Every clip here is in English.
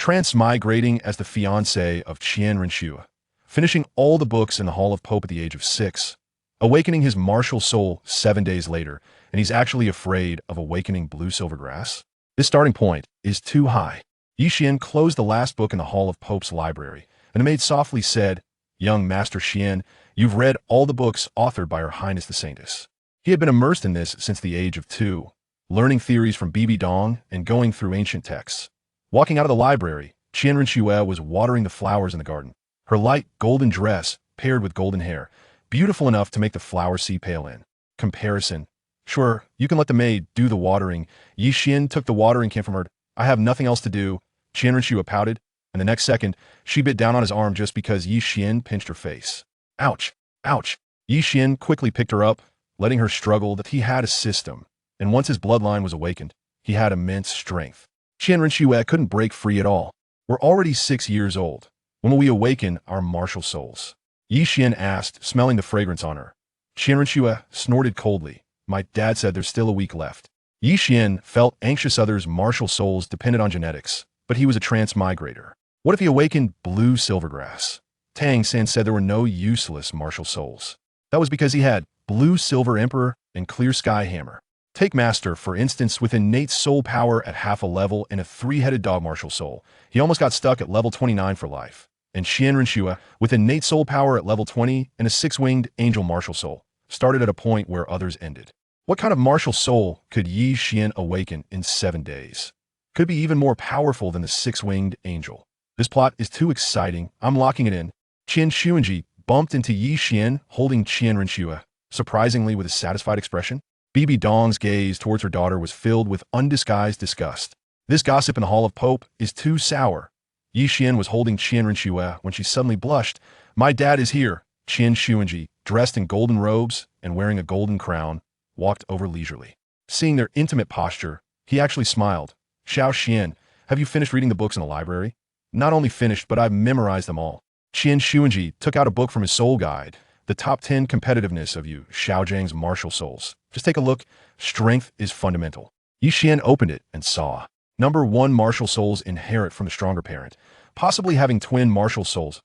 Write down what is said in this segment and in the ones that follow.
transmigrating as the fiancé of Qian Renxue, finishing all the books in the Hall of Pope at the age of 6, awakening his martial soul 7 days later, and he's actually afraid of awakening blue silvergrass. This starting point is too high. Yi Xian closed the last book in the Hall of Pope's library, and a maid softly said, "Young Master Xian, you've read all the books authored by Her Highness the Saintess." He had been immersed in this since the age of 2, learning theories from Bibi Dong and going through ancient texts. Walking out of the library, Qian Renxue was watering the flowers in the garden. Her light golden dress, paired with golden hair, beautiful enough to make the flower see pale in comparison. "Sure, you can let the maid do the watering." Yi Xian took the watering can from her. "I have nothing else to do." Qian Renxue pouted, and the next second, she bit down on his arm just because Yi Xian pinched her face. "Ouch! Ouch!" Yi Xian quickly picked her up, letting her struggle. That he had a system, and once his bloodline was awakened, he had immense strength. Qian Renxue couldn't break free at all. "We're already 6 years old. When will we awaken our martial souls?" Yi Xian asked, smelling the fragrance on her. Qian Renxue snorted coldly. "My dad said there's still a week left." Yi Xian felt anxious. Others' martial souls depended on genetics, but he was a transmigrator. What if he awakened blue silvergrass? Tang San said there were no useless martial souls. That was because he had blue silver emperor and clear sky hammer. Take Master, for instance, with innate soul power at half a level and a 3-headed dog martial soul. He almost got stuck at level 29 for life. And Qian Renxue, with innate soul power at level 20 and a 6-winged angel martial soul, started at a point where others ended. What kind of martial soul could Yi Xian awaken in 7 days? Could be even more powerful than the 6-winged angel. This plot is too exciting. I'm locking it in. Qian Xuanji bumped into Yi Xian, holding Qian Renxue, surprisingly with a satisfied expression. Bibi Dong's gaze towards her daughter was filled with undisguised disgust. This gossip in the Hall of Pope is too sour. Yi Xian was holding Qian Renxue when she suddenly blushed. "My dad is here." Qian Xuanji, dressed in golden robes and wearing a golden crown, walked over leisurely. Seeing their intimate posture, he actually smiled. "Xiao Xian, have you finished reading the books in the library?" "Not only finished, but I've memorized them all." Qian Xuanji took out a book from his soul guide, The Top 10 Competitiveness of You Xiaozhang's Martial Souls. "Just take a look. Strength is fundamental." Yi Xian opened it and saw. Number 1, martial souls inherit from the stronger parent, possibly having twin martial souls.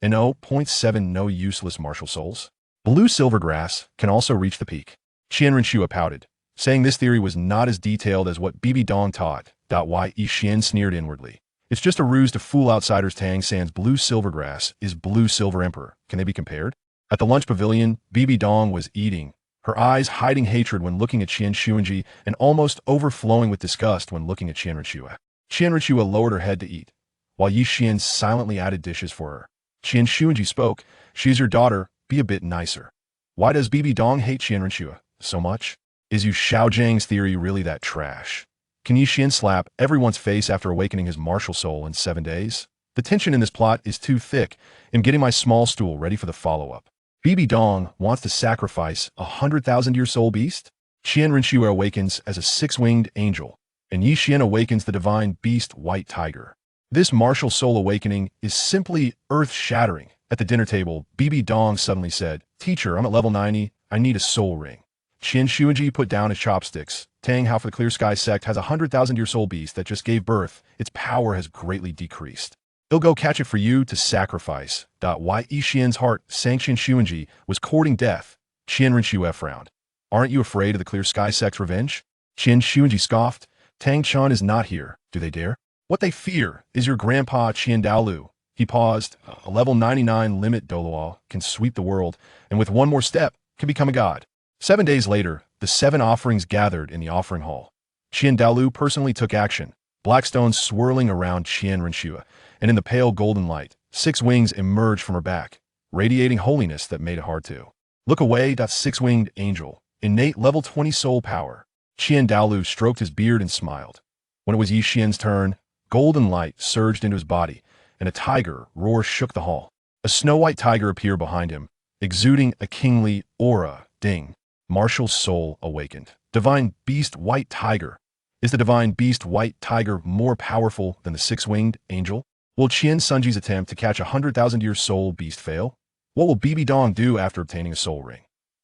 And 0.7 no useless martial souls. Blue silvergrass can also reach the peak. Qian Renxue pouted, saying this theory was not as detailed as what Bibi Dong taught. Why Yi Xian sneered inwardly. "It's just a ruse to fool outsiders." Tang San's blue silvergrass is blue silver emperor. Can they be compared? At the lunch pavilion, Bibi Dong was eating, her eyes hiding hatred when looking at Qian Xuanji and almost overflowing with disgust when looking at Qian Renxue. Qian Renxue lowered her head to eat, while Yi Xian silently added dishes for her. Qian Xuanji spoke. "She's your daughter. Be a bit nicer." Why does Bibi Dong hate Qian Renxue so much? Is Yu Xiaozhang's theory really that trash? Can Yi Xian slap everyone's face after awakening his martial soul in 7 days? The tension in this plot is too thick. I'm getting my small stool ready for the follow-up. Bibi Dong wants to sacrifice a 100,000-year soul beast? Qian Renxue awakens as a 6-winged angel, and Yi Xian awakens the divine beast white tiger. This martial soul awakening is simply earth-shattering. At the dinner table, Bibi Dong suddenly said, "Teacher, I'm at level 90. I need a soul ring." Qian Xuanji put down his chopsticks. "Tang Hao for the Clear Sky Sect has a 100,000-year soul beast that just gave birth. Its power has greatly decreased. He'll go catch it for you to sacrifice." Why Yi Xian's heart sank. Qian Xuanji was courting death. Qian Renxue frowned. "Aren't you afraid of the Clear Sky Sect's revenge?" Qian Xuanji scoffed. "Tang Chan is not here. Do they dare? What they fear is your grandpa Qian Douluo." He paused. "A level 99 limit Douluo can sweep the world, and with one more step, can become a god." 7 days later, the 7 offerings gathered in the offering hall. Qian Douluo personally took action, black stones swirling around Qian Renxue, and in the pale golden light, 6 wings emerged from her back, radiating holiness that made it hard to look away. 6-winged angel, innate level 20 soul power. Qian Douluo stroked his beard and smiled. When it was Yi Xian's turn, golden light surged into his body, and a tiger roar shook the hall. A snow-white tiger appeared behind him, exuding a kingly aura. Ding. Martial soul awakened. Divine beast white tiger. Is the divine beast white tiger more powerful than the 6-winged angel? Will Qian Sunji's attempt to catch a 100,000-year soul beast fail? What will Bibi Dong do after obtaining a soul ring?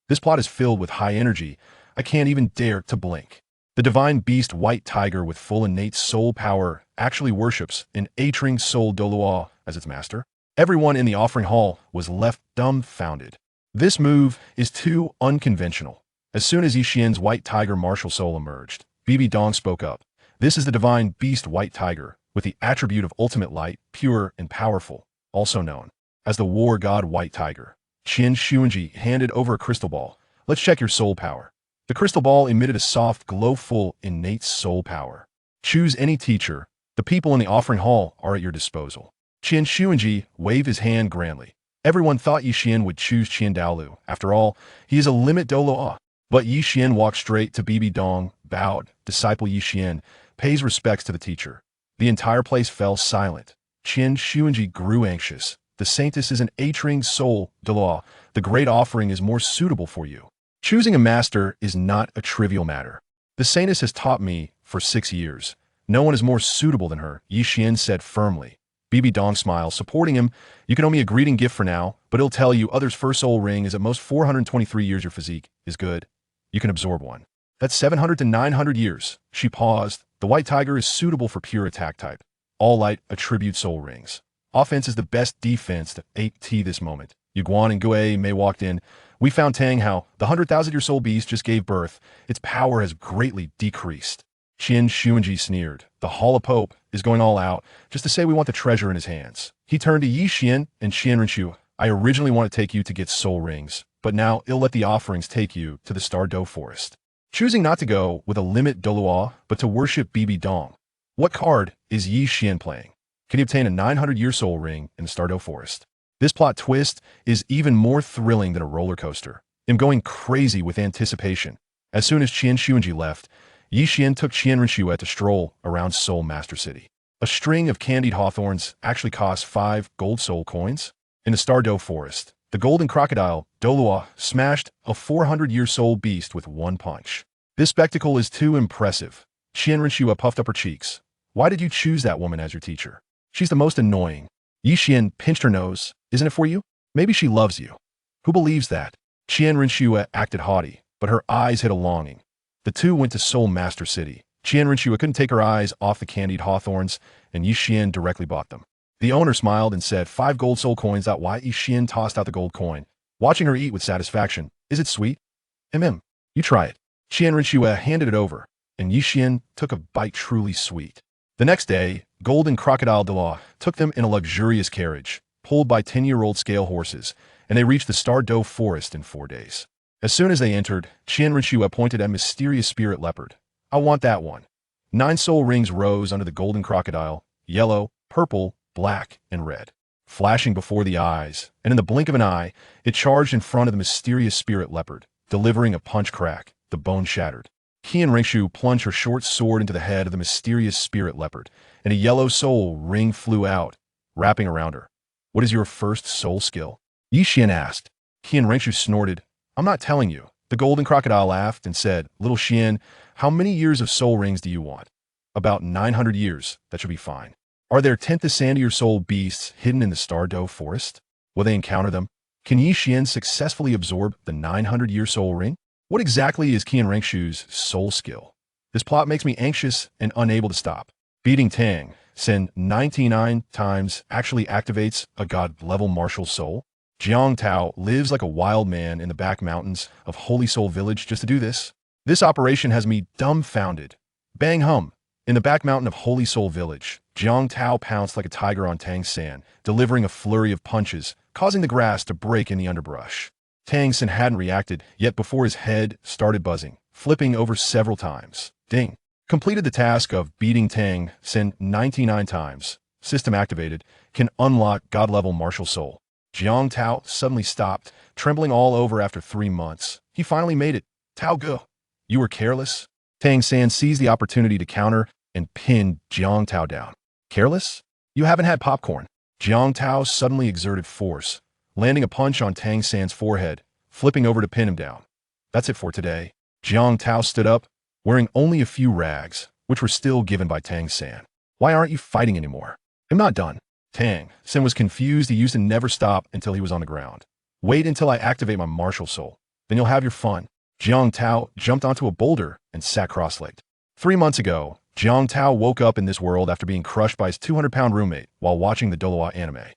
This plot is filled with high energy. I can't even dare to blink. The divine beast white tiger with full innate soul power actually worships an Atring soul Douluo as its master. Everyone in the offering hall was left dumbfounded. This move is too unconventional. As soon as Yixian's white tiger martial soul emerged, Bibi Dong spoke up. This is the divine beast white tiger, with the attribute of ultimate light, pure and powerful, also known as the war god white tiger. Qian Renxue handed over a crystal ball. Let's check your soul power. The crystal ball emitted a soft glow full innate soul power. Choose any teacher. The people in the offering hall are at your disposal. Qian Renxue waved his hand grandly. Everyone thought Yixian would choose Qian Douluo. After all, he is a limit Douluo. But Yixian walked straight to Bibi Dong, bowed. Disciple Yixian pays respects to the teacher. The entire place fell silent. Qian Renxue grew anxious. The saintess is an Atring soul Douluo. The great offering is more suitable for you. Choosing a master is not a trivial matter. The saintess has taught me for 6 years. No one is more suitable than her, Yixian said firmly. Bibi Dong smiled, supporting him. You can owe me a greeting gift for now, but it'll tell you others' first soul ring is at most 423 years. Your physique is good. You can absorb one. That's 700 to 900 years. She paused. The white tiger is suitable for pure attack type. All light attribute soul rings. Offense is the best defense to 8T this moment. Yuguan and Gue Mei walked in. We found Tang Hao. The 100,000-year soul beast just gave birth. Its power has greatly decreased. Qian Renxue sneered. The Hall of Pope is going all out, just to say we want the treasure in his hands. He turned to Yixian and Qian Renxue. I originally wanted to take you to get soul rings, but now it'll let the offerings take you to the Star Dou Forest. Choosing not to go with a limit Douluo, but to worship Bibi Dong. What card is Yixian playing? Can he obtain a 900-year soul ring in the Star Dou Forest? This plot twist is even more thrilling than a roller coaster. I'm going crazy with anticipation. As soon as Qian Renxue left, Yixian took Qian Renxue to stroll around Soul Master City. A string of candied hawthorns actually cost 5 gold soul coins. In the Star Dou Forest, the golden crocodile, Douluo, smashed a 400-year soul beast with one punch. This spectacle is too impressive. Qian Renxue puffed up her cheeks. Why did you choose that woman as your teacher? She's the most annoying. Yixian pinched her nose. Isn't it for you? Maybe she loves you. Who believes that? Qian Renxue acted haughty, but her eyes hid a longing. The two went to Soul Master City. Qian Renxue couldn't take her eyes off the candied hawthorns, and Yixian directly bought them. The owner smiled and said, 5 gold soul coins. Why? Yixian tossed out the gold coin, watching her eat with satisfaction. Is it sweet? You try it. Qian Renxue handed it over, and Yixian took a bite truly sweet. The next day, Golden Crocodile Douluo took them in a luxurious carriage, pulled by 10-year-old scale horses, and they reached the Star Dou Forest in 4 days. As soon as they entered, Qian Renxue pointed at a mysterious spirit leopard. I want that one. 9 soul rings rose under the golden crocodile, yellow, purple, black, and red, flashing before the eyes, and in the blink of an eye, it charged in front of the mysterious spirit leopard, delivering a punch crack. The bone shattered. Qian Renxue plunged her short sword into the head of the mysterious spirit leopard, and a yellow soul ring flew out, wrapping around her. What is your first soul skill? Yixian asked. Qian Renxue snorted. I'm not telling you. The golden crocodile laughed and said, Little Xian, how many years of soul rings do you want? About 900 years. That should be fine. Are there 10th sandier soul beasts hidden in the Star Dou Forest? Will they encounter them? Can Yixian successfully absorb the 900-year soul ring? What exactly is QianRenxue's soul skill? This plot makes me anxious and unable to stop. Beating Tang, Sen 99 times actually activates a god-level martial soul. Jiang Tao lives like a wild man in the back mountains of Holy Soul Village just to do this. This operation has me dumbfounded. Bang hum. In the back mountain of Holy Soul Village, Jiang Tao pounced like a tiger on Tang San, delivering a flurry of punches, causing the grass to break in the underbrush. Tang San hadn't reacted yet before his head started buzzing, flipping over several times. Ding. Completed the task of beating Tang San 99 times. System activated. Can unlock god-level martial soul. Jiang Tao suddenly stopped, trembling all over after 3 months. He finally made it. Tao Ge, you were careless? Tang San seized the opportunity to counter and pinned Jiang Tao down. Careless? You haven't had popcorn. Jiang Tao suddenly exerted force, landing a punch on Tang San's forehead, flipping over to pin him down. That's it for today. Jiang Tao stood up, wearing only a few rags, which were still given by Tang San. Why aren't you fighting anymore? I'm not done. Tang San was confused. He used to never stop until he was on the ground. Wait until I activate my martial soul. Then you'll have your fun. Jiang Tao jumped onto a boulder and sat cross-legged. 3 months ago, Jiang Tao woke up in this world after being crushed by his 200-pound roommate while watching the Douluo anime.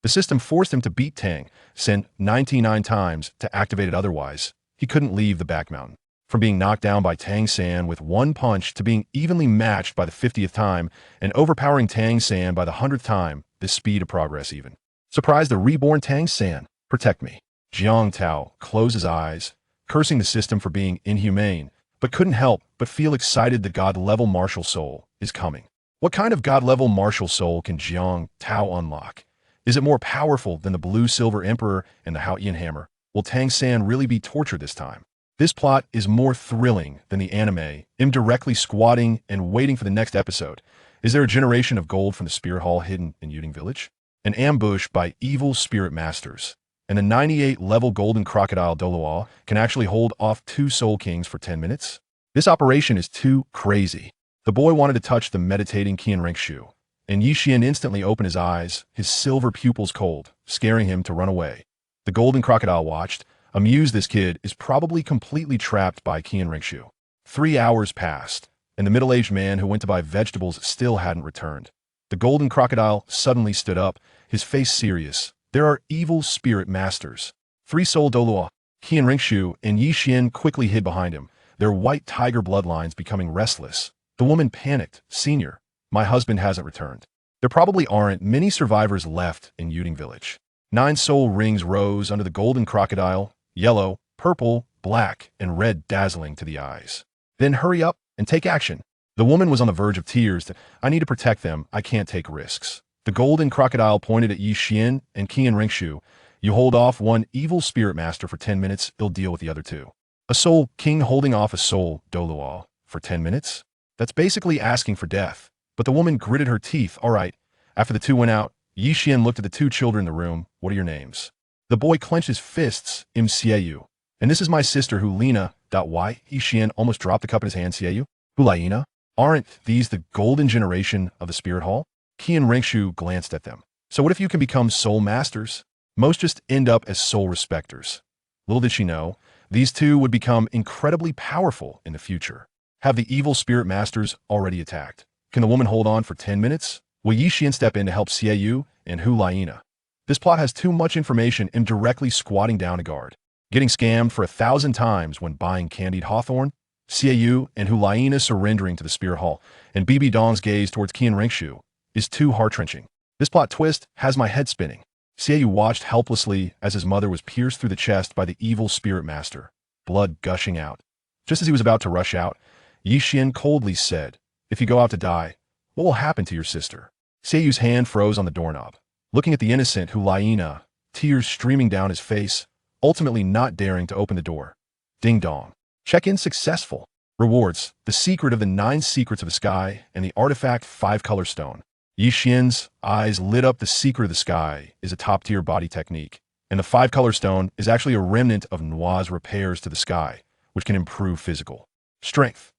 The system forced him to beat Tang, sent 99 times to activate it otherwise. He couldn't leave the back mountain. From being knocked down by Tang San with one punch to being evenly matched by the 50th time and overpowering Tang San by the 100th time, this speed of progress even. Surprised the reborn Tang San. Protect me. Jiang Tao closed his eyes, cursing the system for being inhumane, but couldn't help but feel excited the God-level martial soul is coming. What kind of God-level martial soul can Jiang Tao unlock? Is it more powerful than the Blue-Silver Emperor and the Haotian Hammer? Will Tang San really be tortured this time? This plot is more thrilling than the anime, him directly squatting and waiting for the next episode. Is there a generation of gold from the Spirit Hall hidden in Yuding Village? An ambush by evil spirit masters. And the 98-level golden crocodile Douluo can actually hold off 2 soul kings for 10 minutes? This operation is too crazy. The boy wanted to touch the meditating Qian Renxue, and Yixian instantly opened his eyes, his silver pupils cold, scaring him to run away. The golden crocodile watched, amused. This kid is probably completely trapped by Qian Renxue. 3 hours passed, and the middle-aged man who went to buy vegetables still hadn't returned. The golden crocodile suddenly stood up, his face serious. There are evil spirit masters. 3 soul Douluo, Qian Renxue, and Yixian quickly hid behind him, their white tiger bloodlines becoming restless. The woman panicked. Senior, my husband hasn't returned. There probably aren't many survivors left in Yuding Village. 9 soul rings rose under the golden crocodile, yellow, purple, black, and red dazzling to the eyes. Then hurry up and take action. The woman was on the verge of tears. I need to protect them. I can't take risks. The golden crocodile pointed at Yixian and Qian Renxue. You hold off one evil spirit master for 10 minutes, he'll deal with the other 2. A soul king holding off a soul Douluo for 10 minutes? That's basically asking for death. But the woman gritted her teeth. All right. After the 2 went out, Yixian looked at the 2 children in the room. What are your names? The boy clenched his fists. Xiao Wu. And this is my sister, Hulina. Why? Yixian almost dropped the cup in his hand. Xiao Wu? Hulina? Aren't these the golden generation of the Spirit Hall? Qian Renxue glanced at them. So what if you can become soul masters? Most just end up as soul respecters. Little did she know, these 2 would become incredibly powerful in the future. Have the evil spirit masters already attacked? Can the woman hold on for 10 minutes? Will Yixian step in to help Xiao Wu and Hulina? This plot has too much information and directly squatting down a guard. Getting scammed for 1,000 times when buying candied hawthorn? Xiao Wu and Hulina surrendering to the Spirit Hall, and Bibi Dong's gaze towards Qian Renxue is too heart-wrenching. This plot twist has my head spinning. Xiao Wu watched helplessly as his mother was pierced through the chest by the evil spirit master, blood gushing out. Just as he was about to rush out, Yixian coldly said, if you go out to die, what will happen to your sister? Xiao Wu's hand froze on the doorknob, looking at the innocent Hulina, tears streaming down his face, ultimately not daring to open the door. Ding dong. Check-in successful. Rewards, the secret of the 9 secrets of the sky and the artifact 5-color stone. Yixian's eyes lit up. The secret of the sky is a top-tier body technique, and the 5-color stone is actually a remnant of Noir's repairs to the sky, which can improve physical strength.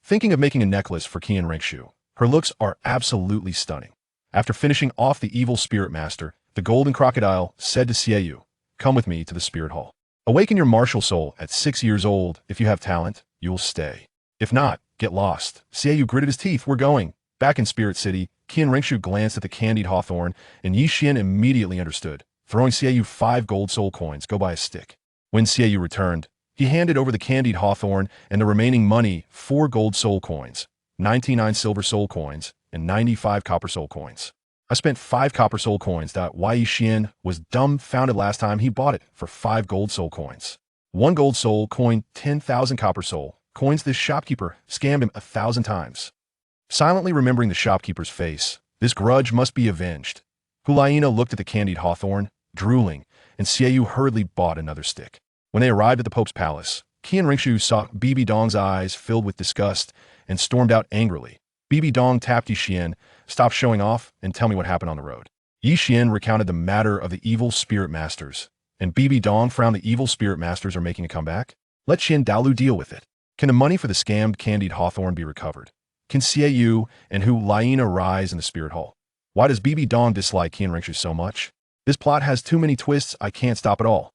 Thinking of making a necklace for Qian Renxue, her looks are absolutely stunning. After finishing off the evil spirit master, the golden crocodile said to Xiao Wu, come with me to the Spirit Hall. Awaken your martial soul at 6 years old. If you have talent, you'll stay. If not, get lost. Xiao Wu gritted his teeth. We're going. Back in Spirit City, Qian Renxue glanced at the candied hawthorn, and Yixian immediately understood. Throwing Xiao Wu 5 gold soul coins, go buy a stick. When Xiao Wu returned, he handed over the candied hawthorn and the remaining money, 4 gold soul coins, 99 silver soul coins, and 95 copper soul coins. I spent 5 copper soul coins. Why Yixian was dumbfounded last time he bought it for 5 gold soul coins. 1 gold soul coin, 10,000 copper soul coins. This shopkeeper scammed him 1,000 times. Silently remembering the shopkeeper's face, this grudge must be avenged. Hulina looked at the candied hawthorn, drooling, and Xiao Wu hurriedly bought another stick. When they arrived at the Pope's palace, Qian Renxue saw Bibi Dong's eyes filled with disgust and stormed out angrily. Bibi Dong tapped Yixian, stop showing off, and tell me what happened on the road. Yixian recounted the matter of the evil spirit masters, and Bibi Dong frowned. The evil spirit masters are making a comeback? Let Douluo deal with it. Can the money for the scammed candied hawthorn be recovered? Can Xiao Wu and Hulina rise in the Spirit Hall? Why does Bibi Dong dislike Qian Renxue so much? This plot has too many twists, I can't stop it all.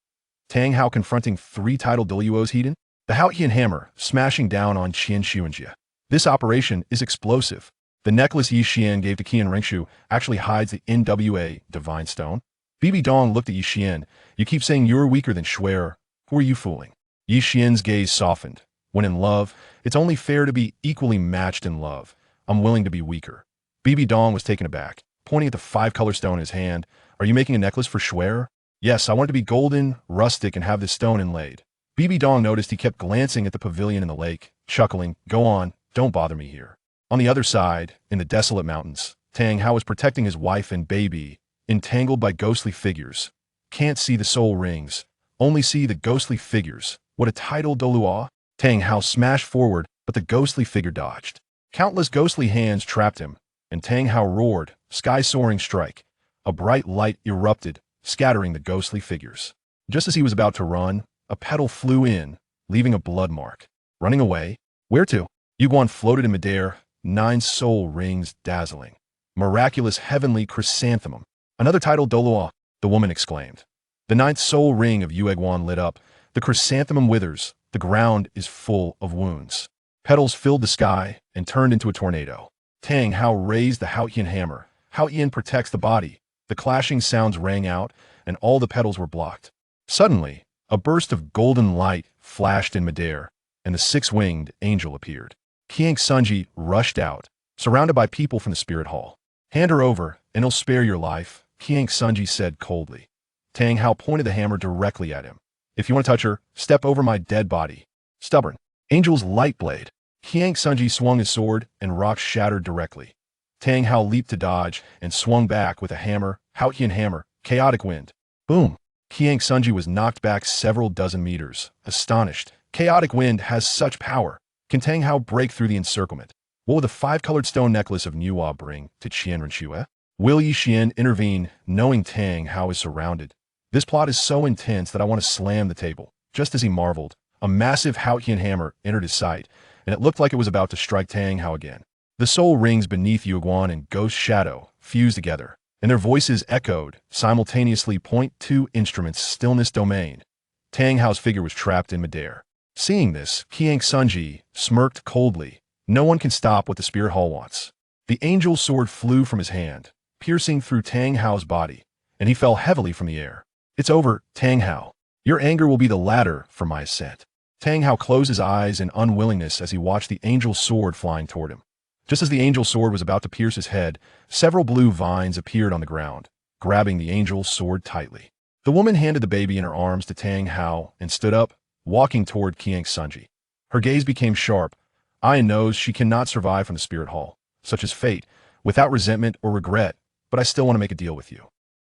Tang Hao confronting 3 titled Douluo's hidden? The Haotian Hammer smashing down on Qian Renxue. This operation is explosive. The necklace Yi Xian gave to Qian Renxue actually hides the NWA Divine Stone. Bibi Dong looked at Yi Xian. You keep saying you're weaker than Shuer. Who are you fooling? Yi Xian's gaze softened. When in love, it's only fair to be equally matched in love. I'm willing to be weaker. Bibi Dong was taken aback, pointing at the five-color stone in his hand. Are you making a necklace for Shuer? Yes, I want it to be golden, rustic, and have this stone inlaid. Bibi Dong noticed he kept glancing at the pavilion in the lake, chuckling. Go on, don't bother me here. On the other side, in the desolate mountains, Tang Hao was protecting his wife and baby, entangled by ghostly figures. Can't see the soul rings, only see the ghostly figures. What a title, Douluo! Tang Hao smashed forward, but the ghostly figure dodged. Countless ghostly hands trapped him, and Tang Hao roared, sky-soaring strike. A bright light erupted, scattering the ghostly figures. Just as he was about to run, a petal flew in, leaving a blood mark. Running away? Where to? Yuguan floated in midair, 9 soul rings dazzling. Miraculous heavenly chrysanthemum. Another title, Douluo, the woman exclaimed. The 9th soul ring of Yuguan lit up. The chrysanthemum withers. The ground is full of wounds. Petals filled the sky and turned into a tornado. Tang Hao raised the Haotian hammer. Haotian protects the body. The clashing sounds rang out, and all the petals were blocked. Suddenly, a burst of golden light flashed in midair, and the 6-winged angel appeared. Qian Renxue rushed out, surrounded by people from the spirit hall. Hand her over, and he'll spare your life, Qian Renxue said coldly. Tang Hao pointed the hammer directly at him. If you want to touch her, step over my dead body. Stubborn. Angel's light blade. Qian Renxue swung his sword, and rocks shattered directly. Tang Hao leaped to dodge and swung back with a hammer, Haotian hammer, chaotic wind. Boom! Qian Renxue was knocked back several dozen meters, astonished. Chaotic wind has such power. Can Tang Hao break through the encirclement? What will the 5-colored stone necklace of Nuwa bring to Qian Renxue? Will Yi Xian intervene, knowing Tang Hao is surrounded? This plot is so intense that I want to slam the table. Just as he marveled, a massive Haotian hammer entered his sight, and it looked like it was about to strike Tang Hao again. The soul rings beneath Yuguan and Ghost Shadow fused together, and their voices echoed, simultaneously. Point 2 instruments, stillness domain. Tang Hao's figure was trapped in midair. Seeing this, Qian Renxue smirked coldly. No one can stop what the spirit hall wants. The angel's sword flew from his hand, piercing through Tang Hao's body, and he fell heavily from the air. It's over, Tang Hao. Your anger will be the ladder for my ascent. Tang Hao closed his eyes in unwillingness as he watched the angel's sword flying toward him. Just as the angel's sword was about to pierce his head, several blue vines appeared on the ground, grabbing the angel's sword tightly. The woman handed the baby in her arms to Tang Hao and stood up, walking toward Qian Renxue. Her gaze became sharp. Eye knows she cannot survive from the spirit hall, such as fate, without resentment or regret, but I still want to make a deal with you.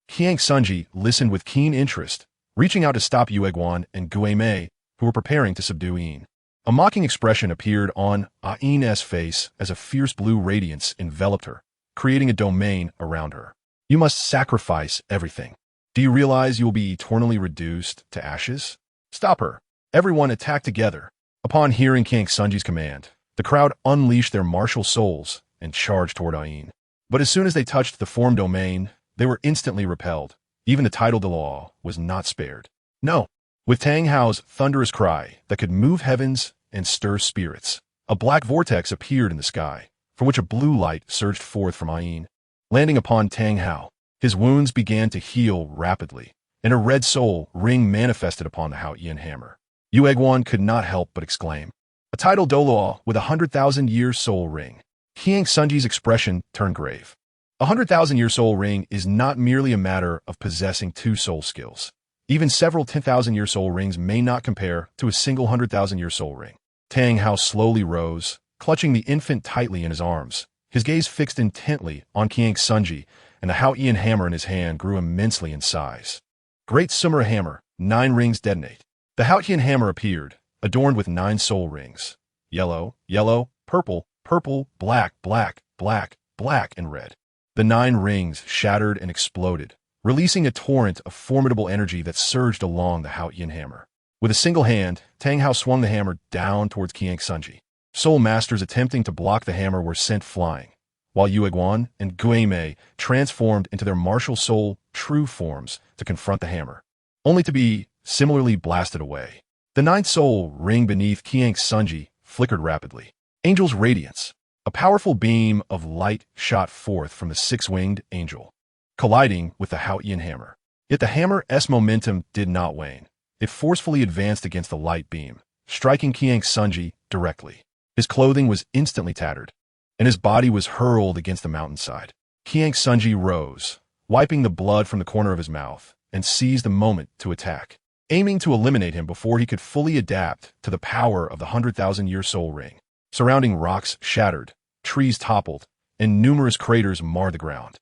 Qian Renxue listened with keen interest, reaching out to stop Yuguan and Guimei, who were preparing to subdue Yin. A mocking expression appeared on Ain's face as a fierce blue radiance enveloped her, creating a domain around her. You must sacrifice everything. Do you realize you will be eternally reduced to ashes? Stop her. Everyone attacked together. Upon hearing Qian Renxue's command, the crowd unleashed their martial souls and charged toward Ain. But as soon as they touched the form domain, they were instantly repelled. Even the title Douluo was not spared. No. With Tang Hao's thunderous cry that could move heavens and stir spirits, a black vortex appeared in the sky, from which a blue light surged forth from Ain. Landing upon Tang Hao, his wounds began to heal rapidly, and a red soul ring manifested upon the Haotian hammer. Yuguan could not help but exclaim. A title Douluo with 100,000-year soul ring. Qian Renxue's expression turned grave. 100,000-year soul ring is not merely a matter of possessing 2 soul skills. Even several 10,000-year soul rings may not compare to a single 100,000-year soul ring. Tang Hao slowly rose, clutching the infant tightly in his arms. His gaze fixed intently on Qian Renxue, and the Haotian hammer in his hand grew immensely in size. Great Sumera hammer, 9 rings detonate. The Haotian hammer appeared, adorned with 9 soul rings. Yellow, yellow, purple, purple, black, black, black, black, and red. The 9 rings shattered and exploded, releasing a torrent of formidable energy that surged along the Haotian hammer. With a single hand, Tang Hao swung the hammer down towards Qian Renxue. Soul masters attempting to block the hammer were sent flying, while Yuguan and Guimei transformed into their martial soul true forms to confront the hammer, only to be similarly blasted away. The 9th soul ring beneath Qian Renxue flickered rapidly. Angel's Radiance. A powerful beam of light shot forth from the six-winged angel, colliding with the Haotian hammer. Yet the hammer's momentum did not wane. It forcefully advanced against the light beam, striking Qian Renxue directly. His clothing was instantly tattered, and his body was hurled against the mountainside. Qian Renxue rose, wiping the blood from the corner of his mouth, and seized the moment to attack, aiming to eliminate him before he could fully adapt to the power of the 100,000-year soul ring. Surrounding rocks shattered, trees toppled, and numerous craters marred the ground.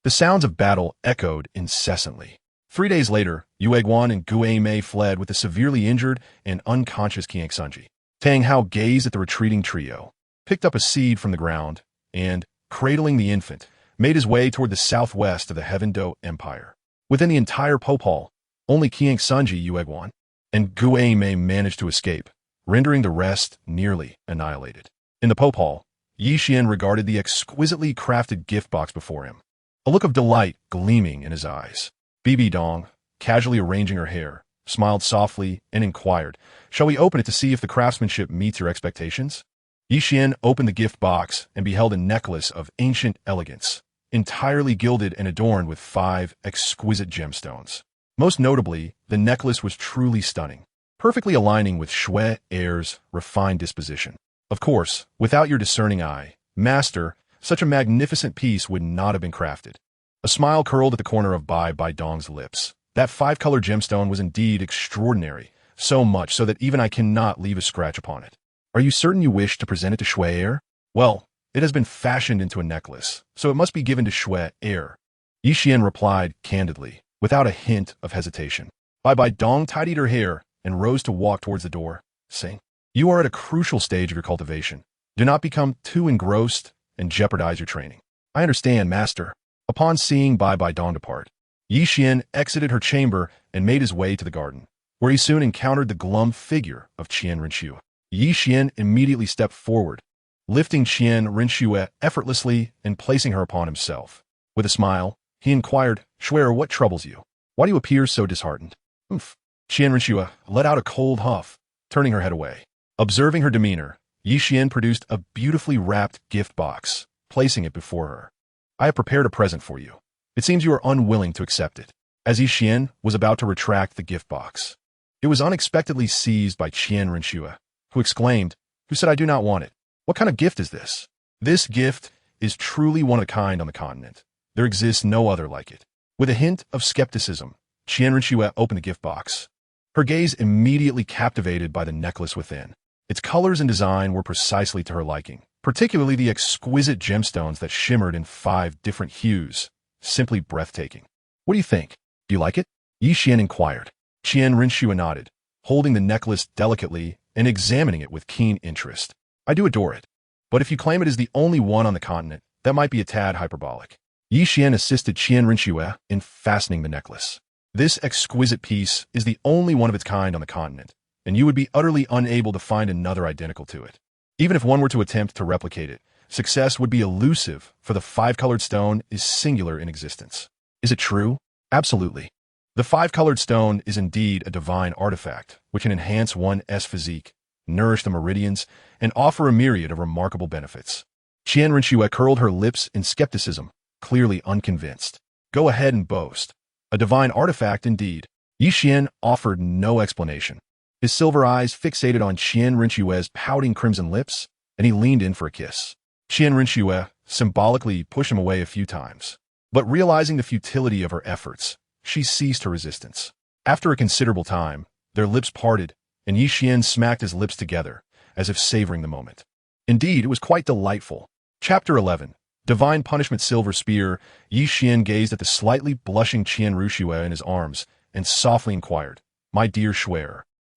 The sounds of battle echoed incessantly. 3 days later, Yueguan and Guei fled with the severely injured and unconscious Qian Renxue. Tang Hao gazed at the retreating trio, picked up a seed from the ground, and, cradling the infant, made his way toward the southwest of the Heaven Dou Empire. Within the entire Pope Hall, only Qian Renxue, Yueguan, and Guei managed to escape, rendering the rest nearly annihilated. In the Pope Hall, Yi Xian regarded the exquisitely crafted gift box before him, a look of delight gleaming in his eyes. Bibi Dong, casually arranging her hair, smiled softly and inquired, "Shall we open it to see if the craftsmanship meets your expectations?" Yi Xian opened the gift box and beheld a necklace of ancient elegance, entirely gilded and adorned with 5 exquisite gemstones. Most notably, the necklace was truly stunning, perfectly aligning with Shui Heir's refined disposition. Of course, without your discerning eye, master, such a magnificent piece would not have been crafted. A smile curled at the corner of Bibi Dong's lips. That 5-color gemstone was indeed extraordinary, so much so that even I cannot leave a scratch upon it. Are you certain you wish to present it to Shui Heir? Well, it has been fashioned into a necklace, so it must be given to Shui Heir. Yi Xian replied candidly, without a hint of hesitation. Bibi Dong tidied her hair and rose to walk towards the door, saying, "You are at a crucial stage of your cultivation. Do not become too engrossed and jeopardize your training." "I understand, master." Upon seeing Bibi Dong depart, Yi Xian exited her chamber and made his way to the garden, where he soon encountered the glum figure of Qian Renxue. Yi Xian immediately stepped forward, lifting Qian Renxue effortlessly and placing her upon himself. With a smile, he inquired, "Shui, what troubles you? Why do you appear so disheartened?" "Oof." Qian Renxue let out a cold huff, turning her head away. Observing her demeanor, Yi Xian produced a beautifully wrapped gift box, placing it before her. "I have prepared a present for you. It seems you are unwilling to accept it." As Yi Xian was about to retract the gift box, it was unexpectedly seized by Qian Renxue, who exclaimed, "Who said I do not want it? What kind of gift is this?" "This gift is truly one of a kind on the continent. There exists no other like it." With a hint of skepticism, Qian Renxue opened the gift box. Her gaze immediately captivated by the necklace within. Its colors and design were precisely to her liking, particularly the exquisite gemstones that shimmered in 5 different hues, simply breathtaking. "What do you think? Do you like it?" Yi Xian inquired. Qian Renxue nodded, holding the necklace delicately and examining it with keen interest. "I do adore it, but if you claim it is the only one on the continent, that might be a tad hyperbolic." Yi Xian assisted Qian Renxue in fastening the necklace. "This exquisite piece is the only one of its kind on the continent, and you would be utterly unable to find another identical to it. Even if one were to attempt to replicate it, success would be elusive, for the 5-colored stone is singular in existence." "Is it true?" "Absolutely. The 5-colored stone is indeed a divine artifact, which can enhance one's physique, nourish the meridians, and offer a myriad of remarkable benefits." Qian Renxue curled her lips in skepticism, clearly unconvinced. "Go ahead and boast. A divine artifact indeed." Yi Xian offered no explanation. His silver eyes fixated on Qian Renxue's pouting crimson lips, and he leaned in for a kiss. Qian Renxue symbolically pushed him away a few times, but realizing the futility of her efforts, she ceased her resistance. After a considerable time, their lips parted, and Yi Xian smacked his lips together, as if savoring the moment. Indeed, it was quite delightful. Chapter 11. Divine Punishment Silver Spear. Yi Xian gazed at the slightly blushing Qian Renxue in his arms, and softly inquired, "My dear Shui,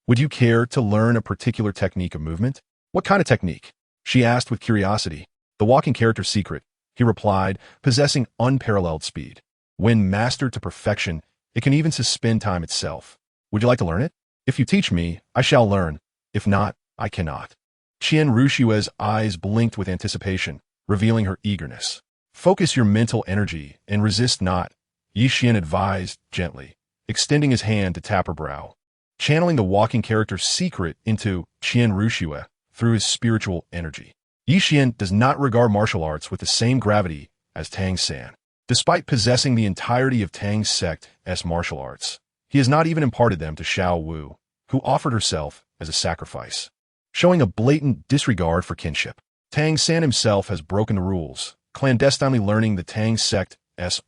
would you care to learn a particular technique of movement?" "What kind of technique?" she asked with curiosity. "The walking character secret," he replied, possessing unparalleled speed. "When mastered to perfection, it can even suspend time itself. Would you like to learn it? If you teach me, I shall learn. If not, I cannot." Qian Renxue's eyes blinked with anticipation, revealing her eagerness. "Focus your mental energy and resist not," Yi Xian advised gently, extending his hand to tap her brow. Channeling the walking character secret into Qian Renxue through his spiritual energy. Yixian does not regard martial arts with the same gravity as Tang San. Despite possessing the entirety of Tang's sect's martial arts, he has not even imparted them to Xiao Wu, who offered herself as a sacrifice, showing a blatant disregard for kinship. Tang San himself has broken the rules, clandestinely learning the Tang sect's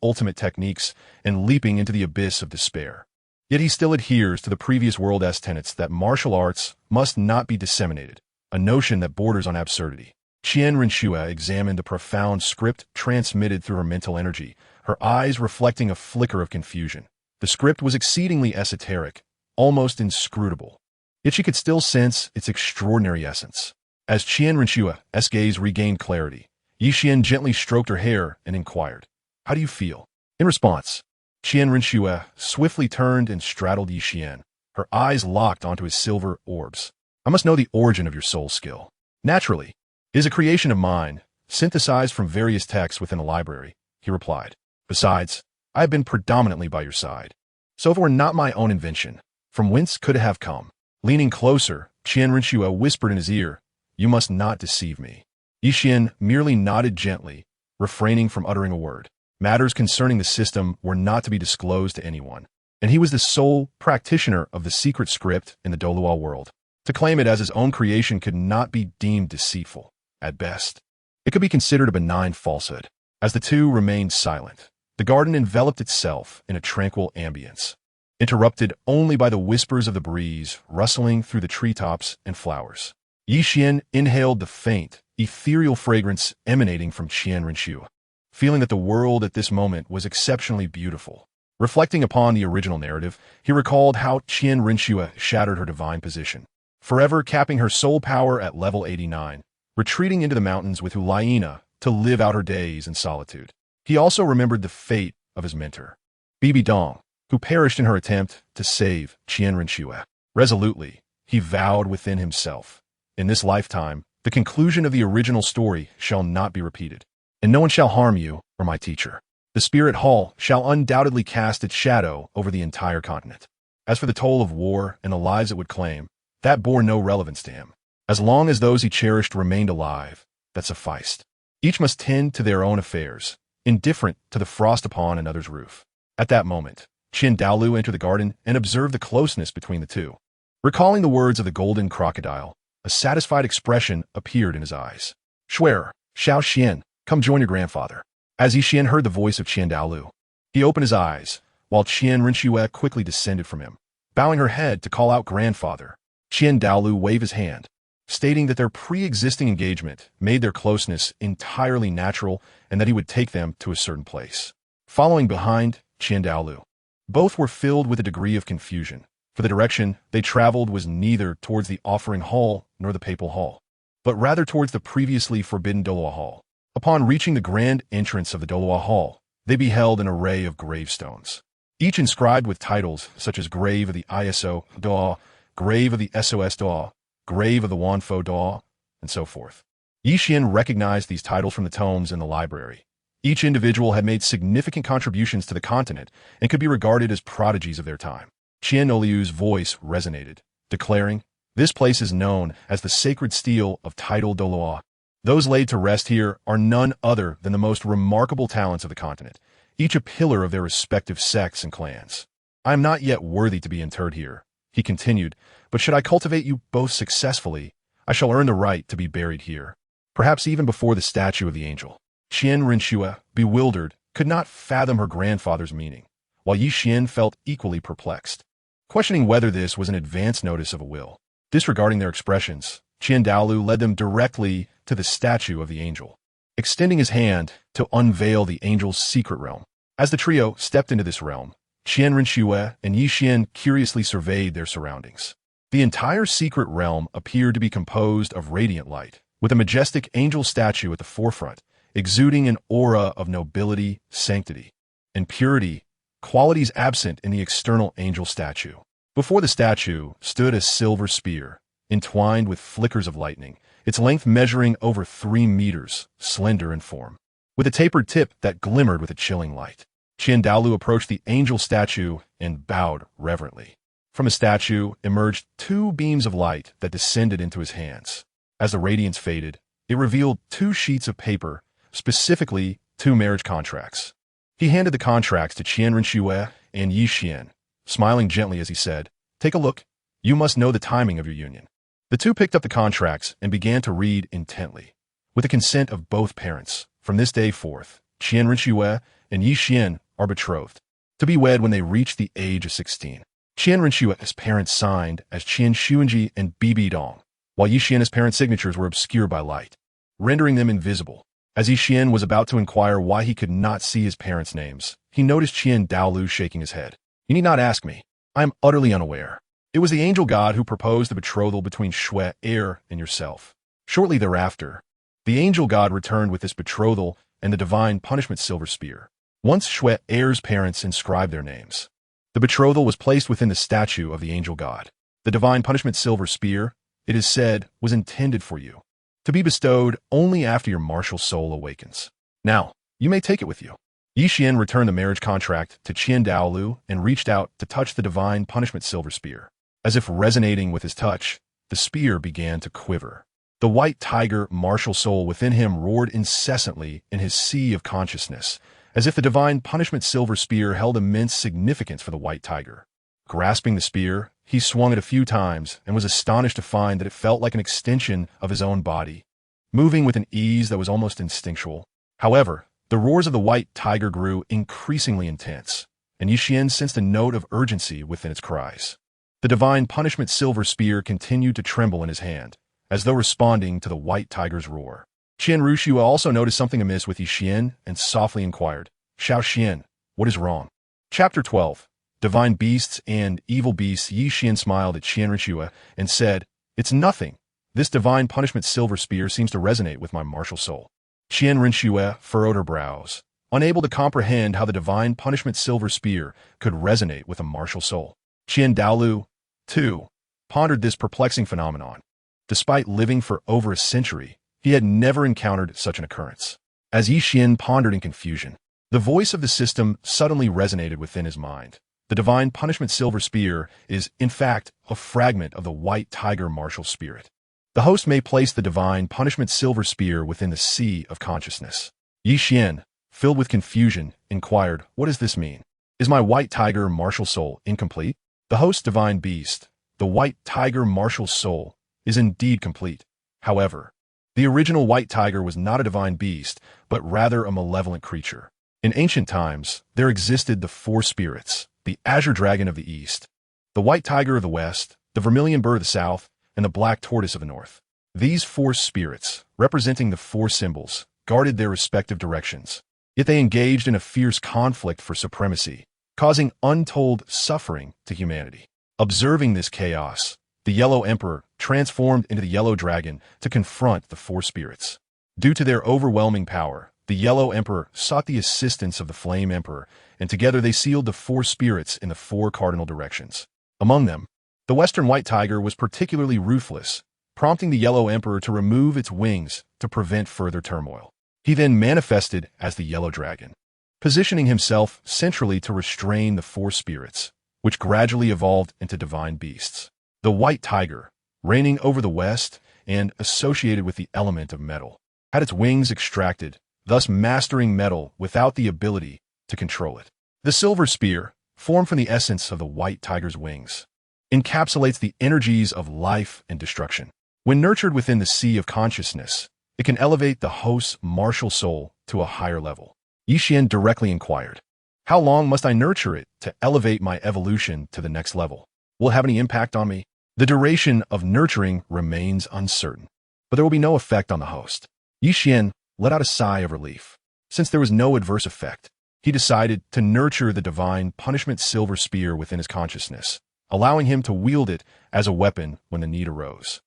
ultimate techniques and leaping into the abyss of despair. Yet he still adheres to the previous world's tenets that martial arts must not be disseminated, a notion that borders on absurdity. Qian Renxue examined the profound script transmitted through her mental energy, her eyes reflecting a flicker of confusion. The script was exceedingly esoteric, almost inscrutable. Yet she could still sense its extraordinary essence. As Qian Renxue's gaze regained clarity, Yixian gently stroked her hair and inquired, "How do you feel?" In response, Qian Renxue swiftly turned and straddled Yixian, her eyes locked onto his silver orbs. "I must know the origin of your soul skill." "Naturally. It is a creation of mine, synthesized from various texts within a library," he replied. "Besides, I have been predominantly by your side. So if it were not my own invention, from whence could it have come?" Leaning closer, Qian Renxue whispered in his ear, "You must not deceive me." Yixian merely nodded gently, refraining from uttering a word. Matters concerning the system were not to be disclosed to anyone, and he was the sole practitioner of the secret script in the Douluo world. To claim it as his own creation could not be deemed deceitful. At best, it could be considered a benign falsehood. As the two remained silent, the garden enveloped itself in a tranquil ambience, interrupted only by the whispers of the breeze rustling through the treetops and flowers. Yixian inhaled the faint, ethereal fragrance emanating from Qian Renxue, feeling that the world at this moment was exceptionally beautiful. Reflecting upon the original narrative, he recalled how Qian Renxue shattered her divine position, forever capping her soul power at level 89. Retreating into the mountains with Hulayina to live out her days in solitude. He also remembered the fate of his mentor, Bibi Dong, who perished in her attempt to save Qian Renxue. Resolutely, he vowed within himself, "In this lifetime, the conclusion of the original story shall not be repeated, and no one shall harm you or my teacher. The spirit hall shall undoubtedly cast its shadow over the entire continent." As for the toll of war and the lives it would claim, that bore no relevance to him. As long as those he cherished remained alive, that sufficed. Each must tend to their own affairs, indifferent to the frost upon another's roof. At that moment, Qin Daolu entered the garden and observed the closeness between the two. Recalling the words of the golden crocodile, a satisfied expression appeared in his eyes. "Shuer, Xiao Xian, come join your grandfather." As Yixian heard the voice of Qin Daolu, he opened his eyes, while Qian Renxue quickly descended from him, bowing her head to call out grandfather. Qin Daolu waved his hand, stating that their pre-existing engagement made their closeness entirely natural and that he would take them to a certain place. Following behind Qian Daolu, both were filled with a degree of confusion, for the direction they traveled was neither towards the offering hall nor the papal hall, but rather towards the previously forbidden Douluo hall. Upon reaching the grand entrance of the Douluo hall, they beheld an array of gravestones, each inscribed with titles such as Grave of the ISO Dou, Grave of the SOS Dou, Grave of the Wanfo Dou, and so forth. Yixian recognized these titles from the tomes in the library. Each individual had made significant contributions to the continent and could be regarded as prodigies of their time. Qian Oliu's voice resonated, declaring, "This place is known as the sacred steel of tidal Douluo. Those laid to rest here are none other than the most remarkable talents of the continent, each a pillar of their respective sects and clans. I am not yet worthy to be interred here," he continued, "but should I cultivate you both successfully, I shall earn the right to be buried here, perhaps even before the statue of the angel." Qian Renxue, bewildered, could not fathom her grandfather's meaning, while Yixian felt equally perplexed, questioning whether this was an advance notice of a will. Disregarding their expressions, Qian Daolu led them directly to the statue of the angel, extending his hand to unveil the angel's secret realm. As the trio stepped into this realm, Qian Renxue and Yixian curiously surveyed their surroundings. The entire secret realm appeared to be composed of radiant light, with a majestic angel statue at the forefront, exuding an aura of nobility, sanctity, and purity, qualities absent in the external angel statue. Before the statue stood a silver spear, entwined with flickers of lightning, its length measuring over 3 meters, slender in form, with a tapered tip that glimmered with a chilling light. Qian Daolu approached the angel statue and bowed reverently. From the statue emerged 2 beams of light that descended into his hands. As the radiance faded, It revealed 2 sheets of paper, specifically 2 marriage contracts. He handed the contracts to Qian Renxue and Yi Xian, smiling gently as he said, "Take a look. You must know the timing of your union." The 2 picked up the contracts and began to read intently. With the consent of both parents, from this day forth, Qian Renxue and Yi Xian are betrothed, to be wed when they reach the age of 16. Qian Renxue's parents signed as Qian Xuanji and Bibi Dong, while Yi Xian's parents' signatures were obscured by light, rendering them invisible. As Yi Xian was about to inquire why he could not see his parents' names, he noticed Qian Douluo shaking his head. "You need not ask me. I am utterly unaware. It was the angel god who proposed the betrothal between Shui heir and yourself." Shortly thereafter, the angel god returned with this betrothal and the divine punishment silver spear. Once Shui heir's parents inscribed their names, the betrothal was placed within the statue of the angel god. The divine punishment silver spear, it is said, was intended for you, to be bestowed only after your martial soul awakens. Now, you may take it with you. Yi Xian returned the marriage contract to Qian Douluo and reached out to touch the divine punishment silver spear. As if resonating with his touch, the spear began to quiver. The white tiger martial soul within him roared incessantly in his sea of consciousness, as if the divine punishment silver spear held immense significance for the white tiger. Grasping the spear, he swung it a few times and was astonished to find that it felt like an extension of his own body, moving with an ease that was almost instinctual. However, the roars of the white tiger grew increasingly intense, and Yi Xian sensed a note of urgency within its cries. The divine punishment silver spear continued to tremble in his hand, as though responding to the white tiger's roar. Qian Renxue also noticed something amiss with Yi Xian and softly inquired, "Xiao Xian, what is wrong?" Chapter 12. Divine Beasts and Evil Beasts. Yi Xian smiled at Qian Renxue and said, "It's nothing. This divine punishment silver spear seems to resonate with my martial soul." Qian Renxue furrowed her brows, unable to comprehend how the divine punishment silver spear could resonate with a martial soul. Qian Douluo, too, pondered this perplexing phenomenon. Despite living for over a century, he had never encountered such an occurrence. As Yi Xian pondered in confusion, the voice of the system suddenly resonated within his mind. The divine punishment silver spear is, in fact, a fragment of the white tiger martial spirit. The host may place the divine punishment silver spear within the sea of consciousness. Yi Xian, filled with confusion, inquired, "What does this mean? Is my white tiger martial soul incomplete?" The host's divine beast, the white tiger martial soul, is indeed complete. However, the original white tiger was not a divine beast, but rather a malevolent creature. In ancient times, there existed the 4 spirits, the azure dragon of the east, the white tiger of the west, the vermilion bird of the south, and the black tortoise of the north. These 4 spirits, representing the 4 symbols, guarded their respective directions. Yet they engaged in a fierce conflict for supremacy, causing untold suffering to humanity. Observing this chaos, the Yellow Emperor transformed into the Yellow Dragon to confront the 4 spirits. Due to their overwhelming power, the Yellow Emperor sought the assistance of the Flame Emperor, and together they sealed the 4 spirits in the 4 cardinal directions. Among them, the Western White Tiger was particularly ruthless, prompting the Yellow Emperor to remove its wings to prevent further turmoil. He then manifested as the Yellow Dragon, positioning himself centrally to restrain the 4 spirits, which gradually evolved into divine beasts. The White Tiger, reigning over the West and associated with the element of metal, had its wings extracted, thus mastering metal without the ability to control it. The Silver Spear, formed from the essence of the White Tiger's wings, encapsulates the energies of life and destruction. When nurtured within the sea of consciousness, it can elevate the host's martial soul to a higher level. Yi Xian directly inquired, "How long must I nurture it to elevate my evolution to the next level? Will it have any impact on me?" The duration of nurturing remains uncertain, but there will be no effect on the host. Yi Xian let out a sigh of relief. Since there was no adverse effect, he decided to nurture the divine punishment silver spear within his consciousness, allowing him to wield it as a weapon when the need arose.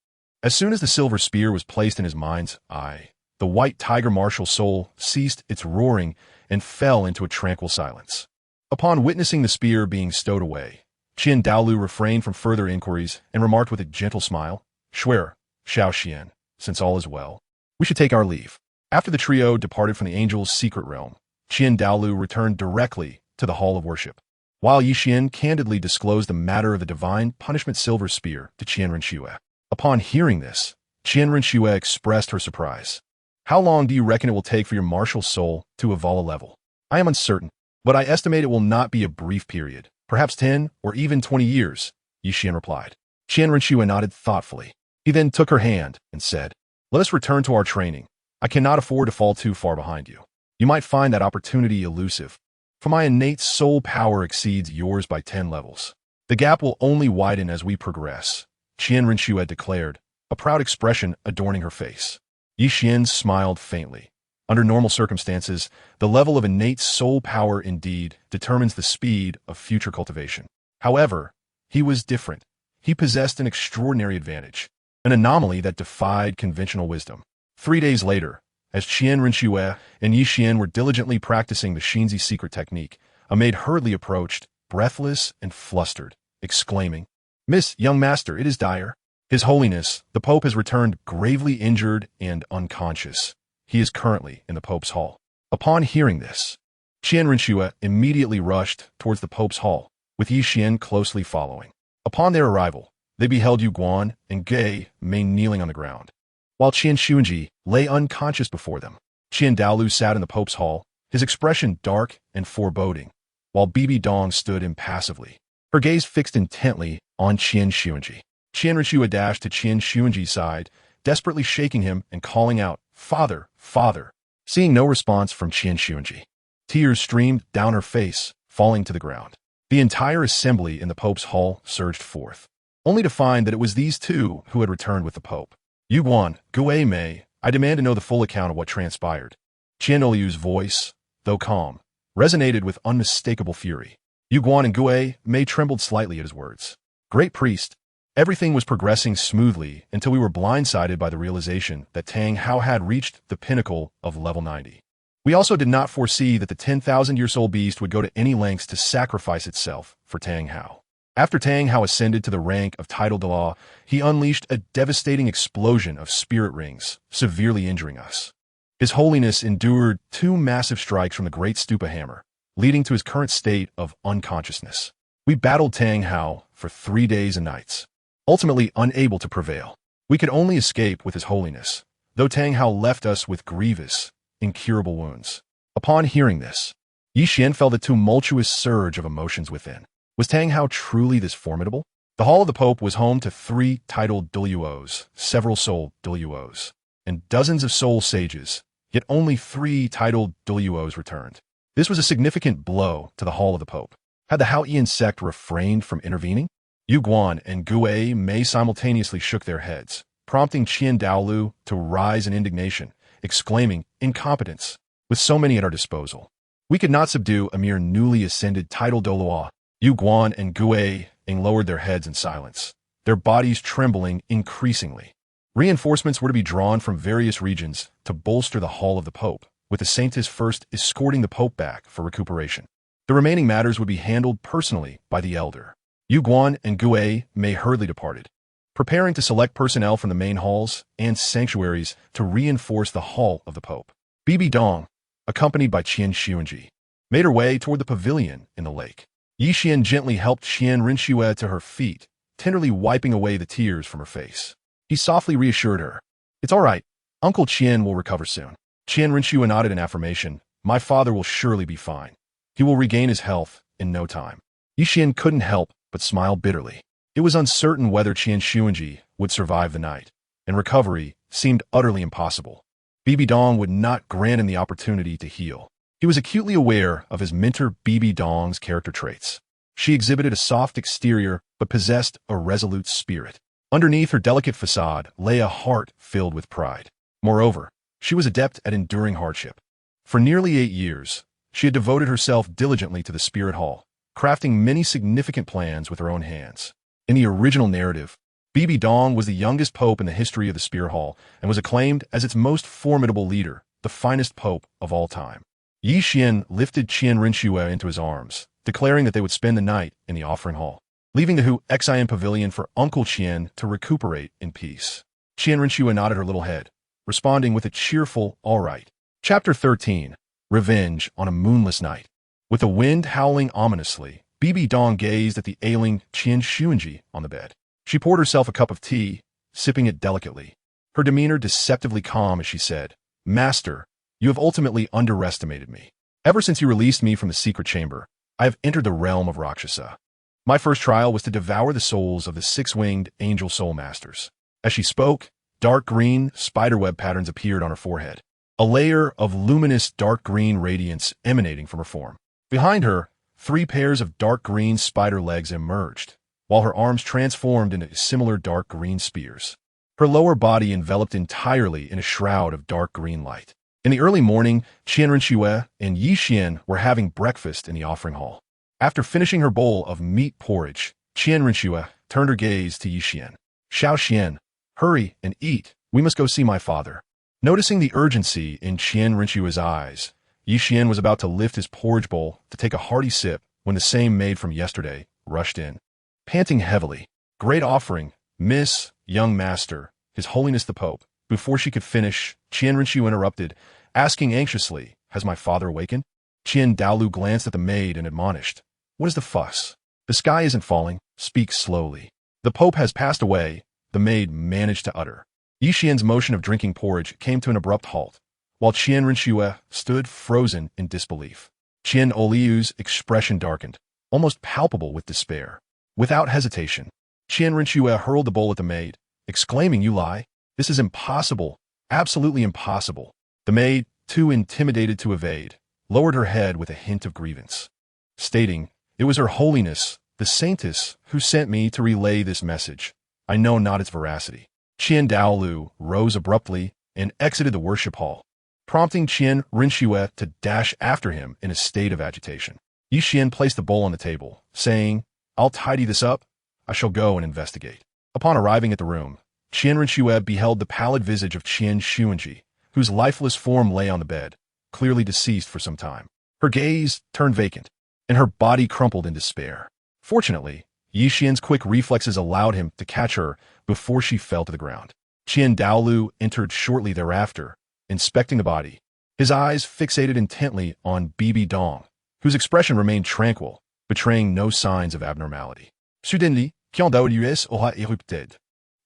As soon as the silver spear was placed in his mind's eye, the white tiger martial soul ceased its roaring and fell into a tranquil silence. Upon witnessing the spear being stowed away, Qian Douluo refrained from further inquiries and remarked with a gentle smile, "Swear, Xiao Xian, since all is well, we should take our leave." After the trio departed from the angel's secret realm, Qian Douluo returned directly to the hall of worship, while Yi Xian candidly disclosed the matter of the divine punishment silver spear to Qian Renxue. Upon hearing this, Qian Renxue expressed her surprise. How long do you reckon it will take for your martial soul to evolve a level? I am uncertain, but I estimate it will not be a brief period, perhaps 10 or even 20 years, Yixian replied. Qian Renxue nodded thoughtfully. He then took her hand and said, let us return to our training. I cannot afford to fall too far behind you. You might find that opportunity elusive, for my innate soul power exceeds yours by 10 levels. The gap will only widen as we progress, Qian Renxue declared, a proud expression adorning her face. Yixian smiled faintly. Under normal circumstances, the level of innate soul power indeed determines the speed of future cultivation. However, he was different. He possessed an extraordinary advantage, an anomaly that defied conventional wisdom. 3 days later, as Qian Renxue and Yixian were diligently practicing the Xinzi secret technique, a maid hurriedly approached, breathless and flustered, exclaiming, Miss, young master, it is dire. His Holiness, the Pope has returned gravely injured and unconscious. He is currently in the Pope's hall. Upon hearing this, Qian Renxue immediately rushed towards the Pope's hall, with Yixian closely following. Upon their arrival, they beheld Yuguan and Gui Mei kneeling on the ground, while Qian Xuanji lay unconscious before them. Qian Douluo sat in the Pope's hall, his expression dark and foreboding, while Bibi Dong stood impassively, her gaze fixed intently on Qian Xuanji. Qian Renxue dashed to Qian Xuanji's side, desperately shaking him and calling out, Father, Father! Seeing no response from Qian Xuanji, tears streamed down her face, falling to the ground. The entire assembly in the Pope's hall surged forth, only to find that it was these two who had returned with the Pope. Yuguan, Gui Mei, I demand to know the full account of what transpired. Qian Douluo's voice, though calm, resonated with unmistakable fury. Yuguan and Gui Mei trembled slightly at his words. Great priest, everything was progressing smoothly until we were blindsided by the realization that Tang Hao had reached the pinnacle of level 90. We also did not foresee that the 10,000-year-old beast would go to any lengths to sacrifice itself for Tang Hao. After Tang Hao ascended to the rank of title Douluo, he unleashed a devastating explosion of spirit rings, severely injuring us. His Holiness endured 2 massive strikes from the Great Stupa Hammer, leading to his current state of unconsciousness. We battled Tang Hao for 3 days and nights, ultimately unable to prevail. We could only escape with His Holiness, though Tang Hao left us with grievous, incurable wounds. Upon hearing this, Yixian felt a tumultuous surge of emotions within. Was Tang Hao truly this formidable? The Hall of the Pope was home to 3 titled Douluos, several soul Douluos, and dozens of soul sages, yet only 3 titled Douluos returned. This was a significant blow to the Hall of the Pope. Had the Haotian Sect refrained from intervening? Yuguan and Gui Mei simultaneously shook their heads, prompting Qian Douluo to rise in indignation, exclaiming, Incompetence! With so many at our disposal, we could not subdue a mere newly ascended title Douluo. Yuguan and Gui lowered their heads in silence, their bodies trembling increasingly. Reinforcements were to be drawn from various regions to bolster the Hall of the Pope, with the Saintess first escorting the Pope back for recuperation. The remaining matters would be handled personally by the Elder. Yuguan and Gui Mei hurriedly departed, preparing to select personnel from the main halls and sanctuaries to reinforce the Hall of the Pope. Bibi Dong, accompanied by Qian Xuanji, made her way toward the pavilion in the lake. Yixian gently helped Qian Renxue to her feet, tenderly wiping away the tears from her face. He softly reassured her. It's all right. Uncle Qian will recover soon. Qian Renxue nodded in affirmation. My father will surely be fine. He will regain his health in no time. Yixian couldn't help but smile bitterly. It was uncertain whether Qian Xuanji would survive the night, and recovery seemed utterly impossible. Bibi Dong would not grant him the opportunity to heal. He was acutely aware of his mentor Bibi Dong's character traits. She exhibited a soft exterior but possessed a resolute spirit. Underneath her delicate facade lay a heart filled with pride. Moreover, she was adept at enduring hardship. For nearly 8 years, she had devoted herself diligently to the Spirit Hall, crafting many significant plans with her own hands. In the original narrative, Bibi Dong was the youngest pope in the history of the Spirit Hall and was acclaimed as its most formidable leader, the finest pope of all time. Yixian lifted Qian Renxue into his arms, declaring that they would spend the night in the offering hall, leaving the Xian pavilion for Uncle Qian to recuperate in peace. Qian Renxue nodded her little head, responding with a cheerful, all right. Chapter 13, Revenge on a Moonless Night. With the wind howling ominously, Bibi Dong gazed at the ailing Qian Xuanji on the bed. She poured herself a cup of tea, sipping it delicately. her demeanor deceptively calm as she said, "Master, you have ultimately underestimated me. Ever since you released me from the secret chamber, I have entered the realm of Rakshasa. My first trial was to devour the souls of the six-winged angel soul masters." As she spoke, dark green spiderweb patterns appeared on her forehead, a layer of luminous dark green radiance emanating from her form. Behind her, 3 pairs of dark green spider legs emerged, while her arms transformed into similar dark green spears. Her lower body enveloped entirely in a shroud of dark green light. In the early morning, Qian Renxue and Yi Xian were having breakfast in the offering hall. After finishing her bowl of meat porridge, Qian Renxue turned her gaze to Yi Xian. "Xiao Xian, hurry and eat. We must go see my father." Noticing the urgency in Qian Renxue's eyes, Yi Xian was about to lift his porridge bowl to take a hearty sip when the same maid from yesterday rushed in. Panting heavily, "Great offering, Miss, young master, His Holiness the Pope." Before she could finish, Qian Renxue interrupted, asking anxiously, "Has my father awakened?" Douluo glanced at the maid and admonished, "What is the fuss? The sky isn't falling. Speak slowly." "The Pope has passed away," the maid managed to utter. Yi Xian's motion of drinking porridge came to an abrupt halt, while Qian Renxue stood frozen in disbelief. Douluo's expression darkened, almost palpable with despair. Without hesitation, Qian Renxue hurled the bowl at the maid, exclaiming, "You lie! This is impossible, absolutely impossible." The maid, too intimidated to evade, lowered her head with a hint of grievance, stating, "It was Her Holiness, the Saintess, who sent me to relay this message. I know not its veracity." Douluo rose abruptly and exited the worship hall, prompting Qian Renxue to dash after him in a state of agitation. Yi Xian placed the bowl on the table, saying, "I'll tidy this up. I shall go and investigate." Upon arriving at the room, Qian Renxue beheld the pallid visage of Qian Renxue, whose lifeless form lay on the bed, clearly deceased for some time. Her gaze turned vacant, and her body crumpled in despair. Fortunately, Yi Xian's quick reflexes allowed him to catch her before she fell to the ground. Douluo entered shortly thereafter, inspecting the body, his eyes fixated intently on Bibi Dong, whose expression remained tranquil, betraying no signs of abnormality. Suddenly, QianRenxue's aura erupted,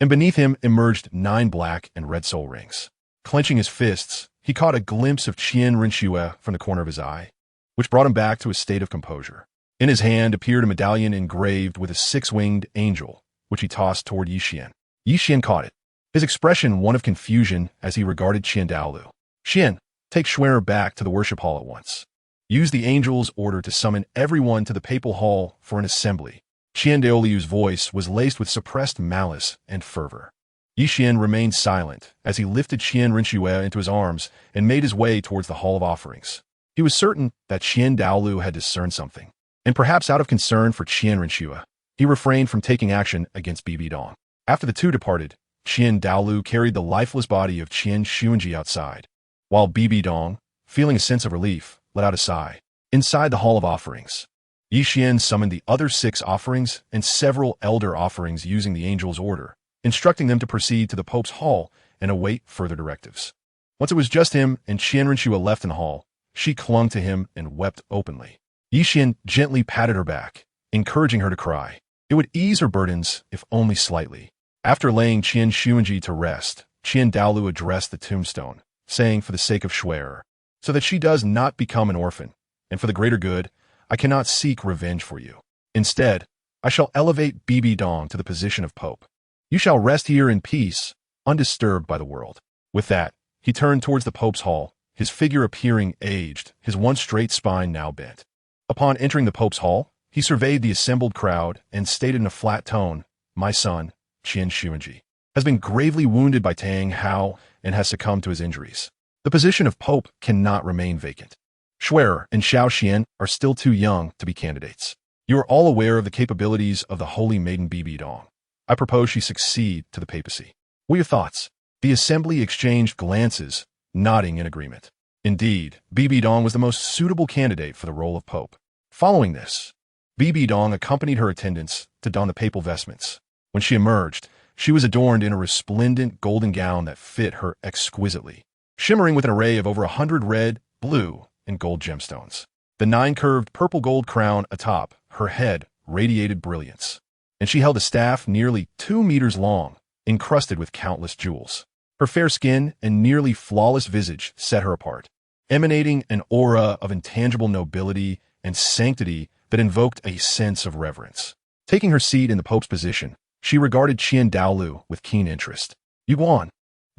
and beneath him emerged 9 black and red soul rings. Clenching his fists, he caught a glimpse of Qian Renxue from the corner of his eye, which brought him back to a state of composure. In his hand appeared a medallion engraved with a 6-winged angel, which he tossed toward Yi Xian. Yi Xian caught it, his expression one of confusion as he regarded Douluo. "Xian, take Schwerer back to the worship hall at once. Use the angel's order to summon everyone to the papal hall for an assembly." Douluo's voice was laced with suppressed malice and fervor. Yi Xian remained silent as he lifted Qian Renxue into his arms and made his way towards the Hall of Offerings. He was certain that Douluo had discerned something, and perhaps out of concern for Qian Renxue, he refrained from taking action against Bibi Dong. After the two departed, Douluo carried the lifeless body of Qian Renxue outside, while Bibi Dong, feeling a sense of relief, let out a sigh. Inside the Hall of Offerings, Yi Xian summoned the other 6 offerings and several elder offerings using the angel's order, instructing them to proceed to the Pope's hall and await further directives. Once it was just him and Qian Renxue left in the hall, she clung to him and wept openly. Yi Xian gently patted her back, encouraging her to cry. It would ease her burdens, if only slightly. After laying Qian Renxue to rest, Douluo addressed the tombstone, saying, "For the sake of Schwerer, so that she does not become an orphan, and for the greater good, I cannot seek revenge for you. Instead, I shall elevate Bibi Dong to the position of Pope. You shall rest here in peace, undisturbed by the world." With that, he turned towards the Pope's hall, his figure appearing aged, his once straight spine now bent. Upon entering the Pope's hall, he surveyed the assembled crowd and stated in a flat tone, "My son, Qian Renxue, has been gravely wounded by Tang Hao and has succumbed to his injuries. The position of Pope cannot remain vacant. Schwerer and Xiao Xian are still too young to be candidates. You are all aware of the capabilities of the holy maiden Bibi Dong. I propose she succeed to the papacy. What are your thoughts?" The assembly exchanged glances, nodding in agreement. Indeed, Bibi Dong was the most suitable candidate for the role of Pope. Following this, Bibi Dong accompanied her attendants to don the papal vestments. When she emerged, she was adorned in a resplendent golden gown that fit her exquisitely, shimmering with an array of over 100 red, blue, and gold gemstones. The 9-curved purple-gold crown atop her head radiated brilliance, and she held a staff nearly 2 meters long, encrusted with countless jewels. Her fair skin and nearly flawless visage set her apart, emanating an aura of intangible nobility and sanctity that invoked a sense of reverence. Taking her seat in the Pope's position, she regarded Qian Douluo with keen interest. Yuguan,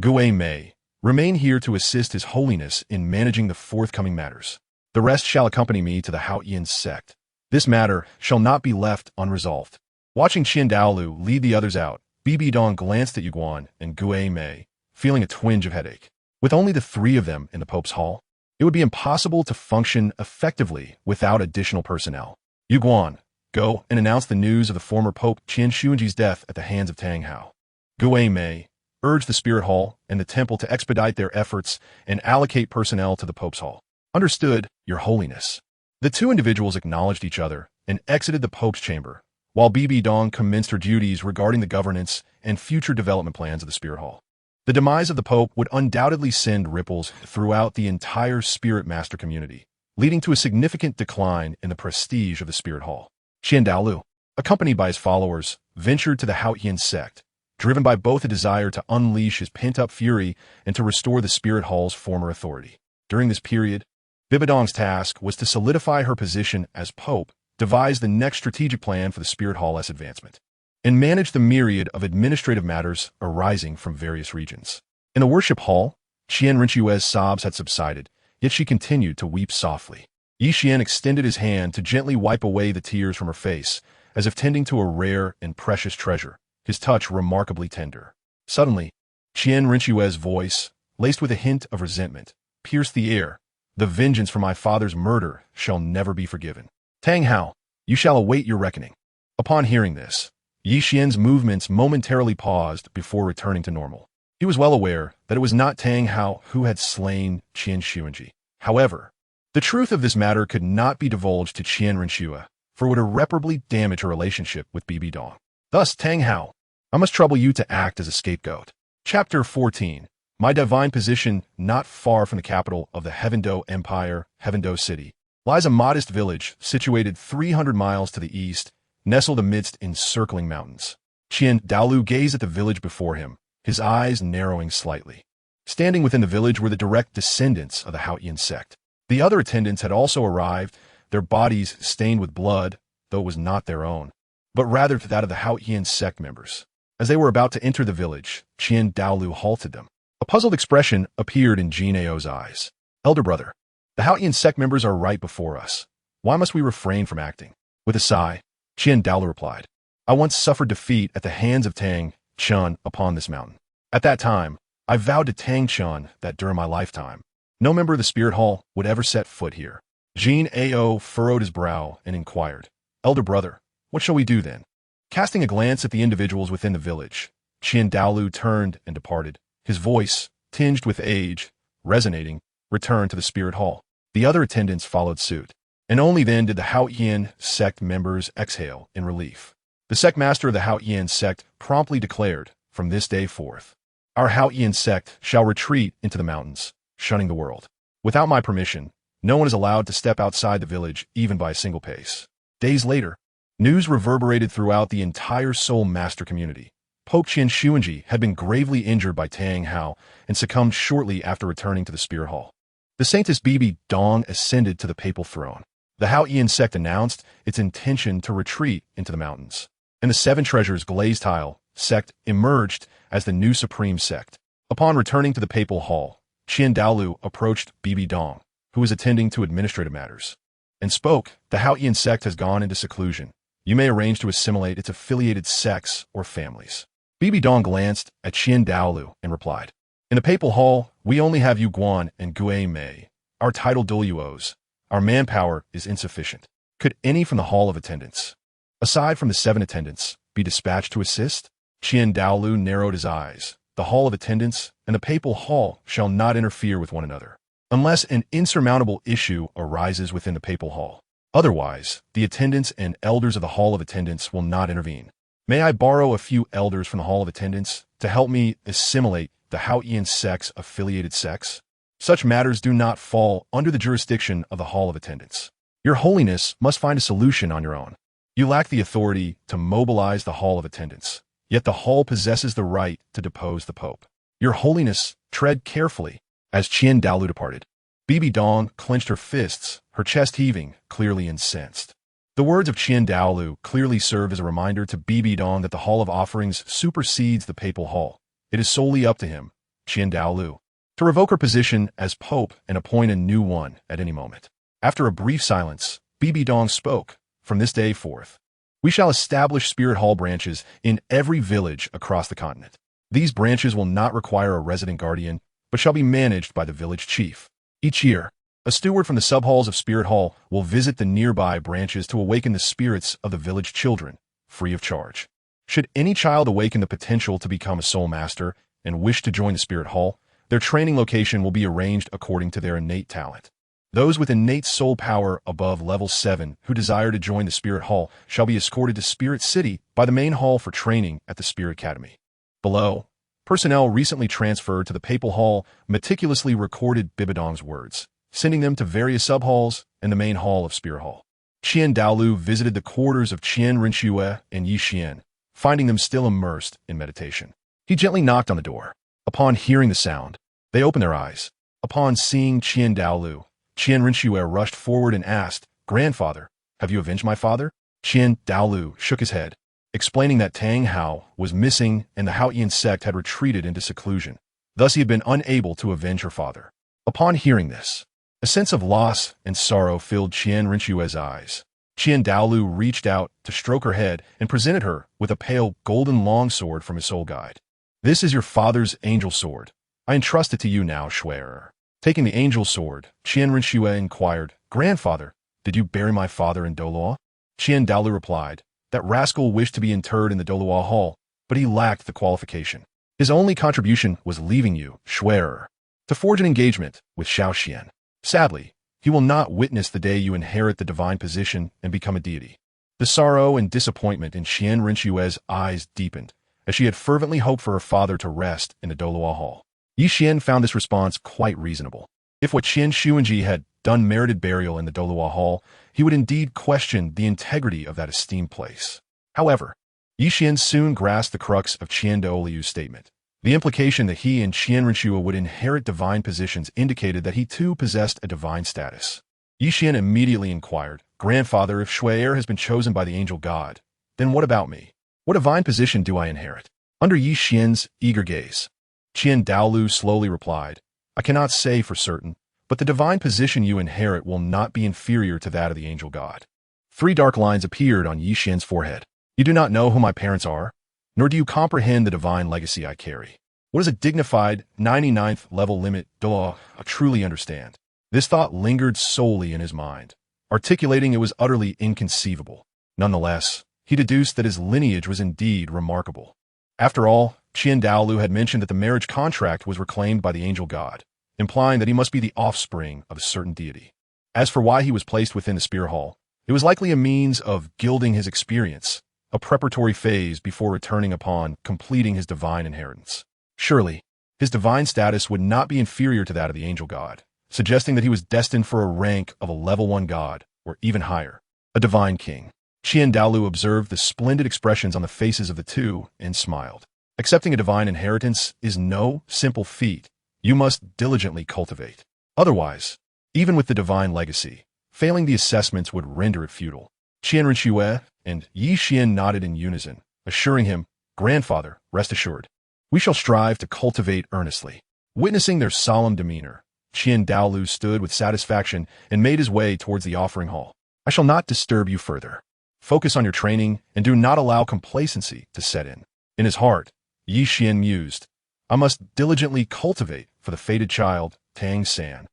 Gui Mei, remain here to assist His Holiness in managing the forthcoming matters. The rest shall accompany me to the Haotian Sect. This matter shall not be left unresolved. Watching Qian Douluo lead the others out, Bibi Dong glanced at Yuguan and Gui Mei, feeling a twinge of headache. With only the three of them in the Pope's hall, it would be impossible to function effectively without additional personnel. Yuguan, go and announce the news of the former Pope Qianxuanji's death at the hands of Tang Hao. Gui Mei, urge the Spirit Hall and the Temple to expedite their efforts and allocate personnel to the Pope's hall. Understood, Your Holiness. The two individuals acknowledged each other and exited the Pope's chamber, while Bibi Dong commenced her duties regarding the governance and future development plans of the Spirit Hall. The demise of the Pope would undoubtedly send ripples throughout the entire Spirit Master community, leading to a significant decline in the prestige of the Spirit Hall. Qian Douluo, accompanied by his followers, ventured to the Haotian Sect, driven by both a desire to unleash his pent-up fury and to restore the Spirit Hall's former authority. During this period, Bibi Dong's task was to solidify her position as Pope, devise the next strategic plan for the Spirit Hall's advancement, and manage the myriad of administrative matters arising from various regions. In the worship hall, Qian Renxue's sobs had subsided, yet she continued to weep softly. Yi Xian extended his hand to gently wipe away the tears from her face, as if tending to a rare and precious treasure, his touch remarkably tender. Suddenly, Qian Renxue's voice, laced with a hint of resentment, pierced the air. The vengeance for my father's murder shall never be forgiven. Tang Hao, you shall await your reckoning. Upon hearing this, Yi Xian's movements momentarily paused before returning to normal. He was well aware that it was not Tang Hao who had slain Qianxuanji. However, the truth of this matter could not be divulged to Qian Renxue, for it would irreparably damage her relationship with Bibi Dong. Thus, Tang Hao, I must trouble you to act as a scapegoat. Chapter 14. My divine position, not far from the capital of the Heaven Dou Empire, Heaven Dou City, lies a modest village situated 300 miles to the east, nestled amidst encircling mountains. Qian Douluo gazed at the village before him, his eyes narrowing slightly. Standing within the village were the direct descendants of the Haotian Sect. The other attendants had also arrived, their bodies stained with blood, though it was not their own, but rather that of the Haotian Sect members. As they were about to enter the village, Qian Douluo halted them. A puzzled expression appeared in Jin Ao's eyes. Elder brother, the Haotian Sect members are right before us. Why must we refrain from acting? With a sigh, Qian Douluo replied, I once suffered defeat at the hands of Tang Chun upon this mountain. At that time, I vowed to Tang Chun that during my lifetime, no member of the Spirit Hall would ever set foot here. Jin Ao furrowed his brow and inquired, Elder brother, what shall we do then? Casting a glance at the individuals within the village, Qian Douluo turned and departed. His voice, tinged with age, resonating, returned to the Spirit Hall. The other attendants followed suit, and only then did the Haotian Sect members exhale in relief. The sect master of the Haotian Sect promptly declared, from this day forth, our Haotian Sect shall retreat into the mountains, shunning the world. Without my permission, no one is allowed to step outside the village even by a single pace. Days later, news reverberated throughout the entire Soul Master community. Pope Qianxuanji had been gravely injured by Tang Hao and succumbed shortly after returning to the Spirit Hall. The Saintess Bibi Dong ascended to the papal throne. The Haotian Sect announced its intention to retreat into the mountains, and the Seven Treasures Glazed Tile Sect emerged as the new supreme sect. Upon returning to the papal hall, Qian Douluo approached Bibi Dong, who was attending to administrative matters, and spoke, the Haotian Sect has gone into seclusion. You may arrange to assimilate its affiliated sects or families. Bibi Dong glanced at Qian Douluo and replied, in the papal hall, we only have Yuguan and Gui Mei, our titled Douluos. Our manpower is insufficient. Could any from the hall of attendants, aside from the 7 attendants, be dispatched to assist? Qian Douluo narrowed his eyes. The hall of attendants and the papal hall shall not interfere with one another, unless an insurmountable issue arises within the papal hall. Otherwise, the attendants and elders of the hall of attendants will not intervene. May I borrow a few elders from the hall of attendants to help me assimilate the Haotian Sect's affiliated sects? Such matters do not fall under the jurisdiction of the hall of attendants. Your Holiness must find a solution on your own. You lack the authority to mobilize the hall of attendants, yet the hall possesses the right to depose the Pope. Your Holiness, tread carefully. As Qian Daolu departed, Bibi Dong clenched her fists, her chest heaving, clearly incensed. The words of Qian Daolu clearly serve as a reminder to Bibi Dong that the Hall of Offerings supersedes the Papal Hall. It is solely up to him, Qian Daolu, to revoke her position as Pope and appoint a new one at any moment. After a brief silence, Bibi Dong spoke. From this day forth, we shall establish Spirit Hall branches in every village across the continent. These branches will not require a resident guardian, but shall be managed by the village chief. Each year, a steward from the sub-halls of Spirit Hall will visit the nearby branches to awaken the spirits of the village children, free of charge. Should any child awaken the potential to become a soul master and wish to join the Spirit Hall, their training location will be arranged according to their innate talent. Those with innate soul power above level 7 who desire to join the Spirit Hall shall be escorted to Spirit City by the main hall for training at the Spirit Academy. Below, personnel recently transferred to the Papal Hall meticulously recorded Bibi Dong's words, sending them to various sub-halls and the main hall of Spirit Hall. Qian Daolu visited the quarters of Qian Renxue and Yi Xian, finding them still immersed in meditation. He gently knocked on the door. Upon hearing the sound, they opened their eyes. Upon seeing Qian Daolu, Qian Renxue rushed forward and asked, "Grandfather, have you avenged my father?" Qian Daolu shook his head, explaining that Tang Hao was missing and the Haotian Sect had retreated into seclusion. Thus he had been unable to avenge her father. Upon hearing this, a sense of loss and sorrow filled Qian Renxue's eyes. Qian Daolu reached out to stroke her head and presented her with a pale golden longsword from his soul guide. "This is your father's angel sword. I entrust it to you now, Shue'er." Taking the angel sword, Qian Renxue inquired, "Grandfather, did you bury my father in Douluo?" Qian Daolu replied, "That rascal wished to be interred in the Douluo Hall, but he lacked the qualification. His only contribution was leaving you, Shue'er, to forge an engagement with Xiao Xian. Sadly, he will not witness the day you inherit the divine position and become a deity." The sorrow and disappointment in Qian Renxue's eyes deepened, as she had fervently hoped for her father to rest in the Douluo Hall. Yi Xian found this response quite reasonable. If what Qian Xuanji had done merited burial in the Douluo Hall, he would indeed question the integrity of that esteemed place. However, Yi Xian soon grasped the crux of Qian Daolu's statement. The implication that he and Qian Renxue would inherit divine positions indicated that he too possessed a divine status. Yi Xian immediately inquired, "Grandfather, if Shue'er has been chosen by the angel god, then what about me? What divine position do I inherit?" Under Yi Xian's eager gaze, Qian Daolu slowly replied, "I cannot say for certain, but the divine position you inherit will not be inferior to that of the angel god." 3 dark lines appeared on Yi Xian's forehead. "You do not know who my parents are, nor do you comprehend the divine legacy I carry. What is a dignified 99th level limit? Duel, I truly understand." This thought lingered solely in his mind, articulating it was utterly inconceivable. Nonetheless, he deduced that his lineage was indeed remarkable. After all, Qian Daolu had mentioned that the marriage contract was reclaimed by the angel god, implying that he must be the offspring of a certain deity. As for why he was placed within the Spirit Hall, it was likely a means of gilding his experience, a preparatory phase before returning upon completing his divine inheritance. Surely, his divine status would not be inferior to that of the angel god, suggesting that he was destined for a rank of a level 1 god, or even higher, a divine king. Qian Daolu observed the splendid expressions on the faces of the two and smiled. Accepting a divine inheritance is no simple feat. You must diligently cultivate. Otherwise, even with the divine legacy, failing the assessments would render it futile. Qian Renxue and Yi Xian nodded in unison, assuring him, "Grandfather, rest assured. We shall strive to cultivate earnestly." Witnessing their solemn demeanor, Qian Daolu stood with satisfaction and made his way towards the offering hall. "I shall not disturb you further. Focus on your training and do not allow complacency to set in." In his heart, Yi Xian mused, "I must diligently cultivate, for the fated child, Tang San,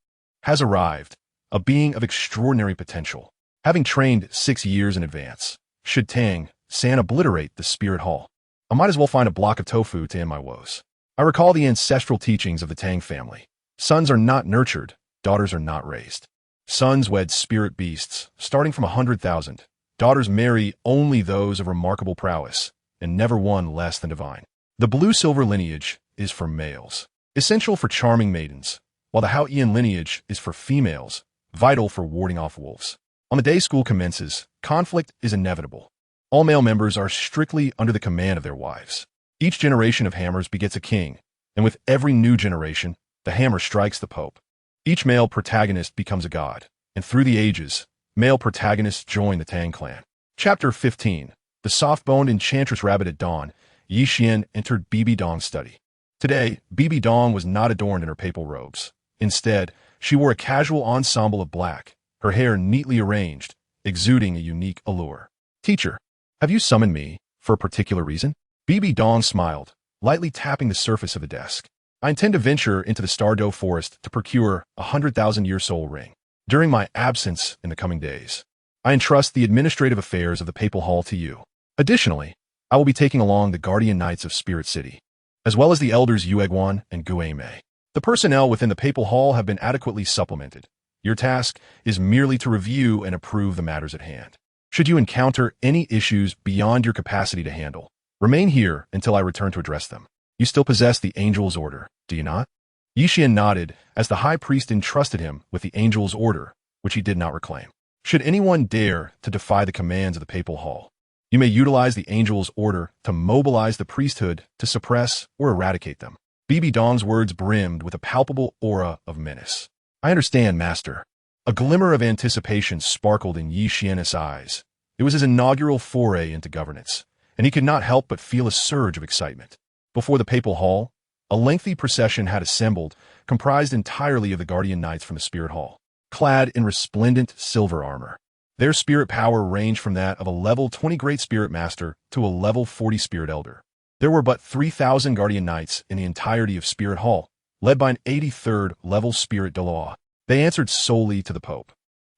has arrived, a being of extraordinary potential. Having trained 6 years in advance, should Tang San obliterate the Spirit Hall, I might as well find a block of tofu to end my woes." I recall the ancestral teachings of the Tang family. Sons are not nurtured, daughters are not raised. Sons wed spirit beasts, starting from 100,000. Daughters marry only those of remarkable prowess, and never one less than divine. The blue-silver lineage is for males, essential for charming maidens, while the Haotian lineage is for females, vital for warding off wolves. On the day school commences, conflict is inevitable. All male members are strictly under the command of their wives. Each generation of hammers begets a king, And with every new generation, the hammer strikes the Pope. Each male protagonist becomes a god, and through the ages, male protagonists join the Tang clan. Chapter 15. The soft-boned enchantress rabbit at dawn. Yi Xian entered Bibi Dong's study. Today, Bibi Dong was not adorned in her papal robes. Instead, she wore a casual ensemble of black, her hair neatly arranged, exuding a unique allure. Teacher, have you summoned me for a particular reason? Bibi Dong smiled, lightly tapping the surface of the desk. I intend to venture into the Star Dou Forest to procure a 100,000-year soul ring. During my absence in the coming days, I entrust the administrative affairs of the Papal Hall to you. Additionally, I will be taking along the Guardian Knights of Spirit City, as well as the elders Yueguan and Guemei. The personnel within the Papal Hall have been adequately supplemented. Your task is merely to review and approve the matters at hand. Should you encounter any issues beyond your capacity to handle, remain here until I return to address them. You still possess the Angel's Order, do you not? Yi Xian nodded as the High Priest entrusted him with the Angel's Order, which he did not reclaim. Should anyone dare to defy the commands of the Papal Hall, you may utilize the Angel's Order to mobilize the priesthood to suppress or eradicate them. Bibi Dong's words brimmed with a palpable aura of menace. I understand, Master. A glimmer of anticipation sparkled in Yi Xian's eyes. It was his inaugural foray into governance, and he could not help but feel a surge of excitement. Before the Papal Hall, a lengthy procession had assembled, comprised entirely of the Guardian Knights from the Spirit Hall, clad in resplendent silver armor. Their spirit power ranged from that of a level 20 Great Spirit Master to a level 40 Spirit Elder. There were but 3,000 Guardian Knights in the entirety of Spirit Hall, led by an 83rd level Spirit Douluo. They answered solely to the Pope.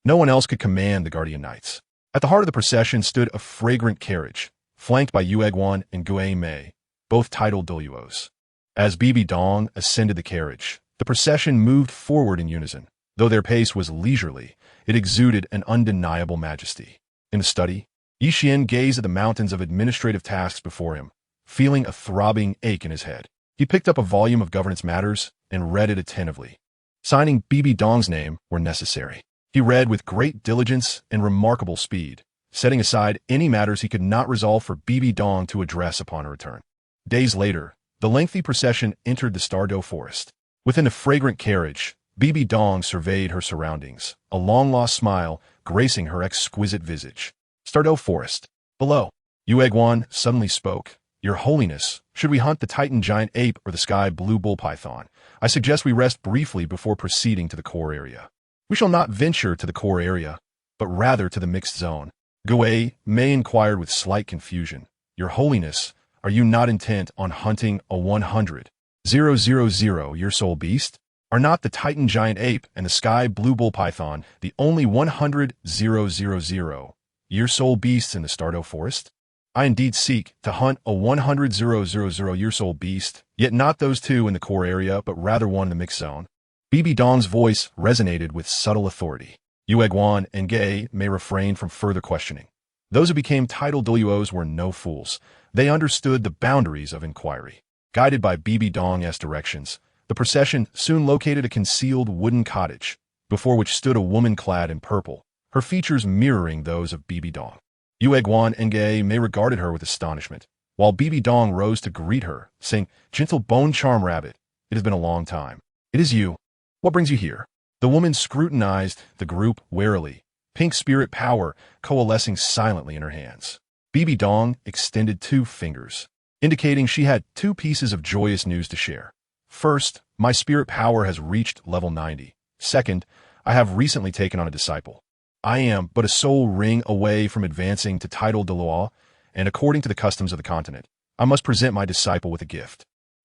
No one else could command the Guardian Knights. At the heart of the procession stood a fragrant carriage, flanked by Yueguan and Guemei, both titled Douluos. As Bibi Dong ascended the carriage, the procession moved forward in unison. Though their pace was leisurely, it exuded an undeniable majesty. In the study, Yi Xian gazed at the mountains of administrative tasks before him, feeling a throbbing ache in his head. He picked up a volume of governance matters and read it attentively. Signing Bibi Dong's name were necessary. He read with great diligence and remarkable speed, setting aside any matters he could not resolve for Bibi Dong to address upon her return. Days later, the lengthy procession entered the Star Dou Forest. Within the fragrant carriage, Bibi Dong surveyed her surroundings, a long-lost smile gracing her exquisite visage. Star Dou Forest. Below, Yueguan suddenly spoke. Your Holiness, should we hunt the Titan giant ape or the sky blue bull python? I suggest we rest briefly before proceeding to the core area. We shall not venture to the core area, but rather to the mixed zone. Guemei inquired with slight confusion. Your Holiness, are you not intent on hunting a 100,000-year soul beast? Are not the Titan giant ape and the sky blue bull python the only 100,000-year soul beasts in the Star Dou Forest? I indeed seek to hunt a 100,000-year soul beast, yet not those two in the core area, but rather one in the mixed zone. Bibi Dong's voice resonated with subtle authority. Yueguan and Gay may refrain from further questioning. Those who became titled Douluos were no fools. They understood the boundaries of inquiry. Guided by Bibi Dong's directions, the procession soon located a concealed wooden cottage, before which stood a woman clad in purple, her features mirroring those of Bibi Dong. Yueguan and Gay may regarded her with astonishment, while Bibi Dong rose to greet her, saying, Gentle Bone Charm Rabbit, it has been a long time. It is you. What brings you here? The woman scrutinized the group warily, pink spirit power coalescing silently in her hands. Bibi Dong extended 2 fingers, indicating she had 2 pieces of joyous news to share. First, my spirit power has reached level 90. Second, I have recently taken on a disciple. I am but a soul ring away from advancing to title Douluo, and according to the customs of the continent, I must present my disciple with a gift.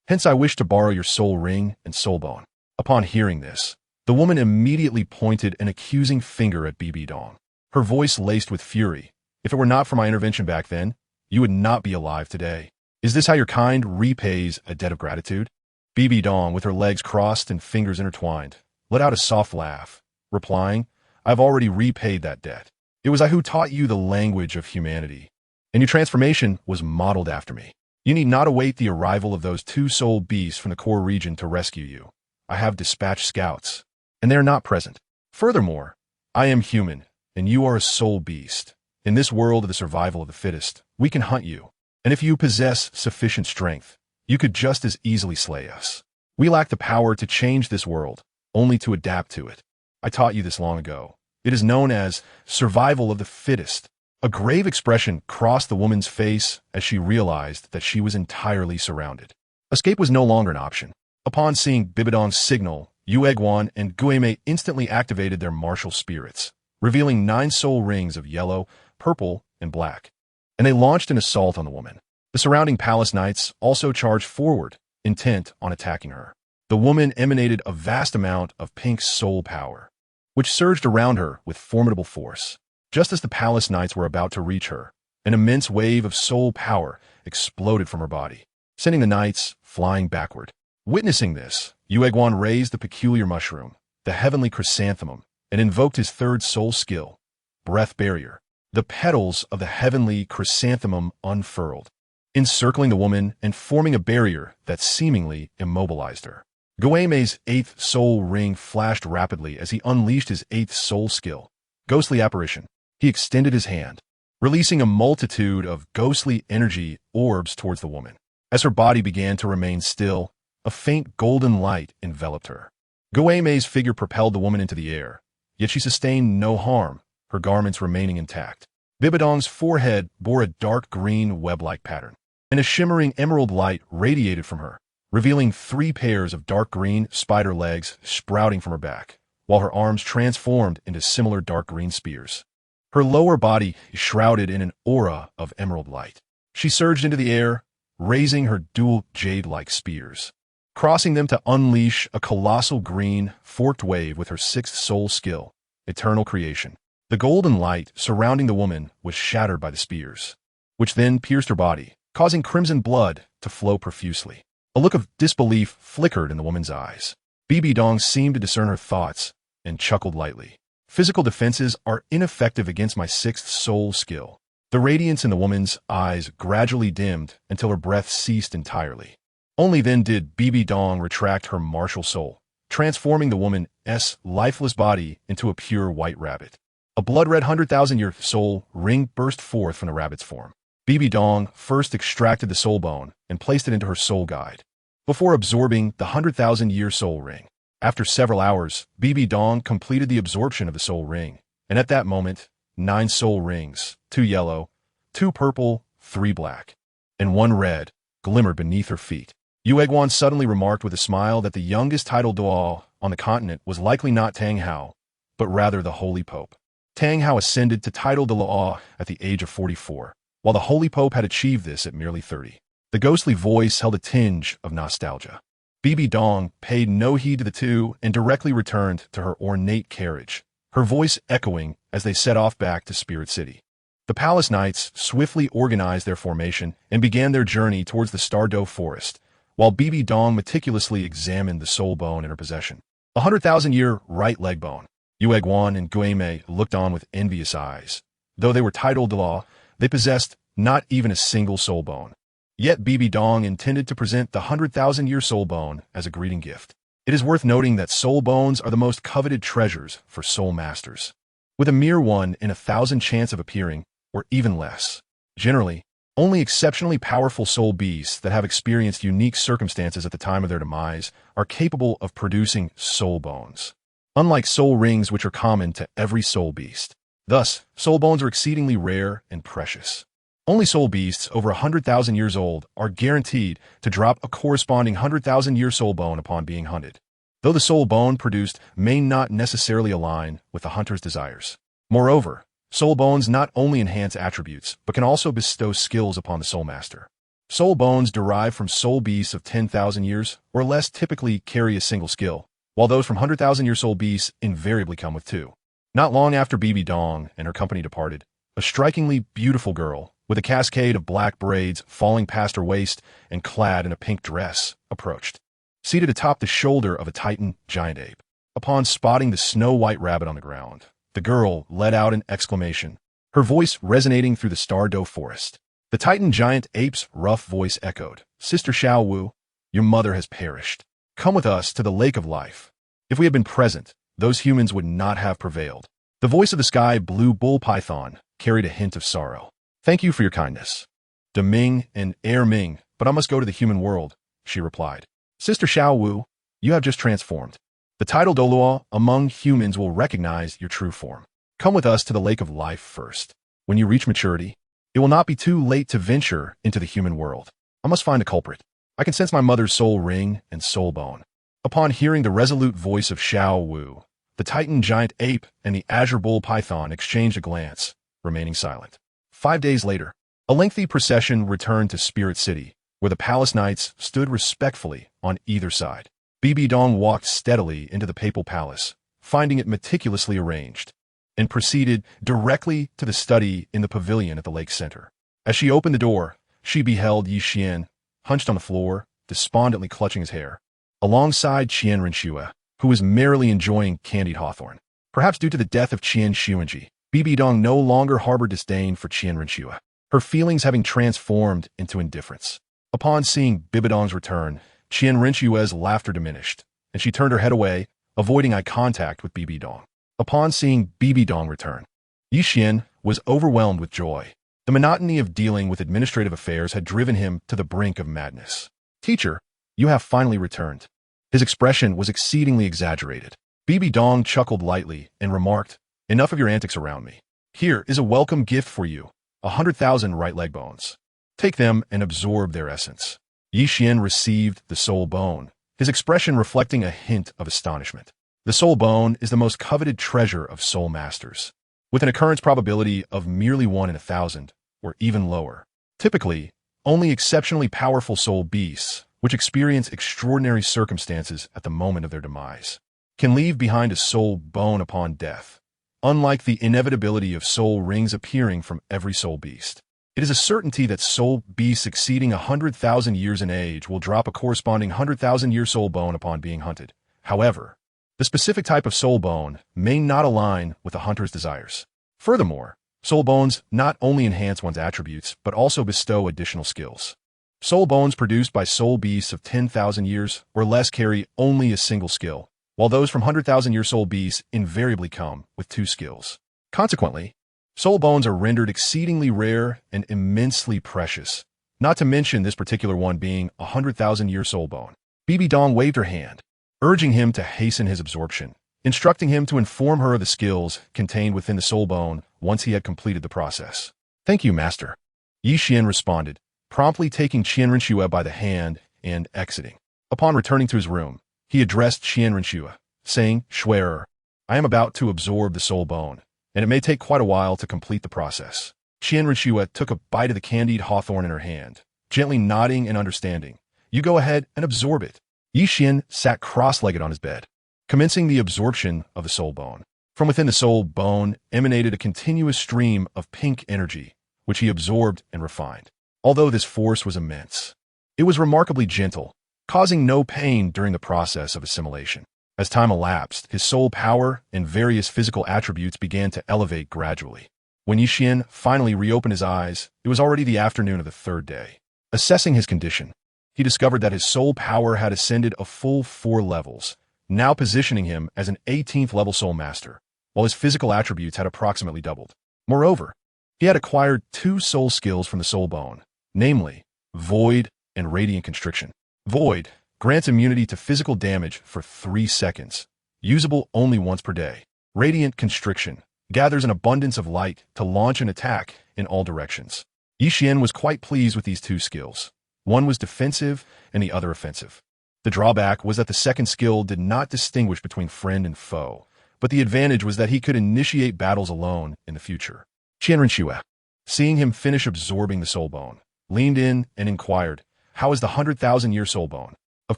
Hence I wish to borrow your soul ring and soul bone. Upon hearing this, the woman immediately pointed an accusing finger at Bibi Dong, her voice laced with fury. If it were not for my intervention back then, you would not be alive today. Is this how your kind repays a debt of gratitude? Bibi Dong, with her legs crossed and fingers intertwined, let out a soft laugh, replying, I've already repaid that debt. It was I who taught you the language of humanity, and your transformation was modeled after me. You need not await the arrival of those 2 soul beasts from the core region to rescue you. I have dispatched scouts, and they are not present. Furthermore, I am human, and you are a soul beast. In this world of the survival of the fittest, we can hunt you, and if you possess sufficient strength, You could just as easily slay us. We lack the power to change this world, only to adapt to it. I taught you this long ago. It is known as survival of the fittest. A grave expression crossed the woman's face as she realized that she was entirely surrounded. Escape was no longer an option. Upon seeing Bibi Dong's signal, Yueguan and Guimei instantly activated their martial spirits, revealing 9 soul rings of yellow, purple, and black. And they launched an assault on the woman. The surrounding palace knights also charged forward, intent on attacking her. The woman emanated a vast amount of pink soul power, which surged around her with formidable force. Just as the palace knights were about to reach her, an immense wave of soul power exploded from her body, sending the knights flying backward. Witnessing this, Yueguan raised the peculiar mushroom, the heavenly chrysanthemum, and invoked his third soul skill, Breath Barrier. The petals of the heavenly chrysanthemum unfurled, encircling the woman and forming a barrier that seemingly immobilized her. Guimei's 8th soul ring flashed rapidly as he unleashed his 8th soul skill, Ghostly Apparition. He extended his hand, releasing a multitude of ghostly energy orbs towards the woman. As her body began to remain still, a faint golden light enveloped her. Guimei's figure propelled the woman into the air, yet she sustained no harm, her garments remaining intact. Bibi Dong's forehead bore a dark green web-like pattern, and a shimmering emerald light radiated from her, revealing 3 pairs of dark green spider legs sprouting from her back, while her arms transformed into similar dark green spears. Her lower body is shrouded in an aura of emerald light. She surged into the air, raising her dual jade-like spears, crossing them to unleash a colossal green, forked wave with her 6th soul skill, Eternal Creation. The golden light surrounding the woman was shattered by the spears, which then pierced her body, causing crimson blood to flow profusely. A look of disbelief flickered in the woman's eyes. Bibi Dong seemed to discern her thoughts and chuckled lightly. Physical defenses are ineffective against my 6th soul skill. The radiance in the woman's eyes gradually dimmed until her breath ceased entirely. Only then did Bibi Dong retract her martial soul, transforming the woman's lifeless body into a pure white rabbit. A blood-red 100,000-year soul ring burst forth from the rabbit's form. Bibi Dong first extracted the soul bone and placed it into her soul guide, before absorbing the 100,000-year soul ring. After several hours, Bibi Dong completed the absorption of the soul ring, and at that moment, 9 soul rings, 2 yellow, 2 purple, 3 black, and 1 red, glimmered beneath her feet. Yueguan suddenly remarked with a smile that the youngest title duel on the continent was likely not Tang Hao, but rather the Holy Pope. Tang Hao ascended to title Douluo at the age of 44, while the Holy Pope had achieved this at merely 30. The ghostly voice held a tinge of nostalgia. Bibi Dong paid no heed to the two and directly returned to her ornate carriage, her voice echoing as they set off back to Spirit City. The palace knights swiftly organized their formation and began their journey towards the Star Dou Forest, while Bibi Dong meticulously examined the soul bone in her possession. A 100,000-year right leg bone. Yueguan and Guimei looked on with envious eyes. Though they were titled Douluo, they possessed not even a single soul bone. Yet Bibi Dong intended to present the 100,000-year soul bone as a greeting gift. It is worth noting that soul bones are the most coveted treasures for soul masters, with a mere 1 in 1,000 chance of appearing, or even less. Generally, only exceptionally powerful soul beasts that have experienced unique circumstances at the time of their demise are capable of producing soul bones, unlike soul rings which are common to every soul beast. Thus, soul bones are exceedingly rare and precious. Only soul beasts over 100,000 years old are guaranteed to drop a corresponding 100,000-year soul bone upon being hunted, though the soul bone produced may not necessarily align with the hunter's desires. Moreover, soul bones not only enhance attributes, but can also bestow skills upon the soul master. Soul bones derived from soul beasts of 10,000 years or less typically carry a single skill, while those from 100,000-year soul beasts invariably come with 2. Not long after Bibi Dong and her company departed, a strikingly beautiful girl, with a cascade of black braids falling past her waist and clad in a pink dress, approached, seated atop the shoulder of a Titan giant ape. Upon spotting the snow-white rabbit on the ground, the girl let out an exclamation, her voice resonating through the Star Dou Forest. The Titan giant ape's rough voice echoed, "Sister Xiao Wu, your mother has perished. Come with us to the Lake of Life. If we had been present, those humans would not have prevailed." The voice of the sky blue bull python carried a hint of sorrow. "Thank you for your kindness, De Ming and Air Ming, but I must go to the human world. she replied. Sister Xiao Wu, you have just transformed. The title Douluo among humans will recognize your true form. Come with us to the lake of life first. When you reach maturity, it will not be too late to venture into the human world. I must find a culprit. I can sense my mother's soul ring and soul bone. Upon hearing the resolute voice of Xiao Wu, the Titan giant ape and the azure bull python exchanged a glance, remaining silent. 5 days later, a lengthy procession returned to Spirit City, where the palace knights stood respectfully on either side. Bibi Dong walked steadily into the papal palace, finding it meticulously arranged, and proceeded directly to the study in the pavilion at the lake center. As she opened the door, she beheld Yi Xian, hunched on the floor, despondently clutching his hair, alongside Qian Renxue, who was merrily enjoying candied hawthorn. Perhaps due to the death of Qian Xuanji, Bibi Dong no longer harbored disdain for Qian Renxue, her feelings having transformed into indifference. Upon seeing Bibi Dong's return, Qian Renxue's laughter diminished, and she turned her head away, avoiding eye contact with Bibi Dong. Upon seeing Bibi Dong return, Yi Xian was overwhelmed with joy. The monotony of dealing with administrative affairs had driven him to the brink of madness. Teacher, you have finally returned. His expression was exceedingly exaggerated. Bibi Dong chuckled lightly and remarked, enough of your antics around me. Here is a welcome gift for you, 100,000 right leg bones. Take them and absorb their essence. Yi Xian received the soul bone, his expression reflecting a hint of astonishment. The soul bone is the most coveted treasure of soul masters, with an occurrence probability of merely 1 in 1,000, or even lower. Typically, only exceptionally powerful soul beasts, which experience extraordinary circumstances at the moment of their demise, can leave behind a soul bone upon death, unlike the inevitability of soul rings appearing from every soul beast. It is a certainty that soul beasts exceeding 100,000 years in age will drop a corresponding 100,000-year soul bone upon being hunted. However, the specific type of soul bone may not align with the hunter's desires. Furthermore, soul bones not only enhance one's attributes, but also bestow additional skills. Soul bones produced by soul beasts of 10,000 years or less carry only a single skill, while those from 100,000-year soul beasts invariably come with 2 skills. Consequently, soul bones are rendered exceedingly rare and immensely precious, not to mention this particular one being a 100,000-year soul bone. Bibi Dong waved her hand, urging him to hasten his absorption, instructing him to inform her of the skills contained within the soul bone once he had completed the process. Thank you, Master. Yi Xian responded, promptly taking Qian Renxue by the hand and exiting. Upon returning to his room, he addressed Qian Renxue, saying, Schwerer, I am about to absorb the soul bone, and it may take quite a while to complete the process. Qian Renxue took a bite of the candied hawthorn in her hand, gently nodding and understanding. You go ahead and absorb it. Yi Xian sat cross-legged on his bed, commencing the absorption of the soul bone. From within the soul bone emanated a continuous stream of pink energy, which he absorbed and refined. Although this force was immense, it was remarkably gentle, causing no pain during the process of assimilation. As time elapsed, his soul power and various physical attributes began to elevate gradually. When Yi Xian finally reopened his eyes, it was already the afternoon of the 3rd day. Assessing his condition, he discovered that his soul power had ascended a full 4 levels, now positioning him as an 18th level soul master, while his physical attributes had approximately doubled. Moreover, he had acquired 2 soul skills from the soul bone, namely, Void and Radiant Constriction. Void grants immunity to physical damage for 3 seconds, usable only once per day. Radiant Constriction gathers an abundance of light to launch an attack in all directions. Yi Xian was quite pleased with these 2 skills. One was defensive and the other offensive. The drawback was that the second skill did not distinguish between friend and foe, but the advantage was that he could initiate battles alone in the future. Qian Renxue, seeing him finish absorbing the soul bone, leaned in and inquired, how is the 100,000-year soul bone? Of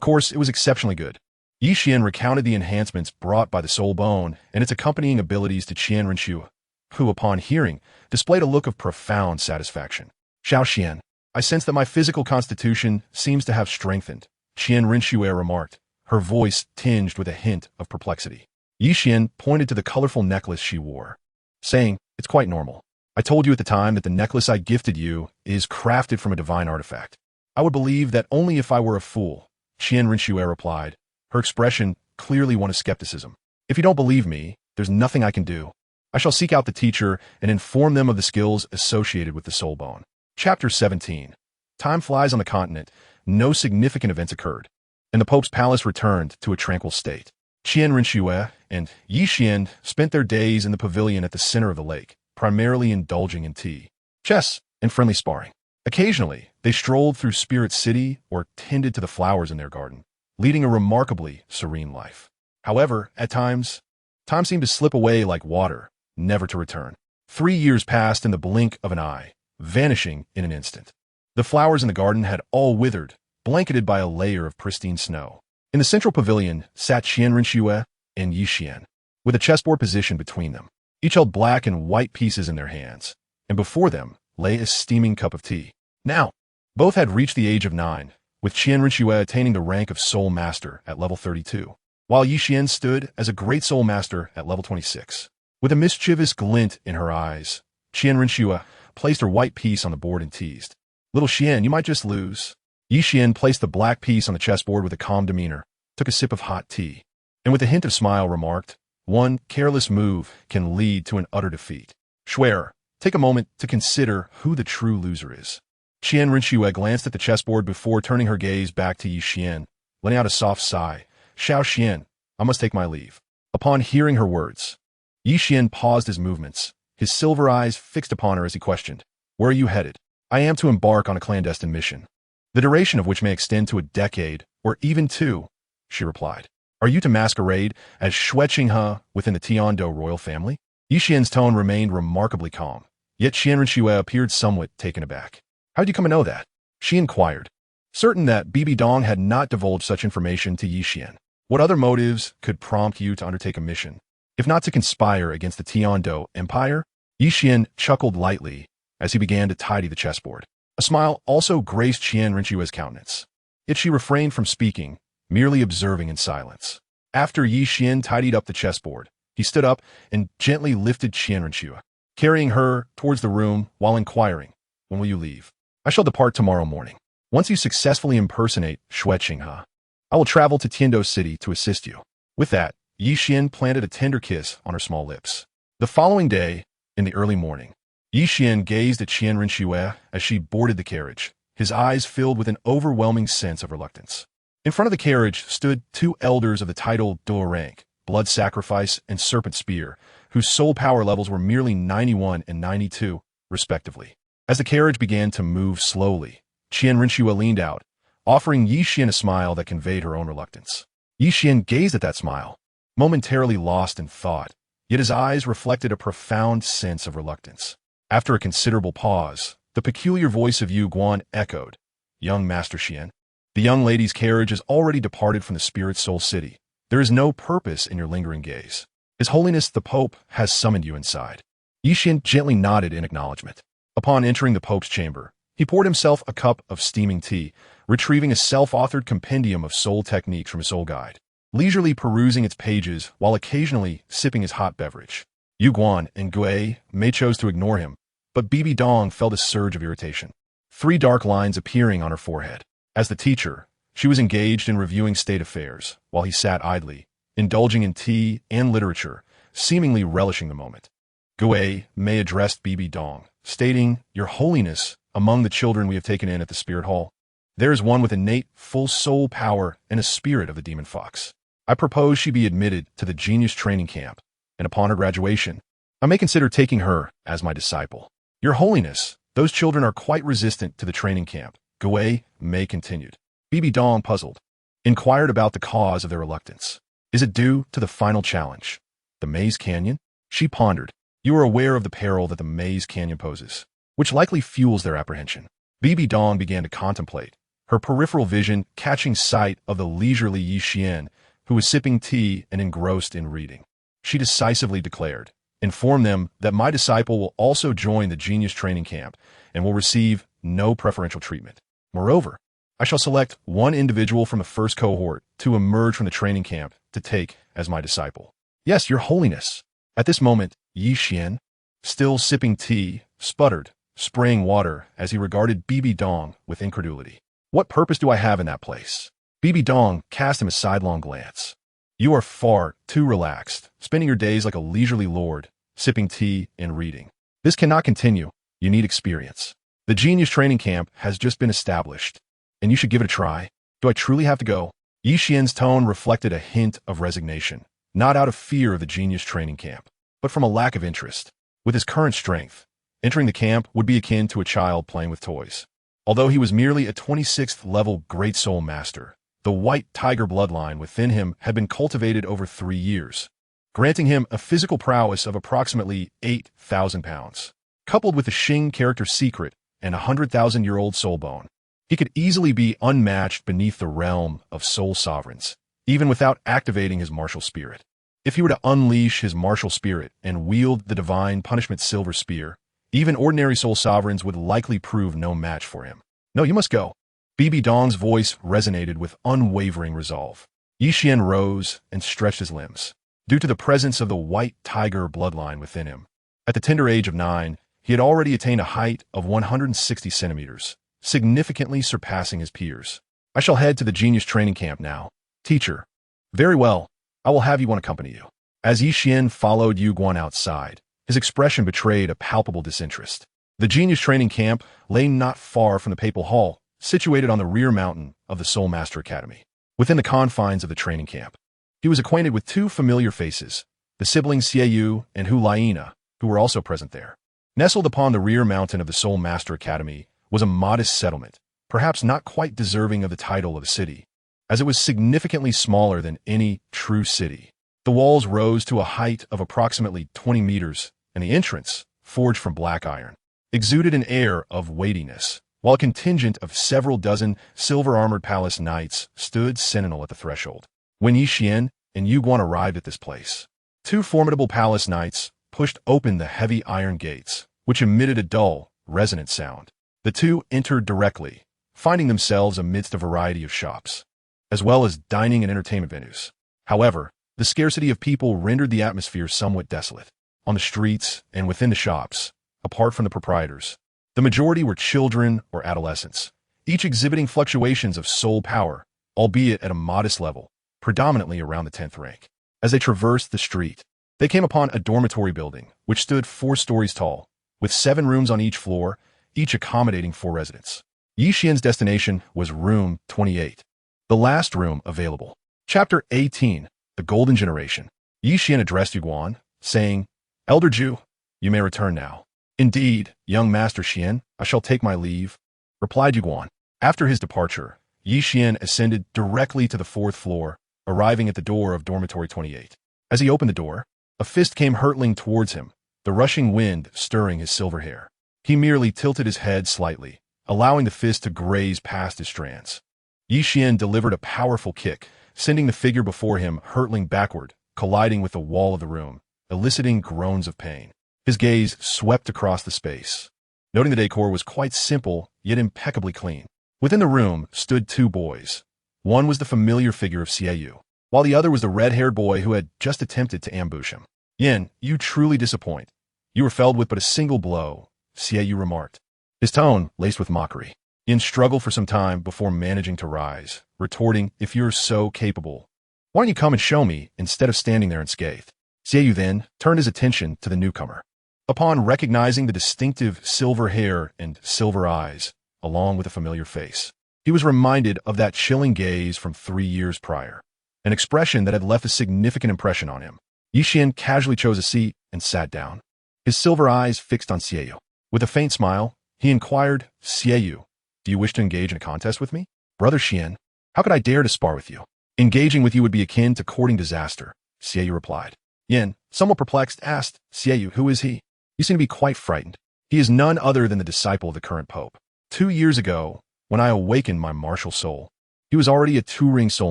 course, it was exceptionally good. Yi Xian recounted the enhancements brought by the soul bone and its accompanying abilities to Qian Renxue, who, upon hearing, displayed a look of profound satisfaction. Xiao Xian, I sense that my physical constitution seems to have strengthened, Qian Renxue remarked, her voice tinged with a hint of perplexity. Yi Xian pointed to the colorful necklace she wore, saying, it's quite normal. I told you at the time that the necklace I gifted you is crafted from a divine artifact. I would believe that only if I were a fool, Qian Renxue replied, her expression clearly one of skepticism. If you don't believe me, there's nothing I can do. I shall seek out the teacher and inform them of the skills associated with the soul bone. Chapter 17. Time flies on the continent, no significant events occurred, and the Pope's palace returned to a tranquil state. Qian Renxue and Yi Xian spent their days in the pavilion at the center of the lake, primarily indulging in tea, chess, and friendly sparring. Occasionally, they strolled through Spirit City or tended to the flowers in their garden, leading a remarkably serene life. However, at times, time seemed to slip away like water, never to return. 3 years passed in the blink of an eye, vanishing in an instant. The flowers in the garden had all withered, blanketed by a layer of pristine snow. In the central pavilion sat Qian Renxue and Yi Xian, with a chessboard positioned between them. Each held black and white pieces in their hands, and before them lay a steaming cup of tea. Now, both had reached the age of 9, with Qian Renxue attaining the rank of Soul Master at level 32, while Yi Xian stood as a Great Soul Master at level 26. With a mischievous glint in her eyes, Qian Renxue placed her white piece on the board and teased, "Little Xian, you might just lose." Yi Xian placed the black piece on the chessboard with a calm demeanor, took a sip of hot tea, and with a hint of smile remarked, "One careless move can lead to an utter defeat. Schwerer, take a moment to consider who the true loser is." Qian Renxue glanced at the chessboard before turning her gaze back to Yi Xian, letting out a soft sigh. "Xiao Xian, I must take my leave." Upon hearing her words, Yi Xian paused his movements, his silver eyes fixed upon her as he questioned, "Where are you headed?" "I am to embark on a clandestine mission, the duration of which may extend to a decade or even 2, she replied. "Are you to masquerade as Shueqinghe within the Tiando royal family?" Yi Xian's tone remained remarkably calm, yet Qian Renxue appeared somewhat taken aback. "How did you come to know that?" she inquired, certain that Bibi Dong had not divulged such information to Yi Xian. "What other motives could prompt you to undertake a mission, if not to conspire against the Tiando Empire?" Yi Xian chuckled lightly as he began to tidy the chessboard. A smile also graced Qian Renxue's countenance, yet she refrained from speaking, merely observing in silence. After Yi Xian tidied up the chessboard, he stood up and gently lifted Qian Renxue, carrying her towards the room while inquiring, "When will you leave?" "I shall depart tomorrow morning. Once you successfully impersonate Shueqinghe, I will travel to Tiando City to assist you." With that, Yi Xian planted a tender kiss on her small lips. The following day, in the early morning, Yi Xian gazed at Qian Renxue as she boarded the carriage, his eyes filled with an overwhelming sense of reluctance. In front of the carriage stood 2 elders of the title Dou rank, Blood Sacrifice and Serpent Spear, whose soul power levels were merely 91 and 92, respectively. As the carriage began to move slowly, Qian Renxue leaned out, offering Yi Xian a smile that conveyed her own reluctance. Yi Xian gazed at that smile, momentarily lost in thought, yet his eyes reflected a profound sense of reluctance. After a considerable pause, the peculiar voice of Yu Guan echoed, "Young Master Xian, the young lady's carriage has already departed from the Spirit Soul City. There is no purpose in your lingering gaze. His Holiness the Pope has summoned you inside." Yi Xian gently nodded in acknowledgement. Upon entering the Pope's chamber, he poured himself a cup of steaming tea, retrieving a self-authored compendium of soul techniques from his soul guide, leisurely perusing its pages while occasionally sipping his hot beverage. Yu Guan and Gui Mei chose to ignore him, but Bibi Dong felt a surge of irritation, 3 dark lines appearing on her forehead. As the teacher, she was engaged in reviewing state affairs, while he sat idly, indulging in tea and literature, seemingly relishing the moment. Gui Mei addressed Bibi Dong, stating, "Your Holiness, among the children we have taken in at the Spirit Hall, there is one with innate full soul power and a spirit of the demon fox. I propose she be admitted to the genius training camp, and upon her graduation, I may consider taking her as my disciple." "Your Holiness, those children are quite resistant to the training camp," Gui Mei continued. Bibi Dong, puzzled, inquired about the cause of their reluctance. "Is it due to the final challenge, the Maze Canyon?" She pondered. "You are aware of the peril that the Maze Canyon poses, which likely fuels their apprehension." Bibi Dong began to contemplate, her peripheral vision catching sight of the leisurely Yi Xian, who was sipping tea and engrossed in reading. She decisively declared, "Inform them that my disciple will also join the genius training camp and will receive no preferential treatment. Moreover, I shall select one individual from the first cohort to emerge from the training camp to take as my disciple." "Yes, Your Holiness." At this moment, Yi Xian, still sipping tea, sputtered, spraying water as he regarded Bibi Dong with incredulity. "What purpose do I have in that place?" Bibi Dong cast him a sidelong glance. "You are far too relaxed, spending your days like a leisurely lord, sipping tea and reading. This cannot continue. You need experience. The genius training camp has just been established, and you should give it a try. Do I truly have to go? Yi Xian's tone reflected a hint of resignation, not out of fear of the genius training camp, but from a lack of interest. With his current strength, entering the camp would be akin to a child playing with toys. Although he was merely a 26th level Great Soul Master, the white tiger bloodline within him had been cultivated over 3 years, granting him a physical prowess of approximately 8,000 pounds. Coupled with the Xing character secret and a 100,000-year-old soul bone, he could easily be unmatched beneath the realm of soul sovereigns, even without activating his martial spirit. If he were to unleash his martial spirit and wield the divine punishment silver spear, even ordinary soul sovereigns would likely prove no match for him. No, you must go. Bibi Dong's voice resonated with unwavering resolve. Yi Xian rose and stretched his limbs, due to the presence of the white tiger bloodline within him. At the tender age of 9, he had already attained a height of 160 centimeters, significantly surpassing his peers. I shall head to the genius training camp now. Teacher. Very well. I will have Yuguan accompany you. As Yi Xian followed Yuguan outside, his expression betrayed a palpable disinterest. The genius training camp lay not far from the Papal Hall, situated on the rear mountain of the Soul Master Academy. Within the confines of the training camp, he was acquainted with 2 familiar faces, the siblings Xiao Wu and Hu Laina, who were also present there. Nestled upon the rear mountain of the Soul Master Academy was a modest settlement, perhaps not quite deserving of the title of a city, as it was significantly smaller than any true city. The walls rose to a height of approximately 20 meters, and the entrance, forged from black iron, exuded an air of weightiness, while a contingent of several dozen silver-armored palace knights stood sentinel at the threshold. When Yi Xian and Yuguan arrived at this place, 2 formidable palace knights pushed open the heavy iron gates, which emitted a dull, resonant sound. The 2 entered directly, finding themselves amidst a variety of shops, as well as dining and entertainment venues. However, the scarcity of people rendered the atmosphere somewhat desolate. On the streets and within the shops, apart from the proprietors, the majority were children or adolescents, each exhibiting fluctuations of soul power, albeit at a modest level, predominantly around the 10th rank. As they traversed the street, they came upon a dormitory building, which stood 4 stories tall, with 7 rooms on each floor, each accommodating 4 residents. Yi Xian's destination was room 28, the last room available. Chapter 18, The Golden Generation. Yi Xian addressed Yuguan, saying, Elder Ju, you may return now. Indeed, young Master Xian, I shall take my leave, replied Yuguan. After his departure, Yi Xian ascended directly to the 4th floor, arriving at the door of dormitory 28. As he opened the door, a fist came hurtling towards him, the rushing wind stirring his silver hair. He merely tilted his head slightly, allowing the fist to graze past his strands. Yi Xian delivered a powerful kick, sending the figure before him hurtling backward, colliding with the wall of the room, eliciting groans of pain. His gaze swept across the space, noting the decor was quite simple, yet impeccably clean. Within the room stood 2 boys. One was the familiar figure of Xiao Wu, while the other was the red-haired boy who had just attempted to ambush him. Yin, you truly disappoint. You were felled with but a single blow, Xiao Wu remarked, his tone laced with mockery. Yin struggled for some time before managing to rise, retorting, if you're so capable, why don't you come and show me instead of standing there unscathed? Xiao Wu then turned his attention to the newcomer. Upon recognizing the distinctive silver hair and silver eyes, along with a familiar face, he was reminded of that chilling gaze from 3 years prior, an expression that had left a significant impression on him. Yi Xian casually chose a seat and sat down, his silver eyes fixed on Xiao Wu. With a faint smile, he inquired, Xiao Wu, do you wish to engage in a contest with me? Brother Xian, how could I dare to spar with you? Engaging with you would be akin to courting disaster, Xiao Wu replied. Yin, somewhat perplexed, asked, Xiao Wu, who is he? You seem to be quite frightened. He is none other than the disciple of the current pope. 2 years ago, when I awakened my martial soul, he was already a 2-ring soul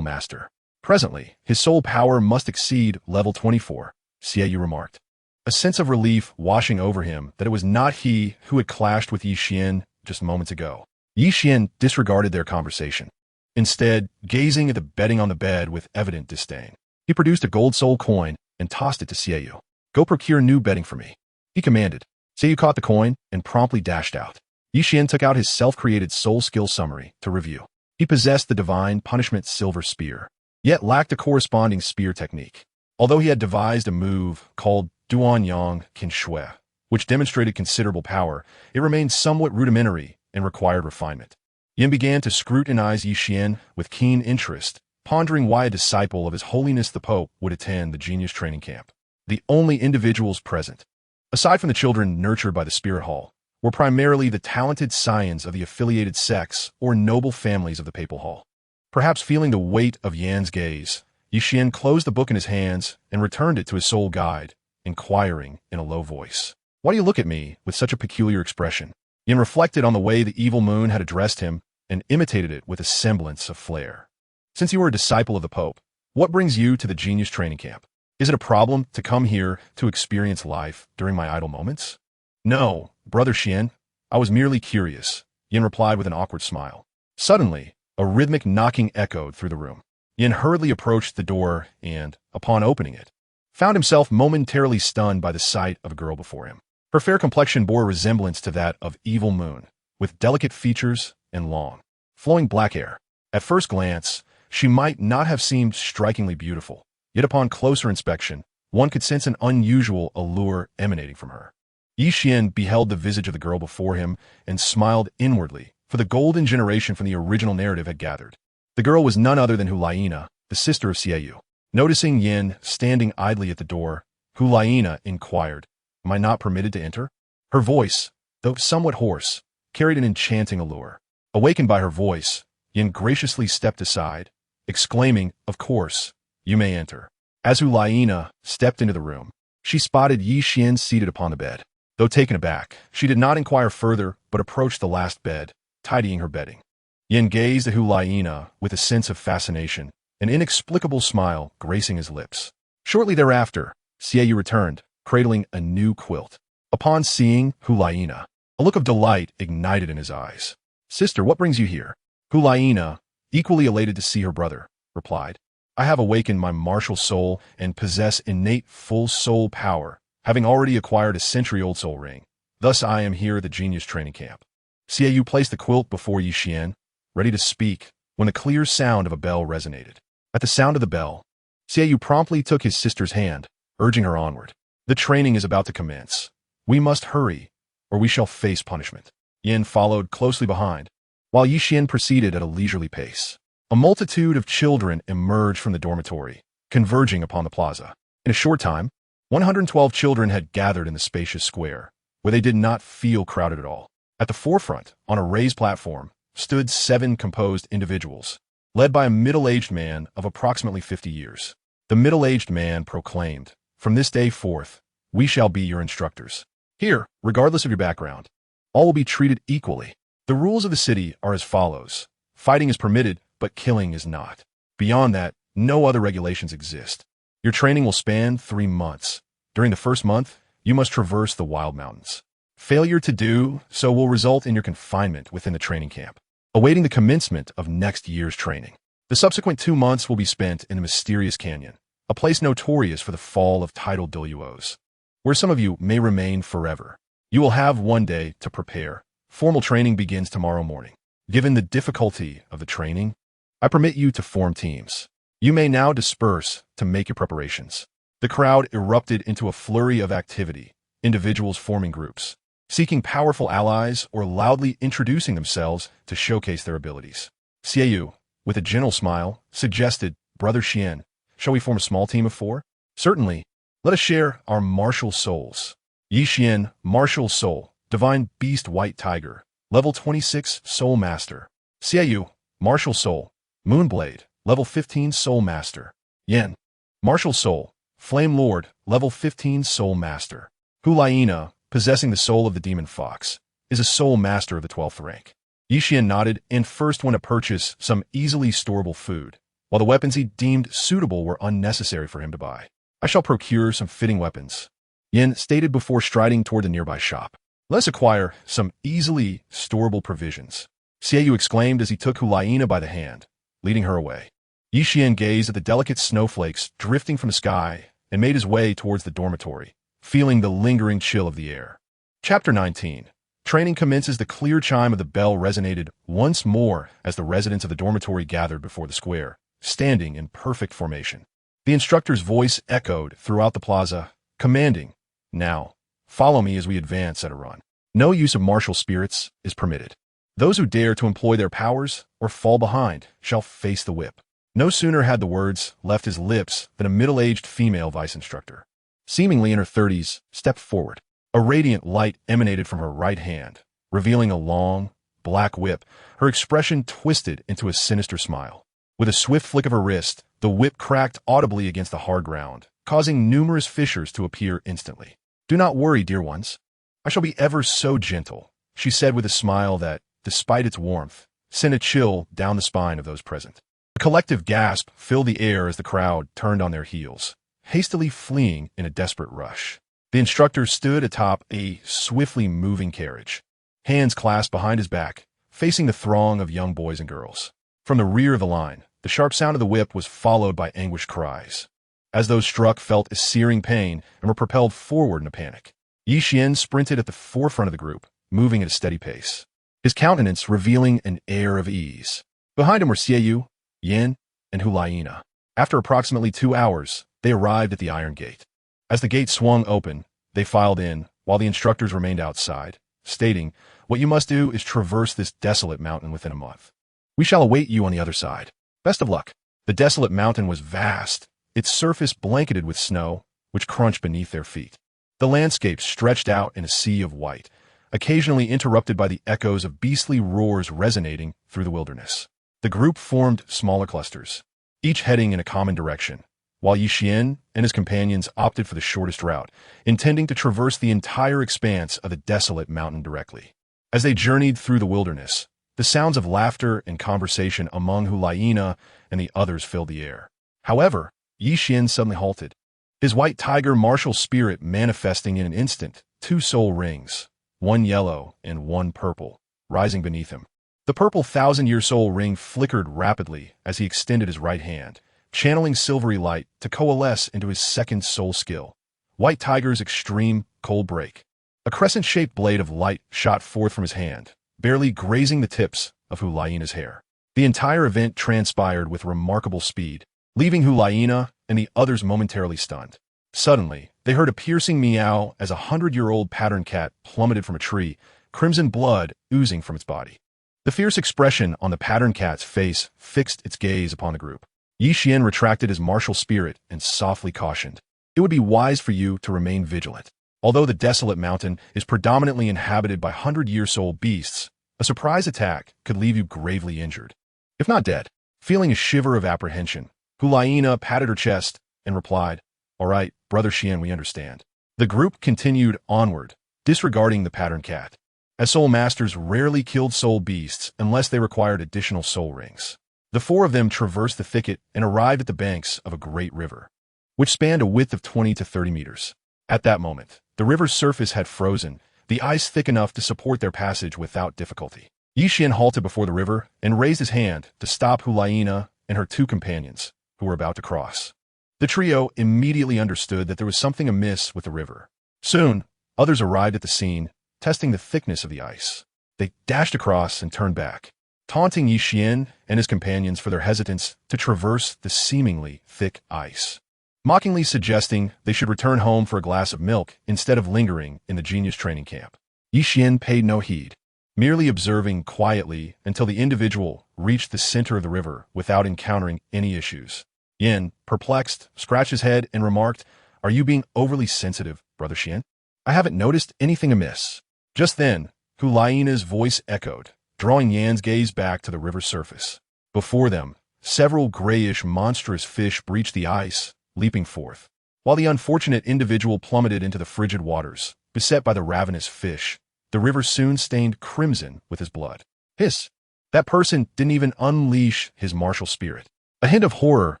master. Presently, his soul power must exceed level 24, Xiao Wu remarked, a sense of relief washing over him that it was not he who had clashed with Yi Xian just moments ago. Yi Xian disregarded their conversation, instead gazing at the bedding on the bed with evident disdain. He produced a gold soul coin and tossed it to Xiao Wu. Go procure new bedding for me, he commanded. Xiao Wu caught the coin and promptly dashed out. Yi Xian took out his self-created soul skill summary to review. He possessed the divine punishment silver spear, yet lacked a corresponding spear technique. Although he had devised a move called Duanyang Qinshui, which demonstrated considerable power, it remained somewhat rudimentary and required refinement. Yin began to scrutinize Yixian with keen interest, pondering why a disciple of His Holiness the Pope would attend the genius training camp. The only individuals present, aside from the children nurtured by the Spirit Hall, were primarily the talented scions of the affiliated sects or noble families of the Papal Hall. Perhaps feeling the weight of Yan's gaze, Yixian closed the book in his hands and returned it to his sole guide, inquiring in a low voice, "Why do you look at me with such a peculiar expression?" Yin reflected on the way the evil moon had addressed him and imitated it with a semblance of flair. "Since you are a disciple of the Pope, what brings you to the genius training camp? Is it a problem to come here to experience life during my idle moments?" "No, Brother Xian, I was merely curious," Yin replied with an awkward smile. Suddenly, a rhythmic knocking echoed through the room. Yin hurriedly approached the door and, upon opening it, found himself momentarily stunned by the sight of a girl before him. Her fair complexion bore a resemblance to that of Evil Moon, with delicate features and long, flowing black hair. At first glance, she might not have seemed strikingly beautiful, yet upon closer inspection, one could sense an unusual allure emanating from her. Yixian beheld the visage of the girl before him and smiled inwardly, for the golden generation from the original narrative had gathered. The girl was none other than Hulaina, the sister of Xiao Wu. Noticing Yin standing idly at the door, Hulaina inquired, "Am I not permitted to enter?" Her voice, though somewhat hoarse, carried an enchanting allure. Awakened by her voice, Yin graciously stepped aside, exclaiming, "Of course, you may enter." As Hulaina stepped into the room, she spotted Yixian seated upon the bed. Though taken aback, she did not inquire further but approached the last bed, tidying her bedding. Yin gazed at Hulaina with a sense of fascination, an inexplicable smile gracing his lips. Shortly thereafter, Xiao Wu returned, cradling a new quilt. Upon seeing Hulaina, a look of delight ignited in his eyes. "Sister, what brings you here?" Hulaina, equally elated to see her brother, replied, "I have awakened my martial soul and possess innate full soul power, having already acquired a century-old soul ring. Thus I am here at the genius training camp." Xiao Wu placed the quilt before Yixian, ready to speak, when the clear sound of a bell resonated. At the sound of the bell, Xiao Wu promptly took his sister's hand, urging her onward. "The training is about to commence. We must hurry, or we shall face punishment." Yin followed closely behind, while Yixian proceeded at a leisurely pace. A multitude of children emerged from the dormitory, converging upon the plaza. In a short time, 112 children had gathered in the spacious square, where they did not feel crowded at all. At the forefront, on a raised platform, stood 7 composed individuals, led by a middle-aged man of approximately 50 years. The middle-aged man proclaimed, "From this day forth, we shall be your instructors. Here, regardless of your background, all will be treated equally. The rules of the city are as follows. Fighting is permitted, but killing is not. Beyond that, no other regulations exist. Your training will span 3 months. During the first month, you must traverse the wild mountains. Failure to do so will result in your confinement within the training camp, awaiting the commencement of next year's training. The subsequent 2 months will be spent in the mysterious canyon, a place notorious for the fall of tidal Douluos, where some of you may remain forever. You will have 1 day to prepare. Formal training begins tomorrow morning. Given the difficulty of the training, I permit you to form teams. You may now disperse to make your preparations." The crowd erupted into a flurry of activity, individuals forming groups, seeking powerful allies or loudly introducing themselves to showcase their abilities. Xiao Wu, with a gentle smile, suggested, "Brother Xian, shall we form a small team of 4? "Certainly. Let us share our martial souls." Yixian, martial soul, divine beast white tiger, level 26 soul master. Xiao Wu, martial soul, moonblade, level 15 soul master. Yin, martial soul, flame lord, level 15 soul master. Hulaina, possessing the soul of the demon fox, is a soul master of the 12th rank. Yixian nodded and first went to purchase some easily storable food, while the weapons he deemed suitable were unnecessary for him to buy. "I shall procure some fitting weapons," Yin stated before striding toward the nearby shop. "Let us acquire some easily storable provisions," Xiao Wu exclaimed as he took Hulaina by the hand, leading her away. Yixian gazed at the delicate snowflakes drifting from the sky and made his way towards the dormitory, feeling the lingering chill of the air. Chapter 19. Training commences. The clear chime of the bell resonated once more as the residents of the dormitory gathered before the square, standing in perfect formation. The instructor's voice echoed throughout the plaza, commanding, "Now, follow me as we advance at a run. No use of martial spirits is permitted." Those who dare to employ their powers or fall behind shall face the whip. No sooner had the words left his lips than a middle-aged female vice instructor, seemingly in her 30s, stepped forward. A radiant light emanated from her right hand, revealing a long, black whip. Her expression twisted into a sinister smile. With a swift flick of her wrist, the whip cracked audibly against the hard ground, causing numerous fissures to appear instantly. "Do not worry, dear ones. I shall be ever so gentle," she said with a smile that, despite its warmth, sent a chill down the spine of those present. A collective gasp filled the air as the crowd turned on their heels, hastily fleeing in a desperate rush. The instructor stood atop a swiftly moving carriage, hands clasped behind his back, facing the throng of young boys and girls. From the rear of the line, the sharp sound of the whip was followed by anguished cries, as those struck felt a searing pain and were propelled forward in a panic. Yi Xian sprinted at the forefront of the group, moving at a steady pace, his countenance revealing an air of ease. Behind him were Xiao Wu, Yin, and Hulaina. After approximately 2 hours, they arrived at the Iron Gate. As the gate swung open, they filed in, while the instructors remained outside, stating, "What you must do is traverse this desolate mountain within a month. We shall await you on the other side. Best of luck." The desolate mountain was vast, its surface blanketed with snow, which crunched beneath their feet. The landscape stretched out in a sea of white, occasionally interrupted by the echoes of beastly roars resonating through the wilderness. The group formed smaller clusters, each heading in a common direction, while Yi Xian and his companions opted for the shortest route, intending to traverse the entire expanse of the desolate mountain directly. As they journeyed through the wilderness, the sounds of laughter and conversation among Hulaina and the others filled the air. However, Yi Xian suddenly halted, his white tiger martial spirit manifesting in an instant 2 soul rings, one yellow and one purple, rising beneath him. The purple 1,000-year soul ring flickered rapidly as he extended his right hand, channeling silvery light to coalesce into his second soul skill, White Tiger's Extreme Cold Break. A crescent-shaped blade of light shot forth from his hand, barely grazing the tips of Hulaina's hair. The entire event transpired with remarkable speed, leaving Hulaina and the others momentarily stunned. Suddenly, they heard a piercing meow as a 100-year-old pattern cat plummeted from a tree, crimson blood oozing from its body. The fierce expression on the pattern cat's face fixed its gaze upon the group. Yi Xian retracted his martial spirit and softly cautioned, "It would be wise for you to remain vigilant. Although the desolate mountain is predominantly inhabited by 100-year-soul beasts, a surprise attack could leave you gravely injured, if not dead." Feeling a shiver of apprehension, Hulaina patted her chest and replied, "All right, Brother Xian, we understand." The group continued onward, disregarding the pattern cat, as soul masters rarely killed soul beasts unless they required additional soul rings. The 4 of them traversed the thicket and arrived at the banks of a great river, which spanned a width of 20 to 30 meters. At that moment, the river's surface had frozen, the ice thick enough to support their passage without difficulty. Yi Xian halted before the river and raised his hand to stop Hulaina and her 2 companions, who were about to cross. The trio immediately understood that there was something amiss with the river. Soon, others arrived at the scene, testing the thickness of the ice. They dashed across and turned back, taunting Yi Xian and his companions for their hesitance to traverse the seemingly thick ice, mockingly suggesting they should return home for a glass of milk instead of lingering in the genius training camp. Yi Xian paid no heed, merely observing quietly until the individual reached the center of the river without encountering any issues. Yin, perplexed, scratched his head and remarked, "Are you being overly sensitive, Brother Xian? I haven't noticed anything amiss." Just then, Hulaina's voice echoed, drawing Yan's gaze back to the river's surface. Before them, several grayish monstrous fish breached the ice, leaping forth. While the unfortunate individual plummeted into the frigid waters, beset by the ravenous fish, the river soon stained crimson with his blood. Hiss! That person didn't even unleash his martial spirit. A hint of horror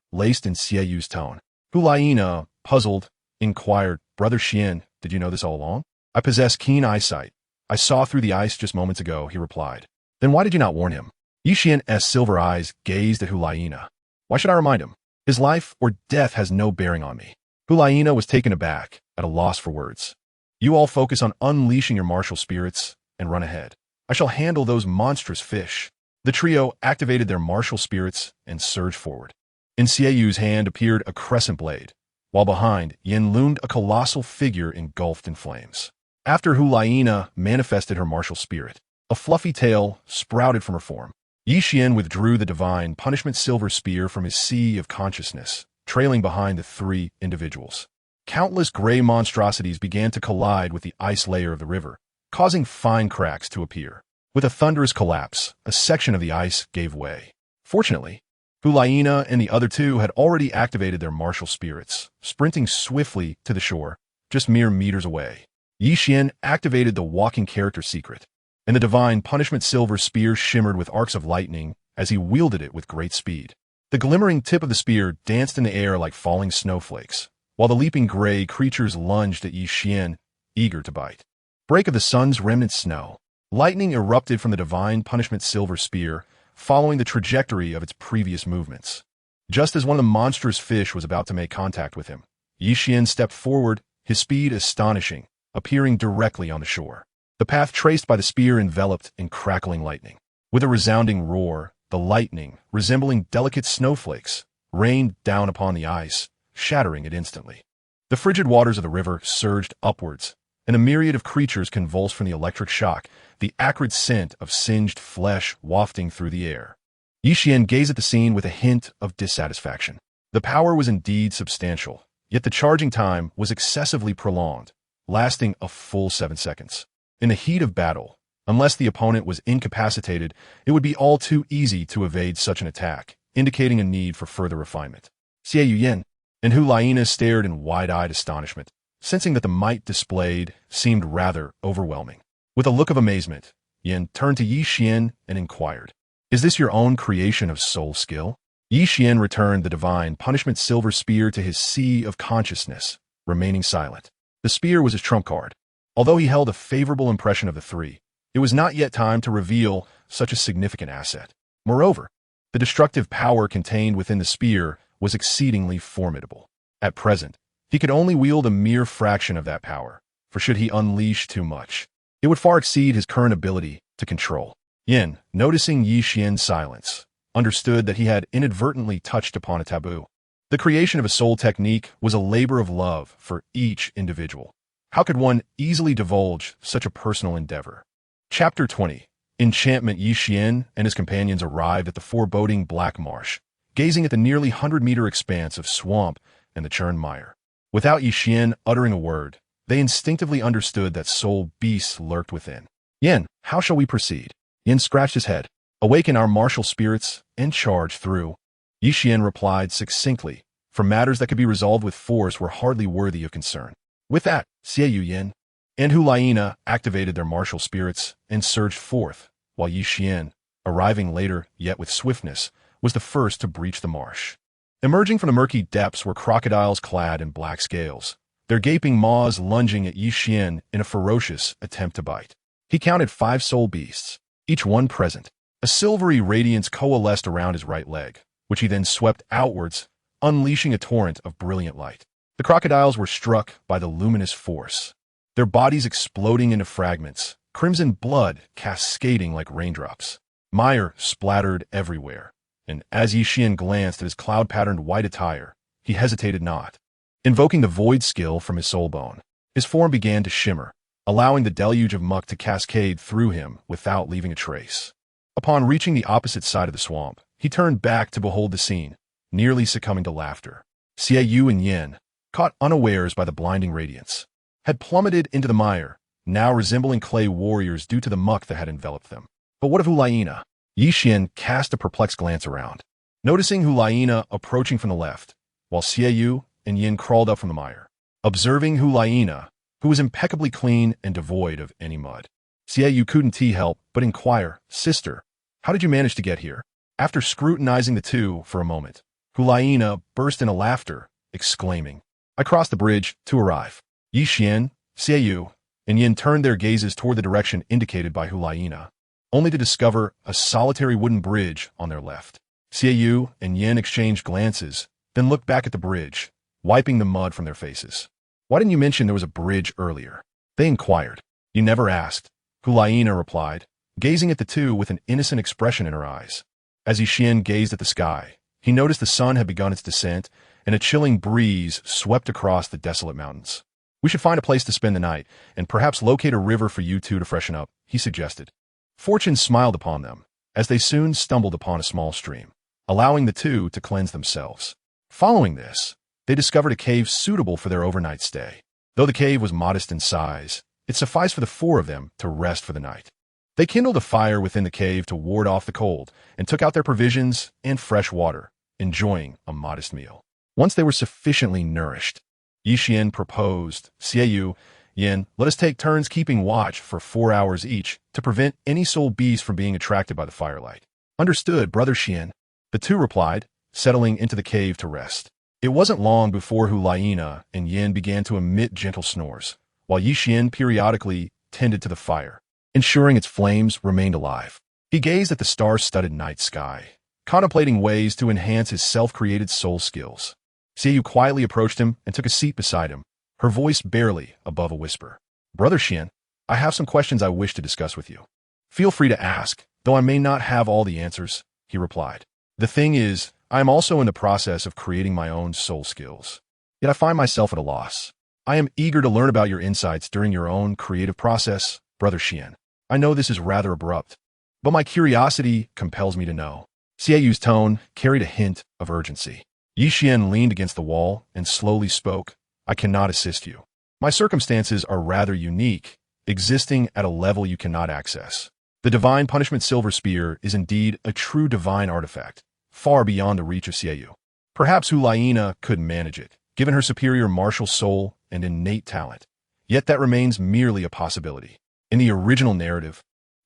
laced in Xiao Wu's tone. Hulaina, puzzled, inquired, "Brother Xian, did you know this all along?" "I possess keen eyesight. I saw through the ice just moments ago," he replied. "Then why did you not warn him?" Yi Xian's silver eyes gazed at Hulaina. "Why should I remind him? His life or death has no bearing on me." Hulaina was taken aback, at a loss for words. "You all focus on unleashing your martial spirits and run ahead. I shall handle those monstrous fish." The trio activated their martial spirits and surged forward. In Xiao Wu's hand appeared a crescent blade, while behind Yin loomed a colossal figure engulfed in flames. After Hulaina manifested her martial spirit, A fluffy tail sprouted from her form. Yi Xian withdrew the divine punishment silver spear from his sea of consciousness, trailing behind the three individuals. Countless gray monstrosities began to collide with the ice layer of the river, causing fine cracks to appear. With a thunderous collapse, a section of the ice gave way. Fortunately, Hulaina and the other two had already activated their martial spirits, sprinting swiftly to the shore, just mere meters away. Yi Xian activated the walking character secret, and the divine punishment silver spear shimmered with arcs of lightning as he wielded it with great speed. The glimmering tip of the spear danced in the air like falling snowflakes, while the leaping gray creatures lunged at Yi Xian, eager to bite. Break of the sun's remnant snow. Lightning erupted from the divine punishment silver spear, following the trajectory of its previous movements. Just as one of the monstrous fish was about to make contact with him, Yi Xian stepped forward, his speed astonishing, appearing directly on the shore. The path traced by the spear enveloped in crackling lightning. With a resounding roar, the lightning, resembling delicate snowflakes, rained down upon the ice, shattering it instantly. The frigid waters of the river surged upwards, and a myriad of creatures convulsed from the electric shock, the acrid scent of singed flesh wafting through the air. Yi Xian gazed at the scene with a hint of dissatisfaction. The power was indeed substantial, yet the charging time was excessively prolonged, lasting a full 7 seconds. In the heat of battle, unless the opponent was incapacitated, it would be all too easy to evade such an attack, indicating a need for further refinement. Xiao Yin and Hulaina stared in wide-eyed astonishment, sensing that the might displayed seemed rather overwhelming. With a look of amazement, Yin turned to Yi Xian and inquired, "Is this your own creation of soul skill?" Yi Xian returned the divine punishment silver spear to his sea of consciousness, remaining silent. The spear was his trump card. Although he held a favorable impression of the three, it was not yet time to reveal such a significant asset. Moreover, the destructive power contained within the spear was exceedingly formidable. At present, he could only wield a mere fraction of that power, for should he unleash too much, it would far exceed his current ability to control. Yin, noticing Yi Xian's silence, understood that he had inadvertently touched upon a taboo. The creation of a soul technique was a labor of love for each individual. How could one easily divulge such a personal endeavor? Chapter 20. Enchantment. Yi Xian and his companions arrived at the foreboding Black Marsh, gazing at the nearly 100-meter expanse of swamp and the churned mire. Without Yi Xian uttering a word, they instinctively understood that soul beasts lurked within. "Yin, how shall we proceed?" Yin scratched his head. "Awaken our martial spirits and charge through." Yi Xian replied succinctly, for matters that could be resolved with force were hardly worthy of concern. With that, Xiao Yin and Hulaina activated their martial spirits and surged forth, while Yi Xian, arriving later yet with swiftness, was the first to breach the marsh. Emerging from the murky depths were crocodiles clad in black scales, their gaping maws lunging at Yi Xian in a ferocious attempt to bite. He counted 5 soul beasts, each one present. A silvery radiance coalesced around his right leg, which he then swept outwards, unleashing a torrent of brilliant light. The crocodiles were struck by the luminous force, their bodies exploding into fragments, crimson blood cascading like raindrops. Mire splattered everywhere, and as Yi Xian glanced at his cloud-patterned white attire, he hesitated not. Invoking the void skill from his soul bone, his form began to shimmer, allowing the deluge of muck to cascade through him without leaving a trace. Upon reaching the opposite side of the swamp, he turned back to behold the scene, nearly succumbing to laughter. Xiao and Yin, caught unawares by the blinding radiance, had plummeted into the mire, now resembling clay warriors due to the muck that had enveloped them. But what of Hulaina? Yi Xian cast a perplexed glance around, noticing Hulaina approaching from the left, while Xiao and Yin crawled up from the mire. Observing Hulaina, who was impeccably clean and devoid of any mud, Xiao couldn't help but inquire, "Sister, how did you manage to get here?" After scrutinizing the two for a moment, Hulaina burst into laughter, exclaiming, "I crossed the bridge to arrive." Yi Xian, Xiao, and Yin turned their gazes toward the direction indicated by Hulaina, only to discover a solitary wooden bridge on their left. Xiao and Yin exchanged glances, then looked back at the bridge, wiping the mud from their faces. "Why didn't you mention there was a bridge earlier?" they inquired. "You never asked," Hulaina replied, gazing at the two with an innocent expression in her eyes. As Yi Xian gazed at the sky, he noticed the sun had begun its descent, and a chilling breeze swept across the desolate mountains. "We should find a place to spend the night, and perhaps locate a river for you two to freshen up," he suggested. Fortune smiled upon them, as they soon stumbled upon a small stream, allowing the two to cleanse themselves. Following this, they discovered a cave suitable for their overnight stay. Though the cave was modest in size, it sufficed for the four of them to rest for the night. They kindled a fire within the cave to ward off the cold and took out their provisions and fresh water, enjoying a modest meal. Once they were sufficiently nourished, Yixian proposed, Xiao Yin, let us take turns keeping watch for 4 hours each to prevent any soul beast from being attracted by the firelight. Understood, Brother Xian. The two replied, settling into the cave to rest. It wasn't long before Hulaina and Yin began to emit gentle snores, while Yixian periodically tended to the fire, ensuring its flames remained alive. He gazed at the star-studded night sky, contemplating ways to enhance his self-created soul skills. Xiao quietly approached him and took a seat beside him, her voice barely above a whisper. Brother Xian, I have some questions I wish to discuss with you. Feel free to ask, though I may not have all the answers, he replied. The thing is, I am also in the process of creating my own soul skills. Yet I find myself at a loss. I am eager to learn about your insights during your own creative process, Brother Xian. I know this is rather abrupt, but my curiosity compels me to know. Xiao's tone carried a hint of urgency. Yixian leaned against the wall and slowly spoke. I cannot assist you. My circumstances are rather unique, existing at a level you cannot access. The Divine Punishment Silver Spear is indeed a true divine artifact, far beyond the reach of Xiao. Perhaps Hulaina could manage it, given her superior martial soul and innate talent. Yet that remains merely a possibility. In the original narrative,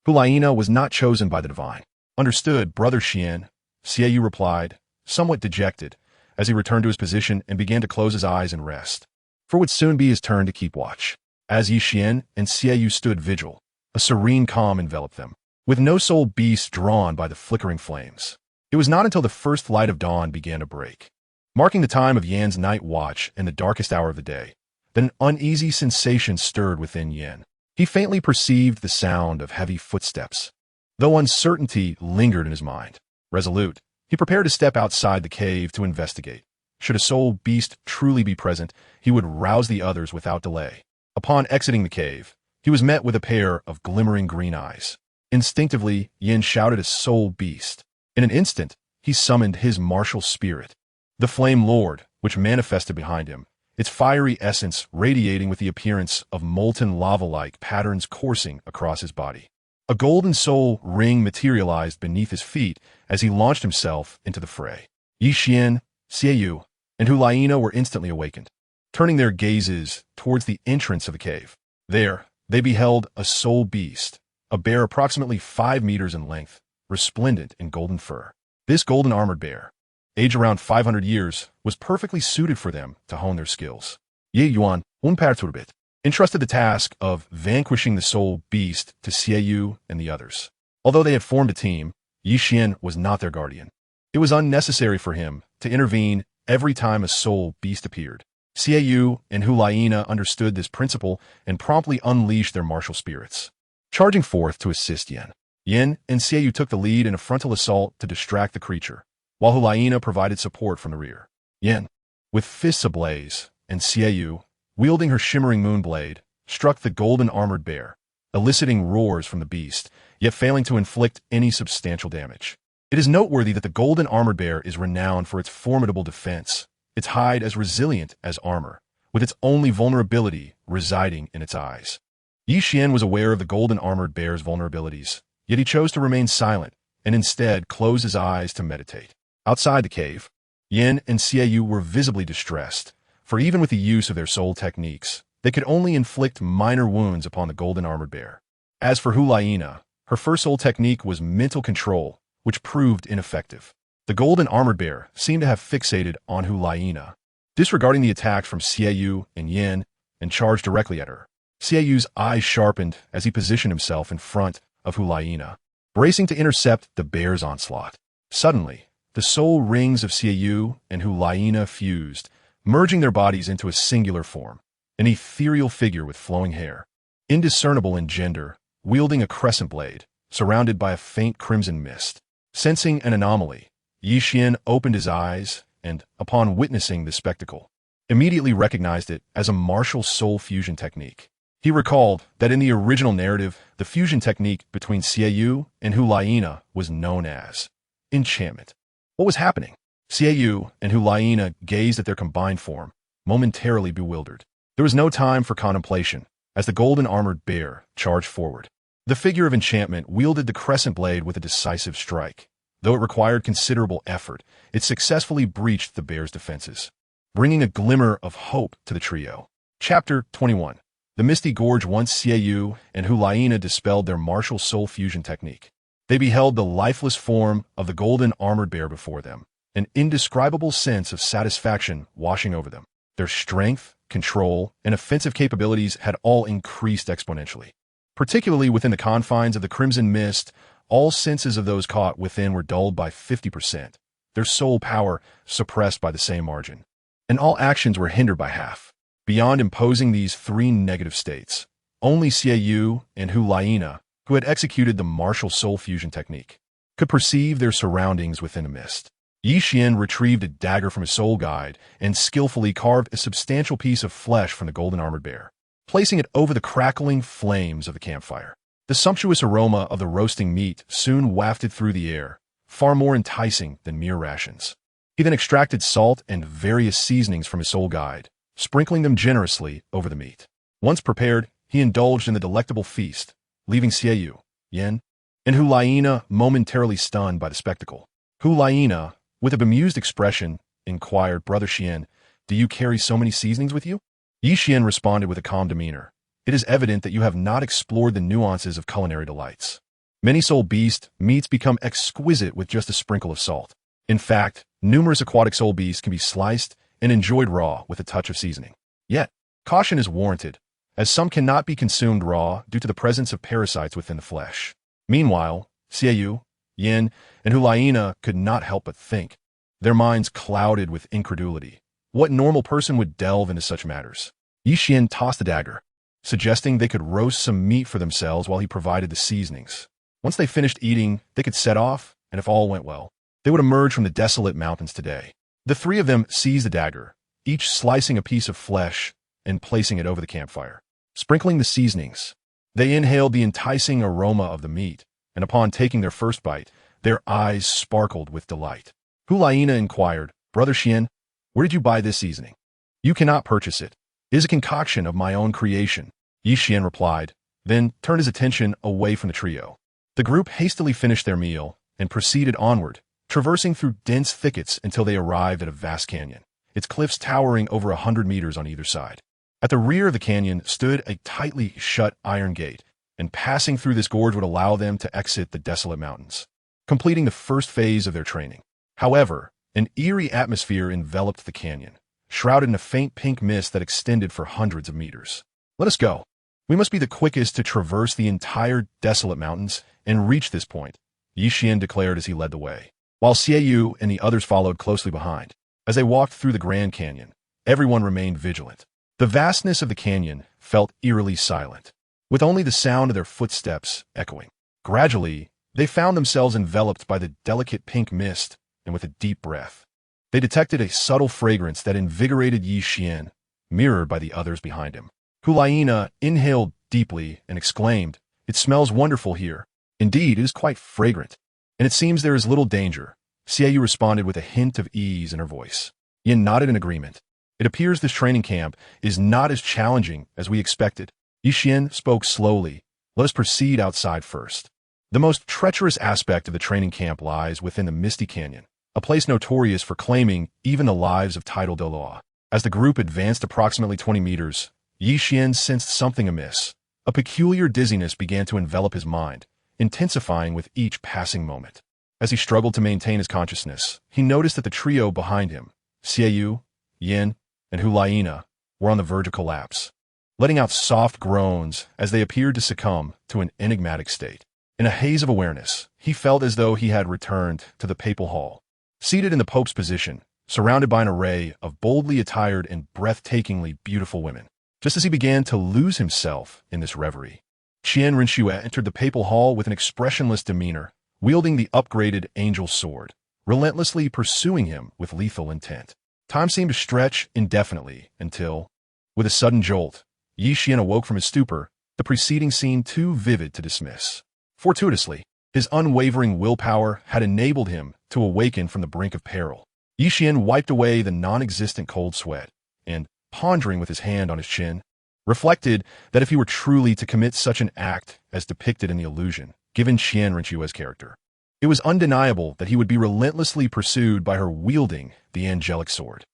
Hulaina was not chosen by the divine. Understood, Brother Xian, Xiao replied, somewhat dejected, as he returned to his position and began to close his eyes and rest. For it would soon be his turn to keep watch. As Yixian and Xiao stood vigil, a serene calm enveloped them, with no soul beast drawn by the flickering flames. It was not until the first light of dawn began to break, marking the time of Yan's night watch and the darkest hour of the day, that an uneasy sensation stirred within Yan. He faintly perceived the sound of heavy footsteps, though uncertainty lingered in his mind. Resolute, he prepared to step outside the cave to investigate. Should a soul beast truly be present, he would rouse the others without delay. Upon exiting the cave, he was met with a pair of glimmering green eyes. Instinctively, Yin shouted a soul beast. In an instant, he summoned his martial spirit, the Flame Lord, which manifested behind him, its fiery essence radiating with the appearance of molten lava-like patterns coursing across his body. A golden soul ring materialized beneath his feet as he launched himself into the fray. Yixian, Xiao, and Hulaina were instantly awakened, turning their gazes towards the entrance of the cave. There, they beheld a soul beast, a bear approximately 5 meters in length, resplendent in golden fur. This golden armored bear, aged around 500 years, was perfectly suited for them to hone their skills. Ye Yuan, unperturbed, entrusted the task of vanquishing the soul beast to Xiao and the others. Although they had formed a team, Yixian was not their guardian. It was unnecessary for him to intervene every time a soul beast appeared. Xiao and Hulaina understood this principle and promptly unleashed their martial spirits, charging forth to assist Yin. Yin and Xiao took the lead in a frontal assault to distract the creature, while Hulaina provided support from the rear. Yin, with fists ablaze, and Xiao, wielding her shimmering moon blade, struck the golden armored bear, eliciting roars from the beast, yet failing to inflict any substantial damage. It is noteworthy that the golden armored bear is renowned for its formidable defense, its hide as resilient as armor, with its only vulnerability residing in its eyes. Yixian was aware of the golden armored bear's vulnerabilities, yet he chose to remain silent and instead closed his eyes to meditate. Outside the cave, Yin and Xiao were visibly distressed, for even with the use of their soul techniques, they could only inflict minor wounds upon the golden armored bear. As for Hulaina, her first soul technique was mental control, which proved ineffective. The golden armored bear seemed to have fixated on Hulaina, disregarding the attack from Xiao and Yin, and charged directly at her. Xiao's eyes sharpened as he positioned himself in front of Hulaina, bracing to intercept the bear's onslaught. Suddenly, the soul rings of Xiao and Hulaina fused, merging their bodies into a singular form, an ethereal figure with flowing hair, indiscernible in gender, wielding a crescent blade, surrounded by a faint crimson mist. Sensing an anomaly, Yixian opened his eyes and, upon witnessing the spectacle, immediately recognized it as a martial soul fusion technique. He recalled that in the original narrative, the fusion technique between Xiao Wu and Hulaina was known as enchantment. What was happening? Xiao Wu and Hulaina gazed at their combined form, momentarily bewildered. There was no time for contemplation, as the golden-armored bear charged forward. The figure of enchantment wielded the crescent blade with a decisive strike. Though it required considerable effort, it successfully breached the bear's defenses, bringing a glimmer of hope to the trio. Chapter 21. The Misty Gorge. Once Xiao Wu and Hulaina dispelled their martial soul fusion technique, they beheld the lifeless form of the golden-armored bear before them, an indescribable sense of satisfaction washing over them. Their strength, control, and offensive capabilities had all increased exponentially. Particularly within the confines of the Crimson Mist, all senses of those caught within were dulled by 50%, their soul power suppressed by the same margin, and all actions were hindered by half. Beyond imposing these three negative states, only Xiao Wu and Hulaina, who had executed the martial soul fusion technique, could perceive their surroundings within a mist. Yixian retrieved a dagger from his soul guide and skillfully carved a substantial piece of flesh from the golden-armored bear, placing it over the crackling flames of the campfire. The sumptuous aroma of the roasting meat soon wafted through the air, far more enticing than mere rations. He then extracted salt and various seasonings from his soul guide, sprinkling them generously over the meat. Once prepared, he indulged in the delectable feast, leaving Xiao Wu, Yin, and Hulaina momentarily stunned by the spectacle. Hulaina, with a bemused expression, inquired, "Brother Xian, do you carry so many seasonings with you?" Yixian responded with a calm demeanor. "It is evident that you have not explored the nuances of culinary delights. Many soul beast meats become exquisite with just a sprinkle of salt. In fact, numerous aquatic soul beasts can be sliced and enjoyed raw with a touch of seasoning. Yet, caution is warranted, as some cannot be consumed raw due to the presence of parasites within the flesh." Meanwhile, Xiao Wu, Yin, and Hulaina could not help but think, their minds clouded with incredulity. What normal person would delve into such matters? Yixian tossed the dagger, suggesting they could roast some meat for themselves while he provided the seasonings. Once they finished eating, they could set off, and if all went well, they would emerge from the desolate mountains today. The three of them seized the dagger, each slicing a piece of flesh and placing it over the campfire. Sprinkling the seasonings, they inhaled the enticing aroma of the meat, and upon taking their first bite, their eyes sparkled with delight. Hulaina inquired, "Brother Xian, where did you buy this seasoning?" "You cannot purchase it. It is a concoction of my own creation," Yixian replied, then turned his attention away from the trio. The group hastily finished their meal and proceeded onward, traversing through dense thickets until they arrived at a vast canyon, its cliffs towering over 100 meters on either side. At the rear of the canyon stood a tightly shut iron gate, and passing through this gorge would allow them to exit the desolate mountains, completing the first phase of their training. However, an eerie atmosphere enveloped the canyon, shrouded in a faint pink mist that extended for hundreds of meters. "Let us go. We must be the quickest to traverse the entire desolate mountains and reach this point," Yixian declared as he led the way, while Xiao Wu and the others followed closely behind. As they walked through the Grand Canyon, everyone remained vigilant. The vastness of the canyon felt eerily silent, with only the sound of their footsteps echoing. Gradually, they found themselves enveloped by the delicate pink mist, and with a deep breath, they detected a subtle fragrance that invigorated Yixian, mirrored by the others behind him. Hulaina inhaled deeply and exclaimed, "It smells wonderful here. Indeed, it is quite fragrant. And it seems there is little danger." Xiao Wu responded with a hint of ease in her voice. Yin nodded in agreement. "It appears this training camp is not as challenging as we expected." Yixian spoke slowly. "Let us proceed outside first. The most treacherous aspect of the training camp lies within the Misty Canyon, a place notorious for claiming even the lives of tidal Douluo." As the group advanced approximately 20 meters, Yixian sensed something amiss. A peculiar dizziness began to envelop his mind, intensifying with each passing moment. As he struggled to maintain his consciousness, he noticed that the trio behind him, Xiao Wu, Yin, and Hulaina, were on the verge of collapse, letting out soft groans as they appeared to succumb to an enigmatic state. In a haze of awareness, he felt as though he had returned to the papal hall, seated in the Pope's position, surrounded by an array of boldly attired and breathtakingly beautiful women. Just as he began to lose himself in this reverie, Qian Renxue entered the papal hall with an expressionless demeanor, wielding the upgraded angel sword, relentlessly pursuing him with lethal intent. Time seemed to stretch indefinitely until, with a sudden jolt, Yi Xian awoke from his stupor, the preceding scene too vivid to dismiss. Fortuitously, his unwavering willpower had enabled him to awaken from the brink of peril. Yi Xian wiped away the non-existent cold sweat, and, pondering with his hand on his chin, reflected that if he were truly to commit such an act as depicted in the illusion, given Qian Renxue's character, it was undeniable that he would be relentlessly pursued by her wielding the angelic sword.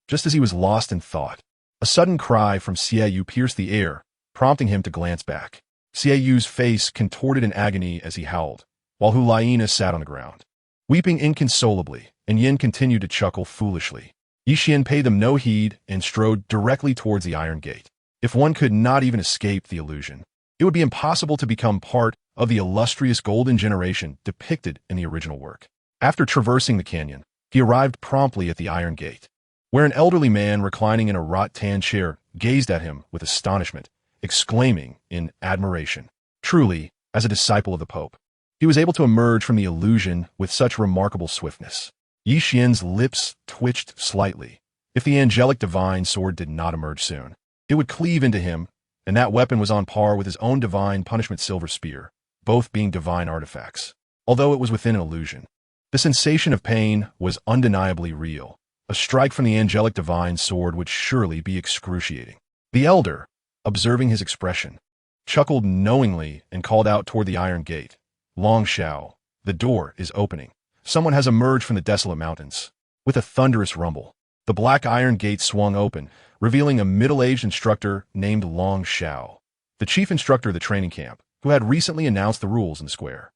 Just as he was lost in thought, a sudden cry from Xiao Wu pierced the air, prompting him to glance back. Xiao Wu's face contorted in agony as he howled, while Hulaina sat on the ground, weeping inconsolably, and Yin continued to chuckle foolishly. Yi Xian paid them no heed and strode directly towards the iron gate. If one could not even escape the illusion, it would be impossible to become part of the illustrious golden generation depicted in the original work. After traversing the canyon, he arrived promptly at the iron gate, where an elderly man reclining in a wrought-tan chair gazed at him with astonishment, exclaiming in admiration. Truly, as a disciple of the Pope, he was able to emerge from the illusion with such remarkable swiftness. Yi Xian's lips twitched slightly. If the angelic divine sword did not emerge soon, it would cleave into him, and that weapon was on par with his own divine punishment silver spear, both being divine artifacts. Although it was within an illusion, the sensation of pain was undeniably real. A strike from the angelic divine sword would surely be excruciating. The elder, observing his expression, chuckled knowingly and called out toward the iron gate. Long Xiao, the door is opening. Someone has emerged from the desolate mountains. With a thunderous rumble, the black iron gate swung open, revealing a middle-aged instructor named Long Xiao, the chief instructor of the training camp, who had recently announced the rules in the square.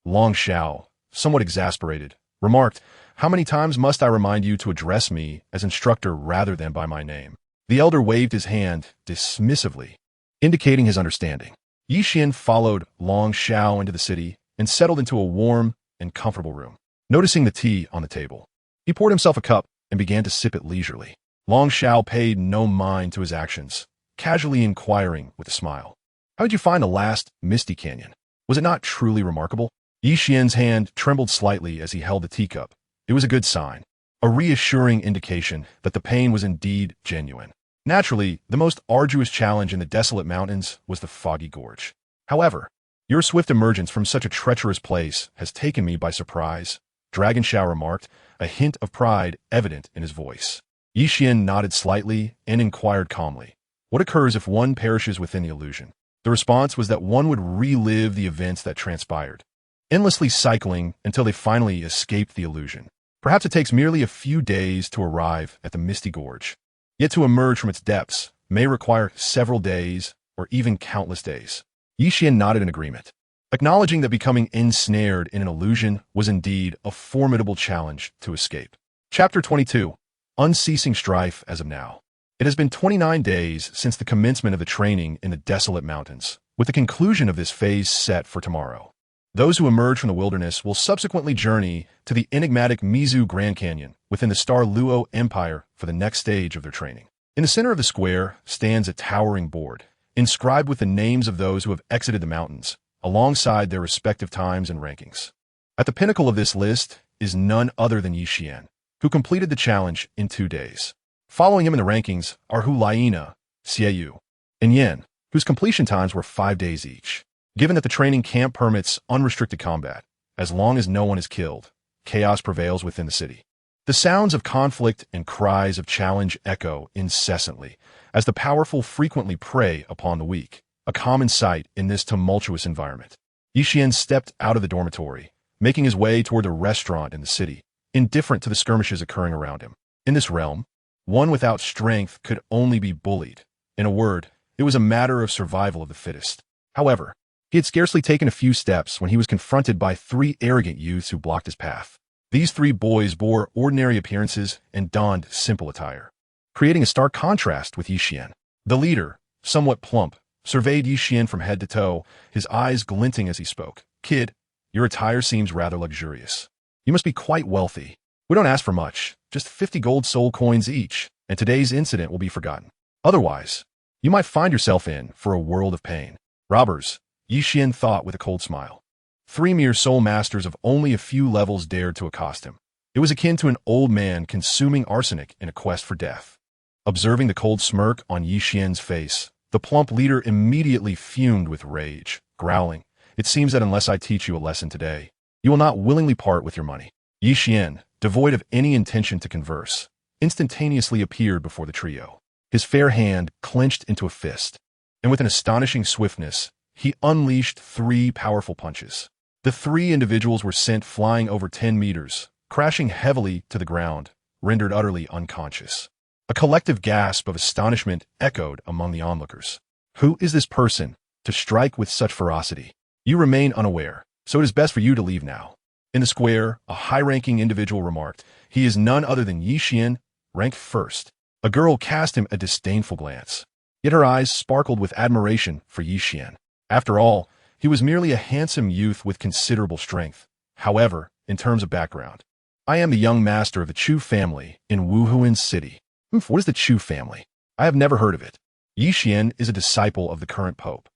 Long Xiao, somewhat exasperated, remarked, "How many times must I remind you to address me as instructor rather than by my name?" The elder waved his hand dismissively, indicating his understanding. Yi Xian followed Long Xiao into the city and settled into a warm and comfortable room. Noticing the tea on the table, he poured himself a cup and began to sip it leisurely. Long Xiao paid no mind to his actions, casually inquiring with a smile, "How did you find the last Misty Canyon? Was it not truly remarkable?" Yi Xian's hand trembled slightly as he held the teacup. It was a good sign, a reassuring indication that the pain was indeed genuine. Naturally, the most arduous challenge in the desolate mountains was the foggy gorge. However, your swift emergence from such a treacherous place has taken me by surprise, Dragon Xiao remarked, a hint of pride evident in his voice. Yi Xian nodded slightly and inquired calmly, "What occurs if one perishes within the illusion?" The response was that one would relive the events that transpired, endlessly cycling until they finally escaped the illusion. Perhaps it takes merely a few days to arrive at the Misty Gorge, yet to emerge from its depths may require several days or even countless days. Yi Xian nodded in agreement, acknowledging that becoming ensnared in an illusion was indeed a formidable challenge to escape. Chapter 22. Unceasing Strife as of now. It has been 29 days since the commencement of the training in the desolate mountains, with the conclusion of this phase set for tomorrow. Those who emerge from the wilderness will subsequently journey to the enigmatic Mizu Grand Canyon within the Star Dou Empire for the next stage of their training. In the center of the square stands a towering board, inscribed with the names of those who have exited the mountains, alongside their respective times and rankings. At the pinnacle of this list is none other than Yi Xian, who completed the challenge in 2 days. Following him in the rankings are Hulaina, Xiao Wu, and Yin, whose completion times were 5 days each. Given that the training camp permits unrestricted combat, as long as no one is killed, chaos prevails within the city. The sounds of conflict and cries of challenge echo incessantly, as the powerful frequently prey upon the weak, a common sight in this tumultuous environment. Yi Xian stepped out of the dormitory, making his way toward a restaurant in the city, indifferent to the skirmishes occurring around him. In this realm, one without strength could only be bullied. In a word, it was a matter of survival of the fittest. However, he had scarcely taken a few steps when he was confronted by 3 arrogant youths who blocked his path. These 3 boys bore ordinary appearances and donned simple attire, creating a stark contrast with Yi Xian. The leader, somewhat plump, surveyed Yi Xian from head to toe, his eyes glinting as he spoke. "Kid, your attire seems rather luxurious. You must be quite wealthy. We don't ask for much, just 50 gold soul coins each, and today's incident will be forgotten. Otherwise, you might find yourself in for a world of pain." Robbers, Yi Xian thought with a cold smile. 3 mere soul masters of only a few levels dared to accost him. It was akin to an old man consuming arsenic in a quest for death. Observing the cold smirk on Yi Xian's face, The plump leader immediately fumed with rage, growling, "It seems that unless I teach you a lesson today, you will not willingly part with your money." Yi Xian, devoid of any intention to converse, instantaneously appeared before the trio. His fair hand clenched into a fist, and with an astonishing swiftness, he unleashed 3 powerful punches. The 3 individuals were sent flying over 10 meters, crashing heavily to the ground, rendered utterly unconscious. A collective gasp of astonishment echoed among the onlookers. Who is this person to strike with such ferocity? You remain unaware, so it is best for you to leave now. In the square, a high-ranking individual remarked, "He is none other than Yi Xian, ranked first." A girl cast him a disdainful glance, yet her eyes sparkled with admiration for Yi Xian. After all, he was merely a handsome youth with considerable strength. However, in terms of background, I am the young master of the Chu family in Wuhuan City. What is the Chu family? I have never heard of it. Yi Xian is a disciple of the current pope.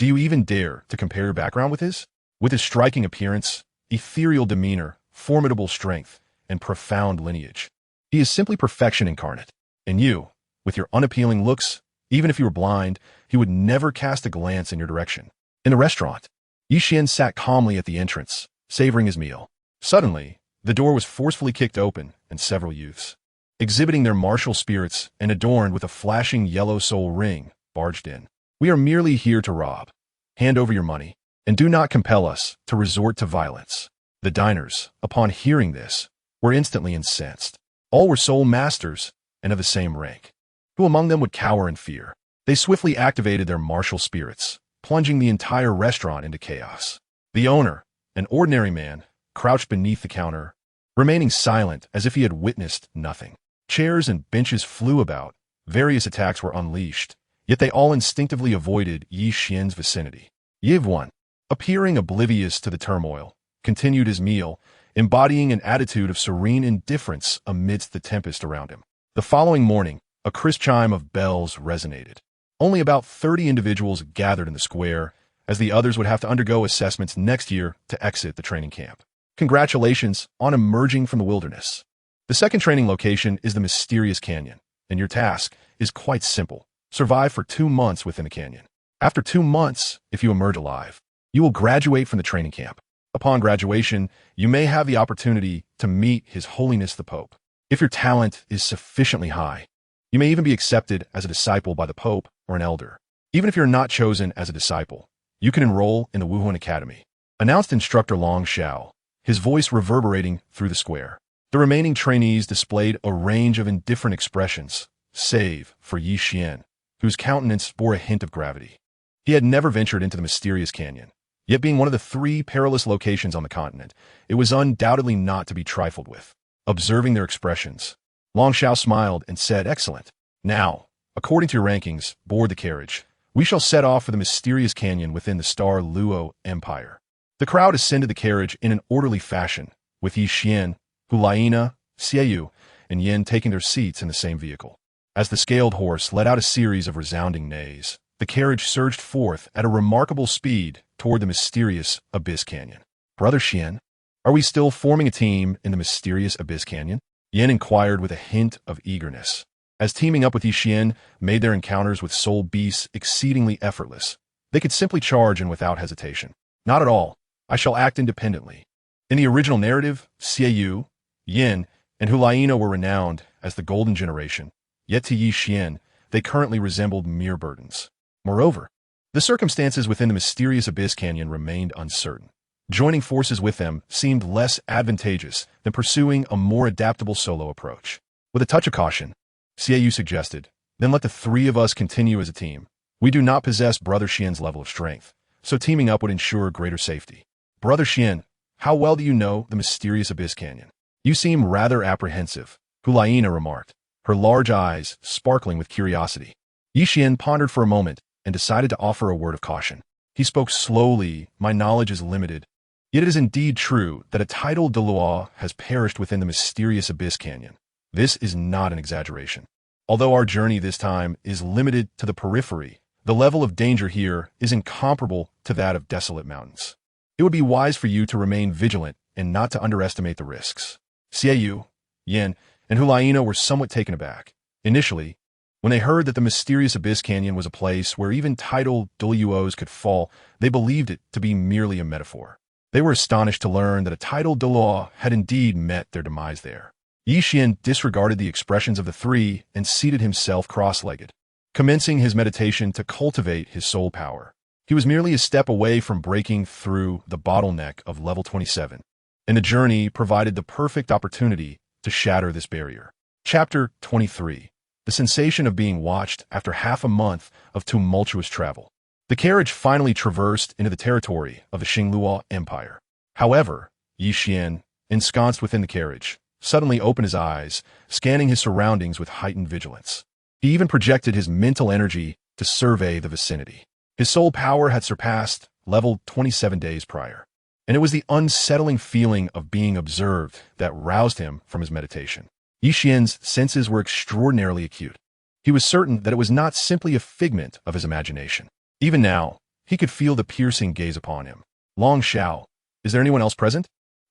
Do you even dare to compare your background with his? With his striking appearance, ethereal demeanor, formidable strength, and profound lineage, he is simply perfection incarnate. And you, with your unappealing looks, even if you were blind, he would never cast a glance in your direction. In the restaurant, Yi Xian sat calmly at the entrance, savoring his meal. Suddenly, the door was forcefully kicked open, and several youths, exhibiting their martial spirits and adorned with a flashing yellow soul ring, barged in. "We are merely here to rob. Hand over your money, and do not compel us to resort to violence." The diners, upon hearing this, were instantly incensed. All were soul masters and of the same rank. Who among them would cower in fear? They swiftly activated their martial spirits, plunging the entire restaurant into chaos. The owner, an ordinary man, crouched beneath the counter, remaining silent as if he had witnessed nothing. Chairs and benches flew about, various attacks were unleashed, yet they all instinctively avoided Yi Xian's vicinity. Yiv One, appearing oblivious to the turmoil, continued his meal, embodying an attitude of serene indifference amidst the tempest around him. The following morning, a crisp chime of bells resonated. Only about 30 individuals gathered in the square, as the others would have to undergo assessments next year to exit the training camp. Congratulations on emerging from the wilderness. The second training location is the Mysterious Canyon, and your task is quite simple. Survive for 2 months within the canyon. After 2 months, if you emerge alive, you will graduate from the training camp. Upon graduation, you may have the opportunity to meet His Holiness the Pope. If your talent is sufficiently high, you may even be accepted as a disciple by the Pope or an elder. Even if you're not chosen as a disciple, you can enroll in the Wuhuan Academy, announced instructor Long Xiao, his voice reverberating through the square. The remaining trainees displayed a range of indifferent expressions, save for Yi Xian, whose countenance bore a hint of gravity. He had never ventured into the mysterious canyon, yet being one of the 3 perilous locations on the continent, it was undoubtedly not to be trifled with. Observing their expressions, Long Xiao smiled and said, "Excellent. Now, according to your rankings, board the carriage. We shall set off for the mysterious canyon within the Star Dou Empire." The crowd ascended the carriage in an orderly fashion, with Yi Xian, Hulaina, Xiao Wu, and Yin taking their seats in the same vehicle. As the scaled horse let out a series of resounding neighs, the carriage surged forth at a remarkable speed toward the mysterious Abyss Canyon. "Brother Xian, are we still forming a team in the mysterious Abyss Canyon?" Yin inquired with a hint of eagerness. As teaming up with Yi Xian made their encounters with soul beasts exceedingly effortless, they could simply charge in without hesitation. "Not at all. I shall act independently." In the original narrative, Xiao Wu, Yin, and Hulaina were renowned as the Golden Generation, yet to Yi Xian, they currently resembled mere burdens. Moreover, the circumstances within the mysterious Abyss Canyon remained uncertain. Joining forces with them seemed less advantageous than pursuing a more adaptable solo approach. With a touch of caution, Xiao Yu suggested, "Then let the 3 of us continue as a team. We do not possess Brother Xian's level of strength, so teaming up would ensure greater safety." "Brother Xian, how well do you know the mysterious Abyss Canyon? You seem rather apprehensive," Hulaina remarked, her large eyes sparkling with curiosity. Yi Xian pondered for a moment and decided to offer a word of caution. He spoke slowly, "My knowledge is limited. Yet it is indeed true that a titled Douluo has perished within the mysterious Abyss Canyon. This is not an exaggeration. Although our journey this time is limited to the periphery, the level of danger here is incomparable to that of desolate mountains. It would be wise for you to remain vigilant and not to underestimate the risks." Xiao Yu, Yin, and Hulaina were somewhat taken aback. Initially, When they heard that the mysterious Abyss Canyon was a place where even titled Douluos could fall, they believed it to be merely a metaphor. They were astonished to learn that a titled Douluo had indeed met their demise there. Yixian disregarded the expressions of the three and seated himself cross-legged, commencing his meditation to cultivate his soul power. He was merely a step away from breaking through the bottleneck of level 27, and the journey provided the perfect opportunity to shatter this barrier. Chapter 23. The sensation of being watched after half a month of tumultuous travel. The carriage finally traversed into the territory of the Xingluo Empire. However, Yixian, ensconced within the carriage, suddenly opened his eyes, scanning his surroundings with heightened vigilance. He even projected his mental energy to survey the vicinity. His soul power had surpassed level 27 days prior, and it was the unsettling feeling of being observed that roused him from his meditation. Yixian's senses were extraordinarily acute. He was certain that it was not simply a figment of his imagination. Even now, he could feel the piercing gaze upon him. Long Xiao, is there anyone else present?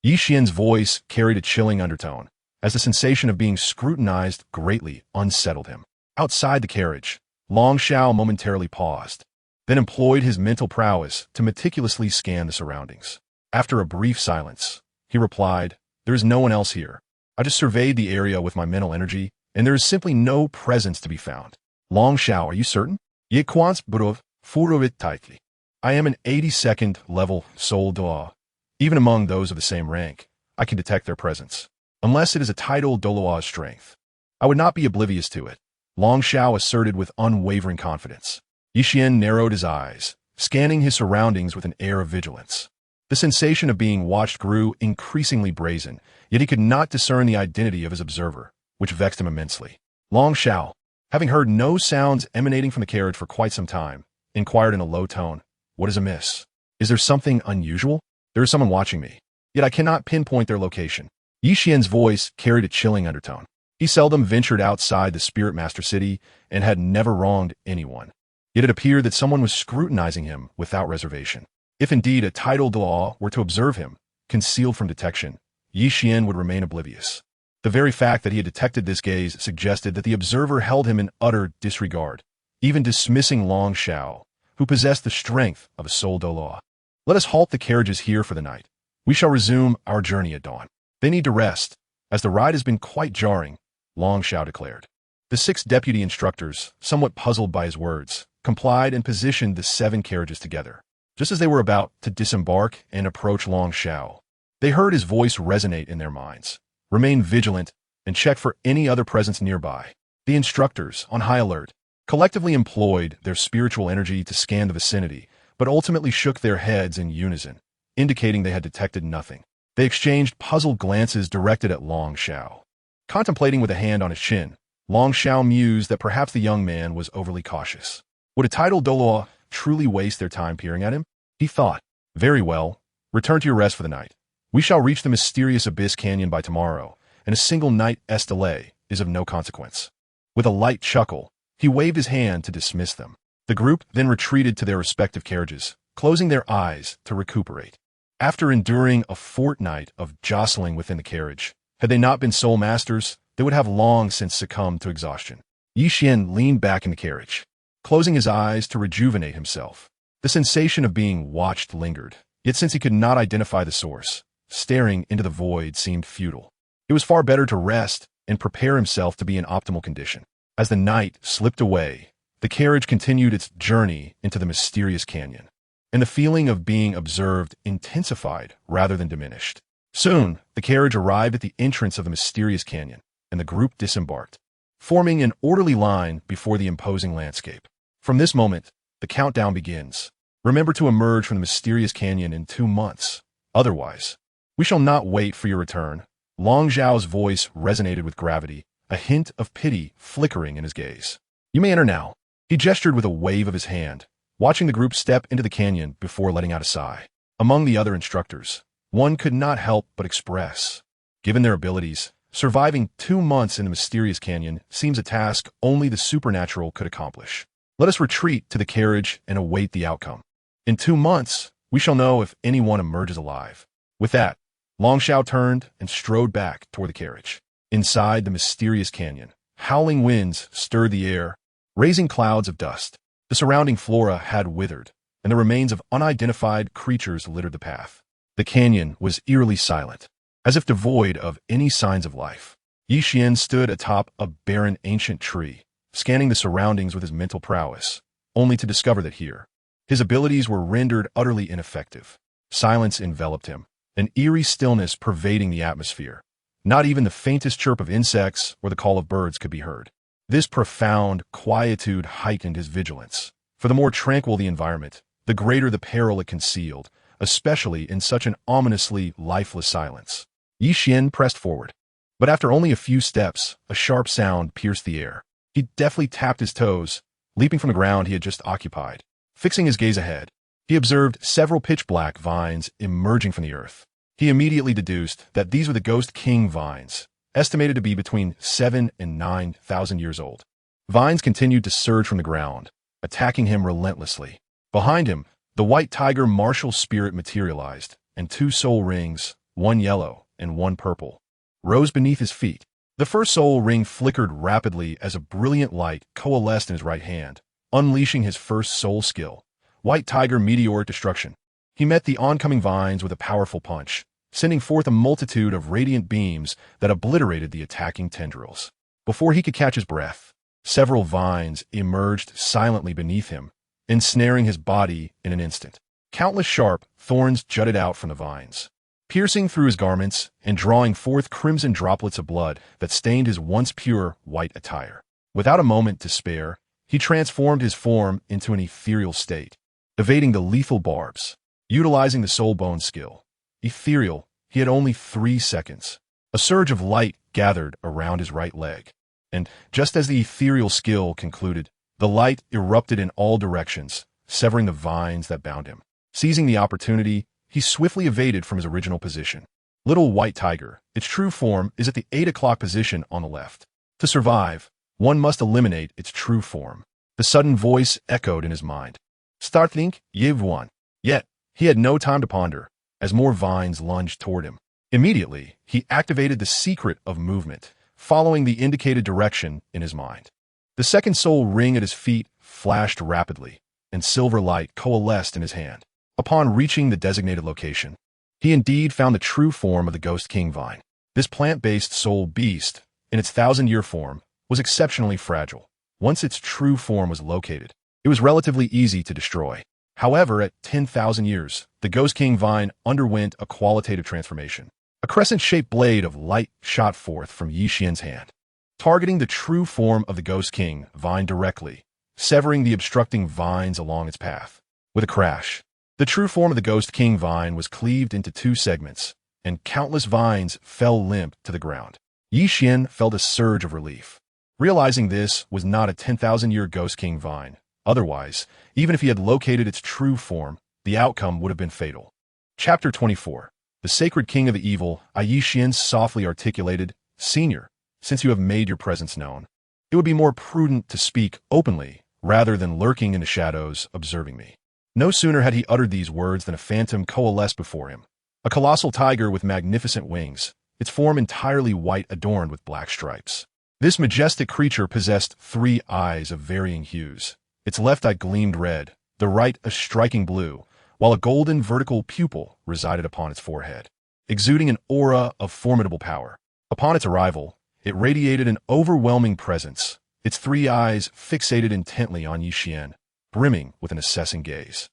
Yixian's voice carried a chilling undertone, as the sensation of being scrutinized greatly unsettled him. Outside the carriage, Long Xiao momentarily paused, then employed his mental prowess to meticulously scan the surroundings. After a brief silence, he replied, "There is no one else here. I just surveyed the area with my mental energy, and there is simply no presence to be found." Long Xiao, are you certain? Yiquans Burov, Furovit tightly. I am an 82nd level Soul Dou. Even among those of the same rank, I can detect their presence. Unless it is a title Douluo's strength, I would not be oblivious to it, Long Xiao asserted with unwavering confidence. Yixian narrowed his eyes, scanning his surroundings with an air of vigilance. The sensation of being watched grew increasingly brazen, yet he could not discern the identity of his observer, which vexed him immensely. Long Xiao, having heard no sounds emanating from the carriage for quite some time, inquired in a low tone, "What is amiss? Is there something unusual? There is someone watching me, yet I cannot pinpoint their location." Yixian's voice carried a chilling undertone. He seldom ventured outside the Spirit Master City and had never wronged anyone. Yet it appeared that someone was scrutinizing him without reservation. If indeed a titled Douluo were to observe him, concealed from detection, Yixian would remain oblivious. The very fact that he had detected this gaze suggested that the observer held him in utter disregard, even dismissing Long Xiao, who possessed the strength of a Soul Douluo. "Let us halt the carriages here for the night. We shall resume our journey at dawn. They need to rest, as the ride has been quite jarring," Long Xiao declared. The 6 deputy instructors, somewhat puzzled by his words, complied and positioned the 7 carriages together. Just as they were about to disembark and approach Long Xiao, they heard his voice resonate in their minds. "Remain vigilant and check for any other presence nearby." The instructors, on high alert, collectively employed their spiritual energy to scan the vicinity, but ultimately shook their heads in unison, indicating they had detected nothing. They exchanged puzzled glances directed at Long Xiao. Contemplating with a hand on his chin, Long Xiao mused that perhaps the young man was overly cautious. Would a titled Douluo truly waste their time peering at him? He thought, "Very well, return to your rest for the night. We shall reach the mysterious Abyss Canyon by tomorrow, and a single night's delay is of no consequence." With a light chuckle, he waved his hand to dismiss them. The group then retreated to their respective carriages, closing their eyes to recuperate. After enduring a fortnight of jostling within the carriage, had they not been soul masters, they would have long since succumbed to exhaustion. Yixian leaned back in the carriage, closing his eyes to rejuvenate himself. The sensation of being watched lingered, yet since he could not identify the source, staring into the void seemed futile. It was far better to rest and prepare himself to be in optimal condition. As the night slipped away, the carriage continued its journey into the mysterious canyon, and the feeling of being observed intensified rather than diminished. Soon, the carriage arrived at the entrance of the mysterious canyon, and the group disembarked, forming an orderly line before the imposing landscape. From this moment, the countdown begins. Remember to emerge from the mysterious canyon in 2 months. Otherwise, we shall not wait for your return. Long Zhao's voice resonated with gravity, a hint of pity flickering in his gaze. "You may enter now." He gestured with a wave of his hand, watching the group step into the canyon before letting out a sigh. Among the other instructors, one could not help but express. Given their abilities, surviving 2 months in the mysterious canyon seems a task only the supernatural could accomplish. Let us retreat to the carriage and await the outcome. In 2 months, we shall know if anyone emerges alive. With that, Long Xiao turned and strode back toward the carriage. Inside the mysterious canyon, howling winds stirred the air, raising clouds of dust. The surrounding flora had withered, and the remains of unidentified creatures littered the path. The canyon was eerily silent, as if devoid of any signs of life. Yi Xian stood atop a barren ancient tree, scanning the surroundings with his mental prowess, only to discover that here, his abilities were rendered utterly ineffective. Silence enveloped him, an eerie stillness pervading the atmosphere. Not even the faintest chirp of insects or the call of birds could be heard. This profound quietude heightened his vigilance, for the more tranquil the environment, the greater the peril it concealed, especially in such an ominously lifeless silence. Yi Xian pressed forward, but after only a few steps, a sharp sound pierced the air. He deftly tapped his toes, leaping from the ground he had just occupied. Fixing his gaze ahead, he observed several pitch-black vines emerging from the earth. He immediately deduced that these were the Ghost King vines, estimated to be between 7,000 and 9,000 years old. Vines continued to surge from the ground, attacking him relentlessly. Behind him, the white tiger martial spirit materialized, and two soul rings, one yellow and one purple, rose beneath his feet. The first soul ring flickered rapidly as a brilliant light coalesced in his right hand, unleashing his first soul skill, White Tiger Meteoric Destruction. He met the oncoming vines with a powerful punch, sending forth a multitude of radiant beams that obliterated the attacking tendrils. Before he could catch his breath, several vines emerged silently beneath him, ensnaring his body in an instant. Countless sharp thorns jutted out from the vines, piercing through his garments and drawing forth crimson droplets of blood that stained his once pure white attire. Without a moment to spare, he transformed his form into an ethereal state, evading the lethal barbs. Utilizing the soul bone skill, ethereal, he had only 3 seconds. A surge of light gathered around his right leg, and just as the ethereal skill concluded, the light erupted in all directions, severing the vines that bound him. Seizing the opportunity, he swiftly evaded from his original position. Little White Tiger, its true form is at the 8 o'clock position on the left. To survive, one must eliminate its true form. The sudden voice echoed in his mind. Starfall, Yev one. Yet, he had no time to ponder, as more vines lunged toward him. Immediately, he activated the secret of movement, following the indicated direction in his mind. The second soul ring at his feet flashed rapidly, and silver light coalesced in his hand. Upon reaching the designated location, he indeed found the true form of the Ghost King vine. This plant-based soul beast, in its 1,000-year form, was exceptionally fragile. Once its true form was located, it was relatively easy to destroy. However, at 10,000 years, the Ghost King vine underwent a qualitative transformation. A crescent-shaped blade of light shot forth from Yi Xian's hand, targeting the true form of the Ghost King vine directly, severing the obstructing vines along its path. With a crash, the true form of the Ghost King vine was cleaved into 2 segments, and countless vines fell limp to the ground. Yi Xian felt a surge of relief, realizing this was not a 10,000-year Ghost King vine. Otherwise, even if he had located its true form, the outcome would have been fatal. Chapter 24. The Sacred King of the Evil. Yi Xian softly articulated, Senior, since you have made your presence known, it would be more prudent to speak openly rather than lurking in the shadows observing me. No sooner had he uttered these words than a phantom coalesced before him. A colossal tiger with magnificent wings, its form entirely white adorned with black stripes. This majestic creature possessed 3 eyes of varying hues. Its left eye gleamed red, the right a striking blue, while a golden vertical pupil resided upon its forehead, exuding an aura of formidable power. Upon its arrival, it radiated an overwhelming presence, its 3 eyes fixated intently on Yi Xian, brimming with an assessing gaze.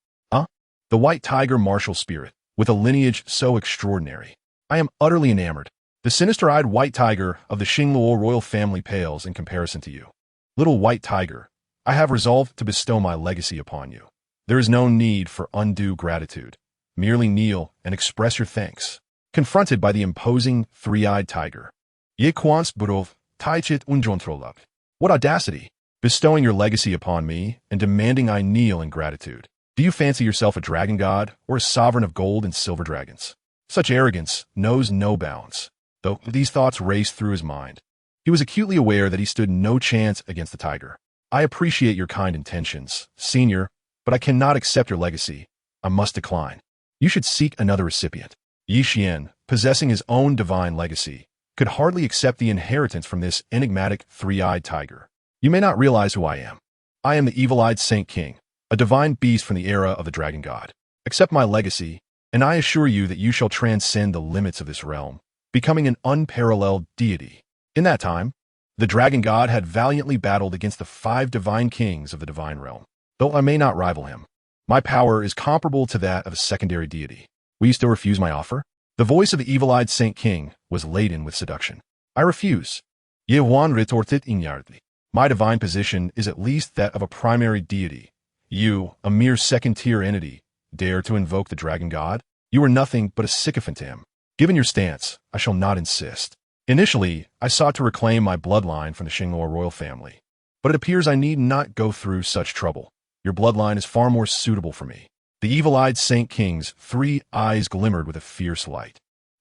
The white tiger martial spirit, with a lineage so extraordinary. I am utterly enamored. The sinister-eyed white tiger of the Xingluo royal family pales in comparison to you. Little White Tiger, I have resolved to bestow my legacy upon you. There is no need for undue gratitude. Merely kneel and express your thanks. Confronted by the imposing 3-eyed tiger. Ye quans burov, taichit unjontrolab. What audacity! Bestowing your legacy upon me and demanding I kneel in gratitude. Do you fancy yourself a dragon god or a sovereign of gold and silver dragons? Such arrogance knows no bounds. Though these thoughts raced through his mind, he was acutely aware that he stood no chance against the tiger. I appreciate your kind intentions, Senior, but I cannot accept your legacy. I must decline. You should seek another recipient. Yi Xian, possessing his own divine legacy, could hardly accept the inheritance from this enigmatic 3-eyed tiger. You may not realize who I am. I am the evil-eyed Saint King, a divine beast from the era of the Dragon God. Accept my legacy, and I assure you that you shall transcend the limits of this realm, becoming an unparalleled deity. In that time, the Dragon God had valiantly battled against the 5 divine kings of the divine realm. Though I may not rival him, my power is comparable to that of a secondary deity. Will you still refuse my offer? The voice of the evil-eyed Saint King was laden with seduction. I refuse. Ye wan retorted ignardly. My divine position is at least that of a primary deity. You, a mere second-tier entity, dare to invoke the Dragon God? You are nothing but a sycophant to him. Given your stance, I shall not insist. Initially, I sought to reclaim my bloodline from the Xinghua royal family, but it appears I need not go through such trouble. Your bloodline is far more suitable for me. The evil-eyed Saint King's 3 eyes glimmered with a fierce light.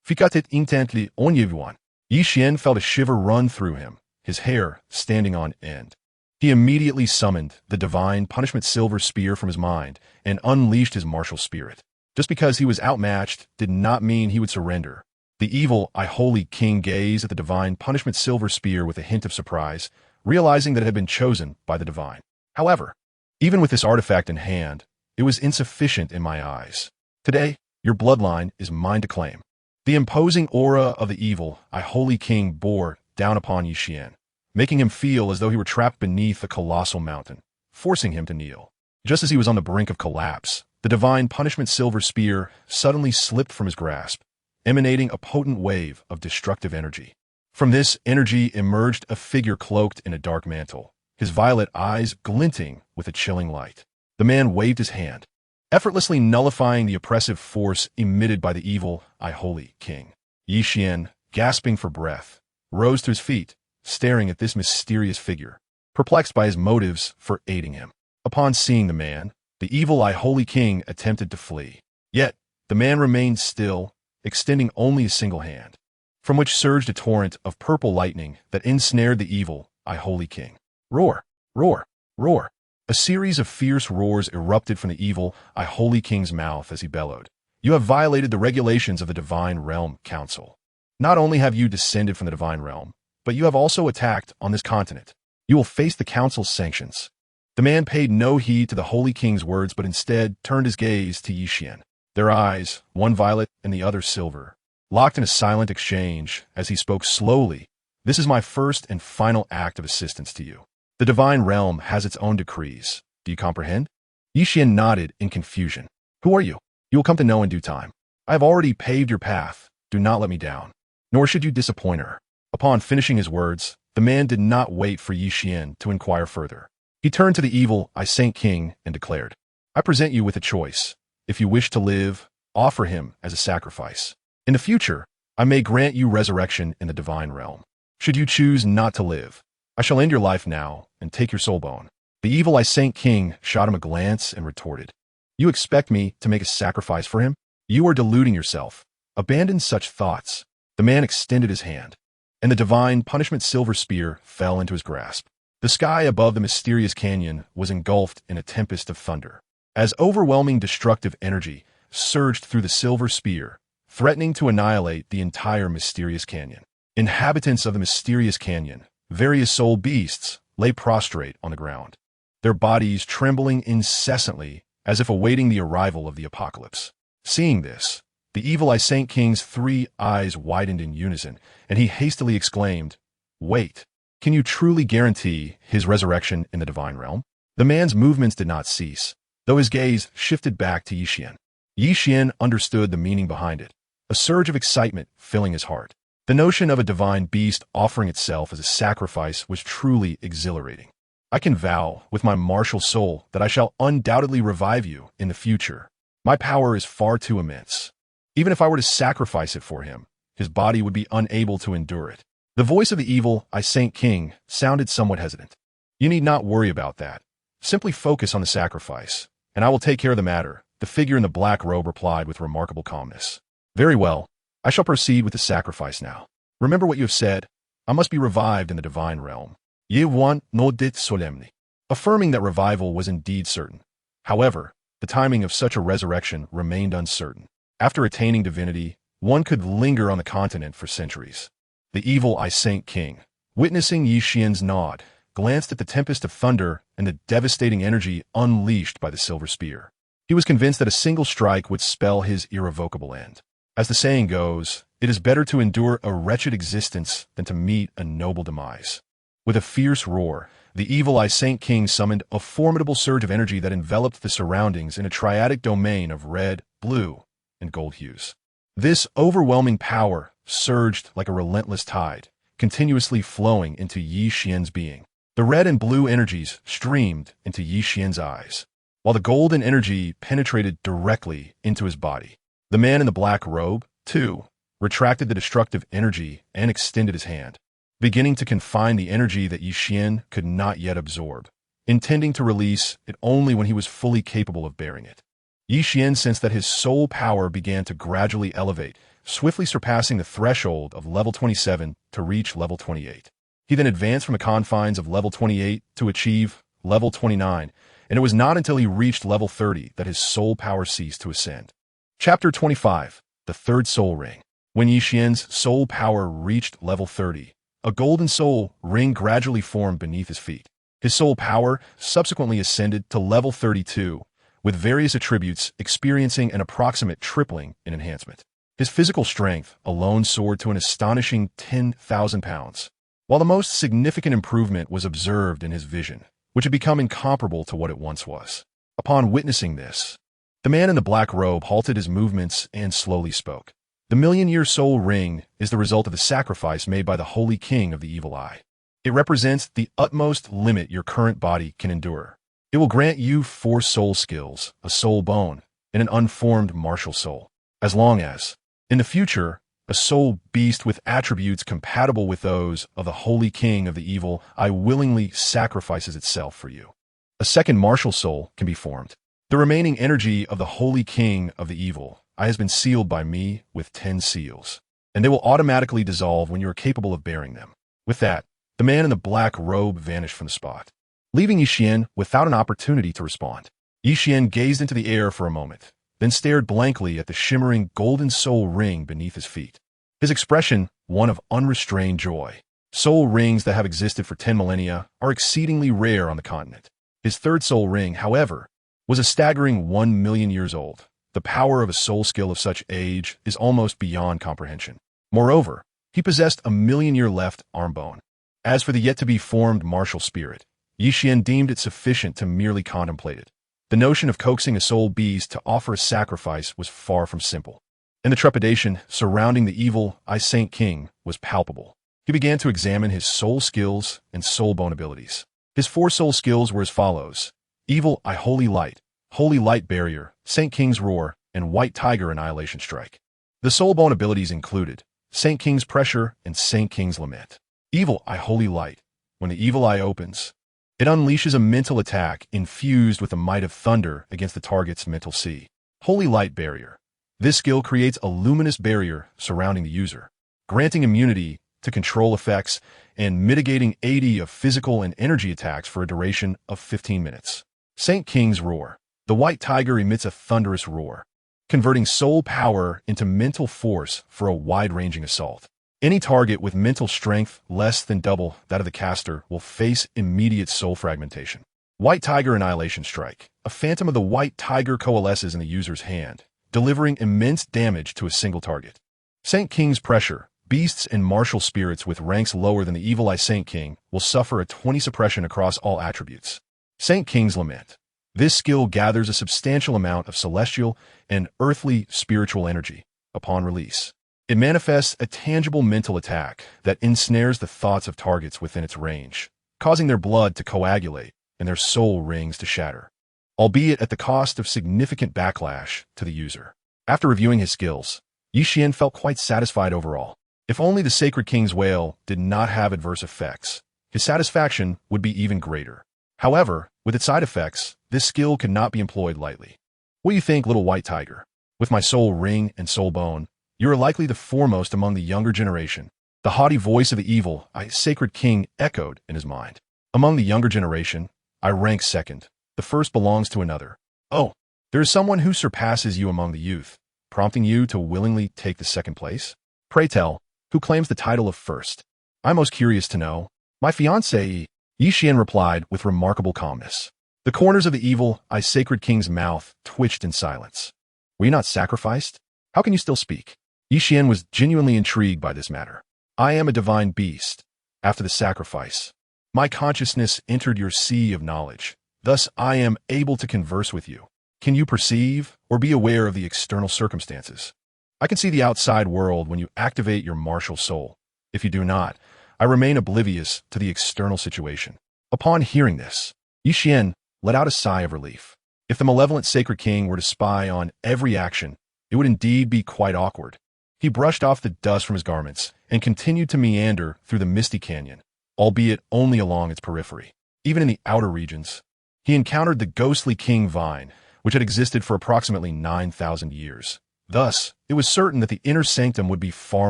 Ficatit intently on Yevuan. Yi Xian felt a shiver run through him, his hair standing on end. He immediately summoned the divine punishment silver spear from his mind and unleashed his martial spirit. Just because he was outmatched did not mean he would surrender. The evil, holy king gazed at the divine punishment silver spear with a hint of surprise, realizing that it had been chosen by the divine. However, even with this artifact in hand, it was insufficient in my eyes. Today, your bloodline is mine to claim. The imposing aura of the evil, holy king bore down upon Yi Xian, making him feel as though he were trapped beneath a colossal mountain, forcing him to kneel. Just as he was on the brink of collapse, the divine punishment silver spear suddenly slipped from his grasp, emanating a potent wave of destructive energy. From this energy emerged a figure cloaked in a dark mantle, his violet eyes glinting with a chilling light. The man waved his hand, effortlessly nullifying the oppressive force emitted by the evil, holy king. Yi Xian, gasping for breath, rose to his feet, staring at this mysterious figure, perplexed by his motives for aiding him. Upon seeing the man, the evil, holy king attempted to flee. Yet, the man remained still, extending only a single hand, from which surged a torrent of purple lightning that ensnared the evil, holy king. Roar, roar, roar. A series of fierce roars erupted from the evil, holy king's mouth as he bellowed. You have violated the regulations of the Divine Realm Council. Not only have you descended from the Divine Realm, but you have also attacked on this continent. You will face the Council's sanctions. The man paid no heed to the Holy King's words, but instead turned his gaze to Yi Xian. Their eyes, one violet and the other silver, locked in a silent exchange as he spoke slowly. This is my first and final act of assistance to you. The Divine Realm has its own decrees. Do you comprehend? Yi Xian nodded in confusion. Who are you? You will come to know in due time. I have already paved your path. Do not let me down. Nor should you disappoint her. Upon finishing his words, the man did not wait for Yi Xian to inquire further. He turned to the evil, Saint King and declared, I present you with a choice. If you wish to live, offer him as a sacrifice. In the future, I may grant you resurrection in the Divine Realm. Should you choose not to live, I shall end your life now and take your soul bone. The evil Saint King shot him a glance and retorted, You expect me to make a sacrifice for him? You are deluding yourself. Abandon such thoughts. The man extended his hand, and the divine punishment silver spear fell into his grasp. The sky above the mysterious canyon was engulfed in a tempest of thunder, as overwhelming destructive energy surged through the silver spear, threatening to annihilate the entire mysterious canyon. Inhabitants of the mysterious canyon, various soul beasts, lay prostrate on the ground, their bodies trembling incessantly as if awaiting the arrival of the apocalypse. Seeing this, the evil Saint King's 3 eyes widened in unison, and he hastily exclaimed, Wait, can you truly guarantee his resurrection in the Divine Realm? The man's movements did not cease, though his gaze shifted back to Yi Xian. Yi Xian understood the meaning behind it, a surge of excitement filling his heart. The notion of a divine beast offering itself as a sacrifice was truly exhilarating. I can vow with my martial soul that I shall undoubtedly revive you in the future. My power is far too immense. Even if I were to sacrifice it for him, his body would be unable to endure it. The voice of the evil, Saint King, sounded somewhat hesitant. You need not worry about that. Simply focus on the sacrifice, and I will take care of the matter, the figure in the black robe replied with remarkable calmness. Very well. I shall proceed with the sacrifice now. Remember what you have said. I must be revived in the Divine Realm. Ye want no dit solemnly, affirming that revival was indeed certain. However, the timing of such a resurrection remained uncertain. After attaining divinity, one could linger on the continent for centuries. The evil Saint King, witnessing Yi Xian's nod, glanced at the tempest of thunder and the devastating energy unleashed by the silver spear. He was convinced that a single strike would spell his irrevocable end. As the saying goes, it is better to endure a wretched existence than to meet a noble demise. With a fierce roar, the evil Saint King summoned a formidable surge of energy that enveloped the surroundings in a triadic domain of red, blue, and gold hues. This overwhelming power surged like a relentless tide, continuously flowing into Yi Xian's being. The red and blue energies streamed into Yi Xian's eyes, while the golden energy penetrated directly into his body. The man in the black robe, too, retracted the destructive energy and extended his hand, beginning to confine the energy that Yi Xian could not yet absorb, intending to release it only when he was fully capable of bearing it. Yi Xian sensed that his soul power began to gradually elevate, swiftly surpassing the threshold of level 27 to reach level 28. He then advanced from the confines of level 28 to achieve level 29, and it was not until he reached level 30 that his soul power ceased to ascend. Chapter 25, The Third Soul Ring. When Yi Xian's soul power reached level 30, a golden soul ring gradually formed beneath his feet. His soul power subsequently ascended to level 32, with various attributes experiencing an approximate tripling in enhancement. His physical strength alone soared to an astonishing 10,000 pounds, while the most significant improvement was observed in his vision, which had become incomparable to what it once was. Upon witnessing this, the man in the black robe halted his movements and slowly spoke. The million-year soul ring is the result of the sacrifice made by the Holy King of the Evil Eye. It represents the utmost limit your current body can endure. It will grant you 4 soul skills, a soul bone, and an unformed martial soul, as long as, in the future, a soul beast with attributes compatible with those of the Holy King of the Evil Eye willingly sacrifices itself for you. A second martial soul can be formed. The remaining energy of the Holy King of the Evil Eye has been sealed by me with 10 seals, and they will automatically dissolve when you are capable of bearing them. With that, the man in the black robe vanished from the spot, leaving Yi Xian without an opportunity to respond. Yi Xian gazed into the air for a moment, then stared blankly at the shimmering golden soul ring beneath his feet. His expression, one of unrestrained joy. Soul rings that have existed for 10 millennia are exceedingly rare on the continent. His third soul ring, however, was a staggering 1 million years old. The power of a soul skill of such age is almost beyond comprehension. Moreover, he possessed a million-year left arm bone. As for the yet-to-be-formed martial spirit, Yi Xian deemed it sufficient to merely contemplate it. The notion of coaxing a soul beast to offer a sacrifice was far from simple, and the trepidation surrounding the evil Saint King was palpable. He began to examine his soul skills and soul bone abilities. His 4 soul skills were as follows: Evil Eye Holy Light Barrier, Saint King's Roar, and White Tiger Annihilation Strike. The soul bone abilities included Saint King's Pressure and Saint King's Lament. Evil Eye Holy Light. When the evil eye opens, it unleashes a mental attack infused with the might of thunder against the target's mental sea. Holy Light Barrier. This skill creates a luminous barrier surrounding the user, granting immunity to control effects and mitigating 80 of physical and energy attacks for a duration of 15 minutes. Saint King's Roar. The White Tiger emits a thunderous roar, converting soul power into mental force for a wide-ranging assault. Any target with mental strength less than double that of the caster will face immediate soul fragmentation. White Tiger Annihilation Strike. A phantom of the White Tiger coalesces in the user's hand, delivering immense damage to a single target. Saint King's Pressure. Beasts and martial spirits with ranks lower than the Evil Eye Saint King will suffer a 20 suppression across all attributes. Saint King's Lament. This skill gathers a substantial amount of celestial and earthly spiritual energy upon release. It manifests a tangible mental attack that ensnares the thoughts of targets within its range, causing their blood to coagulate and their soul rings to shatter, albeit at the cost of significant backlash to the user. After reviewing his skills, Yi Xian felt quite satisfied overall. If only the Sacred King's Wail did not have adverse effects, his satisfaction would be even greater. However, with its side effects, this skill could not be employed lightly. What do you think, little White Tiger? With my soul ring and soul bone, you are likely the foremost among the younger generation. The haughty voice of the evil Sacred King echoed in his mind. Among the younger generation, I rank second. The first belongs to another. Oh, there is someone who surpasses you among the youth, prompting you to willingly take the second place? Pray tell, who claims the title of first? I'm most curious to know. My fiancé, Yi Xian replied with remarkable calmness. The corners of the evil, sacred king's mouth twitched in silence. Were you not sacrificed? How can you still speak? Yi Xian was genuinely intrigued by this matter. I am a divine beast. After the sacrifice, my consciousness entered your sea of knowledge. Thus I am able to converse with you. Can you perceive or be aware of the external circumstances? I can see the outside world when you activate your martial soul. If you do not, I remain oblivious to the external situation. Upon hearing this, Yi Xian let out a sigh of relief. If the malevolent sacred king were to spy on every action, it would indeed be quite awkward. He brushed off the dust from his garments and continued to meander through the misty canyon, albeit only along its periphery. Even in the outer regions, he encountered the ghostly king vine, which had existed for approximately 9,000 years. Thus, it was certain that the inner sanctum would be far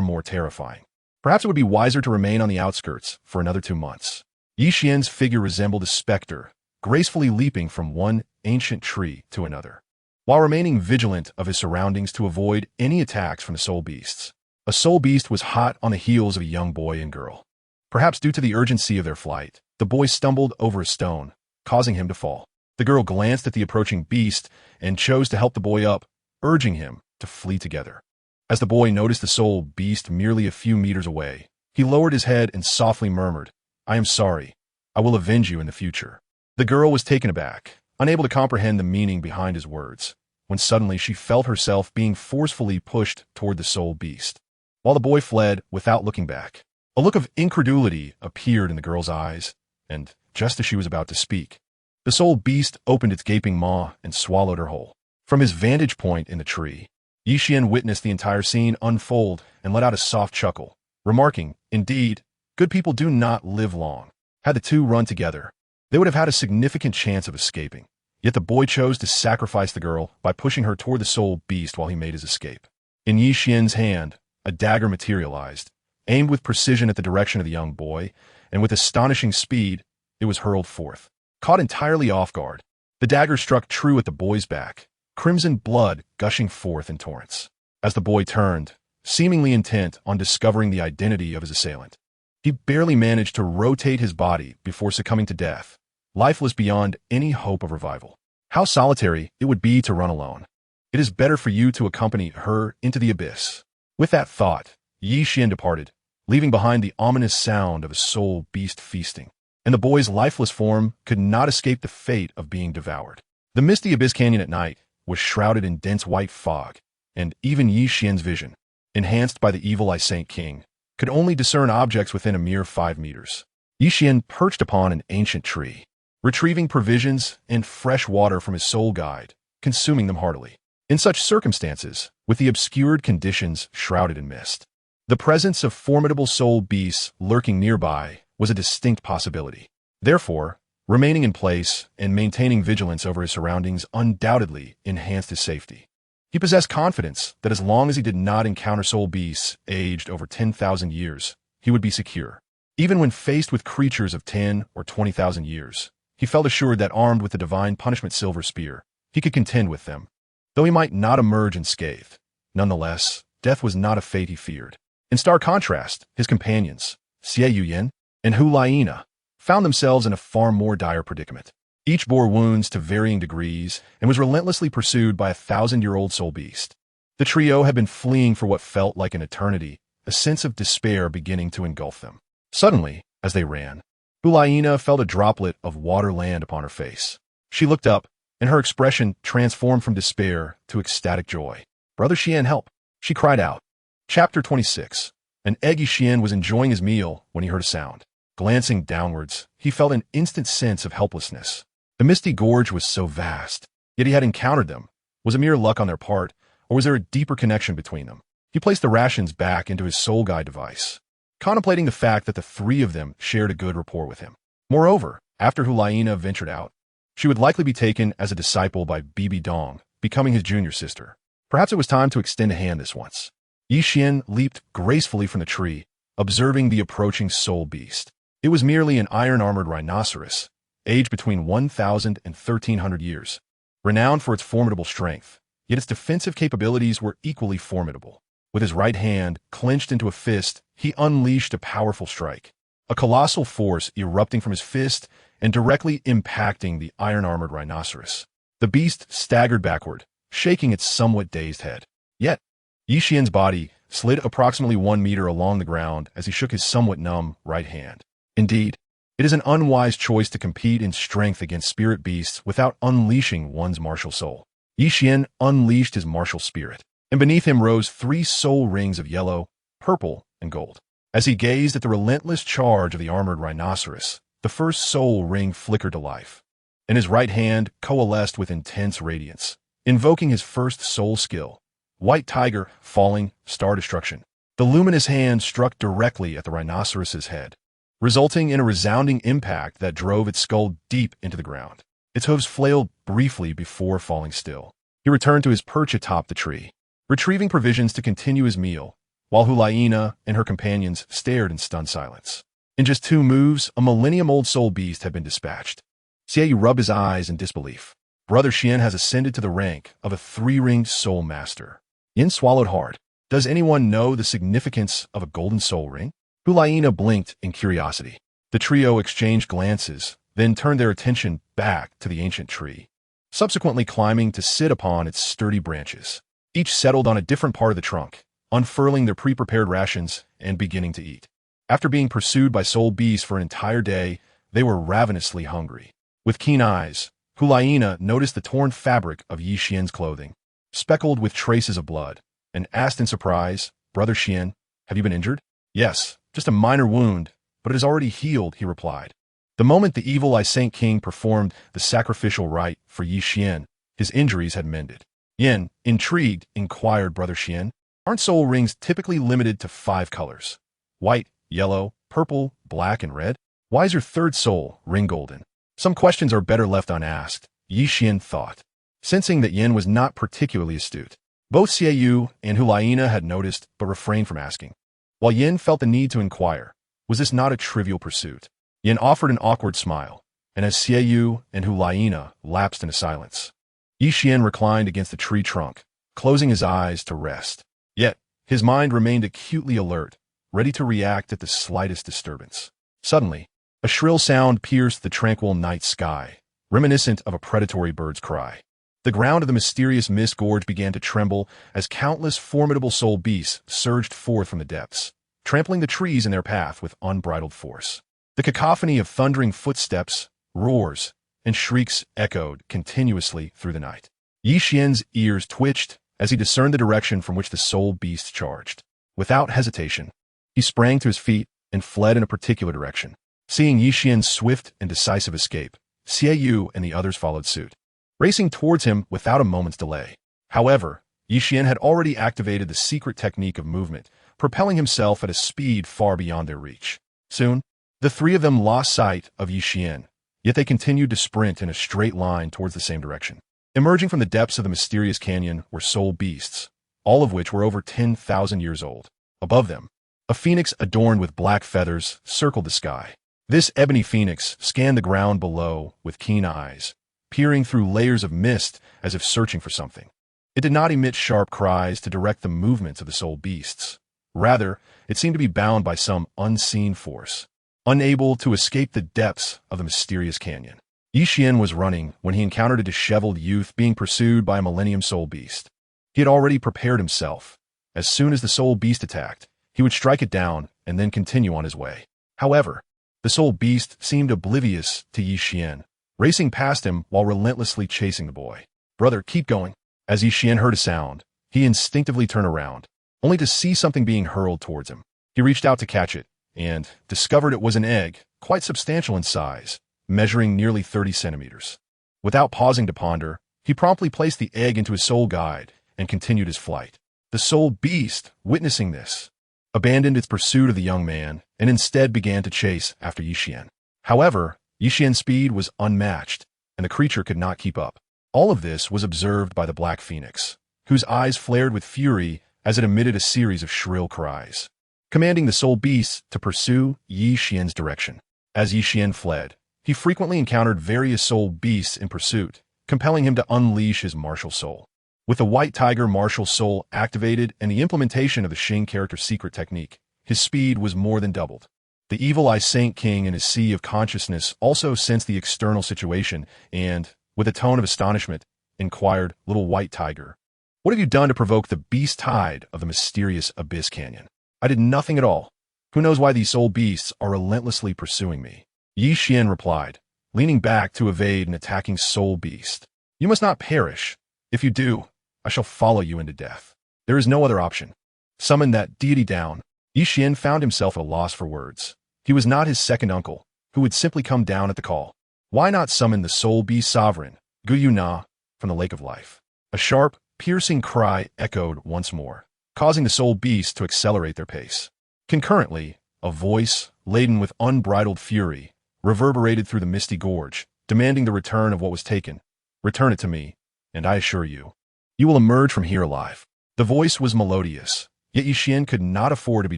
more terrifying. Perhaps it would be wiser to remain on the outskirts for another 2 months. Yi Xian's figure resembled a specter, gracefully leaping from one ancient tree to another, while remaining vigilant of his surroundings to avoid any attacks from the soul beasts. A soul beast was hot on the heels of a young boy and girl. Perhaps due to the urgency of their flight, the boy stumbled over a stone, causing him to fall. The girl glanced at the approaching beast and chose to help the boy up, urging him to flee together. As the boy noticed the soul beast merely a few meters away, he lowered his head and softly murmured, I am sorry. I will avenge you in the future. The girl was taken aback, unable to comprehend the meaning behind his words, when suddenly she felt herself being forcefully pushed toward the soul beast. While the boy fled without looking back, a look of incredulity appeared in the girl's eyes, and just as she was about to speak, the soul beast opened its gaping maw and swallowed her whole. From his vantage point in the tree, Yi Xian witnessed the entire scene unfold and let out a soft chuckle, remarking, Indeed, good people do not live long. Had the two run together, they would have had a significant chance of escaping. Yet the boy chose to sacrifice the girl by pushing her toward the soul beast while he made his escape. In Yi Xian's hand, a dagger materialized, aimed with precision at the direction of the young boy, and with astonishing speed, it was hurled forth. Caught entirely off guard, the dagger struck true at the boy's back, crimson blood gushing forth in torrents. As the boy turned, seemingly intent on discovering the identity of his assailant, he barely managed to rotate his body before succumbing to death, lifeless beyond any hope of revival. How solitary it would be to run alone. It is better for you to accompany her into the abyss. With that thought, Yi Xian departed, leaving behind the ominous sound of a soul beast feasting, and the boy's lifeless form could not escape the fate of being devoured. The misty abyss canyon at night was shrouded in dense white fog, and even Yi Xian's vision, enhanced by the evil ascent king, could only discern objects within a mere 5 meters. Yi Xian perched upon an ancient tree, retrieving provisions and fresh water from his soul guide, consuming them heartily. In such circumstances, with the obscured conditions shrouded in mist, the presence of formidable soul beasts lurking nearby was a distinct possibility. Therefore, remaining in place and maintaining vigilance over his surroundings undoubtedly enhanced his safety. He possessed confidence that as long as he did not encounter soul beasts aged over 10,000 years, he would be secure. Even when faced with creatures of 10 or 20,000 years, he felt assured that armed with the divine punishment silver spear, he could contend with them. Though he might not emerge unscathed, nonetheless, death was not a fate he feared. In stark contrast, his companions, Xie Yuyan and Hu Laina, found themselves in a far more dire predicament. Each bore wounds to varying degrees and was relentlessly pursued by a 1,000-year-old soul beast. The trio had been fleeing for what felt like an eternity, a sense of despair beginning to engulf them. Suddenly, as they ran, Hu Laina felt a droplet of water land upon her face. She looked up, and her expression transformed from despair to ecstatic joy. Brother Xian, help! She cried out. Chapter 26. An eggy Xian was enjoying his meal when he heard a sound. Glancing downwards, he felt an instant sense of helplessness. The Misty Gorge was so vast, yet he had encountered them. Was it mere luck on their part, or was there a deeper connection between them? He placed the rations back into his soul guide device, contemplating the fact that the three of them shared a good rapport with him. Moreover, after Hu Laina ventured out, she would likely be taken as a disciple by Bibi Dong, becoming his junior sister. Perhaps it was time to extend a hand this once. Yi Xian leaped gracefully from the tree, observing the approaching soul beast. It was merely an iron-armored rhinoceros, aged between 1,000 and 1,300 years, renowned for its formidable strength, yet its defensive capabilities were equally formidable. With his right hand clenched into a fist, he unleashed a powerful strike. a colossal force erupting from his fist and directly impacting the iron-armored rhinoceros. The beast staggered backward, shaking its somewhat dazed head. Yet, Yi Xian's body slid approximately 1 meter along the ground as he shook his somewhat numb right hand. Indeed, it is an unwise choice to compete in strength against spirit beasts without unleashing one's martial soul. Yi Xian unleashed his martial spirit, and beneath him rose 3 soul rings of yellow, purple, and gold. As he gazed at the relentless charge of the armored rhinoceros, the first soul ring flickered to life, and his right hand coalesced with intense radiance, invoking his first soul skill, White Tiger, Falling, Star Destruction. The luminous hand struck directly at the rhinoceros's head, resulting in a resounding impact that drove its skull deep into the ground. Its hooves flailed briefly before falling still. He returned to his perch atop the tree, retrieving provisions to continue his meal, while Hulaina and her companions stared in stunned silence. In just 2 moves, a millennium-old soul beast had been dispatched. Xiao Wu rubbed his eyes in disbelief. Brother Qian has ascended to the rank of a 3-ringed soul master. Yin swallowed hard. Does anyone know the significance of a golden soul ring? Hulaina blinked in curiosity. The trio exchanged glances, then turned their attention back to the ancient tree, subsequently climbing to sit upon its sturdy branches. Each settled on a different part of the trunk, unfurling their pre-prepared rations and beginning to eat. After being pursued by soul beasts for an entire day, they were ravenously hungry. With keen eyes, Hulaina noticed the torn fabric of Yi Xian's clothing, speckled with traces of blood, and asked in surprise, "Brother Qian, have you been injured?" "Yes, just a minor wound, but it has already healed," he replied. The moment the evil Ascent King performed the sacrificial rite for Yi Xian, his injuries had mended. Yin, intrigued, inquired, "Brother Qian, aren't soul rings typically limited to 5 colors? White, yellow, purple, black, and red? Why is your 3rd soul ring golden?" Some questions are better left unasked, Yi Xian thought, sensing that Yin was not particularly astute. Both Xiao Wu and Hulaina had noticed but refrained from asking, while Yin felt the need to inquire. Was this not a trivial pursuit? Yin offered an awkward smile, and as Xiao Wu and Hulaina lapsed into silence, Yi Xian reclined against the tree trunk, closing his eyes to rest. Yet, his mind remained acutely alert, ready to react at the slightest disturbance. Suddenly, a shrill sound pierced the tranquil night sky, reminiscent of a predatory bird's cry. The ground of the mysterious Misty Gorge began to tremble as countless formidable soul beasts surged forth from the depths, trampling the trees in their path with unbridled force. The cacophony of thundering footsteps, roars, and shrieks echoed continuously through the night. Yi Xian's ears twitched as he discerned the direction from which the soul beasts charged. Without hesitation, he sprang to his feet and fled in a particular direction. Seeing Yi Xian's swift and decisive escape, Xiao Wu and the others followed suit, racing towards him without a moment's delay. However, Yi Xian had already activated the secret technique of movement, propelling himself at a speed far beyond their reach. Soon, the 3 of them lost sight of Yi Xian, yet they continued to sprint in a straight line towards the same direction. Emerging from the depths of the mysterious canyon were soul beasts, all of which were over 10,000 years old. Above them, a phoenix adorned with black feathers circled the sky. This ebony phoenix scanned the ground below with keen eyes, peering through layers of mist as if searching for something. It did not emit sharp cries to direct the movements of the soul beasts. Rather, it seemed to be bound by some unseen force, unable to escape the depths of the mysterious canyon. Yi Xian was running when he encountered a disheveled youth being pursued by a millennium soul beast. He had already prepared himself. As soon as the soul beast attacked, he would strike it down and then continue on his way. However, the soul beast seemed oblivious to Yi Xian, racing past him while relentlessly chasing the boy. "Brother, keep going." As Yi Xian heard a sound, he instinctively turned around, only to see something being hurled towards him. He reached out to catch it, and discovered it was an egg, quite substantial in size, measuring nearly 30 centimeters. Without pausing to ponder, he promptly placed the egg into his soul guide and continued his flight. The soul beast, witnessing this, abandoned its pursuit of the young man and instead began to chase after Yi Xian. However, Yi Xian's speed was unmatched, and the creature could not keep up. All of this was observed by the black phoenix, whose eyes flared with fury as it emitted a series of shrill cries, commanding the soul beasts to pursue Yi Xian's direction. As Yi Xian fled, he frequently encountered various soul beasts in pursuit, compelling him to unleash his martial soul. With the White Tiger martial soul activated and the implementation of the Xing character secret technique, his speed was more than doubled. The evil-eye Saint King in his sea of consciousness also sensed the external situation and, with a tone of astonishment, inquired, "Little white tiger, what have you done to provoke the beast tide of the mysterious abyss canyon?" "I did nothing at all. Who knows why these soul beasts are relentlessly pursuing me?" Yi Xian replied, leaning back to evade an attacking soul beast. "You must not perish. If you do, I shall follow you into death. There is no other option. Summon that deity down." Yi Xian found himself at a loss for words. He was not his second uncle, who would simply come down at the call. Why not summon the soul beast sovereign, Gu Yu Na, from the lake of life? A sharp, piercing cry echoed once more, causing the soul beasts to accelerate their pace. Concurrently, a voice, laden with unbridled fury, reverberated through the Misty Gorge, demanding the return of what was taken. "Return it to me, and I assure you, you will emerge from here alive." The voice was melodious, yet Yi Xian could not afford to be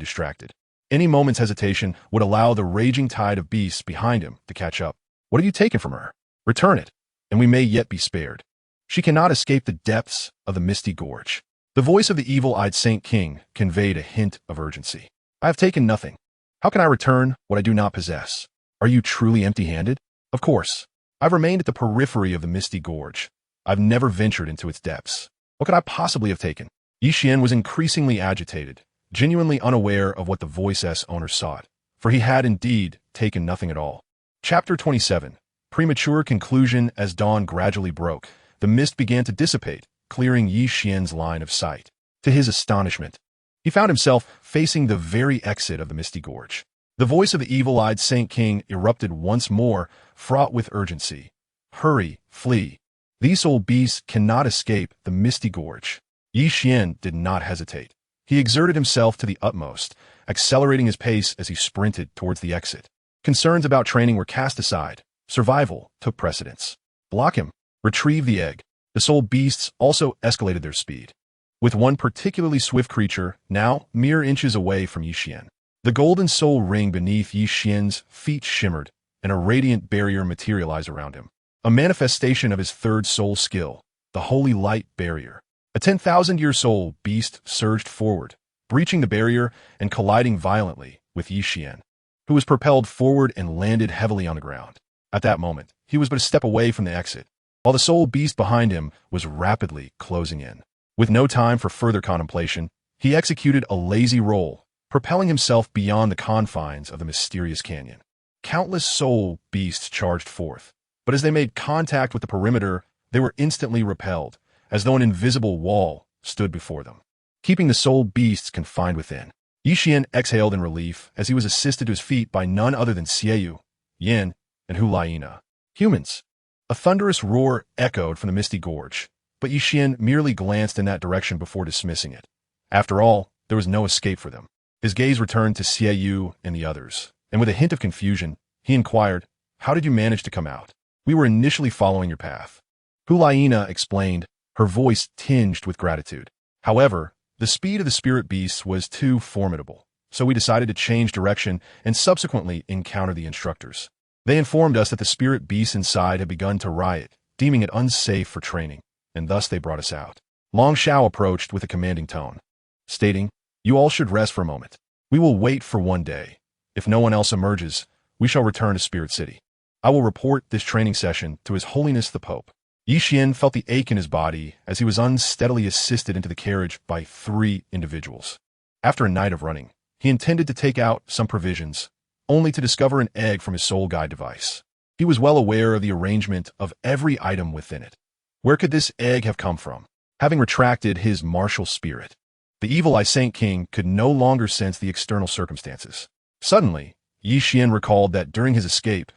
distracted. Any moment's hesitation would allow the raging tide of beasts behind him to catch up. "What have you taken from her? Return it, and we may yet be spared. She cannot escape the depths of the Misty Gorge." The voice of the evil-eyed Saint King conveyed a hint of urgency. "I have taken nothing. How can I return what I do not possess? Are you truly empty-handed?" "Of course. I've remained at the periphery of the Misty Gorge. I've never ventured into its depths. What could I possibly have taken?" Yi Xian was increasingly agitated, genuinely unaware of what the voice's owner sought, for he had indeed taken nothing at all. Chapter 27. Premature conclusion. As dawn gradually broke, the mist began to dissipate, clearing Yi Xian's line of sight. To his astonishment, he found himself facing the very exit of the Misty Gorge. The voice of the evil-eyed Saint King erupted once more, fraught with urgency. "Hurry, flee. These soul beasts cannot escape the Misty Gorge." Yi Xian did not hesitate. He exerted himself to the utmost, accelerating his pace as he sprinted towards the exit. Concerns about training were cast aside. Survival took precedence. Block him. Retrieve the egg. The soul beasts also escalated their speed, with one particularly swift creature now mere inches away from Yi Xian. The golden soul ring beneath Yi Xian's feet shimmered, and a radiant barrier materialized around him. A manifestation of his third soul skill, the Holy Light Barrier. A 10,000-year soul beast surged forward, breaching the barrier and colliding violently with Yi Xian, who was propelled forward and landed heavily on the ground. At that moment, he was but a step away from the exit, while the soul beast behind him was rapidly closing in. With no time for further contemplation, he executed a lazy roll, propelling himself beyond the confines of the mysterious canyon. Countless soul beasts charged forth, but as they made contact with the perimeter, they were instantly repelled, as though an invisible wall stood before them, keeping the soul beasts confined within. Yi Xian exhaled in relief as he was assisted to his feet by none other than Xiao Wu, Yin, and Hulaina. "Humans!" A thunderous roar echoed from the Misty Gorge, but Yi Xian merely glanced in that direction before dismissing it. After all, there was no escape for them. His gaze returned to Xiao Wu and the others, and with a hint of confusion, he inquired, "How did you manage to come out?" "We were initially following your path," Hulaina explained, her voice tinged with gratitude. "However, the speed of the spirit beasts was too formidable, so we decided to change direction and subsequently encounter the instructors. They informed us that the spirit beasts inside had begun to riot, deeming it unsafe for training, and thus they brought us out." Long Shao approached with a commanding tone, stating, "You all should rest for a moment. We will wait for one day. If no one else emerges, we shall return to Spirit City. I will report this training session to His Holiness the Pope." Yi Xian felt the ache in his body as he was unsteadily assisted into the carriage by 3 individuals. After a night of running, he intended to take out some provisions, only to discover an egg from his soul guide device. He was well aware of the arrangement of every item within it. Where could this egg have come from? Having retracted his martial spirit, the evil-eye Saint King could no longer sense the external circumstances. Suddenly, Yi Xian recalled that during his escape,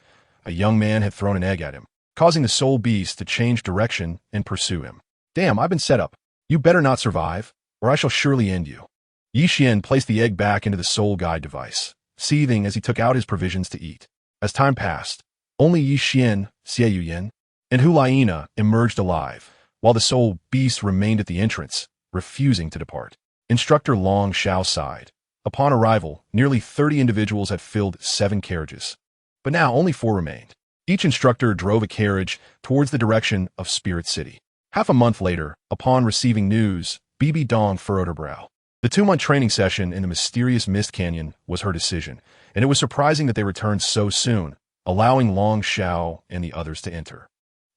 a young man had thrown an egg at him, causing the soul beast to change direction and pursue him. "Damn, I've been set up. You better not survive, or I shall surely end you." Yi Xian placed the egg back into the soul guide device, seething as he took out his provisions to eat. As time passed, only Yi Xian, Xiao Yin, and Hulaina emerged alive, while the soul beast remained at the entrance, refusing to depart. Instructor Long Shao sighed. Upon arrival, nearly 30 individuals had filled 7 carriages, but now only 4 remained. Each instructor drove a carriage towards the direction of Spirit City. Half a month later, upon receiving news, Bibi Dong furrowed her brow. The 2-month training session in the mysterious Mist Canyon was her decision, and it was surprising that they returned so soon, allowing Long Xiao and the others to enter.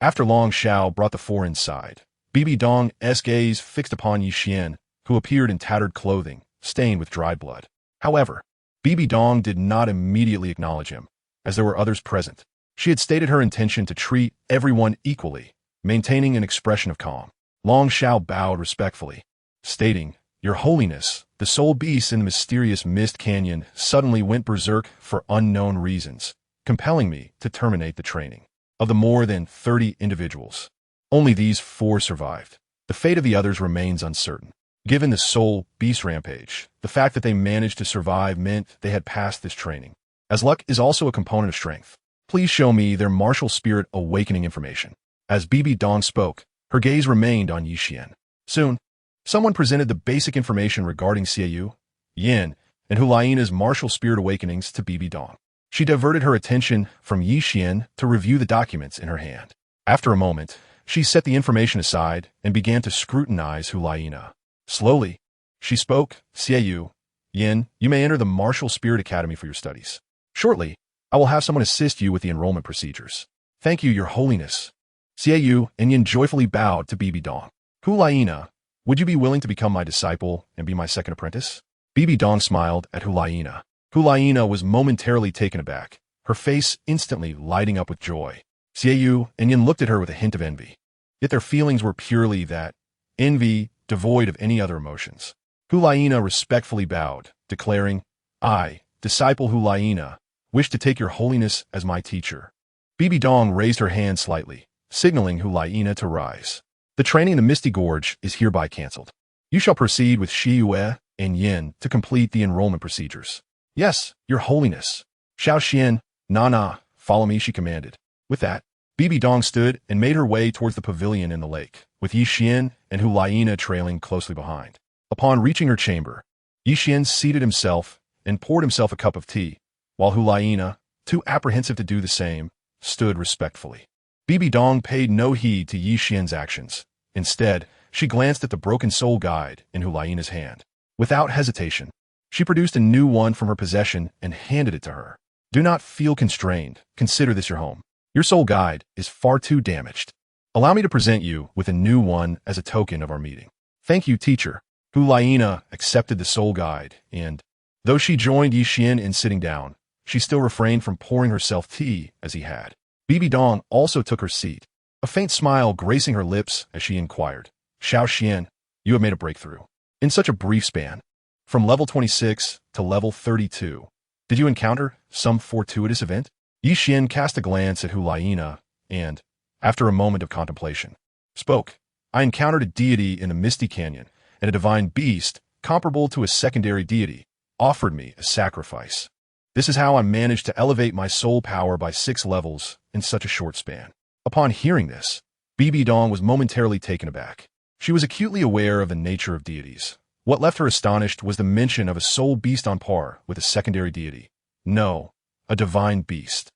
After Long Xiao brought the 4 inside, Bibi Dong's gaze fixed upon Yixian, who appeared in tattered clothing, stained with dried blood. However, Bibi Dong did not immediately acknowledge him, as there were others present. She had stated her intention to treat everyone equally, maintaining an expression of calm. Long Xiao bowed respectfully, stating, "Your Holiness, the soul beasts in the mysterious Mist Canyon suddenly went berserk for unknown reasons, compelling me to terminate the training. Of the more than 30 individuals, only these 4 survived. The fate of the others remains uncertain. Given the soul beast rampage, the fact that they managed to survive meant they had passed this training. As luck is also a component of strength, please show me their martial spirit awakening information." As Bibi Dong spoke, her gaze remained on Yixian. Soon, someone presented the basic information regarding Xiao, Yin, and Hulaina's martial spirit awakenings to Bibi Dong. She diverted her attention from Yixian to review the documents in her hand. After a moment, she set the information aside and began to scrutinize Hulaina. Slowly, she spoke, "Xiao, Yin, you may enter the Martial Spirit Academy for your studies. Shortly, I will have someone assist you with the enrollment procedures. Thank you, Your Holiness." Xiao and Yin joyfully bowed to Bibi Dong. "Hulaina, would you be willing to become my disciple and be my second apprentice?" Bibi Dong smiled at Hulaina. Hulaina was momentarily taken aback, her face instantly lighting up with joy. Xiao and Yin looked at her with a hint of envy. Yet their feelings were purely that, envy devoid of any other emotions. Hulaina respectfully bowed, declaring, "I, disciple Hulaina, wish to take Your Holiness as my teacher." Bibi Dong raised her hand slightly, signaling Hulaina to rise. "The training in the Misty Gorge is hereby cancelled. You shall proceed with Xiao and Yin to complete the enrollment procedures." "Yes, Your Holiness." "Xiao Xian, na, follow me," she commanded. With that, Bibi Dong stood and made her way towards the pavilion in the lake, with Yixian and Hulaina trailing closely behind. Upon reaching her chamber, Yixian seated himself and poured himself a cup of tea, while Hulaina, too apprehensive to do the same, stood respectfully. Bibi Dong paid no heed to Yixian's actions. Instead, she glanced at the broken soul guide in Hulaina's hand. Without hesitation, she produced a new one from her possession and handed it to her. "Do not feel constrained. Consider this your home. Your soul guide is far too damaged. Allow me to present you with a new one as a token of our meeting." "Thank you, teacher." Hulaina accepted the soul guide, and, though she joined Yixian in sitting down, she still refrained from pouring herself tea as he had. Bibi Dong also took her seat, a faint smile gracing her lips as she inquired, "Xiao Xian, you have made a breakthrough. In such a brief span, from level 26 to level 32, did you encounter some fortuitous event?" Yixian cast a glance at Hulaina and, after a moment of contemplation, spoke, "I encountered a deity in the Misty Canyon, and a divine beast, comparable to a secondary deity, offered me a sacrifice. This is how I managed to elevate my soul power by 6 levels in such a short span." Upon hearing this, Bibi Dong was momentarily taken aback. She was acutely aware of the nature of deities. What left her astonished was the mention of a soul beast on par with a secondary deity. No, a divine beast.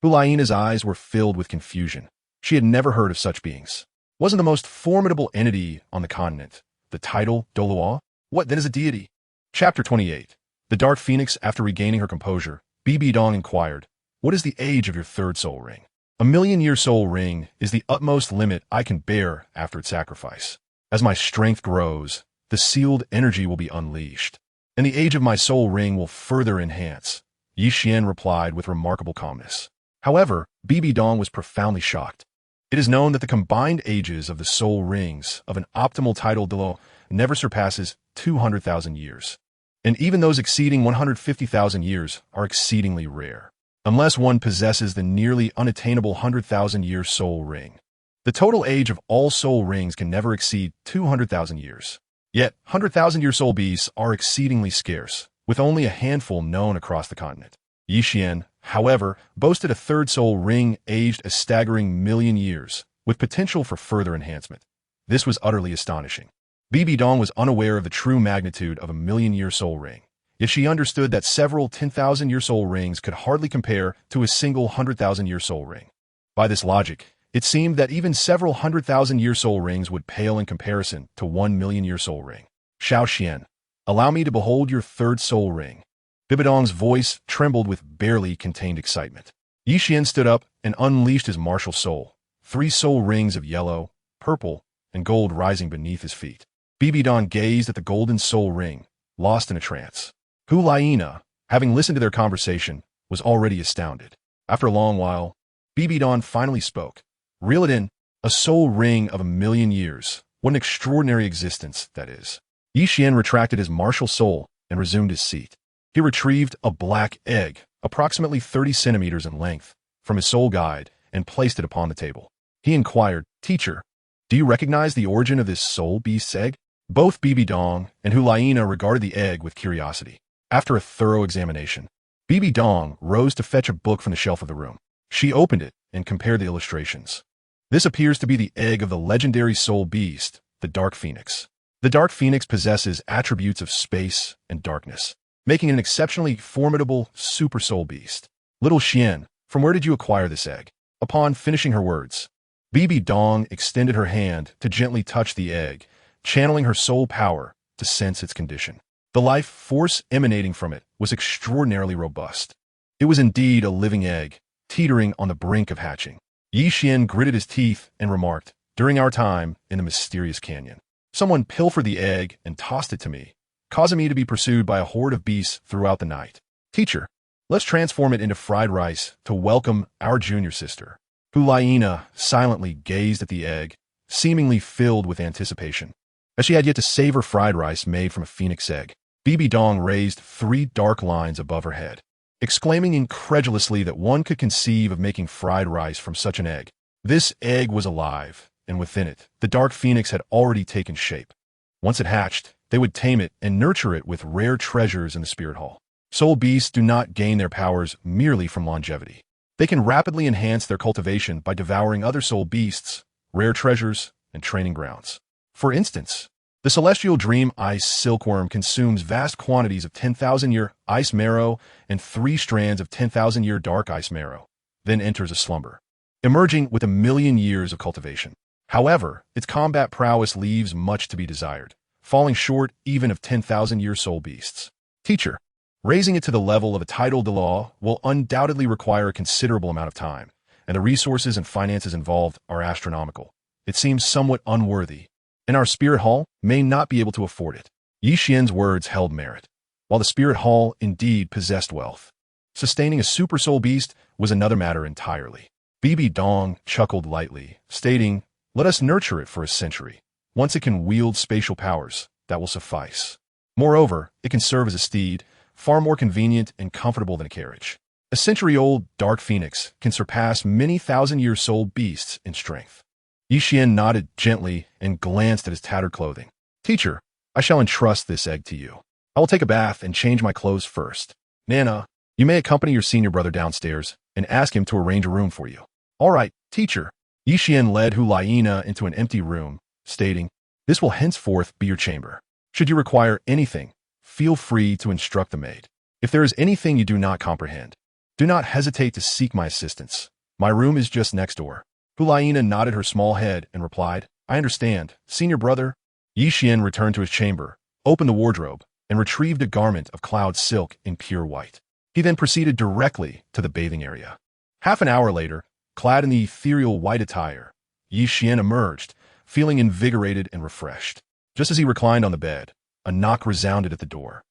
Hulaina's eyes were filled with confusion. She had never heard of such beings. Wasn't the most formidable entity on the continent the title Douluo? What then is a deity? Chapter 28. The Dark Phoenix. After regaining her composure, Bibi Dong inquired, "What is the age of your 3rd soul ring?" "A 1,000,000-year soul ring is the utmost limit I can bear after its sacrifice. As my strength grows, the sealed energy will be unleashed, and the age of my soul ring will further enhance," Yixian replied with remarkable calmness. However, Bibi Dong was profoundly shocked. It is known that the combined ages of the soul rings of an optimal title Douluo never surpasses 200,000 years, and even those exceeding 150,000 years are exceedingly rare, unless one possesses the nearly unattainable 100,000-year soul ring. The total age of all soul rings can never exceed 200,000 years. Yet, 100,000-year soul beasts are exceedingly scarce, with only a handful known across the continent. Yixian, however, boasted a 3rd soul ring aged a staggering 1,000,000 years, with potential for further enhancement. This was utterly astonishing. Bibi Dong was unaware of the true magnitude of a 1,000,000-year soul ring, yet she understood that several 10,000-year soul rings could hardly compare to a single 100,000-year soul ring. By this logic, it seemed that even several 100,000-year soul rings would pale in comparison to 1,000,000-year soul ring. "Xiao Xian, Allow me to behold your third soul ring. Bibi Dong's voice trembled with barely contained excitement. Yi Xian stood up and unleashed his martial soul, 3 soul rings of yellow, purple, and gold rising beneath his feet. Bibi Dong gazed at the golden soul ring, lost in a trance. Hu Laiina, having listened to their conversation, was already astounded. After a long while, Bibi Dong finally spoke. Reel it in, a soul ring of 1,000,000 years. What an extraordinary existence that is. Yi Xian retracted his martial soul and resumed his seat. He retrieved a black egg, approximately 30 centimeters in length, from his soul guide and placed it upon the table. He inquired, "Teacher, do you recognize the origin of this soul beast's egg?" Both Bibi Dong and Hu Laiina regarded the egg with curiosity. After a thorough examination, Bibi Dong rose to fetch a book from the shelf of the room. She opened it and compared the illustrations. This appears to be the egg of the legendary soul beast, the Dark Phoenix. The Dark Phoenix possesses attributes of space and darkness, making it an exceptionally formidable super soul beast. Little Xian, from where did you acquire this egg? Upon finishing her words, Bibi Dong extended her hand to gently touch the egg, channeling her soul power to sense its condition. The life force emanating from it was extraordinarily robust. It was indeed a living egg, teetering on the brink of hatching. Yi Xian gritted his teeth and remarked, "During our time in the mysterious canyon, someone pilfered the egg and tossed it to me, causing me to be pursued by a horde of beasts throughout the night. Teacher, let's transform it into fried rice to welcome our junior sister." Hu Laiina silently gazed at the egg, seemingly filled with anticipation. As she had yet to savor fried rice made from a phoenix egg, Bibi Dong raised 3 dark lines above her head, exclaiming incredulously that one could conceive of making fried rice from such an egg. This egg was alive, and within it, the Dark Phoenix had already taken shape. Once it hatched, they would tame it and nurture it with rare treasures in the Spirit Hall. Soul beasts do not gain their powers merely from longevity. They can rapidly enhance their cultivation by devouring other soul beasts, rare treasures, and training grounds. For instance, the celestial dream ice silkworm consumes vast quantities of 10,000-year ice marrow and 3 strands of 10,000-year dark ice marrow, then enters a slumber, emerging with 1,000,000 years of cultivation. However, its combat prowess leaves much to be desired, falling short even of 10,000-year soul beasts. Teacher, raising it to the level of a title Douluo will undoubtedly require a considerable amount of time, and the resources and finances involved are astronomical. It seems somewhat unworthy, and our Spirit Hall may not be able to afford it. Yi Xian's words held merit. While the Spirit Hall indeed possessed wealth, sustaining a super soul beast was another matter entirely. Bibi Dong chuckled lightly, stating, "Let us nurture it for a century. Once it can wield spatial powers, that will suffice. Moreover, it can serve as a steed, far more convenient and comfortable than a carriage. A century-old Dark Phoenix can surpass many thousand-year soul beasts in strength." Yi Xian nodded gently and glanced at his tattered clothing. "Teacher, I shall entrust this egg to you. I will take a bath and change my clothes first. Nana, you may accompany your senior brother downstairs and ask him to arrange a room for you." "All right, teacher." Yi Xian led Hu Laiina into an empty room, stating, "This will henceforth be your chamber. Should you require anything, feel free to instruct the maid. If there is anything you do not comprehend, do not hesitate to seek my assistance. My room is just next door." Hu Laiina nodded her small head and replied, "I understand, senior brother." Yi Xian returned to his chamber, opened the wardrobe, and retrieved a garment of cloud silk in pure white. He then proceeded directly to the bathing area. Half an hour later, clad in the ethereal white attire, Yi Xian emerged, feeling invigorated and refreshed. Just as he reclined on the bed, a knock resounded at the door,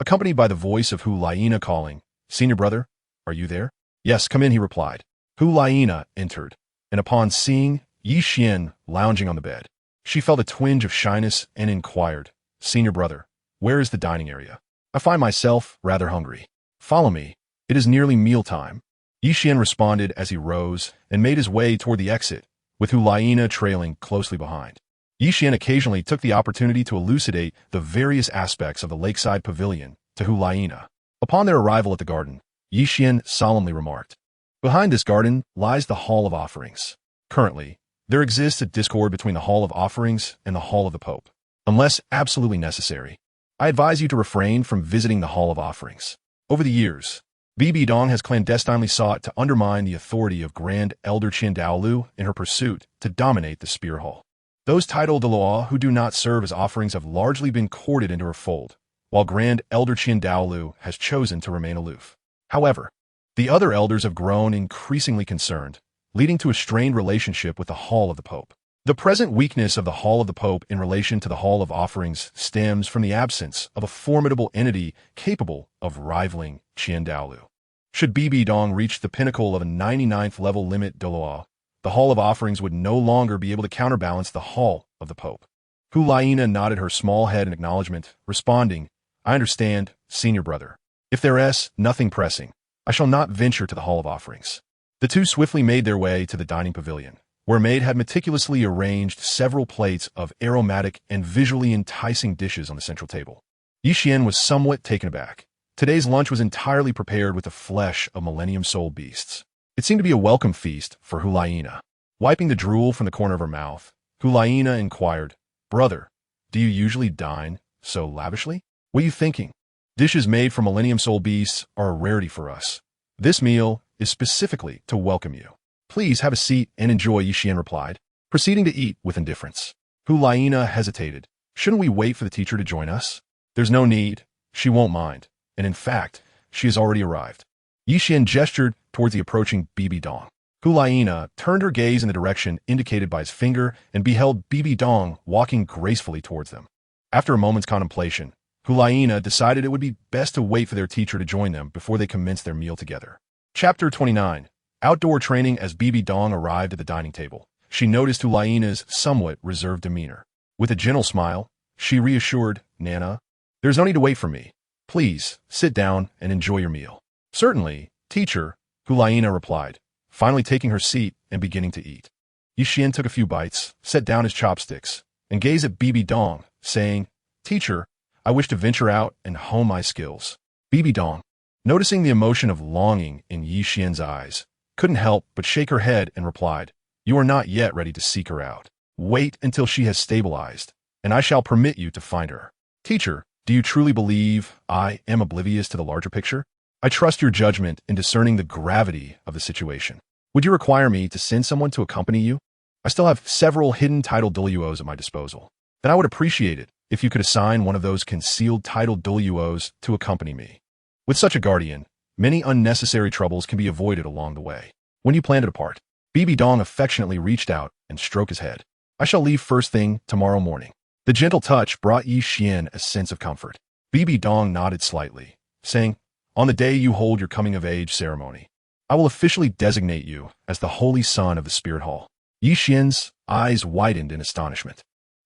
accompanied by the voice of Hu Laiina calling, "Senior brother, are you there?" "Yes, come in," he replied. Hu Laiina entered, and upon seeing Yi Xian lounging on the bed, she felt a twinge of shyness and inquired, "Senior brother, where is the dining area? I find myself rather hungry. Follow me. It is nearly mealtime." Yi Xian responded as he rose and made his way toward the exit, with Hu Laiina trailing closely behind. Yi Xian occasionally took the opportunity to elucidate the various aspects of the lakeside pavilion to Hu Laiina. Upon their arrival at the garden, Yi Xian solemnly remarked, "Behind this garden lies the Hall of Offerings. Currently, there exists a discord between the Hall of Offerings and the Hall of the Pope. Unless absolutely necessary, I advise you to refrain from visiting the Hall of Offerings. Over the years, Bibi Dong has clandestinely sought to undermine the authority of Grand Elder Qin Douluo in her pursuit to dominate the Spirit Hall. Those titled Douluo who do not serve as offerings have largely been courted into her fold, while Grand Elder Qian Douluo has chosen to remain aloof. However, the other elders have grown increasingly concerned, leading to a strained relationship with the Hall of the Pope. The present weakness of the Hall of the Pope in relation to the Hall of Offerings stems from the absence of a formidable entity capable of rivaling Qian Douluo. Should Bibi Dong reach the pinnacle of a 99th level limit Douluo, the Hall of Offerings would no longer be able to counterbalance the Hall of the Pope. Hulaina nodded her small head in acknowledgement, responding, "I understand, senior brother. If there is nothing pressing, I shall not venture to the Hall of Offerings." The two swiftly made their way to the dining pavilion, where a maid had meticulously arranged several plates of aromatic and visually enticing dishes on the central table. Yixian was somewhat taken aback. Today's lunch was entirely prepared with the flesh of Millennium Soul beasts. It seemed to be a welcome feast for Hulaina. Wiping the drool from the corner of her mouth, Hulaina inquired, "Brother, do you usually dine so lavishly? What are you thinking? Dishes made from Millennium Soul beasts are a rarity for us. This meal is specifically to welcome you. Please have a seat and enjoy," Yixian replied, proceeding to eat with indifference. Hulaina hesitated. "Shouldn't we wait for the teacher to join us?" "There's no need. She won't mind. And in fact, she has already arrived." Yixian gestured towards the approaching Bibi Dong. Hulaina turned her gaze in the direction indicated by his finger and beheld Bibi Dong walking gracefully towards them. After a moment's contemplation, Hulaina decided it would be best to wait for their teacher to join them before they commenced their meal together. Chapter 29. Outdoor training. As Bibi Dong arrived at the dining table, she noticed Hulaina's somewhat reserved demeanor. With a gentle smile, she reassured, "Nana, there's no need to wait for me. Please, sit down and enjoy your meal." "Certainly, teacher," Hulaina replied, finally taking her seat and beginning to eat. Yixian took a few bites, set down his chopsticks, and gazed at Bibi Dong, saying, "Teacher, I wish to venture out and hone my skills." Bibi Dong, noticing the emotion of longing in Yixian's eyes, couldn't help but shake her head and replied, "You are not yet ready to seek her out. Wait until she has stabilized, and I shall permit you to find her." "Teacher, do you truly believe I am oblivious to the larger picture? I trust your judgment in discerning the gravity of the situation. Would you require me to send someone to accompany you? I still have several hidden titled Douluos at my disposal. Then I would appreciate it if you could assign one of those concealed titled Douluos to accompany me. With such a guardian, many unnecessary troubles can be avoided along the way. When you plan to depart?" Bibi Dong affectionately reached out and stroked his head. "I shall leave first thing tomorrow morning." The gentle touch brought Yixian a sense of comfort. Bibi Dong nodded slightly, saying, "On the day you hold your coming-of-age ceremony, I will officially designate you as the Holy Son of the Spirit Hall." Yixian's eyes widened in astonishment.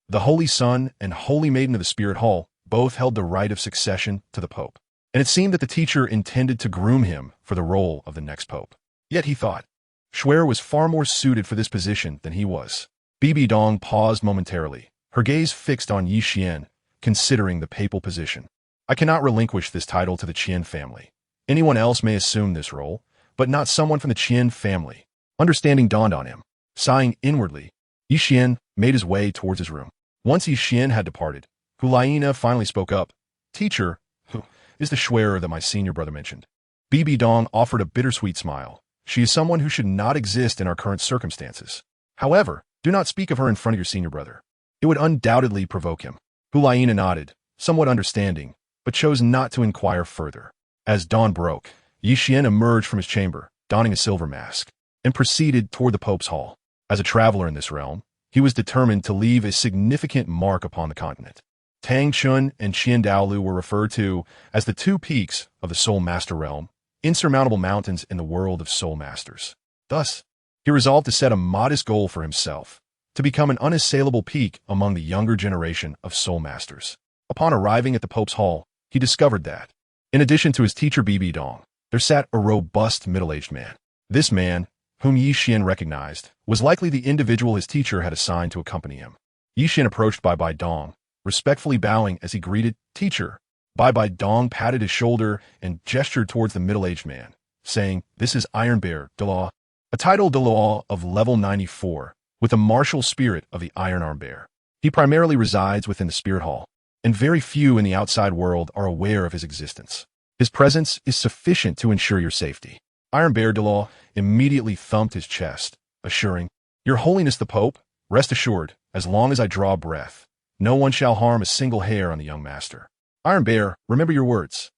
The Holy Son and Holy Maiden of the Spirit Hall both held the right of succession to the Pope, and it seemed that the teacher intended to groom him for the role of the next Pope. Yet he thought, Shuer was far more suited for this position than he was. Bibi Dong paused momentarily, her gaze fixed on Yixian, considering the papal position. "I cannot relinquish this title to the Qian family. Anyone else may assume this role, but not someone from the Qian family." Understanding dawned on him. Sighing inwardly, Yixian made his way towards his room. Once Yixian had departed, Hulaina finally spoke up. "Teacher, who is the Shuer that my senior brother mentioned?" Bibi Dong offered a bittersweet smile. "She is someone who should not exist in our current circumstances. However, do not speak of her in front of your senior brother. It would undoubtedly provoke him." Hulaina nodded, somewhat understanding, but chose not to inquire further. As dawn broke, Yixian emerged from his chamber, donning a silver mask, and proceeded toward the Pope's hall. As a traveler in this realm, he was determined to leave a significant mark upon the continent. Tang Chun and Qian Douluo were referred to as the two peaks of the Soul Master realm, insurmountable mountains in the world of Soul Masters. Thus, he resolved to set a modest goal for himself, to become an unassailable peak among the younger generation of Soul Masters. Upon arriving at the Pope's hall, he discovered that, in addition to his teacher Bibi Dong, there sat a robust middle-aged man. This man, whom Yixian recognized, was likely the individual his teacher had assigned to accompany him. Yixian approached Bibi Dong, respectfully bowing as he greeted, "Teacher." Bibi Dong patted his shoulder and gestured towards the middle-aged man, saying, "This is Iron Bear Douluo, a title Douluo of level 94, with a martial spirit of the Iron Arm Bear. He primarily resides within the Spirit Hall, and very few in the outside world are aware of his existence. His presence is sufficient to ensure your safety." Iron Bear Douluo immediately thumped his chest, assuring, "Your Holiness the Pope, rest assured, as long as I draw breath, no one shall harm a single hair on the young master." Iron Bear, remember your words.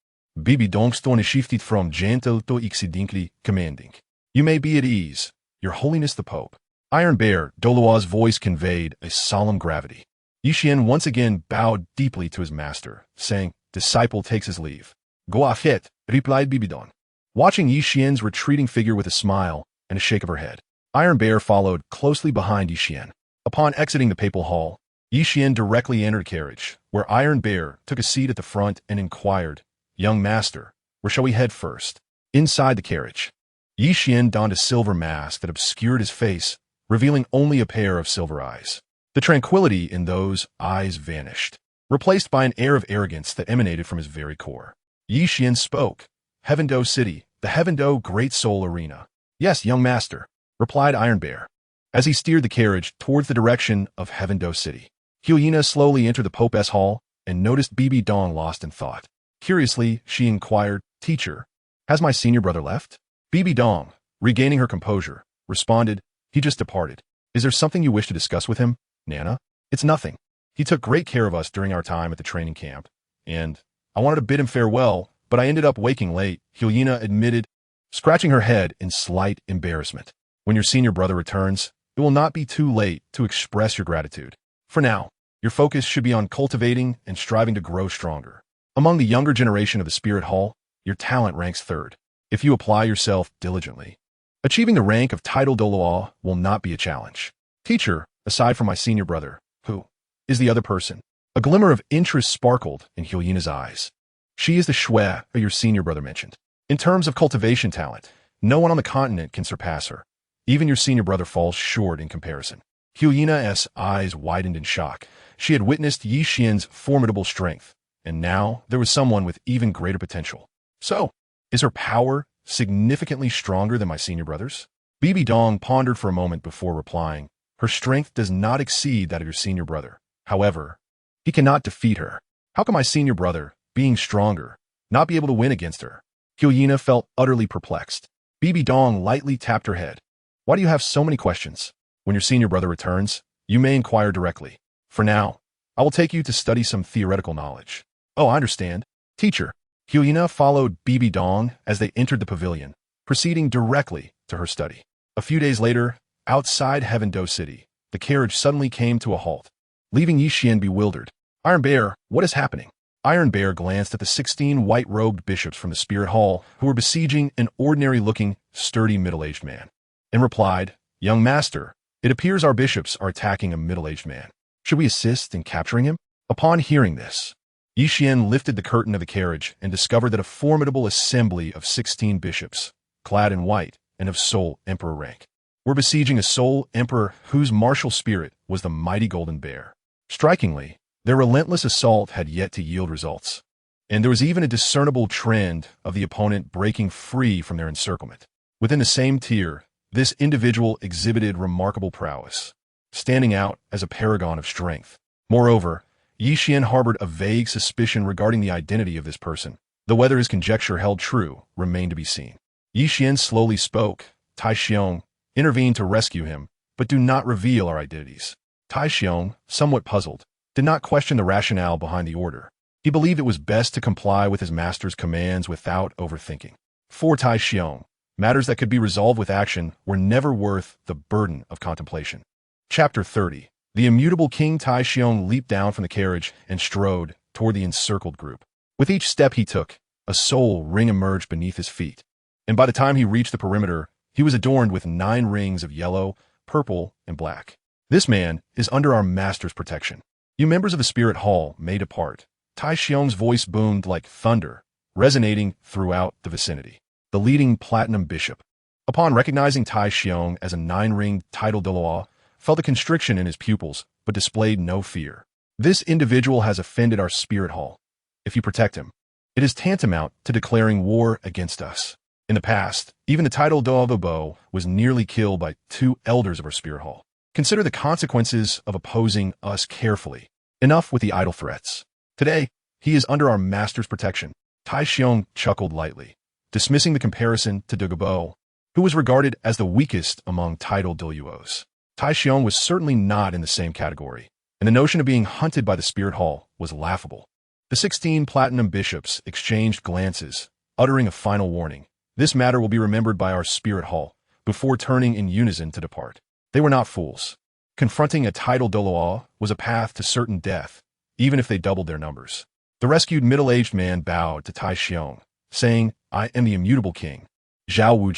Bibi Dong stone is shifted from gentle to exceedingly commanding. You may be at ease, Your Holiness the Pope. Iron Bear, Douluo's voice conveyed a solemn gravity. Yixian once again bowed deeply to his master, saying, Disciple takes his leave. Go ahead, replied Bibi Dong, watching Yixian's retreating figure with a smile and a shake of her head. Iron Bear followed closely behind Yixian. Upon exiting the papal hall, Yixian directly entered a carriage, where Iron Bear took a seat at the front and inquired, Young master, where shall we head first? Inside the carriage, Yixian donned a silver mask that obscured his face, revealing only a pair of silver eyes. The tranquility in those eyes vanished, replaced by an air of arrogance that emanated from his very core. Yixian spoke. Heaven Dou City, the Heaven Dou Great Soul Arena. Yes, young master, replied Iron Bear, as he steered the carriage towards the direction of Heaven Dou City. Hyena slowly entered the Pope's hall and noticed Bibi Dong lost in thought. Curiously, she inquired, Teacher, has my senior brother left? Bibi Dong, regaining her composure, responded, He just departed. Is there something you wish to discuss with him, Nana? It's nothing. He took great care of us during our time at the training camp, and I wanted to bid him farewell, but I ended up waking late, Hyena admitted, scratching her head in slight embarrassment. When your senior brother returns, it will not be too late to express your gratitude. For now, your focus should be on cultivating and striving to grow stronger. Among the younger generation of the Spirit Hall, your talent ranks third. If you apply yourself diligently, achieving the rank of Title Douluo will not be a challenge. Teacher, aside from my senior brother, who is the other person? A glimmer of interest sparkled in Hyena's eyes. She is the Shui your senior brother mentioned. In terms of cultivation talent, no one on the continent can surpass her. Even your senior brother falls short in comparison. Hyena's eyes widened in shock. She had witnessed Yixian's formidable strength, and now there was someone with even greater potential. So, is her power significantly stronger than my senior brother's? Bibi Dong pondered for a moment before replying, Her strength does not exceed that of your senior brother. However, he cannot defeat her. How can my senior brother, being stronger, not be able to win against her? Hyena felt utterly perplexed. Bibi Dong lightly tapped her head. Why do you have so many questions? When your senior brother returns, you may inquire directly. For now, I will take you to study some theoretical knowledge. Oh, I understand. Teacher. Hyena followed Bibi Dong as they entered the pavilion, proceeding directly to her study. A few days later, outside Heaven Dou City, the carriage suddenly came to a halt, leaving Yixian bewildered. Iron Bear, what is happening? Iron Bear glanced at the 16 white-robed bishops from the Spirit Hall who were besieging an ordinary-looking, sturdy middle-aged man, and replied, Young master, it appears our bishops are attacking a middle-aged man. Should we assist in capturing him? Upon hearing this, Yixian lifted the curtain of the carriage and discovered that a formidable assembly of 16 bishops, clad in white and of sole emperor rank, were besieging a sole emperor whose martial spirit was the mighty Golden Bear. Strikingly, their relentless assault had yet to yield results, and there was even a discernible trend of the opponent breaking free from their encirclement. Within the same tier, this individual exhibited remarkable prowess, standing out as a paragon of strength. Moreover, Yixian harbored a vague suspicion regarding the identity of this person, though whether his conjecture held true remained to be seen. Yixian slowly spoke. Tai Xiong, intervened to rescue him, but do not reveal our identities. Tai Xiong, somewhat puzzled, did not question the rationale behind the order. He believed it was best to comply with his master's commands without overthinking. For Tai Xiong, matters that could be resolved with action were never worth the burden of contemplation. Chapter 30. The immutable King Tai Xiong leaped down from the carriage and strode toward the encircled group. With each step he took, a soul ring emerged beneath his feet, and by the time he reached the perimeter, he was adorned with 9 rings of yellow, purple, and black. This man is under our master's protection. You members of the Spirit Hall may depart. Tai Xiong's voice boomed like thunder, resonating throughout the vicinity. The leading platinum bishop, upon recognizing Tai Xiong as a 9-ringed title Douluo, felt a constriction in his pupils, but displayed no fear. This individual has offended our Spirit Hall. If you protect him, it is tantamount to declaring war against us. In the past, even the title Douluo was nearly killed by 2 elders of our Spirit Hall. Consider the consequences of opposing us carefully. Enough with the idle threats. Today, he is under our master's protection. Tai Xiong chuckled lightly, dismissing the comparison to Douluo, who was regarded as the weakest among title Douluos. Tai Xiong was certainly not in the same category, and the notion of being hunted by the Spirit Hall was laughable. The 16 platinum bishops exchanged glances, uttering a final warning. This matter will be remembered by our spirit hall, before turning in unison to depart. They were not fools. Confronting a titled Douluo was a path to certain death, even if they doubled their numbers. The rescued middle-aged man bowed to Tai Xiong, saying, "I am the immutable king. Xiao Wu.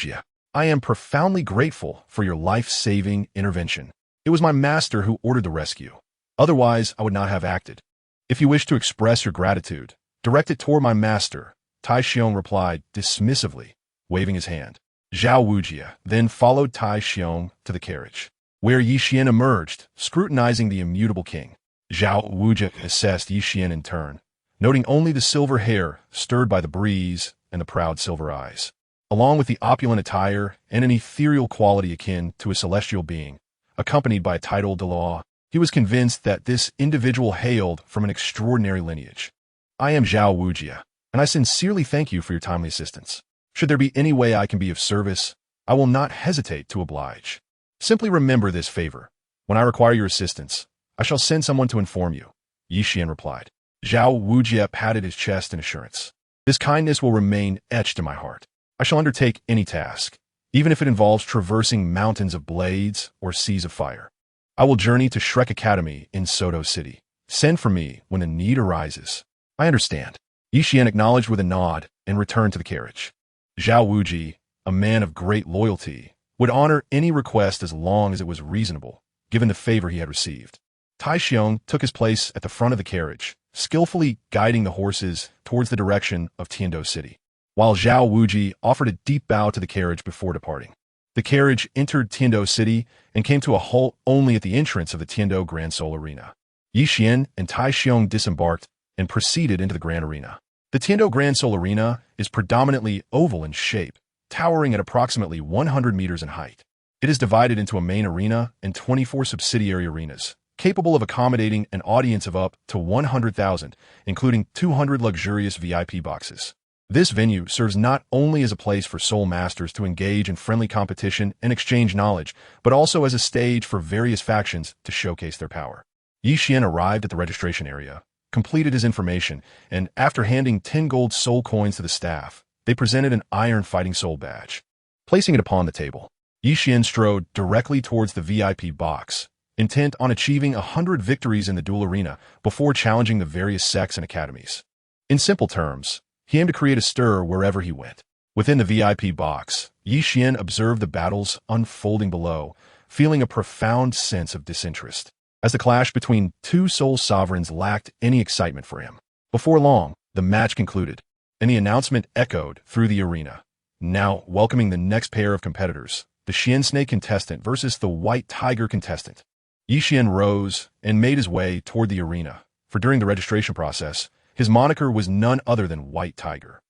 I am profoundly grateful for your life-saving intervention. It was my master who ordered the rescue. Otherwise, I would not have acted. If you wish to express your gratitude, direct it toward my master," Tai Xiong replied dismissively, waving his hand. Xiao Wu then followed Tai Xiong to the carriage, where Yixian emerged, scrutinizing the immutable king. Xiao Wu assessed Yixian in turn, noting only the silver hair stirred by the breeze and the proud silver eyes, along with the opulent attire and an ethereal quality akin to a celestial being, accompanied by a titled Douluo. He was convinced that this individual hailed from an extraordinary lineage. "I am Xiao Wu, and I sincerely thank you for your timely assistance. Should there be any way I can be of service, I will not hesitate to oblige. Simply remember this favor. When I require your assistance, I shall send someone to inform you," Yixian replied. Xiao Wu patted his chest in assurance. "This kindness will remain etched in my heart. I shall undertake any task, even if it involves traversing mountains of blades or seas of fire. I will journey to Shrek Academy in Soto City. Send for me when the need arises." "I understand." Yixian acknowledged with a nod and returned to the carriage. Xiao Wu, a man of great loyalty, would honor any request as long as it was reasonable, given the favor he had received. Tai Xiong took his place at the front of the carriage, skillfully guiding the horses towards the direction of Tiando City, while Xiao Wu offered a deep bow to the carriage before departing. The carriage entered Tiando City and came to a halt only at the entrance of the Tiando Grand Soul Arena. Yixian and Tai Xiong disembarked and proceeded into the Grand Arena. The Tiando Grand Soul Arena is predominantly oval in shape, towering at approximately 100 meters in height. It is divided into a main arena and 24 subsidiary arenas, capable of accommodating an audience of up to 100,000, including 200 luxurious VIP boxes. This venue serves not only as a place for soul masters to engage in friendly competition and exchange knowledge, but also as a stage for various factions to showcase their power. Yixian arrived at the registration area, completed his information, and after handing 10 gold soul coins to the staff, they presented an iron fighting soul badge. Placing it upon the table, Yixian strode directly towards the VIP box, intent on achieving 100 victories in the duel arena before challenging the various sects and academies. In simple terms, he aimed to create a stir wherever he went. Within the VIP box, Yixian observed the battles unfolding below, feeling a profound sense of disinterest, as the clash between two soul sovereigns lacked any excitement for him. Before long, the match concluded, and the announcement echoed through the arena, now welcoming the next pair of competitors, the Qian Snake contestant versus the White Tiger contestant. Yixian rose and made his way toward the arena, for during the registration process, his moniker was none other than White Tiger.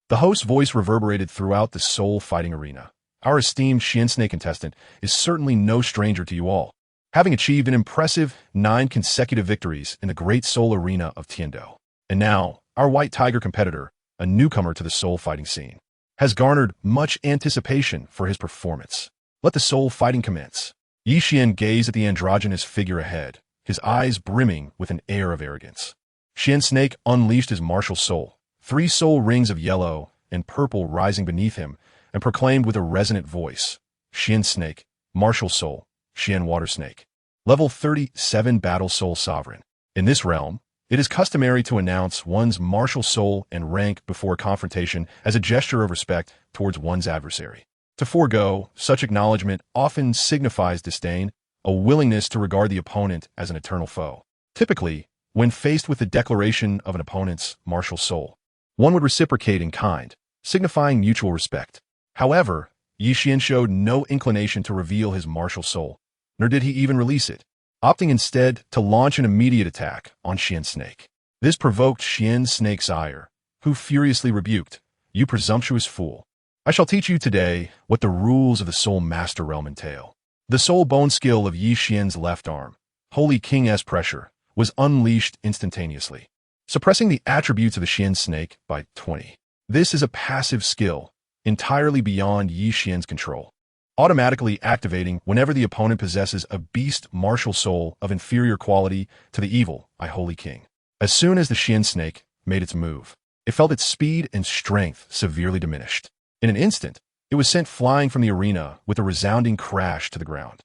The host's voice reverberated throughout the soul fighting arena. "Our esteemed Qian Snake contestant is certainly no stranger to you all, having achieved an impressive 9 consecutive victories in the great soul arena of Tiando. And now, our White Tiger competitor, a newcomer to the soul fighting scene, has garnered much anticipation for his performance. Let the soul fighting commence." Yixian gazed at the androgynous figure ahead, his eyes brimming with an air of arrogance. Qian Snake unleashed his martial soul, 3 soul rings of yellow and purple rising beneath him, and proclaimed with a resonant voice, "Qian Snake, martial soul, Qian Water Snake. Level 37 Battle Soul Sovereign. In this realm, it is customary to announce one's martial soul and rank before confrontation as a gesture of respect towards one's adversary. To forego such acknowledgement often signifies disdain, a willingness to regard the opponent as an eternal foe. Typically, when faced with the declaration of an opponent's martial soul, one would reciprocate in kind, signifying mutual respect. However, Yixian showed no inclination to reveal his martial soul, nor did he even release it, opting instead to launch an immediate attack on Qian Snake. This provoked Qian Snake's ire, who furiously rebuked, "You presumptuous fool. I shall teach you today what the rules of the Soul Master Realm entail." The soul bone skill of Yixian's left arm, Holy King-S pressure, was unleashed instantaneously, suppressing the attributes of the Qian Snake by 20. This is a passive skill, entirely beyond Yixian's control, automatically activating whenever the opponent possesses a beast martial soul of inferior quality to the evil, Holy King. As soon as the Qian Snake made its move. It felt its speed and strength severely diminished. In an instant, it was sent flying from the arena with a resounding crash to the ground.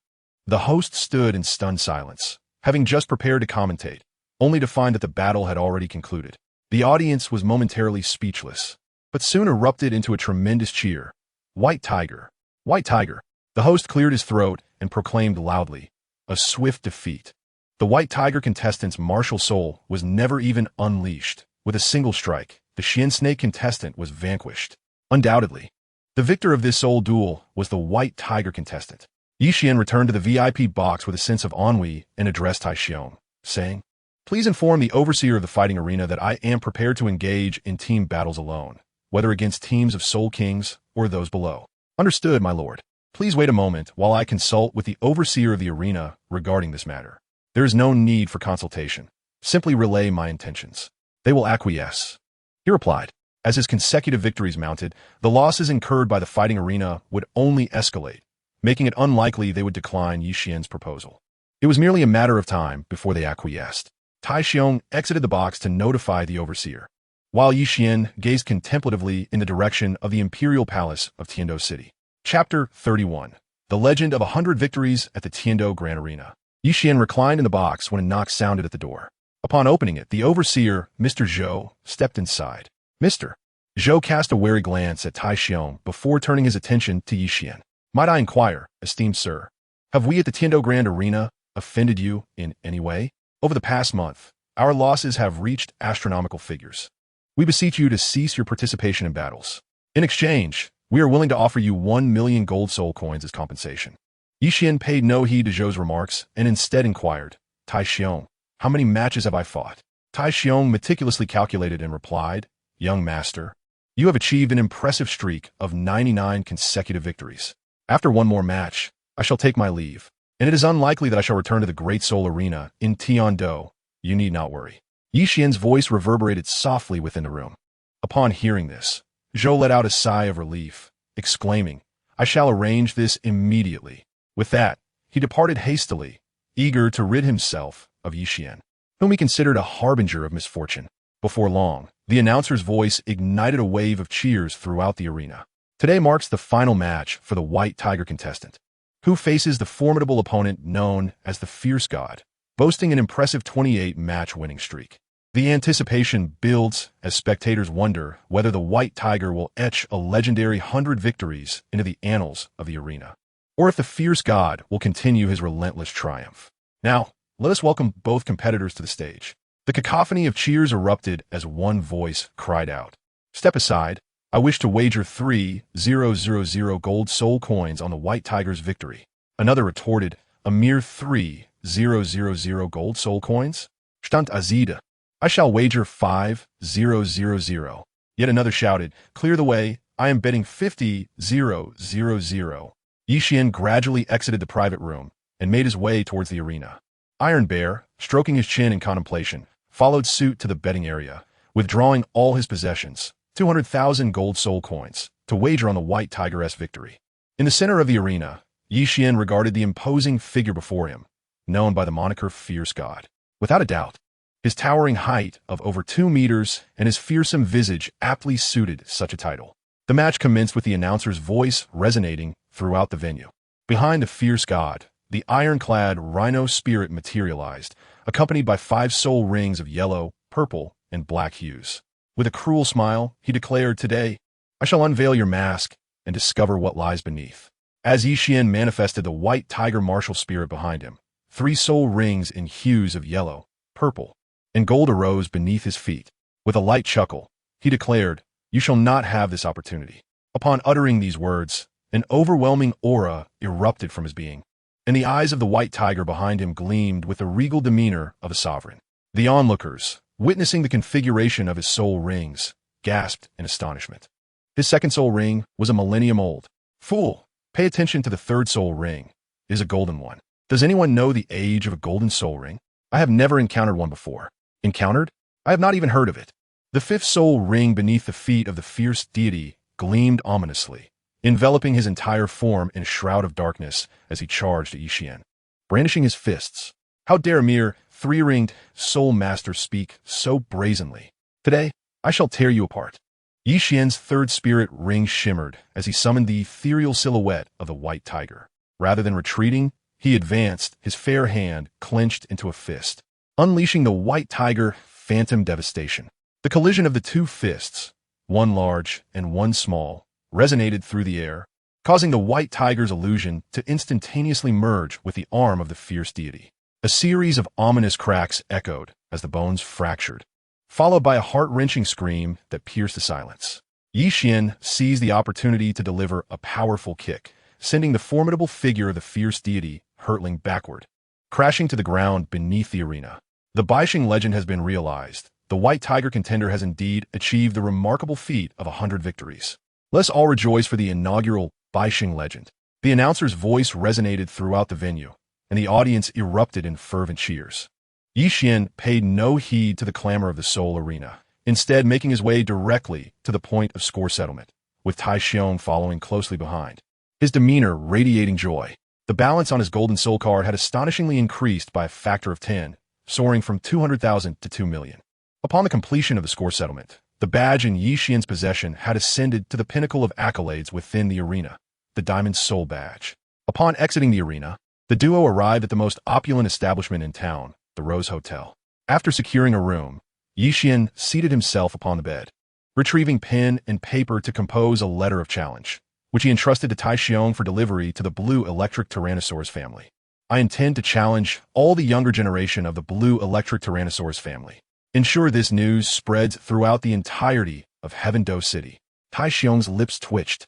The host stood in stunned silence, having just prepared to commentate, only to find that the battle had already concluded. The audience was momentarily speechless, but soon erupted into a tremendous cheer. White Tiger! White Tiger! The host cleared his throat and proclaimed loudly, a swift defeat. The White Tiger contestant's martial soul was never even unleashed. With a single strike, the Xian Snake contestant was vanquished. Undoubtedly, the victor of this soul duel was the White Tiger contestant. Yixian returned to the VIP box with a sense of ennui and addressed Taixiong, saying, "Please inform the overseer of the fighting arena that I am prepared to engage in team battles alone, whether against teams of Soul Kings or those below." "Understood, my lord. Please wait a moment while I consult with the overseer of the arena regarding this matter. There is no need for consultation. Simply relay my intentions. They will acquiesce," he replied. As his consecutive victories mounted, the losses incurred by the fighting arena would only escalate, making it unlikely they would decline Yixian's proposal. It was merely a matter of time before they acquiesced. Taixiong exited the box to notify the overseer, while Yixian gazed contemplatively in the direction of the imperial palace of Tiandou City. Chapter 31. The Legend of 100 Victories at the Tiandou Grand Arena. Yixian reclined in the box when a knock sounded at the door. Upon opening it, the overseer, Mr. Zhou, stepped inside. "Mr." Zhou cast a wary glance at Taixiong before turning his attention to Yixian. "Might I inquire, esteemed sir, have we at the Tiandou Grand Arena offended you in any way? Over the past month, our losses have reached astronomical figures. We beseech you to cease your participation in battles. In exchange, we are willing to offer you 1 million gold soul coins as compensation." Yixian paid no heed to Zhou's remarks and instead inquired, "Taixiong, how many matches have I fought?" Taixiong meticulously calculated and replied, "Young master, you have achieved an impressive streak of 99 consecutive victories. After one more match, I shall take my leave, and it is unlikely that I shall return to the Great Soul Arena in Tiandou. You need not worry." Yixian's voice reverberated softly within the room. Upon hearing this, Zhou let out a sigh of relief, exclaiming, "I shall arrange this immediately." With that, he departed hastily, eager to rid himself of Yixian, whom he considered a harbinger of misfortune. Before long, the announcer's voice ignited a wave of cheers throughout the arena. Today marks the final match for the White Tiger contestant, who faces the formidable opponent known as the Fierce God, boasting an impressive 28-match winning streak. The anticipation builds as spectators wonder whether the White Tiger will etch a legendary 100 victories into the annals of the arena, or if the Fierce God will continue his relentless triumph. Now, let us welcome both competitors to the stage. The cacophony of cheers erupted as one voice cried out, "Step aside. I wish to wager 3,000 gold soul coins on the White Tiger's victory." Another retorted, "A mere 3,000 gold soul coins? Stand azida. I shall wager 5,000. Yet another shouted, "Clear the way. I am betting 50,000. Yixian gradually exited the private room and made his way towards the arena. Iron Bear, stroking his chin in contemplation, followed suit to the betting area, withdrawing all his possessions, 200,000 gold soul coins, to wager on the White Tiger's victory. In the center of the arena, Yixian regarded the imposing figure before him, known by the moniker Fierce God. Without a doubt, his towering height of over 2 meters and his fearsome visage aptly suited such a title. The match commenced with the announcer's voice resonating throughout the venue. Behind the Fierce God, the ironclad rhino spirit materialized, accompanied by 5 soul rings of yellow, purple, and black hues. With a cruel smile, he declared, "Today, I shall unveil your mask and discover what lies beneath." As Yixian manifested the White Tiger martial spirit behind him, 3 soul rings in hues of yellow, purple, and gold arose beneath his feet. With a light chuckle, he declared, "You shall not have this opportunity." Upon uttering these words, an overwhelming aura erupted from his being, and the eyes of the White Tiger behind him gleamed with the regal demeanor of a sovereign. The onlookers, witnessing the configuration of his soul rings, gasped in astonishment. His second soul ring was a millennium old. "Fool, pay attention to the third soul ring. It is a golden one. Does anyone know the age of a golden soul ring? I have never encountered one before." "Encountered? I have not even heard of it." The 5th soul ring beneath the feet of the fierce deity gleamed ominously, enveloping his entire form in a shroud of darkness as he charged at Yixian, brandishing his fists. How dare a mere 3-ringed soul master speak so brazenly? Today, I shall tear you apart. Yi Xian's third spirit ring shimmered as he summoned the ethereal silhouette of the white tiger. Rather than retreating, he advanced, his fair hand clenched into a fist, unleashing the white tiger phantom devastation. The collision of the two fists, one large and one small, resonated through the air, causing the white tiger's illusion to instantaneously merge with the arm of the fierce deity. A series of ominous cracks echoed as the bones fractured, followed by a heart-wrenching scream that pierced the silence. Yi Xian seized the opportunity to deliver a powerful kick, sending the formidable figure of the fierce deity hurtling backward, crashing to the ground beneath the arena. The Baixing legend has been realized. The white tiger contender has indeed achieved the remarkable feat of 100 victories. Let's all rejoice for the inaugural Baixing legend. The announcer's voice resonated throughout the venue, and the audience erupted in fervent cheers. Yi Xian paid no heed to the clamor of the Seoul arena, instead making his way directly to the point of score settlement, with Tai Xiong following closely behind, his demeanor radiating joy. The balance on his golden soul card had astonishingly increased by a factor of 10, soaring from 200,000 to 2 million. Upon the completion of the score settlement, the badge in Yi Xian's possession had ascended to the pinnacle of accolades within the arena, the Diamond Soul Badge. Upon exiting the arena, the duo arrived at the most opulent establishment in town, the Rose Hotel. After securing a room, Yi Xian seated himself upon the bed, retrieving pen and paper to compose a letter of challenge, which he entrusted to Tai Xiong for delivery to the Blue Electric Tyrannosaurus family. I intend to challenge all the younger generation of the Blue Electric Tyrannosaurus family. Ensure this news spreads throughout the entirety of Heaven Do City. Tai Xiong's lips twitched,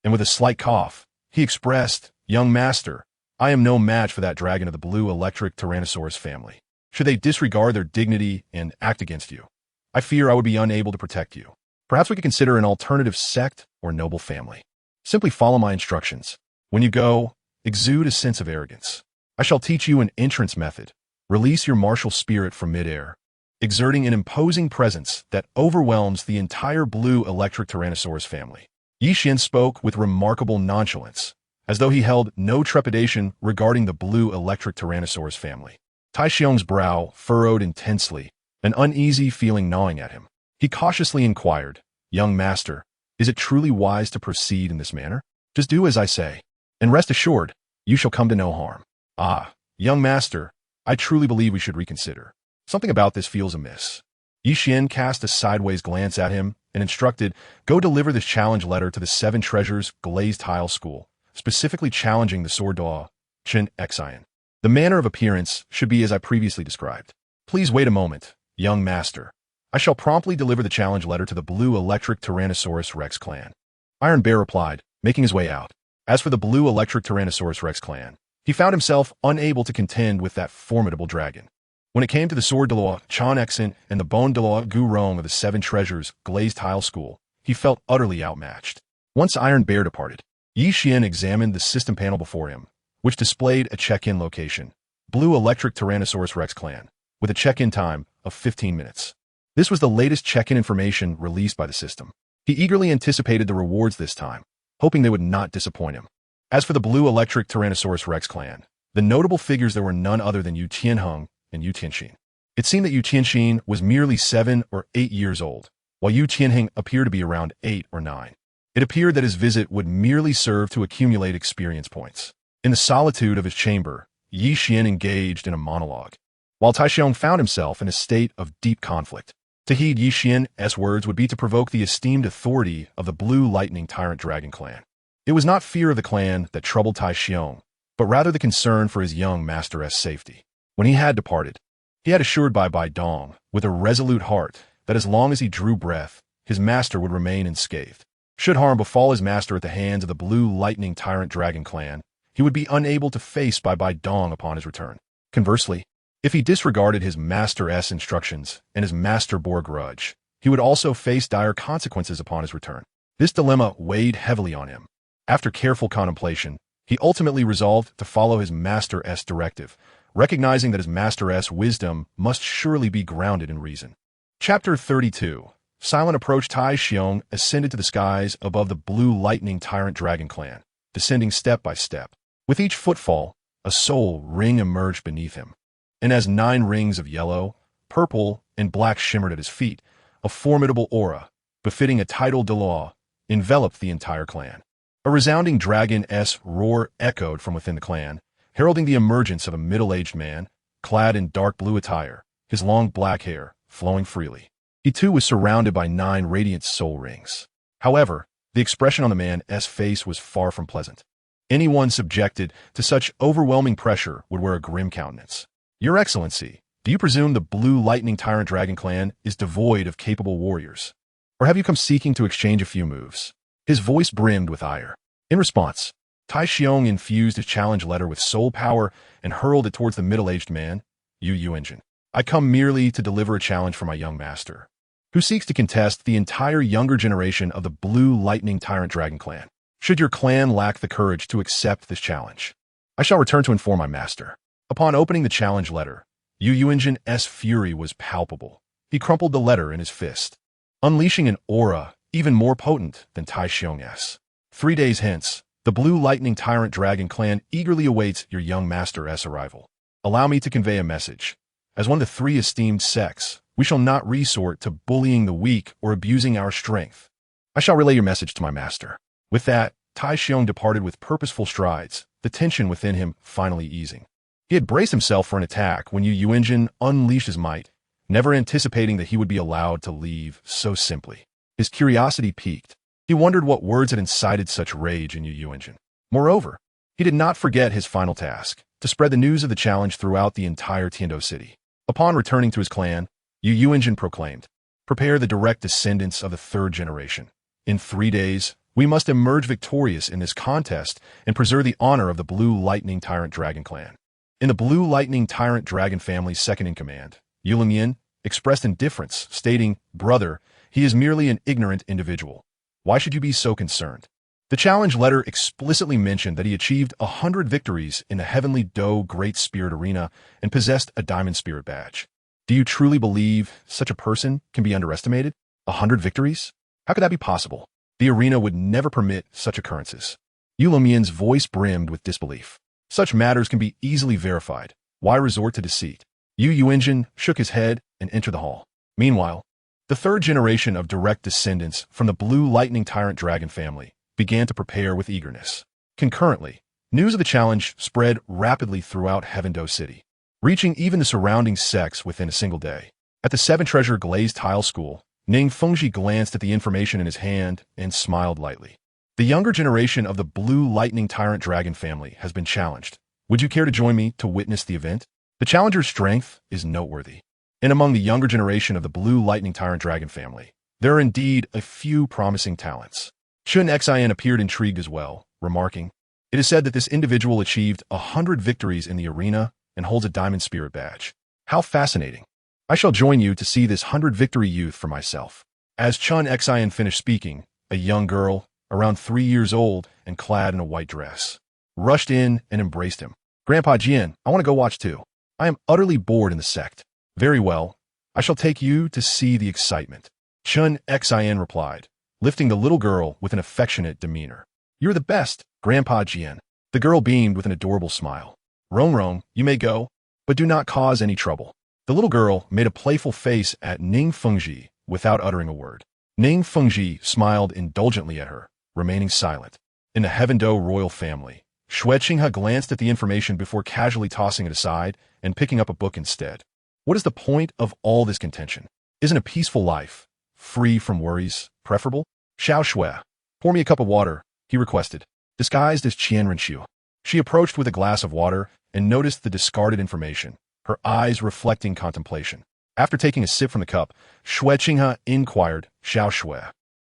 and with a slight cough, he expressed, "Young master, I am no match for that dragon of the Blue Electric Tyrannosaurus family. Should they disregard their dignity and act against you, I fear I would be unable to protect you. Perhaps we could consider an alternative sect or noble family. Simply follow my instructions. When you go, exude a sense of arrogance. I shall teach you an entrance method. Release your martial spirit from midair, exerting an imposing presence that overwhelms the entire Blue Electric Tyrannosaurus family." Yi Xian spoke with remarkable nonchalance, as though he held no trepidation regarding the Blue Electric Tyrannosaurus family. Tai Xiong's brow furrowed intensely, an uneasy feeling gnawing at him. He cautiously inquired, "Young master, is it truly wise to proceed in this manner? Just do as I say, and rest assured, you shall come to no harm." "Ah, young master, I truly believe we should reconsider. Something about this feels amiss." Yi Xian cast a sideways glance at him and instructed, "Go deliver this challenge letter to the Seven Treasures Glazed Tile School, specifically challenging the Star Dou Forest. The manner of appearance should be as I previously described. Please wait a moment, young master. I shall promptly deliver the challenge letter to the Blue Electric Tyrannosaurus Rex clan." Iron Bear replied, making his way out. As for the Blue Electric Tyrannosaurus Rex clan, he found himself unable to contend with that formidable dragon. When it came to the Sword Douluo Ascent and the Bone Douluo Gurong of the Seven Treasures Glazed Tile School, he felt utterly outmatched. Once Iron Bear departed, Yi Xian examined the system panel before him, which displayed a check-in location, Blue Electric Tyrannosaurus Rex clan, with a check-in time of 15 minutes. This was the latest check-in information released by the system. He eagerly anticipated the rewards this time, hoping they would not disappoint him. As for the Blue Electric Tyrannosaurus Rex clan, the notable figures there were none other than Yu Tianheng and Yu Tianxin. It seemed that Yu Tianxin was merely 7 or 8 years old, while Yu Tianheng appeared to be around 8 or 9. It appeared that his visit would merely serve to accumulate experience points. In the solitude of his chamber, Yi Xian engaged in a monologue, while Tai Xiong found himself in a state of deep conflict. To heed Yi Xian's words would be to provoke the esteemed authority of the Blue Lightning Tyrant Dragon clan. It was not fear of the clan that troubled Tai Xiong, but rather the concern for his young master's safety. When he had departed, he had assured Bibi Dong, with a resolute heart, that as long as he drew breath, his master would remain unscathed. Should harm befall his master at the hands of the Blue Lightning Tyrant Dragon clan, he would be unable to face Bibi Dong upon his return. Conversely, if he disregarded his master's instructions and his master bore grudge, he would also face dire consequences upon his return. This dilemma weighed heavily on him. After careful contemplation, he ultimately resolved to follow his master's directive, recognizing that his master's wisdom must surely be grounded in reason. Chapter 32. Silent approach. Tai Xiong ascended to the skies above the Blue Lightning Tyrant Dragon clan, descending step by step. With each footfall, a soul ring emerged beneath him, and as 9 rings of yellow, purple, and black shimmered at his feet, A formidable aura, befitting a title Douluo, enveloped the entire clan. A resounding dragon-esque roar echoed from within the clan, heralding the emergence of a middle-aged man, clad in dark blue attire, his long black hair flowing freely. He too was surrounded by 9 radiant soul rings. However, the expression on the man's face was far from pleasant. Anyone subjected to such overwhelming pressure would wear a grim countenance. Your Excellency, do you presume the Blue Lightning Tyrant Dragon clan is devoid of capable warriors? Or have you come seeking to exchange a few moves? His voice brimmed with ire. In response, Tai Xiong infused his challenge letter with soul power and hurled it towards the middle-aged man. Yuding. I come merely to deliver a challenge for my young master, who seeks to contest the entire younger generation of the Blue Lightning Tyrant Dragon clan. Should your clan lack the courage to accept this challenge, I shall return to inform my master. Upon opening the challenge letter, Yuding's fury was palpable. He crumpled the letter in his fist, unleashing an aura even more potent than Tai Xiong's. 3 days hence, the Blue Lightning Tyrant Dragon clan eagerly awaits your young master's arrival. Allow me to convey a message. As one of the 3 esteemed sects, we shall not resort to bullying the weak or abusing our strength. I shall relay your message to my master. With that, Tai Xiong departed with purposeful strides, the tension within him finally easing. He had braced himself for an attack when Yuding unleashed his might, never anticipating that he would be allowed to leave so simply. His curiosity piqued. He wondered what words had incited such rage in Yuding. Moreover, he did not forget his final task, to spread the news of the challenge throughout the entire Tiando city. Upon returning to his clan, Yuding proclaimed, "Prepare the direct descendants of the 3rd generation. In 3 days, we must emerge victorious in this contest and preserve the honor of the Blue Lightning Tyrant Dragon clan." In the Blue Lightning Tyrant Dragon family's second-in-command, Yuding expressed indifference, stating, "Brother, he is merely an ignorant individual. Why should you be so concerned?" The challenge letter explicitly mentioned that he achieved 100 victories in the Heavenly Dou Great Spirit Arena and possessed a Diamond Spirit badge. Do you truly believe such a person can be underestimated? 100 victories? How could that be possible? The arena would never permit such occurrences. Yuding's voice brimmed with disbelief. Such matters can be easily verified. Why resort to deceit? Yuding shook his head and entered the hall. Meanwhile, the 3rd generation of direct descendants from the Blue Lightning Tyrant Dragon family began to prepare with eagerness. Concurrently, news of the challenge spread rapidly throughout Heavendou City, reaching even the surrounding sects within a single day. At the 7-treasure glazed tile school, Ning Fengji glanced at the information in his hand and smiled lightly. The younger generation of the Blue Lightning Tyrant Dragon family has been challenged. Would you care to join me to witness the event? The challenger's strength is noteworthy. And among the younger generation of the Blue Lightning Tyrant Dragon family, there are indeed a few promising talents. QianRenxue appeared intrigued as well, remarking, "It is said that this individual achieved 100 victories in the arena and holds a Diamond Spirit badge. How fascinating. I shall join you to see this 100-victory youth for myself." As QianRenxue finished speaking, a young girl, around 3 years old and clad in a white dress, rushed in and embraced him. "Grandpa Jian, I want to go watch too. I am utterly bored in the sect." "Very well. I shall take you to see the excitement," QianRenxue replied, lifting the little girl with an affectionate demeanor. "You're the best, Grandpa Jian." The girl beamed with an adorable smile. "Rong, you may go, but do not cause any trouble." The little girl made a playful face at Ning Fengji without uttering a word. Ning Fengji smiled indulgently at her, remaining silent. In the Heavendou royal family, Xueqinghe glanced at the information before casually tossing it aside and picking up a book instead. What is the point of all this contention? Isn't a peaceful life, free from worries, preferable? Xiao Shui, pour me a cup of water, he requested, disguised as Qian Renxue. She approached with a glass of water and noticed the discarded information, her eyes reflecting contemplation. After taking a sip from the cup, Xueqinghe inquired, "Xiao Shui,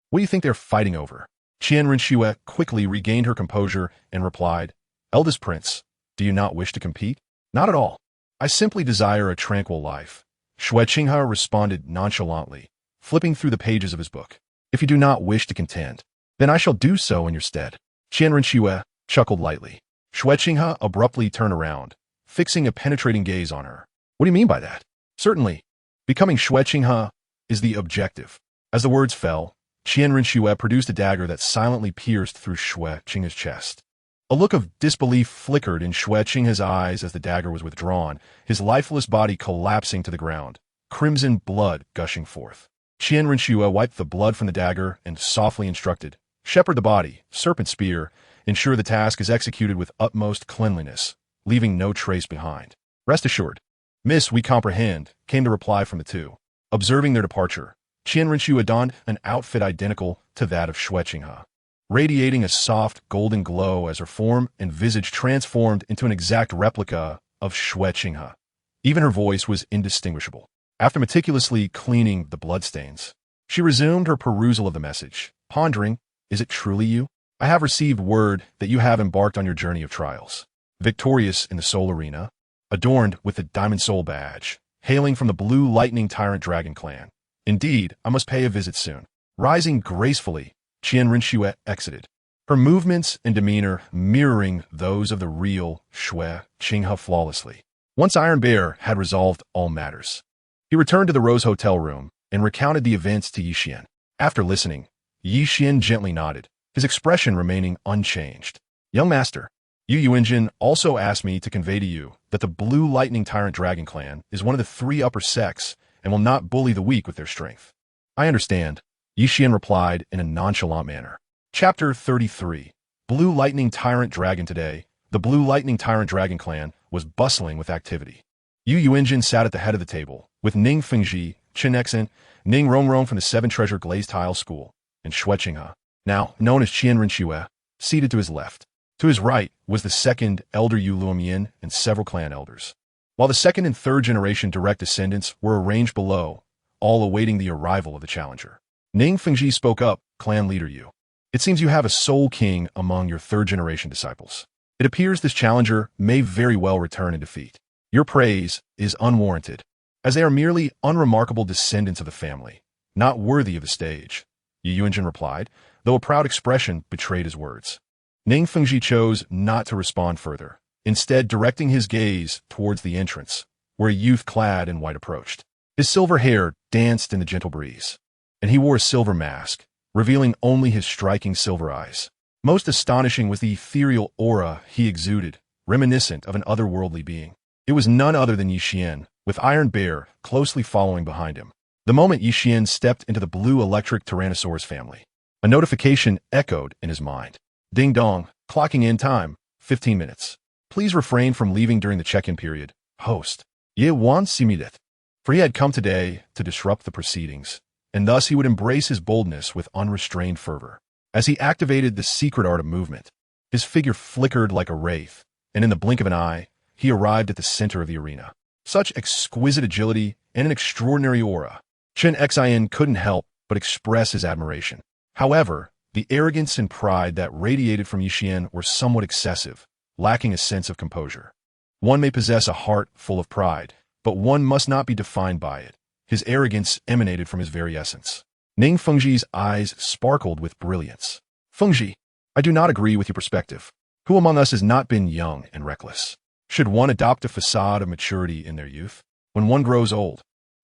what do you think they're fighting over?" Qian Renxue quickly regained her composure and replied, "Eldest prince, do you not wish to compete?" "Not at all. I simply desire a tranquil life," Xueqinghe responded nonchalantly, flipping through the pages of his book. "If you do not wish to contend, then I shall do so in your stead." Qian Renxue chuckled lightly. Xueqinghe abruptly turned around, fixing a penetrating gaze on her. "What do you mean by that?" "Certainly, becoming Xueqinghe is the objective." As the words fell, Qian Renxue produced a dagger that silently pierced through Xueqinghe's chest. A look of disbelief flickered in Xueqinghe's eyes as the dagger was withdrawn, his lifeless body collapsing to the ground, crimson blood gushing forth. Qian Renxue wiped the blood from the dagger and softly instructed, "Shepherd the body, serpent spear, ensure the task is executed with utmost cleanliness, leaving no trace behind." "Rest assured, Miss, we comprehend," came the reply from the two. Observing their departure, Qian Renxue donned an outfit identical to that of Xueqinghe, radiating a soft golden glow as her form and visage transformed into an exact replica of Xueqinghe. Even her voice was indistinguishable. After meticulously cleaning the bloodstains, she resumed her perusal of the message, pondering, "Is it truly you? I have received word that you have embarked on your journey of trials, victorious in the soul arena, adorned with the Diamond Soul badge, hailing from the Blue Lightning Tyrant Dragon clan. Indeed, I must pay a visit soon." Rising gracefully, Qian Renxue exited, her movements and demeanor mirroring those of the real Xueqinghe flawlessly. Once Iron Bear had resolved all matters, he returned to the Rose Hotel room and recounted the events to Yixian. After listening, Yixian gently nodded, his expression remaining unchanged. "Young master, Yu Yuanjin also asked me to convey to you that the Blue Lightning Tyrant Dragon clan is one of the 3 upper sects and will not bully the weak with their strength." "I understand," Yixian replied in a nonchalant manner. Chapter 33. Blue Lightning Tyrant Dragon. Today, the Blue Lightning Tyrant Dragon clan was bustling with activity. Yu Yuanjin sat at the head of the table, with Ning Fengji, Chen Exen, Ning Rongrong from the 7 Treasure Glazed Tile School, and Xueqinghe, now known as Qian Renxue, seated to his left. To his right was the 2nd Elder Yu Luomian and several clan elders, while the 2nd and 3rd generation direct descendants were arranged below, all awaiting the arrival of the challenger. Ning Fengji spoke up, "Clan leader Yu, it seems you have a soul king among your 3rd generation disciples. It appears this challenger may very well return in defeat. Your praise is unwarranted, as they are merely unremarkable descendants of the family, not worthy of the stage," Yu Yuanjin replied, though a proud expression betrayed his words. Ning Fengji chose not to respond further, instead directing his gaze towards the entrance, where a youth clad in white approached. His silver hair danced in the gentle breeze, and he wore a silver mask, revealing only his striking silver eyes. Most astonishing was the ethereal aura he exuded, reminiscent of an otherworldly being. It was none other than Yixian, with Iron Bear closely following behind him. The moment Yixian stepped into the blue electric Tyrannosaurus family, a notification echoed in his mind. "Ding dong, clocking in time, 15 minutes. Please refrain from leaving during the check-in period. Host, Ye Wan Simidith." For he had come today to disrupt the proceedings, and thus he would embrace his boldness with unrestrained fervor. As he activated the secret art of movement, his figure flickered like a wraith, and in the blink of an eye, he arrived at the center of the arena. Such exquisite agility and an extraordinary aura. Chen Xin couldn't help but express his admiration. However, the arrogance and pride that radiated from Yixian were somewhat excessive, lacking a sense of composure. One may possess a heart full of pride, but one must not be defined by it. His arrogance emanated from his very essence. Ning Fengji's eyes sparkled with brilliance. "Fengji, I do not agree with your perspective. Who among us has not been young and reckless? Should one adopt a facade of maturity in their youth? When one grows old,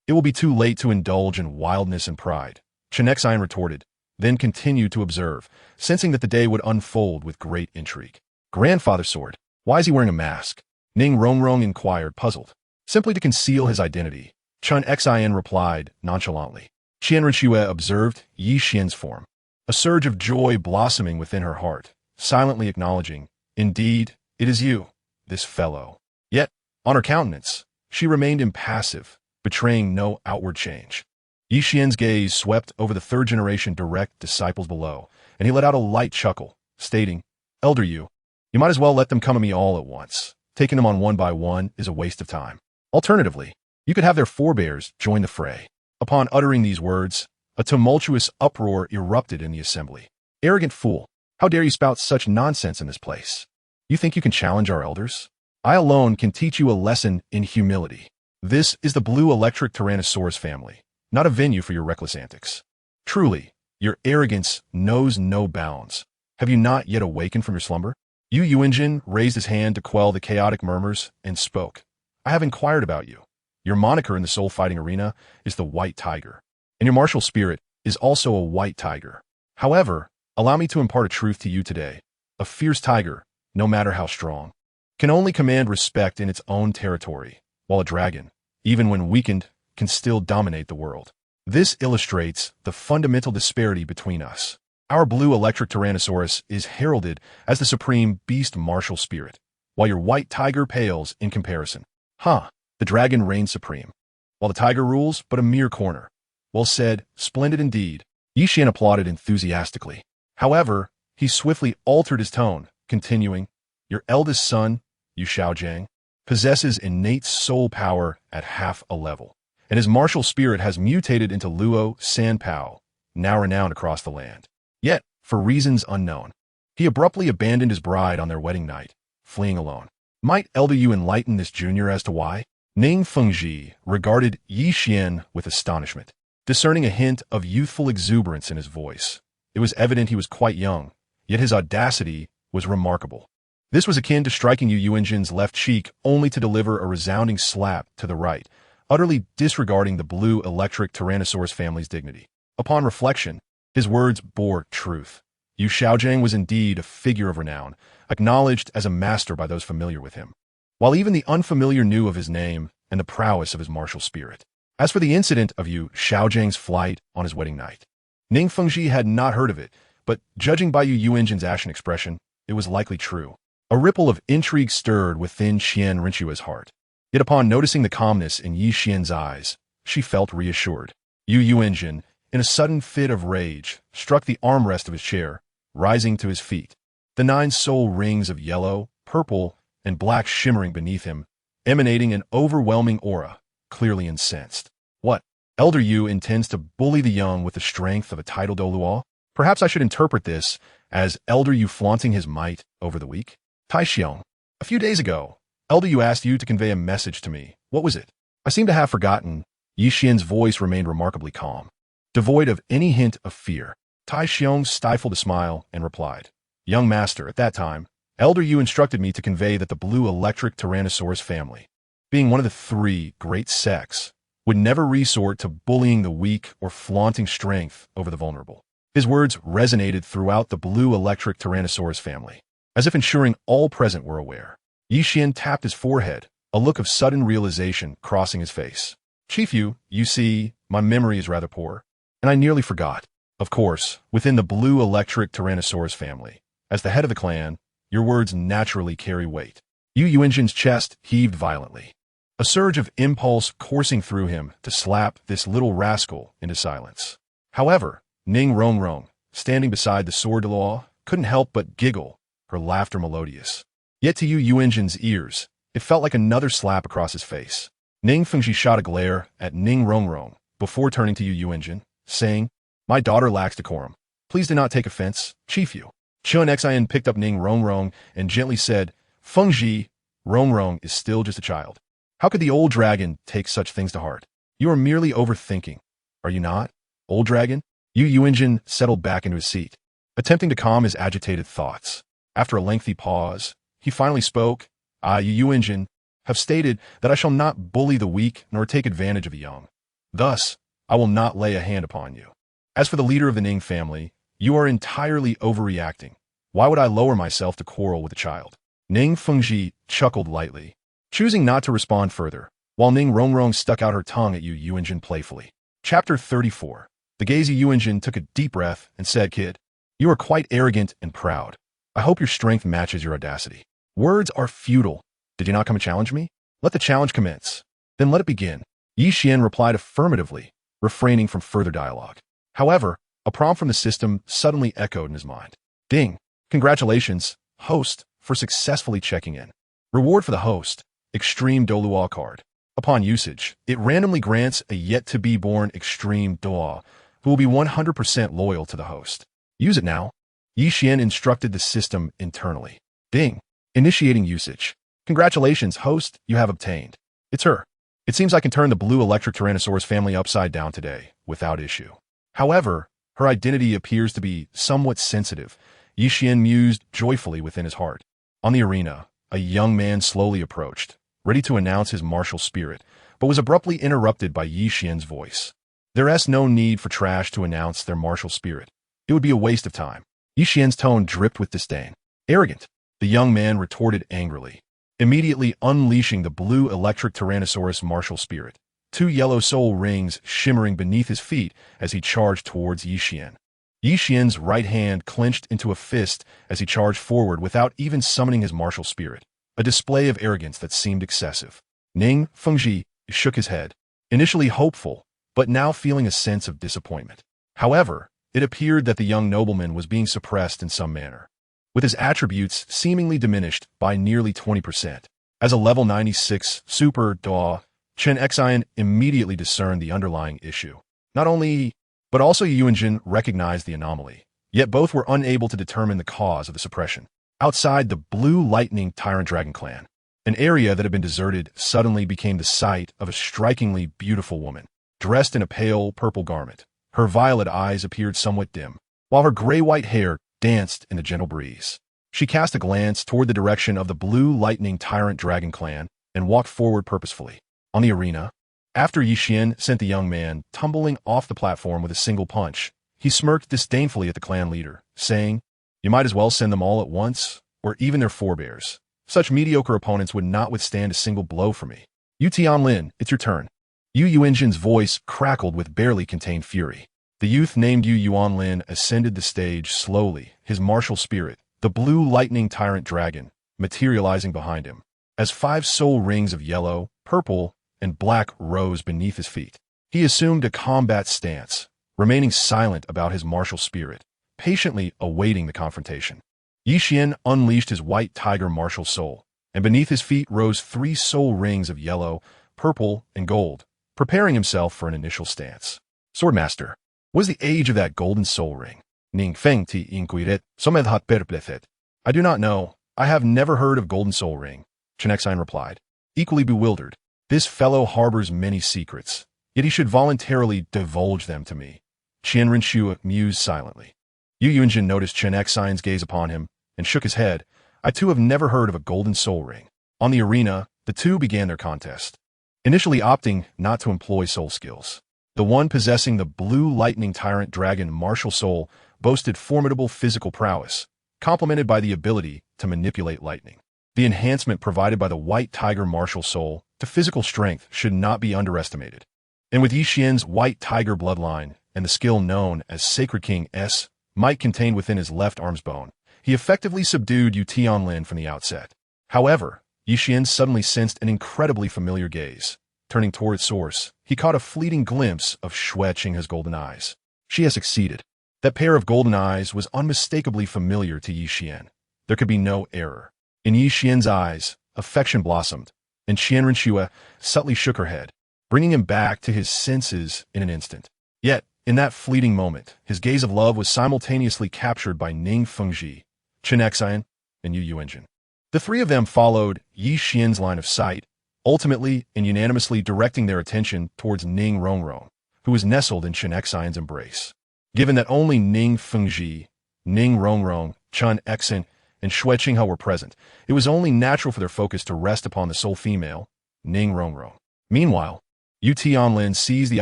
it will be too late to indulge in wildness and pride," Chen Xin retorted, then continued to observe, sensing that the day would unfold with great intrigue. "Grandfather Sword, why is he wearing a mask?" Ning Rongrong inquired, puzzled. "Simply to conceal his identity," Chen Xin replied nonchalantly. Qian Renxue observed Yixian's form, a surge of joy blossoming within her heart, silently acknowledging, "Indeed, it is you, this fellow." Yet, on her countenance, she remained impassive, betraying no outward change. Yixian's gaze swept over the 3rd generation direct disciples below, and he let out a light chuckle, stating, "Elder Yu, you might as well let them come at me all at once. Taking them on one by one is a waste of time. Alternatively, you could have their forebears join the fray." Upon uttering these words, a tumultuous uproar erupted in the assembly. "Arrogant fool, how dare you spout such nonsense in this place? You think you can challenge our elders? I alone can teach you a lesson in humility. This is the Blue Electric Tyrannosaurus family, not a venue for your reckless antics. Truly, your arrogance knows no bounds. Have you not yet awakened from your slumber?" Yu Yuanjin raised his hand to quell the chaotic murmurs and spoke. "I have inquired about you. Your moniker in the soul fighting arena is the White Tiger, and your martial spirit is also a white tiger. However, allow me to impart a truth to you today. A fierce tiger, no matter how strong, can only command respect in its own territory, while a dragon, even when weakened, can still dominate the world. This illustrates the fundamental disparity between us. Our blue electric Tyrannosaurus is heralded as the supreme beast martial spirit, while your white tiger pales in comparison. Huh, the dragon reigns supreme, while the tiger rules but a mere corner. Well said, splendid indeed. Yi Xian applauded enthusiastically. However, he swiftly altered his tone, continuing, your eldest son, Yu Xiaojiang, possesses innate soul power at half a level, and his martial spirit has mutated into Luo Sanpao, now renowned across the land. Yet, for reasons unknown, he abruptly abandoned his bride on their wedding night, fleeing alone. Might Elder Yu enlighten this junior as to why? Ning Fengji regarded Yi Xian with astonishment, discerning a hint of youthful exuberance in his voice. It was evident he was quite young, yet his audacity was remarkable. This was akin to striking Yu Yuanjin's left cheek only to deliver a resounding slap to the right, utterly disregarding the blue electric Tyrannosaurus family's dignity. Upon reflection, his words bore truth. Yu Xiaojiang was indeed a figure of renown, acknowledged as a master by those familiar with him, while even the unfamiliar knew of his name and the prowess of his martial spirit. As for the incident of Yu Xiaojiang's flight on his wedding night, Ning Fengji had not heard of it, but judging by Yu Yuanjin's ashen expression, it was likely true. A ripple of intrigue stirred within Qian Renxue's heart. Yet upon noticing the calmness in Yi Xian's eyes, she felt reassured. Yu Yuanjin, in a sudden fit of rage, struck the armrest of his chair, rising to his feet. The 9 soul rings of yellow, purple, and black shimmering beneath him, emanating an overwhelming aura, clearly incensed. What? Elder Yu intends to bully the young with the strength of a tidal Douluo? Perhaps I should interpret this as Elder Yu flaunting his might over the weak? Tai Xiong, a few days ago, Elder Yu asked you to convey a message to me. What was it? I seem to have forgotten. Yi Xian's voice remained remarkably calm, devoid of any hint of fear. Tai Xiong stifled a smile and replied, Young master, at that time, Elder Yu instructed me to convey that the blue electric Tyrannosaurus family, being one of the 3 great sects, would never resort to bullying the weak or flaunting strength over the vulnerable. His words resonated throughout the blue electric Tyrannosaurus family, as if ensuring all present were aware. Yi Xian tapped his forehead, a look of sudden realization crossing his face. Chief Yu, you see, my memory is rather poor, and I nearly forgot. Of course, within the blue electric Tyrannosaurus family, as the head of the clan, your words naturally carry weight. Yu Yuanjin's chest heaved violently, a surge of impulse coursing through him to slap this little rascal into silence. However, Ning Rongrong, standing beside the sword law, couldn't help but giggle, her laughter melodious. Yet to Yu Yuanjin's ears, it felt like another slap across his face. Ning Fengji shot a glare at Ning Rongrong before turning to Yu Yuanjin, saying, My daughter lacks decorum. Please do not take offense, Chief Yu. QianRenxue's picked up Ning Rongrong and gently said, Fengji, Rongrong is still just a child. How could the old dragon take such things to heart? You are merely overthinking, are you not, old dragon? Yu Yuanjin settled back into his seat, attempting to calm his agitated thoughts. After a lengthy pause, he finally spoke. I, Yu Yuanjin, have stated that I shall not bully the weak nor take advantage of the young. Thus, I will not lay a hand upon you. As for the leader of the Ning family, you are entirely overreacting. Why would I lower myself to quarrel with a child? Ning Fengji chuckled lightly, choosing not to respond further, while Ning Rongrong stuck out her tongue at Yu Yuanjin playfully. Chapter 34. The gazy Yuanjin took a deep breath and said, Kid, you are quite arrogant and proud. I hope your strength matches your audacity. Words are futile. Did you not come to challenge me? Let the challenge commence. Then let it begin. Yi Xian replied affirmatively, refraining from further dialogue. However, a prompt from the system suddenly echoed in his mind. Ding! Congratulations, host, for successfully checking in. Reward for the host, Extreme Douluo card. Upon usage, it randomly grants a yet-to-be-born Extreme Douluo who will be 100% loyal to the host. Use it now. Yi Xian instructed the system internally. Ding! Initiating usage. Congratulations, host, you have obtained. It's her. It seems I can turn the blue electric Tyrannosaurus family upside down today, without issue. However, her identity appears to be somewhat sensitive, Yi Xian mused joyfully within his heart. On the arena, a young man slowly approached, ready to announce his martial spirit, but was abruptly interrupted by Yi Xian's voice. There's no need for trash to announce their martial spirit. It would be a waste of time. Yi Xian's tone dripped with disdain. Arrogant, the young man retorted angrily, immediately unleashing the blue electric Tyrannosaurus martial spirit, two yellow soul rings shimmering beneath his feet as he charged towards Yixian. Yixian's right hand clenched into a fist as he charged forward without even summoning his martial spirit, a display of arrogance that seemed excessive. Ning Fengji shook his head, initially hopeful, but now feeling a sense of disappointment. However, it appeared that the young nobleman was being suppressed in some manner, with his attributes seemingly diminished by nearly 20%. As a level 96 Super Dou, Qian Renxue immediately discerned the underlying issue. Not only he, but also Yuanjin recognized the anomaly, yet both were unable to determine the cause of the suppression. Outside the Blue Lightning Tyrant Dragon clan, an area that had been deserted suddenly became the site of a strikingly beautiful woman, dressed in a pale purple garment. Her violet eyes appeared somewhat dim, while her gray-white hair danced in the gentle breeze. She cast a glance toward the direction of the Blue Lightning Tyrant Dragon clan and walked forward purposefully. On the arena, after Yixian sent the young man tumbling off the platform with a single punch, he smirked disdainfully at the clan leader, saying, "You might as well send them all at once, or even their forebears. Such mediocre opponents would not withstand a single blow from me. Yu Tianlin, it's your turn." Yu Yuanjin's voice crackled with barely contained fury. The youth named Yu Yuanlin ascended the stage slowly, his martial spirit, the Blue Lightning Tyrant Dragon, materializing behind him, as 5 soul rings of yellow, purple, and black rose beneath his feet. He assumed a combat stance, remaining silent about his martial spirit, patiently awaiting the confrontation. Yixian unleashed his white tiger martial soul, and beneath his feet rose 3 soul rings of yellow, purple, and gold, preparing himself for an initial stance. Swordmaster, what is the age of that golden soul ring? Ning Feng ti inquiret, somedhat perplexet. I do not know. I have never heard of golden soul ring, Qian Renxue replied, equally bewildered. This fellow harbors many secrets, yet he should voluntarily divulge them to me. Qian Renxue mused silently. Yu Yuanjin noticed Qian Renxue's gaze upon him and shook his head. I too have never heard of a golden soul ring. On the arena, the two began their contest, initially opting not to employ soul skills. The one possessing the Blue Lightning Tyrant Dragon martial soul boasted formidable physical prowess, complemented by the ability to manipulate lightning. The enhancement provided by the White Tiger martial soul to physical strength should not be underestimated. And with Yixian's White Tiger bloodline and the skill known as Sacred King's might contained within his left arm's bone, he effectively subdued Yu Tianlin from the outset. However, Yixian suddenly sensed an incredibly familiar gaze. Turning toward its source, he caught a fleeting glimpse of Xue Qinghe's golden eyes. She has succeeded. That pair of golden eyes was unmistakably familiar to Yixian. There could be no error. In Yixian's eyes, affection blossomed, and Qian Renxue subtly shook her head, bringing him back to his senses in an instant. Yet, in that fleeting moment, his gaze of love was simultaneously captured by Ning Fengji, Qian Renxue, and Yu Yuanjin. The three of them followed Yixian's line of sight, ultimately and unanimously directing their attention towards Ning Renxue, who was nestled in Qian Renxue's embrace. Given that only Ning Fengji, Ning Renxue, Qian Renxue, and Xue Qinghe were present, it was only natural for their focus to rest upon the sole female, Ning Renxue. Meanwhile, Yu Tianlin seized the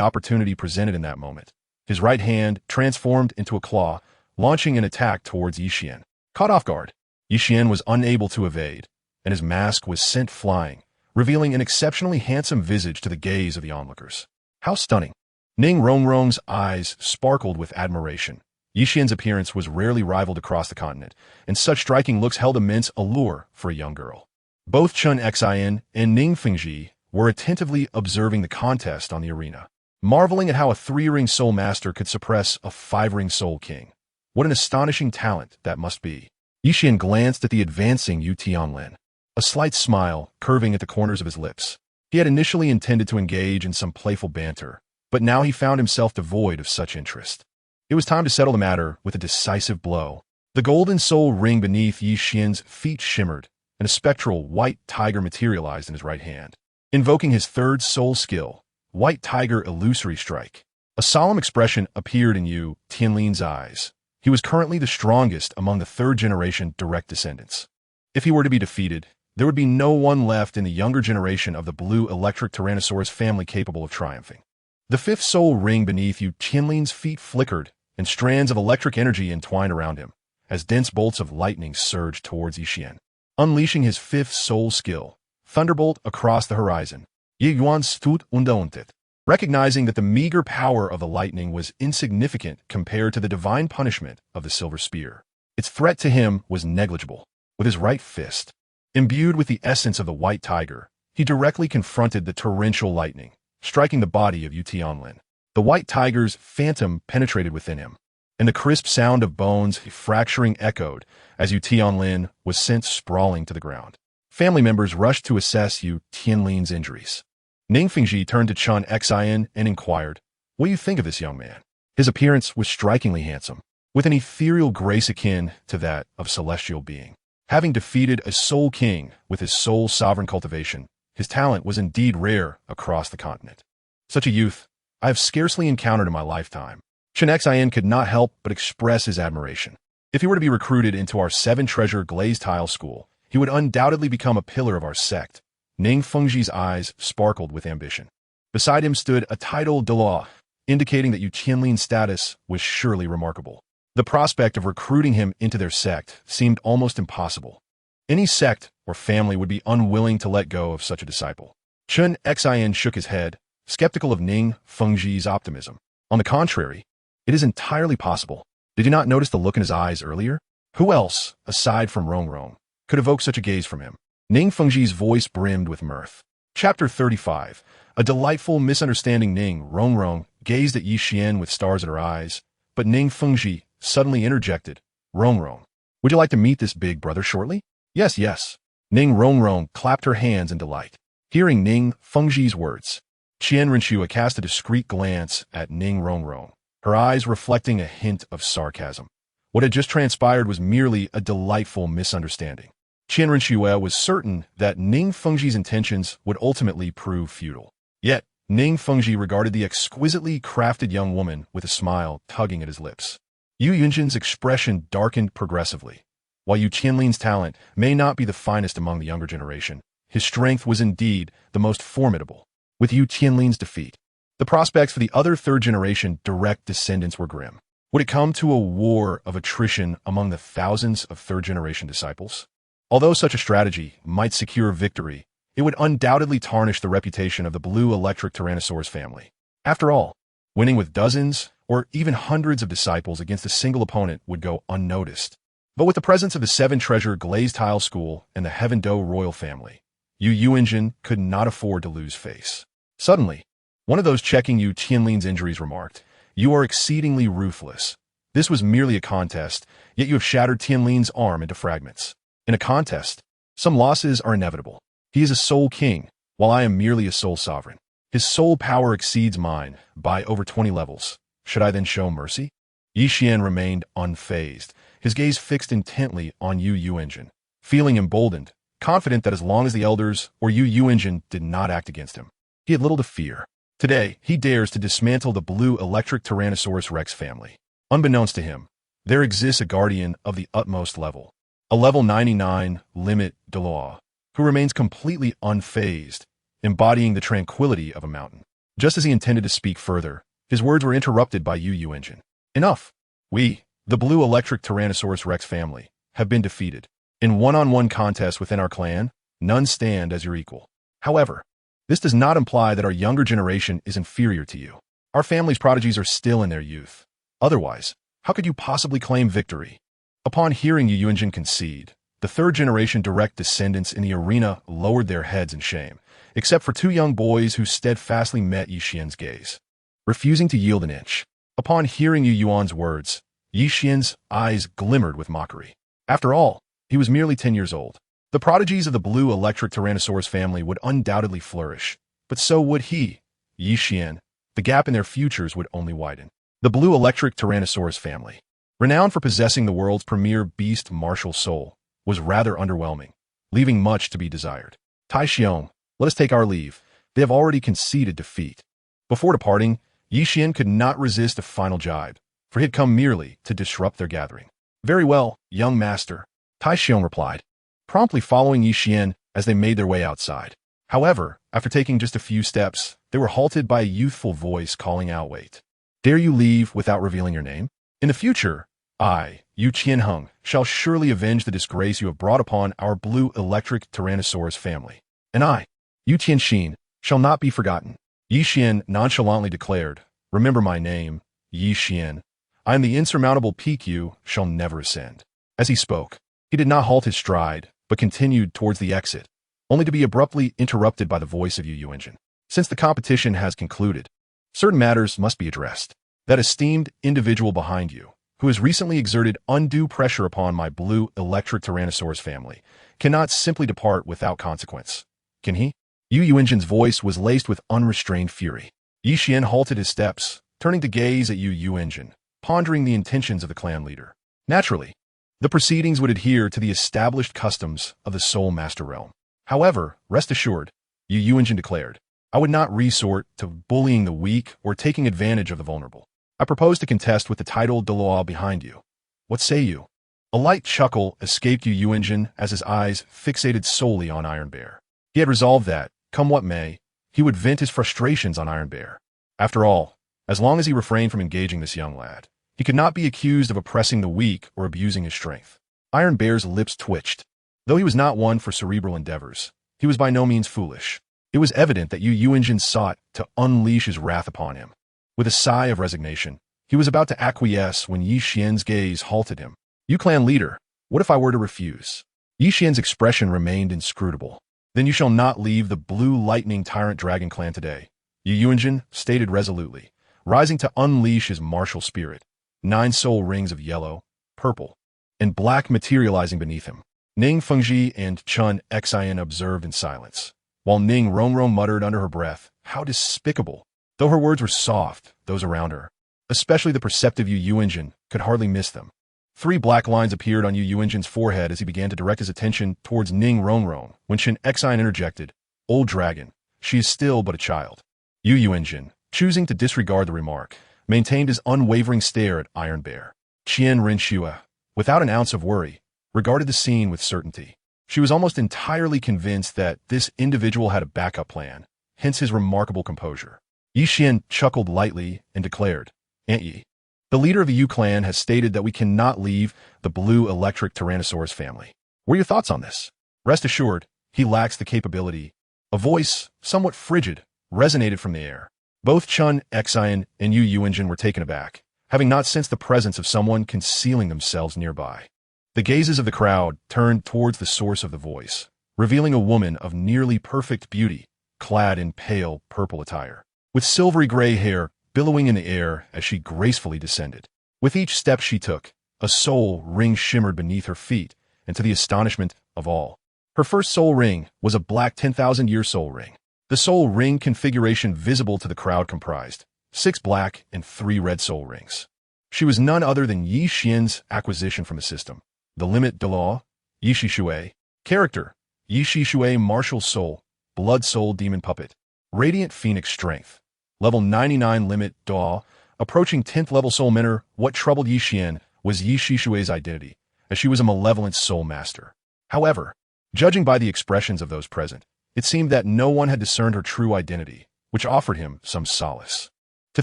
opportunity presented in that moment. His right hand transformed into a claw, launching an attack towards Yixian. Caught off guard, Yixian was unable to evade, and his mask was sent flying, revealing an exceptionally handsome visage to the gaze of the onlookers. How stunning! Ning Renxue's eyes sparkled with admiration. Yixian's appearance was rarely rivaled across the continent, and such striking looks held immense allure for a young girl. Both Qian Renxue and Ning Fengji were attentively observing the contest on the arena, marveling at how a 3-ring soul master could suppress a 5-ring soul king. What an astonishing talent that must be. Yixian glanced at the advancing Yu Tianlin, a slight smile curving at the corners of his lips. He had initially intended to engage in some playful banter, but now he found himself devoid of such interest. It was time to settle the matter with a decisive blow. The golden soul ring beneath Yixian's feet shimmered, and a spectral white tiger materialized in his right hand. Invoking his 3rd soul skill, White Tiger Illusory Strike, a solemn expression appeared in Yu Tianlin's eyes. He was currently the strongest among the 3rd-generation direct descendants. If he were to be defeated, there would be no one left in the younger generation of the blue electric Tyrannosaurus family capable of triumphing. The 5th soul ring beneath Yu Tianlin's feet flickered, and strands of electric energy entwined around him, as dense bolts of lightning surged towards Yixian. Unleashing his 5th soul skill, Thunderbolt across the horizon, Ye Yuan stood undaunted. recognizing that the meager power of the lightning was insignificant compared to the divine punishment of the silver spear. Its threat to him was negligible. With his right fist, imbued with the essence of the white tiger, he directly confronted the torrential lightning, striking the body of Yu Tianlin. The white tiger's phantom penetrated within him, and the crisp sound of bones fracturing echoed as Yu Tianlin was sent sprawling to the ground. Family members rushed to assess Yu Tianlin's injuries. Ning Fengji turned to Chen Xian and inquired, "What do you think of this young man?" His appearance was strikingly handsome, with an ethereal grace akin to that of celestial being. Having defeated a soul king with his soul sovereign cultivation, his talent was indeed rare across the continent. Such a youth I have scarcely encountered in my lifetime. Chen Xian could not help but express his admiration. If he were to be recruited into our 7-treasure glazed tile school, he would undoubtedly become a pillar of our sect. Ning Fengji's eyes sparkled with ambition. Beside him stood a title Douluo, indicating that Yu Tianlin's status was surely remarkable. The prospect of recruiting him into their sect seemed almost impossible. Any sect or family would be unwilling to let go of such a disciple. Chen Xian shook his head, skeptical of Ning Fengji's optimism. On the contrary, it is entirely possible. Did you not notice the look in his eyes earlier? Who else, aside from Rongrong, could evoke such a gaze from him? Ning Fengji's voice brimmed with mirth. Chapter 35. A delightful misunderstanding. Ning Rongrong gazed at Yi Xian with stars at her eyes, but Ning Fengji suddenly interjected, "Rongrong, would you like to meet this big brother shortly?" "Yes, yes." Ning Rongrong clapped her hands in delight. Hearing Ning Fengji's words, Qian Renxue cast a discreet glance at Ning Rongrong, her eyes reflecting a hint of sarcasm. What had just transpired was merely a delightful misunderstanding. Qian Renxue was certain that Ning Fengji's intentions would ultimately prove futile. Yet, Ning Fengji regarded the exquisitely crafted young woman with a smile tugging at his lips. Yu Yunjin's expression darkened progressively. While Yu Tianlin's talent may not be the finest among the younger generation, his strength was indeed the most formidable. With Yu Tianlin's defeat, the prospects for the other third-generation direct descendants were grim. Would it come to a war of attrition among the thousands of third-generation disciples? Although such a strategy might secure victory, it would undoubtedly tarnish the reputation of the blue electric Tyrannosaurus family. After all, winning with dozens or even hundreds of disciples against a single opponent would go unnoticed. But with the presence of the 7-treasure glazed tile school and the Heaven Dou royal family, Yu Yunjin could not afford to lose face. Suddenly, one of those checking Yu Tianlin's injuries remarked, "You are exceedingly ruthless. This was merely a contest, yet you have shattered Tianlin's arm into fragments. In a contest, some losses are inevitable. He is a soul king, while I am merely a soul sovereign. His soul power exceeds mine by over 20 levels. Should I then show mercy?" Yi Xian remained unfazed, his gaze fixed intently on Yu Yunjin, feeling emboldened, confident that as long as the elders or Yu Yunjin did not act against him, he had little to fear. Today, he dares to dismantle the blue electric Tyrannosaurus Rex family. Unbeknownst to him, there exists a guardian of the utmost level. A level 99 limit Douluo, who remains completely unfazed, embodying the tranquility of a mountain. Just as he intended to speak further, his words were interrupted by Yu Yunjin. "Enough. We, the blue electric Tyrannosaurus Rex family, have been defeated. In one-on-one contests within our clan, none stand as your equal. However, this does not imply that our younger generation is inferior to you. Our family's prodigies are still in their youth. Otherwise, how could you possibly claim victory?" Upon hearing Yu Yunjin concede, the third-generation direct descendants in the arena lowered their heads in shame, except for 2 young boys who steadfastly met Yi Xian's gaze, refusing to yield an inch. Upon hearing Yu Yuan's words, Yi Xian's eyes glimmered with mockery. After all, he was merely 10 years old. The prodigies of the blue electric Tyrannosaurus family would undoubtedly flourish, but so would he, Yi Xian. The gap in their futures would only widen. The blue electric Tyrannosaurus family, renowned for possessing the world's premier beast martial soul, was rather underwhelming, leaving much to be desired. Tai Xiong, let us take our leave. They have already conceded defeat. Before departing, Yi Xian could not resist a final jibe, for he had come merely to disrupt their gathering. "Very well, young master," Tai Xiong replied, promptly following Yi Xian as they made their way outside. However, after taking just a few steps, they were halted by a youthful voice calling out, "Wait. Dare you leave without revealing your name? In the future, I, Yu Qianheng, shall surely avenge the disgrace you have brought upon our blue electric Tyrannosaurus family. And I, Yu Tianxin, shall not be forgotten." Yi Xian nonchalantly declared, "Remember my name, Yi Xian. I am the insurmountable peak you shall never ascend." As he spoke, he did not halt his stride, but continued towards the exit, only to be abruptly interrupted by the voice of Yu Yuanjin. "Since the competition has concluded, certain matters must be addressed. That esteemed individual behind you, who has recently exerted undue pressure upon my blue electric Tyrannosaurus family, cannot simply depart without consequence. Can he?" Yu Yuanjin's voice was laced with unrestrained fury. Yi Xian halted his steps, turning to gaze at Yu Yuanjin, pondering the intentions of the clan leader. Naturally, the proceedings would adhere to the established customs of the Soul Master realm. However, rest assured, Yu Yuanjin declared, "I would not resort to bullying the weak or taking advantage of the vulnerable. I propose to contest with the title Douluo behind you. What say you?" A light chuckle escaped Yu Yuanjin as his eyes fixated solely on Iron Bear. He had resolved that, come what may, he would vent his frustrations on Iron Bear. After all, as long as he refrained from engaging this young lad, he could not be accused of oppressing the weak or abusing his strength. Iron Bear's lips twitched. Though he was not one for cerebral endeavors, he was by no means foolish. It was evident that Yu Yuanjin sought to unleash his wrath upon him. With a sigh of resignation, he was about to acquiesce when Yi Xian's gaze halted him. "You clan leader, what if I were to refuse?" Yi Xian's expression remained inscrutable. "Then you shall not leave the Blue Lightning Tyrant Dragon clan today," Yu Yuanjin stated resolutely, rising to unleash his martial spirit. 9 soul rings of yellow, purple, and black materializing beneath him. Ning Fengji and Chun Xian observed in silence, while Ning Rongrong muttered under her breath, "How despicable!" Though her words were soft, those around her, especially the perceptive Yu Yuanjin, could hardly miss them. 3 black lines appeared on Yu Yuanjin's forehead as he began to direct his attention towards Ning Rongrong when Chen Xian interjected, "Old dragon, she is still but a child." Yu Yuanjin, choosing to disregard the remark, maintained his unwavering stare at Iron Bear. Qian Renxue, without an ounce of worry, regarded the scene with certainty. She was almost entirely convinced that this individual had a backup plan, hence his remarkable composure. Yi Xian chuckled lightly and declared, "Aunt Yi, the leader of the Yu clan has stated that we cannot leave the blue electric Tyrannosaurus family. What are your thoughts on this?" Rest assured, he lacks the capability. A voice, somewhat frigid, resonated from the air. Both Chun Xian and Yu Yuanjin were taken aback, having not sensed the presence of someone concealing themselves nearby. The gazes of the crowd turned towards the source of the voice, revealing a woman of nearly perfect beauty, clad in pale purple attire, with silvery gray hair billowing in the air as she gracefully descended. With each step she took, a soul ring shimmered beneath her feet, and to the astonishment of all, her first soul ring was a black 10,000-year soul ring. The soul ring configuration visible to the crowd comprised 6 black and 3 red soul rings. She was none other than Yi Xian's acquisition from the system. The limit Douluo, Yi Shui. Character, Yi Shui martial soul, blood soul demon puppet. Radiant phoenix strength. Level 99 limit Douluo, approaching 10th level soul mentor. What troubled Yi Xian was Yi Shui's identity, as she was a malevolent soul master. However, judging by the expressions of those present, it seemed that no one had discerned her true identity, which offered him some solace. "To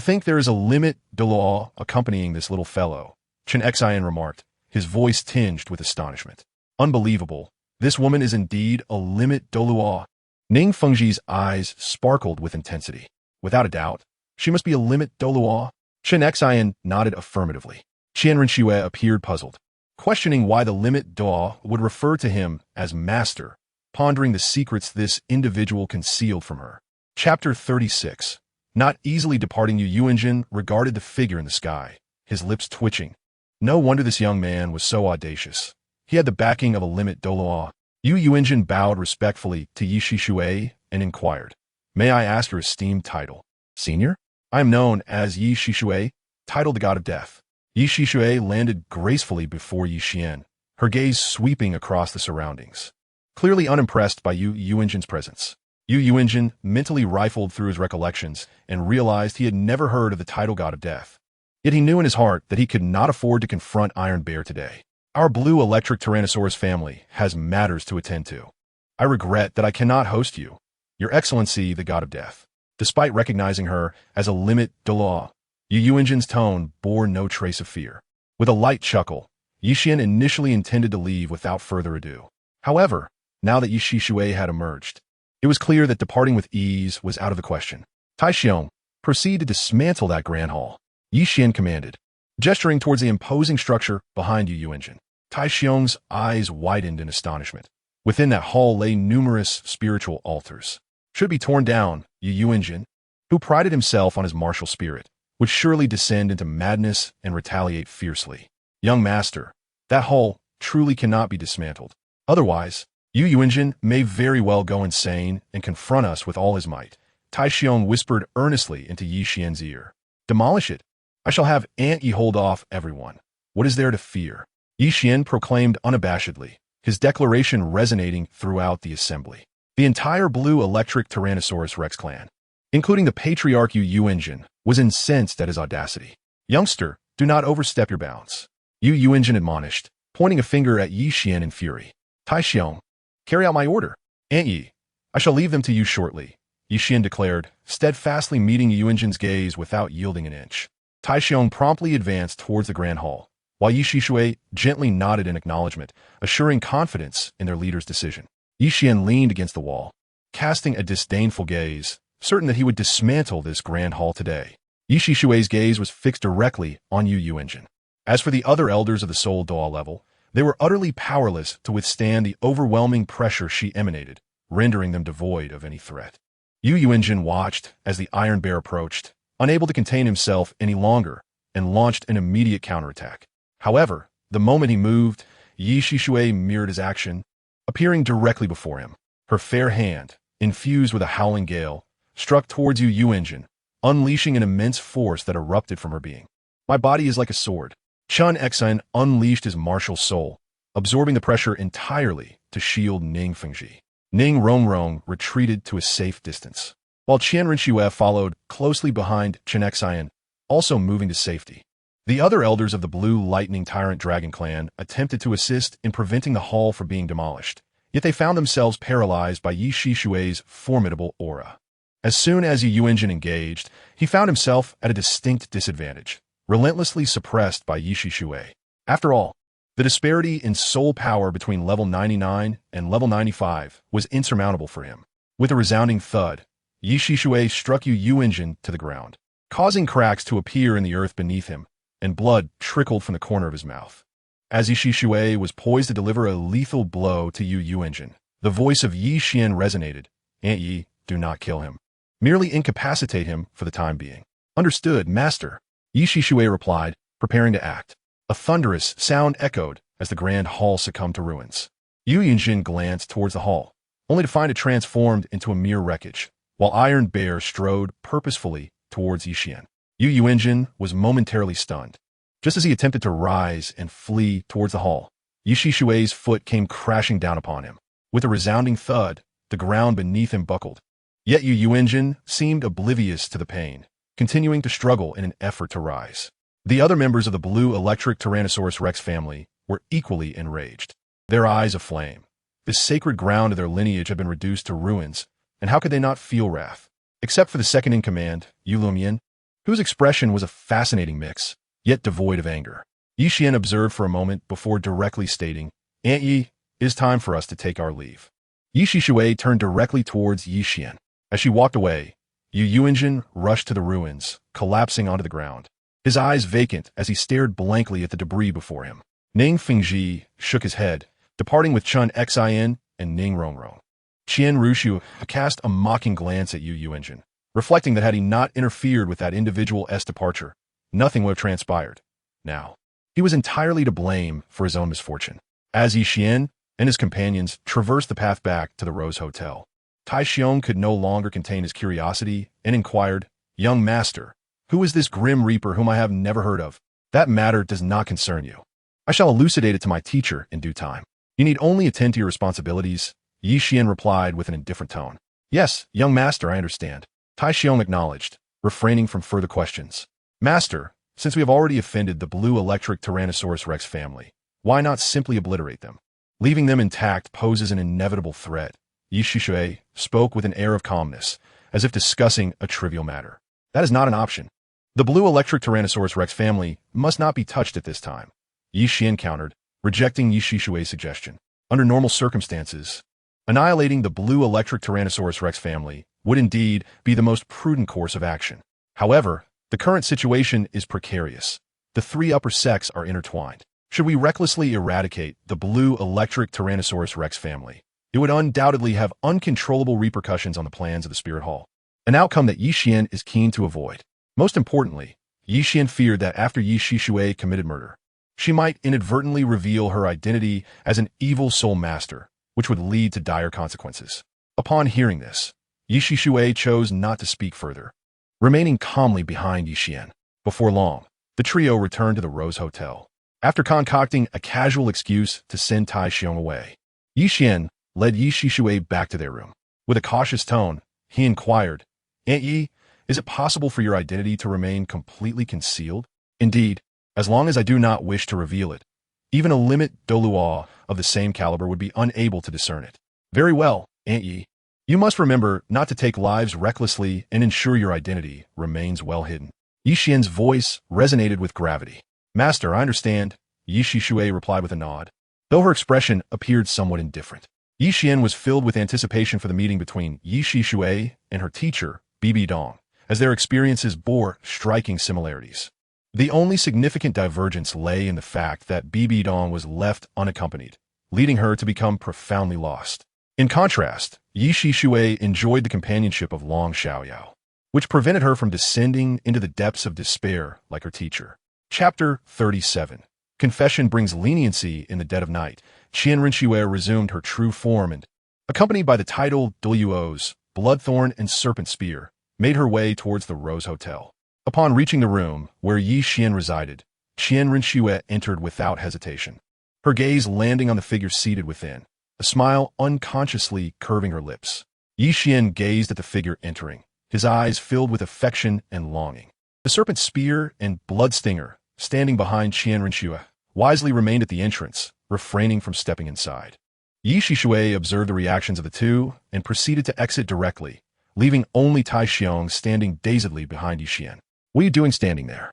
think there is a limit Douluo accompanying this little fellow," Chen Xian remarked, his voice tinged with astonishment. "Unbelievable. This woman is indeed a limit Douluo." Ning Fengji's eyes sparkled with intensity. "Without a doubt, she must be a limit Douluo." Chen Xian nodded affirmatively. Qian Renxue appeared puzzled, questioning why the limit Douluo would refer to him as master, pondering the secrets this individual concealed from her. Chapter 36. Not easily departing, Yu Yuanjin regarded the figure in the sky, his lips twitching. No wonder this young man was so audacious. He had the backing of a limit Douluo. Yu Yuanjin bowed respectfully to Yi Shui and inquired, "May I ask your esteemed title?" "Senior? I am known as Yi Shui, titled the God of Death." Yi Shui landed gracefully before Yi Xian, her gaze sweeping across the surroundings. Clearly unimpressed by Yu Yuanjin's presence, Yu Yuanjin mentally rifled through his recollections and realized he had never heard of the title God of Death. Yet he knew in his heart that he could not afford to confront Iron Bear today. "Our blue electric Tyrannosaurus family has matters to attend to. I regret that I cannot host you, Your Excellency, the God of Death." Despite recognizing her as a limit Douluo, Yu Yuanjin's tone bore no trace of fear. With a light chuckle, Yi Xian initially intended to leave without further ado. However, now that Yi Shui had emerged, it was clear that departing with ease was out of the question. Tai Xiong, proceed to dismantle that grand hall, Yi Xian commanded, gesturing towards the imposing structure behind Yu Engine. Tai Xiong's eyes widened in astonishment. Within that hall lay numerous spiritual altars. Should be torn down, Yu Engine, who prided himself on his martial spirit, would surely descend into madness and retaliate fiercely. Young master, that hall truly cannot be dismantled. Otherwise, Yu Engine may very well go insane and confront us with all his might. Tai Xiong whispered earnestly into Yi Xian's ear. Demolish it. I shall have Aunt Yi hold off everyone. What is there to fear? Yi Xian proclaimed unabashedly, his declaration resonating throughout the assembly. The entire blue electric Tyrannosaurus Rex clan, including the patriarch Yu Engine, was incensed at his audacity. Youngster, do not overstep your bounds, Yu Engine admonished, pointing a finger at Yi Xian in fury. Tai Xiong, carry out my order. Aunt Yi, I shall leave them to you shortly, Yi Xian declared, steadfastly meeting Yu Engine's gaze without yielding an inch. Tai Xiong promptly advanced towards the grand hall, while Yi Shixue gently nodded in acknowledgement, assuring confidence in their leader's decision. Yi Xian leaned against the wall, casting a disdainful gaze, certain that he would dismantle this grand hall today. Yi Shixue's gaze was fixed directly on Yu Engine. As for the other elders of the Soul Dou level, they were utterly powerless to withstand the overwhelming pressure she emanated, rendering them devoid of any threat. Yu Engine watched as the Iron Bear approached, unable to contain himself any longer, and launched an immediate counterattack. However, the moment he moved, Yi Shixue mirrored his action, appearing directly before him. Her fair hand, infused with a howling gale, struck towards Yu Engine, unleashing an immense force that erupted from her being. My body is like a sword. Qian Renxue unleashed his martial soul, absorbing the pressure entirely to shield Ning Fengji. Ning Rongrong retreated to a safe distance, while Qian Renxue followed closely behind Qian Renxue, also moving to safety. The other elders of the Blue Lightning Tyrant Dragon clan attempted to assist in preventing the hall from being demolished, yet they found themselves paralyzed by Yi Shixue's formidable aura. As soon as Yu Engine engaged, he found himself at a distinct disadvantage, relentlessly suppressed by Yi Shixue. After all, the disparity in soul power between level 99 and level 95 was insurmountable for him. With a resounding thud, Yi Shixue struck Yu Engine to the ground, causing cracks to appear in the earth beneath him, and blood trickled from the corner of his mouth. As Yi Shixue was poised to deliver a lethal blow to Yu Engine, the voice of Yi Xian resonated. Aunt Yi, do not kill him. Merely incapacitate him for the time being. Understood, master, Yi Shixue replied, preparing to act. A thunderous sound echoed as the grand hall succumbed to ruins. Yu Engine glanced towards the hall, only to find it transformed into a mere wreckage, while Iron Bear strode purposefully towards Yi Xian. Yu Engine was momentarily stunned. Just as he attempted to rise and flee towards the hall, Yi Shixue's foot came crashing down upon him. With a resounding thud, the ground beneath him buckled. Yet Yu Engine seemed oblivious to the pain, continuing to struggle in an effort to rise. The other members of the Blue Electric Tyrannosaurus Rex family were equally enraged, their eyes aflame. The sacred ground of their lineage had been reduced to ruins, and how could they not feel wrath? Except for the second in command, Yu Lumian, whose expression was a fascinating mix, yet devoid of anger. Yi Xian observed for a moment before directly stating, Aunt Yi, it is time for us to take our leave. Yi Shixue turned directly towards Yi Xian. As she walked away, Yu Engine rushed to the ruins, collapsing onto the ground, his eyes vacant as he stared blankly at the debris before him. Ning Fengji shook his head, departing with Qian Renxue and Ning Rongrong. Qian Renxue cast a mocking glance at Yu Engine, reflecting that had he not interfered with that individual's departure, nothing would have transpired. Now, he was entirely to blame for his own misfortune. As Yi Xian and his companions traversed the path back to the Rose Hotel, Tai Xiong could no longer contain his curiosity and inquired, Young master, who is this grim reaper whom I have never heard of? That matter does not concern you. I shall elucidate it to my teacher in due time. You need only attend to your responsibilities, Yi Xian replied with an indifferent tone. Yes, young master, I understand, Tai Xiong acknowledged, refraining from further questions. Master, since we have already offended the Blue Electric Tyrannosaurus Rex family, why not simply obliterate them? Leaving them intact poses an inevitable threat. Yi Shixue spoke with an air of calmness, as if discussing a trivial matter. That is not an option. The Blue Electric Tyrannosaurus Rex family must not be touched at this time, Yi Xian countered, rejecting Yi Shixue's suggestion. Under normal circumstances, annihilating the Blue Electric Tyrannosaurus Rex family would indeed be the most prudent course of action. However, the current situation is precarious. The three upper sects are intertwined. Should we recklessly eradicate the blue electric Tyrannosaurus Rex family, it would undoubtedly have uncontrollable repercussions on the plans of the Spirit Hall, an outcome that Yi Xian is keen to avoid. Most importantly, Yi Xian feared that after Yi Shixue committed murder, she might inadvertently reveal her identity as an evil soul master, which would lead to dire consequences. Upon hearing this, Yi Shixue chose not to speak further, remaining calmly behind Yi Xian. Before long, the trio returned to the Rose Hotel. After concocting a casual excuse to send Tai Xiong away, Yi Xian led Yi Shixue back to their room. With a cautious tone, he inquired, "Aunt Yi, is it possible for your identity to remain completely concealed? Indeed, as long as I do not wish to reveal it, even a limit Douluo of the same caliber would be unable to discern it." "Very well, Aunt Yi. You must remember not to take lives recklessly and ensure your identity remains well hidden." Yi Xian's voice resonated with gravity. "Master, I understand," Yi Shixue replied with a nod, though her expression appeared somewhat indifferent. Yi Xian was filled with anticipation for the meeting between Yi Shixue and her teacher, Bibi Dong, as their experiences bore striking similarities. The only significant divergence lay in the fact that Bibi Dong was left unaccompanied, leading her to become profoundly lost. In contrast, Yi Shixue enjoyed the companionship of Long Xiaoyao, which prevented her from descending into the depths of despair like her teacher. Chapter 37. Confession brings leniency in the dead of night. Qian Renxue resumed her true form and, accompanied by the title Douluo's Bloodthorn and Serpent Spear, made her way towards the Rose Hotel. Upon reaching the room where Yi Xian resided, Qian Renxue entered without hesitation, her gaze landing on the figure seated within, a smile unconsciously curving her lips. Yi Xian gazed at the figure entering, his eyes filled with affection and longing. The serpent spear and blood stinger, standing behind Qian Renxue, wisely remained at the entrance, refraining from stepping inside. Yi Shixue observed the reactions of the two and proceeded to exit directly, leaving only Tai Xiong standing dazedly behind Yi Xian. "What are you doing standing there?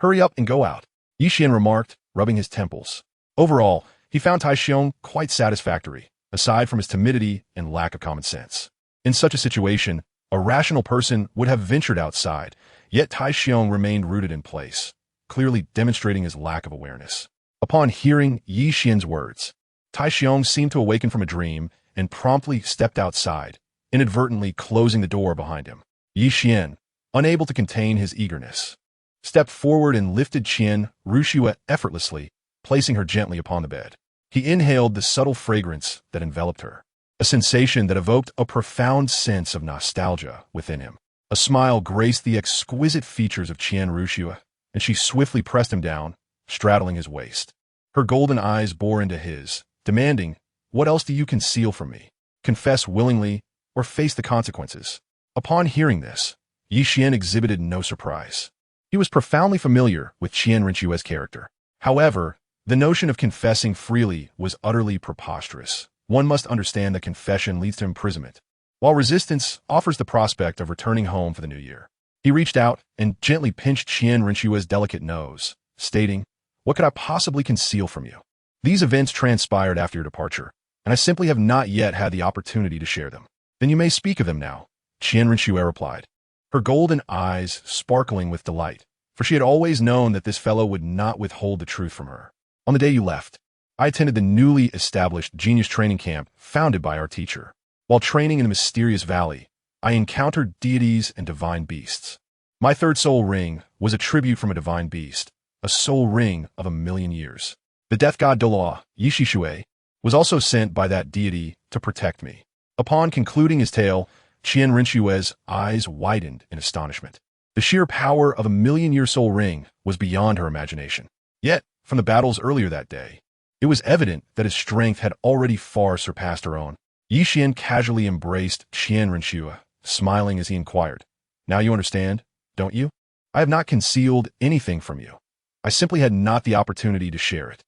Hurry up and go out," Yi Xian remarked, rubbing his temples. Overall, he found Tai Xiong quite satisfactory, aside from his timidity and lack of common sense. In such a situation, a rational person would have ventured outside, yet Tai Xiong remained rooted in place, clearly demonstrating his lack of awareness. Upon hearing Yi Xian's words, Tai Xiong seemed to awaken from a dream and promptly stepped outside, inadvertently closing the door behind him. Yi Xian, unable to contain his eagerness, stepped forward and lifted Qian Renxue effortlessly, placing her gently upon the bed. He inhaled the subtle fragrance that enveloped her, a sensation that evoked a profound sense of nostalgia within him. A smile graced the exquisite features of Qian Renxue, and she swiftly pressed him down, straddling his waist. Her golden eyes bore into his, demanding, "What else do you conceal from me? Confess willingly, or face the consequences." Upon hearing this, Yi Xian exhibited no surprise. He was profoundly familiar with Qian Renxue's character. However, the notion of confessing freely was utterly preposterous. One must understand that confession leads to imprisonment, while resistance offers the prospect of returning home for the new year. He reached out and gently pinched Qian Renxue's delicate nose, stating, "What could I possibly conceal from you? These events transpired after your departure, and I simply have not yet had the opportunity to share them." "Then you may speak of them now," Qian Renxue replied, her golden eyes sparkling with delight, for she had always known that this fellow would not withhold the truth from her. "On the day you left, I attended the newly established genius training camp founded by our teacher. While training in the mysterious valley, I encountered deities and divine beasts. My third soul ring was a tribute from a divine beast, a soul ring of 1,000,000 years. The death god Douluo, Yi Shixue, was also sent by that deity to protect me." Upon concluding his tale, Qian Renxue's eyes widened in astonishment. The sheer power of 1,000,000-year soul ring was beyond her imagination. Yet, from the battles earlier that day, it was evident that his strength had already far surpassed her own. Yi Xian casually embraced Qian Renxue, smiling as he inquired, "Now you understand, don't you? I have not concealed anything from you. I simply had not the opportunity to share it."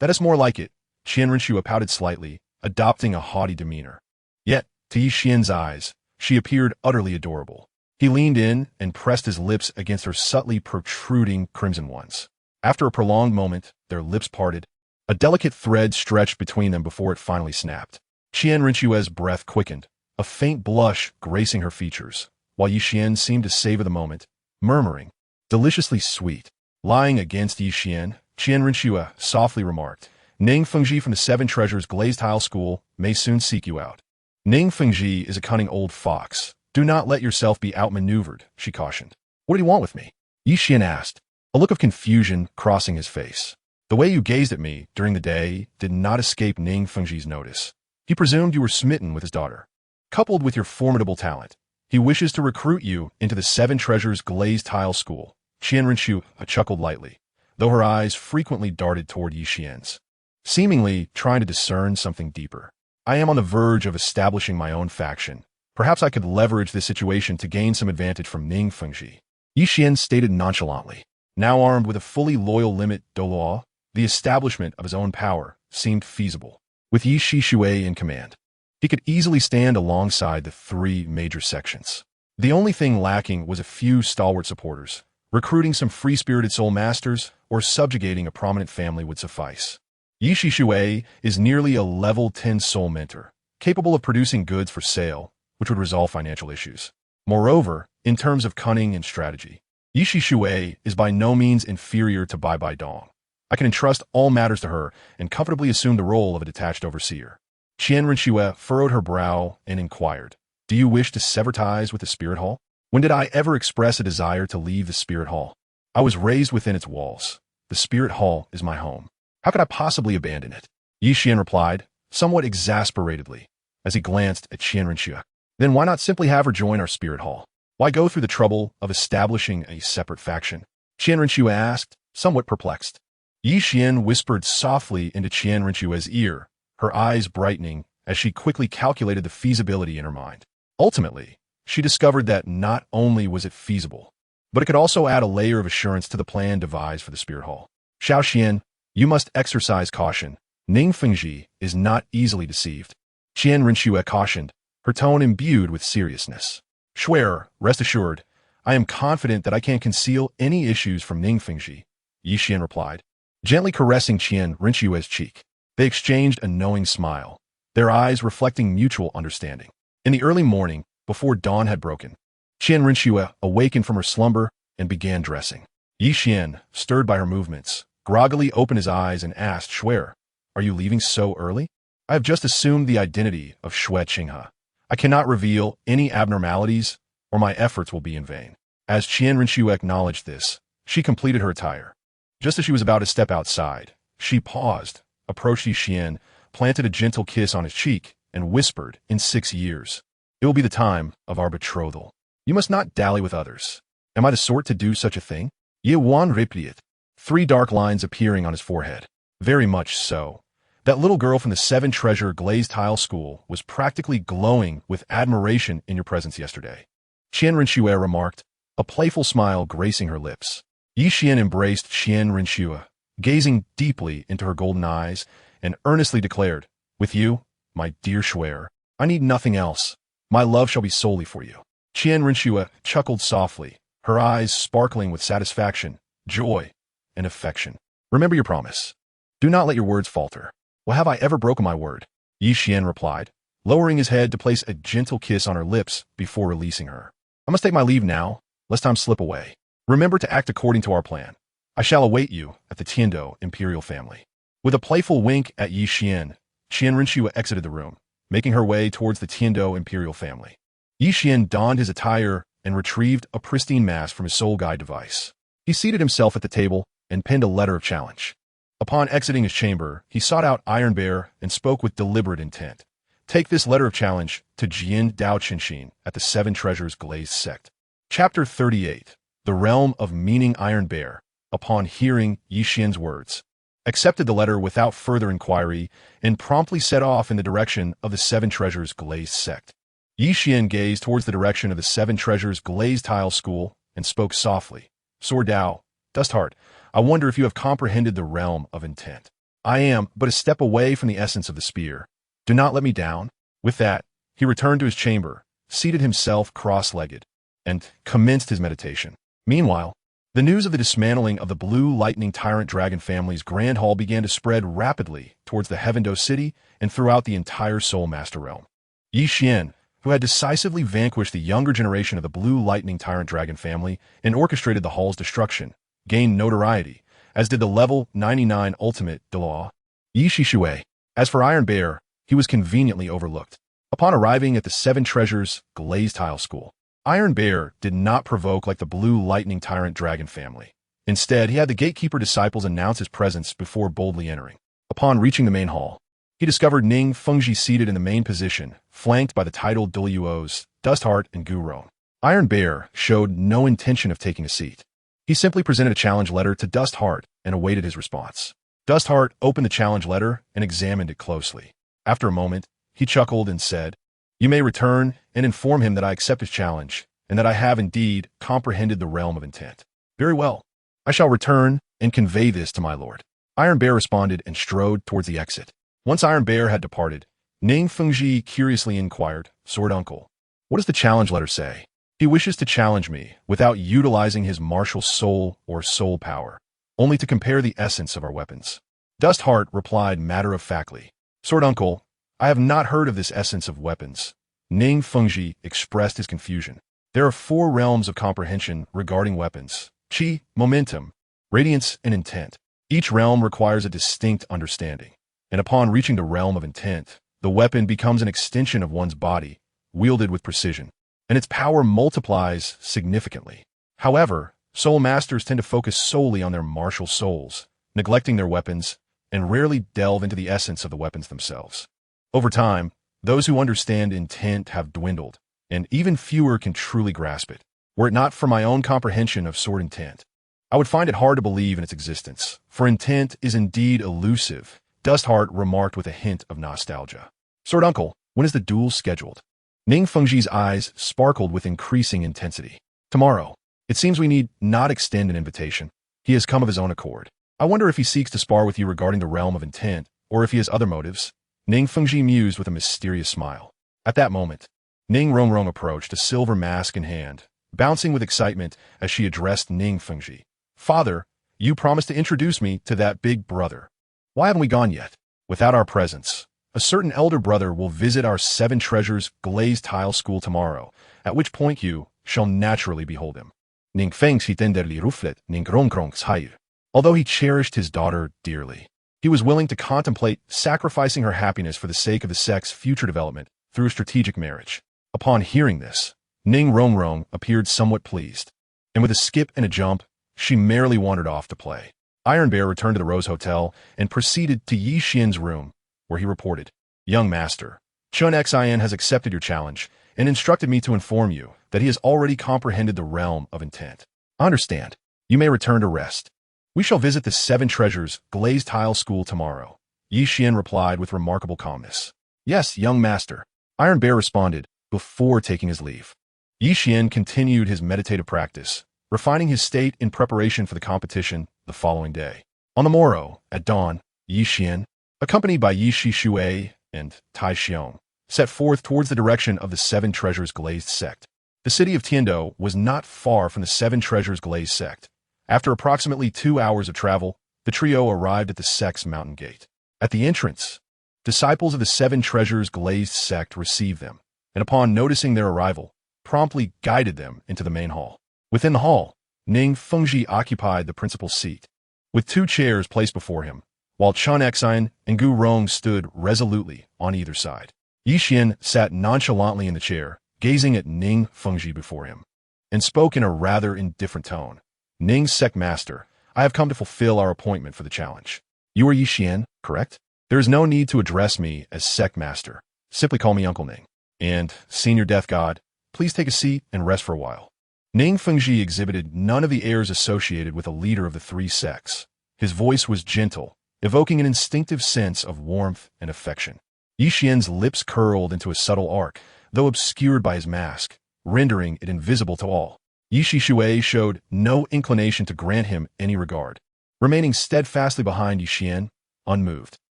That is more like it," Qian Renxue pouted slightly, adopting a haughty demeanor. Yet, to Yi Xian's eyes, she appeared utterly adorable. He leaned in and pressed his lips against her subtly protruding crimson ones. After a prolonged moment, their lips parted. A delicate thread stretched between them before it finally snapped. Qian Renxue's breath quickened, a faint blush gracing her features, while Yixian seemed to savor the moment, murmuring, "Deliciously sweet." Lying against Yixian, Qian Renxue softly remarked, "Ning Fengji from the Seven Treasures Glazed Tile School may soon seek you out." Ning Fengji is a cunning old fox. Do not let yourself be outmaneuvered, she cautioned. What do you want with me? Yixian asked, a look of confusion crossing his face. The way you gazed at me during the day did not escape Ning Fengji's notice. He presumed you were smitten with his daughter. Coupled with your formidable talent, he wishes to recruit you into the Seven Treasures Glazed Tile School. Qian Renxue chuckled lightly, though her eyes frequently darted toward Yixian's, seemingly trying to discern something deeper. I am on the verge of establishing my own faction. Perhaps I could leverage this situation to gain some advantage from Ning Fengji. Yixian stated nonchalantly. Now armed with a fully loyal limit Douluo, the establishment of his own power seemed feasible. With Yi Shishui in command, he could easily stand alongside the three major sections. The only thing lacking was a few stalwart supporters. Recruiting some free-spirited soul masters or subjugating a prominent family would suffice. Yi Shishui is nearly a level 10 soul mentor, capable of producing goods for sale, which would resolve financial issues. Moreover, in terms of cunning and strategy, Yi Shishui is by no means inferior to Bibi Dong. I can entrust all matters to her and comfortably assume the role of a detached overseer. Qian Renxue furrowed her brow and inquired, "Do you wish to sever ties with the Spirit Hall?" When did I ever express a desire to leave the Spirit Hall? I was raised within its walls. The Spirit Hall is my home. How could I possibly abandon it? Yixian replied, somewhat exasperatedly, as he glanced at Qian Renxue. Then why not simply have her join our Spirit Hall? Why go through the trouble of establishing a separate faction? Qian Renxue asked, somewhat perplexed. Yixian whispered softly into Qian Renxue's ear, her eyes brightening as she quickly calculated the feasibility in her mind. Ultimately, she discovered that not only was it feasible, but it could also add a layer of assurance to the plan devised for the Spirit Hall. Xiao, you must exercise caution. Ning Fengji is not easily deceived. Qian Renxue cautioned, her tone imbued with seriousness. Swear, rest assured, I am confident that I can conceal any issues from Ning Fengji, Yixian replied, gently caressing Qian Renxue's cheek. They exchanged a knowing smile, their eyes reflecting mutual understanding. In the early morning, before dawn had broken, Qian Renxue awakened from her slumber and began dressing. Yixian, stirred by her movements, groggily opened his eyes and asked, Shuer, are you leaving so early? I have just assumed the identity of Shui Qinghe. I cannot reveal any abnormalities, or my efforts will be in vain. As Qian Renxue acknowledged this, she completed her attire. Just as she was about to step outside, she paused, approached Yixian, planted a gentle kiss on his cheek, and whispered, in 6 years, it will be the time of our betrothal. You must not dally with others. Am I the sort to do such a thing? Ye wan replied, 3 dark lines appearing on his forehead. Very much so. That little girl from the Seven Treasure Glazed Tile School was practically glowing with admiration in your presence yesterday. Qian Renxue remarked, a playful smile gracing her lips. Yixian embraced Qian Renxue, gazing deeply into her golden eyes, and earnestly declared, with you, my dear Shuer, I need nothing else. My love shall be solely for you. Qian Renxue chuckled softly, her eyes sparkling with satisfaction, joy, and affection. Remember your promise. Do not let your words falter. Well, have I ever broken my word? Yixian replied, lowering his head to place a gentle kiss on her lips before releasing her. I must take my leave now, lest time slip away. Remember to act according to our plan. I shall await you at the Tiando imperial family. With a playful wink at Yixian, Qian Renxue exited the room, making her way towards the Tiando imperial family. Yixian donned his attire and retrieved a pristine mask from his soul guide device. He seated himself at the table and penned a letter of challenge. Upon exiting his chamber, he sought out Iron Bear and spoke with deliberate intent. Take this letter of challenge to Jian Dao Qinshin at the Seven Treasures Glazed Sect. Chapter 38. The Realm of Meaning. Iron Bear, upon hearing Yixian's words, accepted the letter without further inquiry and promptly set off in the direction of the Seven Treasures Glazed Sect. Yixian gazed towards the direction of the Seven Treasures Glazed Tile School and spoke softly. Star Dou, Dustheart, I wonder if you have comprehended the realm of intent. I am but a step away from the essence of the spear. Do not let me down. With that, he returned to his chamber, seated himself cross-legged, and commenced his meditation. Meanwhile, the news of the dismantling of the Blue Lightning Tyrant Dragon family's Grand Hall began to spread rapidly towards the Heavendo City and throughout the entire Soul Master realm. Yixian, who had decisively vanquished the younger generation of the Blue Lightning Tyrant Dragon family and orchestrated the hall's destruction, gained notoriety, as did the level 99 ultimate Douluo, Yi Shixue. As for Iron Bear, he was conveniently overlooked. Upon arriving at the Seven Treasures Glazed Tile School, Iron Bear did not provoke like the Blue Lightning Tyrant Dragon family. Instead, he had the gatekeeper disciples announce his presence before boldly entering. Upon reaching the main hall, he discovered Ning Fengji seated in the main position, flanked by the titled Douluos, Dustheart, and Gurong. Iron Bear showed no intention of taking a seat. He simply presented a challenge letter to Dustheart and awaited his response. Dustheart opened the challenge letter and examined it closely. After a moment, he chuckled and said, "You may return and inform him that I accept his challenge, and that I have indeed comprehended the realm of intent." "Very well. I shall return and convey this to my lord." Iron Bear responded and strode towards the exit. Once Iron Bear had departed, Ning Fengji curiously inquired, "Sword Uncle, what does the challenge letter say?" "He wishes to challenge me without utilizing his martial soul or soul power, only to compare the essence of our weapons." Dustheart replied matter-of-factly, "Sword Uncle, I have not heard of this essence of weapons." Ning Fengji expressed his confusion. "There are 4 realms of comprehension regarding weapons: Qi, momentum, radiance, and intent. Each realm requires a distinct understanding, and upon reaching the realm of intent, the weapon becomes an extension of one's body, wielded with precision, and its power multiplies significantly. However, soul masters tend to focus solely on their martial souls, neglecting their weapons, and rarely delve into the essence of the weapons themselves. Over time, those who understand intent have dwindled, and even fewer can truly grasp it. Were it not for my own comprehension of sword intent, I would find it hard to believe in its existence, for intent is indeed elusive," Dustheart remarked with a hint of nostalgia. "Sword Uncle, when is the duel scheduled?" Ning Fengji's eyes sparkled with increasing intensity. "Tomorrow. It seems we need not extend an invitation. He has come of his own accord. I wonder if he seeks to spar with you regarding the realm of intent, or if he has other motives." Ning Fengji mused with a mysterious smile. At that moment, Ning Rongrong approached, a silver mask in hand, bouncing with excitement as she addressed Ning Fengji. "Father, you promised to introduce me to that big brother. Why haven't we gone yet? Without our presence, a certain elder brother will visit our Seven Treasures Glazed Tile School tomorrow, at which point you shall naturally behold him." Ning Fengji tenderly rufflet Ning Rongrong's hire. Although he cherished his daughter dearly, he was willing to contemplate sacrificing her happiness for the sake of the sect's future development through a strategic marriage. Upon hearing this, Ning Rongrong appeared somewhat pleased, and with a skip and a jump, she merrily wandered off to play. Iron Bear returned to the Rose Hotel and proceeded to Yi Xian's room, where he reported, "Young master, QianRenxue has accepted your challenge and instructed me to inform you that he has already comprehended the realm of intent. I understand. You may return to rest. We shall visit the Seven Treasures Glazed Tile School tomorrow." Yi Xian replied with remarkable calmness. "Yes, young master," Iron Bear responded before taking his leave. Yi Xian continued his meditative practice, refining his state in preparation for the competition the following day. On the morrow, at dawn, Yi Xian, accompanied by Yi Shixue and Tai Xiong, set forth towards the direction of the Seven Treasures Glazed Sect. The city of Tiandou was not far from the Seven Treasures Glazed Sect. After approximately 2 hours of travel, the trio arrived at the sect's mountain gate. At the entrance, disciples of the Seven Treasures Glazed Sect received them, and upon noticing their arrival, promptly guided them into the main hall. Within the hall, Ning Fengji occupied the principal seat, with 2 chairs placed before him, while QianRenxue and Gurong stood resolutely on either side. Yi Xian sat nonchalantly in the chair, gazing at Ning Fengji before him, and spoke in a rather indifferent tone. "Ning Sect Master, I have come to fulfill our appointment for the challenge. You are Yi Xian, correct? There is no need to address me as Sect Master. Simply call me Uncle Ning. And, Senior Death God, please take a seat and rest for a while." Ning Fengji exhibited none of the airs associated with a leader of the 3 sects. His voice was gentle, evoking an instinctive sense of warmth and affection. Yi Xian's lips curled into a subtle arc, though obscured by his mask, rendering it invisible to all. Yi Shixue showed no inclination to grant him any regard, remaining steadfastly behind Yi Xian, unmoved.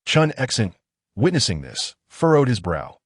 QianRenxue, witnessing this, furrowed his brow.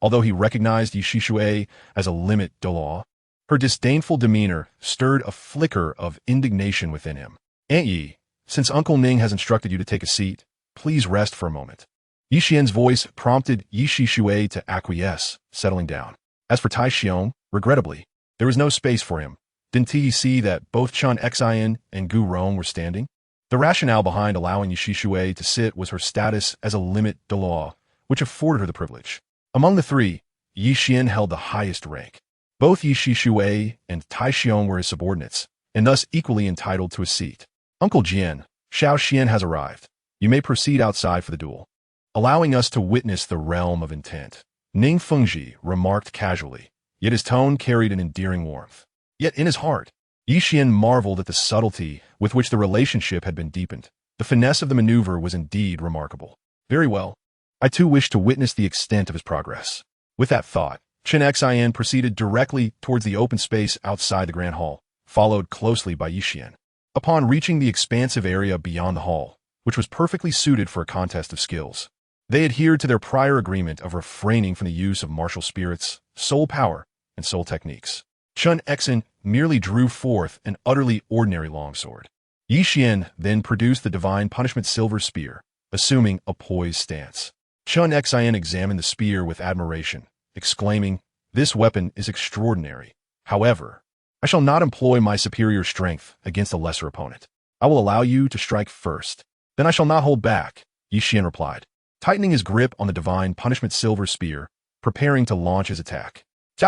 Although he recognized Yi Shixue as a limit Douluo, her disdainful demeanor stirred a flicker of indignation within him. "Aunt Yi, since Uncle Ning has instructed you to take a seat, please rest for a moment." Yi Xian's voice prompted Yi Shixue to acquiesce, settling down. As for Tai Xiong, regrettably, there was no space for him. Didn't he see that both Qian Renxue and Gu Rong were standing? The rationale behind allowing Yishishui to sit was her status as a limit Douluo, which afforded her the privilege. Among the three, Yi Xian held the highest rank. Both Yishishui and Tai Xiong were his subordinates, and thus equally entitled to a seat. Uncle Jian, Xiao Xian has arrived. You may proceed outside for the duel. Allowing us to witness the realm of intent, Ning Fengji remarked casually, yet his tone carried an endearing warmth. Yet in his heart, Yi Xian marveled at the subtlety with which the relationship had been deepened. The finesse of the maneuver was indeed remarkable. Very well. I too wish to witness the extent of his progress. With that thought, Qian Renxue proceeded directly towards the open space outside the Grand Hall, followed closely by Yi Xian. Upon reaching the expansive area beyond the hall, which was perfectly suited for a contest of skills, they adhered to their prior agreement of refraining from the use of martial spirits, soul power, and soul techniques. Qian Renxue merely drew forth an utterly ordinary longsword. Yi Xian then produced the divine punishment silver spear, assuming a poised stance. Qian Renxue examined the spear with admiration, exclaiming, "This weapon is extraordinary. However, I shall not employ my superior strength against a lesser opponent. I will allow you to strike first. Then I shall not hold back," Yi Xian replied, tightening his grip on the divine punishment silver spear, preparing to launch his attack. Yi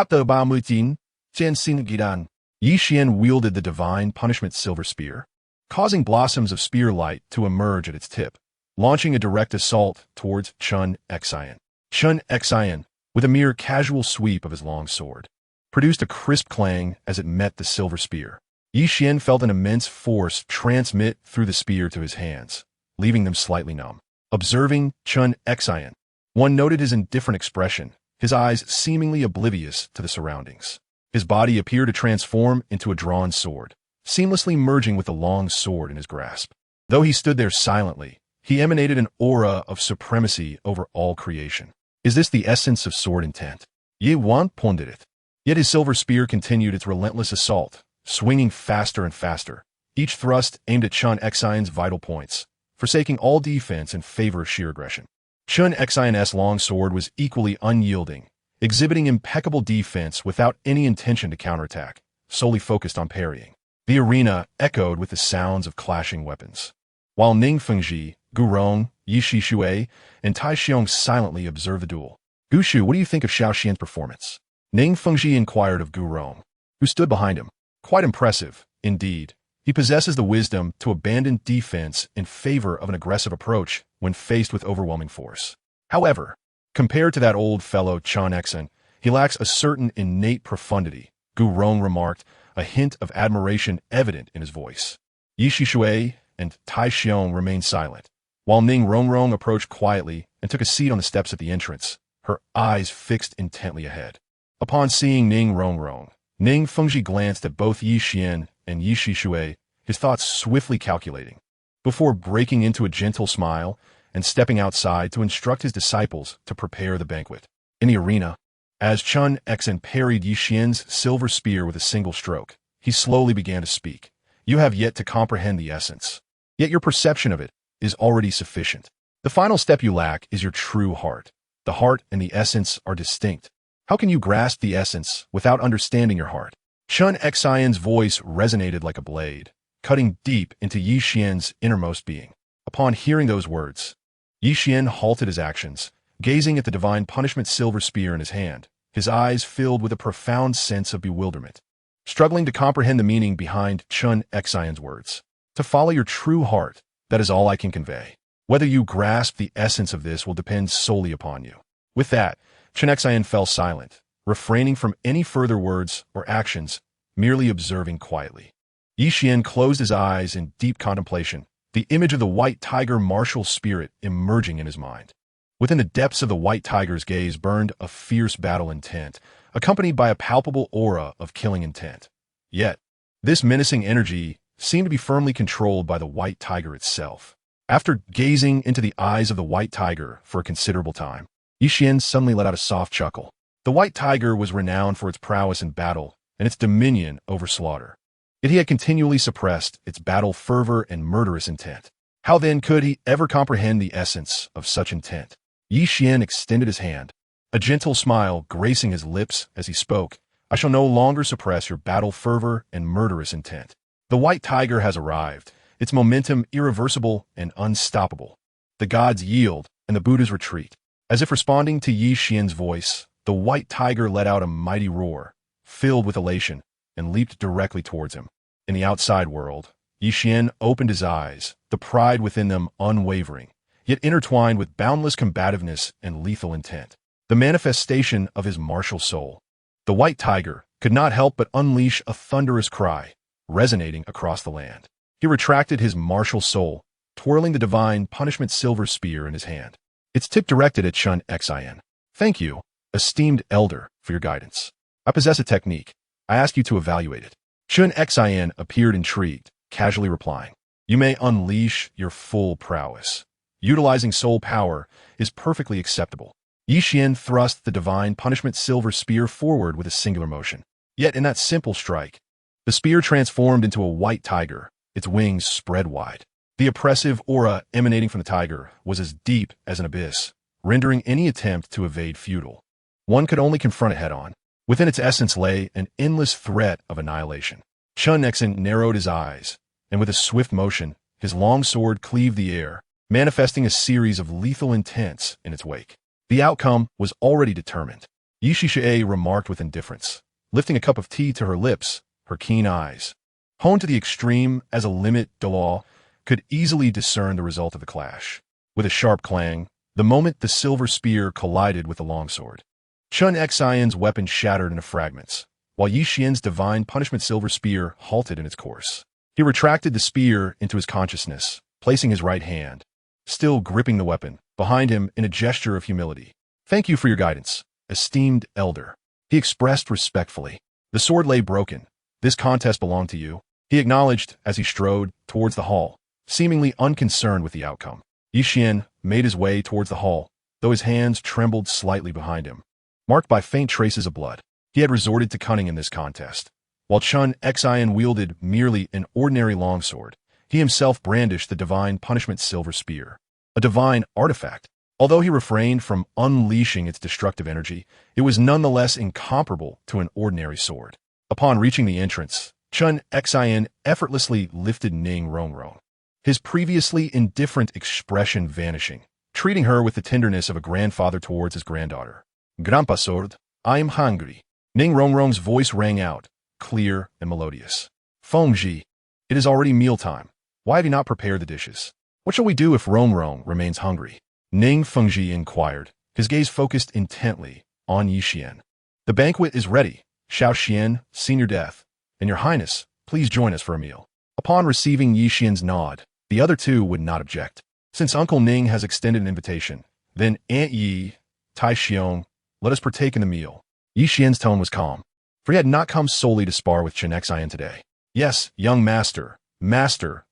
Xian wielded the divine punishment silver spear, causing blossoms of spear light to emerge at its tip, launching a direct assault towards Qian Renxue. Qian Renxue, with a mere casual sweep of his long sword, produced a crisp clang as it met the silver spear. Yi Xian felt an immense force transmit through the spear to his hands, leaving them slightly numb. Observing Qian Renxue, one noted his indifferent expression, his eyes seemingly oblivious to the surroundings. His body appeared to transform into a drawn sword, seamlessly merging with the long sword in his grasp. Though he stood there silently, he emanated an aura of supremacy over all creation. Is this the essence of sword intent? Yi Wan pondered it. Yet his silver spear continued its relentless assault, swinging faster and faster, each thrust aimed at Qian Renxue's vital points, forsaking all defense in favor of sheer aggression. Qian Renxue's long sword was equally unyielding, exhibiting impeccable defense without any intention to counterattack, solely focused on parrying. The arena echoed with the sounds of clashing weapons. While Ning Fengji, Gu Rong, Yishishui, and Tai Xiong silently observed the duel. "Gushu, what do you think of Xiao Xian's performance?" Ning Fengji inquired of Gu Rong, who stood behind him. "Quite impressive, indeed. He possesses the wisdom to abandon defense in favor of an aggressive approach when faced with overwhelming force. However, compared to that old fellow Qian Renxue, he lacks a certain innate profundity," Gu Rong remarked, a hint of admiration evident in his voice. Yishishui and Tai Xiong remained silent, while Ning Rongrong approached quietly and took a seat on the steps at the entrance, her eyes fixed intently ahead. Upon seeing Ning Rongrong, Ning Fengji glanced at both Yi Xian and Yishishui, his thoughts swiftly calculating, before breaking into a gentle smile and stepping outside to instruct his disciples to prepare the banquet. In the arena, as Qian Renxue parried Yi Xian's silver spear with a single stroke, he slowly began to speak. "You have yet to comprehend the essence. Yet your perception of it is already sufficient. The final step you lack is your true heart. The heart and the essence are distinct. How can you grasp the essence without understanding your heart?" Qian Renxue's voice resonated like a blade, cutting deep into Yi Xian's innermost being. Upon hearing those words, Yi Xian halted his actions, gazing at the divine punishment silver spear in his hand, his eyes filled with a profound sense of bewilderment, struggling to comprehend the meaning behind Qian Renxue's words. "To follow your true heart, that is all I can convey. Whether you grasp the essence of this will depend solely upon you." With that, Qian Renxue fell silent, refraining from any further words or actions, merely observing quietly. Yi Xian closed his eyes in deep contemplation, the image of the white tiger martial spirit emerging in his mind. Within the depths of the white tiger's gaze burned a fierce battle intent, accompanied by a palpable aura of killing intent. Yet, this menacing energy seemed to be firmly controlled by the white tiger itself. After gazing into the eyes of the white tiger for a considerable time, Yi Xian suddenly let out a soft chuckle. The white tiger was renowned for its prowess in battle and its dominion over slaughter. Yet he had continually suppressed its battle fervor and murderous intent. How then could he ever comprehend the essence of such intent? Yi Xian extended his hand, a gentle smile gracing his lips as he spoke. I shall no longer suppress your battle fervor and murderous intent. The white tiger has arrived, its momentum irreversible and unstoppable. The gods yield, and the Buddhas retreat. As if responding to Yi Xian's voice, the white tiger let out a mighty roar, filled with elation, and leaped directly towards him. In the outside world, Yi Xian opened his eyes, the pride within them unwavering, yet intertwined with boundless combativeness and lethal intent. The manifestation of his martial soul. The white tiger could not help but unleash a thunderous cry, resonating across the land. He retracted his martial soul, twirling the divine punishment silver spear in his hand. Its tip directed at QianRenxue. Thank you, esteemed elder, for your guidance. I possess a technique. I ask you to evaluate it. QianRenxue appeared intrigued, casually replying. You may unleash your full prowess. Utilizing soul power is perfectly acceptable. Yi Xian thrust the divine punishment silver spear forward with a singular motion. Yet in that simple strike, the spear transformed into a white tiger, its wings spread wide. The oppressive aura emanating from the tiger was as deep as an abyss, rendering any attempt to evade futile. One could only confront it head-on. Within its essence lay an endless threat of annihilation. QianRenxue narrowed his eyes, and with a swift motion, his long sword cleaved the air, manifesting a series of lethal intents in its wake. The outcome was already determined. Yi Xian remarked with indifference, lifting a cup of tea to her lips, her keen eyes, honed to the extreme as a limit Douluo, could easily discern the result of the clash. With a sharp clang, the moment the silver spear collided with the longsword, QianRenxue's weapon shattered into fragments, while Yi Xian's divine punishment silver spear halted in its course. He retracted the spear into his consciousness, placing his right hand, still gripping the weapon, behind him in a gesture of humility. Thank you for your guidance, esteemed elder. He expressed respectfully. The sword lay broken. This contest belonged to you, he acknowledged as he strode towards the hall, seemingly unconcerned with the outcome. Yi Xian made his way towards the hall, though his hands trembled slightly behind him, marked by faint traces of blood. He had resorted to cunning in this contest. While QianRenxue wielded merely an ordinary longsword, he himself brandished the divine punishment silver spear, a divine artifact. Although he refrained from unleashing its destructive energy, it was nonetheless incomparable to an ordinary sword. Upon reaching the entrance, QianRenxue effortlessly lifted Ning Renxue, his previously indifferent expression vanishing, treating her with the tenderness of a grandfather towards his granddaughter. Grandpa sword, I am hungry. Ning Renxue's voice rang out, clear and melodious. Fengji, it is already mealtime. Why have you not prepared the dishes? What shall we do if Renxue remains hungry? Ning Fengji inquired, his gaze focused intently on Yi Xian. The banquet is ready. Xiao Xian, Senior Death, and Your Highness, please join us for a meal. Upon receiving Yi Xian's nod, the other two would not object. Since Uncle Ning has extended an invitation, then Aunt Yi, Tai Xiong, let us partake in the meal. Yi Xian's tone was calm, for he had not come solely to spar with QianRenxue today. Yes, young master,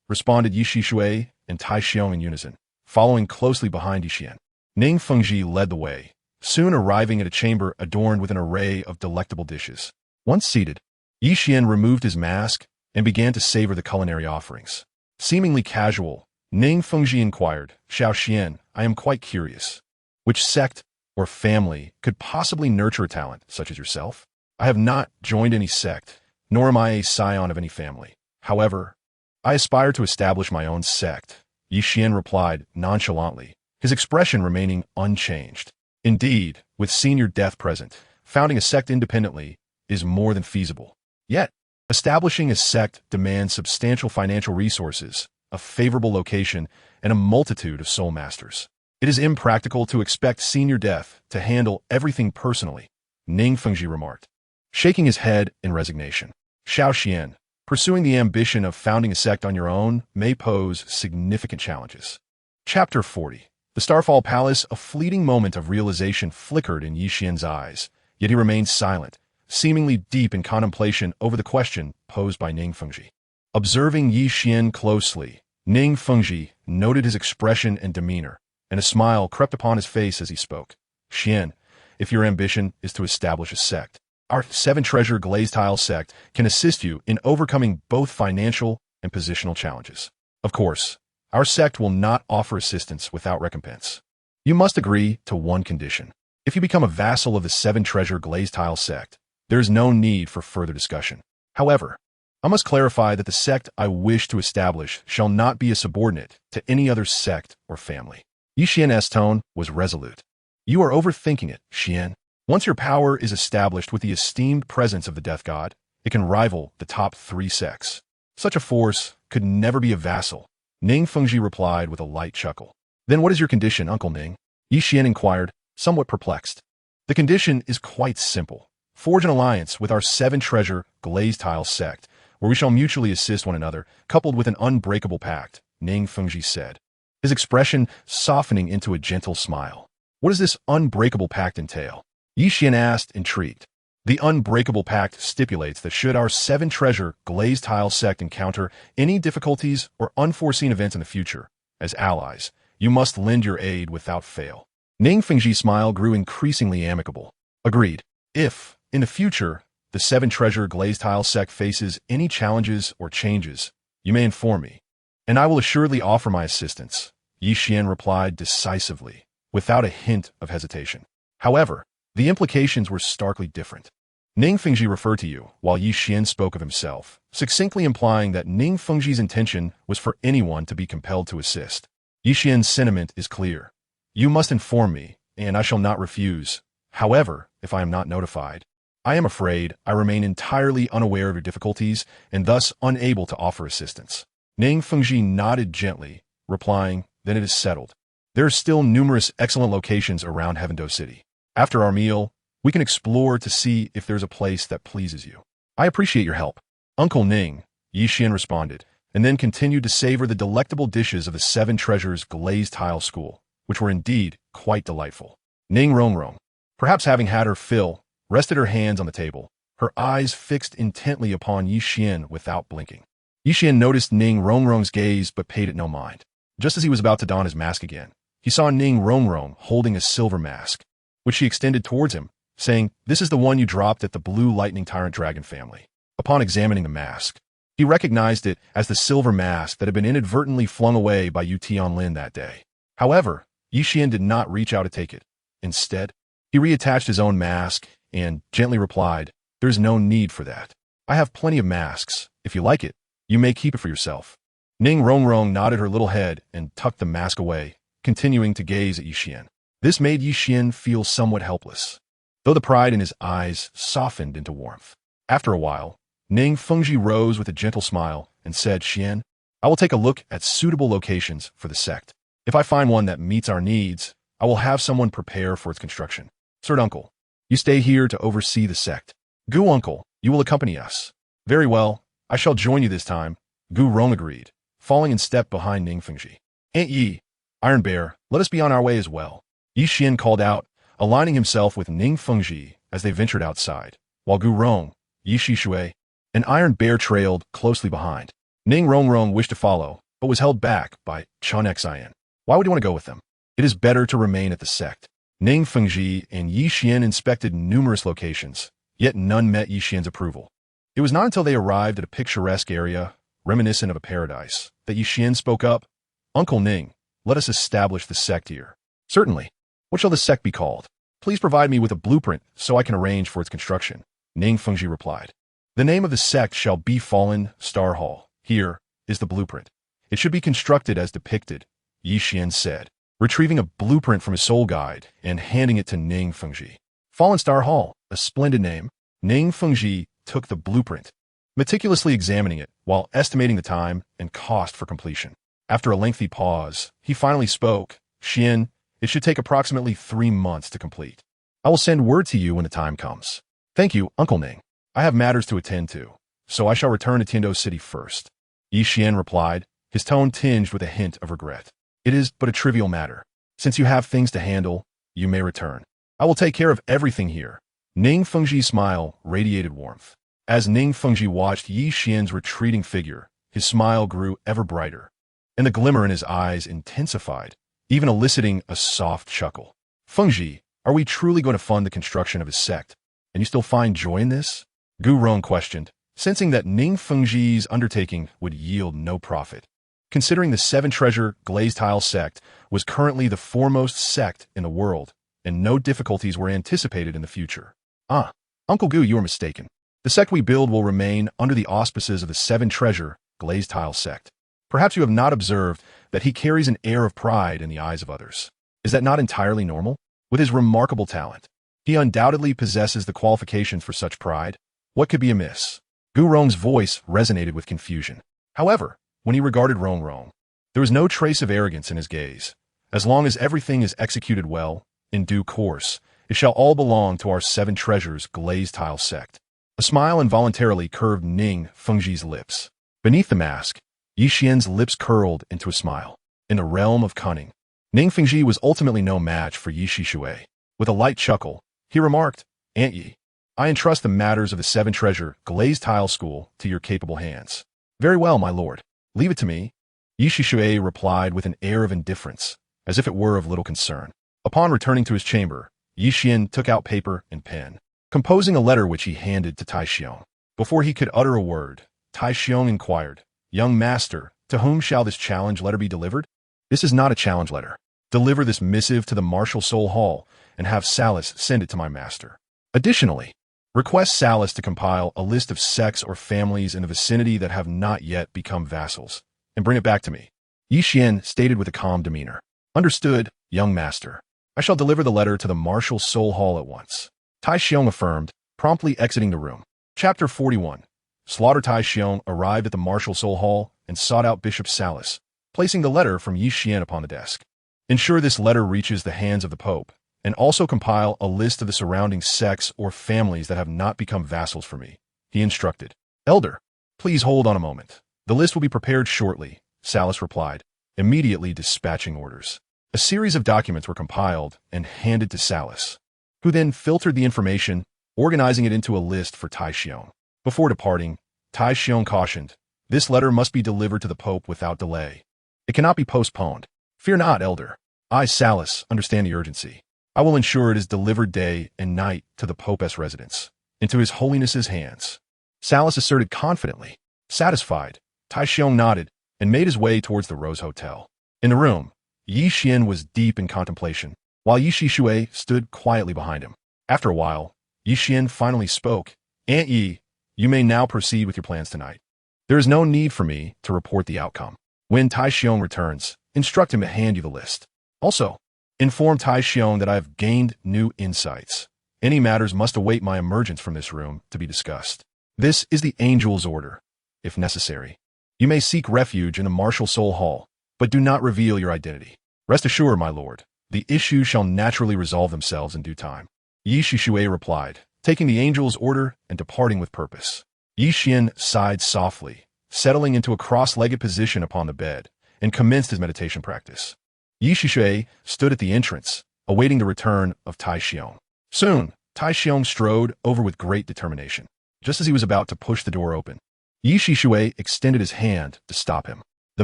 responded Yi Xian and Tai Xiong in unison, following closely behind Yi Xian. Ning Fengji led the way, soon arriving at a chamber adorned with an array of delectable dishes. Once seated, Yi Xian removed his mask and began to savor the culinary offerings. Seemingly casual, Ning Fengji inquired, Xiao Xian, I am quite curious. Which sect or family could possibly nurture a talent such as yourself? I have not joined any sect, nor am I a scion of any family. However, I aspire to establish my own sect, Yi Xian replied nonchalantly, his expression remaining unchanged. Indeed, with Senior Death present, founding a sect independently is more than feasible. Yet, establishing a sect demands substantial financial resources, a favorable location, and a multitude of soul masters. It is impractical to expect Senior Death to handle everything personally, Ning Fengji remarked, shaking his head in resignation. Xiao Xian, pursuing the ambition of founding a sect on your own may pose significant challenges. Chapter 40. The Starfall Palace, a fleeting moment of realization flickered in Yi Xian's eyes, yet he remained silent, seemingly deep in contemplation over the question posed by Ning Fengji. Observing Yi Xian closely, Ning Fengji noted his expression and demeanor, and a smile crept upon his face as he spoke. Xian, if your ambition is to establish a sect, our 7-treasure glazed tile sect can assist you in overcoming both financial and positional challenges. Of course, our sect will not offer assistance without recompense. You must agree to one condition. If you become a vassal of the seven-treasure glazed tile sect, there is no need for further discussion. However, I must clarify that the sect I wish to establish shall not be a subordinate to any other sect or family. Yi Xian's tone was resolute. You are overthinking it, Xian. Once your power is established with the esteemed presence of the death god, it can rival the top 3 sects. Such a force could never be a vassal. Ning Fengji replied with a light chuckle. Then what is your condition, Uncle Ning? Yi Xian inquired, somewhat perplexed. The condition is quite simple. Forge an alliance with our seven-treasure glazed tile sect, where we shall mutually assist one another, coupled with an unbreakable pact, Ning Fengji said, his expression softening into a gentle smile. What does this unbreakable pact entail? Yi Xian asked, intrigued. The unbreakable pact stipulates that should our seven-treasure glazed tile sect encounter any difficulties or unforeseen events in the future, as allies, you must lend your aid without fail. Ning Fengji's smile grew increasingly amicable. Agreed. If, in the future, the seven-treasure glazed tile sect faces any challenges or changes, you may inform me, and I will assuredly offer my assistance, Yi Xian replied decisively, without a hint of hesitation. However, the implications were starkly different. Ning Fengji referred to you, while Yi Xian spoke of himself, succinctly implying that Ning Fengji's intention was for anyone to be compelled to assist. Yi Xian's sentiment is clear. You must inform me, and I shall not refuse. However, if I am not notified, I am afraid I remain entirely unaware of your difficulties and thus unable to offer assistance. Ning Fengji nodded gently, replying, then it is settled. There are still numerous excellent locations around Heavendou City. After our meal, we can explore to see if there's a place that pleases you. I appreciate your help, Uncle Ning, Yi Xian responded, and then continued to savor the delectable dishes of the Seven Treasures glazed tile school, which were indeed quite delightful. Ning Rongrong, perhaps having had her fill, rested her hands on the table, her eyes fixed intently upon Yi Xian without blinking. Yi Xian noticed Ning Rongrong's gaze but paid it no mind. Just as he was about to don his mask again, he saw Ning Rongrong holding a silver mask, which she extended towards him, saying, "This is the one you dropped at the Blue Lightning Tyrant Dragon family." Upon examining the mask, he recognized it as the silver mask that had been inadvertently flung away by Yu Tianlin that day. However, Yi Xian did not reach out to take it. Instead, he reattached his own mask and gently replied, "There's no need for that. I have plenty of masks. If you like it, you may keep it for yourself." Ning Rongrong nodded her little head and tucked the mask away, continuing to gaze at Yi Xian. This made Yi Xian feel somewhat helpless, though the pride in his eyes softened into warmth. After a while, Ning Fengji rose with a gentle smile and said, "Xian, I will take a look at suitable locations for the sect. If I find one that meets our needs, I will have someone prepare for its construction. Sir Uncle, you stay here to oversee the sect. Gu Uncle, you will accompany us." "Very well, I shall join you this time," Gu Rong agreed, falling in step behind Ning Fengji. "Aunt Yi, Iron Bear, let us be on our way as well," Yi Xian called out, aligning himself with Ning Fengji as they ventured outside, while Gu Rong, Yi Shui, and Iron Bear trailed closely behind. Ning Rongrong wished to follow, but was held back by QianRenxue's. Why would you want to go with them? It is better to remain at the sect. Ning Fengji and Yi Xian inspected numerous locations, yet none met Yi Xian's approval. It was not until they arrived at a picturesque area, reminiscent of a paradise, that Yi Xian spoke up. "Uncle Ning, let us establish the sect here." "Certainly. What shall the sect be called? Please provide me with a blueprint so I can arrange for its construction," Ning Fengji replied. "The name of the sect shall be Fallen Starfall. Here is the blueprint. It should be constructed as depicted," Yi Xian said, retrieving a blueprint from his soul guide and handing it to Ning Fengji. "Fallen Starfall, a splendid name." Ning Fengji took the blueprint, meticulously examining it while estimating the time and cost for completion. After a lengthy pause, he finally spoke, "Xian, it should take approximately 3 months to complete. I will send word to you when the time comes." "Thank you, Uncle Ning. I have matters to attend to, so I shall return to Tiandou City first," Yi Xian replied, his tone tinged with a hint of regret. "It is but a trivial matter. Since you have things to handle, you may return. I will take care of everything here." Ning Fengji's smile radiated warmth. As Ning Fengji watched Yi Xian's retreating figure, his smile grew ever brighter, and the glimmer in his eyes intensified, even eliciting a soft chuckle. "Fengji, are we truly going to fund the construction of his sect? And you still find joy in this?" Gu Rong questioned, sensing that Ning Fengji's undertaking would yield no profit. Considering the Seven Treasure glazed tile sect was currently the foremost sect in the world, and no difficulties were anticipated in the future. Ah, Uncle Gu, you are mistaken. The sect we build will remain under the auspices of the Seven Treasure Glazed Tile sect. Perhaps you have not observed that he carries an air of pride in the eyes of others. Is that not entirely normal? With his remarkable talent, he undoubtedly possesses the qualifications for such pride. What could be amiss? Gu Rong's voice resonated with confusion. However, when he regarded Rong, there was no trace of arrogance in his gaze. As long as everything is executed well, in due course, it shall all belong to our Seven Treasures Glazed Tile sect. A smile involuntarily curved Ning Fengji's lips. Beneath the mask, Yi Xian's lips curled into a smile. In the realm of cunning, Ning Fengji was ultimately no match for Yi Shishui. With a light chuckle, he remarked, Aunt Yi, I entrust the matters of the Seven Treasure Glazed Tile School to your capable hands. Very well, my lord. Leave it to me. Yi Shishui replied with an air of indifference, as if it were of little concern. Upon returning to his chamber, Yi Xian took out paper and pen, composing a letter which he handed to Tai Xiong. Before he could utter a word, Tai Xiong inquired, Young master, to whom shall this challenge letter be delivered? This is not a challenge letter. Deliver this missive to the Martial Soul Hall and have Salas send it to my master. Additionally, request Salas to compile a list of sects or families in the vicinity that have not yet become vassals, and bring it back to me. Yi Xian stated with a calm demeanor. Understood, young master. I shall deliver the letter to the Martial Soul Hall at once. Tai Xiong affirmed, promptly exiting the room. Chapter 41. Slaughter Tai Xiong arrived at the Martial Soul Hall and sought out Bishop Salas, placing the letter from Yi Xian upon the desk. Ensure this letter reaches the hands of the Pope, and also compile a list of the surrounding sects or families that have not become vassals for me, he instructed. Elder, please hold on a moment. The list will be prepared shortly, Salas replied, immediately dispatching orders. A series of documents were compiled and handed to Salas, who then filtered the information, organizing it into a list for Tai Xiong. Before departing, Tai Xiong cautioned, this letter must be delivered to the Pope without delay. It cannot be postponed. Fear not, Elder. I, Salas, understand the urgency. I will ensure it is delivered day and night to the Pope's residence, into His Holiness's hands. Salas asserted confidently. Satisfied, Tai Xiong nodded and made his way towards the Rose Hotel. In the room, Yi Xian was deep in contemplation, while Yi Shishui stood quietly behind him. After a while, Yi Xian finally spoke. Aunt Yi, you may now proceed with your plans tonight. There is no need for me to report the outcome. When Tai Xiong returns, instruct him to hand you the list. Also, inform Tai Xiong that I have gained new insights. Any matters must await my emergence from this room to be discussed. This is the Angel's order. If necessary, you may seek refuge in the Martial Soul Hall, but do not reveal your identity. Rest assured, my lord, the issues shall naturally resolve themselves in due time. Yi Shishui replied, taking the Angel's order and departing with purpose. Yi Xian sighed softly, settling into a cross-legged position upon the bed, and commenced his meditation practice. Yi Shishui stood at the entrance, awaiting the return of Tai Xiong. Soon, Tai Xiong strode over with great determination. Just as he was about to push the door open, Yi Shishui extended his hand to stop him. The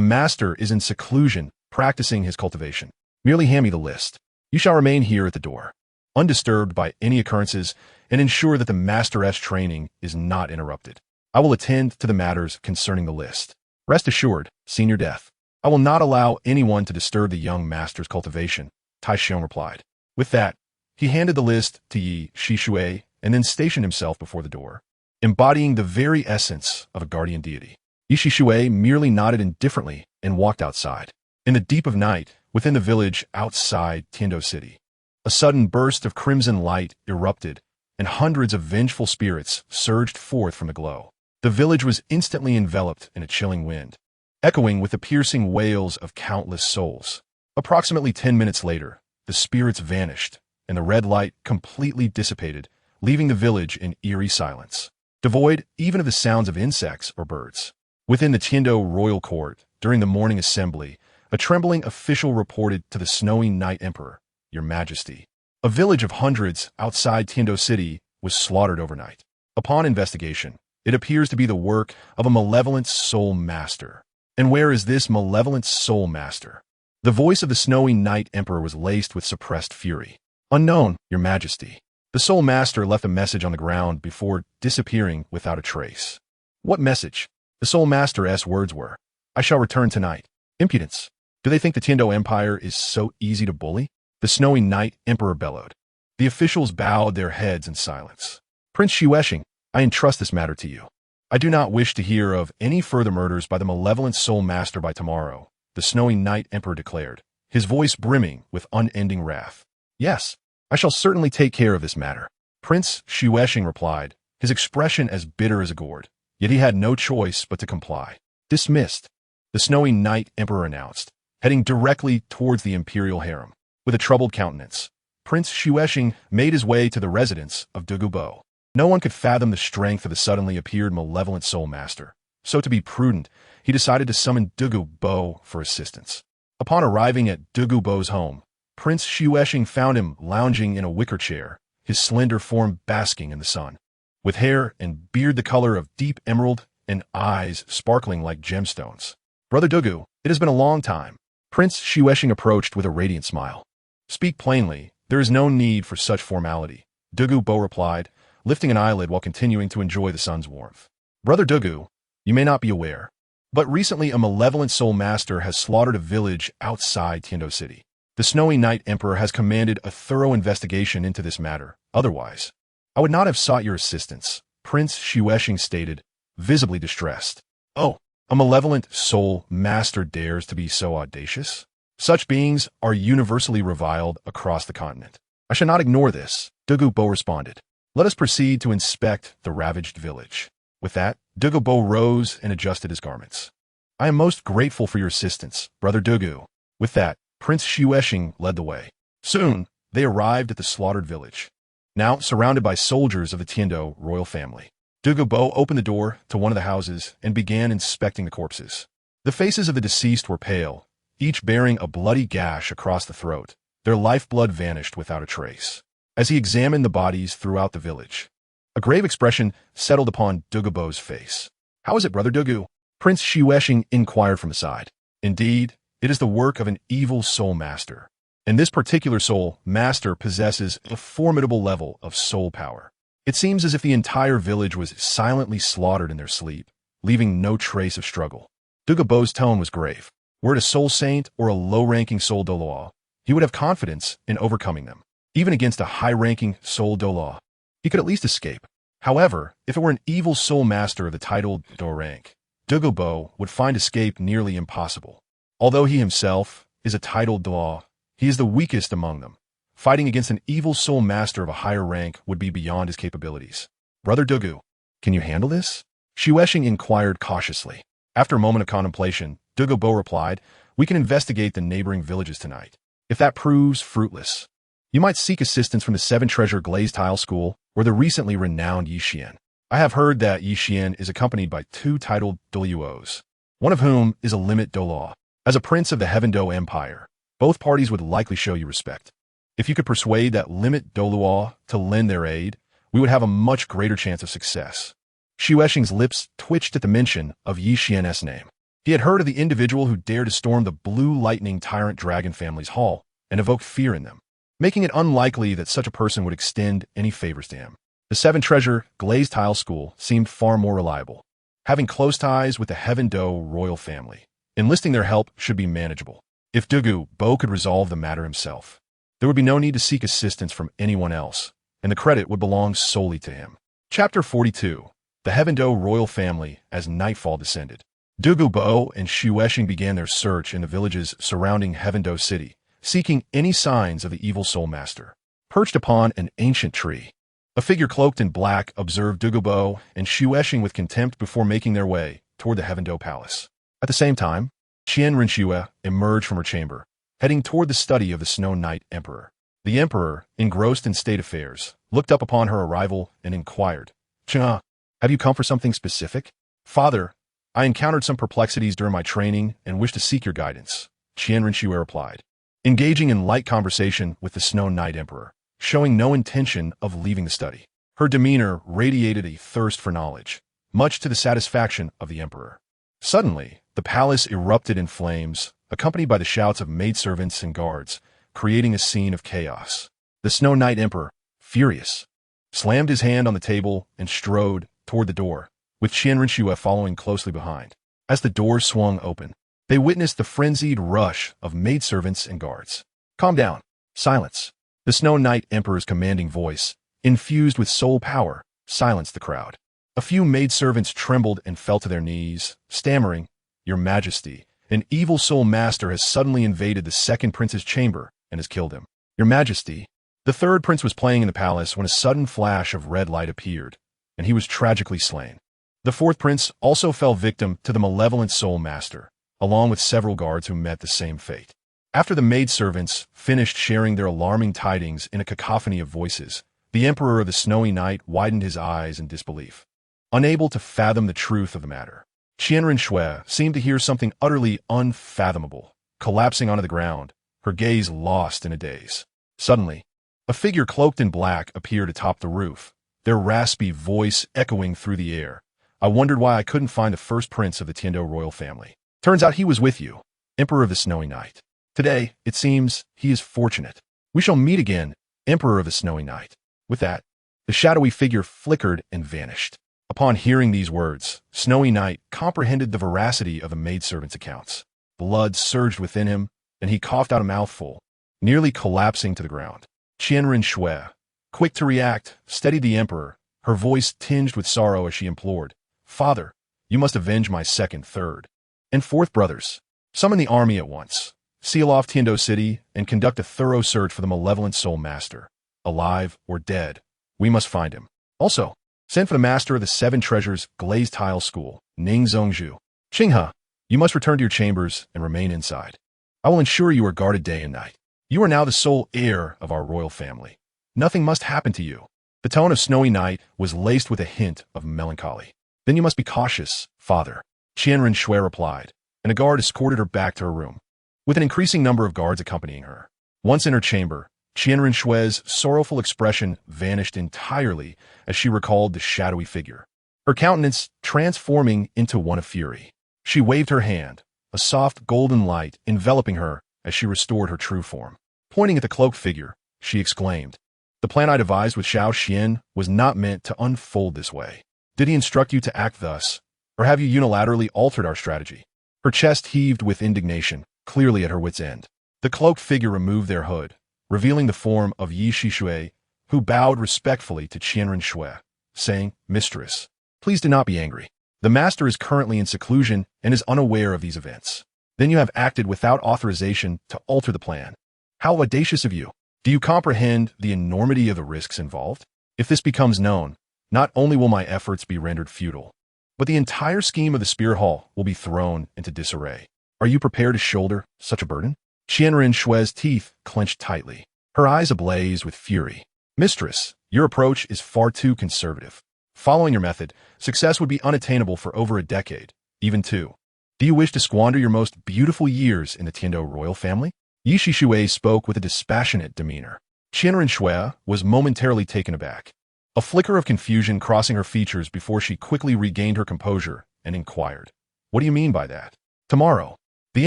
master is in seclusion, practicing his cultivation. Merely hand me the list. You shall remain here at the door, undisturbed by any occurrences, and ensure that the master's training is not interrupted. I will attend to the matters concerning the list. Rest assured, Senior Death, I will not allow anyone to disturb the young master's cultivation, Tai Xiong replied. With that, he handed the list to Yi Shishui and then stationed himself before the door, embodying the very essence of a guardian deity. Yi Shishui merely nodded indifferently and walked outside. In the deep of night, within the village outside Tiando City, a sudden burst of crimson light erupted, and hundreds of vengeful spirits surged forth from the glow. The village was instantly enveloped in a chilling wind, echoing with the piercing wails of countless souls. Approximately 10 minutes later, the spirits vanished, and the red light completely dissipated, leaving the village in eerie silence, devoid even of the sounds of insects or birds. Within the Tiando royal court, during the morning assembly, a trembling official reported to the snowy night emperor, Your Majesty, a village of hundreds outside Tiando City was slaughtered overnight. Upon investigation, it appears to be the work of a malevolent soul master. And where is this malevolent soul master? The voice of the snowy night emperor was laced with suppressed fury. Unknown, Your Majesty. The soul master left a message on the ground before disappearing without a trace. What message? The soul master's words were, I shall return tonight. Impudence. Do they think the Tiando Empire is so easy to bully? The snowy Knight Emperor bellowed. The officials bowed their heads in silence. Prince Xuesheng, I entrust this matter to you. I do not wish to hear of any further murders by the malevolent Soul Master by tomorrow, the snowy Knight Emperor declared, his voice brimming with unending wrath. Yes, I shall certainly take care of this matter. Prince Xuesheng replied, his expression as bitter as a gourd. Yet he had no choice but to comply. Dismissed, the snowy Knight Emperor announced, heading directly towards the imperial harem. With a troubled countenance, Prince Xuesheng made his way to the residence of Douluo. No one could fathom the strength of the suddenly appeared malevolent Soul Master, so to be prudent, he decided to summon Douluo for assistance. Upon arriving at Douluo's home, Prince Xuesheng found him lounging in a wicker chair, his slender form basking in the sun. With hair and beard the color of deep emerald and eyes sparkling like gemstones. Brother Douluo, it has been a long time. Prince Xuesheng approached with a radiant smile. Speak plainly, there is no need for such formality, Douluo replied, lifting an eyelid while continuing to enjoy the sun's warmth. Brother Douluo, you may not be aware, but recently a malevolent Soul Master has slaughtered a village outside Tiando City. The Snowy Knight Emperor has commanded a thorough investigation into this matter. Otherwise, I would not have sought your assistance, Prince Xuesheng stated, visibly distressed. Oh, a malevolent Soul Master dares to be so audacious? Such beings are universally reviled across the continent. I shall not ignore this, Douluo responded. Let us proceed to inspect the ravaged village. With that, Douluo rose and adjusted his garments. I am most grateful for your assistance, Brother Douluo. With that, Prince Xuesheng led the way. Soon, they arrived at the slaughtered village. Now surrounded by soldiers of the Tiando royal family, Douluo opened the door to one of the houses and began inspecting the corpses. The faces of the deceased were pale, each bearing a bloody gash across the throat. Their lifeblood vanished without a trace. As he examined the bodies throughout the village, a grave expression settled upon Douluo's face. How is it, Brother Douluo? Prince Xuesheng inquired from the side. Indeed, it is the work of an evil Soul Master. And this particular Soul Master possesses a formidable level of soul power. It seems as if the entire village was silently slaughtered in their sleep, leaving no trace of struggle. Douluo's tone was grave. Were it a Soul Saint or a low-ranking Soul Douluo, he would have confidence in overcoming them. Even against a high-ranking Soul Douluo, he could at least escape. However, if it were an evil Soul Master of the titled Dou rank, Douluo would find escape nearly impossible. Although he himself is a titled Douluo, he is the weakest among them. Fighting against an evil Soul Master of a higher rank would be beyond his capabilities. Brother Douluo, can you handle this? Xuesheng inquired cautiously. After a moment of contemplation, Douluo replied, we can investigate the neighboring villages tonight. If that proves fruitless, you might seek assistance from the Seven Treasure Glazed Tile School or the recently renowned Yixian. I have heard that Yixian is accompanied by two titled Douluos, one of whom is a limit Douluo. As a prince of the Heaven Dou Empire, both parties would likely show you respect. If you could persuade that limit Douluo to lend their aid, we would have a much greater chance of success. Xuesheng's lips twitched at the mention of Yixian's name. He had heard of the individual who dared to storm the Blue Lightning Tyrant Dragon family's hall and evoke fear in them, making it unlikely that such a person would extend any favors to him. The Seven Treasure Glazed Tile School seemed far more reliable. Having close ties with the Heaven Dou royal family, enlisting their help should be manageable. If Douluo could resolve the matter himself, there would be no need to seek assistance from anyone else, and the credit would belong solely to him. Chapter 42. The Heaven Dou royal family as nightfall descended. Douluo and Xuesheng began their search in the villages surrounding Heaven Dou City, seeking any signs of the evil Soul Master. Perched upon an ancient tree, a figure cloaked in black observed Douluo and Xuesheng with contempt before making their way toward the Heaven Dou Palace. At the same time, Qian Renxue emerged from her chamber, heading toward the study of the Snow Knight Emperor. The Emperor, engrossed in state affairs, looked up upon her arrival and inquired, "Cha, have you come for something specific?" "Father, I encountered some perplexities during my training and wish to seek your guidance," Qian Renxue replied, engaging in light conversation with the Snow Knight Emperor, showing no intention of leaving the study. Her demeanor radiated a thirst for knowledge, much to the satisfaction of the Emperor. Suddenly, the palace erupted in flames, accompanied by the shouts of maidservants and guards, creating a scene of chaos. The Snow Knight Emperor, furious, slammed his hand on the table and strode toward the door, with Qian Renxue following closely behind. As the door swung open, they witnessed the frenzied rush of maidservants and guards. "Calm down," Silence. The Snow Knight Emperor's commanding voice, infused with soul power, silenced the crowd. A few maidservants trembled and fell to their knees, stammering, "Your Majesty, an evil soul master has suddenly invaded the second prince's chamber and has killed him. Your Majesty." The third prince was playing in the palace when a sudden flash of red light appeared, and he was tragically slain. The fourth prince also fell victim to the malevolent soul master, along with several guards who met the same fate. After the maidservants finished sharing their alarming tidings in a cacophony of voices, the Emperor of the Snowy Night widened his eyes in disbelief. Unable to fathom the truth of the matter, Qian Renxue seemed to hear something utterly unfathomable, collapsing onto the ground, her gaze lost in a daze. Suddenly, a figure cloaked in black appeared atop the roof, their raspy voice echoing through the air. "I wondered why I couldn't find the first prince of the Tian Dou royal family. Turns out he was with you, Emperor of the Snowy Night. Today, it seems, he is fortunate. We shall meet again, Emperor of the Snowy Night." With that, the shadowy figure flickered and vanished. Upon hearing these words, Snowy Night comprehended the veracity of the maidservant's accounts. Blood surged within him, and he coughed out a mouthful, nearly collapsing to the ground. Qian Renxue, quick to react, steadied the Emperor, her voice tinged with sorrow as she implored, "Father, you must avenge my second, third, and fourth brothers. Summon the army at once. Seal off Tian Dou City and conduct a thorough search for the malevolent soul master. Alive or dead, we must find him. Also, send for the master of the Seven Treasures Glazed Tile School, Ning Zhongzhu. Qinghe, you must return to your chambers and remain inside. I will ensure you are guarded day and night. You are now the sole heir of our royal family. Nothing must happen to you." The tone of Snowy Night was laced with a hint of melancholy. "Then you must be cautious, father," Qian Renxue replied, and a guard escorted her back to her room, with an increasing number of guards accompanying her. Once in her chamber, Qian Renxue's sorrowful expression vanished entirely as she recalled the shadowy figure, her countenance transforming into one of fury. She waved her hand, a soft golden light enveloping her as she restored her true form. Pointing at the cloaked figure, she exclaimed, "The plan I devised with Xiao Xian was not meant to unfold this way. Did he instruct you to act thus, or have you unilaterally altered our strategy?" Her chest heaved with indignation, clearly at her wit's end. The cloaked figure removed their hood, revealing the form of Yi Shishui, who bowed respectfully to Qian Renxue, saying, "Mistress, please do not be angry. The master is currently in seclusion and is unaware of these events. Then you have acted without authorization to alter the plan. How audacious of you! Do you comprehend the enormity of the risks involved? If this becomes known, not only will my efforts be rendered futile, but the entire scheme of the Spear Hall will be thrown into disarray. Are you prepared to shoulder such a burden?" Qian Renxue's teeth clenched tightly, her eyes ablaze with fury. "Mistress, your approach is far too conservative. Following your method, success would be unattainable for over a decade, even two. Do you wish to squander your most beautiful years in the Tian Dou royal family?" Yi Shishui spoke with a dispassionate demeanor. Qian Renxue was momentarily taken aback, a flicker of confusion crossing her features before she quickly regained her composure and inquired, "What do you mean by that?" "Tomorrow, the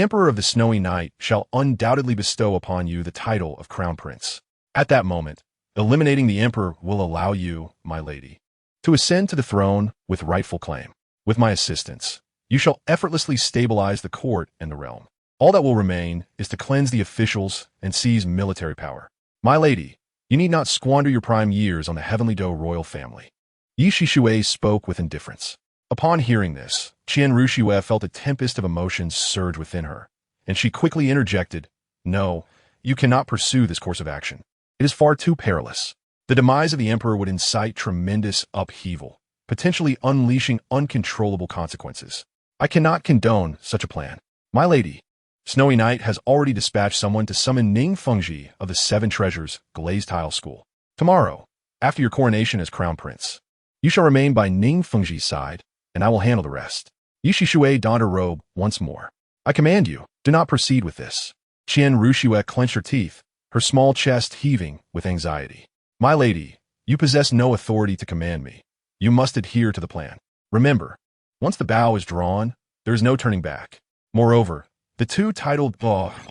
Emperor of the Snowy Night shall undoubtedly bestow upon you the title of Crown Prince. At that moment, eliminating the Emperor will allow you, my lady, to ascend to the throne with rightful claim. With my assistance, you shall effortlessly stabilize the court and the realm. All that will remain is to cleanse the officials and seize military power. My lady, you need not squander your prime years on the Heavenly Dou royal family." Yi Shishui spoke with indifference. Upon hearing this, Qian Renxue felt a tempest of emotions surge within her, and she quickly interjected, "No, you cannot pursue this course of action. It is far too perilous. The demise of the Emperor would incite tremendous upheaval, potentially unleashing uncontrollable consequences. I cannot condone such a plan. My lady, Snowy Night has already dispatched someone to summon Ning Fengji of the Seven Treasures Glazed Tile School. Tomorrow, after your coronation as Crown Prince, you shall remain by Ning Fengji's side, and I will handle the rest." Yi Shishui donned her robe once more. "I command you, do not proceed with this." Qian Renxue clenched her teeth, her small chest heaving with anxiety. "My lady, you possess no authority to command me. You must adhere to the plan. Remember, once the bow is drawn, there is no turning back. Moreover, the two titled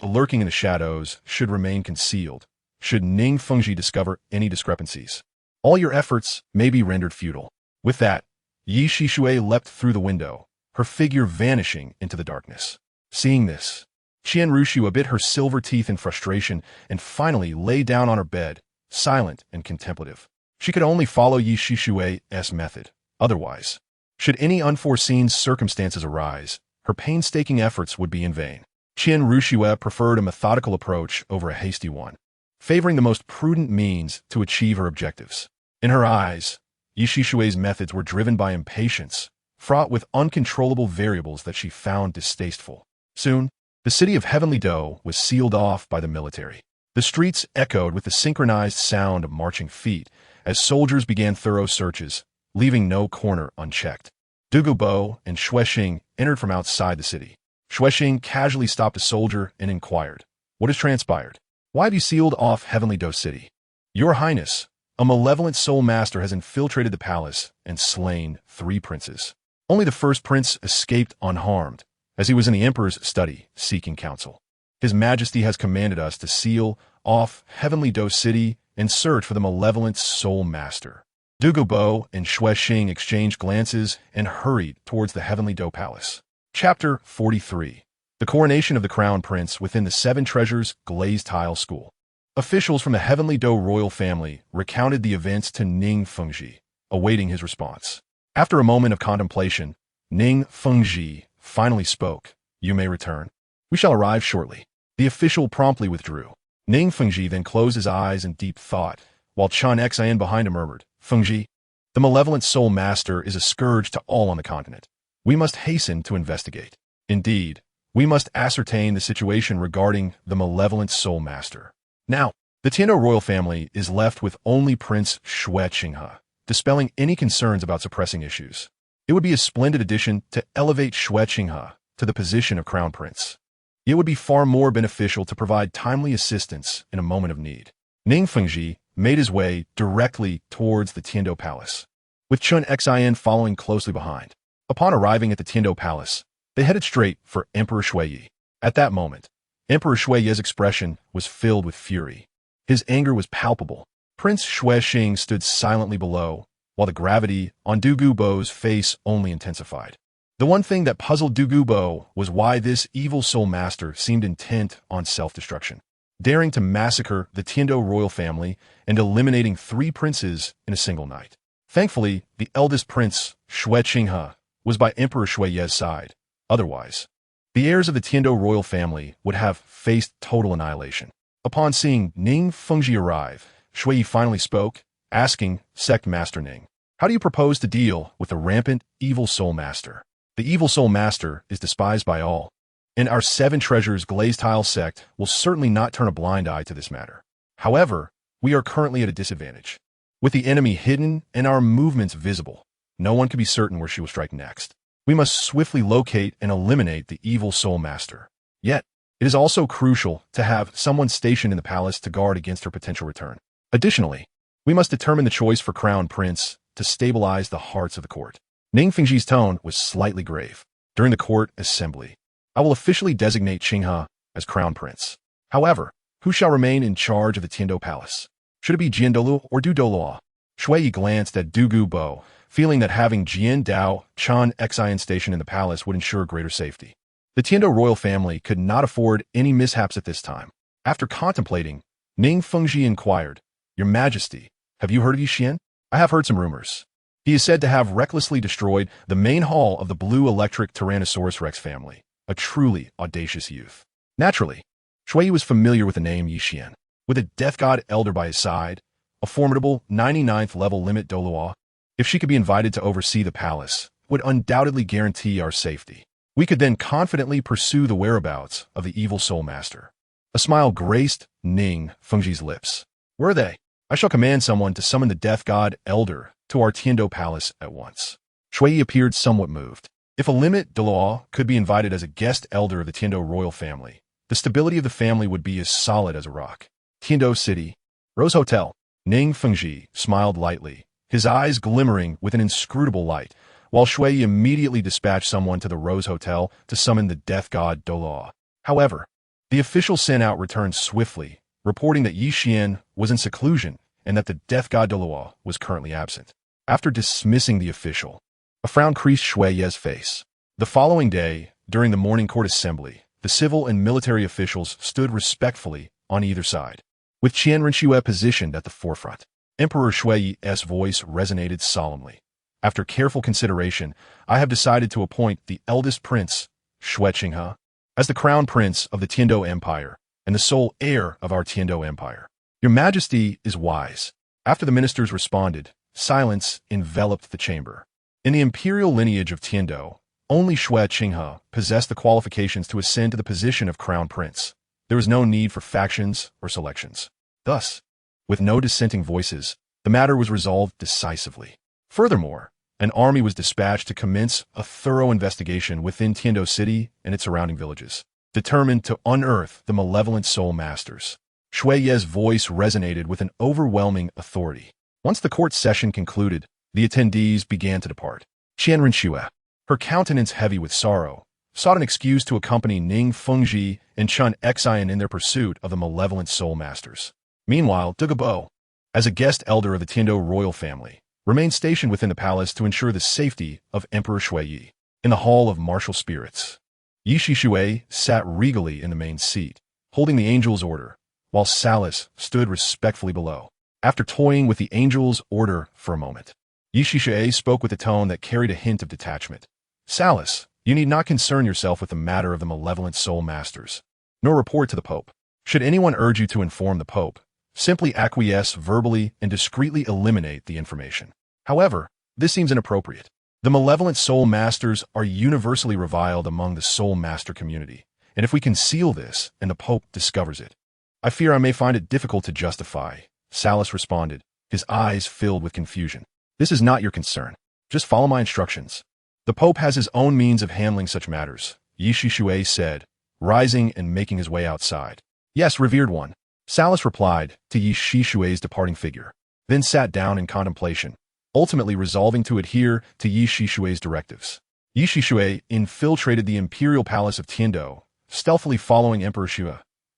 lurking in the shadows should remain concealed, should Ning Fengji discover any discrepancies. All your efforts may be rendered futile." With that, Yi Shishui leapt through the window, her figure vanishing into the darkness. Seeing this, Qian Renxue bit her silver teeth in frustration and finally lay down on her bed, silent and contemplative. She could only follow Yi Shishue's method. Otherwise, should any unforeseen circumstances arise, her painstaking efforts would be in vain. Qian Renxue preferred a methodical approach over a hasty one, favoring the most prudent means to achieve her objectives. In her eyes, Yi Shishue's methods were driven by impatience, fraught with uncontrollable variables that she found distasteful. Soon, the city of Heavenly Dou was sealed off by the military. The streets echoed with the synchronized sound of marching feet as soldiers began thorough searches, leaving no corner unchecked. Douluo and Xuexing entered from outside the city. Xuexing casually stopped a soldier and inquired, "What has transpired? Why have you sealed off Heavenly Dou City?" "Your Highness, a malevolent soul master has infiltrated the palace and slain 3 princes. Only the first prince escaped unharmed, as he was in the Emperor's study seeking counsel. His Majesty has commanded us to seal off Heavenly Dou City and search for the malevolent soul master." Douluo and Xuexing exchanged glances and hurried towards the Heavenly Dou Palace. Chapter 43. The Coronation of the Crown Prince within the 7 Treasures Glazed Tile School. Officials from the Heavenly Dou royal family recounted the events to Ning Fengji, awaiting his response. After a moment of contemplation, Ning Fengji finally spoke. "You may return. We shall arrive shortly." The official promptly withdrew. Ning Fengji then closed his eyes in deep thought, while Qian Renxue behind him murmured, "Fengji, the malevolent soul master is a scourge to all on the continent. We must hasten to investigate. Indeed, we must ascertain the situation regarding the malevolent soul master." Now, the Tiandou royal family is left with only Prince Xuexing, dispelling any concerns about suppressing issues. It would be a splendid addition to elevate Xuexing to the position of crown prince. It would be far more beneficial to provide timely assistance in a moment of need. Ning Fengji made his way directly towards the Tiandou Palace, with Qian Renxue following closely behind. Upon arriving at the Tiandou Palace, they headed straight for Emperor Shui. At that moment, Emperor Shui's expression was filled with fury. His anger was palpable. Prince Xuexing stood silently below, while the gravity on Douluo's face only intensified. The one thing that puzzled Douluo was why this evil soul master seemed intent on self-destruction, daring to massacre the Tiandou royal family and eliminating 3 princes in a single night. Thankfully, the eldest prince, Xuexing, was by Emperor Shui's side. Otherwise, the heirs of the Tiandou royal family would have faced total annihilation. Upon seeing Ning Fengji arrive, Shui finally spoke, asking Sect Master Ning, "How do you propose to deal with the rampant evil soul master?" "The evil soul master is despised by all, and our 7 Treasures Glazed Tile Sect will certainly not turn a blind eye to this matter. However, we are currently at a disadvantage. With the enemy hidden and our movements visible, no one can be certain where she will strike next. We must swiftly locate and eliminate the evil soul master. Yet, it is also crucial to have someone stationed in the palace to guard against her potential return. Additionally, we must determine the choice for crown prince to stabilize the hearts of the court." Ning Fengji's tone was slightly grave. "During the court assembly, I will officially designate Qinghe as crown prince. However, who shall remain in charge of the Tiandou Palace? Should it be Jian or Douluo?" Shui glanced at Douluo, feeling that having Jian Dao Qian Renxue stationed in the palace would ensure greater safety. The Tiandou royal family could not afford any mishaps at this time. After contemplating, Ning Fengji inquired, "Your Majesty, have you heard of Yixian?" "I have heard some rumors. He is said to have recklessly destroyed the main hall of the blue electric Tyrannosaurus Rex family, a truly audacious youth." Naturally, Shui was familiar with the name Yixian. With a death god elder by his side, a formidable 99th level limit Douluo, if she could be invited to oversee the palace, would undoubtedly guarantee our safety. We could then confidently pursue the whereabouts of the evil soul master. A smile graced Ning Fengji's lips. "Where are they? I shall command someone to summon the death god elder to our Tiandou Palace at once." Shui appeared somewhat moved. If a limit Douluo could be invited as a guest elder of the Tiandou royal family, the stability of the family would be as solid as a rock. Tiandou City, Rose Hotel. Ning Fengji smiled lightly, his eyes glimmering with an inscrutable light, while Shui immediately dispatched someone to the Rose Hotel to summon the death god Douluo. However, the official sent out returned swiftly, reporting that Yixian was in seclusion and that the death god Douluo was currently absent. After dismissing the official, a frown creased Shui's face. The following day, during the morning court assembly, the civil and military officials stood respectfully on either side, with Qian Renxue positioned at the forefront. Emperor Shui's voice resonated solemnly. After careful consideration, I have decided to appoint the eldest prince, Shui Qinghe, as the crown prince of the Tiandou Empire and the sole heir of our Tiandou Empire. Your Majesty is wise. After the ministers responded, silence enveloped the chamber. In the imperial lineage of Tiandou, only Shui Qinghe possessed the qualifications to ascend to the position of crown prince. There was no need for factions or selections. Thus, with no dissenting voices, the matter was resolved decisively. Furthermore, an army was dispatched to commence a thorough investigation within Tiandou City and its surrounding villages, determined to unearth the malevolent soul masters. Shui's voice resonated with an overwhelming authority. Once the court session concluded, the attendees began to depart. Qian Renxue, her countenance heavy with sorrow, sought an excuse to accompany Ning Fengji and Chun Xian in their pursuit of the malevolent soul masters. Meanwhile, Douluo, as a guest elder of the Tiandou royal family, remained stationed within the palace to ensure the safety of Emperor Shui. In the Hall of Martial Spirits, Yi Shui sat regally in the main seat, holding the angel's order, while Salas stood respectfully below. After toying with the angel's order for a moment, Yi Shui spoke with a tone that carried a hint of detachment. Salas, you need not concern yourself with the matter of the malevolent soul masters, nor report to the Pope. Should anyone urge you to inform the Pope, simply acquiesce verbally and discreetly eliminate the information. However, this seems inappropriate. The malevolent soul masters are universally reviled among the soul master community, and if we conceal this and the Pope discovers it, I fear I may find it difficult to justify. Salas responded, his eyes filled with confusion. This is not your concern. Just follow my instructions. The Pope has his own means of handling such matters, Yi Shui said, rising and making his way outside. Yes, revered one. Salas replied to Yi Shui's departing figure, then sat down in contemplation, ultimately resolving to adhere to Yi Shui's directives. Yi Shui infiltrated the imperial palace of Tiandou, stealthily following Emperor Shui,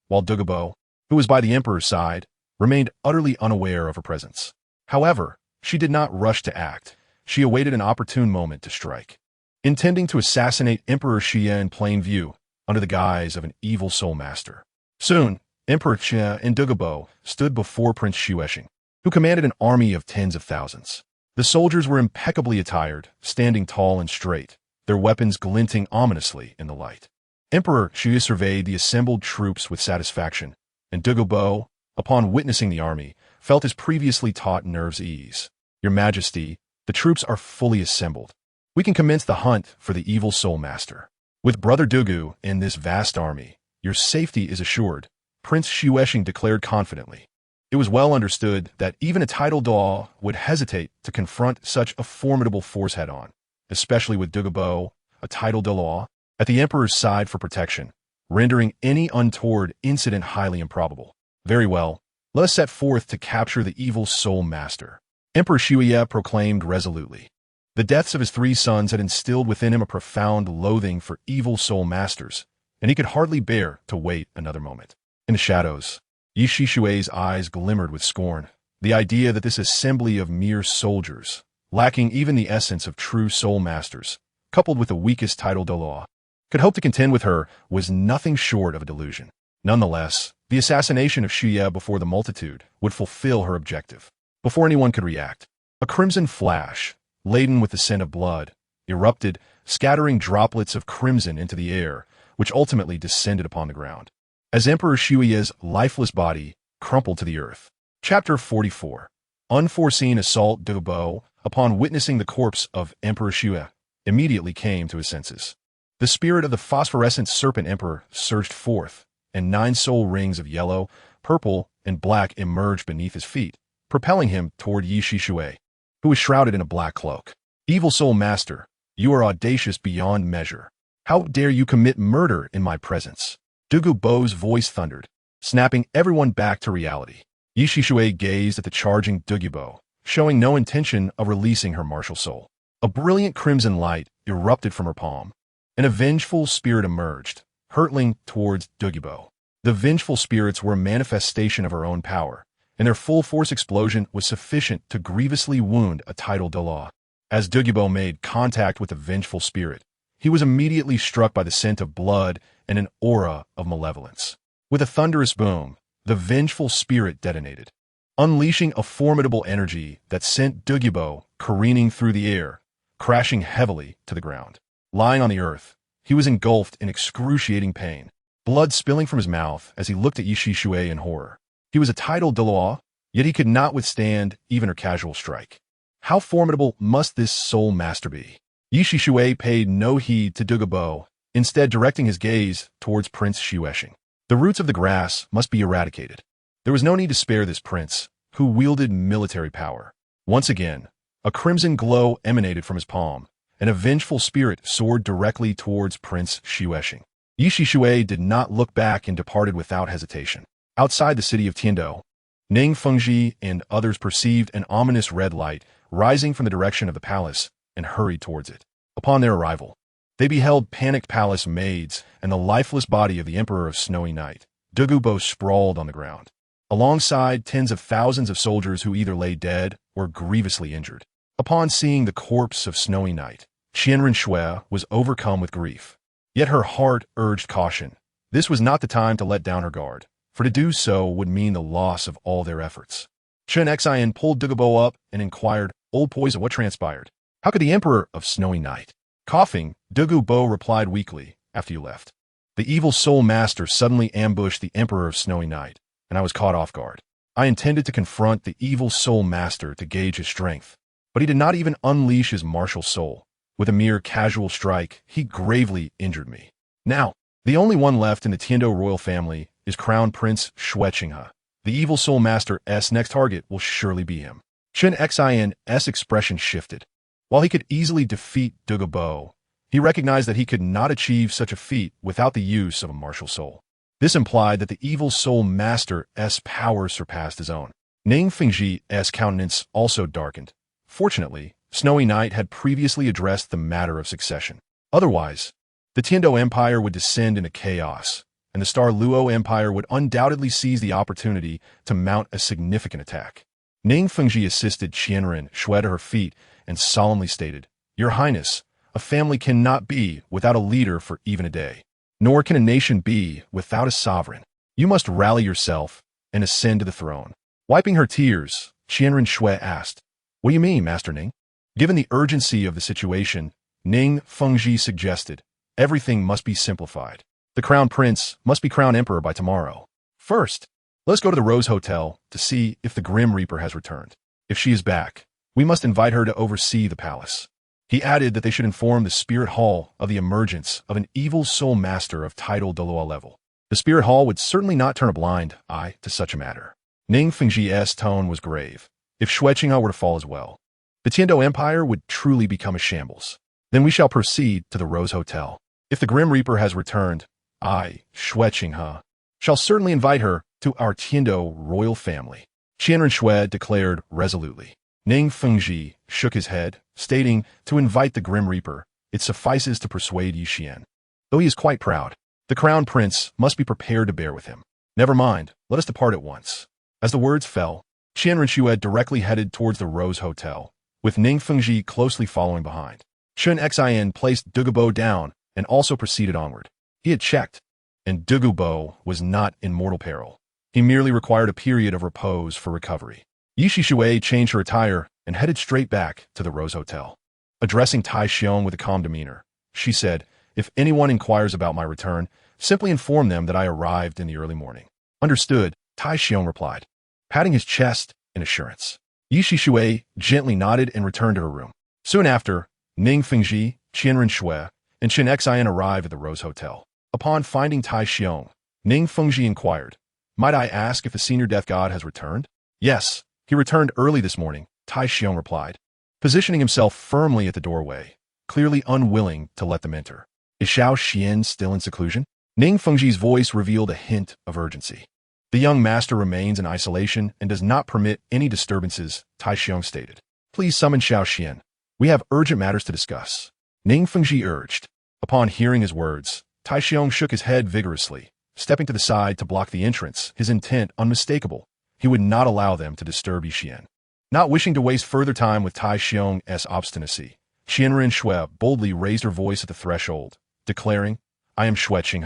while Douluo, who was by the emperor's side, remained utterly unaware of her presence. However, she did not rush to act. She awaited an opportune moment to strike, intending to assassinate Emperor Shui in plain view, under the guise of an evil soul master. Soon, Emperor Qian and Douluo stood before Prince Shueshing, who commanded an army of tens of thousands. The soldiers were impeccably attired, standing tall and straight, their weapons glinting ominously in the light. Emperor Shui surveyed the assembled troops with satisfaction, and Douluo, upon witnessing the army, felt his previously taught nerves ease. Your Majesty, the troops are fully assembled. We can commence the hunt for the evil soul master. With Brother Douluo in this vast army, your safety is assured, Prince Shueshing declared confidently. It was well understood that even a title Dou would hesitate to confront such a formidable force head-on, especially with Douluo, a title Douluo, at the emperor's side for protection, rendering any untoward incident highly improbable. Very well, let us set forth to capture the evil soul master. Emperor Shui proclaimed resolutely. The deaths of his 3 sons had instilled within him a profound loathing for evil soul masters, and he could hardly bear to wait another moment. In the shadows, Yi Shui's eyes glimmered with scorn. The idea that this assembly of mere soldiers, lacking even the essence of true soul masters, coupled with the weakest title Douluo, could hope to contend with her was nothing short of a delusion. Nonetheless, the assassination of Shui before the multitude would fulfill her objective. Before anyone could react, a crimson flash, laden with the scent of blood, erupted, scattering droplets of crimson into the air, which ultimately descended upon the ground, as Emperor Shui's lifeless body crumpled to the earth. Chapter 44. Unforeseen Assault. Douluo, upon witnessing the corpse of Emperor Shui, immediately came to his senses. The spirit of the phosphorescent serpent emperor surged forth, and 9 soul rings of yellow, purple, and black emerged beneath his feet, propelling him toward Yi Shui, who was shrouded in a black cloak. Evil soul master, you are audacious beyond measure. How dare you commit murder in my presence? Douluo's voice thundered, snapping everyone back to reality. Yi Shui gazed at the charging Douluo, showing no intention of releasing her martial soul. A brilliant crimson light erupted from her palm, and a vengeful spirit emerged, hurtling towards Douluo. The vengeful spirits were a manifestation of her own power, and their full-force explosion was sufficient to grievously wound a title Douluo. As Douluo made contact with the vengeful spirit, he was immediately struck by the scent of blood and an aura of malevolence. With a thunderous boom, the vengeful spirit detonated, unleashing a formidable energy that sent Dugubo careening through the air, crashing heavily to the ground. Lying on the earth, he was engulfed in excruciating pain, blood spilling from his mouth as he looked at Yishi Shui in horror. He was a titled Douluo, yet he could not withstand even her casual strike. How formidable must this soul master be? Yishi Shui paid no heed to Dugubo, instead directing his gaze towards Prince Xuexing. The roots of the grass must be eradicated. There was no need to spare this prince, who wielded military power. Once again, a crimson glow emanated from his palm, and a vengeful spirit soared directly towards Prince Xuexing. Yishi Shui did not look back and departed without hesitation. Outside the city of Tiandou, Ning Fengji and others perceived an ominous red light rising from the direction of the palace and hurried towards it. Upon their arrival, they beheld panicked palace maids and the lifeless body of the Emperor of Snowy Night. Dugubo sprawled on the ground, alongside tens of thousands of soldiers who either lay dead or grievously injured. Upon seeing the corpse of Snowy Night, Qian Renxue was overcome with grief. Yet her heart urged caution. This was not the time to let down her guard, for to do so would mean the loss of all their efforts. Qian Renxue pulled Dugubo up and inquired, "Old poison, what transpired? How could the Emperor of Snowy Night?" Coughing, Dugubo replied weakly, "After you left, the evil soul master suddenly ambushed the Emperor of Snowy Night, and I was caught off guard. I intended to confront the evil soul master to gauge his strength, but he did not even unleash his martial soul. With a mere casual strike, he gravely injured me. Now, the only one left in the Tiandou royal family is Crown Prince Xuexing. The evil soul master's next target will surely be him." Qian Renxue's expression shifted. While he could easily defeat Dugubo, he recognized that he could not achieve such a feat without the use of a martial soul. This implied that the evil soul master's power surpassed his own. Ning Fengji's countenance also darkened. Fortunately, Snowy Night had previously addressed the matter of succession. Otherwise, the Tiandou Empire would descend into chaos, and the Star Dou Empire would undoubtedly seize the opportunity to mount a significant attack. Ning Fengji assisted Qian Renxue to her feet and solemnly stated, "Your Highness, a family cannot be without a leader for even a day, nor can a nation be without a sovereign. You must rally yourself and ascend to the throne." Wiping her tears, Qian Renxue asked, "What do you mean, Master Ning?" Given the urgency of the situation, Ning Fengji suggested, "Everything must be simplified. The crown prince must be crowned emperor by tomorrow. First, let's go to the Rose Hotel to see if the Grim Reaper has returned. If she is back, we must invite her to oversee the palace." He added that they should inform the Spirit Hall of the emergence of an evil soul master of title Douluo level. The Spirit Hall would certainly not turn a blind eye to such a matter. Ning Fengji's tone was grave. If Xuexing were to fall as well, the Tiandou Empire would truly become a shambles. Then we shall proceed to the Rose Hotel. If the Grim Reaper has returned, I, Xuexing, shall certainly invite her to our Tiandou royal family." Qian Renxue declared resolutely. Ning Fengji shook his head, stating, "To invite the Grim Reaper, it suffices to persuade Yixian. Though he is quite proud, the crown prince must be prepared to bear with him. Never mind, let us depart at once." As the words fell, Qian Renxue directly headed towards the Rose Hotel, with Ning Fengji closely following behind. Qian Renxue placed Dugubo down and also proceeded onward. He had checked, and Dugubo was not in mortal peril. He merely required a period of repose for recovery. Yishi Shui changed her attire and headed straight back to the Rose Hotel. Addressing Tai Xiong with a calm demeanor, she said, "If anyone inquires about my return, simply inform them that I arrived in the early morning." "Understood," Tai Xiong replied, patting his chest in assurance. Yishi Shui gently nodded and returned to her room. Soon after, Ning Fengji, Qian Renxue, and Qian Renxue arrived at the Rose Hotel. Upon finding Tai Xiong, Ning Fengji inquired, "Might I ask if the senior death god has returned?" "Yes, he returned early this morning," Tai Xiong replied, positioning himself firmly at the doorway, clearly unwilling to let them enter. "Is Xiao Xian still in seclusion?" Ning Fengji's voice revealed a hint of urgency. "The young master remains in isolation and does not permit any disturbances," Tai Xiong stated. "Please summon Xiao Xian. We have urgent matters to discuss," Ning Fengji urged. Upon hearing his words, Tai Xiong shook his head vigorously, stepping to the side to block the entrance, his intent unmistakable. He would not allow them to disturb Yixian. Not wishing to waste further time with Tai Xiong's obstinacy, Qian Renxue boldly raised her voice at the threshold, declaring, "I am Xuexing,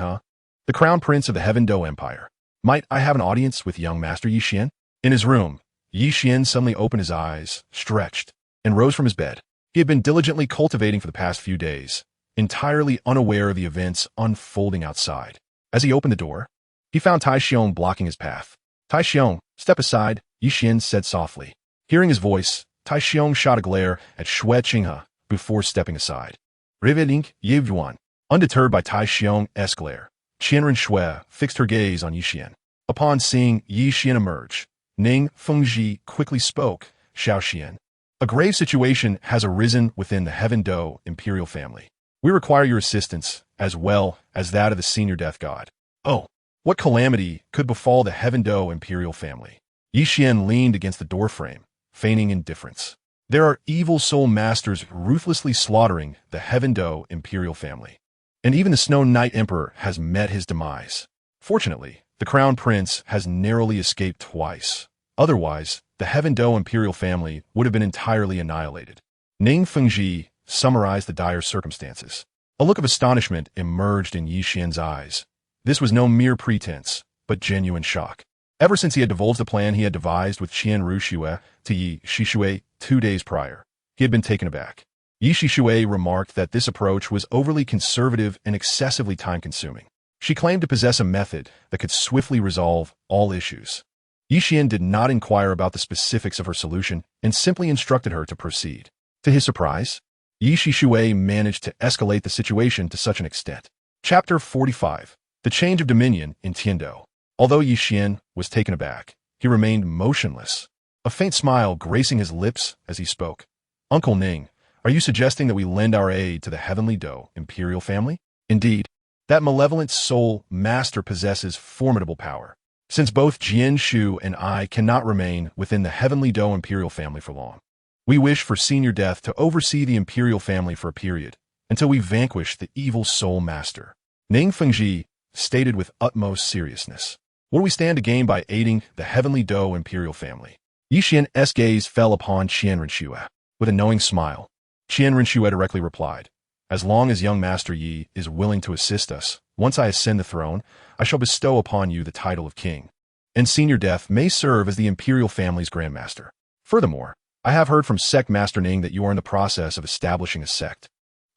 the crown prince of the Heaven Dou Empire. Might I have an audience with young Master Yi Xian? In his room, Yi Xian suddenly opened his eyes, stretched, and rose from his bed. He had been diligently cultivating for the past few days, entirely unaware of the events unfolding outside. As he opened the door, he found Tai Xiong blocking his path. Tai Xiong, step aside, Yi Xian said softly. Hearing his voice, Tai Xiong shot a glare at Xue Qinghe before stepping aside. Rivelink Yivjuan. Undeterred by Tai Xiong's glare, Qian Renxue fixed her gaze on Yi Xian. Upon seeing Yi Xian emerge, Ning Fengji quickly spoke, Xiao Xian. A grave situation has arisen within the Heaven Dou imperial family. We require your assistance, as well as that of the senior death god. Oh, what calamity could befall the Heaven Dou imperial family? Yi Xian leaned against the doorframe, feigning indifference. There are evil soul masters ruthlessly slaughtering the Heaven Dou imperial family. And even the Snow Knight Emperor has met his demise. Fortunately, the Crown Prince has narrowly escaped twice. Otherwise, the Heaven Dou imperial family would have been entirely annihilated. Ning Fengji summarized the dire circumstances. A look of astonishment emerged in Yi Xian's eyes. This was no mere pretense, but genuine shock. Ever since he had divulged the plan he had devised with Qian Renxue to Yi Shishue 2 days prior, he had been taken aback. Yi Shishue remarked that this approach was overly conservative and excessively time-consuming. She claimed to possess a method that could swiftly resolve all issues. Yi Xian did not inquire about the specifics of her solution and simply instructed her to proceed. To his surprise, Yi Shishue managed to escalate the situation to such an extent. Chapter 45. The Change of Dominion in Tiandou. Although Yi Xian was taken aback, he remained motionless, a faint smile gracing his lips as he spoke. Uncle Ning, are you suggesting that we lend our aid to the Heavenly Dou imperial family? Indeed, that malevolent soul master possesses formidable power. Since both Jian Shu and I cannot remain within the Heavenly Dou imperial family for long, we wish for Senior Death to oversee the imperial family for a period, until we vanquish the evil soul master. Ning Fengji stated with utmost seriousness. What do we stand to gain by aiding the Heavenly Dou imperial family? Yi Xian's gaze fell upon Qian Renxue. With a knowing smile, Qian Renxue directly replied, as long as young Master Yi is willing to assist us, once I ascend the throne, I shall bestow upon you the title of king, and Senior Death may serve as the imperial family's grandmaster. Furthermore, I have heard from Sect Master Ning that you are in the process of establishing a sect.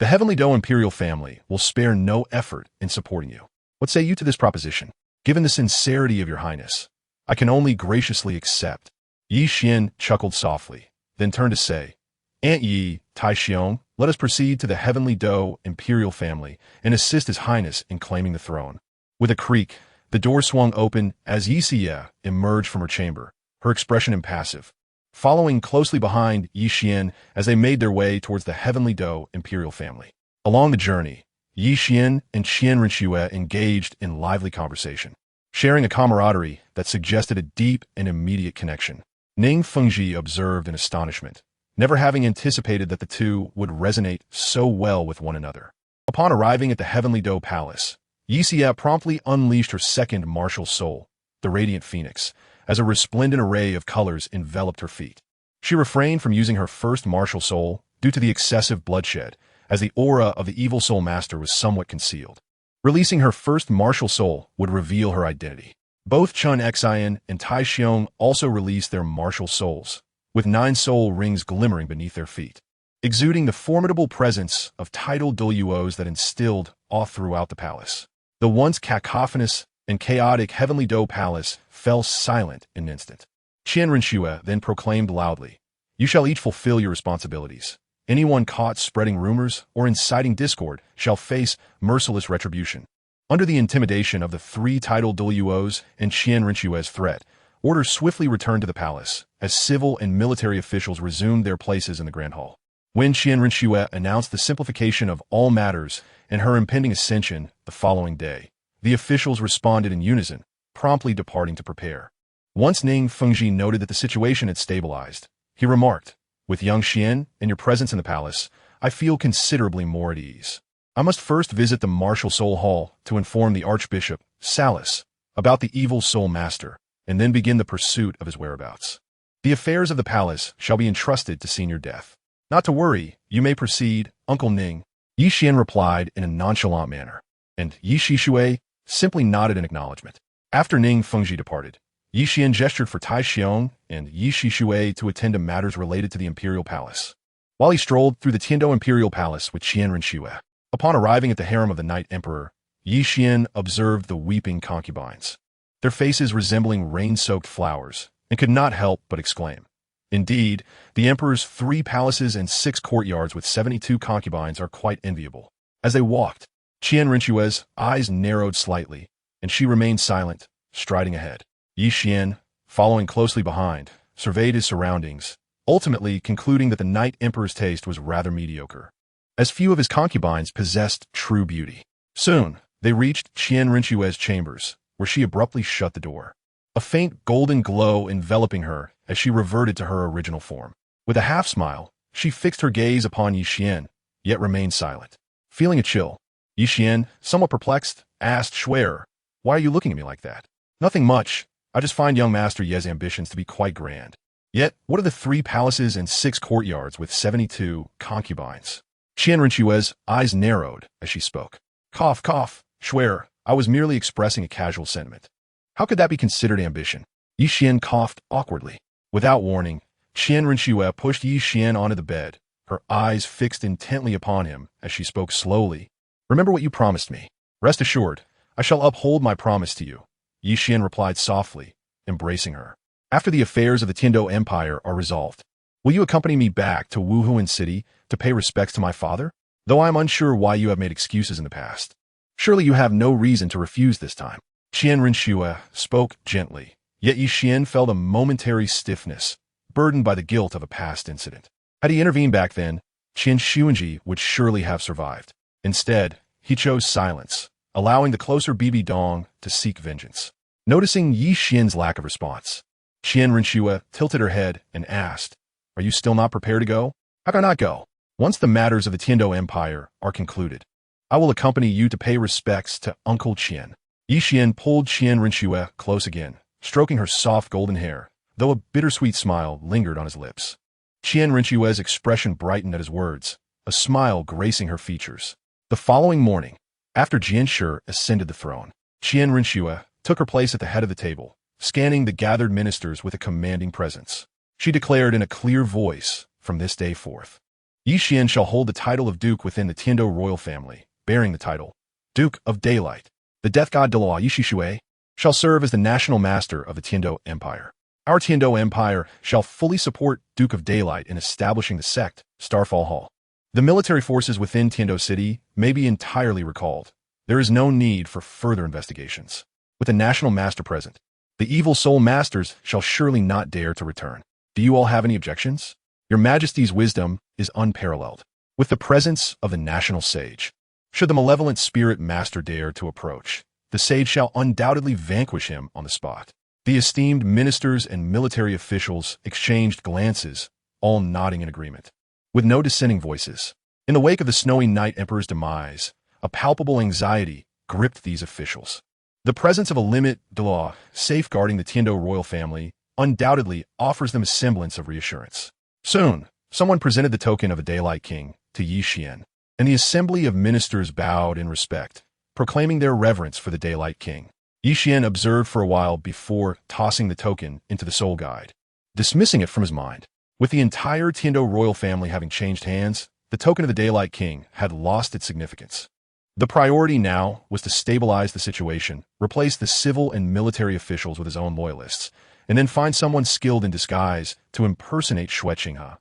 The Heavenly Dou imperial family will spare no effort in supporting you. What say you to this proposition? Given the sincerity of your highness, I can only graciously accept. Yi Xian chuckled softly, then turned to say, Aunt Yi, Tai Xiong, let us proceed to the Heavenly Dou imperial family and assist His Highness in claiming the throne. With a creak, the door swung open as Yi Xie emerged from her chamber, her expression impassive, following closely behind Yi Xian as they made their way towards the Heavenly Dou imperial family. Along the journey, Yi Xian and Qian Renxue engaged in lively conversation, sharing a camaraderie that suggested a deep and immediate connection. Ning Fengji observed in astonishment, never having anticipated that the two would resonate so well with one another. Upon arriving at the Heavenly Dou Palace, Yi Xie promptly unleashed her second martial soul, the Radiant Phoenix, as a resplendent array of colors enveloped her feet. She refrained from using her first martial soul due to the excessive bloodshed, as the aura of the evil soul master was somewhat concealed. Releasing her first martial soul would reveal her identity. Both Chun Xian and Tai Xiong also released their martial souls, with 9 soul rings glimmering beneath their feet, exuding the formidable presence of titled Douluos that instilled awe throughout the palace. The once cacophonous and chaotic Heavenly Dou Palace fell silent in an instant. Qian Renxue then proclaimed loudly, You shall each fulfill your responsibilities. Anyone caught spreading rumors or inciting discord shall face merciless retribution. Under the intimidation of the 3 titled Douluos and Qian Renxue's threat, order swiftly returned to the palace as civil and military officials resumed their places in the Grand Hall. When Qian Renxue announced the simplification of all matters and her impending ascension the following day, the officials responded in unison, promptly departing to prepare. Once Ning Fengji noted that the situation had stabilized, he remarked, With young Xian and your presence in the palace, I feel considerably more at ease. I must first visit the Martial Soul Hall to inform the Archbishop, Salus, about the evil soul master, and then begin the pursuit of his whereabouts. The affairs of the palace shall be entrusted to Senior Death. Not to worry, you may proceed, Uncle Ning, Yi Xian replied in a nonchalant manner, and Yi Shishue simply nodded in acknowledgement. After Ning Fengji departed, Yi Xian gestured for Tai Xiong and Yi Shishui to attend to matters related to the imperial palace, while he strolled through the Tiando imperial palace with Qian Renxue. Upon arriving at the harem of the Night Emperor, Yi Xian observed the weeping concubines, their faces resembling rain-soaked flowers, and could not help but exclaim, "Indeed, the emperor's 3 palaces and 6 courtyards with 72 concubines are quite enviable." As they walked, Qian Renxue's eyes narrowed slightly, and she remained silent, striding ahead. Yi Xian, following closely behind, surveyed his surroundings, ultimately concluding that the Night Emperor's taste was rather mediocre, as few of his concubines possessed true beauty. Soon, they reached Qian Renxue's chambers, where she abruptly shut the door, a faint golden glow enveloping her as she reverted to her original form. With a half-smile, she fixed her gaze upon Yi Xian, yet remained silent. Feeling a chill, Yi Xian, somewhat perplexed, asked Shuer, "Why are you looking at me like that?" "Nothing much. I just find young Master Ye's ambitions to be quite grand. Yet, what are the 3 palaces and 6 courtyards with 72 concubines?" Qian Renxue's eyes narrowed as she spoke. "Cough, cough, Shuer, I was merely expressing a casual sentiment. How could that be considered ambition?" Yi Xian coughed awkwardly. Without warning, Qian Renxue pushed Yi Xian onto the bed, her eyes fixed intently upon him as she spoke slowly. "Remember what you promised me. Rest assured, I shall uphold my promise to you," Yi Xian replied softly, embracing her. "After the affairs of the Tiando Empire are resolved, will you accompany me back to Wuhuan City to pay respects to my father? Though I am unsure why you have made excuses in the past. Surely you have no reason to refuse this time." Qian Renxue spoke gently, yet Yi Xian felt a momentary stiffness, burdened by the guilt of a past incident. Had he intervened back then, Qian Xuanji would surely have survived. Instead, he chose silence, allowing the closer Bibi Dong to seek vengeance. Noticing Yi Xian's lack of response, Qian Renxue tilted her head and asked, "Are you still not prepared to go?" "How can I not go? Once the matters of the Tiando Empire are concluded, I will accompany you to pay respects to Uncle Qian." Yi Xian pulled Qian Renxue close again, stroking her soft golden hair, though a bittersweet smile lingered on his lips. Qian Renxue's expression brightened at his words, a smile gracing her features. The following morning, after Jianshi ascended the throne, Qian Renxue took her place at the head of the table, scanning the gathered ministers with a commanding presence. She declared in a clear voice, "From this day forth, Yi Xian shall hold the title of Duke within the Tiando royal family, bearing the title Duke of Daylight. The death god Douluo Yi Shishui shall serve as the national master of the Tiando Empire. Our Tiando Empire shall fully support Duke of Daylight in establishing the sect, Starfall Hall. The military forces within Tiando City may be entirely recalled. There is no need for further investigations. With the national master present, the evil soul masters shall surely not dare to return. Do you all have any objections? Your Majesty's wisdom is unparalleled. With the presence of the national sage, should the malevolent spirit master dare to approach, the sage shall undoubtedly vanquish him on the spot." The esteemed ministers and military officials exchanged glances, all nodding in agreement, with no dissenting voices. In the wake of the snowy Night Emperor's demise, a palpable anxiety gripped these officials. The presence of a limit de law safeguarding the Tiando royal family undoubtedly offers them a semblance of reassurance. Soon, someone presented the token of a Daylight King to Yi Xian, and the assembly of ministers bowed in respect, proclaiming their reverence for the Daylight King. Yi Xian observed for a while before tossing the token into the soul guide, dismissing it from his mind. With the entire Tiando royal family having changed hands, the token of the Daylight King had lost its significance. The priority now was to stabilize the situation, replace the civil and military officials with his own loyalists, and then find someone skilled in disguise to impersonate Xue Qinghe,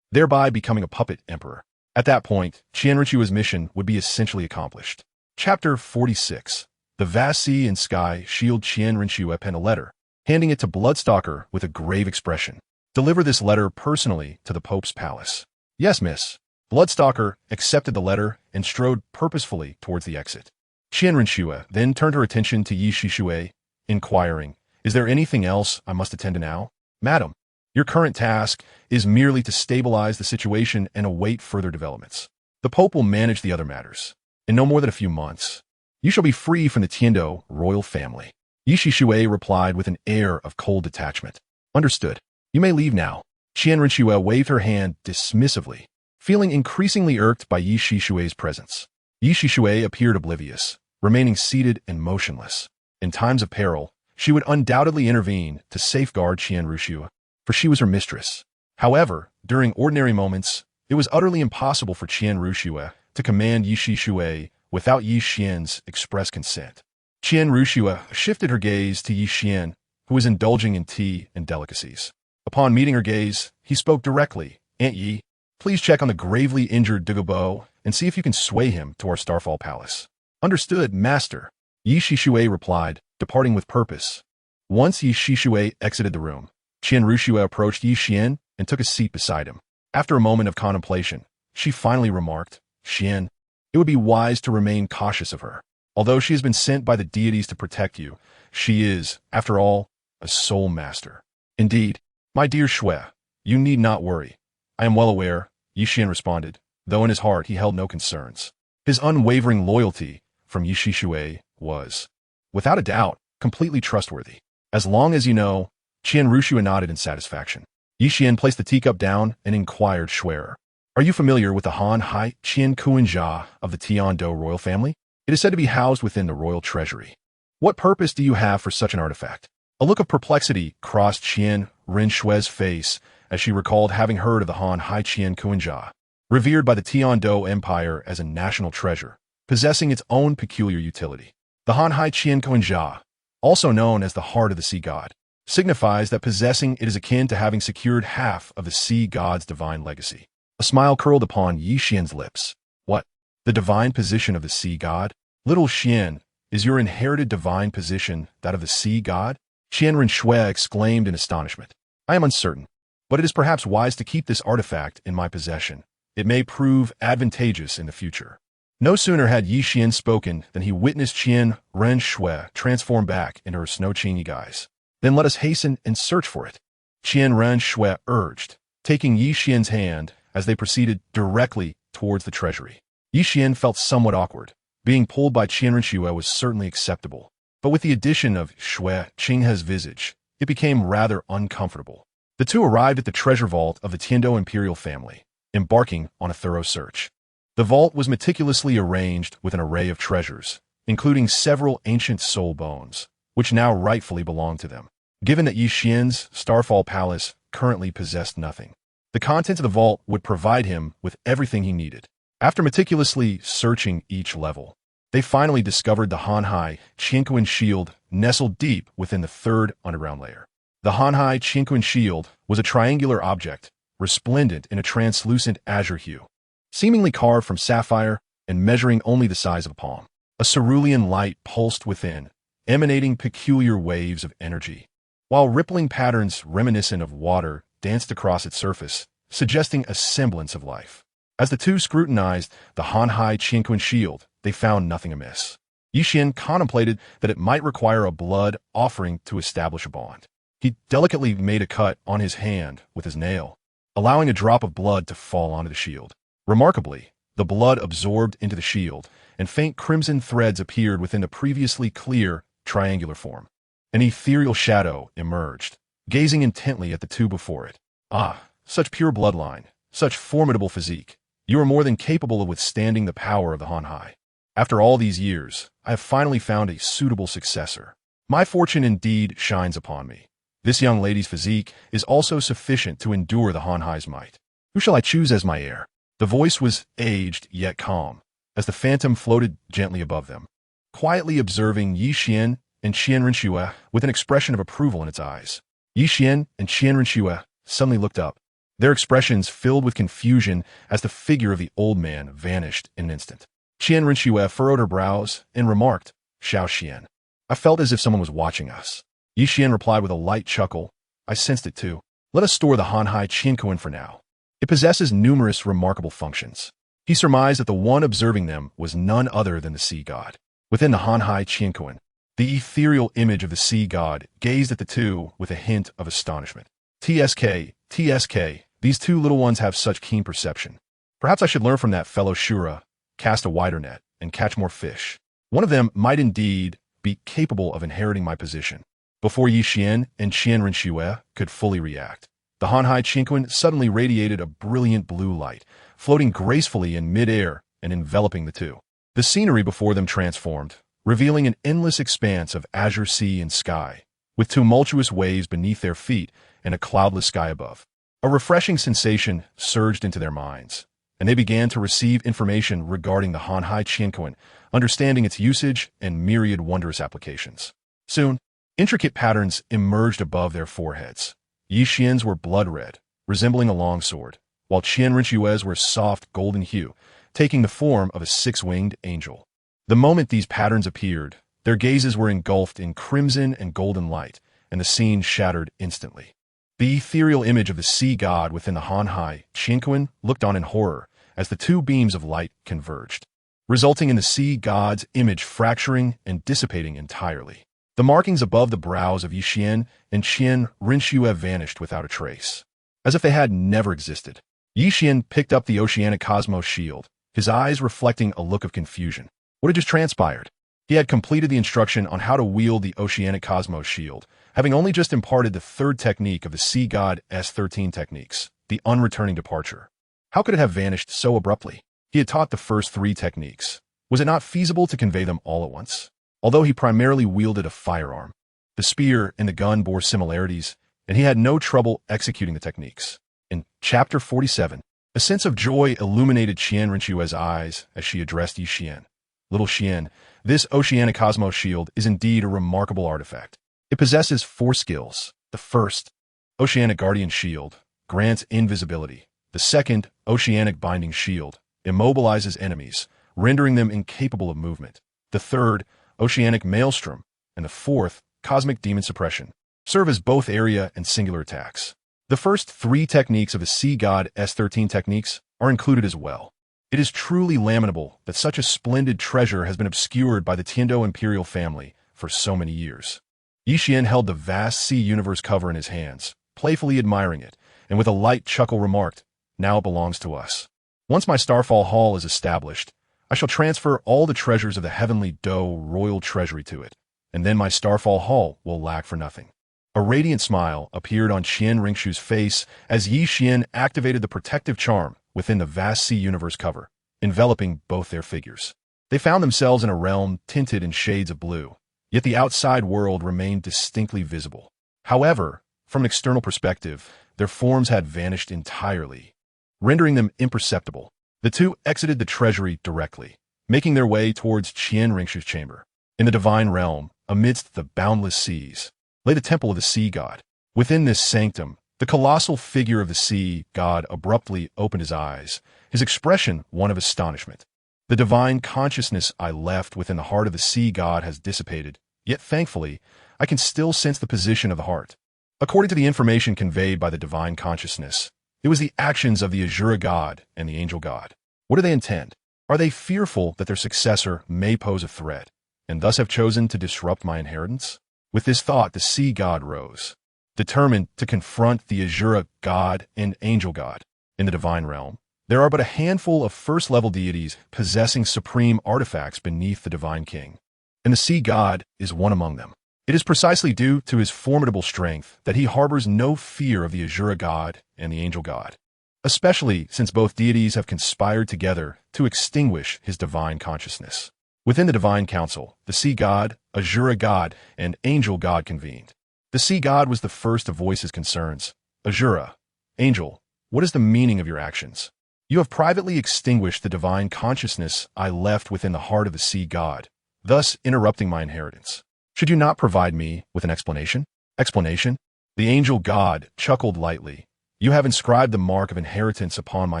thereby becoming a puppet emperor. At that point, Qian Renxue's mission would be essentially accomplished. Chapter 46. The vast sea and sky shield. Qian Renxue penned a letter, handing it to Bloodstalker with a grave expression. "Deliver this letter personally to the Pope's palace." "Yes, miss." Bloodstalker accepted the letter and strode purposefully towards the exit. Qian Renxue then turned her attention to Yi Shishui, inquiring, "Is there anything else I must attend to now?" "Madam, your current task is merely to stabilize the situation and await further developments. The Pope will manage the other matters. In no more than a few months, you shall be free from the Tiando royal family." Yi Shishui replied with an air of cold detachment. "Understood. You may leave now." Qian Renxue waved her hand dismissively, feeling increasingly irked by Yi Shishui's presence. Yi Shishui appeared oblivious, remaining seated and motionless. In times of peril, she would undoubtedly intervene to safeguard Qian Renxue, for she was her mistress. However, during ordinary moments, it was utterly impossible for Qian Renxue to command Yi Shixue without Yi Xian's express consent. Qian Renxue shifted her gaze to Yi Xian, who was indulging in tea and delicacies. Upon meeting her gaze, he spoke directly. "Aunt Yi, please check on the gravely injured Douluo and see if you can sway him to our Starfall palace." "Understood, master," Yi Shixue replied, departing with purpose. Once Yi Shixue exited the room, Qian Renxue approached Yi Xian and took a seat beside him. After a moment of contemplation, she finally remarked, "Xian, it would be wise to remain cautious of her. Although she has been sent by the deities to protect you, she is, after all, a soul master." "Indeed, my dear Shui, you need not worry. I am well aware," Yi Xian responded, though in his heart he held no concerns. His unwavering loyalty from Yi Shixue was, without a doubt, completely trustworthy. "As long as you know," Qian Renxue nodded in satisfaction. Yi Xian placed the teacup down and inquired Schwerer, "Are you familiar with the Han Hai Qian Kuanjia of the Tang Hao royal family? It is said to be housed within the royal treasury. What purpose do you have for such an artifact?" A look of perplexity crossed Qian Renxue's face as she recalled having heard of the Han Hai Qian Kuanjia, revered by the Tang Hao Empire as a national treasure, possessing its own peculiar utility. The Han Hai Qian Kuanjia, also known as the Heart of the Sea God, signifies that possessing it is akin to having secured half of the sea god's divine legacy. A smile curled upon Yi Xian's lips. "What? The divine position of the sea god? Little Xian, is your inherited divine position that of the sea god?" Qian Renxue exclaimed in astonishment. "I am uncertain, but it is perhaps wise to keep this artifact in my possession. It may prove advantageous in the future." No sooner had Yi Xian spoken than he witnessed Qian Renxue transform back into her snow-chingy guise. "Then let us hasten and search for it," Qian Renxue urged, taking Yi Xian's hand as they proceeded directly towards the treasury. Yi Xian felt somewhat awkward. Being pulled by Qian Renxue was certainly acceptable, but with the addition of Shui Qinghe's visage, it became rather uncomfortable. The two arrived at the treasure vault of the Tiando imperial family, embarking on a thorough search. The vault was meticulously arranged with an array of treasures, including several ancient soul bones, which now rightfully belonged to them, given that Yi Xian's Starfall Palace currently possessed nothing. The contents of the vault would provide him with everything he needed. After meticulously searching each level, they finally discovered the Han Hai Qian shield nestled deep within the third underground layer. The Han Hai Qian shield was a triangular object, resplendent in a translucent azure hue, seemingly carved from sapphire and measuring only the size of a palm. A cerulean light pulsed within, emanating peculiar waves of energy, while rippling patterns reminiscent of water danced across its surface, suggesting a semblance of life. As the two scrutinized the Han Hai Qian shield, they found nothing amiss. Yi Xian contemplated that it might require a blood offering to establish a bond. He delicately made a cut on his hand with his nail, allowing a drop of blood to fall onto the shield. Remarkably, the blood absorbed into the shield, and faint crimson threads appeared within the previously clear, triangular form. An ethereal shadow emerged, gazing intently at the two before it. "Ah, such pure bloodline, such formidable physique. You are more than capable of withstanding the power of the Han Hai. After all these years, I have finally found a suitable successor. My fortune indeed shines upon me. This young lady's physique is also sufficient to endure the Han Hai's might. Who shall I choose as my heir?" The voice was aged yet calm, as the phantom floated gently above them, quietly observing Yi Xian and Qian Renxue with an expression of approval in its eyes. Yi Xian and Qian Renxue suddenly looked up, their expressions filled with confusion as the figure of the old man vanished in an instant. Qian Renxue furrowed her brows and remarked, "Xiao Xian, I felt as if someone was watching us." Yi Xian replied with a light chuckle, "I sensed it too. Let us store the Han Hai Qian for now. It possesses numerous remarkable functions." He surmised that the one observing them was none other than the sea god. Within the Han Hai Qian, the ethereal image of the sea god gazed at the two with a hint of astonishment. TSK, these two little ones have such keen perception. Perhaps I should learn from that fellow Shura, cast a wider net, and catch more fish. One of them might indeed be capable of inheriting my position. Before Yi Xian and Qian Renxue could fully react, the Han Hai Qian suddenly radiated a brilliant blue light, floating gracefully in mid-air and enveloping the two. The scenery before them transformed, revealing an endless expanse of azure sea and sky, with tumultuous waves beneath their feet and a cloudless sky above. A refreshing sensation surged into their minds, and they began to receive information regarding the Hanhai Qianquan, understanding its usage and myriad wondrous applications. Soon, intricate patterns emerged above their foreheads. Yixian's were blood red, resembling a long sword, while Qian Renxue's were soft golden hue, taking the form of a six-winged angel. The moment these patterns appeared, their gazes were engulfed in crimson and golden light, and the scene shattered instantly. The ethereal image of the sea god within the Hanhai Qianquan looked on in horror as the two beams of light converged, resulting in the sea god's image fracturing and dissipating entirely. The markings above the brows of Yixian and Qian Renxue vanished without a trace, as if they had never existed. Yixian picked up the Oceanic Cosmos shield, his eyes reflecting a look of confusion. What had just transpired? He had completed the instruction on how to wield the Oceanic Cosmos shield, having only just imparted the third technique of the sea god S13 techniques, the unreturning departure. How could it have vanished so abruptly? He had taught the first three techniques. Was it not feasible to convey them all at once? Although he primarily wielded a firearm, the spear and the gun bore similarities, and he had no trouble executing the techniques. In Chapter 47, a sense of joy illuminated Qian Renxue's eyes as she addressed Yixian. Little Xian, this Oceanic Cosmos shield is indeed a remarkable artifact. It possesses 4 skills. The first, Oceanic Guardian Shield, grants invisibility. The second, Oceanic Binding Shield, immobilizes enemies, rendering them incapable of movement. The third, Oceanic Maelstrom, and the fourth, Cosmic Demon Suppression, serve as both area and singular attacks. The first 3 techniques of the Sea God S13 techniques are included as well. It is truly lamentable that such a splendid treasure has been obscured by the Tiando imperial family for so many years. Yixian held the vast sea universe cover in his hands, playfully admiring it, and with a light chuckle remarked, "Now it belongs to us. Once my Starfall Hall is established, I shall transfer all the treasures of the heavenly Dou royal treasury to it, and then my Starfall Hall will lack for nothing." A radiant smile appeared on Qian Renxue's face as Yixian activated the protective charm within the vast sea universe cover, enveloping both their figures. They found themselves in a realm tinted in shades of blue, yet the outside world remained distinctly visible. However, from an external perspective, their forms had vanished entirely, rendering them imperceptible. The two exited the treasury directly, making their way towards Qian Renxue's chamber. In the divine realm, amidst the boundless seas, lay the temple of the sea god. Within this sanctum, the colossal figure of the sea god abruptly opened his eyes, his expression one of astonishment. The divine consciousness I left within the heart of the sea god has dissipated, yet thankfully, I can still sense the position of the heart. According to the information conveyed by the divine consciousness, it was the actions of the Azura god and the angel god. What do they intend? Are they fearful that their successor may pose a threat, and thus have chosen to disrupt my inheritance? With this thought, the sea god rose, determined to confront the Azura god and angel god. In the divine realm, there are but a handful of first-level deities possessing supreme artifacts beneath the divine king, and the sea god is one among them. It is precisely due to his formidable strength that he harbors no fear of the Azura god and the angel god, especially since both deities have conspired together to extinguish his divine consciousness. Within the divine council, the sea god, Azura god, and angel god convened. The sea god was the first to voice his concerns. "Azura, angel, what is the meaning of your actions? You have privately extinguished the divine consciousness I left within the heart of the sea god, thus interrupting my inheritance. Should you not provide me with an explanation?" "Explanation?" The angel god chuckled lightly. "You have inscribed the mark of inheritance upon my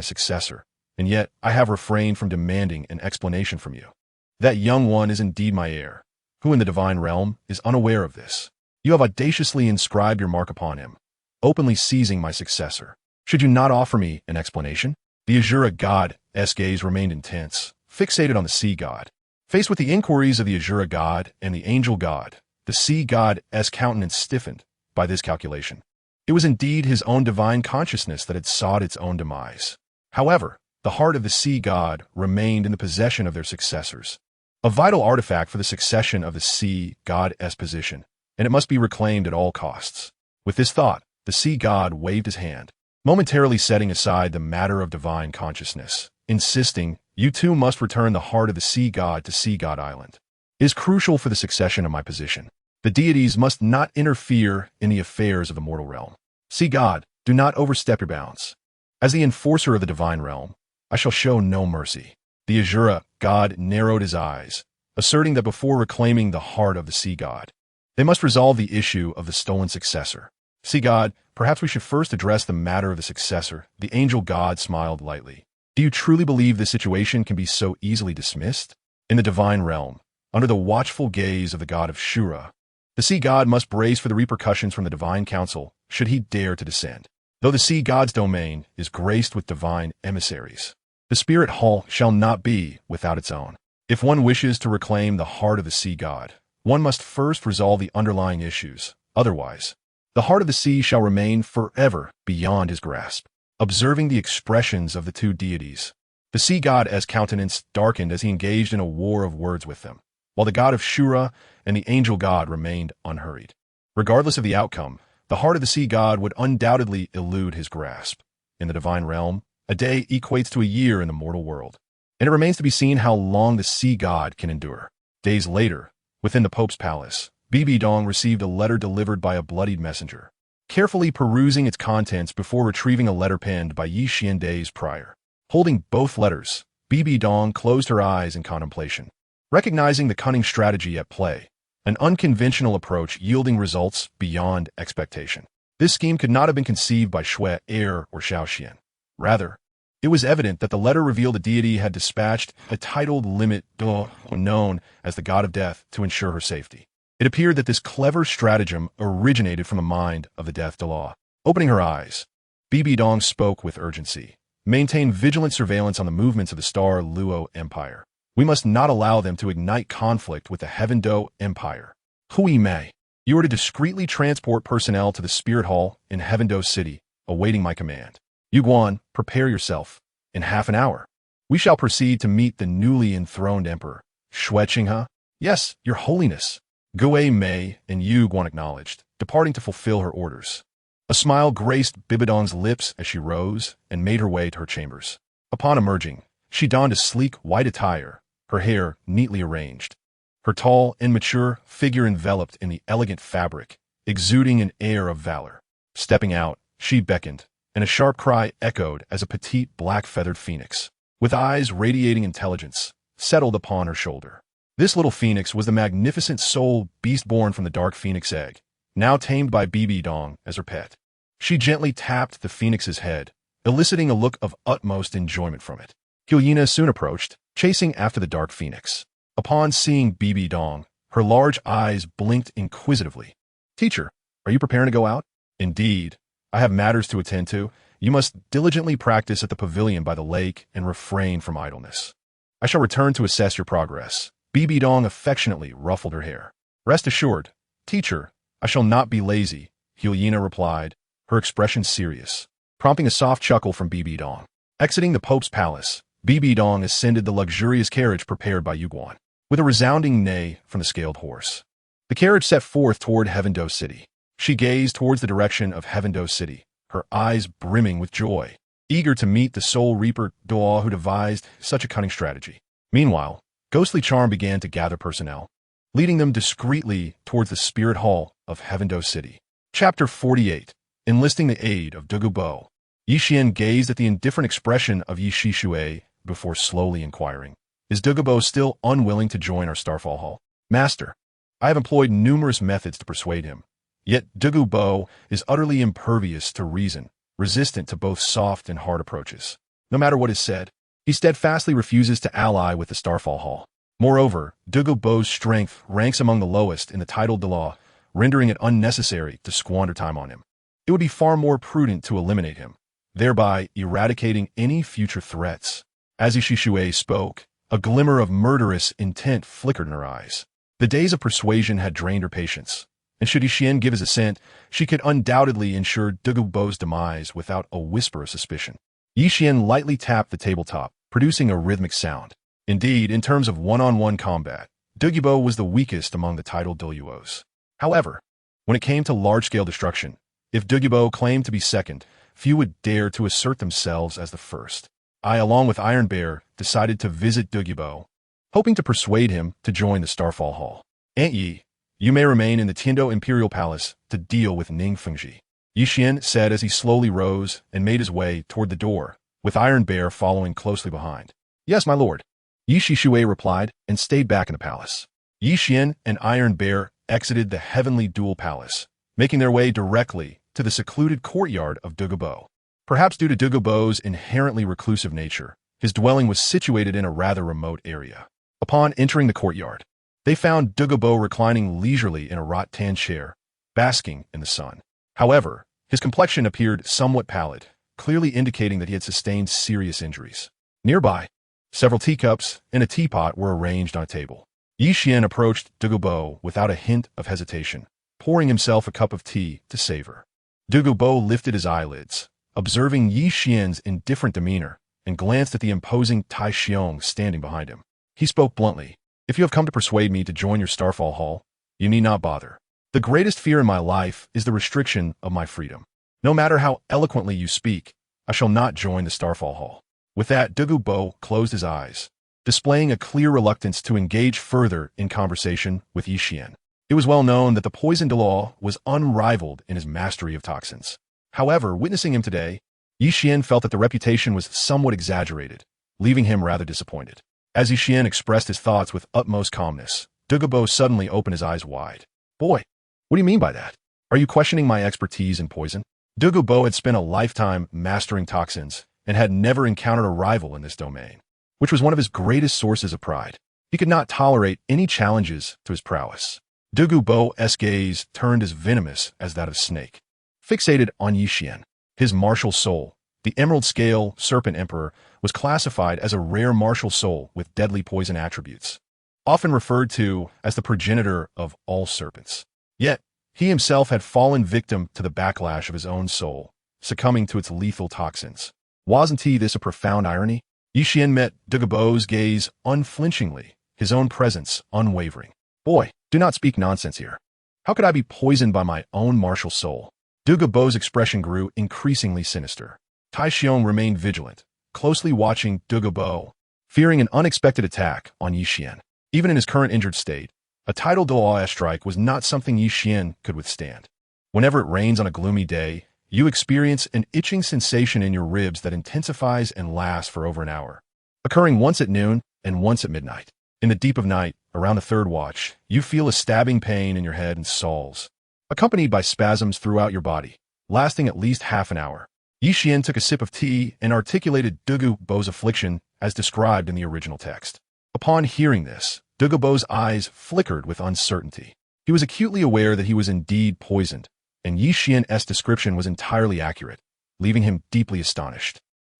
successor, and yet I have refrained from demanding an explanation from you. That young one is indeed my heir, who in the divine realm is unaware of this. You have audaciously inscribed your mark upon him, openly seizing my successor. Should you not offer me an explanation?" The Azura god's gaze remained intense, fixated on the sea god. Faced with the inquiries of the Azura god and the angel god, the sea god's countenance stiffened by this calculation. It was indeed his own divine consciousness that had sought its own demise. However, the heart of the sea god remained in the possession of their successors, a vital artifact for the succession of the sea god's position, and it must be reclaimed at all costs. With this thought, the sea god waved his hand, momentarily setting aside the matter of divine consciousness, insisting, "You too must return the heart of the sea god to Sea God Island. is crucial for the succession of my position. The deities must not interfere in the affairs of the mortal realm. See God, do not overstep your bounds. As the enforcer of the divine realm, I shall show no mercy. The Azura god narrowed his eyes, asserting that before reclaiming the heart of the sea god, they must resolve the issue of the stolen successor. Sea god, perhaps we should first address the matter of the successor. The angel god smiled lightly. Do you truly believe this situation can be so easily dismissed? In the divine realm, under the watchful gaze of the god of Shura, the sea god must brace for the repercussions from the divine council should he dare to descend. Though the sea god's domain is graced with divine emissaries, the spirit hall shall not be without its own. If one wishes to reclaim the heart of the sea god, one must first resolve the underlying issues. Otherwise, the heart of the sea shall remain forever beyond his grasp. Observing the expressions of the two deities, the sea god's countenance darkened as he engaged in a war of words with them, while the god of Shura and the angel god remained unhurried. Regardless of the outcome, the heart of the sea god would undoubtedly elude his grasp. In the divine realm, a day equates to a year in the mortal world, and it remains to be seen how long the sea god can endure. Days later, within the Pope's palace, Bibi Dong received a letter delivered by a bloodied messenger, carefully perusing its contents before retrieving a letter penned by Yi Xian days prior. Holding both letters, Bibi Dong closed her eyes in contemplation, recognizing the cunning strategy at play, an unconventional approach yielding results beyond expectation. This scheme could not have been conceived by Xue Er or Xiao Xian. Rather, it was evident that the letter revealed a deity had dispatched a titled limit Douluo, known as the god of death, to ensure her safety. It appeared that this clever stratagem originated from the mind of the death Douluo. Opening her eyes, Bibi Dong spoke with urgency. Maintain vigilant surveillance on the movements of the Star Dou Empire. We must not allow them to ignite conflict with the Heaven Dou Empire. Hui Mei, you are to discreetly transport personnel to the Spirit Hall in Heaven Dou City, awaiting my command. Yuguan, prepare yourself. In half an hour, we shall proceed to meet the newly enthroned emperor. Xue Qinghe? Yes, your holiness. Gue Mei and Yuguan acknowledged, departing to fulfill her orders. A smile graced Bibi Dong's lips as she rose and made her way to her chambers. Upon emerging, she donned a sleek white attire, her hair neatly arranged, her tall and mature figure enveloped in the elegant fabric, exuding an air of valor. Stepping out, she beckoned, and a sharp cry echoed as a petite black-feathered phoenix, with eyes radiating intelligence, settled upon her shoulder. This little phoenix was the magnificent soul beast born from the dark phoenix egg, now tamed by Bibi Dong as her pet. She gently tapped the phoenix's head, eliciting a look of utmost enjoyment from it. Qian soon approached, chasing after the dark phoenix. Upon seeing Bibi Dong, her large eyes blinked inquisitively. Teacher, are you preparing to go out? Indeed, I have matters to attend to. You must diligently practice at the pavilion by the lake and refrain from idleness. I shall return to assess your progress. Bibi Dong affectionately ruffled her hair. Rest assured, teacher, I shall not be lazy, Qian replied, her expression serious, prompting a soft chuckle from Bibi Dong. Exiting the Pope's palace, Bibi Dong ascended the luxurious carriage prepared by Yuguan, with a resounding neigh from the scaled horse. The carriage set forth toward Heaven Dou City. She gazed towards the direction of Heaven Dou City, her eyes brimming with joy, eager to meet the soul reaper Douluo who devised such a cunning strategy. Meanwhile, Ghostly Charm began to gather personnel, leading them discreetly towards the Spirit Hall of Heaven Dou City. Chapter 48. Enlisting the aid of Douluo Bo. Yi Xian gazed at the indifferent expression of Yi Shixue before slowly inquiring, is Douluo Bo still unwilling to join our Starfall Hall? Master, I have employed numerous methods to persuade him, yet Douluo Bo is utterly impervious to reason, resistant to both soft and hard approaches. No matter what is said, he steadfastly refuses to ally with the Starfall Hall. Moreover, Douluo Bo's strength ranks among the lowest in the titled Douluo, rendering it unnecessary to squander time on him. It would be far more prudent to eliminate him, thereby eradicating any future threats. As Shixue spoke, a glimmer of murderous intent flickered in her eyes. The days of persuasion had drained her patience, and should Yi Xian give his assent, she could undoubtedly ensure Douluo Bo's demise without a whisper of suspicion. Yi Xian lightly tapped the tabletop, producing a rhythmic sound. Indeed, in terms of one-on-one combat, Douluo Bo was the weakest among the titled Douluos. However, when it came to large-scale destruction, if Douluo Bo claimed to be second, few would dare to assert themselves as the first. I, along with Iron Bear, decided to visit Douluo Bo, hoping to persuade him to join the Starfall Hall. Aunt Yi, you may remain in the Tiando Imperial Palace to deal with Ning Fengji, Yi Xian said as he slowly rose and made his way toward the door, with Iron Bear following closely behind. Yes, my lord, Yi Shishue replied and stayed back in the palace. Yi Xian and Iron Bear exited the heavenly duel palace, making their way directly to the secluded courtyard of Douluo. Perhaps due to Douluo's inherently reclusive nature, his dwelling was situated in a rather remote area. Upon entering the courtyard, they found Douluo reclining leisurely in a rattan chair, basking in the sun. However, his complexion appeared somewhat pallid, clearly indicating that he had sustained serious injuries. Nearby, several teacups and a teapot were arranged on a table. Yi Xian approached Douluo without a hint of hesitation, pouring himself a cup of tea to savor. Douluo lifted his eyelids, observing Yi Xian's indifferent demeanor, and glanced at the imposing Tai Xiong standing behind him. He spoke bluntly. If you have come to persuade me to join your Starfall Hall, you need not bother. The greatest fear in my life is the restriction of my freedom. No matter how eloquently you speak, I shall not join the Starfall Hall. With that, Douluo closed his eyes, displaying a clear reluctance to engage further in conversation with Yi Xian. It was well known that the poison Douluo was unrivaled in his mastery of toxins. However, witnessing him today, Yi Xian felt that the reputation was somewhat exaggerated, leaving him rather disappointed. As Yi Xian expressed his thoughts with utmost calmness, Douluo suddenly opened his eyes wide. Boy, what do you mean by that? Are you questioning my expertise in poison? Douluo had spent a lifetime mastering toxins and had never encountered a rival in this domain, which was one of his greatest sources of pride. He could not tolerate any challenges to his prowess. Douluo's gaze turned as venomous as that of a snake. Fixated on Yi Xian, his martial soul, the Emerald Scale Serpent Emperor, was classified as a rare martial soul with deadly poison attributes, often referred to as the progenitor of all serpents. Yet, he himself had fallen victim to the backlash of his own soul, succumbing to its lethal toxins. Wasn't this a profound irony? Yi Xian met Douluo's gaze unflinchingly, his own presence unwavering. Boy, do not speak nonsense here. How could I be poisoned by my own martial soul? Douluo's expression grew increasingly sinister. Tai Xiong remained vigilant, closely watching Douluo, fearing an unexpected attack on Yi Xian. Even in his current injured state, a tidal Douluo strike was not something Yi Xian could withstand. Whenever it rains on a gloomy day, you experience an itching sensation in your ribs that intensifies and lasts for over an hour, occurring once at noon and once at midnight. In the deep of night, around the third watch, you feel a stabbing pain in your head and soles, accompanied by spasms throughout your body, lasting at least half an hour. Yi Xian took a sip of tea and articulated Douluo's affliction as described in the original text. Upon hearing this, Douluo's eyes flickered with uncertainty. He was acutely aware that he was indeed poisoned, and Yi Xian's description was entirely accurate, leaving him deeply astonished.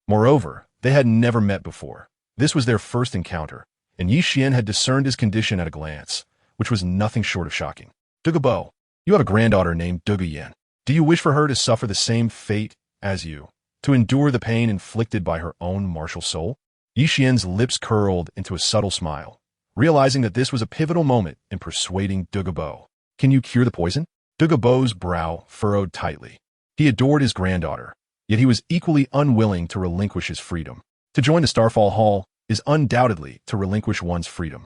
Moreover, they had never met before. This was their first encounter, and Yi Xian had discerned his condition at a glance, which was nothing short of shocking. Douluo, you have a granddaughter named Douluo. Do you wish for her to suffer the same fate as you, to endure the pain inflicted by her own martial soul? Yi Xian's lips curled into a subtle smile, realizing that this was a pivotal moment in persuading Douluo. Can you cure the poison? Douluo's brow furrowed tightly. He adored his granddaughter, yet he was equally unwilling to relinquish his freedom. To join the Starfall Hall is undoubtedly to relinquish one's freedom.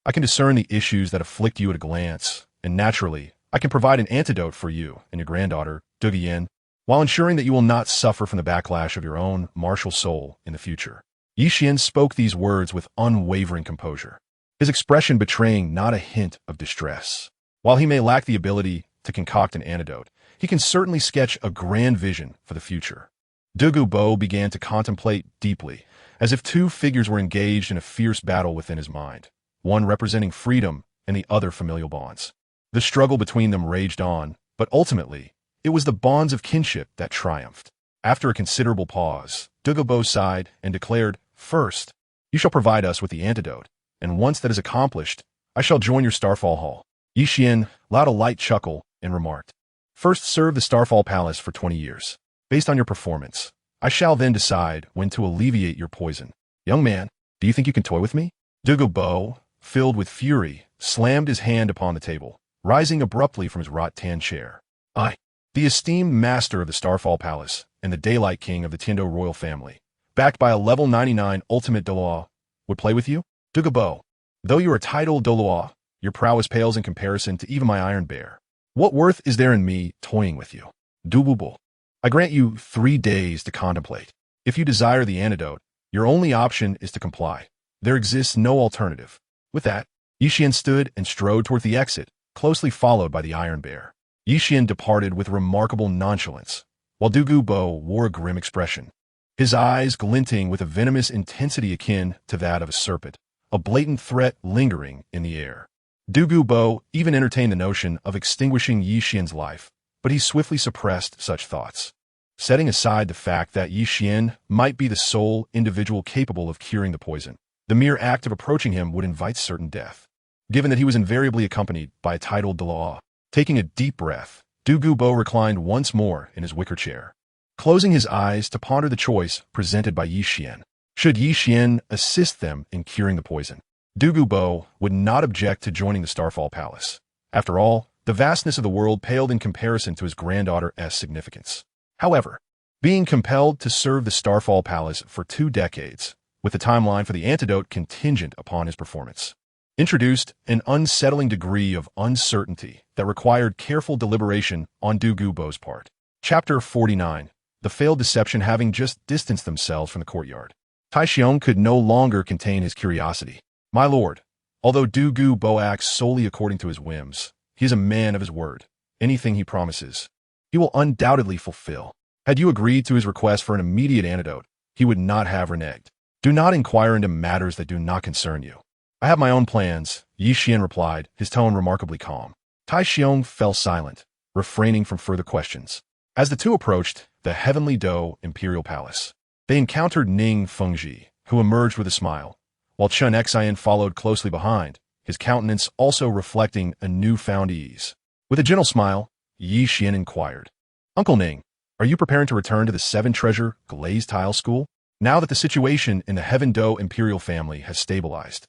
I can discern the issues that afflict you at a glance, and naturally, I can provide an antidote for you and your granddaughter, Douluo, while ensuring that you will not suffer from the backlash of your own martial soul in the future. Yi Xian spoke these words with unwavering composure, his expression betraying not a hint of distress. While he may lack the ability to concoct an antidote, he can certainly sketch a grand vision for the future. Douluo began to contemplate deeply, as if two figures were engaged in a fierce battle within his mind, one representing freedom and the other familial bonds. The struggle between them raged on, but ultimately, it was the bonds of kinship that triumphed. After a considerable pause, Douluo sighed and declared, "First, you shall provide us with the antidote, and once that is accomplished, I shall join your Starfall Hall." Yi Xian allowed a light chuckle and remarked, "First serve the Starfall Palace for 20 years. Based on your performance, I shall then decide when to alleviate your poison. Young man, do you think you can toy with me?" Douluo, filled with fury, slammed his hand upon the table, rising abruptly from his rattan chair. "I, the esteemed master of the Starfall Palace and the Daylight King of the Tiando royal family, backed by a level 99 ultimate Douluo, would play with you?" Douluo, Though you are titled Douluo, your prowess pales in comparison to even my iron bear. What worth is there in me toying with you? Duel. I grant you 3 days to contemplate. If you desire the antidote, your only option is to comply. There exists no alternative. With that, Yixian stood and strode toward the exit, closely followed by the iron bear. Yixian departed with remarkable nonchalance, while Dugubo wore a grim expression, his eyes glinting with a venomous intensity akin to that of a serpent, a blatant threat lingering in the air. Dugubo even entertained the notion of extinguishing Yixian's life, but he swiftly suppressed such thoughts. Setting aside the fact that Yixian might be the sole individual capable of curing the poison, the mere act of approaching him would invite certain death. Given that he was invariably accompanied by a titled Douluo, taking a deep breath, Dugubo reclined once more in his wicker chair, closing his eyes to ponder the choice presented by Yixian. Should Yixian assist them in curing the poison, Dugubo would not object to joining the Starfall Palace. After all, the vastness of the world paled in comparison to his granddaughter's significance. However, being compelled to serve the Starfall Palace for 2 decades, with the timeline for the antidote contingent upon his performance, introduced an unsettling degree of uncertainty that required careful deliberation on Dugubo's part. Chapter 49. The failed deception having just distanced themselves from the courtyard, Taixiong could no longer contain his curiosity. My lord, although Dugubo acts solely according to his whims, he is a man of his word. Anything he promises, he will undoubtedly fulfill. Had you agreed to his request for an immediate antidote, he would not have reneged. Do not inquire into matters that do not concern you. I have my own plans, Yixian replied, his tone remarkably calm. Taixiong fell silent, refraining from further questions. As the two approached the Heavenly Dou Imperial Palace, they encountered Ning Fengji, who emerged with a smile, while Qian Renxue followed closely behind, his countenance also reflecting a newfound ease. With a gentle smile, Yixian inquired, Uncle Ning, are you preparing to return to the 7-treasure glazed tile school? Now that the situation in the Heaven Dou Imperial family has stabilized,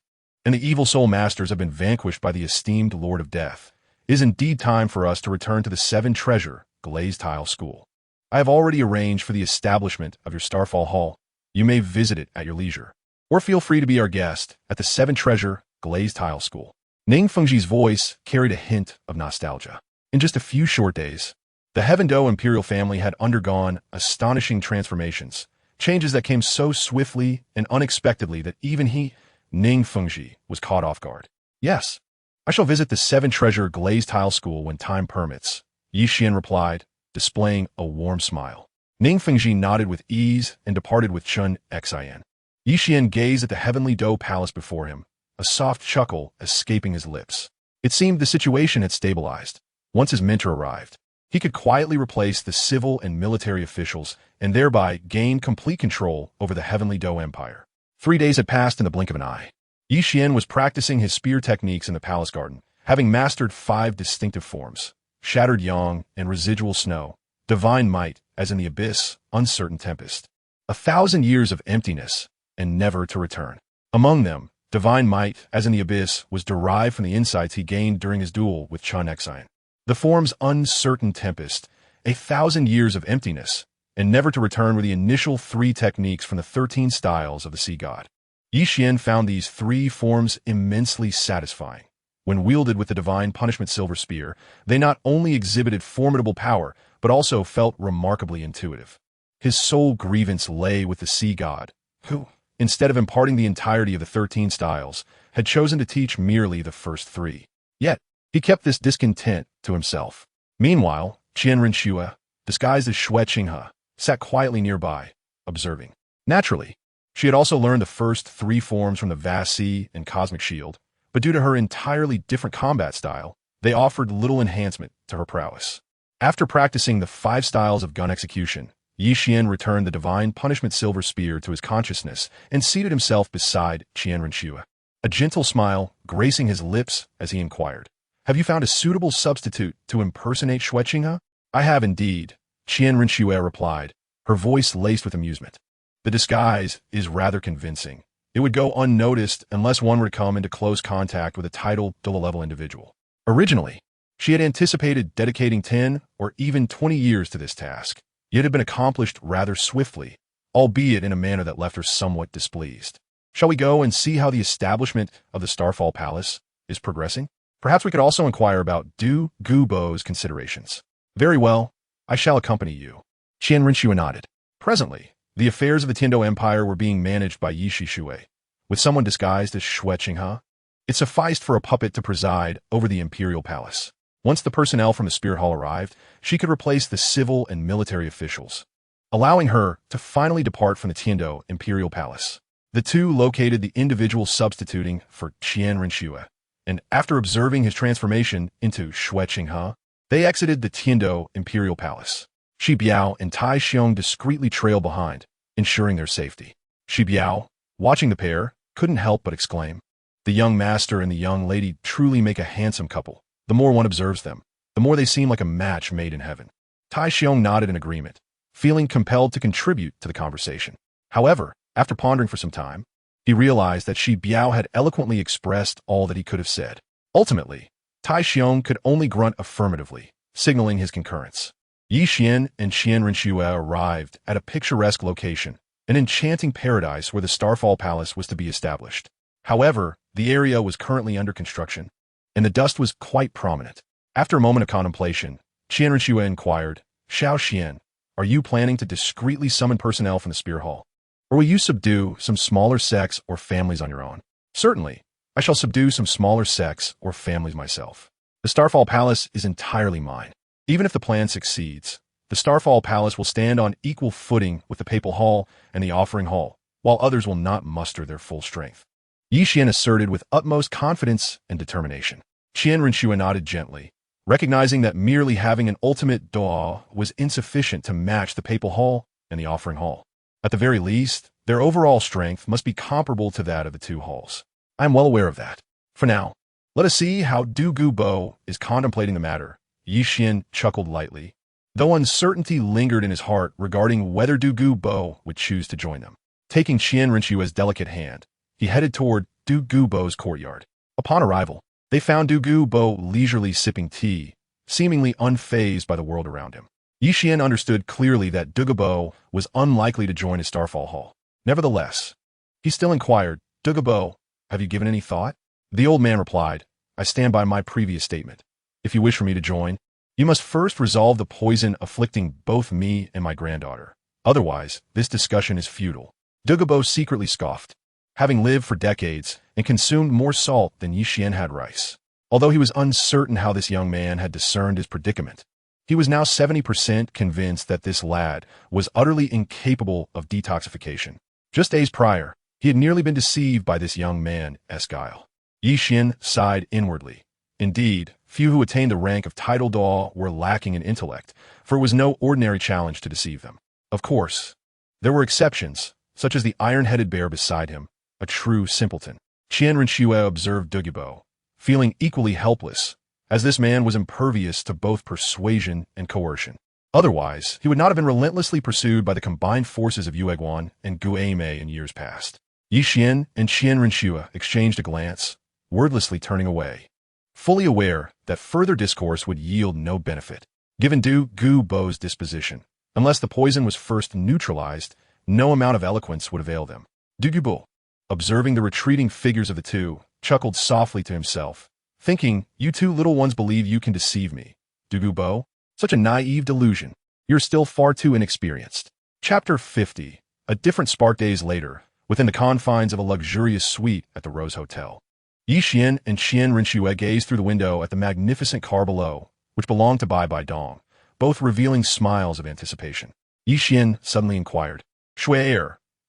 and the evil soul masters have been vanquished by the esteemed Lord of Death, it is indeed time for us to return to the 7-treasure glazed tile school. I have already arranged for the establishment of your Starfall Hall. You may visit it at your leisure, or feel free to be our guest at the 7-treasure glazed tile school. Ning Fengji's voice carried a hint of nostalgia. In just a few short days, the Heaven Dou Imperial family had undergone astonishing transformations, changes that came so swiftly and unexpectedly that even he, Ning Fengji, was caught off guard. Yes, I shall visit the 7-treasure glazed tile school when time permits, Yixian replied, displaying a warm smile. Ning Fengji nodded with ease and departed with Qian Renxue. Yixian gazed at the Heavenly Dou Palace before him, a soft chuckle escaping his lips. It seemed the situation had stabilized. Once his mentor arrived, he could quietly replace the civil and military officials and thereby gain complete control over the Heavenly Dou Empire. 3 days had passed in the blink of an eye. Yixian was practicing his spear techniques in the palace garden, having mastered 5 distinctive forms: Shattered Yang and Residual Snow, Divine Might as in the Abyss, Uncertain Tempest, 1,000 years of emptiness, and never to return. Among them, Divine Might as in the Abyss was derived from the insights he gained during his duel with Qian Renxue. The forms Uncertain Tempest, 1,000 years of emptiness, and Never to Return were the initial 3 techniques from the 13 styles of the Sea God. Yixian found these 3 forms immensely satisfying. When wielded with the Divine Punishment Silver Spear, they not only exhibited formidable power, but also felt remarkably intuitive. His sole grievance lay with the Sea God, who, instead of imparting the entirety of the 13 styles, had chosen to teach merely the first 3. Yet, he kept this discontent to himself. Meanwhile, Qian Renxue, disguised as Xue Qinghe, sat quietly nearby, observing. Naturally, she had also learned the first 3 forms from the vast sea and cosmic shield, but due to her entirely different combat style, they offered little enhancement to her prowess. After practicing the 5 styles of gun execution, Yixian returned the Divine Punishment Silver Spear to his consciousness and seated himself beside Qian Renxue, a gentle smile gracing his lips as he inquired, Have you found a suitable substitute to impersonate Xue Qinghe? I have indeed, Qian Renxue replied, her voice laced with amusement. The disguise is rather convincing. It would go unnoticed unless one were to come into close contact with a titled duel-level individual. Originally, she had anticipated dedicating 10 or even 20 years to this task, yet it had been accomplished rather swiftly, albeit in a manner that left her somewhat displeased. Shall we go and see how the establishment of the Starfall Palace is progressing? Perhaps we could also inquire about Du Gubo's considerations. Very well, I shall accompany you. Qian Renxue nodded. Presently, the affairs of the Tiando Empire were being managed by Yi Shishui, with someone disguised as Shui Qinghe. It sufficed for a puppet to preside over the imperial palace. Once the personnel from the Spirit Hall arrived, she could replace the civil and military officials, allowing her to finally depart from the Tiando imperial palace. The two located the individual substituting for Qian Renxue, and after observing his transformation into Shui Qinghe, they exited the Tiando imperial palace. Shi Biao and Tai Xiong discreetly trailed behind, ensuring their safety. Shi Biao, watching the pair, couldn't help but exclaim, "The young master and the young lady truly make a handsome couple. The more one observes them, the more they seem like a match made in heaven." Tai Xiong nodded in agreement, feeling compelled to contribute to the conversation. However, after pondering for some time, he realized that Shi Biao had eloquently expressed all that he could have said. Ultimately, Tai Xiong could only grunt affirmatively, signaling his concurrence. Yi Xian and Qian Renxue arrived at a picturesque location, an enchanting paradise where the Starfall Palace was to be established. However, the area was currently under construction, and the dust was quite prominent. After a moment of contemplation, Qian Renxue inquired, "Xiao Xian, are you planning to discreetly summon personnel from the Spear Hall? Or will you subdue some smaller sects or families on your own?" "Certainly, I shall subdue some smaller sects or families myself. The Starfall Palace is entirely mine. Even if the plan succeeds, the Starfall Palace will stand on equal footing with the Papal Hall and the Offering Hall, while others will not muster their full strength." Yi Xian asserted with utmost confidence and determination. Qian Renxue nodded gently, recognizing that merely having an ultimate duel was insufficient to match the Papal Hall and the Offering Hall. At the very least, their overall strength must be comparable to that of the two halls. I am well aware of that. For now, let us see how Du Gubo is contemplating the matter. Yi Xian chuckled lightly, though uncertainty lingered in his heart regarding whether Du Gubo would choose to join them. Taking Qian Renxue's delicate hand, he headed toward Du Gubo's courtyard. Upon arrival, they found Du Gubo leisurely sipping tea, seemingly unfazed by the world around him. Yi Xian understood clearly that Du Gubo was unlikely to join his Starfall Hall. Nevertheless, he still inquired, "Du Gubo, have you given any thought?" The old man replied, "I stand by my previous statement. If you wish for me to join, you must first resolve the poison afflicting both me and my granddaughter. Otherwise, this discussion is futile." Du Gubo secretly scoffed, having lived for decades and consumed more salt than Yi Xian had rice. Although he was uncertain how this young man had discerned his predicament, he was now 70% convinced that this lad was utterly incapable of detoxification. Just days prior, he had nearly been deceived by this young man's guile. Yi Xian sighed inwardly. Indeed, few who attained the rank of title Dou were lacking in intellect, for it was no ordinary challenge to deceive them. Of course, there were exceptions, such as the iron-headed bear beside him, a true simpleton. Qian Renxue observed Du Gubo, feeling equally helpless, as this man was impervious to both persuasion and coercion. Otherwise, he would not have been relentlessly pursued by the combined forces of Yueguan and Guaimei in years past. Yi Xian and Qian Renxue exchanged a glance, wordlessly turning away, fully aware that further discourse would yield no benefit. Given Du Gubo's disposition, unless the poison was first neutralized, no amount of eloquence would avail them. Du Gubo, observing the retreating figures of the two, chuckled softly to himself, thinking, "You two little ones believe you can deceive me. Du Gubo, such a naive delusion. You're still far too inexperienced." Chapter 50. A different spark days later, within the confines of a luxurious suite at the Rose Hotel. Yi Xian and Qian Renxue gazed through the window at the magnificent car below, which belonged to Bibi Dong, both revealing smiles of anticipation. Yi Xian suddenly inquired, "Shui,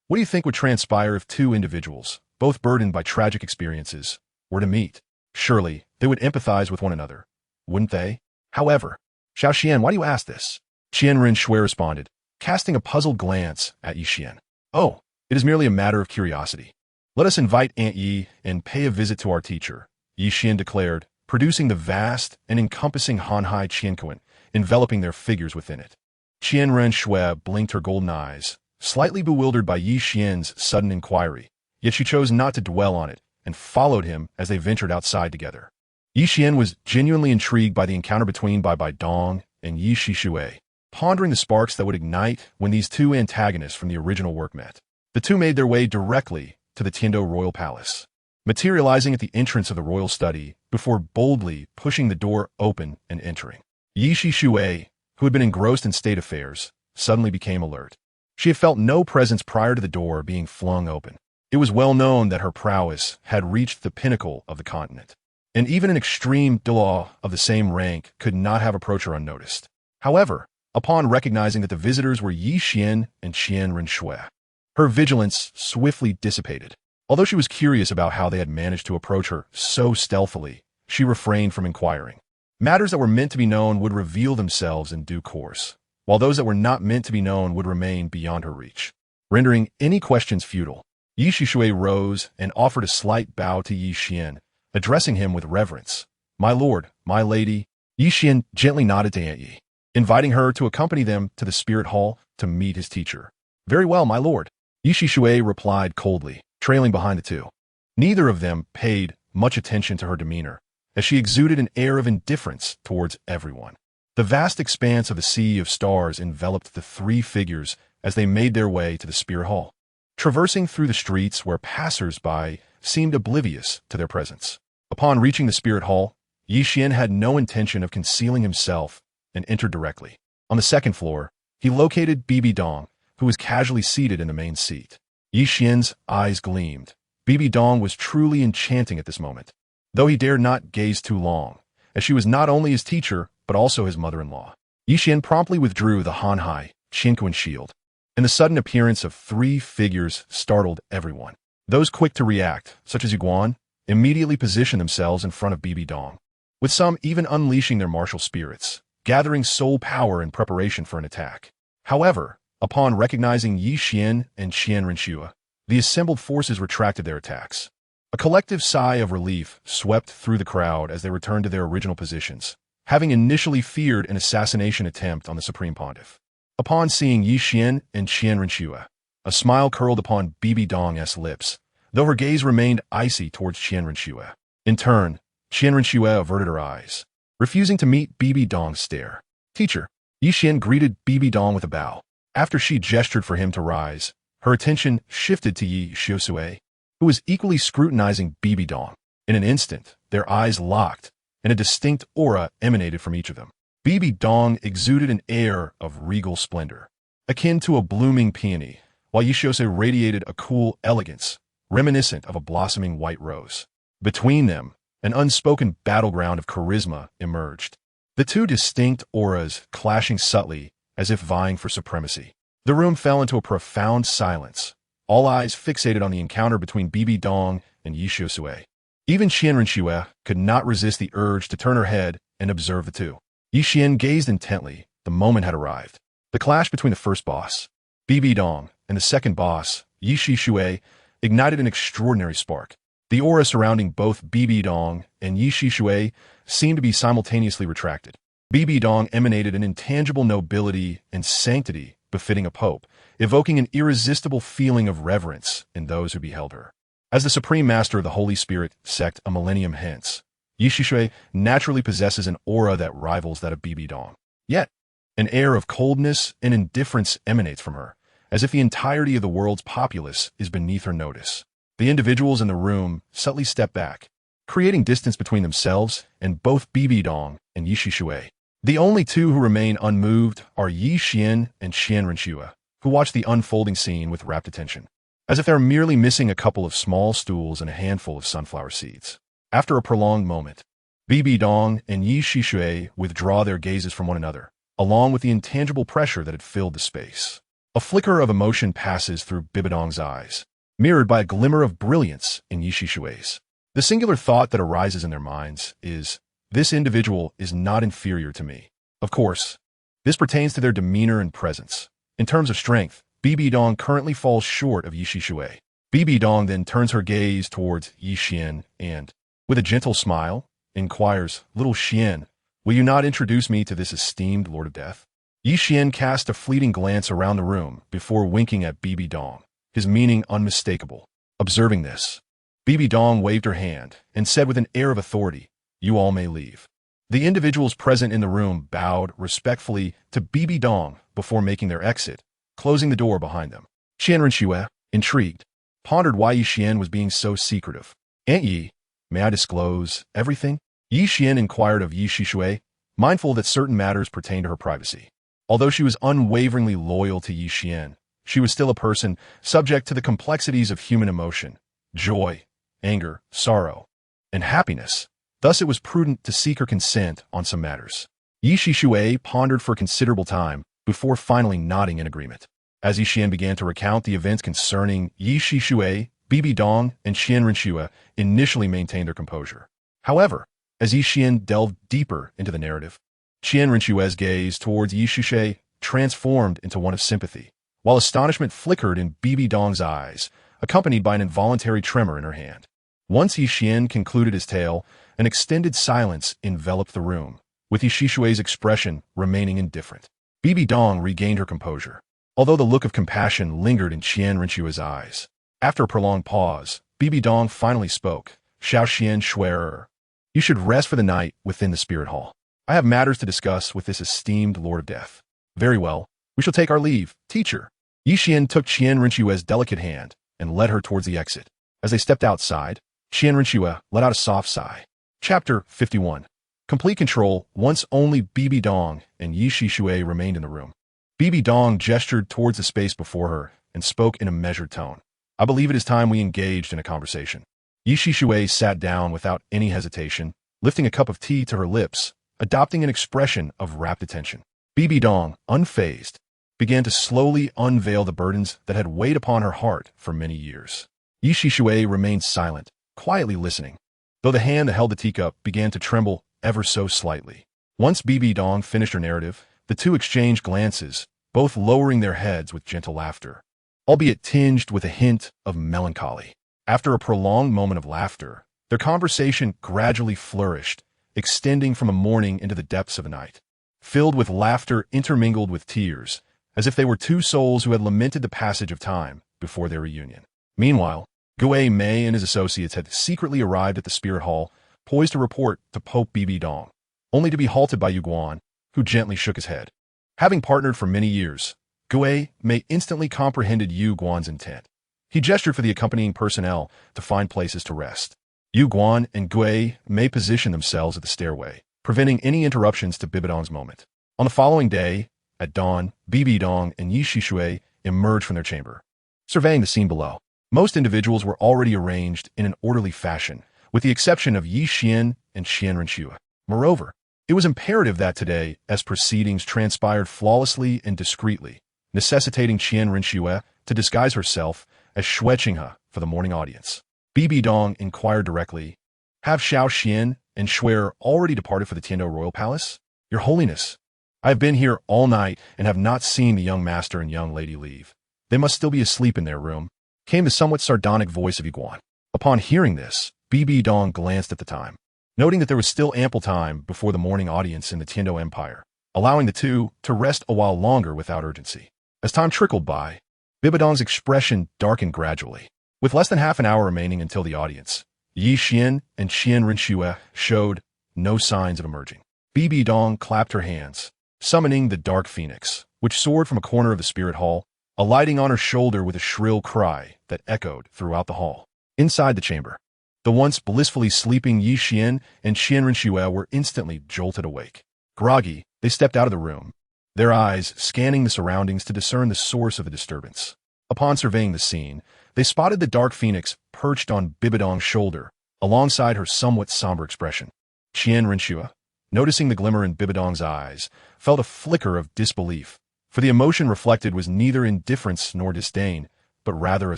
what do you think would transpire if two individuals, both burdened by tragic experiences, were to meet? Surely, they would empathize with one another, wouldn't they? However, Xiao Xian, why do you ask this?" Qian Renxue responded, casting a puzzled glance at Yi Xian. "Oh, it is merely a matter of curiosity. Let us invite Aunt Yi and pay a visit to our teacher," Yi Xian declared, producing the vast and encompassing Hanhai Qianquan, enveloping their figures within it. Qian Renxue blinked her golden eyes, slightly bewildered by Yi Xian's sudden inquiry, yet she chose not to dwell on it and followed him as they ventured outside together. Yi Xian was genuinely intrigued by the encounter between Bibi Dong and Yi Shishui, pondering the sparks that would ignite when these two antagonists from the original work met. The two made their way directly to the Tiando royal palace, materializing at the entrance of the royal study before boldly pushing the door open and entering. Yixi, who had been engrossed in state affairs, suddenly became alert. She had felt no presence prior to the door being flung open. It was well known that her prowess had reached the pinnacle of the continent, and even an extreme Douluo of the same rank could not have approached her unnoticed. However, upon recognizing that the visitors were Qian and Qian Renxue, her vigilance swiftly dissipated. Although she was curious about how they had managed to approach her so stealthily, she refrained from inquiring. Matters that were meant to be known would reveal themselves in due course, while those that were not meant to be known would remain beyond her reach, rendering any questions futile. Yixi rose and offered a slight bow to Yi Xian, addressing him with reverence. "My lord, my lady." Yi Xian gently nodded to Aunt Yi, inviting her to accompany them to the spirit hall to meet his teacher. "Very well, my lord," Yixi replied coldly, trailing behind the two. Neither of them paid much attention to her demeanor, as she exuded an air of indifference towards everyone. The vast expanse of the sea of stars enveloped the three figures as they made their way to the spirit hall, traversing through the streets where passers-by seemed oblivious to their presence. Upon reaching the spirit hall, Yi Xian had no intention of concealing himself and entered directly. On the second floor, he located Bibi Dong, who was casually seated in the main seat. Yi Xian's eyes gleamed. Bibi Dong was truly enchanting at this moment, though he dared not gaze too long, as she was not only his teacher, but also his mother-in-law. Yi Xian promptly withdrew the Hanhai, Qianquan shield, and the sudden appearance of three figures startled everyone. Those quick to react, such as Yuguan, immediately positioned themselves in front of Bibi Dong, with some even unleashing their martial spirits, gathering soul power in preparation for an attack. However, upon recognizing Yi Xian and Qian Renxue, the assembled forces retracted their attacks. A collective sigh of relief swept through the crowd as they returned to their original positions, having initially feared an assassination attempt on the Supreme Pontiff. Upon seeing Yi Xian and Qian Renxue, a smile curled upon Bibi Dong's lips, though her gaze remained icy towards Qian Renxue. In turn, Qian Renxue averted her eyes, refusing to meet Bibi Dong's stare. "Teacher." Yi Xian greeted Bibi Dong with a bow. After she gestured for him to rise, her attention shifted to Yi Xiaosui, who was equally scrutinizing Bibi Dong. In an instant, their eyes locked, and a distinct aura emanated from each of them. Bibi Dong exuded an air of regal splendor, akin to a blooming peony, while Yi Xiaosui radiated a cool elegance, reminiscent of a blossoming white rose. Between them, an unspoken battleground of charisma emerged, the two distinct auras clashing subtly as if vying for supremacy. The room fell into a profound silence, all eyes fixated on the encounter between Bibi Dong and Yi Xiaosui. Even Qian Renxue could not resist the urge to turn her head and observe the two. Yi Xian gazed intently. The moment had arrived. The clash between the first boss, Bibi Dong, and the second boss, Yi Xiaosui, ignited an extraordinary spark. The aura surrounding both Bibi Dong and Yi Xiaosui seemed to be simultaneously retracted. Bibi Dong emanated an intangible nobility and sanctity befitting a pope, evoking an irresistible feeling of reverence in those who beheld her. As the supreme master of the Holy Spirit sect a millennium hence, Yi Xiaosui naturally possesses an aura that rivals that of Bibi Dong. Yet, an air of coldness and indifference emanates from her, as if the entirety of the world's populace is beneath her notice. The individuals in the room subtly step back, creating distance between themselves and both Bibi Dong and Yi Xiaosui. The only two who remain unmoved are Yi Xian and Qian Renxue, who watch the unfolding scene with rapt attention, as if they're merely missing a couple of small stools and a handful of sunflower seeds. After a prolonged moment, Bibi Dong and Yi Xiaosui withdraw their gazes from one another, along with the intangible pressure that had filled the space. A flicker of emotion passes through Bibi Dong's eyes, mirrored by a glimmer of brilliance in Yi Xiaoshui's. The singular thought that arises in their minds is, this individual is not inferior to me. Of course, this pertains to their demeanor and presence. In terms of strength, Bibi Dong currently falls short of Yi Xiaosui. Bibi Dong then turns her gaze towards Yi Xian and, with a gentle smile, inquires, "Little Xian, will you not introduce me to this esteemed Lord of Death?" Yi Xian cast a fleeting glance around the room before winking at Bibi Dong, his meaning unmistakable. Observing this, Bibi Dong waved her hand and said with an air of authority, "You all may leave." The individuals present in the room bowed respectfully to Bibi Dong before making their exit, closing the door behind them. Qian Renxue, intrigued, pondered why Yi Xian was being so secretive. "Aunt Yi, may I disclose everything?" Yi Xian inquired of Yi Shixue, mindful that certain matters pertained to her privacy. Although she was unwaveringly loyal to Yi Xian, she was still a person subject to the complexities of human emotion, joy, anger, sorrow, and happiness. Thus it was prudent to seek her consent on some matters. Yi Shixue pondered for a considerable time before finally nodding in agreement. As Yi Xian began to recount the events concerning Yi Shixue, Bibi Dong, and Qian Renxue initially maintained their composure. However, as Yi Xian delved deeper into the narrative, Qian Renxue's gaze towards Yi Shixue transformed into one of sympathy, while astonishment flickered in Bibi Dong's eyes, accompanied by an involuntary tremor in her hand. Once Yi Xian concluded his tale, an extended silence enveloped the room, with Yi Shixue's expression remaining indifferent. Bibi Dong regained her composure, although the look of compassion lingered in Qian Renxue's eyes. After a prolonged pause, Bibi Dong finally spoke. "Xiao Xian Shuer, you should rest for the night within the spirit hall. I have matters to discuss with this esteemed Lord of Death." "Very well, we shall take our leave, teacher." Yi Xian took Qian Renxue's delicate hand and led her towards the exit. As they stepped outside, Qian Renxue let out a soft sigh. Chapter 51. Complete control. Once only Bibi Dong and Yi Shixue remained in the room. Bibi Dong gestured towards the space before her and spoke in a measured tone. "I believe it is time we engaged in a conversation." Yi Shixue sat down without any hesitation, lifting a cup of tea to her lips, adopting an expression of rapt attention. Bibi Dong, unfazed, began to slowly unveil the burdens that had weighed upon her heart for many years. Yi Shixue remained silent, quietly listening, though the hand that held the teacup began to tremble ever so slightly. Once Bibi Dong finished her narrative, the two exchanged glances, both lowering their heads with gentle laughter, albeit tinged with a hint of melancholy. After a prolonged moment of laughter, their conversation gradually flourished, extending from a morning into the depths of a night, filled with laughter intermingled with tears, as if they were two souls who had lamented the passage of time before their reunion. Meanwhile, Gui Mei and his associates had secretly arrived at the spirit hall, poised to report to Pope Bibi Dong, only to be halted by Yu Guan, who gently shook his head. Having partnered for many years, Gui Mei instantly comprehended Yu Guan's intent. He gestured for the accompanying personnel to find places to rest. Yu Guan and Gui Mei positioned themselves at the stairway, preventing any interruptions to Bibi Dong's moment. On the following day, at dawn, Bibi Dong and Yi Shixue emerged from their chamber, surveying the scene below. Most individuals were already arranged in an orderly fashion, with the exception of Yi Xian and Qian Renxue. Moreover, it was imperative that today, as proceedings transpired flawlessly and discreetly, necessitating Qian Renxue to disguise herself as Xue Qinghe for the morning audience. Bibi Dong inquired directly, "Have Xiao Xian and Xue already departed for the Tiando Royal Palace?" "Your Holiness, I have been here all night and have not seen the young master and young lady leave. They must still be asleep in their room," came the somewhat sardonic voice of Yu Guan. Upon hearing this, Bibi Dong glanced at the time, noting that there was still ample time before the morning audience in the Tiando Empire, allowing the two to rest a while longer without urgency. As time trickled by, Bibi Dong's expression darkened gradually. With less than half an hour remaining until the audience, Yi Xian and Qian Renxue showed no signs of emerging. Bibi Dong clapped her hands, summoning the dark phoenix, which soared from a corner of the spirit hall, alighting on her shoulder with a shrill cry that echoed throughout the hall. Inside the chamber, the once blissfully sleeping Yi Xian and Qian Renxue were instantly jolted awake. Groggy, they stepped out of the room, their eyes scanning the surroundings to discern the source of the disturbance. Upon surveying the scene, they spotted the dark phoenix perched on Bibi Dong's shoulder, alongside her somewhat somber expression. Qian Renxue, noticing the glimmer in Bibi Dong's eyes, felt a flicker of disbelief, for the emotion reflected was neither indifference nor disdain, but rather a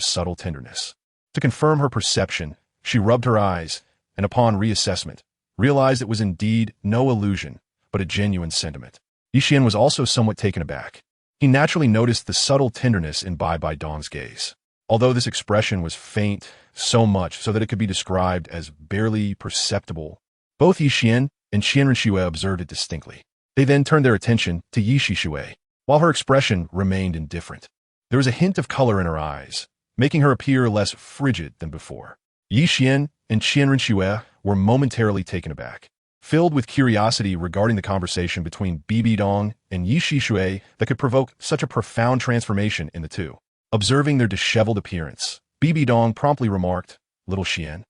subtle tenderness. To confirm her perception, she rubbed her eyes, and upon reassessment, realized it was indeed no illusion, but a genuine sentiment. Yi Xian was also somewhat taken aback. He naturally noticed the subtle tenderness in Bibi Dong's gaze. Although this expression was faint, so much so that it could be described as barely perceptible, both Yi Xian and Qian Renxue observed it distinctly. They then turned their attention to Yi Shixue, while her expression remained indifferent. There was a hint of color in her eyes, making her appear less frigid than before. Yi Xian and Qian Renxue were momentarily taken aback, filled with curiosity regarding the conversation between Bibi Dong and Yi Shixue that could provoke such a profound transformation in the two. Observing their disheveled appearance, Bibi Dong promptly remarked, "Little Qian,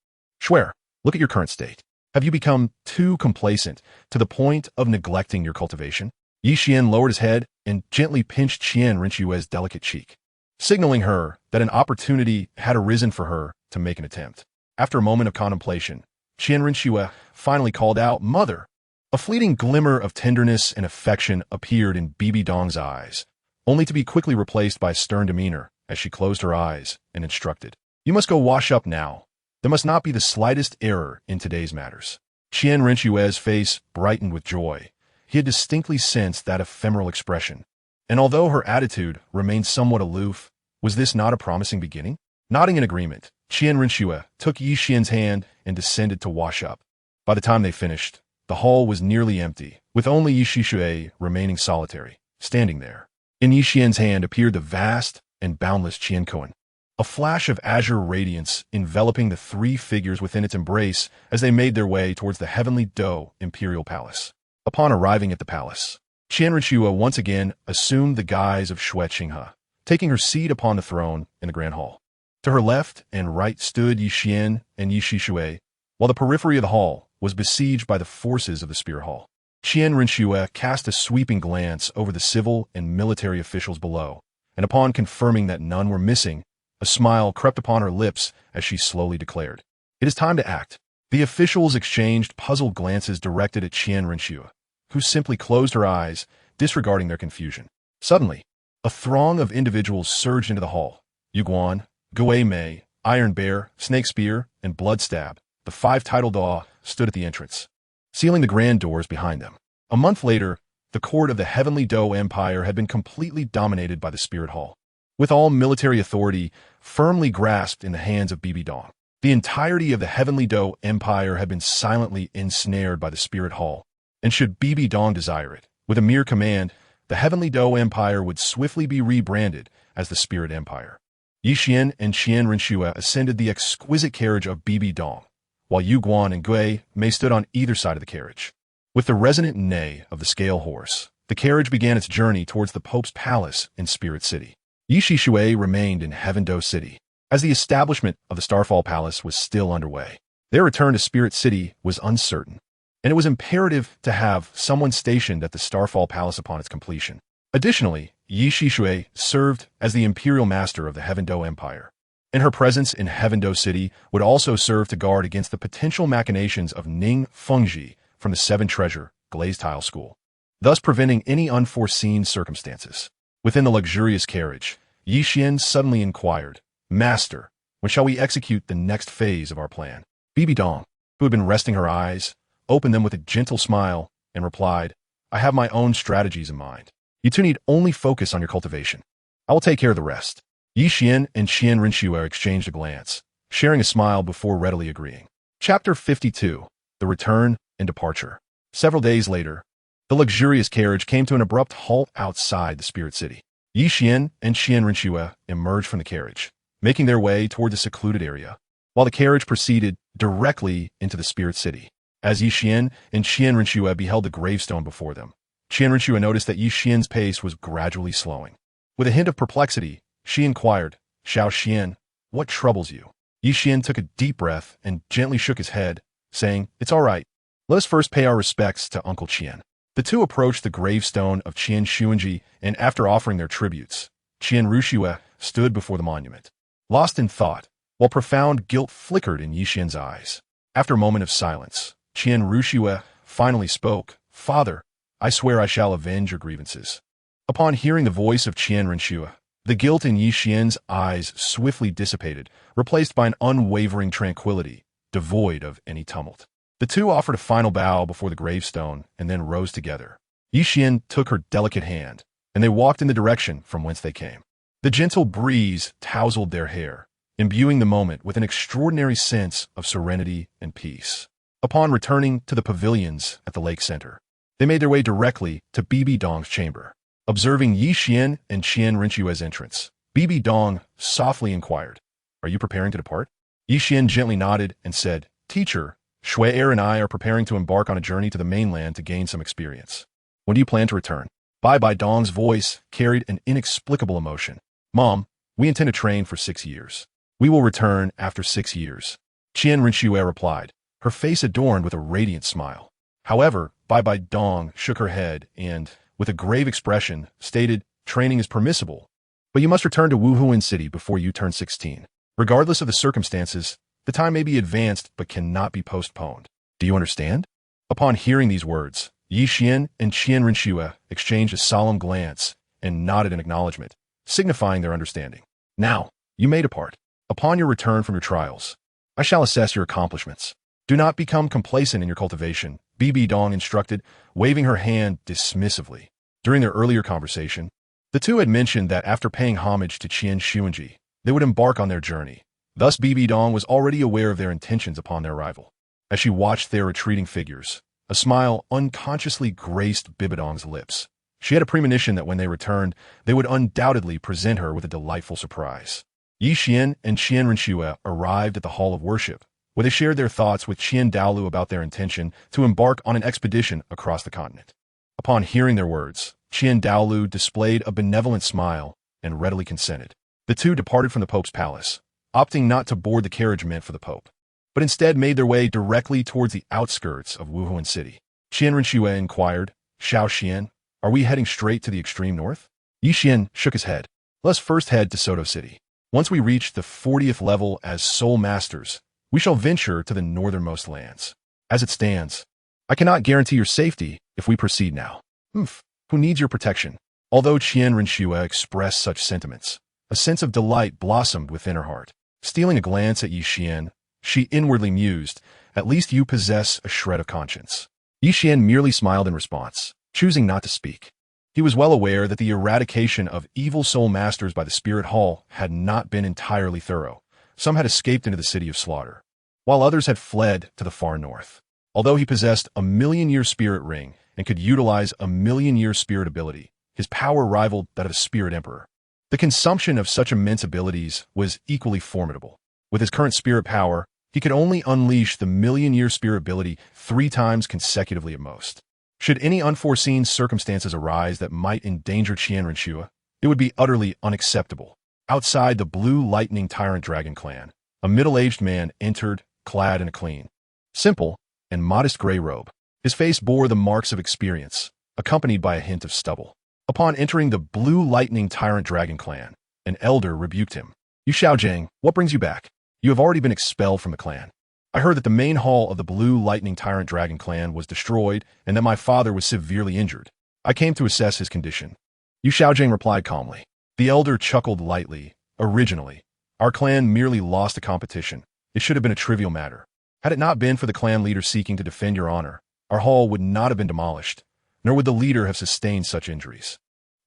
Shuer, look at your current state. Have you become too complacent to the point of neglecting your cultivation?" Yi Xian lowered his head and gently pinched QianRenxue's delicate cheek, signaling her that an opportunity had arisen for her to make an attempt. After a moment of contemplation, QianRenxue finally called out, "Mother." A fleeting glimmer of tenderness and affection appeared in Bibi Dong's eyes, only to be quickly replaced by a stern demeanor as she closed her eyes and instructed, "You must go wash up now. There must not be the slightest error in today's matters." QianRenxue's face brightened with joy. He had distinctly sensed that ephemeral expression, and although her attitude remained somewhat aloof, was this not a promising beginning? Nodding in agreement, QianRenxue took Yi Xian's hand and descended to wash up. By the time they finished, the hall was nearly empty, with only Yi Xian remaining solitary, standing there. In Yi Xian's hand appeared the vast and boundless Qian, a flash of azure radiance enveloping the three figures within its embrace as they made their way towards the heavenly Dou Imperial Palace. Upon arriving at the palace, QianRenxue once again assumed the guise of Shui Qinghe, taking her seat upon the throne in the Grand Hall. To her left and right stood Yi Xian and Yi Shishui, while the periphery of the hall was besieged by the forces of the Spirit Hall. QianRenxue cast a sweeping glance over the civil and military officials below, and upon confirming that none were missing, a smile crept upon her lips as she slowly declared, "It is time to act." The officials exchanged puzzled glances directed at QianRenxue, who simply closed her eyes, disregarding their confusion. Suddenly, a throng of individuals surged into the hall. Yuguan, Gui Mei, Iron Bear, Snake Spear, and Bloodstab, the five titled Dou, stood at the entrance, sealing the grand doors behind them. A month later, the court of the Heavenly Dou Empire had been completely dominated by the Spirit Hall, with all military authority firmly grasped in the hands of Bibi Dong. The entirety of the Heavenly Dou Empire had been silently ensnared by the Spirit Hall, and should Bibi Dong desire it, with a mere command, the Heavenly Dou Empire would swiftly be rebranded as the Spirit Empire. Yi Xian and QianRenxue ascended the exquisite carriage of Bibi Dong, while Yuguan and Gui Mei stood on either side of the carriage. With the resonant neigh of the scale horse, the carriage began its journey towards the Pope's palace in Spirit City. Yi Shishui remained in Heaven Dou City, as the establishment of the Starfall Palace was still underway. Their return to Spirit City was uncertain, and it was imperative to have someone stationed at the Starfall Palace upon its completion. Additionally, Yi Shishui served as the Imperial Master of the Heaven Dou Empire, and her presence in Heaven Dou City would also serve to guard against the potential machinations of Ning Fengji from the Seven Treasure Glazed Tile School, thus preventing any unforeseen circumstances. Within the luxurious carriage, Yi Xian suddenly inquired, "Master, when shall we execute the next phase of our plan?" Bibi Dong, who had been resting her eyes, opened them with a gentle smile and replied, "I have my own strategies in mind. You two need only focus on your cultivation. I will take care of the rest." Yi Xian and QianRenxue exchanged a glance, sharing a smile before readily agreeing. Chapter 52, The Return and Departure. Several days later, the luxurious carriage came to an abrupt halt outside the Spirit City. Yi Xian and QianRenxue emerged from the carriage, making their way toward the secluded area, while the carriage proceeded directly into the Spirit City. As Yi Xian and QianRenxue beheld the gravestone before them, QianRenxue noticed that Yi Xian's pace was gradually slowing. With a hint of perplexity, she inquired, "Xiao Xian, what troubles you?" Yi Xian took a deep breath and gently shook his head, saying, "It's all right. Let us first pay our respects to Uncle Qian." The two approached the gravestone of Qian Xuanji, and after offering their tributes, QianRenxue stood before the monument, lost in thought, while profound guilt flickered in Yi Xian's eyes. After a moment of silence, QianRenxue finally spoke, "Father, I swear I shall avenge your grievances." Upon hearing the voice of QianRenxue, the guilt in Yi Xian's eyes swiftly dissipated, replaced by an unwavering tranquility, devoid of any tumult. The two offered a final bow before the gravestone and then rose together. Yi Xian took her delicate hand, and they walked in the direction from whence they came. The gentle breeze tousled their hair, imbuing the moment with an extraordinary sense of serenity and peace. Upon returning to the pavilions at the lake center, they made their way directly to Bibi Dong's chamber. Observing Yi Xian and QianRenxue's entrance, Bibi Dong softly inquired, "Are you preparing to depart?" Yi Xian gently nodded and said, "Teacher, Shui and I are preparing to embark on a journey to the mainland to gain some experience. When do you plan to return?" Bibi Dong's voice carried an inexplicable emotion. "Mom, we intend to train for 6 years. We will return after 6 years. Qian Renxue replied, her face adorned with a radiant smile. However, Bibi Dong shook her head and, with a grave expression, stated, training is permissible, but you must return to Wuhuan City before you turn 16. Regardless of the circumstances, the time may be advanced but cannot be postponed. Do you understand? Upon hearing these words, Yi Xian and Qian Renxue exchanged a solemn glance and nodded in acknowledgement, signifying their understanding. Now, you may depart. Upon your return from your trials, I shall assess your accomplishments. Do not become complacent in your cultivation, Bibi Dong instructed, waving her hand dismissively. During their earlier conversation, the two had mentioned that after paying homage to Qian Xuanji, they would embark on their journey. Thus, Bibi Dong was already aware of their intentions upon their arrival. As she watched their retreating figures, a smile unconsciously graced Bibi Dong's lips. She had a premonition that when they returned, they would undoubtedly present her with a delightful surprise. Yi Xian and Qian Renxue arrived at the Hall of Worship, where they shared their thoughts with Qian Douluo about their intention to embark on an expedition across the continent. Upon hearing their words, Qian Douluo displayed a benevolent smile and readily consented. The two departed from the Pope's palace, opting not to board the carriage meant for the Pope, but instead made their way directly towards the outskirts of Wuhuan City. Qian Renxue inquired, Xiao Xian, are we heading straight to the extreme north? Yi Xian shook his head. Let's first head to Soto City. Once we reach the 40th level as Soul Masters, we shall venture to the northernmost lands. As it stands, I cannot guarantee your safety if we proceed now. Who needs your protection? Although Qian Renxue expressed such sentiments, a sense of delight blossomed within her heart. Stealing a glance at Yi Xian, she inwardly mused, at least you possess a shred of conscience. Yi Xian merely smiled in response, choosing not to speak. He was well aware that the eradication of evil soul masters by the Spirit Hall had not been entirely thorough. Some had escaped into the City of Slaughter, while others had fled to the far north. Although he possessed a million-year spirit ring and could utilize a million-year spirit ability, his power rivaled that of a spirit emperor. The consumption of such immense abilities was equally formidable. With his current spirit power, he could only unleash the million-year spirit ability 3 times consecutively at most. Should any unforeseen circumstances arise that might endanger Qian Renxue, it would be utterly unacceptable. Outside the Blue Lightning Tyrant Dragon clan, a middle-aged man entered, clad in a clean, simple, and modest gray robe. His face bore the marks of experience, accompanied by a hint of stubble. Upon entering the Blue Lightning Tyrant Dragon clan, an elder rebuked him. You Xiaojing, what brings you back? You have already been expelled from the clan. I heard that the main hall of the Blue Lightning Tyrant Dragon clan was destroyed and that my father was severely injured. I came to assess his condition. Yu Xiaojing replied calmly. The elder chuckled lightly. Originally, our clan merely lost a competition. It should have been a trivial matter. Had it not been for the clan leader seeking to defend your honor, our hall would not have been demolished, nor would the leader have sustained such injuries.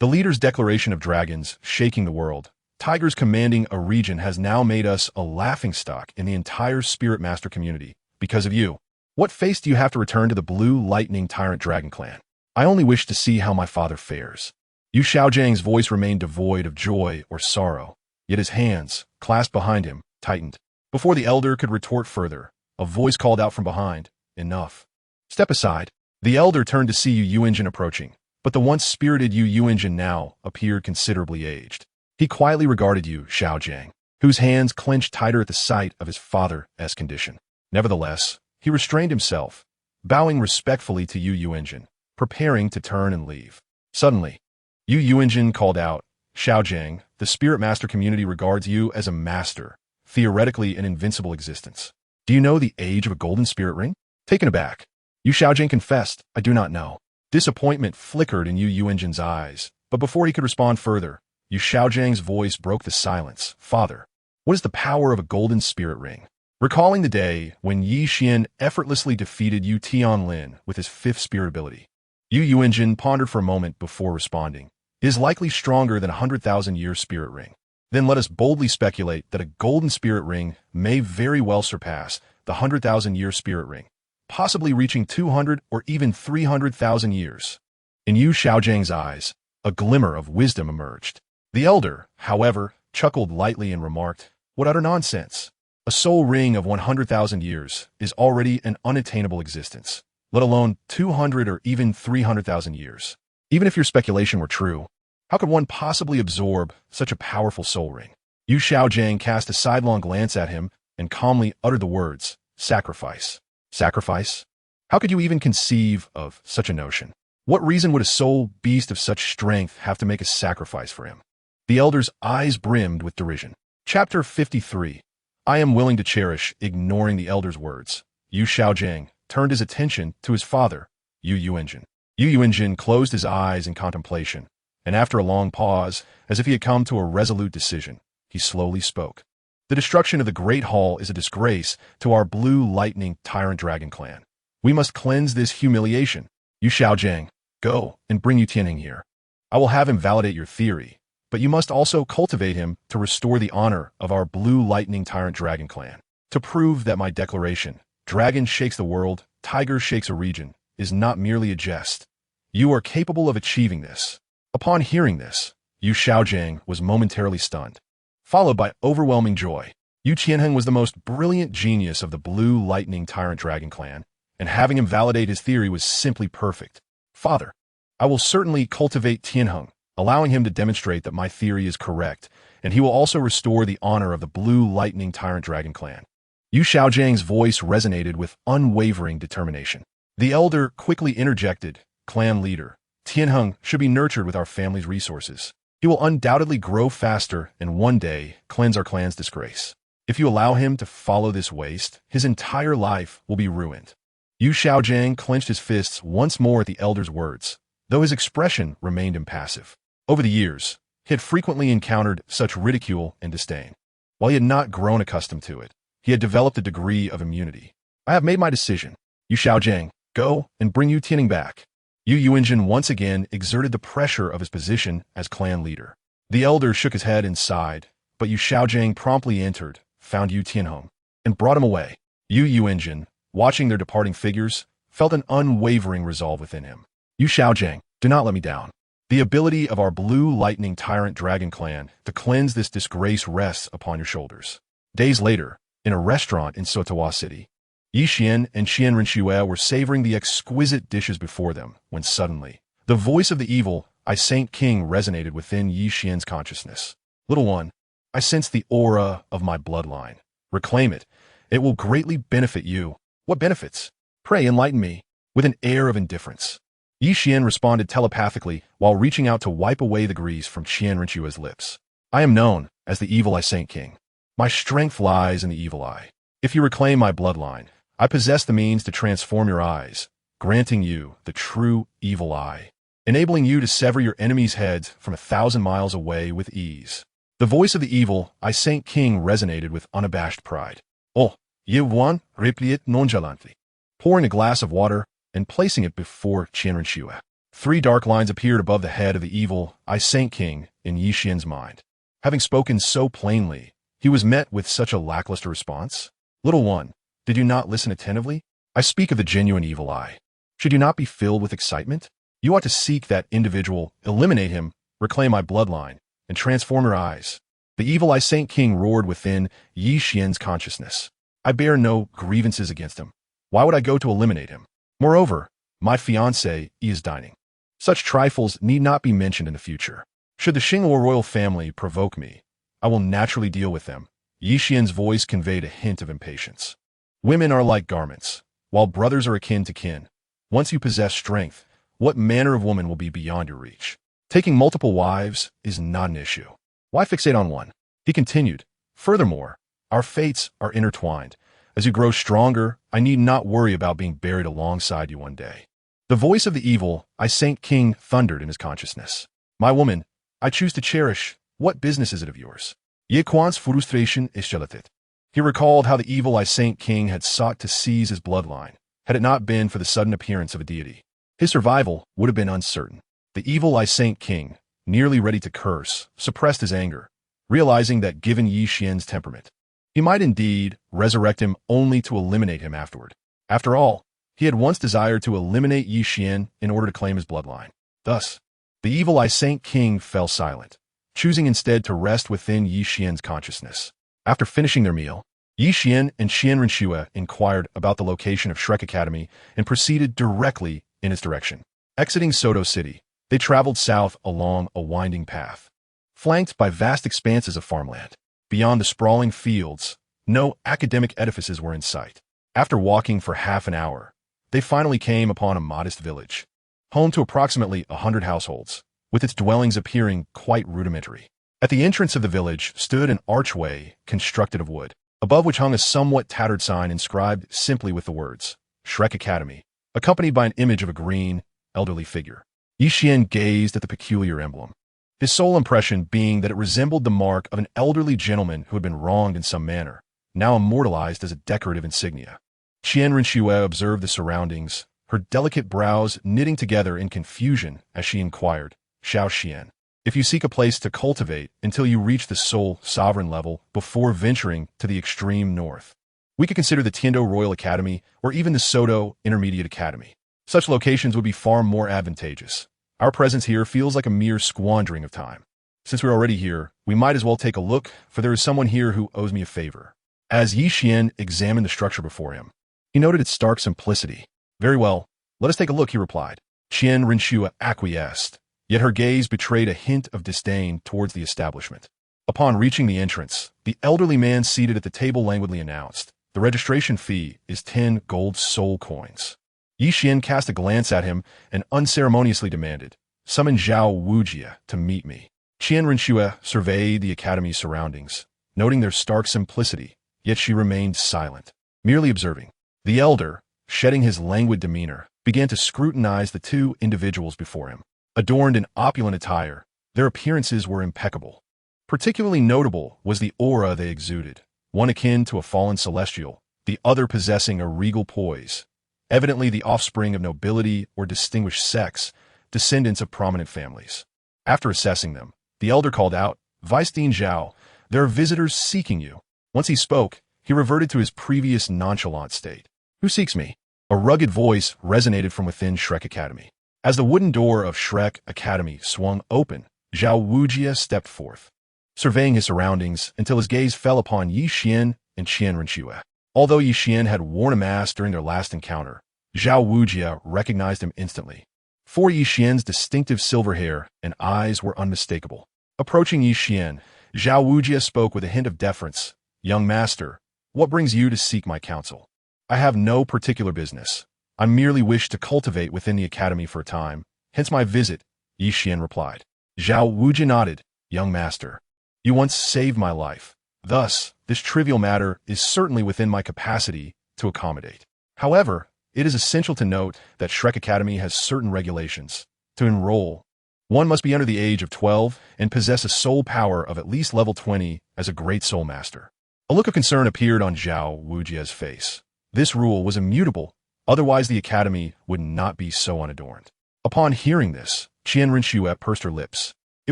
The leader's declaration of dragons shaking the world, tigers commanding a region has now made us a laughingstock in the entire Spirit Master community. Because of you, what face do you have to return to the Blue Lightning Tyrant Dragon clan? I only wish to see how my father fares. Yu Xiaojing's voice remained devoid of joy or sorrow, yet his hands, clasped behind him, tightened. Before the elder could retort further, a voice called out from behind, enough. Step aside. The elder turned to see Yu Yuanjin approaching, but the once spirited Yu Yuanjin now appeared considerably aged. He quietly regarded Yu Xiaojing, whose hands clenched tighter at the sight of his father's condition. Nevertheless, he restrained himself, bowing respectfully to Yu Yuanjin, preparing to turn and leave. Suddenly, Yu Yuanjin called out, Xiaojing, the Spirit Master community regards you as a master, theoretically an invincible existence. Do you know the age of a golden spirit ring? Taken aback, Yu Xiaojing confessed, I do not know. Disappointment flickered in Yu Yuanjin's eyes, but before he could respond further, Yu Xiaojing's voice broke the silence. Father, what is the power of a golden spirit ring? Recalling the day when Yi Xian effortlessly defeated Yu Tianlin with his 5th spirit ability, Yu Yuanjin pondered for a moment before responding. It is likely stronger than a 100,000-year spirit ring. Then let us boldly speculate that a golden spirit ring may very well surpass the 100,000-year spirit ring, possibly reaching 200 or even 300,000 years. In Yu Xiaojing's eyes, a glimmer of wisdom emerged. The elder, however, chuckled lightly and remarked, what utter nonsense. A soul ring of 100,000 years is already an unattainable existence, let alone 200 or even 300,000 years. Even if your speculation were true, how could one possibly absorb such a powerful soul ring? Yu Xiaojang cast a sidelong glance at him and calmly uttered the words, sacrifice. Sacrifice? How could you even conceive of such a notion? What reason would a soul beast of such strength have to make a sacrifice for him? The elder's eyes brimmed with derision. Chapter 53. I am willing to cherish, ignoring the elder's words. Yu Xiaojang turned his attention to his father, Yu Yuanjin. Yu Yuanjin closed his eyes in contemplation, and after a long pause, as if he had come to a resolute decision, he slowly spoke. The destruction of the Great Hall is a disgrace to our Blue Lightning Tyrant Dragon clan. We must cleanse this humiliation. Yu Xiaojang, go and bring Yu Tianheng here. I will have him validate your theory, but you must also cultivate him to restore the honor of our Blue Lightning Tyrant Dragon clan. To prove that my declaration, dragon shakes the world, tiger shakes a region, is not merely a jest. You are capable of achieving this. Upon hearing this, Yu Xiaojang was momentarily stunned, followed by overwhelming joy. Yu Tianheng was the most brilliant genius of the Blue Lightning Tyrant Dragon clan, and having him validate his theory was simply perfect. Father, I will certainly cultivate Tianheng, allowing him to demonstrate that my theory is correct, and he will also restore the honor of the Blue Lightning Tyrant Dragon clan. Yu Xiaojang's voice resonated with unwavering determination. The elder quickly interjected, clan leader, Tianheng should be nurtured with our family's resources. He will undoubtedly grow faster and one day cleanse our clan's disgrace. If you allow him to follow this waste, his entire life will be ruined. Yu Xiaojang clenched his fists once more at the elder's words, though his expression remained impassive. Over the years, he had frequently encountered such ridicule and disdain. While he had not grown accustomed to it, he had developed a degree of immunity. I have made my decision. Yu Xiaojang, go and bring Yu Tianheng back. Yu Yuanjin once again exerted the pressure of his position as clan leader. The elder shook his head and sighed, but Yu Xiaojang promptly entered, found Yu Tianheng, and brought him away. Yu Yuanjin, watching their departing figures, felt an unwavering resolve within him. Yu Xiaojang, do not let me down. The ability of our Blue Lightning Tyrant Dragon clan to cleanse this disgrace rests upon your shoulders. Days later, in a restaurant in Sotawa City, Yi Xian and Qian Renxue were savoring the exquisite dishes before them, when suddenly, the voice of the evil, I Saint King resonated within Yi Xian's consciousness. Little one, I sense the aura of my bloodline. Reclaim it. It will greatly benefit you. What benefits? Pray enlighten me. With an air of indifference, Yi Xian responded telepathically while reaching out to wipe away the grease from Qian Renxue's lips. I am known as the evil I Saint King. My strength lies in the evil eye. If you reclaim my bloodline, I possess the means to transform your eyes, granting you the true evil eye, enabling you to sever your enemies' heads from 1,000 miles away with ease. The voice of the evil, I Saint King, resonated with unabashed pride. Oh, Ye Wan replied nonchalantly, pouring a glass of water and placing it before Qian Renxue. 3 dark lines appeared above the head of the evil, I Saint King, in Yi Xian's mind. Having spoken so plainly, he was met with such a lackluster response. Little one, did you not listen attentively? I speak of the genuine evil eye. Should you not be filled with excitement? You ought to seek that individual, eliminate him, reclaim my bloodline, and transform your eyes. The evil I Saint King roared within Yi Xian's consciousness. I bear no grievances against him. Why would I go to eliminate him? Moreover, my fiancé is dining. Such trifles need not be mentioned in the future. Should the Xingluo royal family provoke me, I will naturally deal with them. Yi Xian's voice conveyed a hint of impatience. Women are like garments, while brothers are akin to kin. Once you possess strength, what manner of woman will be beyond your reach? Taking multiple wives is not an issue. Why fixate on one? He continued. Furthermore, our fates are intertwined. As you grow stronger, I need not worry about being buried alongside you one day. The voice of the evil, I Saint King, thundered in his consciousness. My woman, I choose to cherish. What business is it of yours? Ye Quan's frustration is shalatit. He recalled how the evil I Saint King had sought to seize his bloodline, had it not been for the sudden appearance of a deity. His survival would have been uncertain. The evil I Saint King, nearly ready to curse, suppressed his anger, realizing that given Yi Xian's temperament, he might indeed resurrect him only to eliminate him afterward. After all, he had once desired to eliminate Yi Xian in order to claim his bloodline. Thus, the evil I Saint King fell silent, choosing instead to rest within Yi Xian's consciousness. After finishing their meal, Yi Xian and Qian Renxue inquired about the location of Shrek Academy and proceeded directly in its direction. Exiting Soto City, they traveled south along a winding path, flanked by vast expanses of farmland. Beyond the sprawling fields, no academic edifices were in sight. After walking for half an hour, they finally came upon a modest village, home to approximately 100 households, with its dwellings appearing quite rudimentary. At the entrance of the village stood an archway constructed of wood, above which hung a somewhat tattered sign inscribed simply with the words, Shrek Academy, accompanied by an image of a green, elderly figure. Yi Xian gazed at the peculiar emblem, his sole impression being that it resembled the mark of an elderly gentleman who had been wronged in some manner, now immortalized as a decorative insignia. Qian Renxue observed the surroundings, her delicate brows knitting together in confusion as she inquired, Xiao Xian, if you seek a place to cultivate until you reach the sole sovereign level before venturing to the extreme north, we could consider the Tiando Royal Academy or even the Sodo Intermediate Academy. Such locations would be far more advantageous. Our presence here feels like a mere squandering of time. Since we're already here, we might as well take a look, for there is someone here who owes me a favor. As Yi Xian examined the structure before him, he noted its stark simplicity. Very well, let us take a look, he replied. Qian Renxue acquiesced, yet her gaze betrayed a hint of disdain towards the establishment. Upon reaching the entrance, the elderly man seated at the table languidly announced, the registration fee is 10 gold soul coins. Yi Xian cast a glance at him and unceremoniously demanded, summon Xiao Wu to meet me. Qian Renxue surveyed the academy's surroundings, noting their stark simplicity, yet she remained silent, merely observing. The elder, shedding his languid demeanor, began to scrutinize the two individuals before him. Adorned in opulent attire, their appearances were impeccable. Particularly notable was the aura they exuded, one akin to a fallen celestial, the other possessing a regal poise, evidently the offspring of nobility or distinguished sects, descendants of prominent families. After assessing them, the elder called out, Vice Dean Zhao, there are visitors seeking you. Once he spoke, he reverted to his previous nonchalant state. Who seeks me? A rugged voice resonated from within Shrek Academy. As the wooden door of Shrek Academy swung open, Xiao Wu stepped forth, surveying his surroundings until his gaze fell upon Yi Xian and Qian Renxue. Although Yi Xian had worn a mask during their last encounter, Xiao Wu recognized him instantly. For Yi Xian's distinctive silver hair and eyes were unmistakable. Approaching Yi Xian, Xiao Wu spoke with a hint of deference. Young master, what brings you to seek my counsel? I have no particular business. I merely wish to cultivate within the academy for a time, hence my visit, Yi Xian replied. Xiao Wu nodded, young master. You once saved my life. Thus, this trivial matter is certainly within my capacity to accommodate. However, it is essential to note that Shrek Academy has certain regulations. To enroll, one must be under the age of 12 and possess a soul power of at least level 20 as a great soul master. A look of concern appeared on Xiao Wu's face. This rule was immutable, otherwise the academy would not be so unadorned. Upon hearing this, Qian Renxue pursed her lips. It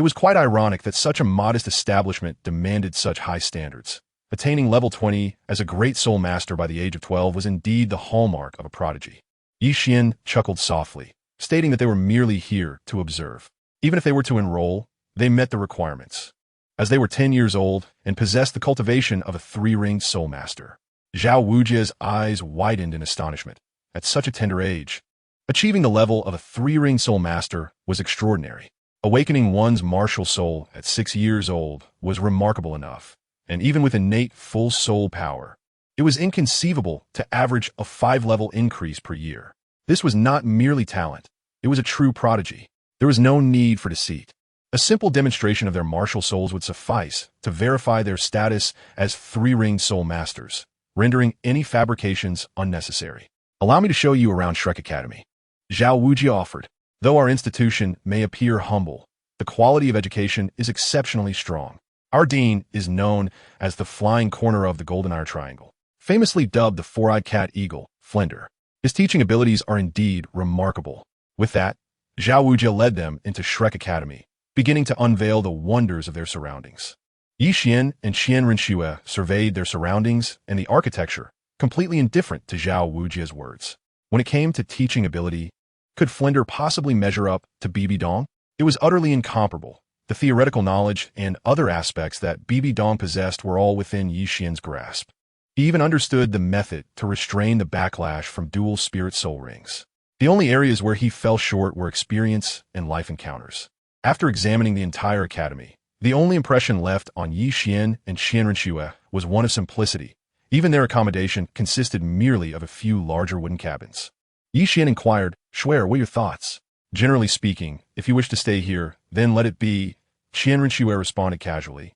was quite ironic that such a modest establishment demanded such high standards. Attaining level 20 as a great soul master by the age of 12 was indeed the hallmark of a prodigy. Yi Xian chuckled softly, stating that they were merely here to observe. Even if they were to enroll, they met the requirements, as they were 10 years old and possessed the cultivation of a three-ringed soul master. Xiao Wu's eyes widened in astonishment. At such a tender age, achieving the level of a three-ringed soul master was extraordinary. Awakening one's martial soul at 6 years old was remarkable enough, and even with innate full soul power, it was inconceivable to average a 5-level increase per year. This was not merely talent, it was a true prodigy. There was no need for deceit. A simple demonstration of their martial souls would suffice to verify their status as three-ringed soul masters, rendering any fabrications unnecessary. Allow me to show you around Shrek Academy. Xiao Wu offered. Though our institution may appear humble, the quality of education is exceptionally strong. Our dean is known as the flying corner of the Golden Hour Triangle, famously dubbed the four-eyed cat eagle, Flender. His teaching abilities are indeed remarkable. With that, Xiao Wu led them into Shrek Academy, beginning to unveil the wonders of their surroundings. Yi Xian and Qian Renxue surveyed their surroundings and the architecture, completely indifferent to Xiao Wu's words. When it came to teaching ability, could Flender possibly measure up to Bibi Dong? It was utterly incomparable. The theoretical knowledge and other aspects that Bibi Dong possessed were all within Yi Xian's grasp. He even understood the method to restrain the backlash from dual spirit soul rings. The only areas where he fell short were experience and life encounters. After examining the entire academy, The only impression left on Yi Xian and Qian Renxue was one of simplicity. Even their accommodation consisted merely of a few larger wooden cabins. Yi Xian inquired, "Shuer, what are your thoughts?" "Generally speaking, if you wish to stay here, then let it be," Qian Renxue responded casually,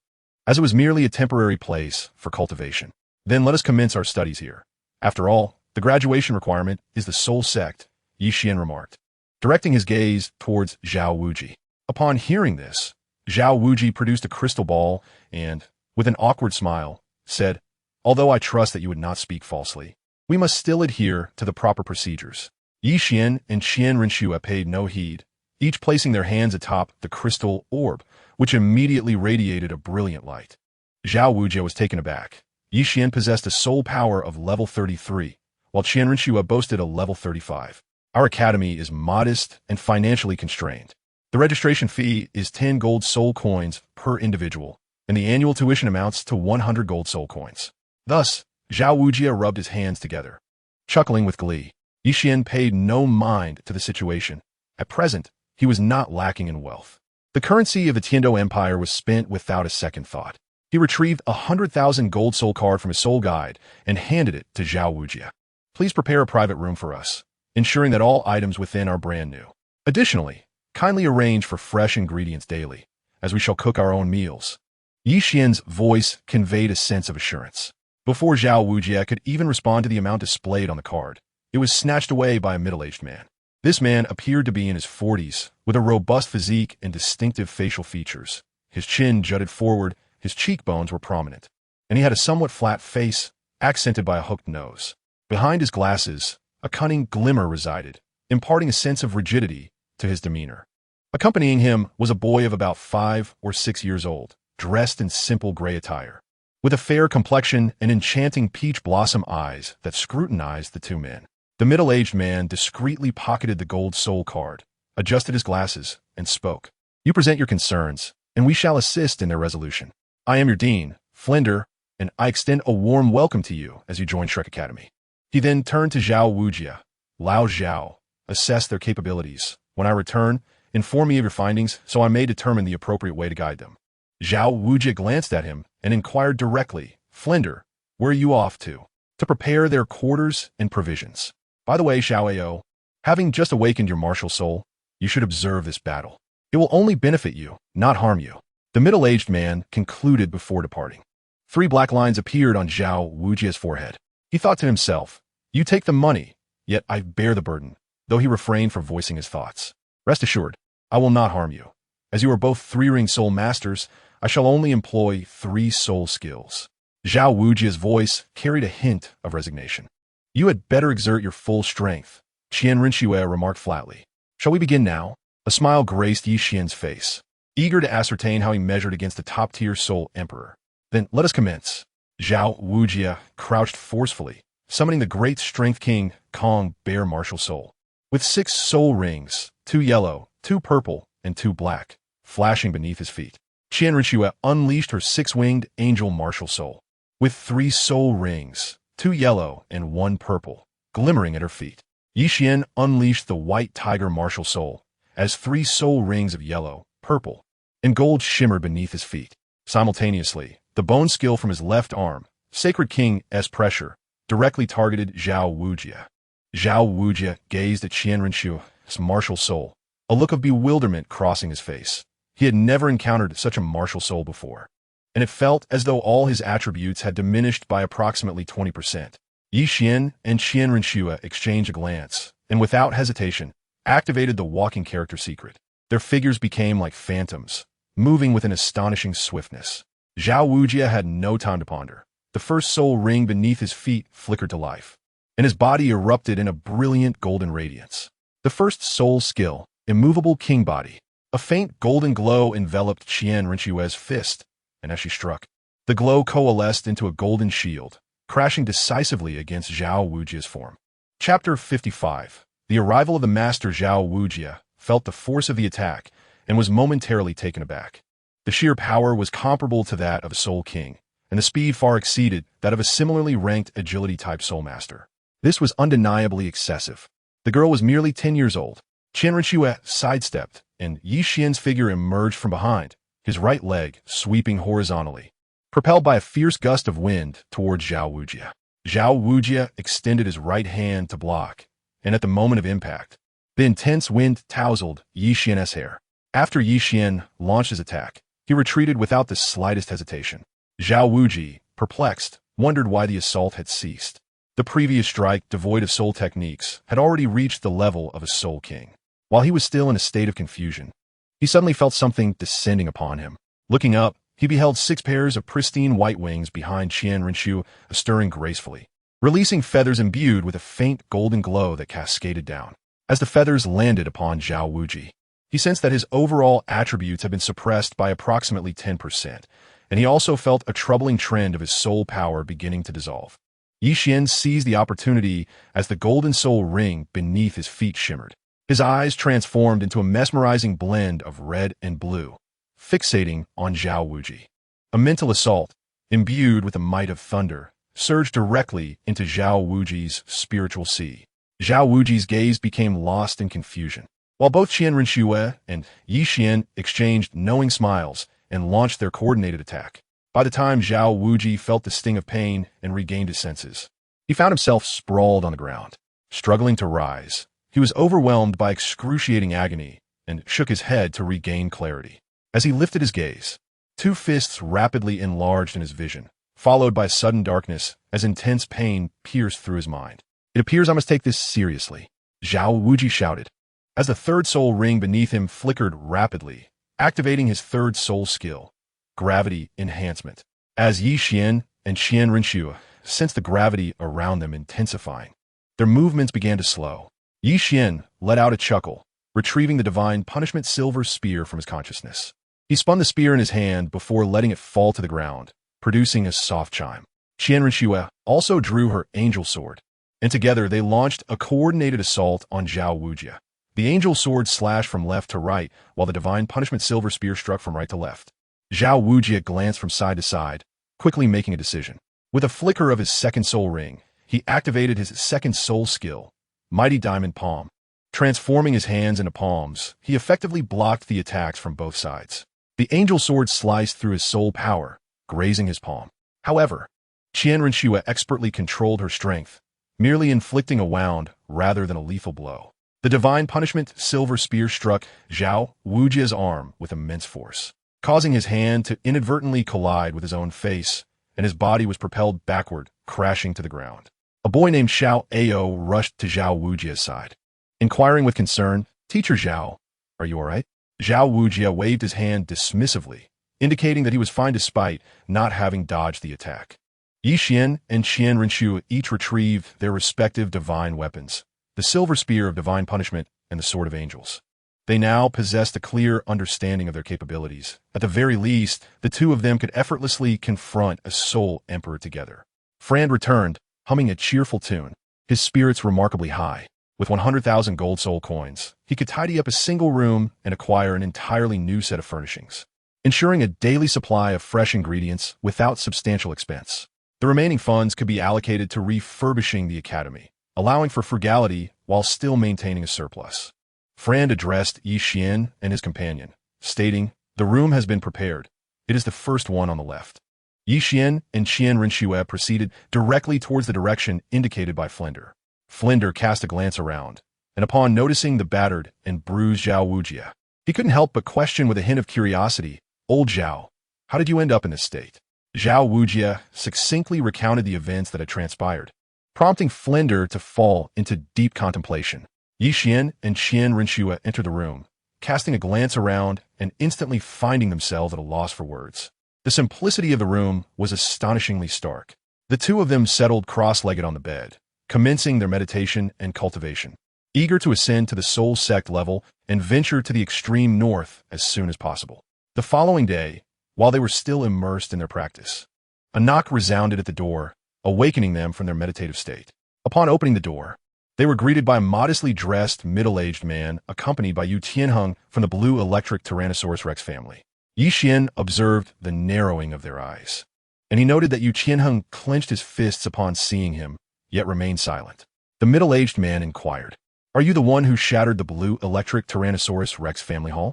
"as it was merely a temporary place for cultivation. Then let us commence our studies here. After all, the graduation requirement is the soul sect," Yi Xian remarked, directing his gaze towards Xiao Wuji. Upon hearing this, Xiao Wuji produced a crystal ball and, with an awkward smile, said, "Although I trust that you would not speak falsely, we must still adhere to the proper procedures." Yi Xian and Qian Renxue paid no heed, each placing their hands atop the crystal orb, which immediately radiated a brilliant light. Xiao Wuji was taken aback. Yi Xian possessed a soul power of level 33, while Qian Renxue boasted a level 35. "Our academy is modest and financially constrained. The registration fee is 10 gold soul coins per individual, and the annual tuition amounts to 100 gold soul coins." Thus, Xiao Wuji rubbed his hands together. Chuckling with glee, Yi Xian paid no mind to the situation. At present, he was not lacking in wealth. The currency of the Tiando Empire was spent without a second thought. He retrieved 100,000 gold soul card from his soul guide and handed it to Xiao Wuji. "Please prepare a private room for us, ensuring that all items within are brand new. Additionally, kindly arrange for fresh ingredients daily, as we shall cook our own meals." Yi Xian's voice conveyed a sense of assurance. Before Xiao Wuji could even respond to the amount displayed on the card, it was snatched away by a middle-aged man. This man appeared to be in his 40s, with a robust physique and distinctive facial features. His chin jutted forward, his cheekbones were prominent, and he had a somewhat flat face, accented by a hooked nose. Behind his glasses, a cunning glimmer resided, imparting a sense of rigidity to his demeanor. Accompanying him was a boy of about 5 or 6 years old, dressed in simple gray attire, with a fair complexion and enchanting peach blossom eyes that scrutinized the two men. The middle-aged man discreetly pocketed the gold soul card, adjusted his glasses, and spoke. "You present your concerns, and we shall assist in their resolution. I am your dean, Flender, and I extend a warm welcome to you as you join Shrek Academy." He then turned to Xiao Wuji. "Lao Xiao, assess their capabilities. When I return, inform me of your findings so I may determine the appropriate way to guide them." Xiao Wuji glanced at him and inquired directly, "Flender, where are you off to?" "To prepare their quarters and provisions. By the way, Xiao Ao, having just awakened your martial soul, you should observe this battle. It will only benefit you, not harm you," the middle-aged man concluded before departing. 3 black lines appeared on Xiao Wuji's forehead. He thought to himself, "You take the money, yet I bear the burden," though he refrained from voicing his thoughts. "Rest assured, I will not harm you. As you are both 3-ring soul masters, I shall only employ 3 soul skills." Xiao Wuji's voice carried a hint of resignation. "You had better exert your full strength," Qian Renxue remarked flatly. "Shall we begin now?" A smile graced Yi Xian's face, eager to ascertain how he measured against the top-tier soul emperor. "Then let us commence." Xiao Wuji crouched forcefully, summoning the great strength king Kong Bear martial soul. With 6 soul rings, 2 yellow, 2 purple, and 2 black, flashing beneath his feet, Qian Renxue unleashed her 6-winged angel martial soul. With 3 soul rings, 2 yellow and 1 purple, glimmering at her feet, Yi Xian unleashed the white tiger martial soul, as 3 soul rings of yellow, purple, and gold shimmered beneath his feet. Simultaneously, the bone skill from his left arm, Sacred King's pressure, directly targeted Xiao Wuji. Xiao Wuji gazed at Qian Renxue's martial soul, a look of bewilderment crossing his face. He had never encountered such a martial soul before, and it felt as though all his attributes had diminished by approximately 20%. Yi Xian and Qian Renxue exchanged a glance, and without hesitation, activated the walking character secret. Their figures became like phantoms, moving with an astonishing swiftness. Xiao Wuji had no time to ponder. The first soul ring beneath his feet flickered to life, and his body erupted in a brilliant golden radiance. The first soul skill, Immovable King Body. A faint golden glow enveloped Qian Renxue's fist, and as she struck, the glow coalesced into a golden shield, crashing decisively against Xiao Wuji's form. Chapter 55. The arrival of the master Xiao Wuji felt the force of the attack and was momentarily taken aback. The sheer power was comparable to that of a Soul King, and the speed far exceeded that of a similarly ranked agility-type Soul Master. This was undeniably excessive. The girl was merely 10 years old. Qian Renxue sidestepped, and Yi Xian's figure emerged from behind, his right leg sweeping horizontally, propelled by a fierce gust of wind towards Xiao Wujie. Xiao Wujie extended his right hand to block, and at the moment of impact, the intense wind tousled Yi Xian's hair. After Yi Xian launched his attack, he retreated without the slightest hesitation. Xiao Wujie, perplexed, wondered why the assault had ceased. The previous strike, devoid of soul techniques, had already reached the level of a soul king. While he was still in a state of confusion, he suddenly felt something descending upon him. Looking up, he beheld 6 pairs of pristine white wings behind Qian Renxue stirring gracefully, releasing feathers imbued with a faint golden glow that cascaded down. As the feathers landed upon Xiao Wujie, he sensed that his overall attributes had been suppressed by approximately 10%, and he also felt a troubling trend of his soul power beginning to dissolve. Yi Xian seized the opportunity as the golden soul ring beneath his feet shimmered. His eyes transformed into a mesmerizing blend of red and blue, fixating on Xiao Wujie. A mental assault, imbued with the might of thunder, surged directly into Xiao Wujie's spiritual sea. Xiao Wujie's gaze became lost in confusion, while both Qian Renxue and Yi Xian exchanged knowing smiles and launched their coordinated attack. By the time Xiao Wujie felt the sting of pain and regained his senses, he found himself sprawled on the ground, struggling to rise. He was overwhelmed by excruciating agony and shook his head to regain clarity. As he lifted his gaze, 2 fists rapidly enlarged in his vision, followed by sudden darkness as intense pain pierced through his mind. It appears I must take this seriously, Xiao Wujie shouted, as the 3rd soul ring beneath him flickered rapidly, activating his 3rd soul skill, gravity enhancement. As Yi Xian and Qian Renxue sensed the gravity around them intensifying, their movements began to slow. Yi Xian let out a chuckle, retrieving the divine punishment silver spear from his consciousness. He spun the spear in his hand before letting it fall to the ground, producing a soft chime. Qian Renxue also drew her angel sword, and together they launched a coordinated assault on Xiao Wujie. The angel sword slashed from left to right, while the divine punishment silver spear struck from right to left. Xiao Wujie glanced from side to side, quickly making a decision. With a flicker of his 2nd soul ring, he activated his 2nd soul skill, Mighty Diamond Palm. Transforming his hands into palms, he effectively blocked the attacks from both sides. The angel sword sliced through his soul power, grazing his palm. However, Qian Renxue expertly controlled her strength, merely inflicting a wound rather than a lethal blow. The divine punishment silver spear struck Xiao Wujie's arm with immense force, causing his hand to inadvertently collide with his own face, and his body was propelled backward, crashing to the ground. A boy named Xiao Ao rushed to Xiao Wujie's side, inquiring with concern, "Teacher Xiao, are you all right?" Xiao Wujie waved his hand dismissively, indicating that he was fine despite not having dodged the attack. Yi Xian and Qian Renxue each retrieved their respective divine weapons, the silver spear of divine punishment and the sword of angels. They now possessed a clear understanding of their capabilities. At the very least, the 2 of them could effortlessly confront a soul emperor together. Frand returned, humming a cheerful tune, his spirits remarkably high. With 100,000 gold soul coins, he could tidy up a single room and acquire an entirely new set of furnishings, ensuring a daily supply of fresh ingredients without substantial expense. The remaining funds could be allocated to refurbishing the academy, allowing for frugality while still maintaining a surplus. Frand addressed Yi Xian and his companion, stating, "The room has been prepared. It is the first one on the left." Yi Xian and Qian Renxue proceeded directly towards the direction indicated by Flender. Flender cast a glance around, and upon noticing the battered and bruised Xiao Wujie, he couldn't help but question with a hint of curiosity, "Old Xiao, how did you end up in this state?" Xiao Wujie succinctly recounted the events that had transpired, prompting Flender to fall into deep contemplation. Yi Xian and Qian Renxue entered the room, casting a glance around and instantly finding themselves at a loss for words. The simplicity of the room was astonishingly stark. The 2 of them settled cross-legged on the bed, commencing their meditation and cultivation, eager to ascend to the soul sect level and venture to the extreme north as soon as possible. The following day, while they were still immersed in their practice, a knock resounded at the door, awakening them from their meditative state. Upon opening the door, they were greeted by a modestly dressed, middle-aged man accompanied by Yu Tianheng from the blue electric Tyrannosaurus Rex family. Yi Xian observed the narrowing of their eyes, and he noted that Yu Tianheng clenched his fists upon seeing him, yet remained silent. The middle-aged man inquired, "Are you the one who shattered the blue electric Tyrannosaurus Rex family hall?"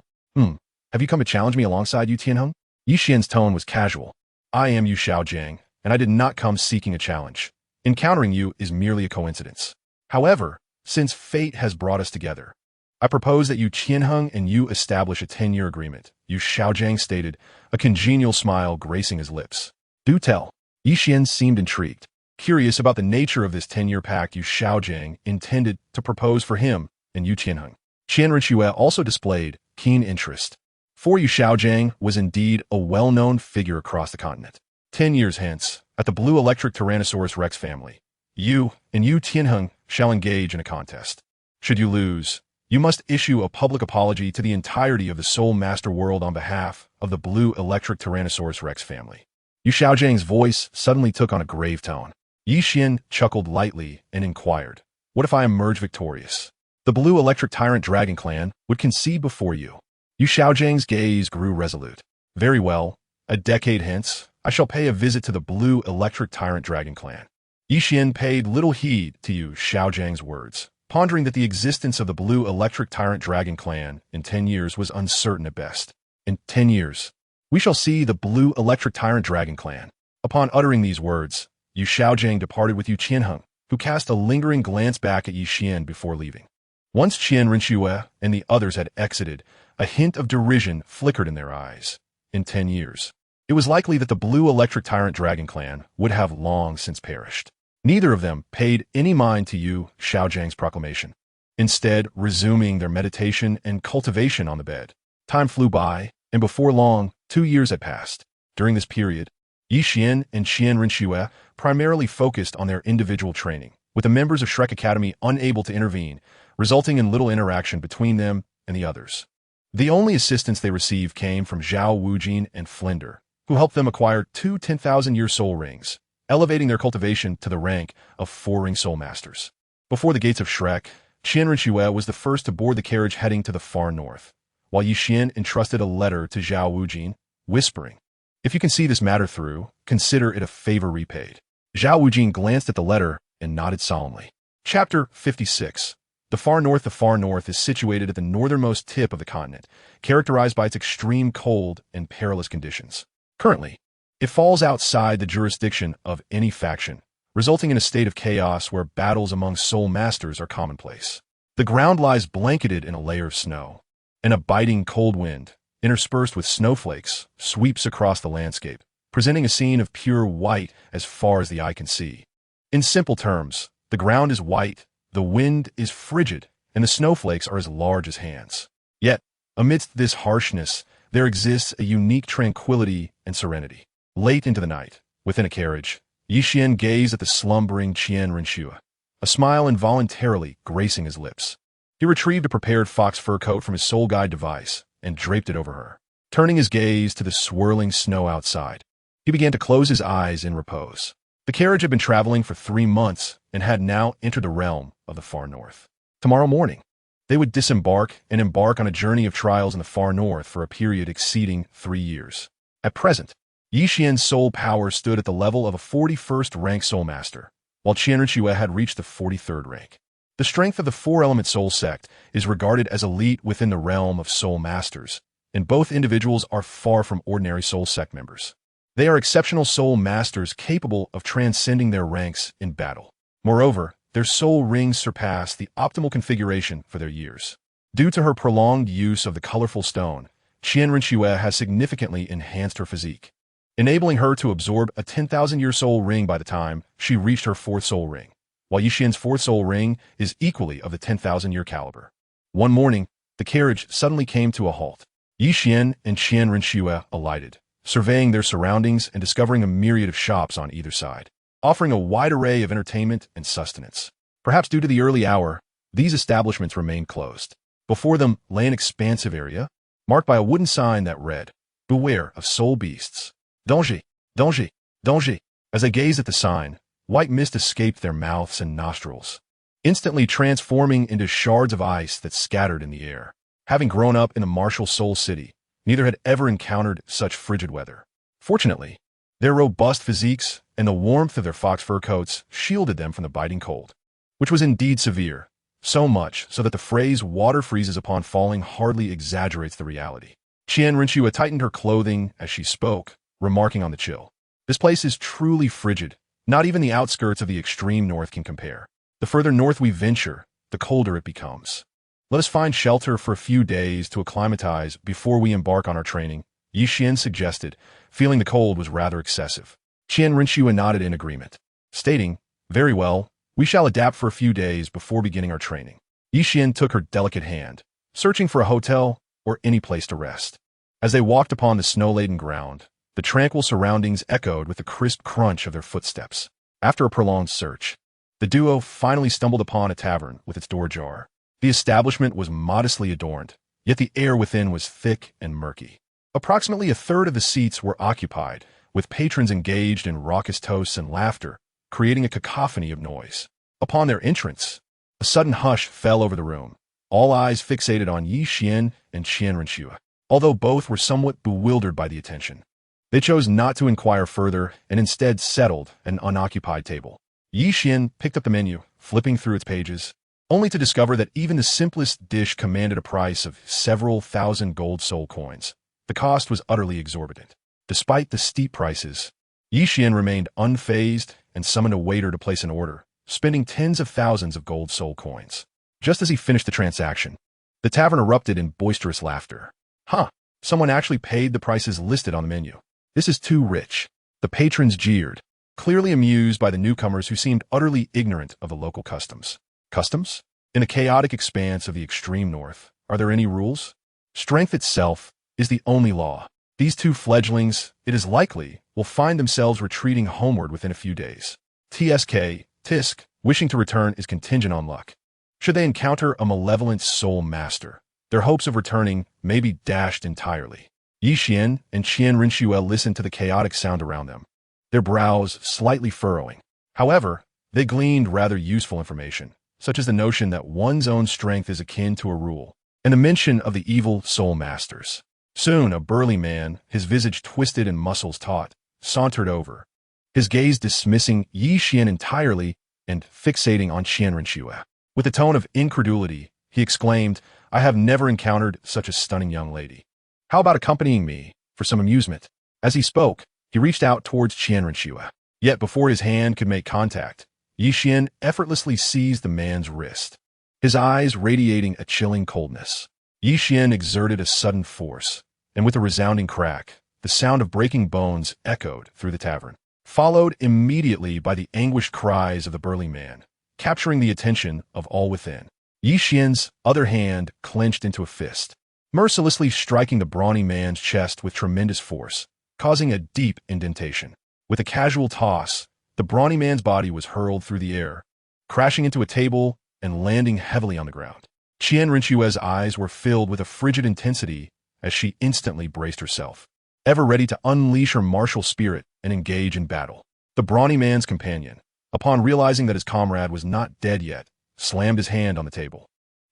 Have you come to challenge me alongside Yu Tianheng? Yi Xian's tone was casual. I am Yu Xiaojiang, and I did not come seeking a challenge. Encountering you is merely a coincidence. However, since fate has brought us together, I propose that Yu Tianheng and you establish a 10-year agreement, Yu Xiaojiang stated, a congenial smile gracing his lips. Do tell. Yi Xian seemed intrigued. Curious about the nature of this 10-year pact Yu Xiaojiang intended to propose for him and Yu Tianheng. Qian Renxue also displayed keen interest. For Yu Xiaojiang was indeed a well-known figure across the continent. 10 years hence, at the Blue Electric Tyrannosaurus Rex family, you and Yu Tianheng shall engage in a contest. Should you lose, you must issue a public apology to the entirety of the Soul Master world on behalf of the Blue Electric Tyrannosaurus Rex family. Yu Xiaojiang's voice suddenly took on a grave tone. Yi Xian chuckled lightly and inquired, what if I emerge victorious? The Blue Electric Tyrant Dragon Clan would concede before you. Yu Xiaojiang's gaze grew resolute. Very well. A decade hence, I shall pay a visit to the Blue Electric Tyrant Dragon Clan. Yi Xian paid little heed to Yu Xiaojiang's words, pondering that the existence of the Blue Electric Tyrant Dragon Clan in 10 years was uncertain at best. In 10 years, we shall see the Blue Electric Tyrant Dragon Clan. Upon uttering these words, Yu Xiaojiang departed with Yu Tianheng, who cast a lingering glance back at Yi Xian before leaving. Once Qian Renxue and the others had exited, a hint of derision flickered in their eyes. In 10 years, it was likely that the Blue Electric Tyrant Dragon Clan would have long since perished. Neither of them paid any mind to Yu Xiaojiang's proclamation, instead resuming their meditation and cultivation on the bed. Time flew by, and before long, 2 years had passed. During this period, Yi Xian and Qian Renxue primarily focused on their individual training, with the members of Shrek Academy unable to intervene, resulting in little interaction between them and the others. The only assistance they received came from Xiao Wu and Flinder, who helped them acquire 2 10,000-year soul rings, elevating their cultivation to the rank of 4-ring soul masters. Before the gates of Shrek, Qian Renxue was the first to board the carriage heading to the far north, while Yi Xian entrusted a letter to Xiao Wu, whispering, if you can see this matter through, consider it a favor repaid. Xiao Wu glanced at the letter and nodded solemnly. Chapter 56. The far north is situated at the northernmost tip of the continent, characterized by its extreme cold and perilous conditions. Currently, it falls outside the jurisdiction of any faction, resulting in a state of chaos where battles among soul masters are commonplace. The ground lies blanketed in a layer of snow, and a biting cold wind, interspersed with snowflakes, sweeps across the landscape, presenting a scene of pure white as far as the eye can see. In simple terms, the ground is white, the wind is frigid, and the snowflakes are as large as hands. Yet, amidst this harshness, there exists a unique tranquility and serenity. Late into the night, within a carriage, Yi Xian gazed at the slumbering Qian Renxue, a smile involuntarily gracing his lips. He retrieved a prepared fox fur coat from his soul guide device and draped it over her. Turning his gaze to the swirling snow outside, he began to close his eyes in repose. The carriage had been traveling for 3 months and had now entered the realm of the far north. Tomorrow morning, they would disembark and embark on a journey of trials in the far north for a period exceeding 3 years. At present, Yi Xian's soul power stood at the level of a 41st rank soul master, while Qian Renxue had reached the 43rd rank. The strength of the 4-element soul sect is regarded as elite within the realm of soul masters, and both individuals are far from ordinary soul sect members. They are exceptional soul masters capable of transcending their ranks in battle. Moreover, their soul rings surpass the optimal configuration for their years. Due to her prolonged use of the colorful stone, Qian Renxue has significantly enhanced her physique, enabling her to absorb a 10,000-year soul ring by the time she reached her 4th soul ring, while Yi Xian's 4th soul ring is equally of the 10,000-year caliber. One morning, the carriage suddenly came to a halt. Yi Xian and Qian Renxue alighted, surveying their surroundings and discovering a myriad of shops on either side, offering a wide array of entertainment and sustenance. Perhaps due to the early hour, these establishments remained closed. Before them lay an expansive area, marked by a wooden sign that read, "Beware of soul beasts. Danger, danger, danger." As they gazed at the sign, white mist escaped their mouths and nostrils, instantly transforming into shards of ice that scattered in the air. Having grown up in the martial soul city, neither had ever encountered such frigid weather. Fortunately, their robust physiques and the warmth of their fox fur coats shielded them from the biting cold, which was indeed severe, so much so that the phrase "water freezes upon falling" hardly exaggerates the reality. Qian Renxue tightened her clothing as she spoke, remarking on the chill. This place is truly frigid. Not even the outskirts of the extreme north can compare. The further north we venture, the colder it becomes. Let us find shelter for a few days to acclimatize before we embark on our training, Yi Xian suggested, feeling the cold was rather excessive. Qian Renxue nodded in agreement, stating, "Very well, we shall adapt for a few days before beginning our training." Yi Xian took her delicate hand, searching for a hotel or any place to rest. As they walked upon the snow-laden ground, the tranquil surroundings echoed with the crisp crunch of their footsteps. After a prolonged search, the duo finally stumbled upon a tavern with its door ajar. The establishment was modestly adorned, yet the air within was thick and murky. Approximately a third of the seats were occupied, with patrons engaged in raucous toasts and laughter, creating a cacophony of noise. Upon their entrance, a sudden hush fell over the room, all eyes fixated on Yi Xian and Qian Renxue. Although both were somewhat bewildered by the attention, they chose not to inquire further and instead settled at an unoccupied table. Yi Xian picked up the menu, flipping through its pages, only to discover that even the simplest dish commanded a price of several thousand gold soul coins. The cost was utterly exorbitant. Despite the steep prices, Yi Xian remained unfazed and summoned a waiter to place an order, spending tens of thousands of gold soul coins. Just as he finished the transaction, the tavern erupted in boisterous laughter. "Huh, someone actually paid the prices listed on the menu. This is too rich." The patrons jeered, clearly amused by the newcomers who seemed utterly ignorant of the local customs. Customs? In a chaotic expanse of the extreme north, are there any rules? Strength itself is the only law. These two fledglings, it is likely, will find themselves retreating homeward within a few days. Tisk, wishing to return is contingent on luck. Should they encounter a malevolent soul master, their hopes of returning may be dashed entirely. Yi Xian and Qian Renxue listened to the chaotic sound around them, their brows slightly furrowing. However, they gleaned rather useful information, such as the notion that one's own strength is akin to a rule, and the mention of the evil soul masters. Soon, a burly man, his visage twisted and muscles taut, sauntered over, his gaze dismissing Yi Xian entirely and fixating on Qian Renxue. With a tone of incredulity, he exclaimed, "I have never encountered such a stunning young lady. How about accompanying me for some amusement?" As he spoke, he reached out towards Qian Renxue. Yet before his hand could make contact, Yi Xian effortlessly seized the man's wrist, his eyes radiating a chilling coldness. Yi Xian exerted a sudden force, and with a resounding crack, the sound of breaking bones echoed through the tavern, followed immediately by the anguished cries of the burly man, capturing the attention of all within. Yi Xian's other hand clenched into a fist, mercilessly striking the brawny man's chest with tremendous force, causing a deep indentation. With a casual toss, the brawny man's body was hurled through the air, crashing into a table and landing heavily on the ground. Qian Renxue's eyes were filled with a frigid intensity as she instantly braced herself, ever ready to unleash her martial spirit and engage in battle. The brawny man's companion, upon realizing that his comrade was not dead yet, slammed his hand on the table,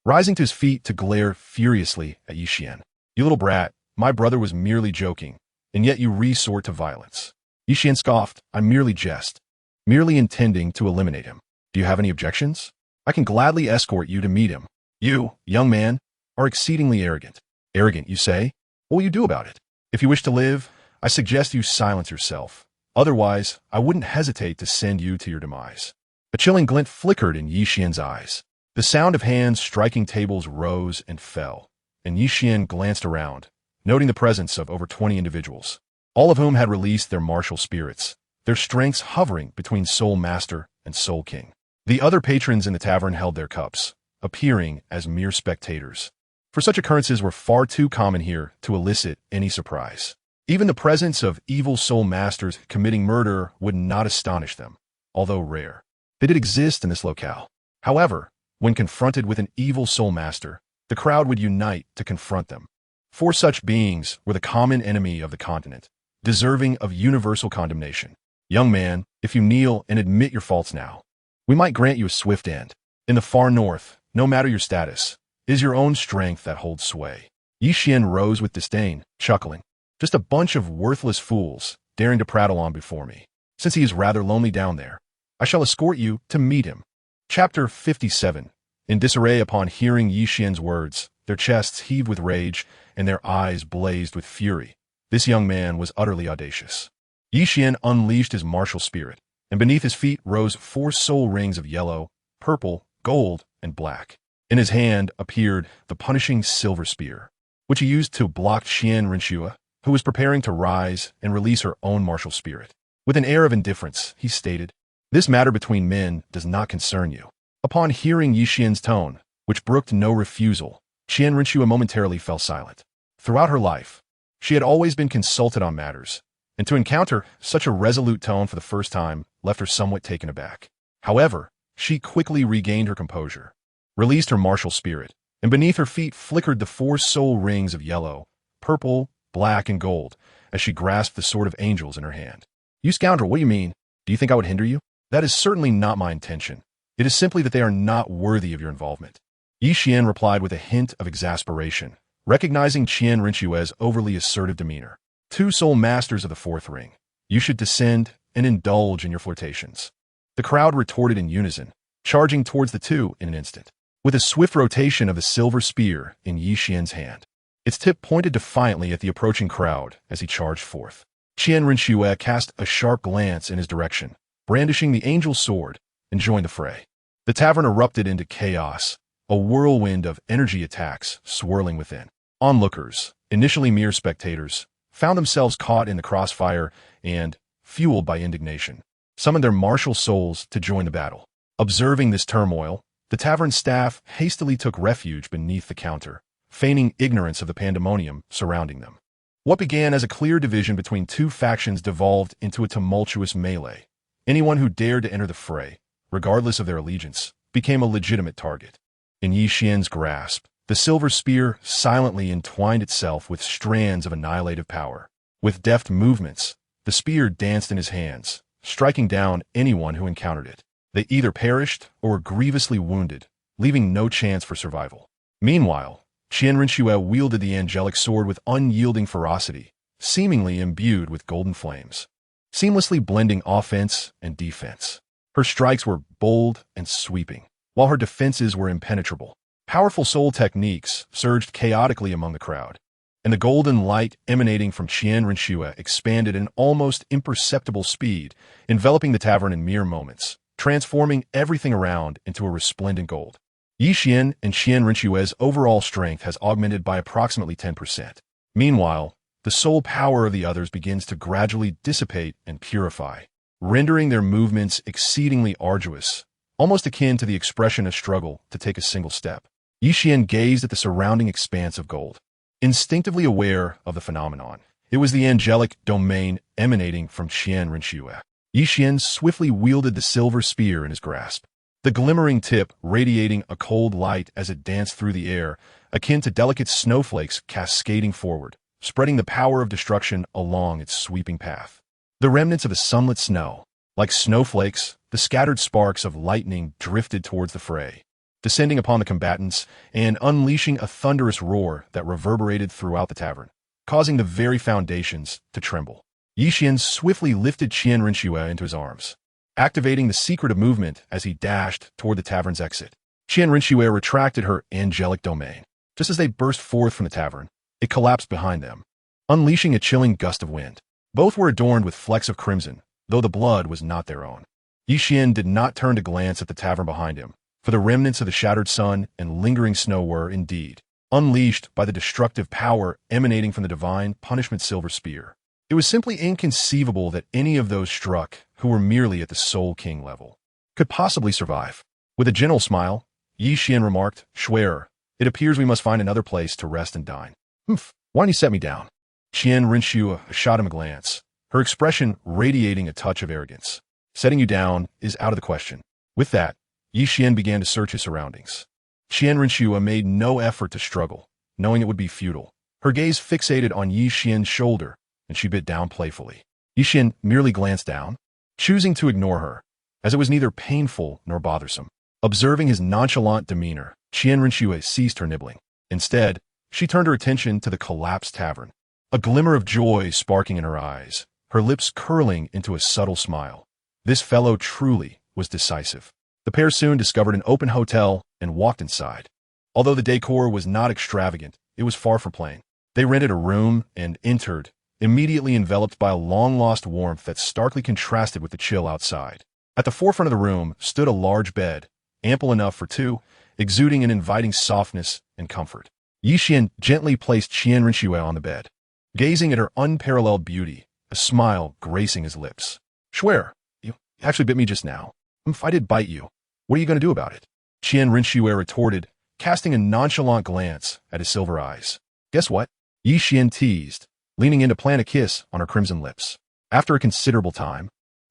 rising to his feet to glare furiously at Yi Xian. "You little brat, my brother was merely joking, and yet you resort to violence." Yi Xian scoffed, "I merely jest, merely intending to eliminate him. Do you have any objections? I can gladly escort you to meet him. You, young man, are exceedingly arrogant." "Arrogant, you say? What will you do about it? If you wish to live, I suggest you silence yourself. Otherwise, I wouldn't hesitate to send you to your demise." A chilling glint flickered in Yi Xian's eyes. The sound of hands striking tables rose and fell, and Yi Xian glanced around, noting the presence of over 20 individuals, all of whom had released their martial spirits, their strengths hovering between Soul Master and Soul King. The other patrons in the tavern held their cups, appearing as mere spectators, for such occurrences were far too common here to elicit any surprise. Even the presence of evil soul masters committing murder would not astonish them, although rare. They did exist in this locale. However, when confronted with an evil soul master, the crowd would unite to confront them. For such beings were the common enemy of the continent, deserving of universal condemnation. "Young man, if you kneel and admit your faults now, we might grant you a swift end. In the far north, no matter your status, it is your own strength that holds sway." Yi Xian rose with disdain, chuckling. "Just a bunch of worthless fools, daring to prattle on before me. Since he is rather lonely down there, I shall escort you to meet him." Chapter 57. In disarray upon hearing Yi Xian's words, Their chests heaved with rage, and their eyes blazed with fury. This young man was utterly audacious. Yixian unleashed his martial spirit, and beneath his feet rose 4 soul rings of yellow, purple, gold, and black. In his hand appeared the punishing silver spear, which he used to block Qian Renxue, who was preparing to rise and release her own martial spirit. With an air of indifference, he stated, "This matter between men does not concern you." Upon hearing Yixian's tone, which brooked no refusal, Qian Renxue momentarily fell silent. Throughout her life, she had always been consulted on matters, and to encounter such a resolute tone for the first time left her somewhat taken aback. However, she quickly regained her composure, released her martial spirit, and beneath her feet flickered the 4 soul rings of yellow, purple, black, and gold as she grasped the sword of angels in her hand. "You scoundrel, what do you mean? Do you think I would hinder you? That is certainly not my intention. It is simply that they are not worthy of your involvement." Yixian replied with a hint of exasperation, recognizing Qian Renxue's overly assertive demeanor. "Two soul masters of the 4th ring. You should descend and indulge in your flirtations." The crowd retorted in unison, charging towards the two in an instant. With a swift rotation of the silver spear in Yixian's hand, its tip pointed defiantly at the approaching crowd as he charged forth. Qian Renxue cast a sharp glance in his direction, brandishing the angel's sword, and joined the fray. The tavern erupted into chaos, a whirlwind of energy attacks swirling within. Onlookers, initially mere spectators, found themselves caught in the crossfire and, fueled by indignation, summoned their martial souls to join the battle. Observing this turmoil, the tavern staff hastily took refuge beneath the counter, feigning ignorance of the pandemonium surrounding them. What began as a clear division between two factions devolved into a tumultuous melee. Anyone who dared to enter the fray, regardless of their allegiance, became a legitimate target. In Yixian's grasp, the silver spear silently entwined itself with strands of annihilative power. With deft movements, the spear danced in his hands, striking down anyone who encountered it. They either perished or were grievously wounded, leaving no chance for survival. Meanwhile, Qian Renxue wielded the angelic sword with unyielding ferocity, seemingly imbued with golden flames, seamlessly blending offense and defense. Her strikes were bold and sweeping, while her defenses were impenetrable. Powerful soul techniques surged chaotically among the crowd, and the golden light emanating from Qian Renxue expanded at an almost imperceptible speed, enveloping the tavern in mere moments, transforming everything around into a resplendent gold. Yixian and Qian Renxue's overall strength has augmented by approximately 10%. Meanwhile, the soul power of the others begins to gradually dissipate and purify, rendering their movements exceedingly arduous, almost akin to the expression of struggle to take a single step. Yixian gazed at the surrounding expanse of gold, instinctively aware of the phenomenon. It was the angelic domain emanating from Qian Renxue. Yixian swiftly wielded the silver spear in his grasp, the glimmering tip radiating a cold light as it danced through the air, akin to delicate snowflakes cascading forward, spreading the power of destruction along its sweeping path. The remnants of a sunlit snow, like snowflakes, the scattered sparks of lightning drifted towards the fray, descending upon the combatants and unleashing a thunderous roar that reverberated throughout the tavern, causing the very foundations to tremble. Yixian swiftly lifted Qian Renxue into his arms, activating the secret of movement as he dashed toward the tavern's exit. Qian Renxue retracted her angelic domain. Just as they burst forth from the tavern, it collapsed behind them, unleashing a chilling gust of wind. Both were adorned with flecks of crimson, though the blood was not their own. Yixian did not turn to glance at the tavern behind him, for the remnants of the shattered sun and lingering snow were, indeed, unleashed by the destructive power emanating from the divine punishment silver spear. It was simply inconceivable that any of those struck, who were merely at the Soul King level, could possibly survive. With a gentle smile, Yixian remarked, "Schwerer, it appears we must find another place to rest and dine." "Humph, why don't you set me down?" Qian Renxue shot him a glance, her expression radiating a touch of arrogance. "Setting you down is out of the question." With that, Yixian began to search his surroundings. Qian Renxue made no effort to struggle, knowing it would be futile. Her gaze fixated on Yixian's shoulder, and she bit down playfully. Yixian merely glanced down, choosing to ignore her, as it was neither painful nor bothersome. Observing his nonchalant demeanor, Qian Renxue ceased her nibbling. Instead, she turned her attention to the collapsed tavern, a glimmer of joy sparking in her eyes, her lips curling into a subtle smile. This fellow truly was decisive. The pair soon discovered an open hotel and walked inside. Although the decor was not extravagant, it was far from plain. They rented a room and entered, immediately enveloped by a long-lost warmth that starkly contrasted with the chill outside. At the forefront of the room stood a large bed, ample enough for two, exuding an inviting softness and comfort. Yixian gently placed Qian Renxue on the bed, gazing at her unparalleled beauty, a smile gracing his lips. "Swear, you actually bit me just now. If I did bite you, what are you going to do about it?" Qian Renxue retorted, casting a nonchalant glance at his silver eyes. "Guess what?" Yixian teased, leaning in to plant a kiss on her crimson lips. After a considerable time,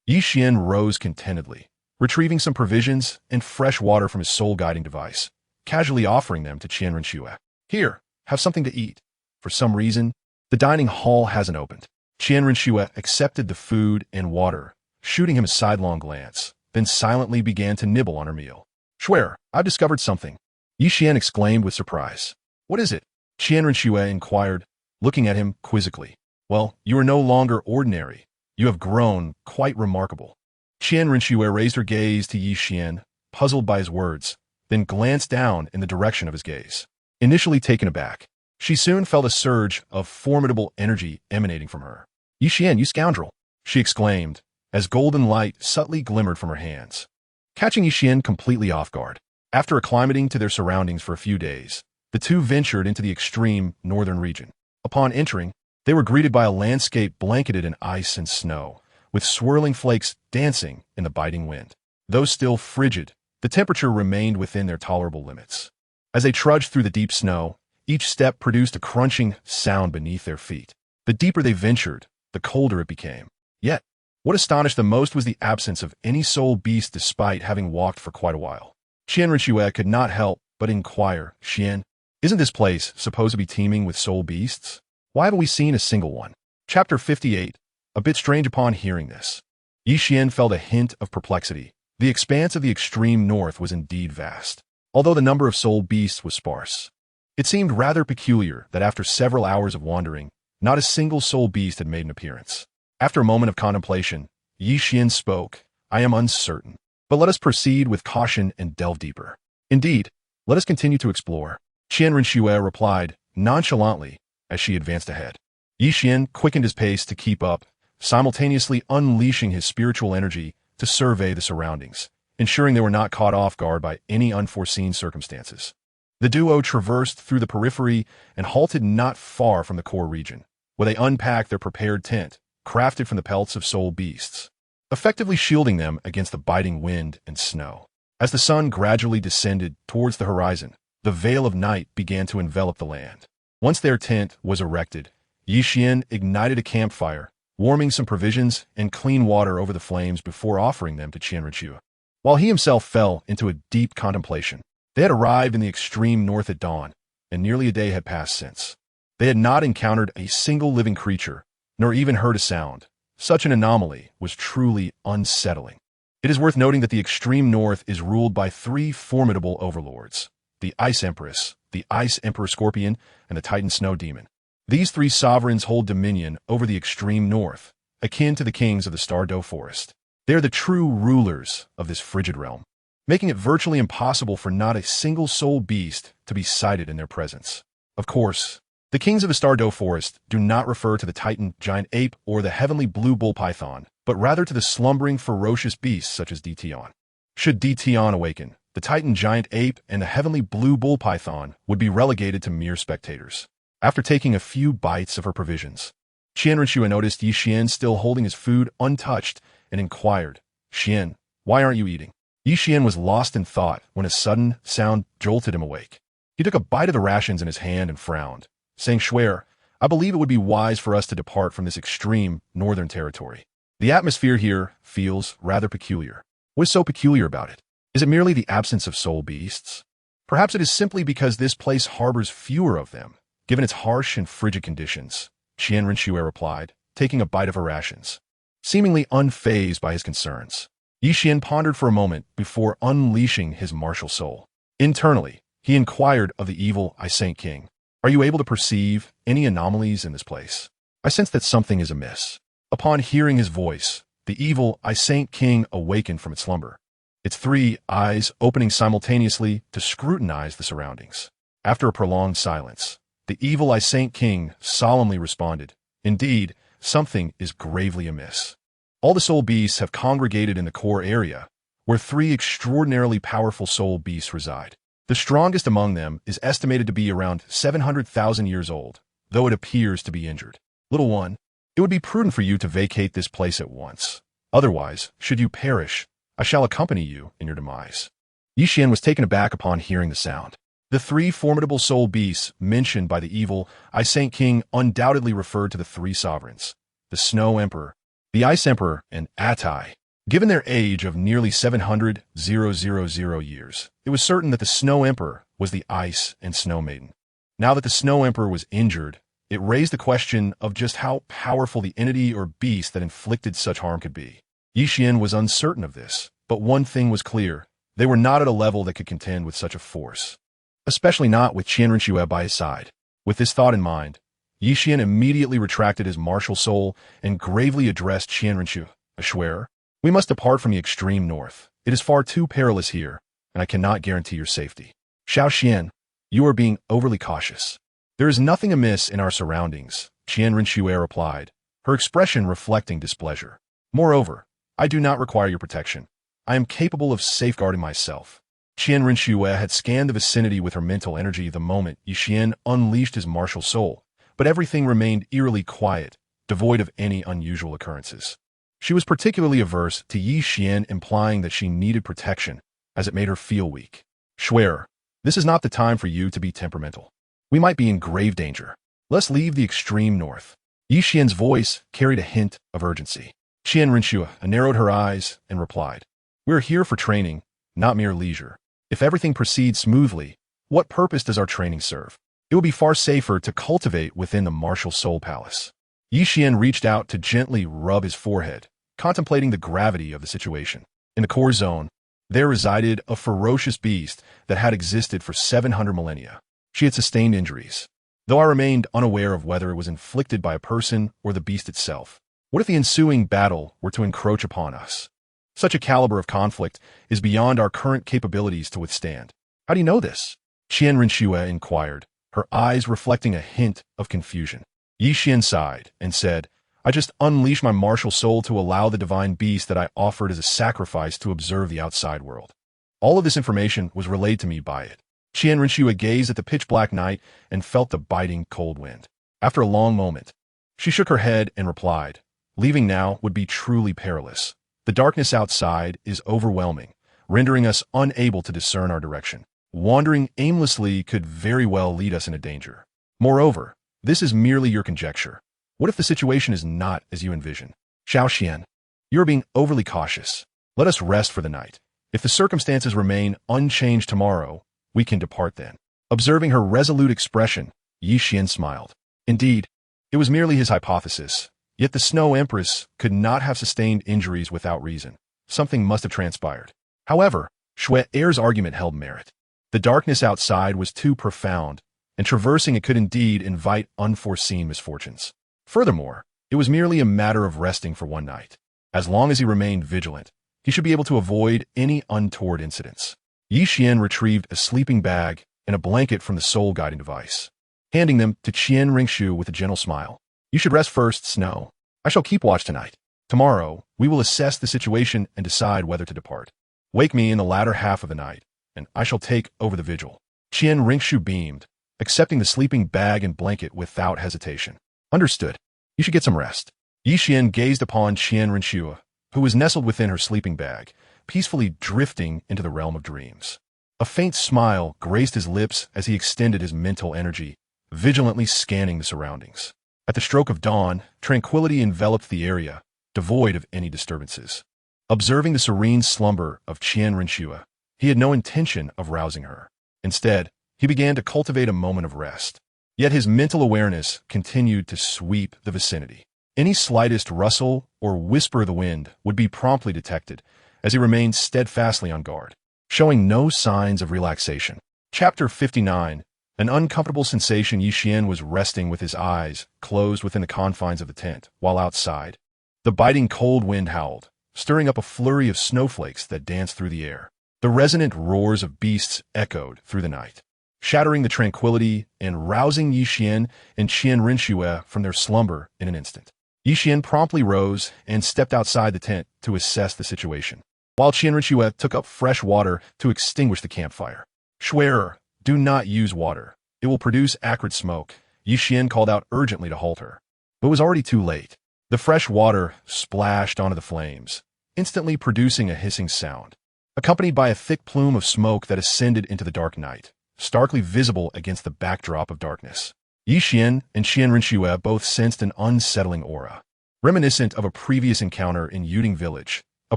Yixian rose contentedly, retrieving some provisions and fresh water from his soul-guiding device, casually offering them to Qian Renxue. "Here, have something to eat." For some reason, the dining hall hasn't opened. Qian Renxue accepted the food and water, shooting him a sidelong glance, then silently began to nibble on her meal. "Swear, I've discovered something," Yixian exclaimed with surprise. "What is it?" Qian Renxue inquired, looking at him quizzically. "Well, you are no longer ordinary. You have grown quite remarkable." Qian Renxue raised her gaze to Yixian, puzzled by his words, then glanced down in the direction of his gaze. Initially taken aback, she soon felt a surge of formidable energy emanating from her. "Yixian, you scoundrel!" she exclaimed, as golden light subtly glimmered from her hands, catching Yixian completely off guard. After acclimating to their surroundings for a few days, the two ventured into the extreme northern region. Upon entering, they were greeted by a landscape blanketed in ice and snow, with swirling flakes dancing in the biting wind. Though still frigid, the temperature remained within their tolerable limits. As they trudged through the deep snow, each step produced a crunching sound beneath their feet. The deeper they ventured, the colder it became. Yet, what astonished them most was the absence of any soul beast despite having walked for quite a while. Qian Renxue could not help but inquire, "Xian, isn't this place supposed to be teeming with soul beasts? Why haven't we seen a single one?" Chapter 58. A bit strange upon hearing this, Yixian felt a hint of perplexity. The expanse of the extreme north was indeed vast, although the number of soul beasts was sparse. It seemed rather peculiar that after several hours of wandering, not a single soul beast had made an appearance. After a moment of contemplation, Yixian spoke, "I am uncertain, but let us proceed with caution and delve deeper. Indeed, let us continue to explore." Qian Renxue replied nonchalantly as she advanced ahead. Yixian quickened his pace to keep up, simultaneously unleashing his spiritual energy to survey the surroundings, ensuring they were not caught off guard by any unforeseen circumstances. The duo traversed through the periphery and halted not far from the core region, where they unpacked their prepared tent, crafted from the pelts of soul beasts, effectively shielding them against the biting wind and snow. As the sun gradually descended towards the horizon, the veil of night began to envelop the land. Once their tent was erected, Yixian ignited a campfire, warming some provisions and clean water over the flames before offering them to Qian Renxue, while he himself fell into a deep contemplation. They had arrived in the extreme north at dawn, and nearly a day had passed since. They had not encountered a single living creature, nor even heard a sound. Such an anomaly was truly unsettling. It is worth noting that the extreme north is ruled by three formidable overlords: the Ice Empress, the Ice Emperor Scorpion, and the Titan Snow Demon. These three sovereigns hold dominion over the extreme north, akin to the kings of the Star Dou Forest. They are the true rulers of this frigid realm, making it virtually impossible for not a single soul beast to be sighted in their presence. Of course, the kings of the Star Dou Forest do not refer to the Titan giant ape or the heavenly blue bull python, but rather to the slumbering ferocious beasts such as Dtion. Should Dtion awaken, the Titan giant ape and the heavenly blue bull python would be relegated to mere spectators. After taking a few bites of her provisions, Qian Renxue noticed Yixian still holding his food untouched and inquired, "Xian, why aren't you eating?" Yixian was lost in thought when a sudden sound jolted him awake. He took a bite of the rations in his hand and frowned, saying, "Swear, I believe it would be wise for us to depart from this extreme northern territory. The atmosphere here feels rather peculiar." What is so peculiar about it? Is it merely the absence of soul beasts? Perhaps it is simply because this place harbors fewer of them, given its harsh and frigid conditions, Qian Renxue replied, taking a bite of her rations. Seemingly unfazed by his concerns, Yixian pondered for a moment before unleashing his martial soul. Internally, he inquired of the evil Ascent King, "Are you able to perceive any anomalies in this place? I sense that something is amiss." Upon hearing his voice, the evil Ascent King awakened from its slumber, its three eyes opening simultaneously to scrutinize the surroundings. After a prolonged silence, the evil Saint King solemnly responded, "Indeed, something is gravely amiss. All the soul beasts have congregated in the core area, where 3 extraordinarily powerful soul beasts reside. The strongest among them is estimated to be around 700,000 years old, though it appears to be injured. Little one, it would be prudent for you to vacate this place at once. Otherwise, should you perish, I shall accompany you in your demise." Yi Xian was taken aback upon hearing the sound. The 3 formidable soul beasts mentioned by the evil Saint King undoubtedly referred to the 3 sovereigns, the Snow Emperor, the Ice Emperor, and Atai. Given their age of nearly 700,000 years, it was certain that the Snow Emperor was the Ice and Snow Maiden. Now that the Snow Emperor was injured, it raised the question of just how powerful the entity or beast that inflicted such harm could be. Yi Xian was uncertain of this, but one thing was clear: they were not at a level that could contend with such a force, especially not with Qian Renxue by his side. With this thought in mind, Yi Xian immediately retracted his martial soul and gravely addressed Qian Renxue. "Swear, we must depart from the extreme north. It is far too perilous here, and I cannot guarantee your safety." "Xiao Xian, you are being overly cautious. There is nothing amiss in our surroundings," Qian Renxue replied, her expression reflecting displeasure. "Moreover, I do not require your protection. I am capable of safeguarding myself." Qian Renxue had scanned the vicinity with her mental energy the moment Yi Xian unleashed his martial soul, but everything remained eerily quiet, devoid of any unusual occurrences. She was particularly averse to Yi Xian implying that she needed protection, as it made her feel weak. "Swear, this is not the time for you to be temperamental. We might be in grave danger. Let's leave the extreme north." Yi Xian's voice carried a hint of urgency. Qian Renxue narrowed her eyes and replied, "We're here for training, not mere leisure. If everything proceeds smoothly, what purpose does our training serve? It would be far safer to cultivate within the martial soul palace." Yi Xian reached out to gently rub his forehead, contemplating the gravity of the situation. In the core zone, there resided a ferocious beast that had existed for 700 millennia. She had sustained injuries, though I remained unaware of whether it was inflicted by a person or the beast itself. What if the ensuing battle were to encroach upon us? Such a caliber of conflict is beyond our current capabilities to withstand. "How do you know this?" Qian Renxue inquired, her eyes reflecting a hint of confusion. Yi Xian sighed and said, "I just unleashed my martial soul to allow the divine beast that I offered as a sacrifice to observe the outside world. All of this information was relayed to me by it." Qian Renxue gazed at the pitch-black night and felt the biting cold wind. After a long moment, she shook her head and replied, "Leaving now would be truly perilous. The darkness outside is overwhelming, rendering us unable to discern our direction. Wandering aimlessly could very well lead us into danger. Moreover, this is merely your conjecture. What if the situation is not as you envision?" "Xiao Xian, you are being overly cautious. Let us rest for the night. If the circumstances remain unchanged tomorrow, we can depart then." Observing her resolute expression, Yi Xian smiled. Indeed, it was merely his hypothesis. Yet the Snow Empress could not have sustained injuries without reason. Something must have transpired. However, Shui Er's argument held merit. The darkness outside was too profound, and traversing it could indeed invite unforeseen misfortunes. Furthermore, it was merely a matter of resting for one night. As long as he remained vigilant, he should be able to avoid any untoward incidents. Yi Xian retrieved a sleeping bag and a blanket from the soul guiding device, handing them to Qian Renxue with a gentle smile. "You should rest first, Snow. I shall keep watch tonight. Tomorrow, we will assess the situation and decide whether to depart. Wake me in the latter half of the night, and I shall take over the vigil." Qian Renxue beamed, accepting the sleeping bag and blanket without hesitation. "Understood. You should get some rest." Yi Xian gazed upon Qian Renxue, who was nestled within her sleeping bag, peacefully drifting into the realm of dreams. A faint smile graced his lips as he extended his mental energy, vigilantly scanning the surroundings. At the stroke of dawn, tranquility enveloped the area, devoid of any disturbances. Observing the serene slumber of Qian Renxue, he had no intention of rousing her. Instead, he began to cultivate a moment of rest. Yet his mental awareness continued to sweep the vicinity. Any slightest rustle or whisper of the wind would be promptly detected, as he remained steadfastly on guard, showing no signs of relaxation. Chapter 59. An uncomfortable sensation. Yi Xian was resting with his eyes closed within the confines of the tent, while outside, the biting cold wind howled, stirring up a flurry of snowflakes that danced through the air. The resonant roars of beasts echoed through the night. shattering the tranquility and rousing Yixian and Qian Renxue from their slumber in an instant. Yixian promptly rose and stepped outside the tent to assess the situation, while Qian Renxue took up fresh water to extinguish the campfire. "Schwerer, do not use water. It will produce acrid smoke," Yixian called out urgently to halt her. But it was already too late. The fresh water splashed onto the flames, instantly producing a hissing sound, accompanied by a thick plume of smoke that ascended into the dark night, starkly visible against the backdrop of darkness. Yixian and Qian Renxue both sensed an unsettling aura, reminiscent of a previous encounter in Yuding village, a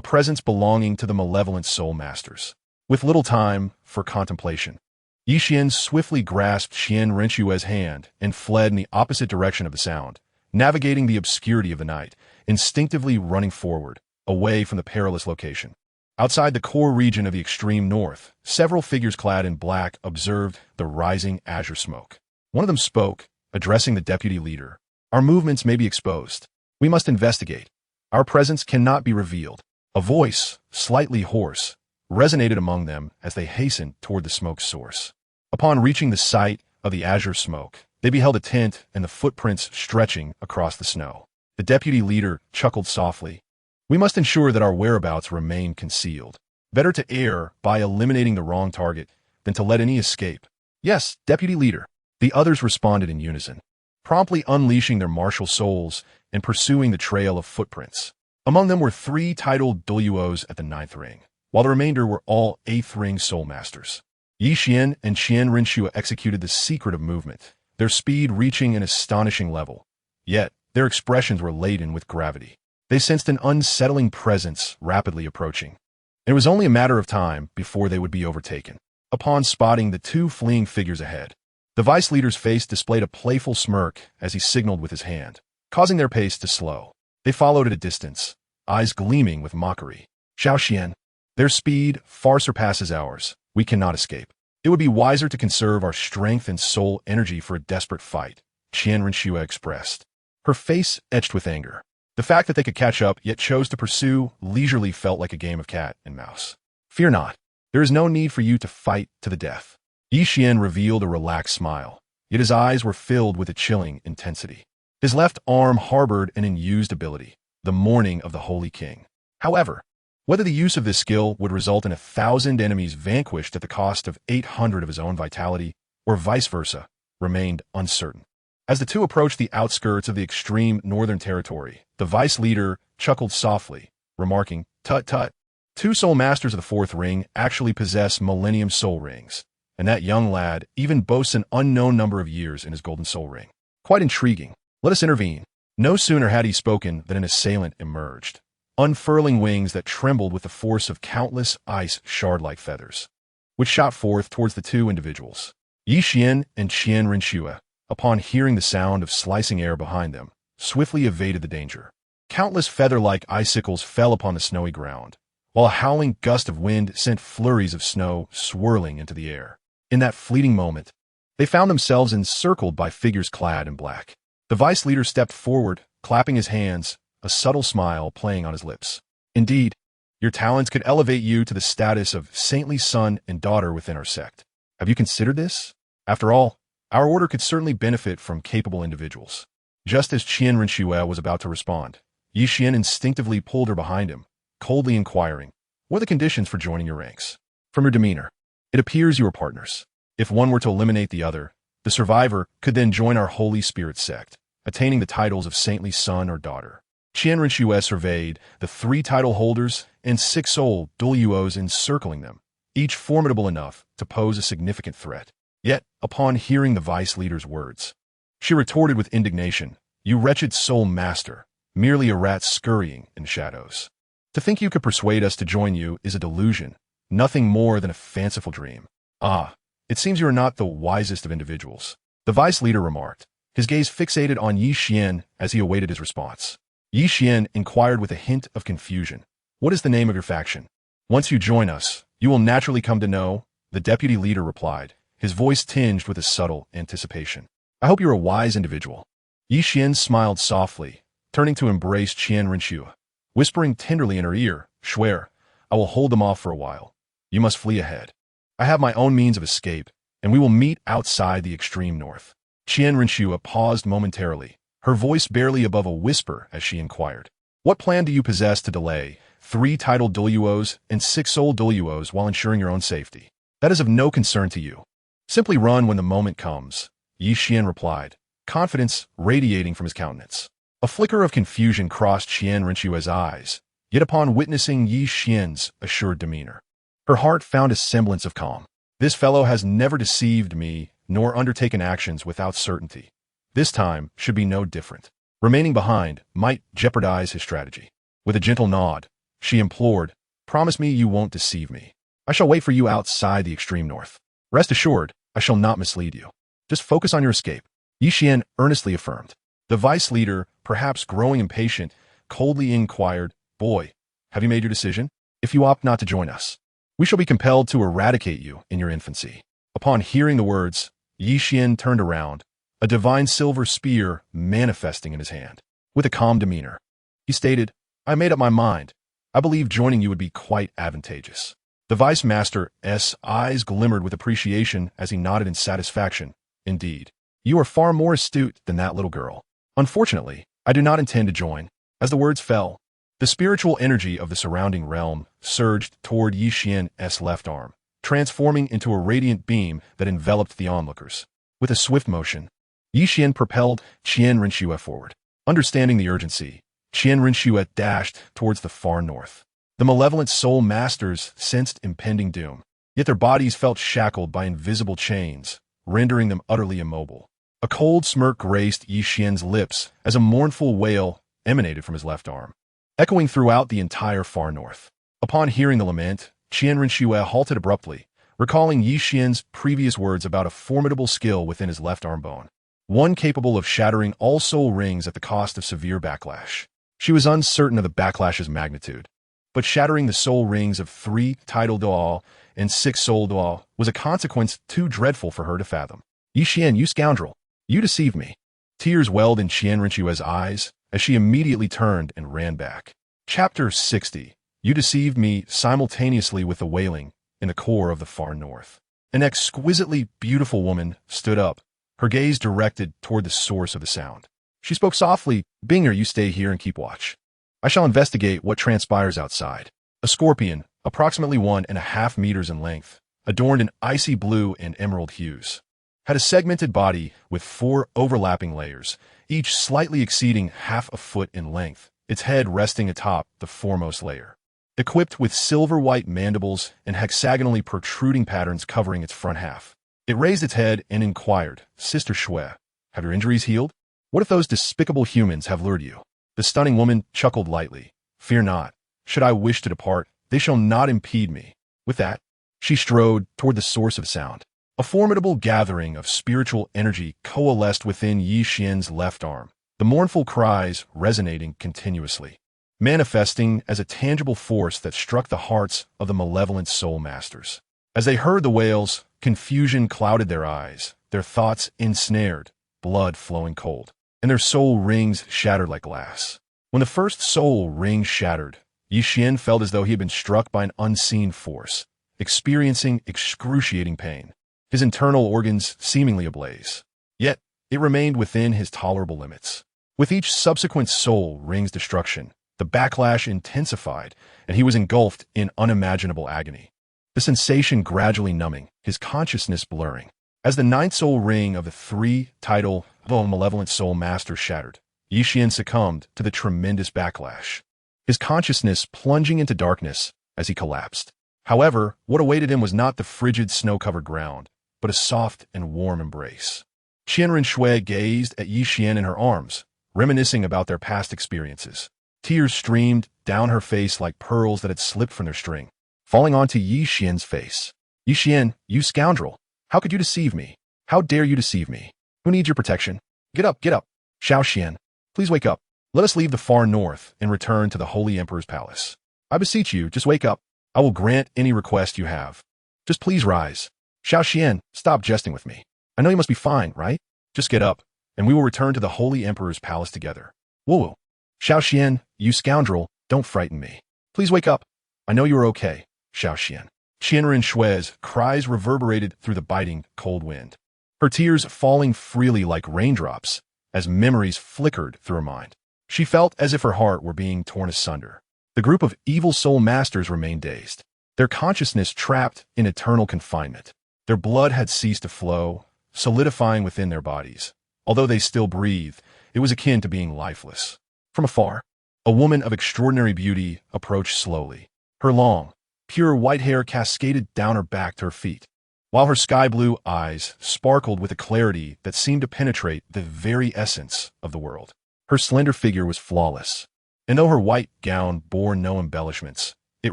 presence belonging to the malevolent soul masters. With little time for contemplation, Yixian swiftly grasped Qian Renxue's hand and fled in the opposite direction of the sound, navigating the obscurity of the night, instinctively running forward, away from the perilous location. Outside the core region of the extreme north, several figures clad in black observed the rising azure smoke. One of them spoke, addressing the deputy leader. "Our movements may be exposed. We must investigate. Our presence cannot be revealed." A voice, slightly hoarse, resonated among them as they hastened toward the smoke source. Upon reaching the site of the azure smoke, they beheld a tent and the footprints stretching across the snow. The deputy leader chuckled softly. "We must ensure that our whereabouts remain concealed. Better to err by eliminating the wrong target than to let any escape." "Yes, deputy leader," the others responded in unison, promptly unleashing their martial souls and pursuing the trail of footprints. Among them were 3 titled Douluos at the 9th ring, while the remainder were all 8th ring soul masters. Yixian and Qian Renxue executed the secret of movement, their speed reaching an astonishing level. Yet, their expressions were laden with gravity. They sensed an unsettling presence rapidly approaching, and it was only a matter of time before they would be overtaken. Upon spotting the 2 fleeing figures ahead, the vice leader's face displayed a playful smirk as he signaled with his hand, causing their pace to slow. They followed at a distance, eyes gleaming with mockery. "Xiaoxian, their speed far surpasses ours. We cannot escape. It would be wiser to conserve our strength and soul energy for a desperate fight," Qian Renxue expressed, her face etched with anger. The fact that they could catch up yet chose to pursue leisurely felt like a game of cat and mouse. "Fear not. There is no need for you to fight to the death." Yixian revealed a relaxed smile, yet his eyes were filled with a chilling intensity. His left arm harbored an unused ability, the Mourning of the Holy King. However, whether the use of this skill would result in 1,000 enemies vanquished at the cost of 800 of his own vitality, or vice versa, remained uncertain. As the two approached the outskirts of the extreme northern territory, the vice leader chuckled softly, remarking, "Tut tut. 2 soul masters of the 4th ring actually possess Millennium Soul Rings, and that young lad even boasts an unknown number of years in his Golden Soul Ring. Quite intriguing. Let us intervene." No sooner had he spoken than an assailant emerged, unfurling wings that trembled with the force of countless ice shard-like feathers, which shot forth towards the 2 individuals. Yixian and Qian Renxue, upon hearing the sound of slicing air behind them, swiftly evaded the danger. Countless feather-like icicles fell upon the snowy ground, while a howling gust of wind sent flurries of snow swirling into the air. In that fleeting moment, they found themselves encircled by figures clad in black. The vice leader stepped forward, clapping his hands, a subtle smile playing on his lips. "Indeed, your talents could elevate you to the status of saintly son and daughter within our sect. Have you considered this? After all, our order could certainly benefit from capable individuals." Just as Qian Renxue was about to respond, Yixian instinctively pulled her behind him, coldly inquiring, "What are the conditions for joining your ranks? From your demeanor, it appears you are partners. If one were to eliminate the other, the survivor could then join our Holy Spirit sect, attaining the titles of saintly son or daughter." Qian Renxue surveyed the 3 title holders and 6 soul Douluos encircling them, each formidable enough to pose a significant threat. Yet, upon hearing the vice leader's words, she retorted with indignation, "You wretched soul master, merely a rat scurrying in the shadows. To think you could persuade us to join you is a delusion, nothing more than a fanciful dream." "Ah, it seems you are not the wisest of individuals," the vice leader remarked, his gaze fixated on Yixian as he awaited his response. Yixian inquired with a hint of confusion, "What is the name of your faction?" "Once you join us, you will naturally come to know," the deputy leader replied, his voice tinged with a subtle anticipation. "I hope you're a wise individual." Yixian smiled softly, turning to embrace Qian Renxue, whispering tenderly in her ear, "Schwer, I will hold them off for a while. You must flee ahead. I have my own means of escape, and we will meet outside the extreme north. Qian Renxue paused momentarily, her voice barely above a whisper as she inquired. What plan do you possess to delay 3 titled Douluos and 6 soul Douluos while ensuring your own safety? That is of no concern to you. Simply run when the moment comes, Yi Xian replied, confidence radiating from his countenance. A flicker of confusion crossed Qian Renxue's eyes, yet upon witnessing Yi Xian's assured demeanor, her heart found a semblance of calm. This fellow has never deceived me nor undertaken actions without certainty. This time should be no different. Remaining behind might jeopardize his strategy. With a gentle nod, she implored, promise me you won't deceive me. I shall wait for you outside the extreme north. Rest assured, I shall not mislead you. Just focus on your escape. Yi Xian earnestly affirmed. The vice leader, perhaps growing impatient, coldly inquired, boy, have you made your decision? If you opt not to join us, we shall be compelled to eradicate you in your infancy. Upon hearing the words, Yi Xian turned around, a divine silver spear manifesting in his hand. With a calm demeanor, he stated, I made up my mind. I believe joining you would be quite advantageous. The Vice Master's eyes glimmered with appreciation as he nodded in satisfaction. Indeed, you are far more astute than that little girl. Unfortunately, I do not intend to join. As the words fell, the spiritual energy of the surrounding realm surged toward Yi Xian's left arm, transforming into a radiant beam that enveloped the onlookers. With a swift motion, Yi Xian propelled Qian Renxue forward. Understanding the urgency, Qian Renxue dashed towards the far north. The malevolent soul masters sensed impending doom, yet their bodies felt shackled by invisible chains, rendering them utterly immobile. A cold smirk graced Yi Xian's lips as a mournful wail emanated from his left arm, echoing throughout the entire far north. Upon hearing the lament, Qian Renxue halted abruptly, recalling Yi Xian's previous words about a formidable skill within his left arm bone, one capable of shattering all soul rings at the cost of severe backlash. She was uncertain of the backlash's magnitude, but shattering the soul rings of 3 titled duel and 6 soul duel was a consequence too dreadful for her to fathom. Yi Xian, you scoundrel! You deceived me. Tears welled in Qian Renxue's eyes as she immediately turned and ran back. Chapter 60. You deceived me simultaneously with the wailing in the core of the far north. An exquisitely beautiful woman stood up, her gaze directed toward the source of the sound. She spoke softly, Binger, you stay here and keep watch. I shall investigate what transpires outside. A scorpion, approximately 1.5 meters in length, adorned in icy blue and emerald hues, had a segmented body with 4 overlapping layers, each slightly exceeding half a foot in length, its head resting atop the foremost layer. Equipped with silver-white mandibles and hexagonally protruding patterns covering its front half, it raised its head and inquired, Sister Shui, have your injuries healed? What if those despicable humans have lured you? The stunning woman chuckled lightly. Fear not. Should I wish to depart, they shall not impede me. With that, she strode toward the source of sound. A formidable gathering of spiritual energy coalesced within Yi Xian's left arm, the mournful cries resonating continuously, manifesting as a tangible force that struck the hearts of the malevolent soul masters. As they heard the wails, confusion clouded their eyes, their thoughts ensnared, blood flowing cold, and their soul rings shattered like glass. When the first soul ring shattered, Yi Xian felt as though he had been struck by an unseen force, experiencing excruciating pain, his internal organs seemingly ablaze. Yet, it remained within his tolerable limits. With each subsequent soul ring's destruction, the backlash intensified, and he was engulfed in unimaginable agony, the sensation gradually numbing, his consciousness blurring. As the 9th soul ring of the 3 title malevolent soul masters shattered, Yi Xian succumbed to the tremendous backlash, his consciousness plunging into darkness as he collapsed. However, what awaited him was not the frigid snow-covered ground, but a soft and warm embrace. Qian Renxue gazed at Yi Xian in her arms, reminiscing about their past experiences. Tears streamed down her face like pearls that had slipped from their string, falling onto Yi Xian's face. Yi Xian, you scoundrel! How could you deceive me? How dare you deceive me? Who needs your protection? Get up, get up! Xiao Xian, please wake up. Let us leave the far north and return to the Holy Emperor's palace. I beseech you, just wake up. I will grant any request you have. Just please rise. Xiao Xian, stop jesting with me. I know you must be fine, right? Just get up, and we will return to the Holy Emperor's palace together. Whoa. Xiao Xian, you scoundrel, don't frighten me. Please wake up. I know you are okay, Xiao Xian. Qian Renxue's cries reverberated through the biting, cold wind, her tears falling freely like raindrops as memories flickered through her mind. She felt as if her heart were being torn asunder. The group of evil soul masters remained dazed, their consciousness trapped in eternal confinement. Their blood had ceased to flow, solidifying within their bodies. Although they still breathed, it was akin to being lifeless. From afar, a woman of extraordinary beauty approached slowly. Her long, pure white hair cascaded down her back to her feet, while her sky-blue eyes sparkled with a clarity that seemed to penetrate the very essence of the world. Her slender figure was flawless, and though her white gown bore no embellishments, it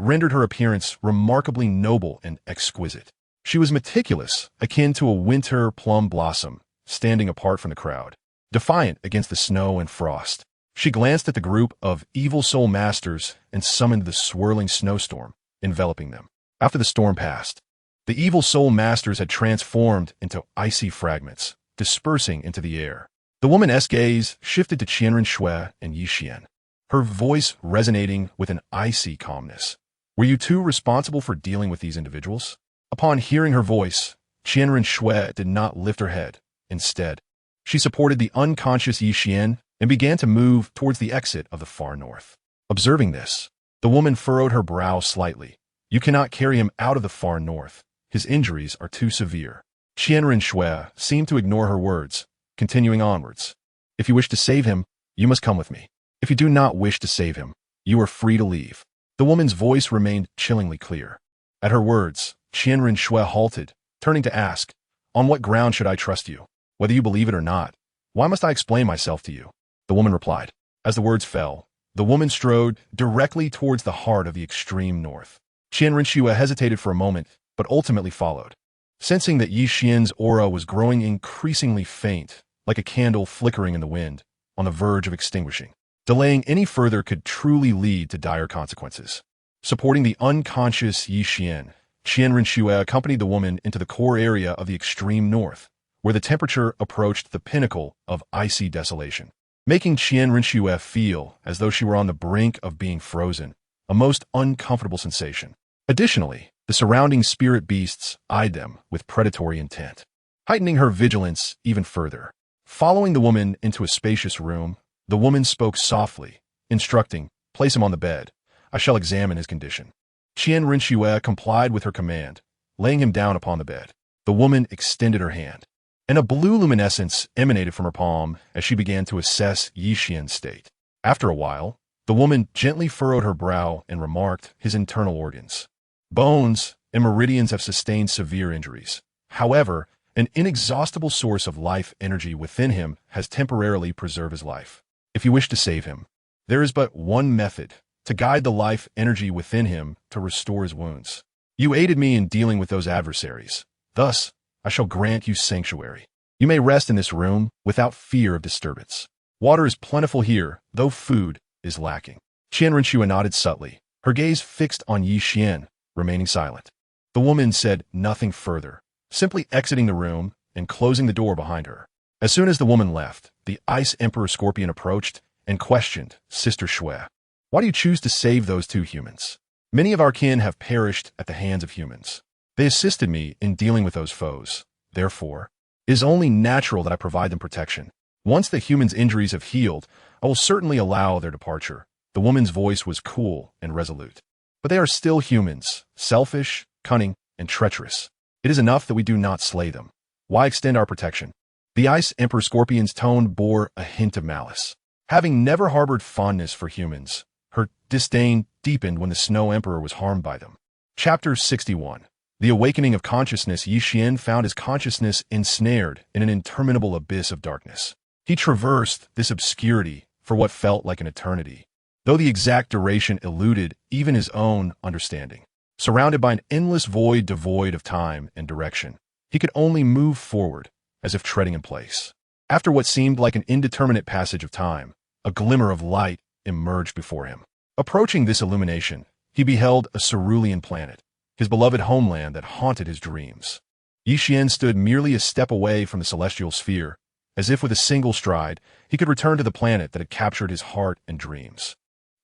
rendered her appearance remarkably noble and exquisite. She was meticulous, akin to a winter plum blossom, standing apart from the crowd, defiant against the snow and frost. She glanced at the group of evil soul masters and summoned the swirling snowstorm, enveloping them. After the storm passed, the evil soul masters had transformed into icy fragments, dispersing into the air. The woman's gaze shifted to Qian Renxue and Yixien, her voice resonating with an icy calmness. Were you two responsible for dealing with these individuals? Upon hearing her voice, Qian Renxue did not lift her head. Instead, she supported the unconscious Yixien and began to move towards the exit of the far north. Observing this, the woman furrowed her brow slightly. You cannot carry him out of the far north. His injuries are too severe. Qian Renxue seemed to ignore her words, continuing onwards. If you wish to save him, you must come with me. If you do not wish to save him, you are free to leave. The woman's voice remained chillingly clear. At her words, Qian Renxue halted, turning to ask, on what ground should I trust you? Whether you believe it or not, why must I explain myself to you? The woman replied. As the words fell, the woman strode directly towards the heart of the extreme north. Qian Renxue hesitated for a moment, but ultimately followed. Sensing that Yixian's aura was growing increasingly faint, like a candle flickering in the wind, on the verge of extinguishing. Delaying any further could truly lead to dire consequences. Supporting the unconscious Yixien, Qian Renxue accompanied the woman into the core area of the extreme north, where the temperature approached the pinnacle of icy desolation, making Qian Renxue feel as though she were on the brink of being frozen, a most uncomfortable sensation. Additionally, the surrounding spirit beasts eyed them with predatory intent, heightening her vigilance even further. Following the woman into a spacious room, the woman spoke softly, instructing, place him on the bed. I shall examine his condition. Qian Renxue complied with her command, laying him down upon the bed. The woman extended her hand, and a blue luminescence emanated from her palm as she began to assess Yixian's state. After a while, the woman gently furrowed her brow and remarked his internal organs. Bones and meridians have sustained severe injuries. However, an inexhaustible source of life energy within him has temporarily preserved his life. If you wish to save him, there is but one method, to guide the life energy within him to restore his wounds. You aided me in dealing with those adversaries. Thus, I shall grant you sanctuary. You may rest in this room without fear of disturbance. Water is plentiful here, though food is lacking. Qian Renxue nodded subtly, her gaze fixed on Yixien, remaining silent. The woman said nothing further, simply exiting the room and closing the door behind her. As soon as the woman left, the Ice Emperor Scorpion approached and questioned Sister Xue. Why do you choose to save those two humans? Many of our kin have perished at the hands of humans. They assisted me in dealing with those foes. Therefore, it is only natural that I provide them protection. Once the humans' injuries have healed, I will certainly allow their departure. The woman's voice was cool and resolute. But they are still humans, selfish, cunning, and treacherous. It is enough that we do not slay them. Why extend our protection? The Ice Emperor Scorpion's tone bore a hint of malice. Having never harbored fondness for humans, her disdain deepened when the Snow Emperor was harmed by them. Chapter 61. The Awakening of Consciousness. Yixien found his consciousness ensnared in an interminable abyss of darkness. He traversed this obscurity for what felt like an eternity, though the exact duration eluded even his own understanding. Surrounded by an endless void devoid of time and direction, he could only move forward, as if treading in place. After what seemed like an indeterminate passage of time, a glimmer of light emerged before him. Approaching this illumination, he beheld a cerulean planet, his beloved homeland that haunted his dreams. Yixien stood merely a step away from the celestial sphere, as if with a single stride, he could return to the planet that had captured his heart and dreams.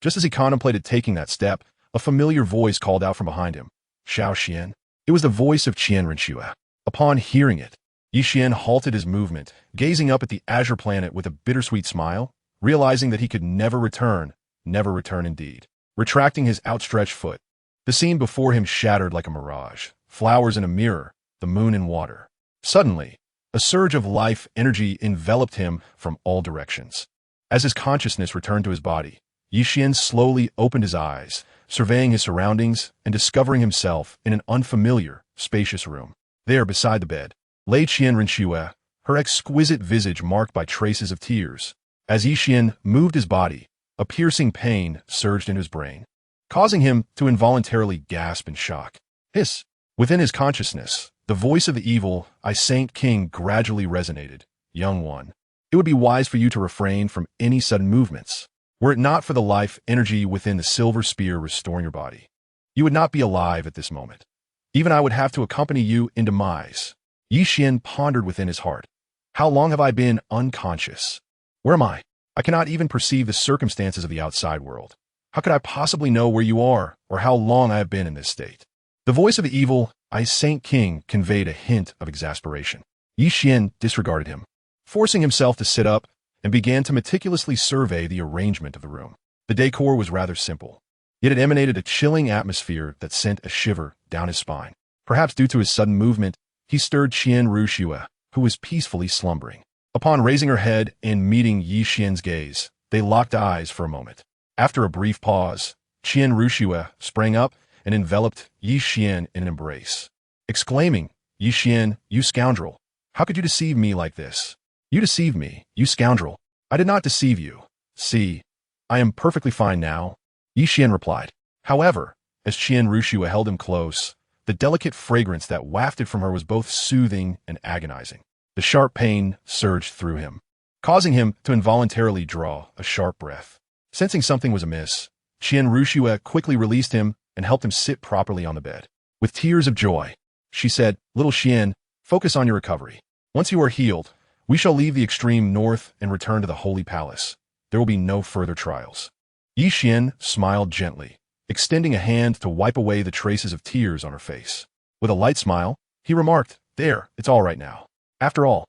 Just as he contemplated taking that step, a familiar voice called out from behind him. Xiao Xian. It was the voice of Qian Renxue. Upon hearing it, Yi Xian halted his movement, gazing up at the azure planet with a bittersweet smile, realizing that he could never return indeed. Retracting his outstretched foot, the scene before him shattered like a mirage, flowers in a mirror, the moon in water. Suddenly, a surge of life energy enveloped him from all directions. As his consciousness returned to his body, Yi Xian slowly opened his eyes, surveying his surroundings and discovering himself in an unfamiliar, spacious room. There, beside the bed, lay Qian Renxue, her exquisite visage marked by traces of tears. As Yi Xian moved his body, a piercing pain surged into his brain, causing him to involuntarily gasp in shock. Hiss! Within his consciousness, the voice of the evil Ascent King gradually resonated. Young one, it would be wise for you to refrain from any sudden movements. Were it not for the life energy within the silver spear restoring your body, you would not be alive at this moment. Even I would have to accompany you in demise. Yi Xian pondered within his heart. How long have I been unconscious? Where am I? I cannot even perceive the circumstances of the outside world. How could I possibly know where you are or how long I have been in this state? The voice of the evil Ascent King conveyed a hint of exasperation. Yi Xian disregarded him, forcing himself to sit up and began to meticulously survey the arrangement of the room. The decor was rather simple, yet it emanated a chilling atmosphere that sent a shiver down his spine. Perhaps due to his sudden movement, he stirred Qian Renxue, who was peacefully slumbering. Upon raising her head and meeting Yi Xian's gaze, they locked eyes for a moment. After a brief pause, Qian Renxue sprang up and enveloped Yi Xian in an embrace, exclaiming, Yi Xian, you scoundrel! How could you deceive me like this? You deceived me, you scoundrel. I did not deceive you. See, I am perfectly fine now, Yi Xian replied. However, as Qian Renxue held him close, the delicate fragrance that wafted from her was both soothing and agonizing. The sharp pain surged through him, causing him to involuntarily draw a sharp breath. Sensing something was amiss, Qian Renxue quickly released him and helped him sit properly on the bed. With tears of joy, she said, Little Qian, focus on your recovery. Once you are healed, we shall leave the extreme north and return to the Holy Palace. There will be no further trials. Yi Xian smiled gently, extending a hand to wipe away the traces of tears on her face. With a light smile, he remarked, There, it's all right now. After all,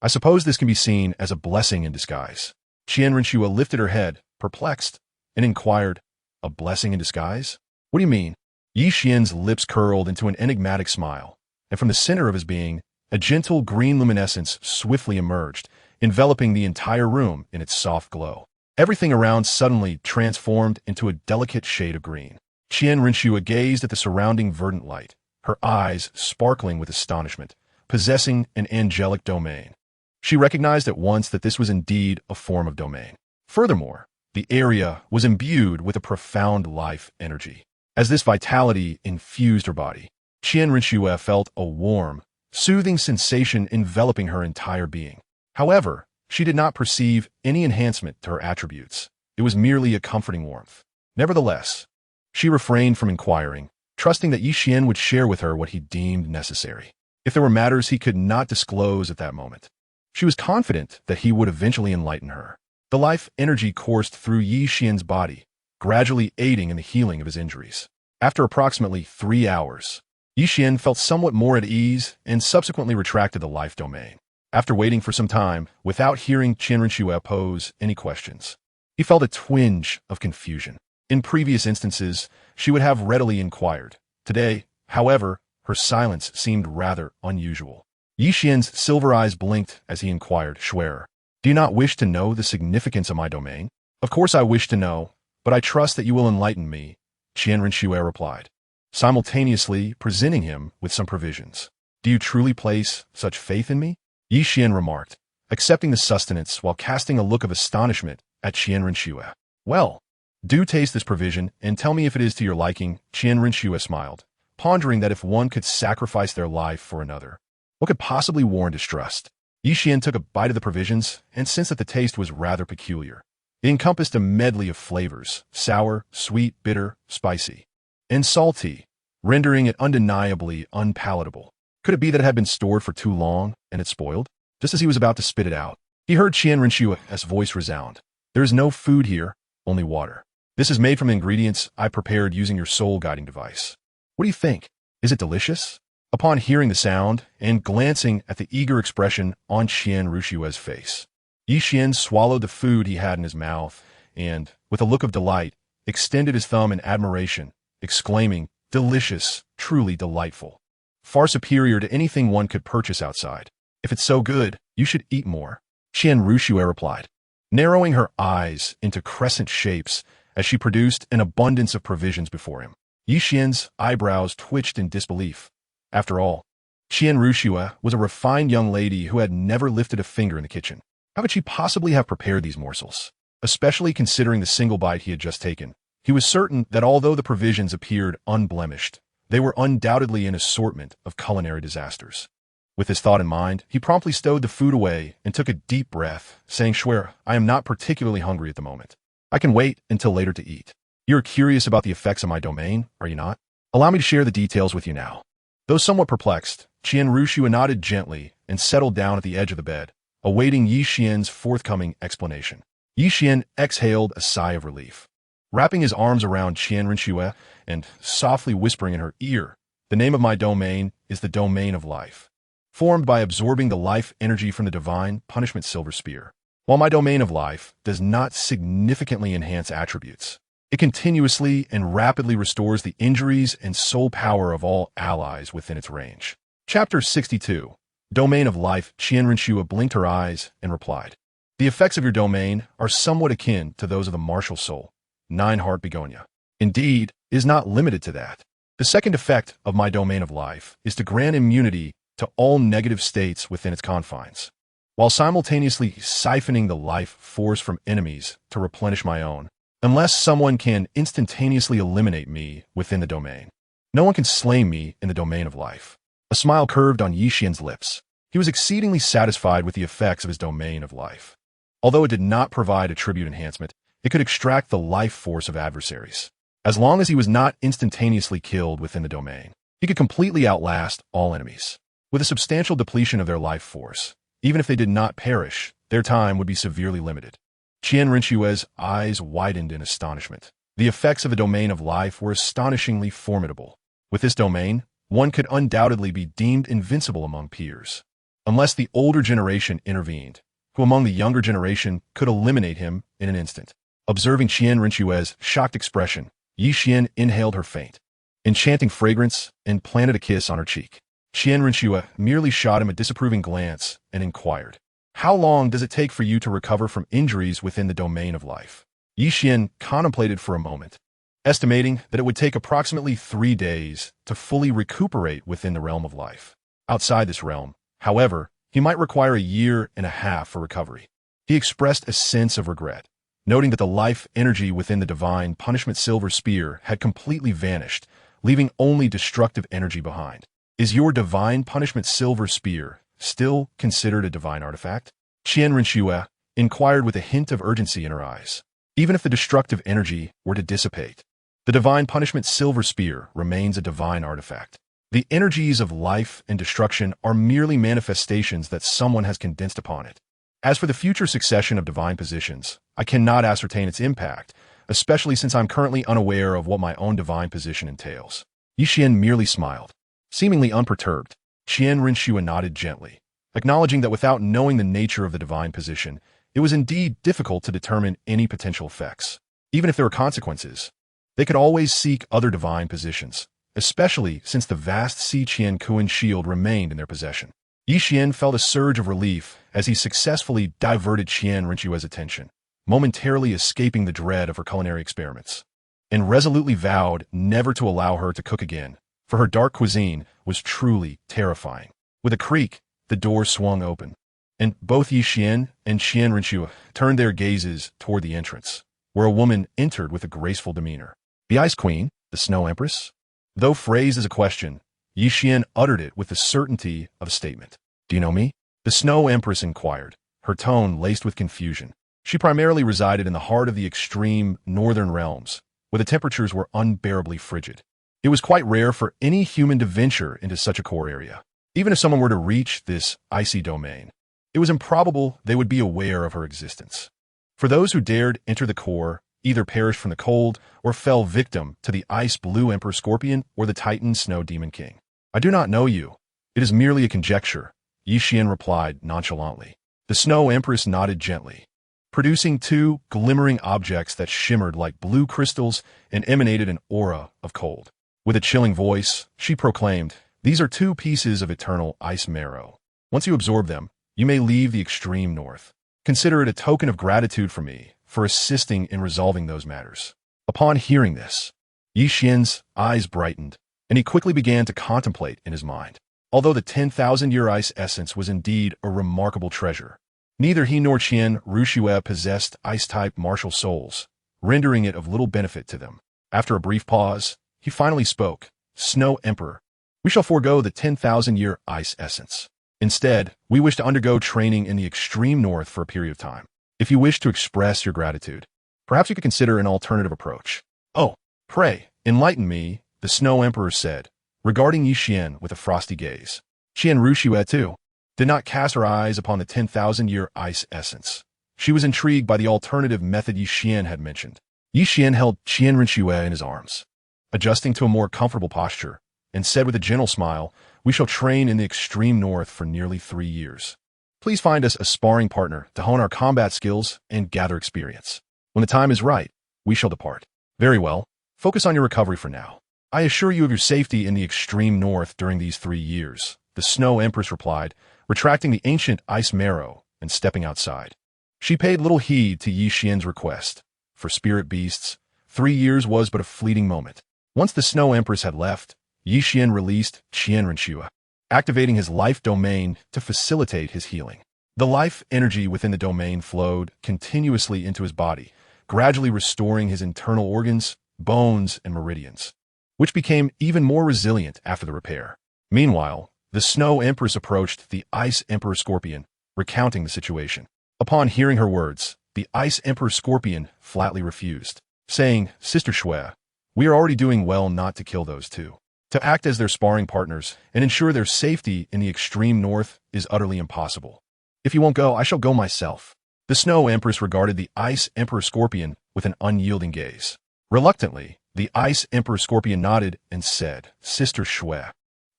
I suppose this can be seen as a blessing in disguise. Qian Renxue lifted her head, perplexed, and inquired, A blessing in disguise? What do you mean? Yi Xian's lips curled into an enigmatic smile, and from the center of his being, a gentle green luminescence swiftly emerged, enveloping the entire room in its soft glow. Everything around suddenly transformed into a delicate shade of green. Qian Renxue gazed at the surrounding verdant light, her eyes sparkling with astonishment, possessing an angelic domain. She recognized at once that this was indeed a form of domain. Furthermore, the area was imbued with a profound life energy. As this vitality infused her body, Qian Renxue felt a warm, soothing sensation enveloping her entire being. However, she did not perceive any enhancement to her attributes. It was merely a comforting warmth. Nevertheless, she refrained from inquiring, trusting that Yi Xian would share with her what he deemed necessary. If there were matters he could not disclose at that moment, she was confident that he would eventually enlighten her. The life energy coursed through Yi Xian's body, gradually aiding in the healing of his injuries. After approximately 3 hours, Yi Xian felt somewhat more at ease and subsequently retracted the life domain. After waiting for some time, without hearing Qian Renxue pose any questions, he felt a twinge of confusion. In previous instances, she would have readily inquired. Today, however, her silence seemed rather unusual. Yi Xian's silver eyes blinked as he inquired, Schwerer, do you not wish to know the significance of my domain? Of course I wish to know, but I trust that you will enlighten me, Qian Renxue replied, simultaneously presenting him with some provisions. Do you truly place such faith in me? Yi Xian remarked, accepting the sustenance while casting a look of astonishment at Qian Renxue. Well, do taste this provision and tell me if it is to your liking, Qian Renxue smiled, pondering that if one could sacrifice their life for another, what could possibly warrant distrust? Yi Xian took a bite of the provisions and sensed that the taste was rather peculiar. It encompassed a medley of flavors, sour, sweet, bitter, spicy, and salty, rendering it undeniably unpalatable. Could it be that it had been stored for too long and it spoiled? Just as he was about to spit it out, he heard Qian Renxue's voice resound. There is no food here, only water. This is made from ingredients I prepared using your soul guiding device. What do you think? Is it delicious? Upon hearing the sound and glancing at the eager expression on QianRenxue's face, Yi Xian swallowed the food he had in his mouth and, with a look of delight, extended his thumb in admiration, exclaiming, "Delicious, truly delightful. Far superior to anything one could purchase outside. If it's so good, you should eat more," QianRenxue replied, narrowing her eyes into crescent shapes as she produced an abundance of provisions before him. Yi Xian's eyebrows twitched in disbelief. After all, QianRenxue was a refined young lady who had never lifted a finger in the kitchen. How could she possibly have prepared these morsels? Especially considering the single bite he had just taken. He was certain that although the provisions appeared unblemished, they were undoubtedly an assortment of culinary disasters. With this thought in mind, he promptly stowed the food away and took a deep breath, saying, "Schwer, I am not particularly hungry at the moment. I can wait until later to eat. You're curious about the effects of my domain, are you not? Allow me to share the details with you now." Though somewhat perplexed, QianRenxue nodded gently and settled down at the edge of the bed, awaiting Yi Xian's forthcoming explanation. Yi Xian exhaled a sigh of relief. Wrapping his arms around QianRenxue and softly whispering in her ear, "The name of my domain is the domain of life, formed by absorbing the life energy from the divine punishment silver spear. While my domain of life does not significantly enhance attributes, it continuously and rapidly restores the injuries and soul power of all allies within its range." Chapter 62. Domain of Life. QianRenxue blinked her eyes and replied, "The effects of your domain are somewhat akin to those of the martial soul, nine-heart begonia. Indeed, it is not limited to that. The second effect of my domain of life is to grant immunity to all negative states within its confines, while simultaneously siphoning the life force from enemies to replenish my own. Unless someone can instantaneously eliminate me within the domain, no one can slay me in the domain of life." A smile curved on Yi Xian's lips. He was exceedingly satisfied with the effects of his domain of life. Although it did not provide attribute enhancement, it could extract the life force of adversaries. As long as he was not instantaneously killed within the domain, he could completely outlast all enemies. With a substantial depletion of their life force, even if they did not perish, their time would be severely limited. QianRenxue's eyes widened in astonishment. The effects of the domain of life were astonishingly formidable. With this domain, one could undoubtedly be deemed invincible among peers, unless the older generation intervened, who among the younger generation could eliminate him in an instant. Observing QianRenxue's shocked expression, Yi Xian inhaled her faint, enchanting fragrance and planted a kiss on her cheek. QianRenxue merely shot him a disapproving glance and inquired, "How long does it take for you to recover from injuries within the domain of life?" Yi Xian contemplated for a moment, estimating that it would take approximately 3 days to fully recuperate within the realm of life. Outside this realm, however, he might require a year and a half for recovery. He expressed a sense of regret, noting that the life energy within the divine punishment silver spear had completely vanished, leaving only destructive energy behind. "Is your divine punishment silver spear still considered a divine artifact?" QianRenxue inquired with a hint of urgency in her eyes. "Even if the destructive energy were to dissipate, the divine punishment silver spear remains a divine artifact. The energies of life and destruction are merely manifestations that someone has condensed upon it. As for the future succession of divine positions, I cannot ascertain its impact, especially since I'm currently unaware of what my own divine position entails." Yi Xian merely smiled. Seemingly unperturbed, QianRenxue nodded gently, acknowledging that without knowing the nature of the divine position, it was indeed difficult to determine any potential effects. Even if there were consequences, they could always seek other divine positions, especially since the vast Qian Kuan shield remained in their possession. Yi Xian felt a surge of relief as he successfully diverted QianRenxue's attention, momentarily escaping the dread of her culinary experiments, and resolutely vowed never to allow her to cook again, for her dark cuisine was truly terrifying. With a creak, the door swung open, and both Yi Xian and QianRenxue turned their gazes toward the entrance, where a woman entered with a graceful demeanor. "The Ice Queen, the Snow Empress?" Though phrased as a question, Yi Xian uttered it with the certainty of a statement. "Do you know me?" The Snow Empress inquired, her tone laced with confusion. She primarily resided in the heart of the extreme northern realms, where the temperatures were unbearably frigid. It was quite rare for any human to venture into such a core area. Even if someone were to reach this icy domain, it was improbable they would be aware of her existence. For those who dared enter the core, either perished from the cold or fell victim to the Ice Blue Emperor Scorpion or the Titan Snow Demon King. I do not know you. It is merely a conjecture, Yi Xian replied nonchalantly. The Snow Empress nodded gently, producing two glimmering objects that shimmered like blue crystals and emanated an aura of cold. With a chilling voice, she proclaimed, "These are two pieces of eternal ice marrow. Once you absorb them, you may leave the extreme north. Consider it a token of gratitude from me for assisting in resolving those matters." Upon hearing this, Yi Xian's eyes brightened, and he quickly began to contemplate in his mind. Although the 10,000-year ice essence was indeed a remarkable treasure, neither he nor Qian Renxue possessed ice-type martial souls, rendering it of little benefit to them. After a brief pause, he finally spoke. "Snow Emperor, we shall forego the 10,000-year ice essence. Instead, we wish to undergo training in the extreme north for a period of time. If you wish to express your gratitude, perhaps you could consider an alternative approach." "Oh, pray, enlighten me," the Snow Emperor said, regarding Yi Xian with a frosty gaze. Qian Renxue, too, did not cast her eyes upon the 10,000-year ice essence. She was intrigued by the alternative method Yi Xian had mentioned. Yi Xian held Qian Renxue in his arms, adjusting to a more comfortable posture, and said with a gentle smile, "We shall train in the extreme north for nearly 3 years. Please find us a sparring partner to hone our combat skills and gather experience. When the time is right, we shall depart." "Very well. Focus on your recovery for now. I assure you of your safety in the extreme north during these 3 years," the Snow Empress replied, retracting the ancient ice marrow and stepping outside. She paid little heed to Yi Xian's request. For spirit beasts, 3 years was but a fleeting moment. Once the Snow Empress had left, Yi Xian released Qian Renxue, activating his life domain to facilitate his healing. The life energy within the domain flowed continuously into his body, gradually restoring his internal organs, bones, and meridians, which became even more resilient after the repair. Meanwhile, the Snow Empress approached the Ice Emperor Scorpion, recounting the situation. Upon hearing her words, the Ice Emperor Scorpion flatly refused, saying, "Sister Shui, we are already doing well not to kill those two. To act as their sparring partners and ensure their safety in the extreme north is utterly impossible. If you won't go, I shall go myself." The Snow Empress regarded the Ice Emperor Scorpion with an unyielding gaze. Reluctantly, the Ice Emperor Scorpion nodded and said, "Sister Shui,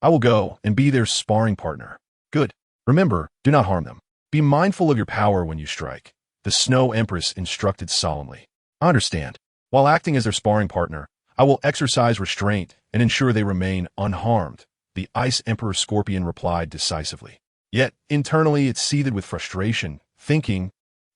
I will go and be their sparring partner." "Good. Remember, do not harm them. Be mindful of your power when you strike," the Snow Empress instructed solemnly. "I understand. While acting as their sparring partner, I will exercise restraint and ensure they remain unharmed," the Ice Emperor Scorpion replied decisively. Yet, internally it seethed with frustration, thinking,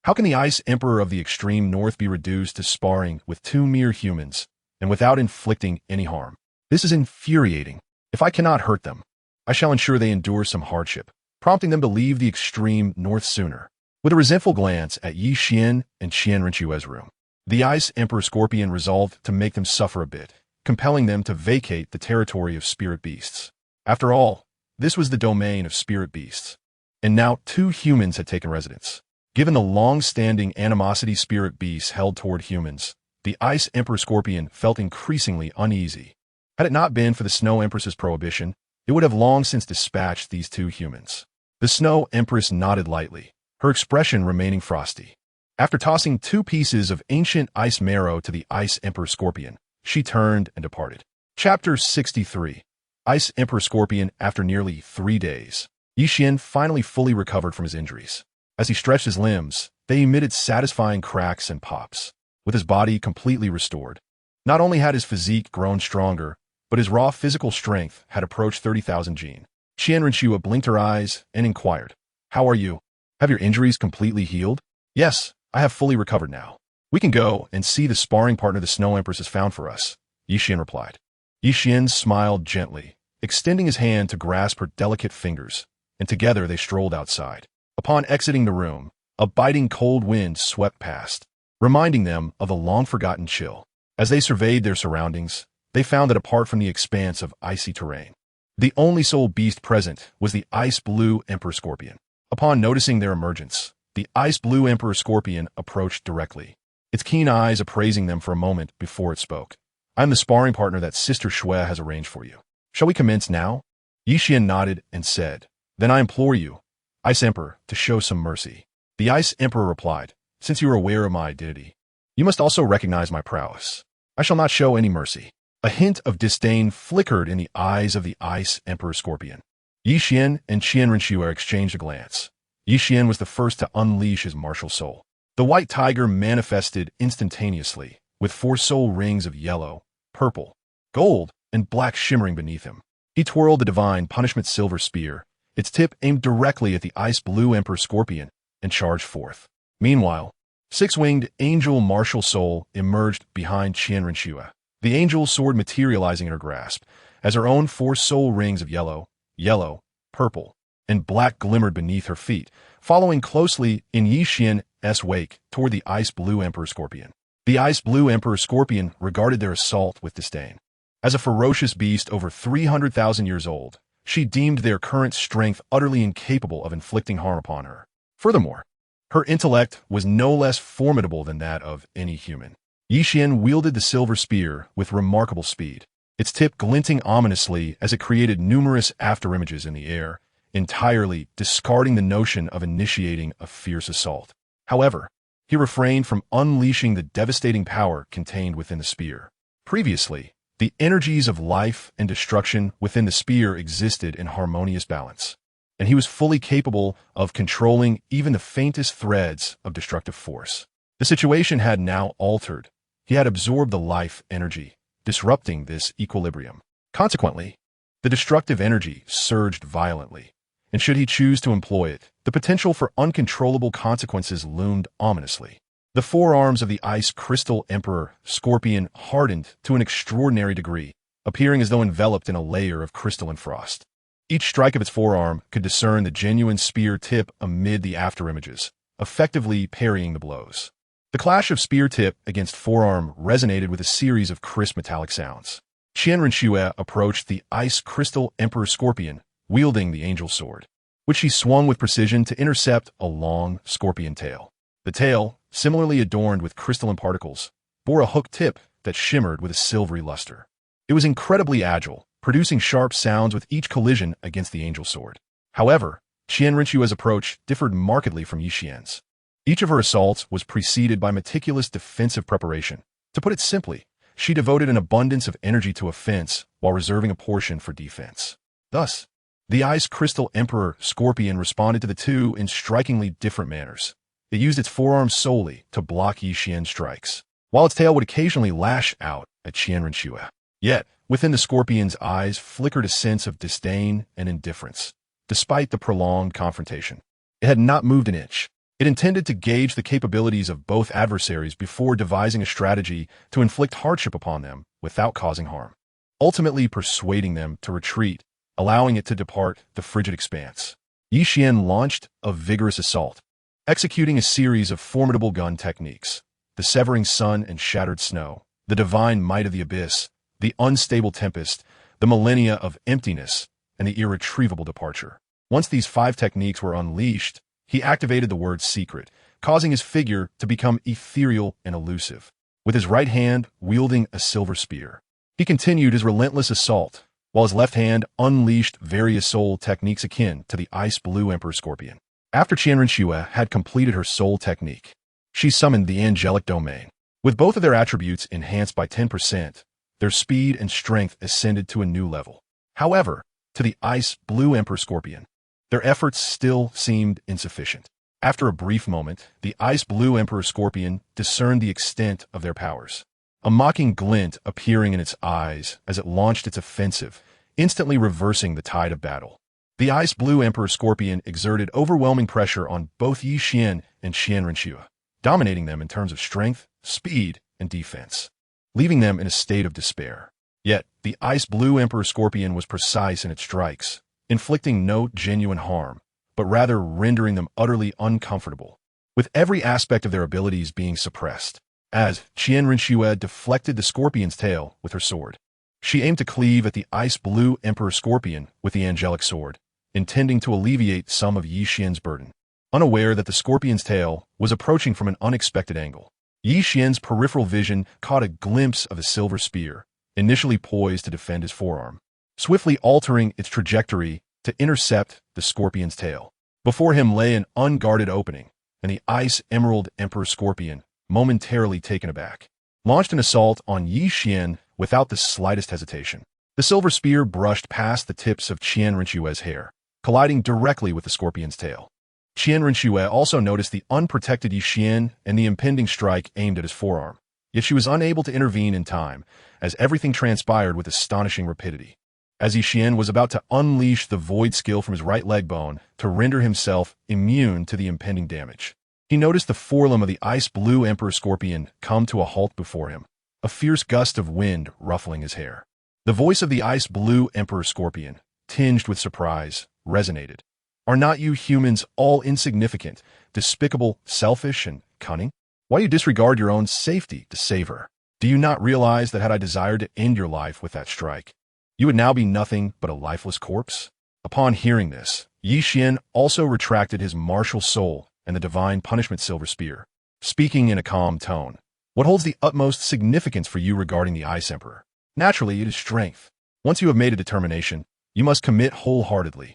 how can the Ice Emperor of the extreme north be reduced to sparring with 2 mere humans, and without inflicting any harm? This is infuriating. If I cannot hurt them, I shall ensure they endure some hardship, prompting them to leave the extreme north sooner. With a resentful glance at Yi Xian and Qian Renxue's room, the Ice Emperor Scorpion resolved to make them suffer a bit, compelling them to vacate the territory of spirit beasts. After all, this was the domain of spirit beasts, and now 2 humans had taken residence. Given the long-standing animosity spirit beasts held toward humans, the Ice Emperor Scorpion felt increasingly uneasy. Had it not been for the Snow Empress's prohibition, it would have long since dispatched these 2 humans. The Snow Empress nodded lightly, her expression remaining frosty. After tossing 2 pieces of ancient ice marrow to the Ice Emperor Scorpion, she turned and departed. Chapter 63. Ice Emperor Scorpion after nearly 3 days. Yi Xian finally fully recovered from his injuries. As he stretched his limbs, they emitted satisfying cracks and pops. With his body completely restored, not only had his physique grown stronger, but his raw physical strength had approached 30,000 gene. Qian Renxue blinked her eyes and inquired, "How are you? Have your injuries completely healed?" "Yes, I have fully recovered now. We can go and see the sparring partner the Snow Empress has found for us," Yi Xian replied. Yi Xian smiled gently, extending his hand to grasp her delicate fingers, and together they strolled outside. Upon exiting the room, a biting cold wind swept past, reminding them of a long-forgotten chill. As they surveyed their surroundings, they found that apart from the expanse of icy terrain, the only soul beast present was the Ice Blue Emperor Scorpion. Upon noticing their emergence, the Ice Blue Emperor Scorpion approached directly, its keen eyes appraising them for a moment before it spoke. "I am the sparring partner that Sister Shui has arranged for you. Shall we commence now?" Yi Xian nodded and said, "Then I implore you, Ice Emperor, to show some mercy." The Ice Emperor replied, "Since you are aware of my identity, You must also recognize my prowess. I shall not show any mercy. A hint of disdain flickered in the eyes of the Ice Emperor Scorpion. Yi Xian and Qian Renxue exchanged a glance. Yi Xian was the first to unleash his martial soul. The white tiger manifested instantaneously, with 4 soul rings of yellow, purple, gold, and black shimmering beneath him. He twirled the divine punishment silver spear, its tip aimed directly at the ice blue Emperor Scorpion, and charged forth. Meanwhile, 6-winged angel martial soul emerged behind Qian Renxue, the angel sword materializing in her grasp, as her own 4 soul rings of yellow, purple, and black glimmered beneath her feet, following closely in Yi Xian's wake toward the ice blue Emperor Scorpion. The ice blue Emperor Scorpion regarded their assault with disdain. As a ferocious beast over 300,000 years old, she deemed their current strength utterly incapable of inflicting harm upon her. Furthermore, her intellect was no less formidable than that of any human. Yi Xian wielded the silver spear with remarkable speed, its tip glinting ominously as it created numerous afterimages in the air, entirely discarding the notion of initiating a fierce assault. However, he refrained from unleashing the devastating power contained within the spear. Previously, the energies of life and destruction within the spear existed in harmonious balance, and he was fully capable of controlling even the faintest threads of destructive force. The situation had now altered. He had absorbed the life energy, disrupting this equilibrium. Consequently, the destructive energy surged violently, and should he choose to employ it, the potential for uncontrollable consequences loomed ominously. The forearms of the Ice Crystal Emperor Scorpion hardened to an extraordinary degree, appearing as though enveloped in a layer of crystalline frost. Each strike of its forearm could discern the genuine spear tip amid the afterimages, effectively parrying the blows. The clash of spear tip against forearm resonated with a series of crisp metallic sounds. Qian Renxue approached the Ice Crystal Emperor Scorpion, wielding the angel sword, which she swung with precision to intercept a long scorpion tail. The tail, similarly adorned with crystalline particles, bore a hooked tip that shimmered with a silvery luster. It was incredibly agile, producing sharp sounds with each collision against the angel sword. However, Qian Renxue's approach differed markedly from Yi Xian's. Each of her assaults was preceded by meticulous defensive preparation. To put it simply, she devoted an abundance of energy to offense while reserving a portion for defense. Thus, the Ice Crystal Emperor Scorpion responded to the two in strikingly different manners. It used its forearms solely to block Yi Xian's strikes, while its tail would occasionally lash out at Qian Renxue. Yet, within the scorpion's eyes flickered a sense of disdain and indifference. Despite the prolonged confrontation, it had not moved an inch. It intended to gauge the capabilities of both adversaries before devising a strategy to inflict hardship upon them without causing harm, ultimately persuading them to retreat, allowing it to depart the frigid expanse. Yi Xian launched a vigorous assault, executing a series of formidable gun techniques: the severing sun and shattered snow, the divine might of the abyss, the unstable tempest, the millennia of emptiness, and the irretrievable departure. Once these 5 techniques were unleashed, he activated the word secret, causing his figure to become ethereal and elusive. With his right hand wielding a silver spear, he continued his relentless assault, while his left hand unleashed various soul techniques akin to the Ice Blue Emperor Scorpion. After Qian Renxue had completed her soul technique, she summoned the angelic domain. With both of their attributes enhanced by 10%, their speed and strength ascended to a new level. However, to the Ice Blue Emperor Scorpion, their efforts still seemed insufficient. After a brief moment, the Ice Blue Emperor Scorpion discerned the extent of their powers, a mocking glint appearing in its eyes as it launched its offensive, instantly reversing the tide of battle. The Ice Blue Emperor Scorpion exerted overwhelming pressure on both Yi Xian and Qian Renxue, dominating them in terms of strength, speed, and defense, leaving them in a state of despair. Yet, the Ice Blue Emperor Scorpion was precise in its strikes, inflicting no genuine harm, but rather rendering them utterly uncomfortable, with every aspect of their abilities being suppressed. As Qian Renxue deflected the scorpion's tail with her sword, she aimed to cleave at the Ice Blue Emperor Scorpion with the angelic sword, intending to alleviate some of Yi Xian's burden. Unaware that the scorpion's tail was approaching from an unexpected angle, Yi Xian's peripheral vision caught a glimpse of a silver spear, initially poised to defend his forearm, swiftly altering its trajectory to intercept the scorpion's tail. Before him lay an unguarded opening, and the Ice Emerald Emperor Scorpion momentarily taken aback, launched an assault on Yi Xian without the slightest hesitation. The silver spear brushed past the tips of QianRenxue's hair, colliding directly with the scorpion's tail. Qian Renxue also noticed the unprotected Yi Xian and the impending strike aimed at his forearm, yet she was unable to intervene in time, as everything transpired with astonishing rapidity. As Yi Xian was about to unleash the void skill from his right leg bone to render himself immune to the impending damage, he noticed the forelimb of the ice-blue Emperor Scorpion come to a halt before him, a fierce gust of wind ruffling his hair. The voice of the ice-blue Emperor Scorpion, tinged with surprise, resonated. Are not you humans all insignificant, despicable, selfish, and cunning? Why do you disregard your own safety to save her? Do you not realize that had I desired to end your life with that strike, you would now be nothing but a lifeless corpse? Upon hearing this, Yi Xian also retracted his martial soul and the divine punishment silver spear, speaking in a calm tone. What holds the utmost significance for you regarding the Ice Emperor? Naturally, it is strength. Once you have made a determination, you must commit wholeheartedly.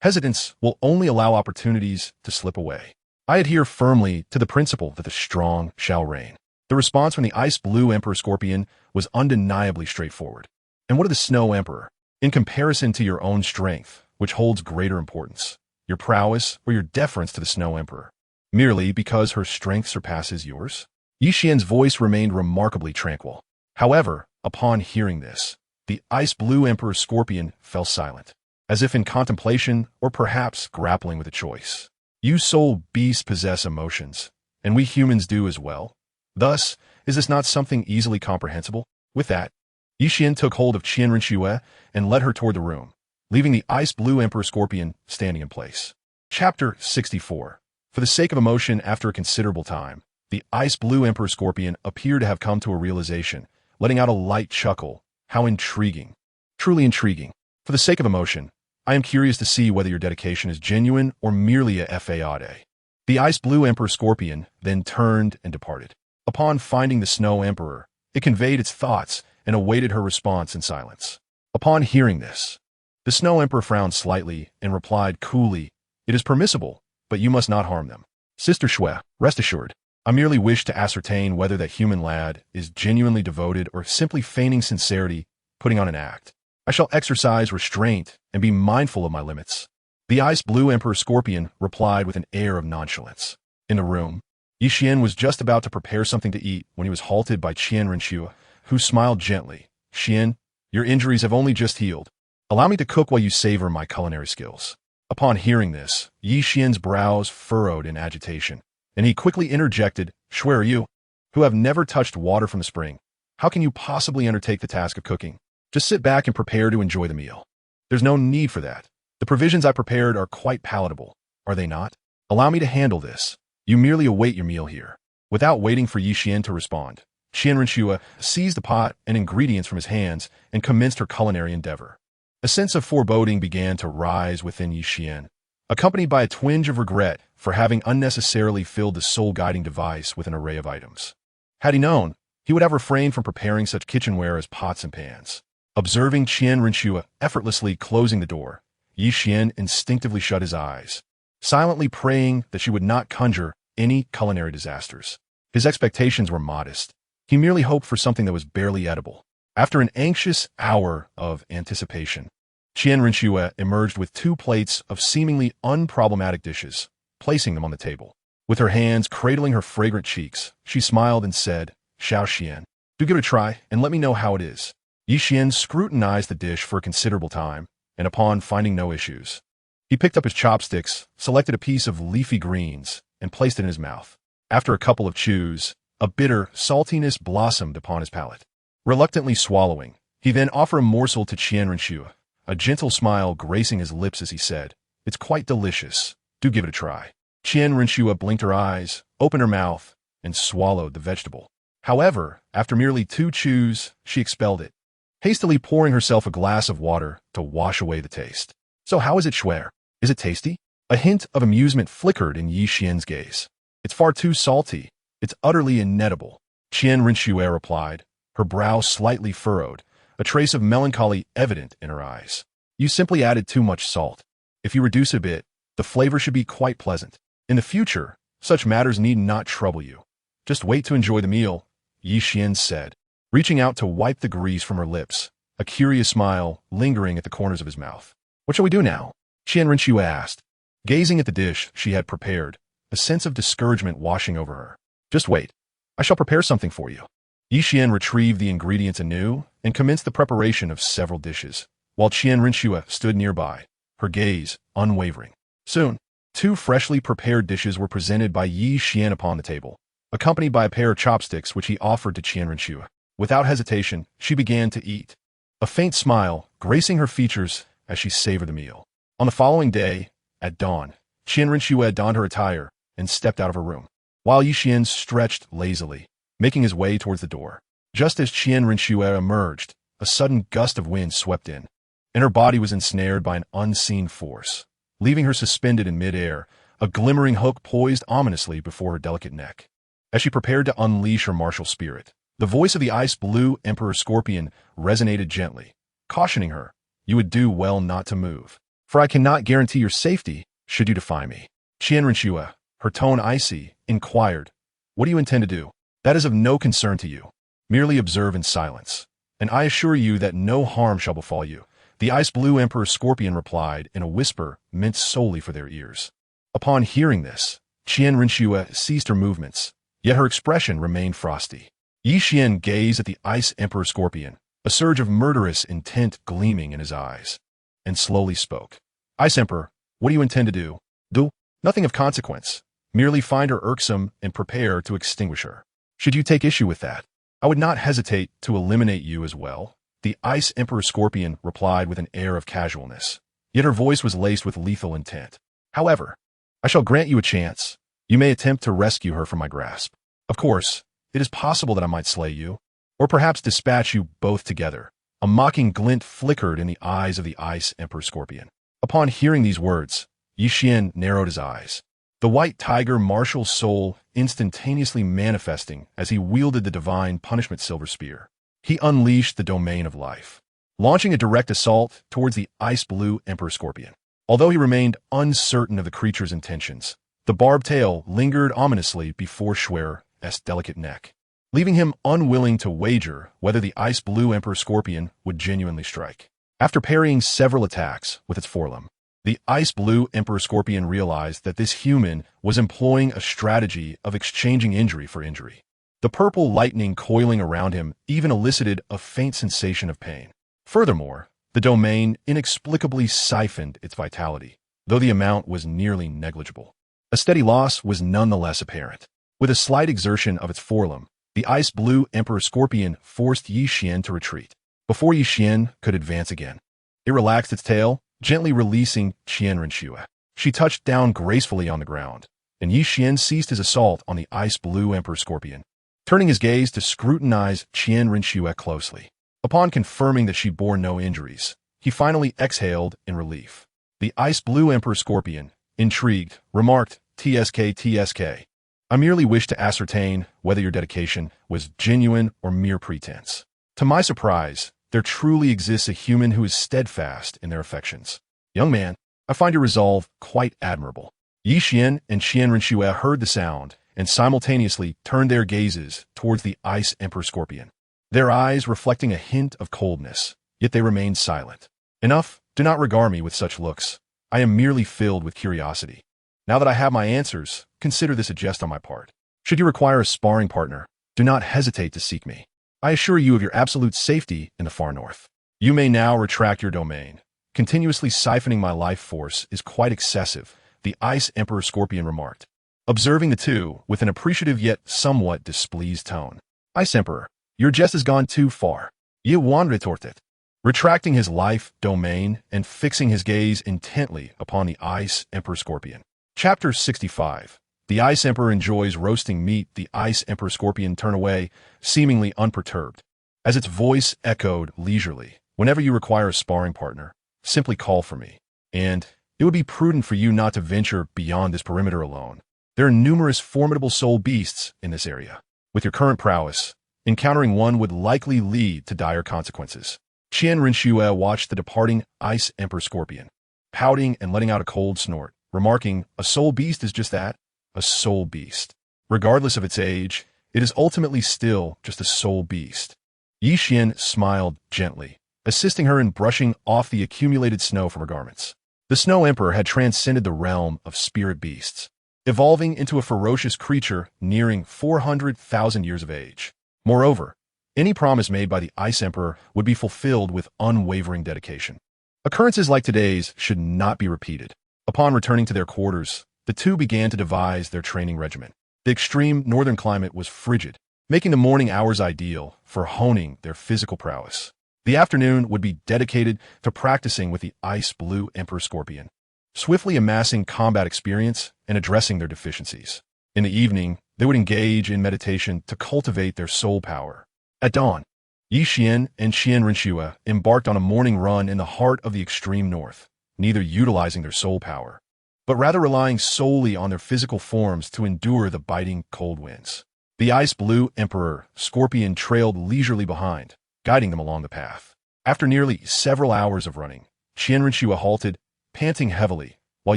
Hesitance will only allow opportunities to slip away. I adhere firmly to the principle that the strong shall reign. The response from the ice-blue Emperor Scorpion was undeniably straightforward. And what of the Snow Emperor? In comparison to your own strength, which holds greater importance, your prowess or your deference to the Snow Emperor, merely because her strength surpasses yours? Yi Xian's voice remained remarkably tranquil. However, upon hearing this, the ice-blue Emperor Scorpion fell silent, as if in contemplation or perhaps grappling with a choice. You soul beasts possess emotions, and we humans do as well. Thus, is this not something easily comprehensible? With that, Yi Xian took hold of Qian Renxue and led her toward the room, leaving the ice-blue Emperor Scorpion standing in place. Chapter 64. For the sake of emotion, after a considerable time, the ice-blue Emperor Scorpion appeared to have come to a realization, letting out a light chuckle. How intriguing. Truly intriguing. For the sake of emotion, I am curious to see whether your dedication is genuine or merely a fade. The ice-blue Emperor Scorpion then turned and departed. Upon finding the Snow Emperor, it conveyed its thoughts and awaited her response in silence. Upon hearing this, the Snow Emperor frowned slightly and replied coolly, "It is permissible, but you must not harm them. Sister Shui, rest assured, I merely wish to ascertain whether that human lad is genuinely devoted or simply feigning sincerity, putting on an act. I shall exercise restraint and be mindful of my limits." The ice-blue Emperor Scorpion replied with an air of nonchalance. In the room, Yi Xian was just about to prepare something to eat when he was halted by Qian Renxue, who smiled gently. "Xian, your injuries have only just healed. Allow me to cook while you savor my culinary skills." Upon hearing this, Yi Xian's brows furrowed in agitation, and he quickly interjected, "Shui, are you, who have never touched water from the spring, how can you possibly undertake the task of cooking? Just sit back and prepare to enjoy the meal. There's no need for that. The provisions I prepared are quite palatable, are they not? Allow me to handle this. You merely await your meal here." Without waiting for Yi Xian to respond, Qian Renxue seized the pot and ingredients from his hands and commenced her culinary endeavor. A sense of foreboding began to rise within Yi Xian, accompanied by a twinge of regret for having unnecessarily filled the soul-guiding device with an array of items. Had he known, he would have refrained from preparing such kitchenware as pots and pans. Observing Qian Renxue effortlessly closing the door, Yi Xian instinctively shut his eyes, silently praying that she would not conjure any culinary disasters. His expectations were modest. He merely hoped for something that was barely edible. After an anxious hour of anticipation, Qian Renxue emerged with 2 plates of seemingly unproblematic dishes, placing them on the table. With her hands cradling her fragrant cheeks, she smiled and said, "Xiao Xian, do give it a try and let me know how it is." Yi Xian scrutinized the dish for a considerable time, and upon finding no issues, he picked up his chopsticks, selected a piece of leafy greens, and placed it in his mouth. After a couple of chews, a bitter saltiness blossomed upon his palate. Reluctantly swallowing, he then offered a morsel to Qian Renxue, a gentle smile gracing his lips as he said, "It's quite delicious. Do give it a try." Qian Renxue blinked her eyes, opened her mouth, and swallowed the vegetable. However, after merely 2 chews, she expelled it, hastily pouring herself a glass of water to wash away the taste. "So how is it, Shui? Is it tasty?" A hint of amusement flickered in Yi Xian's gaze. "It's far too salty. It's utterly inedible," Qian Renxue replied, her brow slightly furrowed, a trace of melancholy evident in her eyes. "You simply added too much salt. If you reduce a bit, the flavor should be quite pleasant. In the future, such matters need not trouble you. Just wait to enjoy the meal, Yi Xian said, reaching out to wipe the grease from her lips, a curious smile lingering at the corners of his mouth. What shall we do now? Qian Renxue asked, gazing at the dish she had prepared, a sense of discouragement washing over her. Just wait. I shall prepare something for you. Yi Xian retrieved the ingredients anew and commenced the preparation of several dishes, while Qian Renxue stood nearby, her gaze unwavering. Soon, 2 freshly prepared dishes were presented by Yi Xian upon the table, accompanied by a pair of chopsticks which he offered to Qian Renxue. Without hesitation, she began to eat, a faint smile gracing her features as she savored the meal. On the following day, at dawn, Qian Renxue donned her attire and stepped out of her room, while Yi Xian stretched lazily, making his way towards the door. Just as Qian Renxue emerged, a sudden gust of wind swept in, and her body was ensnared by an unseen force, leaving her suspended in midair, a glimmering hook poised ominously before her delicate neck. As she prepared to unleash her martial spirit, the voice of the ice-blue Emperor Scorpion resonated gently, cautioning her, "You would do well not to move, for I cannot guarantee your safety should you defy me." Qian Renxue, her tone icy, inquired, "What do you intend to do?" "That is of no concern to you. Merely observe in silence, and I assure you that no harm shall befall you," the ice-blue Emperor Scorpion replied in a whisper meant solely for their ears. Upon hearing this, Qian Renxue ceased her movements, yet her expression remained frosty. Yi Xian gazed at the Ice Emperor Scorpion, a surge of murderous intent gleaming in his eyes, and slowly spoke. "Ice Emperor, what do you intend to do?" "Do nothing of consequence. Merely find her irksome and prepare to extinguish her. Should you take issue with that, I would not hesitate to eliminate you as well," the Ice Emperor Scorpion replied with an air of casualness, yet her voice was laced with lethal intent. "However, I shall grant you a chance. You may attempt to rescue her from my grasp. Of course, it is possible that I might slay you, or perhaps dispatch you both together." A mocking glint flickered in the eyes of the Ice Emperor Scorpion. Upon hearing these words, Yi Xian narrowed his eyes, the white tiger martial soul instantaneously manifesting as he wielded the divine punishment silver spear. He unleashed the domain of life, launching a direct assault towards the ice-blue Emperor Scorpion. Although he remained uncertain of the creature's intentions, the barbed tail lingered ominously before Schwer's delicate neck, leaving him unwilling to wager whether the ice-blue Emperor Scorpion would genuinely strike. After parrying several attacks with its forelimb, the ice-blue Emperor Scorpion realized that this human was employing a strategy of exchanging injury for injury. The purple lightning coiling around him even elicited a faint sensation of pain. Furthermore, the domain inexplicably siphoned its vitality, though the amount was nearly negligible. A steady loss was nonetheless apparent. With a slight exertion of its forelimb, the ice-blue Emperor Scorpion forced Yi Xian to retreat. Before Yi Xian could advance again, it relaxed its tail, gently releasing Qian Renxue. She touched down gracefully on the ground, and Yi Xian ceased his assault on the ice-blue Emperor Scorpion, turning his gaze to scrutinize Qian Renxue closely. Upon confirming that she bore no injuries, he finally exhaled in relief. The ice-blue Emperor Scorpion, intrigued, remarked, "TSK. I merely wish to ascertain whether your dedication was genuine or mere pretense. To my surprise, there truly exists a human who is steadfast in their affections. Young man, I find your resolve quite admirable." Yi Xian and Qian Renxue heard the sound and simultaneously turned their gazes towards the Ice Emperor Scorpion, their eyes reflecting a hint of coldness, yet they remained silent. "Enough, do not regard me with such looks. I am merely filled with curiosity. Now that I have my answers, consider this a jest on my part. Should you require a sparring partner, do not hesitate to seek me. I assure you of your absolute safety in the far north. You may now retract your domain. Continuously siphoning my life force is quite excessive," the Ice Emperor Scorpion remarked, observing the two with an appreciative yet somewhat displeased tone. "Ice Emperor, your jest has gone too far. Yi Wan retorted, retracting his life domain and fixing his gaze intently upon the Ice Emperor Scorpion. Chapter 65. The Ice Emperor enjoys roasting meat. The Ice Emperor Scorpion turned away, seemingly unperturbed, as its voice echoed leisurely. "Whenever you require a sparring partner, simply call for me, and it would be prudent for you not to venture beyond this perimeter alone. There are numerous formidable soul beasts in this area. With your current prowess, encountering one would likely lead to dire consequences." Qian Renxue watched the departing Ice Emperor Scorpion, pouting and letting out a cold snort, remarking, "A soul beast is just that, a soul beast. Regardless of its age, it is ultimately still just a soul beast. Yi Xian smiled gently, assisting her in brushing off the accumulated snow from her garments. The Snow Emperor had transcended the realm of spirit beasts, evolving into a ferocious creature nearing 400,000 years of age. Moreover, any promise made by the Ice Emperor would be fulfilled with unwavering dedication. Occurrences like today's should not be repeated. Upon returning to their quarters, the two began to devise their training regimen. The extreme northern climate was frigid, making the morning hours ideal for honing their physical prowess. The afternoon would be dedicated to practicing with the Ice Blue Emperor Scorpion, swiftly amassing combat experience and addressing their deficiencies. In the evening, they would engage in meditation to cultivate their soul power. At dawn, Yi Xian and Qian Renxue embarked on a morning run in the heart of the extreme north, neither utilizing their soul power, but rather relying solely on their physical forms to endure the biting cold winds. The Ice Blue Emperor Scorpion trailed leisurely behind, guiding them along the path. After nearly several hours of running, Qian Renxue halted, panting heavily, while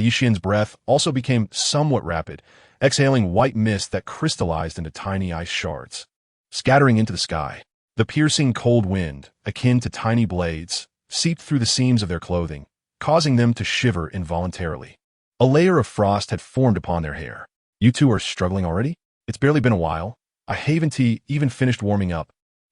Yi Xian's breath also became somewhat rapid, exhaling white mist that crystallized into tiny ice shards, scattering into the sky. The piercing cold wind, akin to tiny blades, seeped through the seams of their clothing, causing them to shiver involuntarily. A layer of frost had formed upon their hair. You two are struggling already? It's barely been a while. I haven't even finished warming up.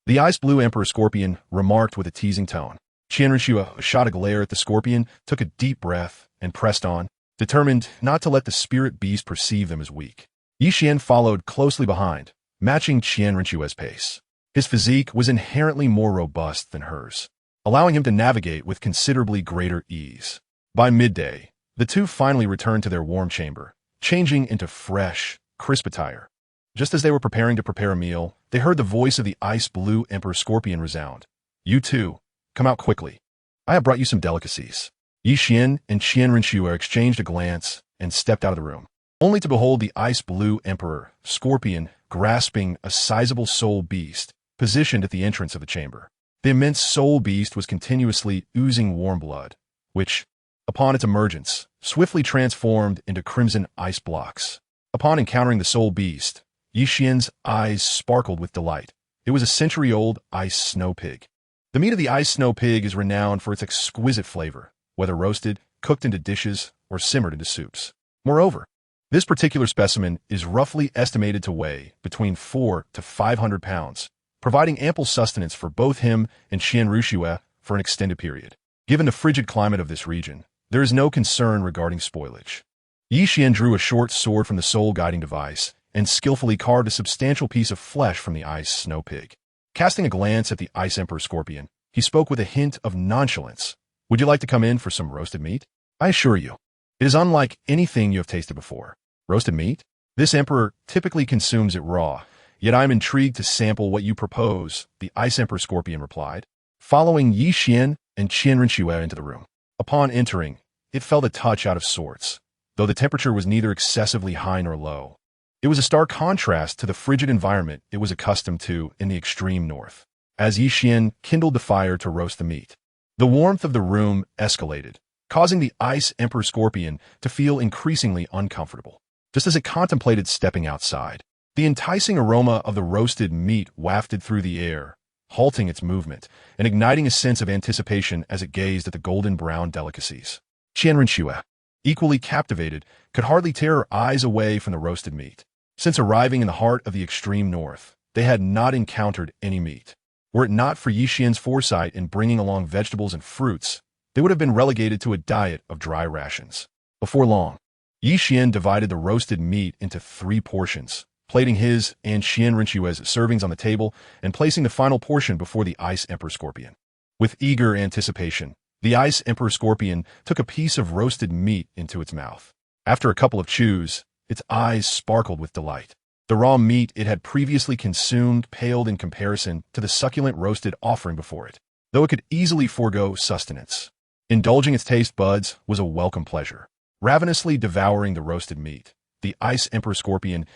The Ice Blue Emperor Scorpion remarked with a teasing tone. Qian Renxue shot a glare at the scorpion, took a deep breath, and pressed on, determined not to let the spirit beast perceive them as weak. Yi Xian followed closely behind, matching Qian Renxue's pace. His physique was inherently more robust than hers, allowing him to navigate with considerably greater ease. By midday, the two finally returned to their warm chamber, changing into fresh, crisp attire. Just as they were preparing to prepare a meal, they heard the voice of the Ice Blue Emperor Scorpion resound. You two, come out quickly. I have brought you some delicacies. Yi Xian and Qian Renxue exchanged a glance and stepped out of the room, only to behold the Ice Blue Emperor Scorpion grasping a sizable soul beast positioned at the entrance of the chamber. The immense soul beast was continuously oozing warm blood, which, upon its emergence, swiftly transformed into crimson ice blocks. Upon encountering the soul beast, Yi Xian's eyes sparkled with delight. It was a century-old ice snow pig. The meat of the ice snow pig is renowned for its exquisite flavor, whether roasted, cooked into dishes, or simmered into soups. Moreover, this particular specimen is roughly estimated to weigh between 400 to 500 pounds, providing ample sustenance for both him and Qian Renxue for an extended period. Given the frigid climate of this region, there is no concern regarding spoilage. Yi Xian drew a short sword from the soul-guiding device and skillfully carved a substantial piece of flesh from the ice snow pig. Casting a glance at the Ice Emperor Scorpion, he spoke with a hint of nonchalance. Would you like to come in for some roasted meat? I assure you, it is unlike anything you have tasted before. Roasted meat? This emperor typically consumes it raw, yet I am intrigued to sample what you propose, the Ice Emperor Scorpion replied, following Yi Xian and Qian Renxue into the room. Upon entering, it felt a touch out of sorts, though the temperature was neither excessively high nor low. It was a stark contrast to the frigid environment it was accustomed to in the extreme north. As Yi Xian kindled the fire to roast the meat, the warmth of the room escalated, causing the Ice Emperor Scorpion to feel increasingly uncomfortable. Just as it contemplated stepping outside, the enticing aroma of the roasted meat wafted through the air, halting its movement and igniting a sense of anticipation as it gazed at the golden brown delicacies. Qian Renxue, equally captivated, could hardly tear her eyes away from the roasted meat. Since arriving in the heart of the extreme north, they had not encountered any meat. Were it not for Yi Xian's foresight in bringing along vegetables and fruits, they would have been relegated to a diet of dry rations. Before long, Yi Xian divided the roasted meat into 3 portions, plating his and Qian Renxue's servings on the table and placing the final portion before the Ice Emperor Scorpion. With eager anticipation, the Ice Emperor Scorpion took a piece of roasted meat into its mouth. After a couple of chews, its eyes sparkled with delight. The raw meat it had previously consumed paled in comparison to the succulent roasted offering before it, though it could easily forego sustenance. Indulging its taste buds was a welcome pleasure. Ravenously devouring the roasted meat, the Ice Emperor Scorpion's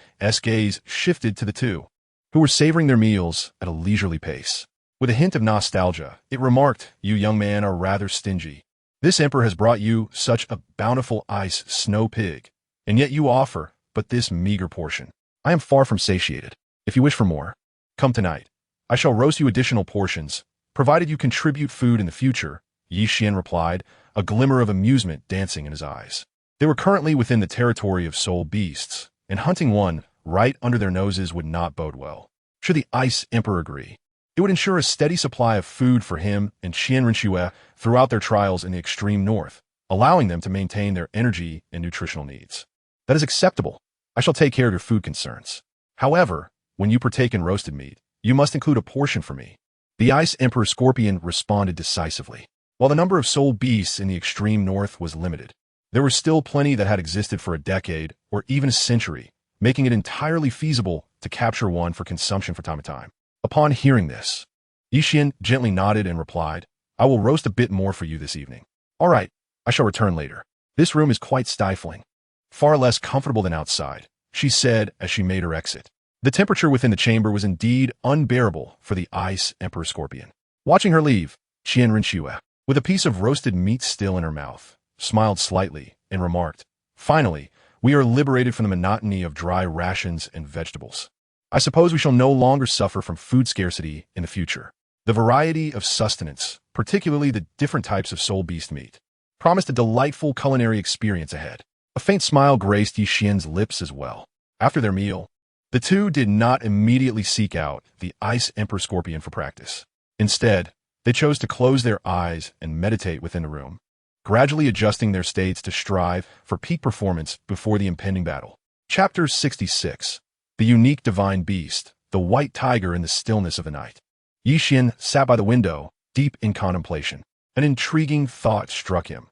gaze shifted to the two, who were savoring their meals at a leisurely pace. With a hint of nostalgia, it remarked, "You young man are rather stingy. This emperor has brought you such a bountiful ice snow pig, and yet you offer but this meager portion. I am far from satiated." If you wish for more, come tonight. I shall roast you additional portions, provided you contribute food in the future, Yi Xian replied, a glimmer of amusement dancing in his eyes. They were currently within the territory of soul beasts, and hunting one right under their noses would not bode well. Should the Ice Emperor agree, it would ensure a steady supply of food for him and Qian Renxue throughout their trials in the extreme north, allowing them to maintain their energy and nutritional needs. That is acceptable. I shall take care of your food concerns. However, when you partake in roasted meat, you must include a portion for me. The Ice Emperor Scorpion responded decisively. While the number of soul beasts in the extreme north was limited, there were still plenty that had existed for a decade or even a century, making it entirely feasible to capture one for consumption from time to time. Upon hearing this, Yi Xian gently nodded and replied, I will roast a bit more for you this evening. All right, I shall return later. This room is quite stifling. Far less comfortable than outside, she said as she made her exit. The temperature within the chamber was indeed unbearable for the Ice Emperor Scorpion. Watching her leave, Qian Renxue, with a piece of roasted meat still in her mouth, smiled slightly and remarked, Finally, we are liberated from the monotony of dry rations and vegetables. I suppose we shall no longer suffer from food scarcity in the future. The variety of sustenance, particularly the different types of soul beast meat, promised a delightful culinary experience ahead. A faint smile graced Yi Xian's lips as well. After their meal, the two did not immediately seek out the Ice Emperor Scorpion for practice. Instead, they chose to close their eyes and meditate within the room, gradually adjusting their states to strive for peak performance before the impending battle. Chapter 66. The Unique Divine Beast, the White Tiger in the Stillness of the Night. Yi Xian sat by the window, deep in contemplation. An intriguing thought struck him.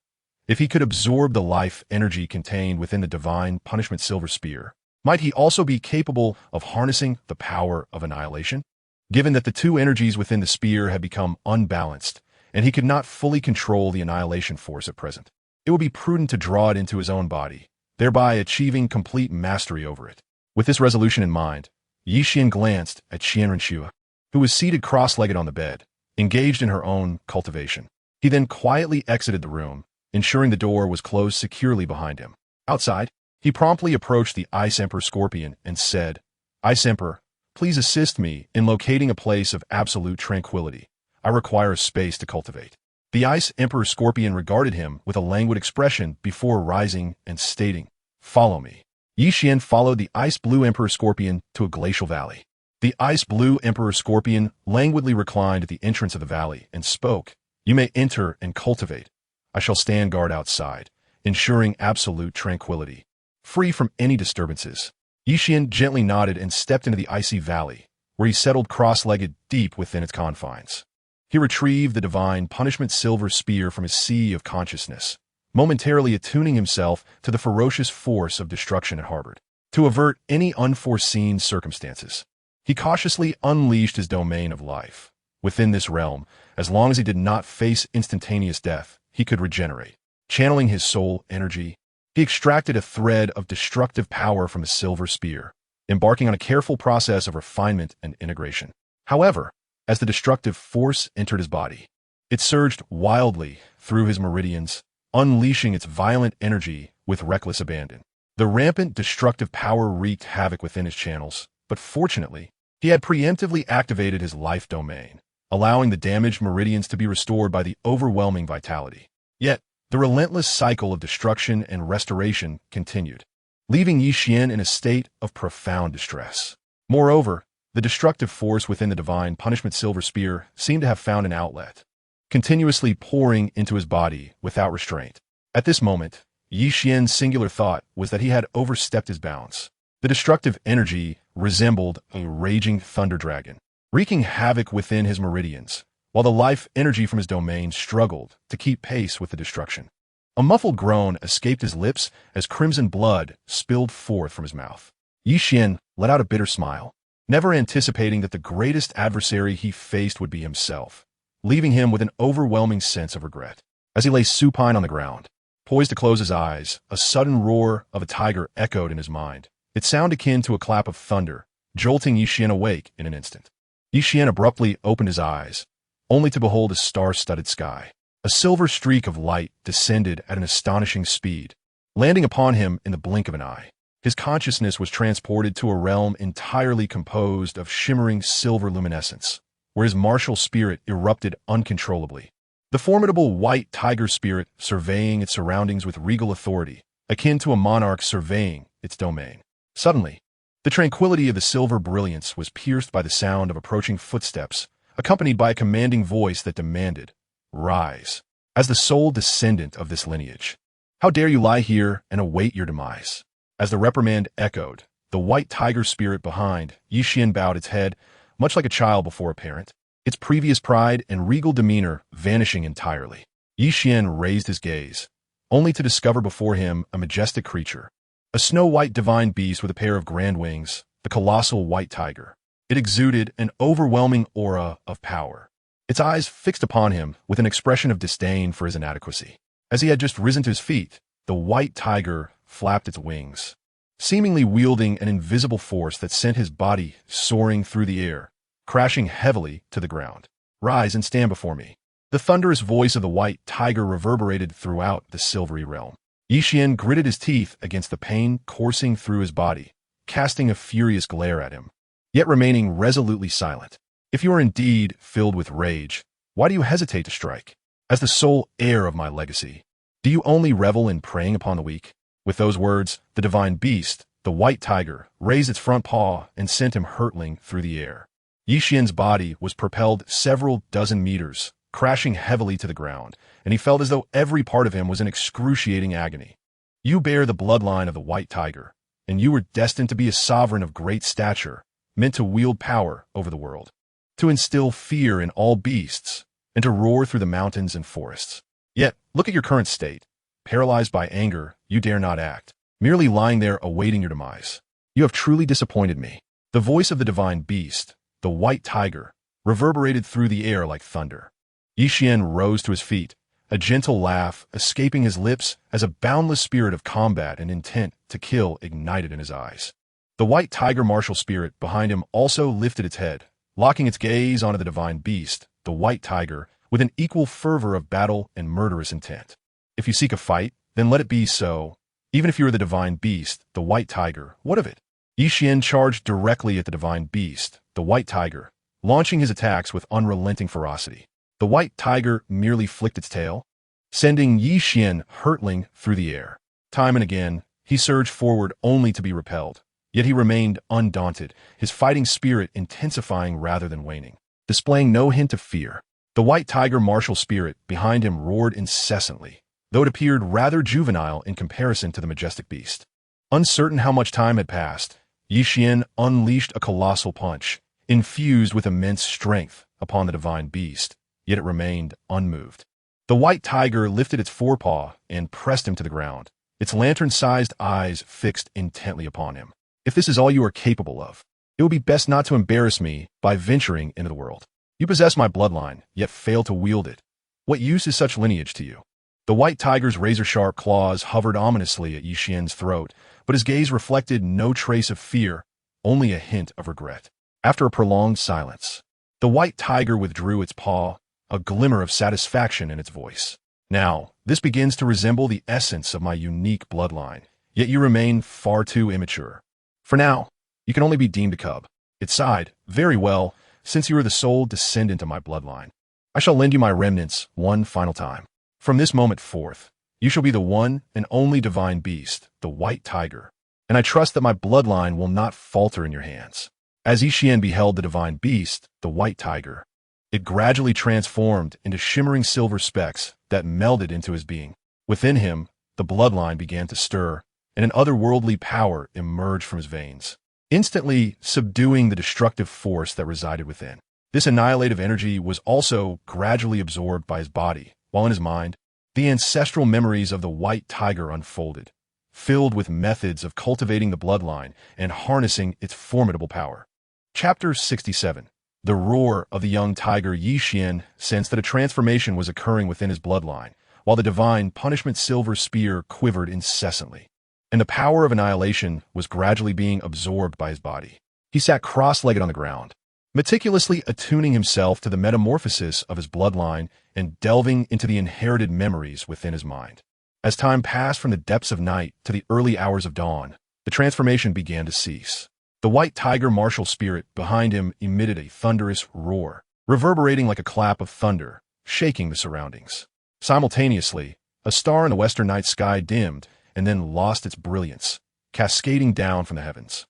If he could absorb the life energy contained within the divine punishment silver spear, might he also be capable of harnessing the power of annihilation? Given that the two energies within the spear had become unbalanced, and he could not fully control the annihilation force at present, it would be prudent to draw it into his own body, thereby achieving complete mastery over it. With this resolution in mind, Yi Xian glanced at Qian Renxue, who was seated cross-legged on the bed, engaged in her own cultivation. He then quietly exited the room, ensuring the door was closed securely behind him. Outside, he promptly approached the Ice Emperor Scorpion and said, Ice Emperor, please assist me in locating a place of absolute tranquility. I require a space to cultivate. The Ice Emperor Scorpion regarded him with a languid expression before rising and stating, Follow me. Yi Xian followed the Ice Blue Emperor Scorpion to a glacial valley. The Ice Blue Emperor Scorpion languidly reclined at the entrance of the valley and spoke, You may enter and cultivate. I shall stand guard outside, ensuring absolute tranquility, free from any disturbances. Yi Xian gently nodded and stepped into the icy valley, where he settled cross-legged deep within its confines. He retrieved the divine punishment silver spear from his sea of consciousness, momentarily attuning himself to the ferocious force of destruction it harbored. To avert any unforeseen circumstances, he cautiously unleashed his domain of life. Within this realm, as long as he did not face instantaneous death, he could regenerate. Channeling his soul energy, he extracted a thread of destructive power from the silver spear, embarking on a careful process of refinement and integration. However, as the destructive force entered his body, it surged wildly through his meridians, unleashing its violent energy with reckless abandon. The rampant destructive power wreaked havoc within his channels, but fortunately, he had preemptively activated his life domain, allowing the damaged meridians to be restored by the overwhelming vitality. Yet, the relentless cycle of destruction and restoration continued, leaving Yi Xian in a state of profound distress. Moreover, the destructive force within the divine punishment silver spear seemed to have found an outlet, continuously pouring into his body without restraint. At this moment, Yi Xian's singular thought was that he had overstepped his bounds. The destructive energy resembled a raging thunder dragon, wreaking havoc within his meridians, while the life energy from his domain struggled to keep pace with the destruction. A muffled groan escaped his lips as crimson blood spilled forth from his mouth. Yi Xian let out a bitter smile, never anticipating that the greatest adversary he faced would be himself, leaving him with an overwhelming sense of regret. As he lay supine on the ground, poised to close his eyes, a sudden roar of a tiger echoed in his mind, its sound akin to a clap of thunder, jolting Yi Xian awake in an instant. Yi Xian abruptly opened his eyes, only to behold a star-studded sky. A silver streak of light descended at an astonishing speed, landing upon him in the blink of an eye. His consciousness was transported to a realm entirely composed of shimmering silver luminescence, where his martial spirit erupted uncontrollably. The formidable white tiger spirit surveying its surroundings with regal authority, akin to a monarch surveying its domain. Suddenly, the tranquility of the silver brilliance was pierced by the sound of approaching footsteps, accompanied by a commanding voice that demanded, "Rise." As the sole descendant of this lineage, how dare you lie here and await your demise? As the reprimand echoed, the white tiger spirit behind Yixian bowed its head, much like a child before a parent, its previous pride and regal demeanor vanishing entirely. Yixian raised his gaze, only to discover before him a majestic creature, a snow-white divine beast with a pair of grand wings, the colossal white tiger. It exuded an overwhelming aura of power, its eyes fixed upon him with an expression of disdain for his inadequacy. As he had just risen to his feet, the white tiger flapped its wings, seemingly wielding an invisible force that sent his body soaring through the air, crashing heavily to the ground. "Rise and stand before me." The thunderous voice of the white tiger reverberated throughout the silvery realm. Yixian gritted his teeth against the pain coursing through his body, casting a furious glare at him, yet remaining resolutely silent. "If you are indeed filled with rage, why do you hesitate to strike? As the sole heir of my legacy, do you only revel in preying upon the weak?" With those words, the divine beast, the white tiger, raised its front paw and sent him hurtling through the air. Yixian's body was propelled several dozen meters, crashing heavily to the ground, and he felt as though every part of him was in excruciating agony. "You bear the bloodline of the white tiger, and you were destined to be a sovereign of great stature, meant to wield power over the world, to instill fear in all beasts, and to roar through the mountains and forests. Yet, look at your current state. Paralyzed by anger, you dare not act, merely lying there awaiting your demise. You have truly disappointed me." The voice of the divine beast, the white tiger, reverberated through the air like thunder. Yixian rose to his feet, a gentle laugh escaping his lips as a boundless spirit of combat and intent to kill ignited in his eyes. The white tiger martial spirit behind him also lifted its head, locking its gaze onto the divine beast, the white tiger, with an equal fervor of battle and murderous intent. "If you seek a fight, then let it be so. Even if you are the divine beast, the white tiger, what of it?" Yixian charged directly at the divine beast, the white tiger, launching his attacks with unrelenting ferocity. The white tiger merely flicked its tail, sending Yixian hurtling through the air. Time and again, he surged forward only to be repelled, yet he remained undaunted, his fighting spirit intensifying rather than waning. Displaying no hint of fear, the white tiger martial spirit behind him roared incessantly, though it appeared rather juvenile in comparison to the majestic beast. Uncertain how much time had passed, Yixian unleashed a colossal punch, infused with immense strength, upon the divine beast, yet it remained unmoved. The white tiger lifted its forepaw and pressed him to the ground, its lantern-sized eyes fixed intently upon him. "If this is all you are capable of, it would be best not to embarrass me by venturing into the world. You possess my bloodline, yet fail to wield it. What use is such lineage to you?" The white tiger's razor-sharp claws hovered ominously at Yixian's throat, but his gaze reflected no trace of fear, only a hint of regret. After a prolonged silence, the white tiger withdrew its paw, a glimmer of satisfaction in its voice. "Now, this begins to resemble the essence of my unique bloodline, yet you remain far too immature. For now, you can only be deemed a cub." It sighed, "Very well, since you are the sole descendant of my bloodline. I shall lend you my remnants one final time. From this moment forth, you shall be the one and only divine beast, the white tiger, and I trust that my bloodline will not falter in your hands." As Yixian beheld the divine beast, the white tiger, it gradually transformed into shimmering silver specks that melded into his being. Within him, the bloodline began to stir, and an otherworldly power emerged from his veins, instantly subduing the destructive force that resided within. This annihilative energy was also gradually absorbed by his body, while in his mind, the ancestral memories of the white tiger unfolded, filled with methods of cultivating the bloodline and harnessing its formidable power. Chapter 67. The roar of the young tiger. Yixian sensed that a transformation was occurring within his bloodline, while the divine punishment silver spear quivered incessantly, and the power of annihilation was gradually being absorbed by his body. He sat cross-legged on the ground, meticulously attuning himself to the metamorphosis of his bloodline and delving into the inherited memories within his mind. As time passed from the depths of night to the early hours of dawn, the transformation began to cease. The white tiger martial spirit behind him emitted a thunderous roar, reverberating like a clap of thunder, shaking the surroundings. Simultaneously, a star in the western night sky dimmed and then lost its brilliance, cascading down from the heavens.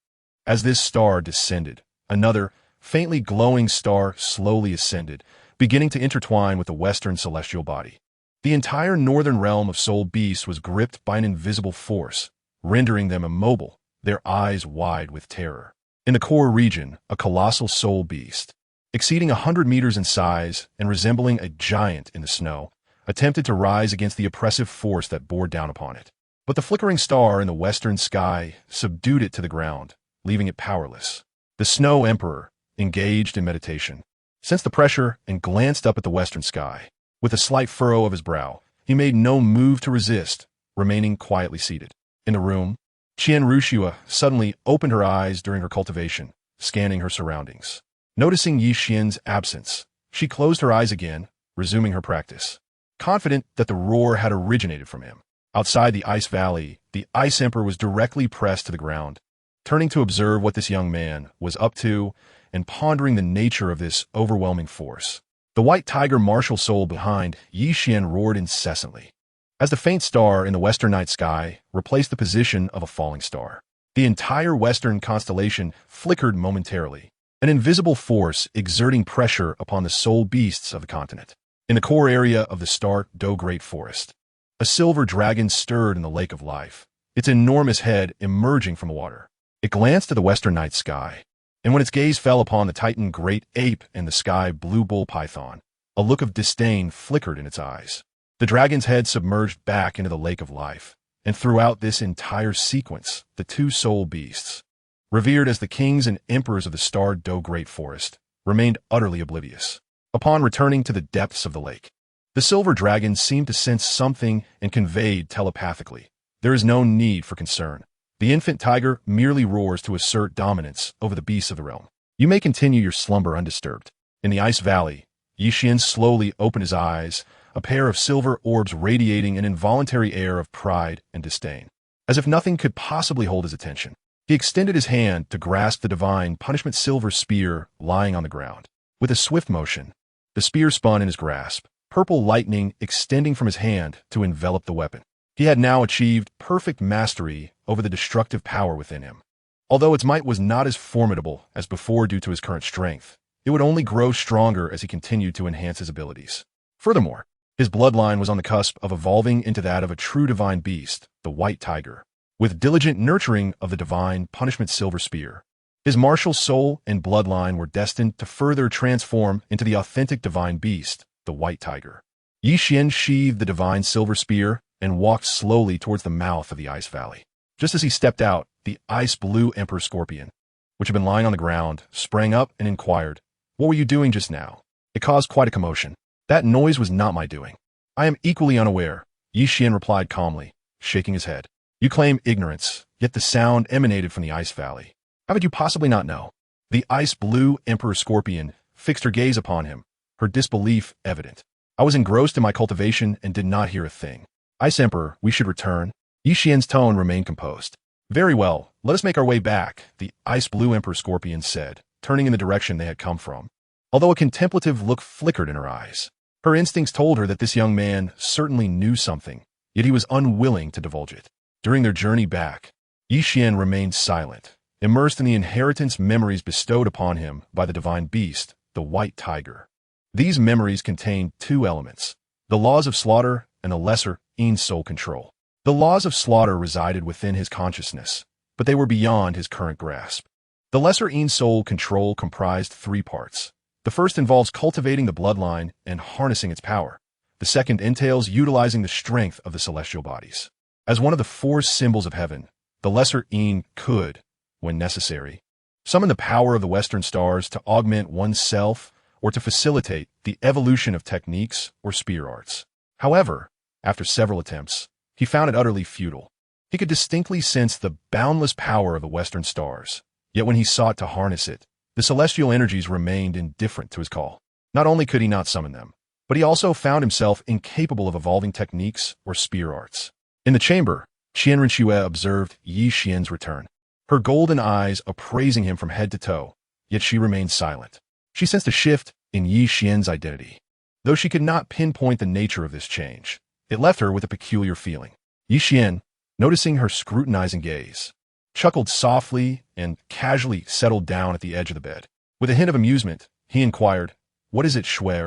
As this star descended, another, faintly glowing star slowly ascended, beginning to intertwine with the western celestial body. The entire northern realm of soul beasts was gripped by an invisible force, rendering them immobile, their eyes wide with terror. In the core region, a colossal soul beast, exceeding 100 meters in size and resembling a giant in the snow, attempted to rise against the oppressive force that bore down upon it. But the flickering star in the western sky subdued it to the ground, leaving it powerless. The Snow Emperor, engaged in meditation, sensed the pressure and glanced up at the western sky. With a slight furrow of his brow, he made no move to resist, remaining quietly seated. In the room, Qian Renxue suddenly opened her eyes during her cultivation, scanning her surroundings. Noticing Yi Xian's absence, she closed her eyes again, resuming her practice. Confident that the roar had originated from him. Outside the ice valley, the Ice Emperor was directly pressed to the ground, turning to observe what this young man was up to and pondering the nature of this overwhelming force. The white tiger martial soul behind Yi Xian roared incessantly, as the faint star in the western night sky replaced the position of a falling star. The entire western constellation flickered momentarily, an invisible force exerting pressure upon the soul beasts of the continent. In the core area of the Star Dou Forest, a silver dragon stirred in the lake of life, its enormous head emerging from the water. It glanced at the western night sky, and when its gaze fell upon the Titan great ape and the sky blue bull python, a look of disdain flickered in its eyes. The dragon's head submerged back into the lake of life, and throughout this entire sequence, the two soul beasts, revered as the kings and emperors of the Star Dou Forest, remained utterly oblivious. Upon returning to the depths of the lake, the silver dragon seemed to sense something and conveyed telepathically, "There is no need for concern. The infant tiger merely roars to assert dominance over the beasts of the realm. You may continue your slumber undisturbed." In the ice valley, Yi Xian slowly opened his eyes, a pair of silver orbs radiating an involuntary air of pride and disdain. As if nothing could possibly hold his attention, he extended his hand to grasp the divine punishment silver spear lying on the ground. With a swift motion, the spear spun in his grasp, purple lightning extending from his hand to envelop the weapon. He had now achieved perfect mastery over the destructive power within him. Although its might was not as formidable as before due to his current strength, it would only grow stronger as he continued to enhance his abilities. Furthermore, his bloodline was on the cusp of evolving into that of a true divine beast, the white tiger. With diligent nurturing of the divine punishment silver spear, his martial soul and bloodline were destined to further transform into the authentic divine beast, the white tiger. Yi Xian sheathed the divine silver spear and walked slowly towards the mouth of the ice valley. Just as he stepped out, the ice blue emperor scorpion, which had been lying on the ground, sprang up and inquired, "What were you doing just now?" It caused quite a commotion. "That noise was not my doing." "I am equally unaware," Yi Xian replied calmly, shaking his head. "You claim ignorance, yet the sound emanated from the ice valley. How could you possibly not know?" The ice blue emperor scorpion fixed her gaze upon him, her disbelief evident. "I was engrossed in my cultivation and did not hear a thing." "Ice Emperor, we should return." Yi Xian's tone remained composed. "Very well, let us make our way back," the ice blue emperor scorpion said, turning in the direction they had come from. Although a contemplative look flickered in her eyes, her instincts told her that this young man certainly knew something, yet he was unwilling to divulge it. During their journey back, Yi Xian remained silent, immersed in the inheritance memories bestowed upon him by the divine beast, the white tiger. These memories contained two elements, the laws of slaughter and the lesser in-soul control. The laws of slaughter resided within his consciousness, but they were beyond his current grasp. The lesser in-soul control comprised three parts. The first involves cultivating the bloodline and harnessing its power. The second entails utilizing the strength of the celestial bodies. As one of the four symbols of heaven, the lesser in could, when necessary, summon the power of the western stars to augment oneself or to facilitate the evolution of techniques or spear arts. However, after several attempts, he found it utterly futile. He could distinctly sense the boundless power of the western stars, yet when he sought to harness it, the celestial energies remained indifferent to his call. Not only could he not summon them, but he also found himself incapable of evolving techniques or spear arts. In the chamber, Qian Renxue observed Yi Xian's return, her golden eyes appraising him from head to toe, yet she remained silent. She sensed a shift in Yi Xian's identity. Though she could not pinpoint the nature of this change, it left her with a peculiar feeling. Yi Xian, noticing her scrutinizing gaze, chuckled softly and casually settled down at the edge of the bed. With a hint of amusement, he inquired, "What is it, Shui?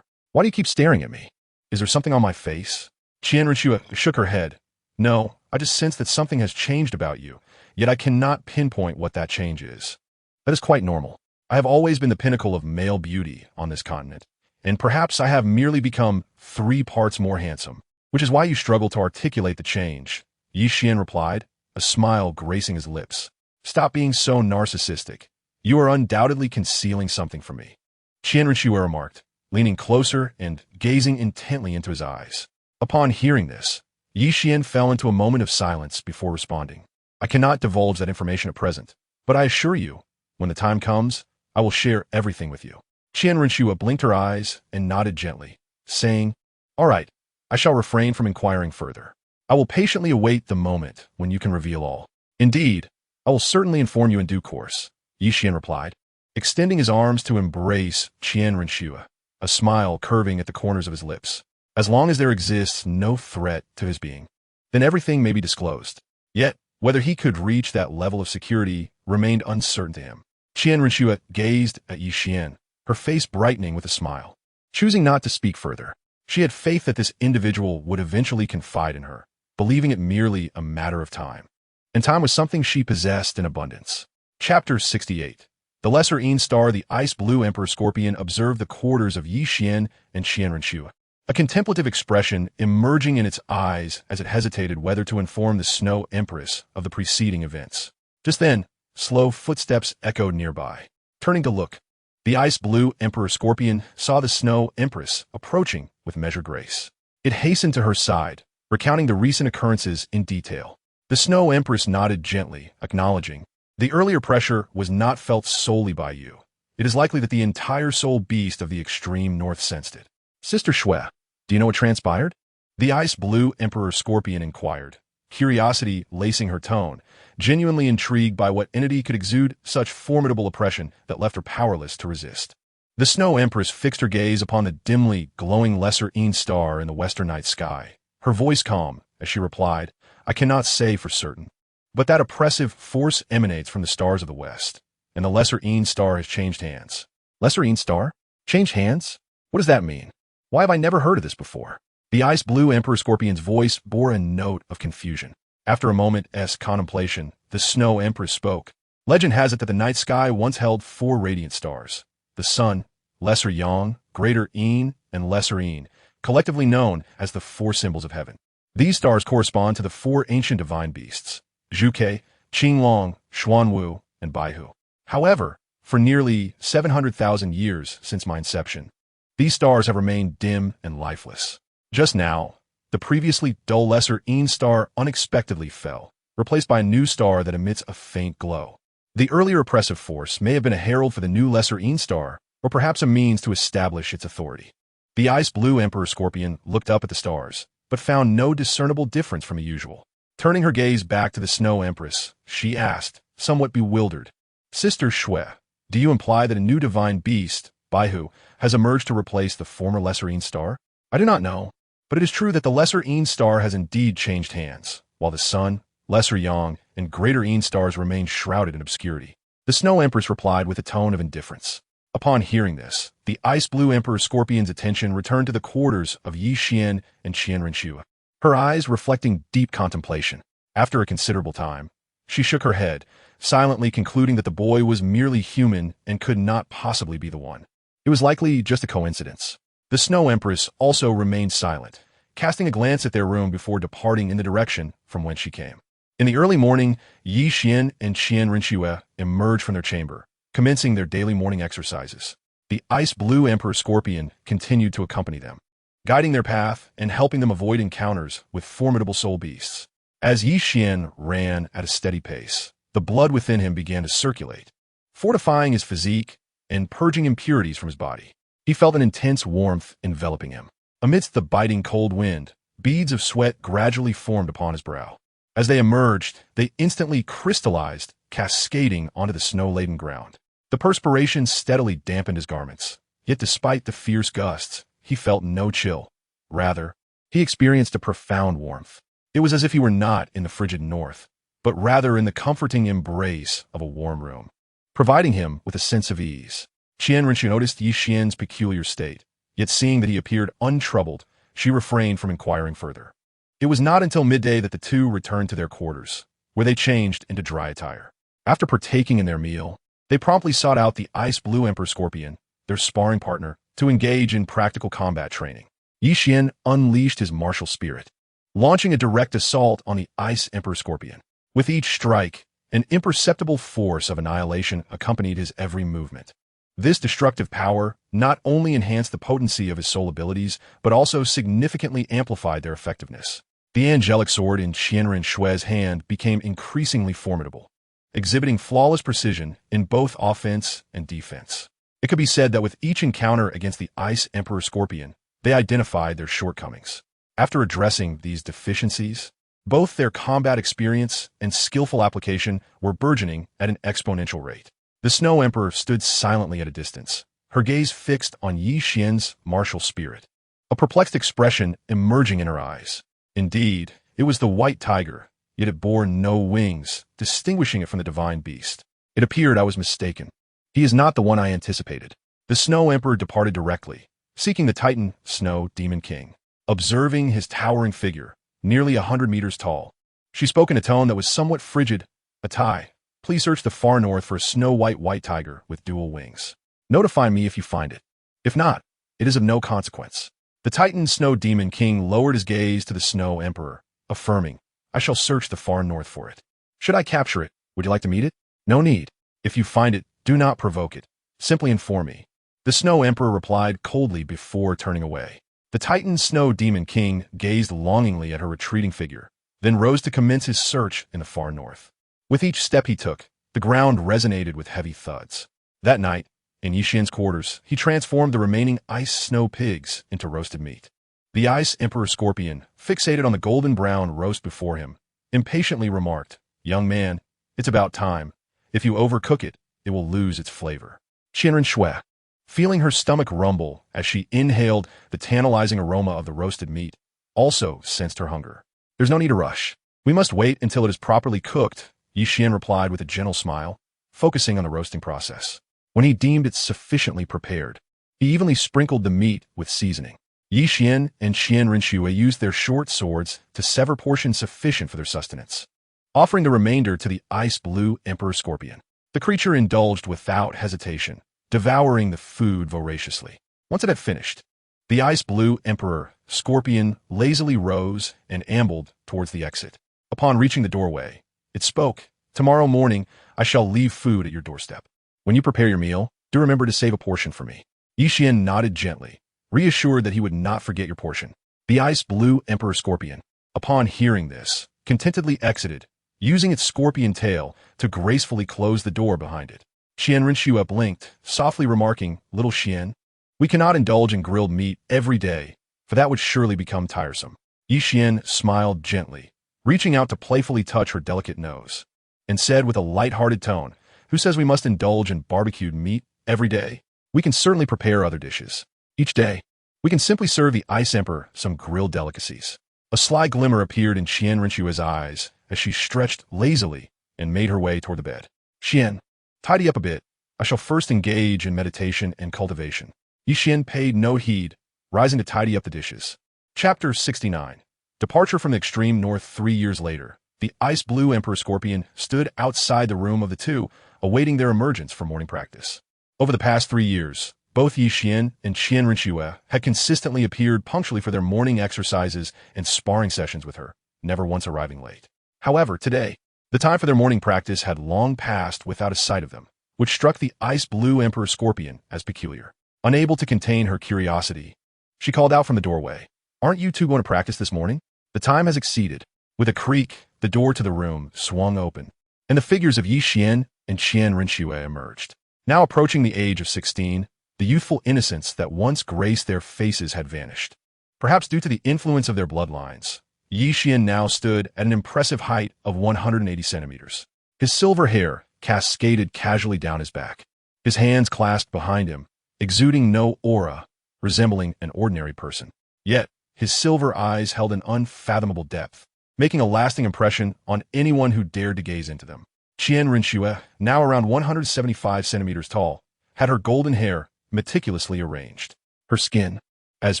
Why do you keep staring at me? Is there something on my face?" Qian Renxue shook her head. "No, I just sense that something has changed about you, yet I cannot pinpoint what that change is. That is quite normal. I have always been the pinnacle of male beauty on this continent, and perhaps I have merely become 3 parts more handsome, which is why you struggle to articulate the change," Yi Xian replied, a smile gracing his lips. "Stop being so narcissistic. You are undoubtedly concealing something from me," Qian Renxue remarked, leaning closer and gazing intently into his eyes. Upon hearing this, Yi Xian fell into a moment of silence before responding. "I cannot divulge that information at present, but I assure you, when the time comes, I will share everything with you." Qian Renxue blinked her eyes and nodded gently, saying, "All right, I shall refrain from inquiring further. I will patiently await the moment when you can reveal all." "Indeed, I will certainly inform you in due course," Yi Xian replied, extending his arms to embrace Qian Renxue, a smile curving at the corners of his lips. As long as there exists no threat to his being, then everything may be disclosed. Yet, whether he could reach that level of security remained uncertain to him. Qian Renxue gazed at Yi Xian, her face brightening with a smile. Choosing not to speak further, she had faith that this individual would eventually confide in her, believing it merely a matter of time. And time was something she possessed in abundance. Chapter 68. The Lesser Yin Star, the Ice Blue Emperor Scorpion, observed the quarters of Yi Xian and Qian Renxue, a contemplative expression emerging in its eyes as it hesitated whether to inform the Snow Empress of the preceding events. Just then, slow footsteps echoed nearby. Turning to look, the Ice Blue Emperor Scorpion saw the Snow Empress approaching with measured grace. It hastened to her side, recounting the recent occurrences in detail. The Snow Empress nodded gently, acknowledging, "The earlier pressure was not felt solely by you. It is likely that the entire soul beast of the extreme north sensed it." "Sister Shui, do you know what transpired?" The Ice Blue Emperor Scorpion inquired, curiosity lacing her tone, genuinely intrigued by what entity could exude such formidable oppression that left her powerless to resist. The Snow Empress fixed her gaze upon the dimly glowing Lesser Yin Star in the western night sky, her voice calm as she replied, "I cannot say for certain, but that oppressive force emanates from the stars of the west, and the Lesser Yin Star has changed hands." "Lesser Yin Star? Changed hands? What does that mean? Why have I never heard of this before?" The Ice Blue Emperor Scorpion's voice bore a note of confusion. After a moment's contemplation, the Snow Empress spoke. "Legend has it that the night sky once held 4 radiant stars: the Sun, Lesser Yang, Greater Yin, and Lesser Yin, collectively known as the 4 symbols of heaven. These stars correspond to the 4 ancient divine beasts: Zhuke, Qinglong, Xuanwu, and Baihu. However, for nearly 700,000 years since my inception, these stars have remained dim and lifeless. Just now, the previously dull Lesser Yin Star unexpectedly fell, replaced by a new star that emits a faint glow. The earlier oppressive force may have been a herald for the new Lesser Yin Star, or perhaps a means to establish its authority." The Ice Blue Emperor Scorpion looked up at the stars, but found no discernible difference from the usual. Turning her gaze back to the Snow Empress, she asked, somewhat bewildered, "Sister Shui, do you imply that a new divine beast, Baihu, has emerged to replace the former Lesser Yin Star?" "I do not know, but it is true that the Lesser Yin Star has indeed changed hands, while the Sun, Lesser Yang, and Greater Yin stars remain shrouded in obscurity." The Snow Empress replied with a tone of indifference. Upon hearing this, the Ice Blue Emperor Scorpion's attention returned to the quarters of Yi Xian and Qian Renxue, her eyes reflecting deep contemplation. After a considerable time, she shook her head, silently concluding that the boy was merely human and could not possibly be the one. It was likely just a coincidence. The Snow Empress also remained silent, casting a glance at their room before departing in the direction from whence she came. In the early morning, Yi Xian and Qian Renxue emerged from their chamber, commencing their daily morning exercises. The Ice Blue Emperor Scorpion continued to accompany them, guiding their path and helping them avoid encounters with formidable soul beasts. As Yi Xian ran at a steady pace, the blood within him began to circulate, fortifying his physique and purging impurities from his body. He felt an intense warmth enveloping him. Amidst the biting cold wind, beads of sweat gradually formed upon his brow. As they emerged, they instantly crystallized, cascading onto the snow-laden ground. The perspiration steadily dampened his garments, yet despite the fierce gusts, he felt no chill. Rather, he experienced a profound warmth. It was as if he were not in the frigid north, but rather in the comforting embrace of a warm room, providing him with a sense of ease. Qian Renxue noticed Yi Xian's peculiar state, yet seeing that he appeared untroubled, she refrained from inquiring further. It was not until midday that the two returned to their quarters, where they changed into dry attire. After partaking in their meal, they promptly sought out the Ice Blue Emperor Scorpion, their sparring partner, to engage in practical combat training. Yi Xian unleashed his martial spirit, launching a direct assault on the Ice Emperor Scorpion. With each strike, an imperceptible force of annihilation accompanied his every movement. This destructive power not only enhanced the potency of his soul abilities, but also significantly amplified their effectiveness. The angelic sword in Qian Renxue's hand became increasingly formidable, exhibiting flawless precision in both offense and defense. It could be said that with each encounter against the Ice Emperor Scorpion, they identified their shortcomings. After addressing these deficiencies, both their combat experience and skillful application were burgeoning at an exponential rate. The Snow Emperor stood silently at a distance, her gaze fixed on Yi Xian's martial spirit, a perplexed expression emerging in her eyes. Indeed, it was the white tiger, yet it bore no wings, distinguishing it from the divine beast. It appeared I was mistaken. He is not the one I anticipated. The Snow Emperor departed directly, seeking the Titan Snow Demon King. Observing his towering figure, nearly 100 meters tall, she spoke in a tone that was somewhat frigid. "Atai, please search the far north for a snow-white white tiger with dual wings. Notify me if you find it. If not, it is of no consequence." The Titan Snow Demon King lowered his gaze to the Snow Emperor, affirming, "I shall search the far north for it. Should I capture it, would you like to meet it?" "No need. If you find it, do not provoke it. Simply inform me." The Snow Emperor replied coldly before turning away. The Titan Snow Demon King gazed longingly at her retreating figure, then rose to commence his search in the far north. With each step he took, the ground resonated with heavy thuds. That night, in Yi Xian's quarters, he transformed the remaining ice snow pigs into roasted meat. The Ice Emperor Scorpion, fixated on the golden-brown roast before him, impatiently remarked, "Young man, it's about time. If you overcook it, it will lose its flavor." Qian Renxue, feeling her stomach rumble as she inhaled the tantalizing aroma of the roasted meat, also sensed her hunger. "There's no need to rush. We must wait until it is properly cooked," Yi Xian replied with a gentle smile, focusing on the roasting process. When he deemed it sufficiently prepared, he evenly sprinkled the meat with seasoning. Yi Xian and Qian Renxue used their short swords to sever portions sufficient for their sustenance, offering the remainder to the Ice Blue Emperor Scorpion. The creature indulged without hesitation, devouring the food voraciously. Once it had finished, the Ice Blue Emperor Scorpion lazily rose and ambled towards the exit. Upon reaching the doorway, it spoke, "Tomorrow morning, I shall leave food at your doorstep. When you prepare your meal, do remember to save a portion for me." Yi Xian nodded gently, reassured that he would not forget your portion. The Ice Blue Emperor Scorpion, upon hearing this, contentedly exited, using its scorpion tail to gracefully close the door behind it. Qian Renxue blinked, softly remarking, "Little Xian, we cannot indulge in grilled meat every day, for that would surely become tiresome." Yi Xian smiled gently, reaching out to playfully touch her delicate nose, and said with a light-hearted tone, "Who says we must indulge in barbecued meat every day? We can certainly prepare other dishes. Each day, we can simply serve the Ice Emperor some grilled delicacies." A sly glimmer appeared in Qian Renxue's eyes as she stretched lazily and made her way toward the bed. "Xian, tidy up a bit. I shall first engage in meditation and cultivation." Yi Xian paid no heed, rising to tidy up the dishes. Chapter 69. Departure from the extreme north 3 years later. The Ice Blue Emperor Scorpion stood outside the room of the two, awaiting their emergence for morning practice. Over the past 3 years, both Yi Xian and Qian Renxue had consistently appeared punctually for their morning exercises and sparring sessions with her, never once arriving late. However, today, the time for their morning practice had long passed without a sight of them, which struck the Ice Blue Emperor Scorpion as peculiar. Unable to contain her curiosity, she called out from the doorway, "Aren't you two going to practice this morning? The time has exceeded." With a creak, the door to the room swung open, and the figures of Yi Xian and Qian Renxue emerged. Now approaching the age of 16, the youthful innocence that once graced their faces had vanished. Perhaps due to the influence of their bloodlines, Yi Xian now stood at an impressive height of 180 centimeters. His silver hair cascaded casually down his back. His hands clasped behind him, exuding no aura, resembling an ordinary person. Yet, his silver eyes held an unfathomable depth, making a lasting impression on anyone who dared to gaze into them. Qian Renxue, now around 175 centimeters tall, had her golden hair meticulously arranged. Her skin, as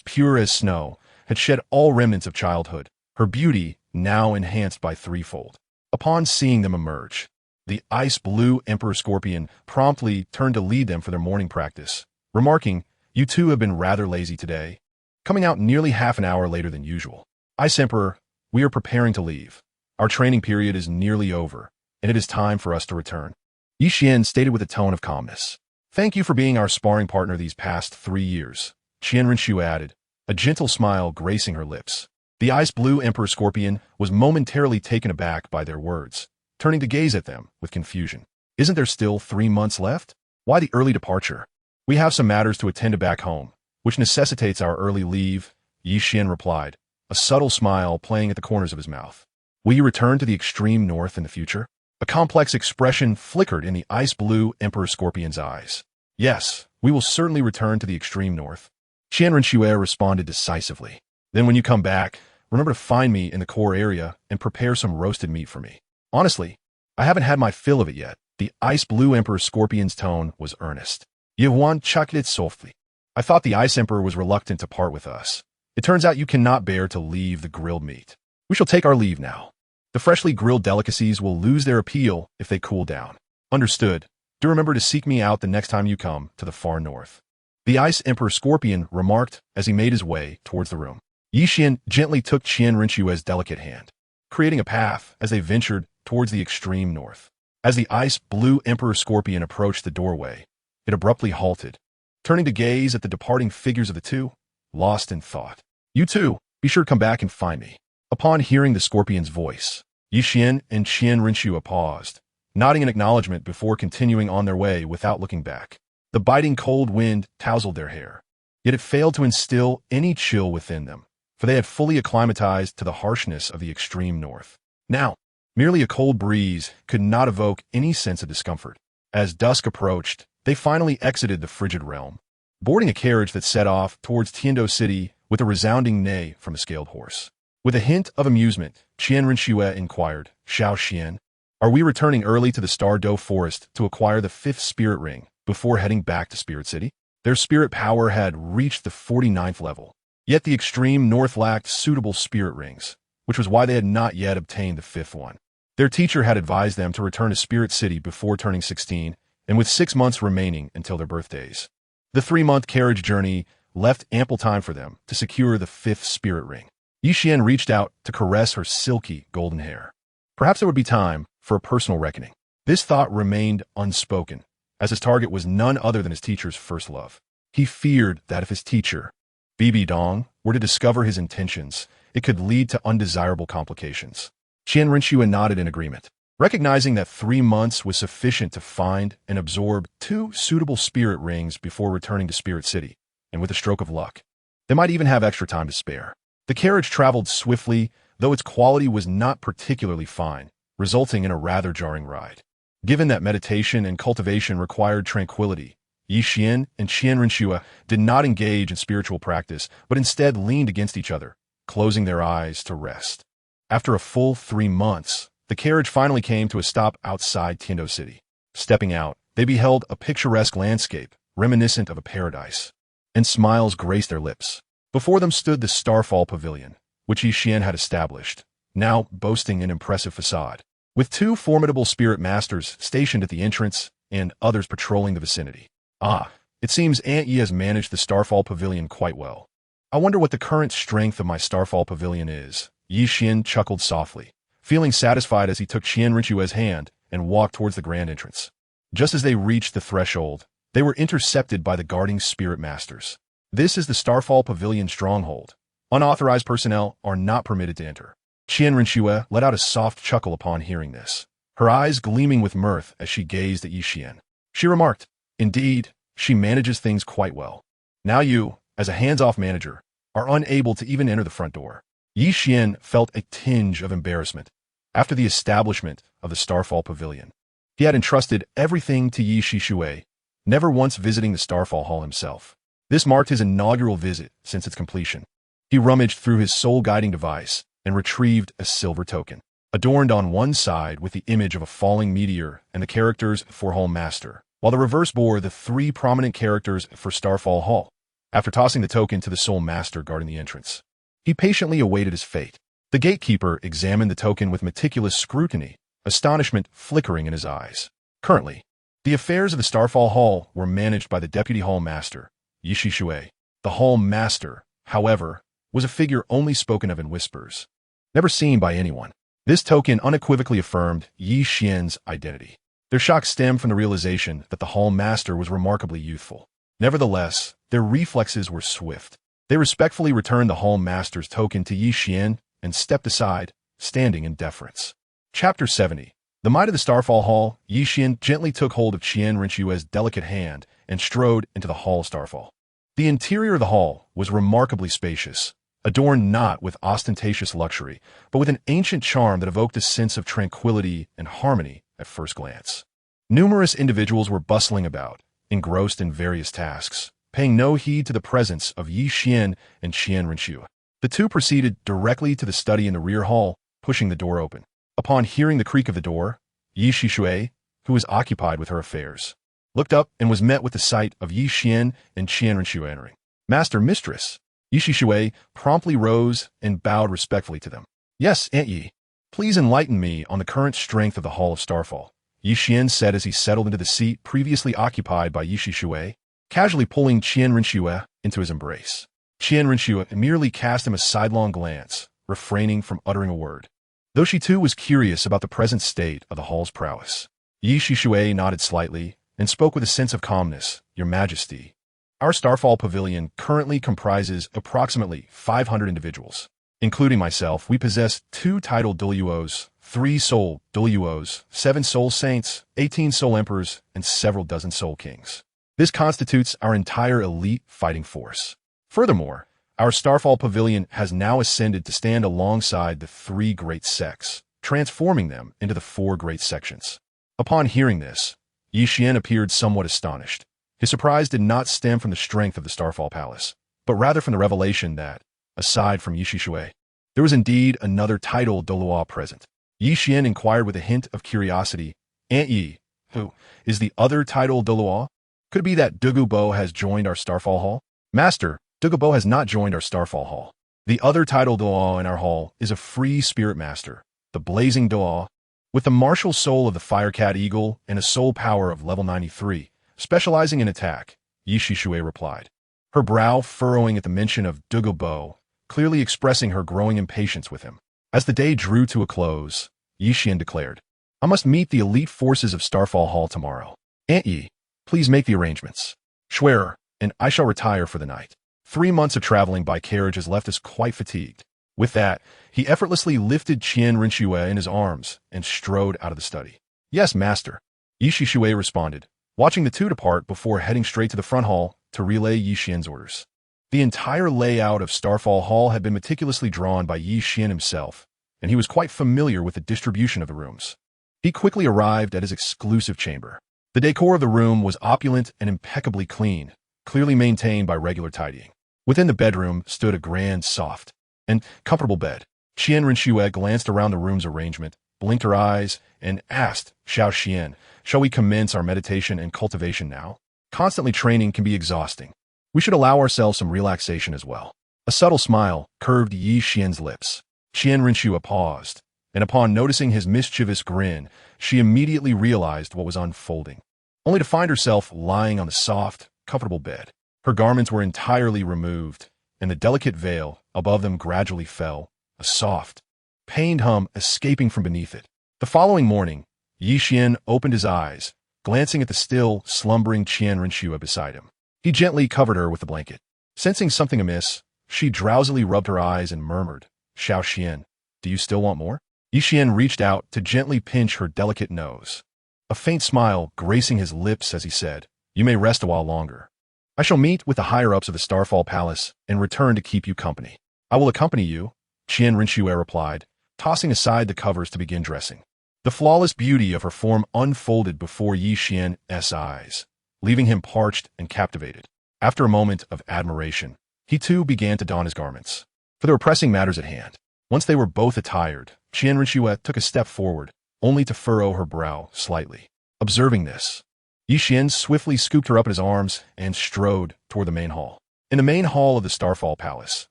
pure as snow, had shed all remnants of childhood, her beauty now enhanced by threefold. Upon seeing them emerge, the ice-blue Emperor Scorpion promptly turned to lead them for their morning practice, remarking, "You two have been rather lazy today," coming out nearly half an hour later than usual. "Ice Emperor, we are preparing to leave. Our training period is nearly over, and it is time for us to return." Yi Xian stated with a tone of calmness. "Thank you for being our sparring partner these past 3 years," Qian Renxue added, a gentle smile gracing her lips. The ice-blue Emperor Scorpion was momentarily taken aback by their words, turning to gaze at them with confusion. "Isn't there still 3 months left? Why the early departure?" "We have some matters to attend to back home, which necessitates our early leave," Yi Xian replied, a subtle smile playing at the corners of his mouth. "Will you return to the extreme north in the future?" A complex expression flickered in the ice-blue Emperor Scorpion's eyes. "Yes, we will certainly return to the extreme north," Qian Renxue responded decisively. "Then when you come back, remember to find me in the core area and prepare some roasted meat for me. Honestly, I haven't had my fill of it yet." The ice-blue Emperor Scorpion's tone was earnest. "Yuan chuckled softly. I thought the Ice Emperor was reluctant to part with us. It turns out you cannot bear to leave the grilled meat. We shall take our leave now. The freshly grilled delicacies will lose their appeal if they cool down." "Understood. Do remember to seek me out the next time you come to the far north," the Ice Emperor Scorpion remarked as he made his way towards the room. Yi Xian gently took Qian Renxue's delicate hand, creating a path as they ventured towards the extreme north. As the ice-blue Emperor Scorpion approached the doorway, it abruptly halted, turning to gaze at the departing figures of the two, lost in thought. "You two, be sure to come back and find me." Upon hearing the Scorpion's voice, Yi Xian and Qian Renxue paused, nodding in acknowledgement before continuing on their way without looking back. The biting cold wind tousled their hair, yet it failed to instill any chill within them, for they had fully acclimatized to the harshness of the extreme north. Now, merely a cold breeze could not evoke any sense of discomfort. As dusk approached, they finally exited the frigid realm, boarding a carriage that set off towards Tiando City with a resounding neigh from a scaled horse. With a hint of amusement, Qian Renxue inquired, "Xiao Xian, are we returning early to the Star Dou Forest to acquire the 5th spirit ring before heading back to Spirit City?" Their spirit power had reached the 49th level, yet the extreme north lacked suitable spirit rings, which was why they had not yet obtained the 5th one. Their teacher had advised them to return to Spirit City before turning 16, and with 6 months remaining until their birthdays. The 3-month carriage journey left ample time for them to secure the 5th spirit ring. Yi Xian reached out to caress her silky golden hair. Perhaps there would be time for a personal reckoning. This thought remained unspoken, as his target was none other than his teacher's first love. He feared that if his teacher, Bibi Dong, were to discover his intentions, it could lead to undesirable complications. Qian Renxue nodded in agreement, recognizing that 3 months was sufficient to find and absorb 2 suitable spirit rings before returning to Spirit City, and with a stroke of luck, they might even have extra time to spare. The carriage traveled swiftly, though its quality was not particularly fine, resulting in a rather jarring ride. Given that meditation and cultivation required tranquility, Yi Xian and Qian Renxue did not engage in spiritual practice, but instead leaned against each other, closing their eyes to rest. After a full 3 months, the carriage finally came to a stop outside Tiando City. Stepping out, they beheld a picturesque landscape, reminiscent of a paradise, and smiles graced their lips. Before them stood the Starfall Pavilion, which Yi Xian had established, now boasting an impressive facade, with 2 formidable spirit masters stationed at the entrance and others patrolling the vicinity. "Ah, it seems Aunt Yi has managed the Starfall Pavilion quite well. I wonder what the current strength of my Starfall Pavilion is." Yi Xian chuckled softly, feeling satisfied as he took Qian Renxue's hand and walked towards the grand entrance. Just as they reached the threshold, they were intercepted by the guarding spirit masters. "This is the Starfall Pavilion stronghold. Unauthorized personnel are not permitted to enter." Qian Renxue let out a soft chuckle upon hearing this, her eyes gleaming with mirth as she gazed at Yi Xian. She remarked, "Indeed, she manages things quite well. Now you, as a hands-off manager, are unable to even enter the front door." Yi Xian felt a tinge of embarrassment. After the establishment of the Starfall Pavilion, he had entrusted everything to Yi Shixue, never once visiting the Starfall Hall himself. This marked his inaugural visit since its completion. He rummaged through his soul-guiding device and retrieved a silver token, adorned on one side with the image of a falling meteor and the characters for Hall Master, while the reverse bore the 3 prominent characters for Starfall Hall. After tossing the token to the Soul Master guarding the entrance, he patiently awaited his fate. The gatekeeper examined the token with meticulous scrutiny, astonishment flickering in his eyes. Currently, the affairs of the Starfall Hall were managed by the Deputy Hall Master, Yi Shixue. The Hall Master, however, was a figure only spoken of in whispers, never seen by anyone. This token unequivocally affirmed Yi Xian's identity. Their shock stemmed from the realization that the Hall Master was remarkably youthful. Nevertheless, their reflexes were swift. They respectfully returned the Hall Master's token to Yi Xian and stepped aside, standing in deference. Chapter 70. The might of the Starfall Hall. Yi Xian gently took hold of Qian Renxue's delicate hand and strode into the Hall of Starfall. The interior of the hall was remarkably spacious, adorned not with ostentatious luxury, but with an ancient charm that evoked a sense of tranquility and harmony at first glance. Numerous individuals were bustling about, engrossed in various tasks, paying no heed to the presence of Yi Xian and Qian Renxue. The two proceeded directly to the study in the rear hall, pushing the door open. Upon hearing the creak of the door, Yi Shixue, who was occupied with her affairs, looked up and was met with the sight of Yi Xian and Qian Renxue entering. Master, Mistress. Yi Shixue promptly rose and bowed respectfully to them. Yes, Aunt Yi. Please enlighten me on the current strength of the Hall of Starfall, Yi Xian said as he settled into the seat previously occupied by Yi Shixue, casually pulling Qian Renxue into his embrace. Qian Renxue merely cast him a sidelong glance, refraining from uttering a word, though she too was curious about the present state of the hall's prowess. Yi Shixue nodded slightly and spoke with a sense of calmness. Your Majesty, our Starfall Pavilion currently comprises approximately 500 individuals. Including myself, we possess 2 titled Douluos, 3 soul Douluos, 7 soul saints, 18 soul emperors, and several dozen soul kings. This constitutes our entire elite fighting force. Furthermore, our Starfall Pavilion has now ascended to stand alongside the 3 great sects, transforming them into the 4 great sections. Upon hearing this, Yi Xian appeared somewhat astonished. His surprise did not stem from the strength of the Starfall Palace, but rather from the revelation that, aside from Yi Shixue, there was indeed another titled Douluo present. Yi Xian inquired with a hint of curiosity, Aunt Yi, who is the other titled Douluo? Could it be that Douluo has joined our Starfall Hall? Master, Douluo has not joined our Starfall Hall. The other titled Douluo in our hall is a free spirit master, the Blazing Douluo, with the martial soul of the Firecat Eagle and a soul power of level 93, specializing in attack, Yi Shixue replied, her brow furrowing at the mention of Douluo, clearly expressing her growing impatience with him. As the day drew to a close, Yi Xian declared, I must meet the elite forces of Starfall Hall tomorrow. Aunt Yi, please make the arrangements. Schwerer, and I shall retire for the night. 3 months of traveling by carriage has left us quite fatigued. With that, he effortlessly lifted Qian Renxue in his arms and strode out of the study. Yes, master, Yi Shixue responded, watching the two depart before heading straight to the front hall to relay Yi Xian's orders. The entire layout of Starfall Hall had been meticulously drawn by Yi Xian himself, and he was quite familiar with the distribution of the rooms. He quickly arrived at his exclusive chamber. The decor of the room was opulent and impeccably clean, clearly maintained by regular tidying. Within the bedroom stood a grand, soft, and comfortable bed. Qian Renxue glanced around the room's arrangement, blinked her eyes, and asked, Xiao Xian, shall we commence our meditation and cultivation now? Constantly training can be exhausting. We should allow ourselves some relaxation as well. A subtle smile curved Yi Xian's lips. Qian Renxue paused, and upon noticing his mischievous grin, she immediately realized what was unfolding, only to find herself lying on the soft, comfortable bed. Her garments were entirely removed, and the delicate veil above them gradually fell, a soft, pained hum escaping from beneath it. The following morning, Yi Xian opened his eyes, glancing at the still, slumbering Qian Renxue beside him. He gently covered her with the blanket. Sensing something amiss, she drowsily rubbed her eyes and murmured, Xiao Xian, do you still want more? Yi Xian reached out to gently pinch her delicate nose. A faint smile gracing his lips as he said, You may rest a while longer. I shall meet with the higher-ups of the Starfall Palace and return to keep you company. I will accompany you, Qian Renxue replied, tossing aside the covers to begin dressing. The flawless beauty of her form unfolded before Yi Xian's eyes, leaving him parched and captivated. After a moment of admiration, he too began to don his garments. For there were pressing matters at hand. Once they were both attired, Qian Renxue took a step forward, only to furrow her brow slightly. Observing this, Yi Xian swiftly scooped her up in his arms and strode toward the main hall. In the main hall of the Starfall Palace,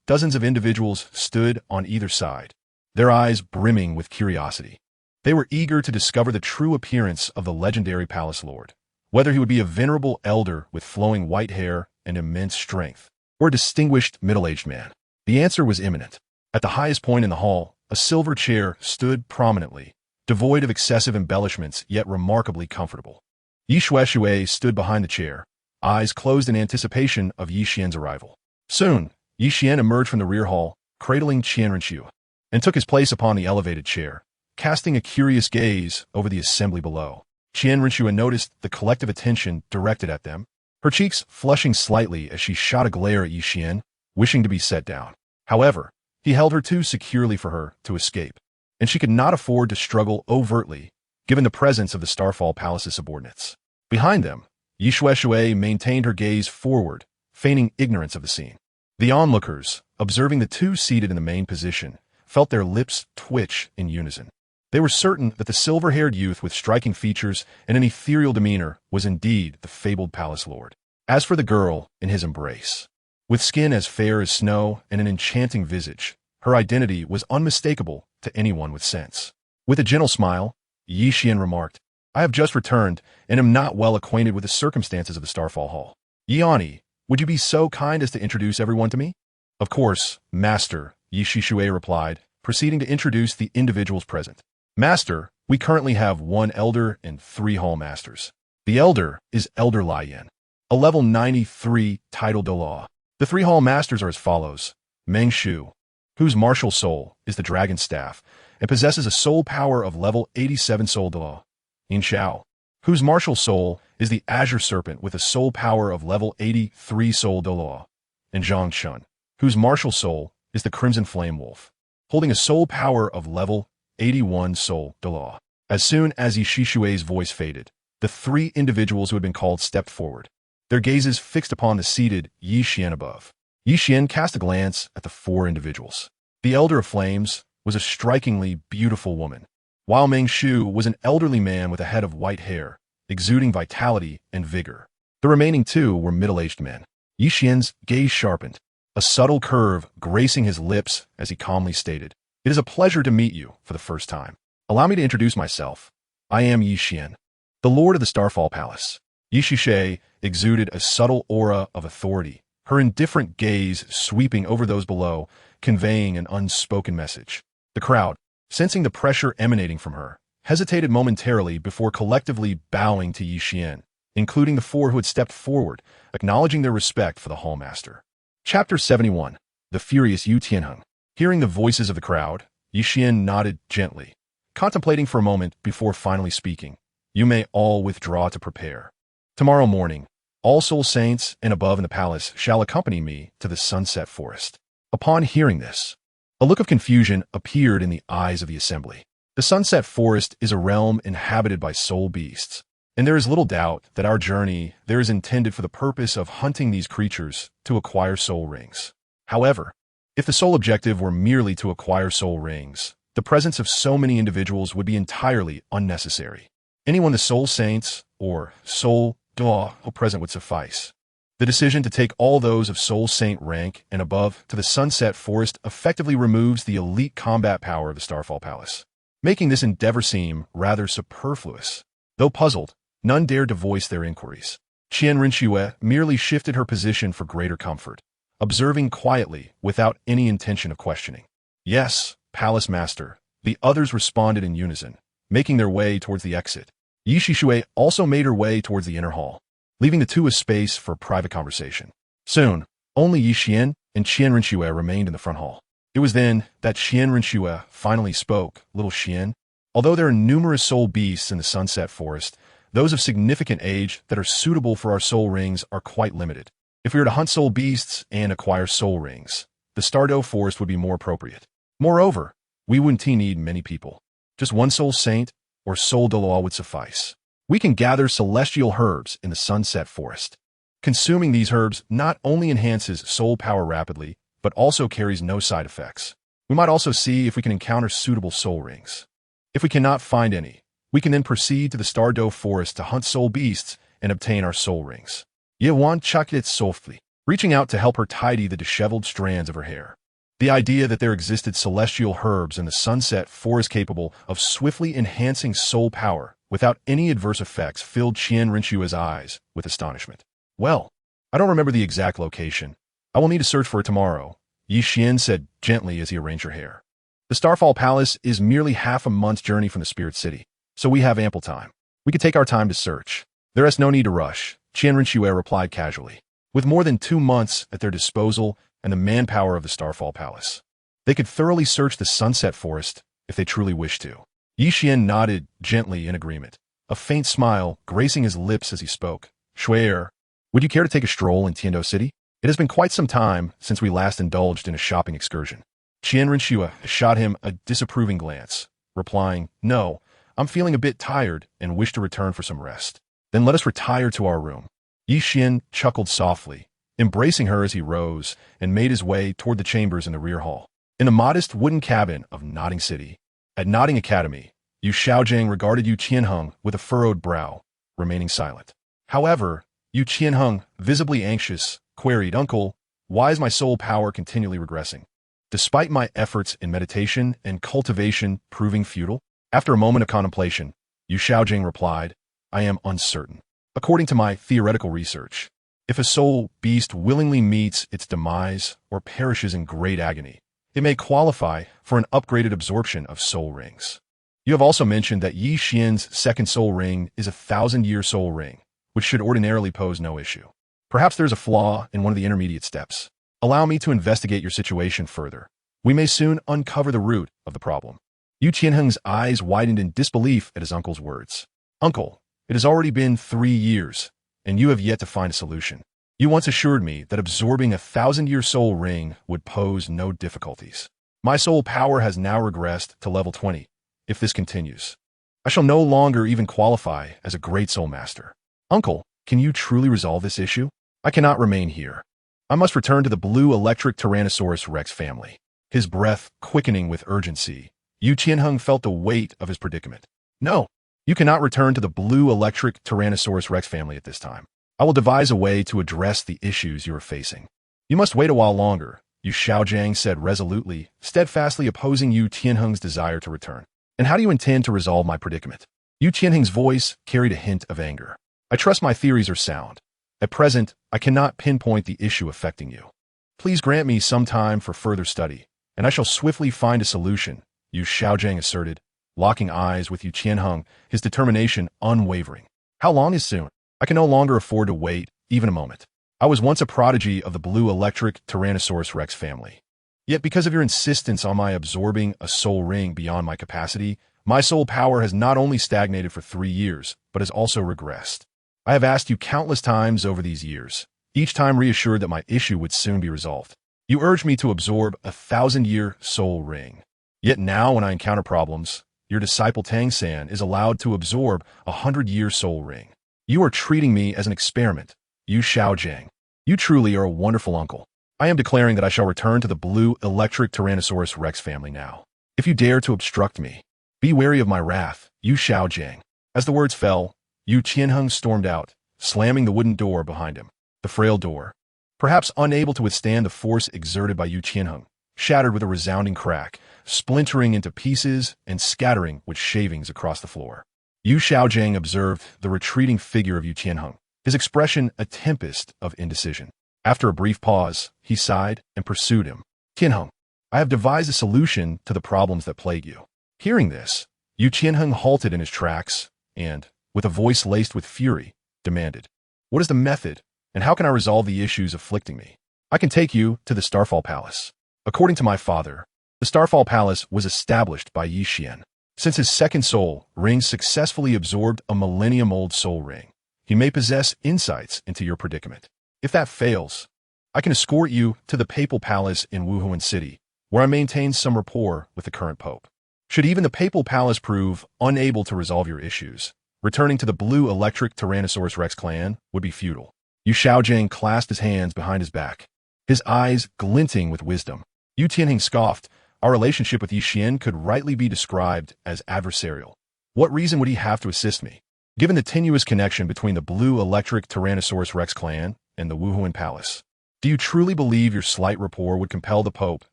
dozens of individuals stood on either side, their eyes brimming with curiosity. They were eager to discover the true appearance of the legendary palace lord, whether he would be a venerable elder with flowing white hair and immense strength, or a distinguished middle-aged man. The answer was imminent. At the highest point in the hall, a silver chair stood prominently, devoid of excessive embellishments, yet remarkably comfortable. Yi Shueshue stood behind the chair, eyes closed in anticipation of Yi Xian's arrival. Soon, Yi Xian emerged from the rear hall, cradling Qian Renxue, and took his place upon the elevated chair, casting a curious gaze over the assembly below. Qian Renxue noticed the collective attention directed at them, her cheeks flushing slightly as she shot a glare at Yi Xian, wishing to be set down. However, he held her too securely for her to escape, and she could not afford to struggle overtly, given the presence of the Starfall Palace's subordinates. Behind them, Yi Shueshue maintained her gaze forward, feigning ignorance of the scene. The onlookers, observing the two seated in the main position, felt their lips twitch in unison. They were certain that the silver-haired youth with striking features and an ethereal demeanor was indeed the fabled palace lord. As for the girl in his embrace, with skin as fair as snow and an enchanting visage, her identity was unmistakable to anyone with sense. With a gentle smile, Yi Xian remarked, "I have just returned and am not well acquainted with the circumstances of the Starfall Hall. Yiani, would you be so kind as to introduce everyone to me?" "Of course, Master," Yi Shueshue replied, proceeding to introduce the individuals present. "Master, we currently have 1 elder and 3 hall masters. The elder is Elder Lian, a level 93 title Douluo. The 3 hall masters are as follows: Meng Shu, whose martial soul is the dragon staff and possesses a soul power of level 87 soul Douluo; Yin Xiao, whose martial soul is the azure serpent with a soul power of level 83 soul Douluo; and Zhang Shun, whose martial soul is the crimson flame wolf, holding a soul power of level 81 soul Douluo. As soon as Yi Shue's voice faded, the 3 individuals who had been called stepped forward, their gazes fixed upon the seated Yi Xian above. Yi Xian cast a glance at the 4 individuals. The Elder of Flames was a strikingly beautiful woman, while Meng Shu was an elderly man with a head of white hair, exuding vitality and vigor. The remaining 2 were middle-aged men. Yi Xian's gaze sharpened, a subtle curve gracing his lips as he calmly stated, "It is a pleasure to meet you for the first time. Allow me to introduce myself. I am Yi Xian, the Lord of the Starfall Palace." Yi Shueshue exuded a subtle aura of authority, her indifferent gaze sweeping over those below, conveying an unspoken message. The crowd, sensing the pressure emanating from her, hesitated momentarily before collectively bowing to Yi Xian, including the 4 who had stepped forward, acknowledging their respect for the Hallmaster. Chapter 71. The Furious Yu Tianheng. Hearing the voices of the crowd, Yi Xian nodded gently, contemplating for a moment before finally speaking. "You may all withdraw to prepare. Tomorrow morning, all soul saints and above in the palace shall accompany me to the Sunset Forest." Upon hearing this, a look of confusion appeared in the eyes of the assembly. The Sunset Forest is a realm inhabited by soul beasts, and there is little doubt that our journey there is intended for the purpose of hunting these creatures to acquire soul rings. However, if the sole objective were merely to acquire soul rings, the presence of so many individuals would be entirely unnecessary. Anyone the soul saints or soul Douluo present would suffice. The decision to take all those of soul saint rank and above to the Sunset Forest effectively removes the elite combat power of the Starfall Palace, making this endeavor seem rather superfluous. Though puzzled, none dared to voice their inquiries. Qian Renxue merely shifted her position for greater comfort, observing quietly without any intention of questioning. "Yes, Palace Master," the others responded in unison, making their way towards the exit. Yi Shueshue also made her way towards the inner hall, leaving the 2 a space for a private conversation. Soon, only Yi Xian and Qian Renxue remained in the front hall. It was then that Qian Renxue finally spoke. "Little Xian, although there are numerous soul beasts in the Sunset Forest, those of significant age that are suitable for our soul rings are quite limited. If we were to hunt soul beasts and acquire soul rings, the Star Dou Forest would be more appropriate. Moreover, we wouldn't need many people. Just one soul saint or soul Douluo would suffice. We can gather celestial herbs in the sunset forest. Consuming these herbs not only enhances soul power rapidly, but also carries no side effects. We might also see if we can encounter suitable soul rings. If we cannot find any, we can then proceed to the Star Dou Forest to hunt soul beasts and obtain our soul rings. Yewan chucked it softly, reaching out to help her tidy the disheveled strands of her hair. The idea that there existed celestial herbs in the sunset forest capable of swiftly enhancing soul power without any adverse effects filled Qian Renxue's eyes with astonishment. Well, I don't remember the exact location. I will need to search for it tomorrow, Yi Xian said gently as he arranged her hair. The Starfall Palace is merely half a month's journey from the Spirit City, so we have ample time. We could take our time to search. There is no need to rush, Qian Renxue replied casually. With more than 2 months at their disposal and the manpower of the Starfall Palace, they could thoroughly search the Sunset Forest if they truly wished to. Yi Xian nodded gently in agreement, a faint smile gracing his lips as he spoke. Shui'er, would you care to take a stroll in Tiandou City? It has been quite some time since we last indulged in a shopping excursion. Qian Renxue shot him a disapproving glance, replying, No, I'm feeling a bit tired and wish to return for some rest. Then let us retire to our room. Yi Xian chuckled softly, embracing her as he rose and made his way toward the chambers in the rear hall. In the modest wooden cabin of Nodding City, at Nodding Academy, Yu Xiaojiang regarded Yu Qianheng with a furrowed brow, remaining silent. However, Yu Qianheng, visibly anxious, queried, Uncle, why is my soul power continually regressing? Despite my efforts in meditation and cultivation proving futile? After a moment of contemplation, Yu Xiaojiang replied, I am uncertain. According to my theoretical research, if a soul beast willingly meets its demise or perishes in great agony, it may qualify for an upgraded absorption of soul rings. You have also mentioned that Yi Xian's second soul ring is a 1,000-year soul ring, which should ordinarily pose no issue. Perhaps there's a flaw in one of the intermediate steps. Allow me to investigate your situation further. We may soon uncover the root of the problem. Yu Qianheng's eyes widened in disbelief at his uncle's words. Uncle, it has already been 3 years, and you have yet to find a solution. You once assured me that absorbing a 1,000-year soul ring would pose no difficulties. My soul power has now regressed to level 20. If this continues, I shall no longer even qualify as a great soul master. Uncle, can you truly resolve this issue? I cannot remain here. I must return to the blue electric Tyrannosaurus Rex family. His breath quickening with urgency, Yu Qianheng felt the weight of his predicament. No, you cannot return to the blue electric Tyrannosaurus Rex family at this time. I will devise a way to address the issues you are facing. You must wait a while longer, Yu Xiaojiang said resolutely, steadfastly opposing Yu Qianheng's desire to return. And how do you intend to resolve my predicament? Yu Qianheng's voice carried a hint of anger. I trust my theories are sound. At present, I cannot pinpoint the issue affecting you. Please grant me some time for further study, and I shall swiftly find a solution, Yu Xiaojiang asserted, locking eyes with Yu Qianheng, his determination unwavering. How long is soon? I can no longer afford to wait, even a moment. I was once a prodigy of the blue electric Tyrannosaurus Rex family. Yet because of your insistence on my absorbing a soul ring beyond my capacity, my soul power has not only stagnated for 3 years, but has also regressed. I have asked you countless times over these years, each time reassured that my issue would soon be resolved. You urged me to absorb a 1,000-year soul ring. Yet now when I encounter problems, your disciple Tang San is allowed to absorb a 100-year soul ring. You are treating me as an experiment, Yu Xiaojiang. You truly are a wonderful uncle. I am declaring that I shall return to the blue electric Tyrannosaurus Rex family now. If you dare to obstruct me, be wary of my wrath, Yu Xiaojiang. As the words fell, Yu Qianheng stormed out, slamming the wooden door behind him. The frail door, perhaps unable to withstand the force exerted by Yu Qianheng, shattered with a resounding crack, splintering into pieces and scattering with shavings across the floor. Yu Xiaojiang observed the retreating figure of Yu Qianheng, his expression a tempest of indecision. After a brief pause, he sighed and pursued him. Qianheng, I have devised a solution to the problems that plague you. Hearing this, Yu Qianheng halted in his tracks and, with a voice laced with fury, demanded, What is the method, and how can I resolve the issues afflicting me? I can take you to the Starfall Palace. According to my father, the Starfall Palace was established by Yi Xian. Since his second soul ring successfully absorbed a millennium-old soul ring, he may possess insights into your predicament. If that fails, I can escort you to the Papal Palace in Wuhuan City, where I maintain some rapport with the current pope. Should even the papal palace prove unable to resolve your issues, returning to the blue electric Tyrannosaurus Rex clan would be futile. Yu Xiaojing clasped his hands behind his back, his eyes glinting with wisdom. Yu Tianheng scoffed. Our relationship with Yi Xian could rightly be described as adversarial. What reason would he have to assist me, given the tenuous connection between the blue electric Tyrannosaurus Rex clan and the Wuhuan palace? Do you truly believe your slight rapport would compel the pope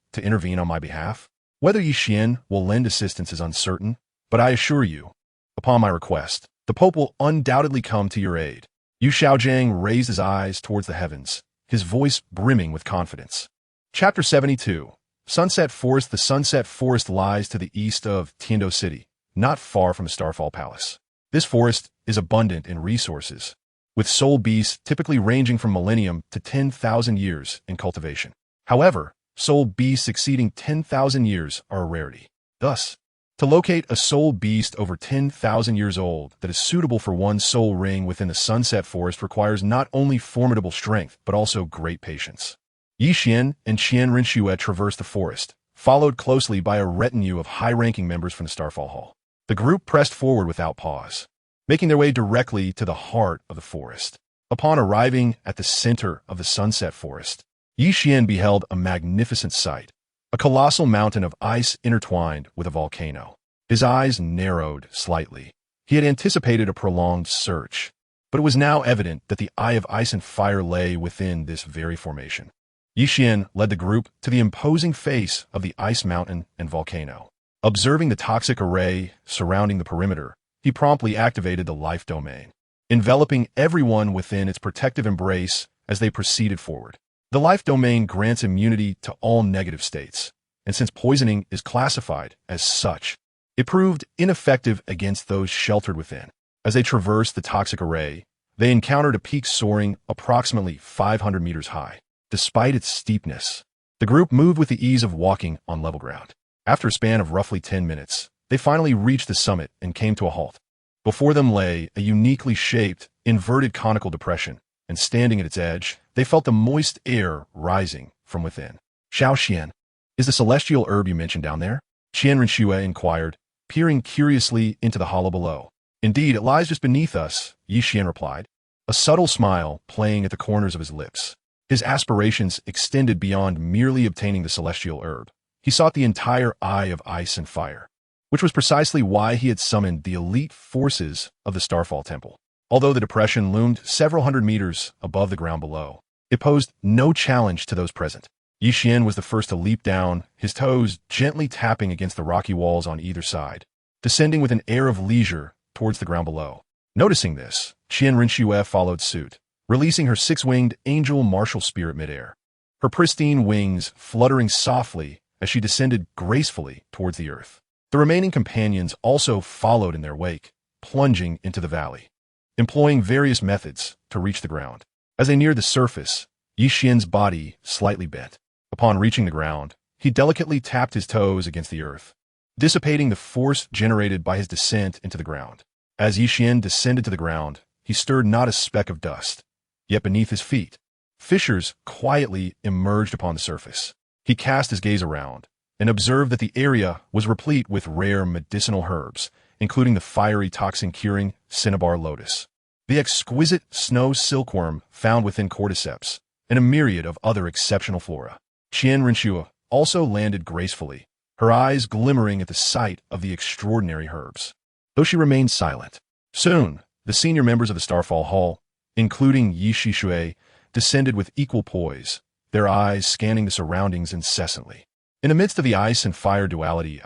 to intervene on my behalf? Whether Yi Xian will lend assistance is uncertain, but I assure you, upon my request, the pope will undoubtedly come to your aid. Yu Xiaojing raised his eyes towards the heavens, his voice brimming with confidence. Chapter 72. Sunset Forest. The Sunset Forest lies to the east of Tiando City, not far from the Starfall Palace. This forest is abundant in resources, with soul beasts typically ranging from millennium to 10,000 years in cultivation. However, soul beasts exceeding 10,000 years are a rarity. Thus, to locate a soul beast over 10,000 years old that is suitable for one soul ring within the Sunset Forest requires not only formidable strength, but also great patience. Yi Xian and Qian Renxue traversed the forest, followed closely by a retinue of high-ranking members from the Starfall Hall. The group pressed forward without pause, making their way directly to the heart of the forest. Upon arriving at the center of the Sunset Forest, Yi Xian beheld a magnificent sight, a colossal mountain of ice intertwined with a volcano. His eyes narrowed slightly. He had anticipated a prolonged search, but it was now evident that the eye of ice and fire lay within this very formation. Yi Xian led the group to the imposing face of the ice mountain and volcano. Observing the toxic array surrounding the perimeter, he promptly activated the life domain, enveloping everyone within its protective embrace as they proceeded forward. The life domain grants immunity to all negative states, and since poisoning is classified as such, it proved ineffective against those sheltered within. As they traversed the toxic array, they encountered a peak soaring approximately 500 meters high. Despite its steepness, the group moved with the ease of walking on level ground. After a span of roughly 10 minutes, they finally reached the summit and came to a halt. Before them lay a uniquely shaped, inverted conical depression, and standing at its edge, they felt the moist air rising from within. Xiao Xian, is the celestial herb you mentioned down there? Qian Renxue inquired, peering curiously into the hollow below. Indeed, it lies just beneath us, Yi Xian replied, a subtle smile playing at the corners of his lips. His aspirations extended beyond merely obtaining the celestial herb. He sought the entire eye of ice and fire, which was precisely why he had summoned the elite forces of the Starfall Temple. Although the depression loomed several hundred meters above the ground below, it posed no challenge to those present. Yi Xian was the first to leap down, his toes gently tapping against the rocky walls on either side, descending with an air of leisure towards the ground below. Noticing this, Qian Renxue followed suit, releasing her six-winged angel martial spirit midair, her pristine wings fluttering softly as she descended gracefully towards the earth. The remaining companions also followed in their wake, plunging into the valley, employing various methods to reach the ground. As they neared the surface, Yi Xian's body slightly bent. Upon reaching the ground, he delicately tapped his toes against the earth, dissipating the force generated by his descent into the ground. As Yi Xian descended to the ground, he stirred not a speck of dust. Yet beneath his feet, fissures quietly emerged upon the surface. He cast his gaze around and observed that the area was replete with rare medicinal herbs, including the fiery toxin-curing cinnabar lotus, the exquisite snow silkworm found within cordyceps, and a myriad of other exceptional flora. Qian Renxue also landed gracefully, her eyes glimmering at the sight of the extraordinary herbs, though she remained silent. Soon, the senior members of the Starfall Hall, including Yi Shixue, descended with equal poise, their eyes scanning the surroundings incessantly. In the midst of the ice and fire duality,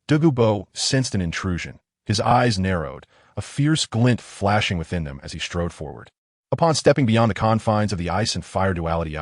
Douluo sensed an intrusion. His eyes narrowed, a fierce glint flashing within them as he strode forward. Upon stepping beyond the confines of the ice and fire duality,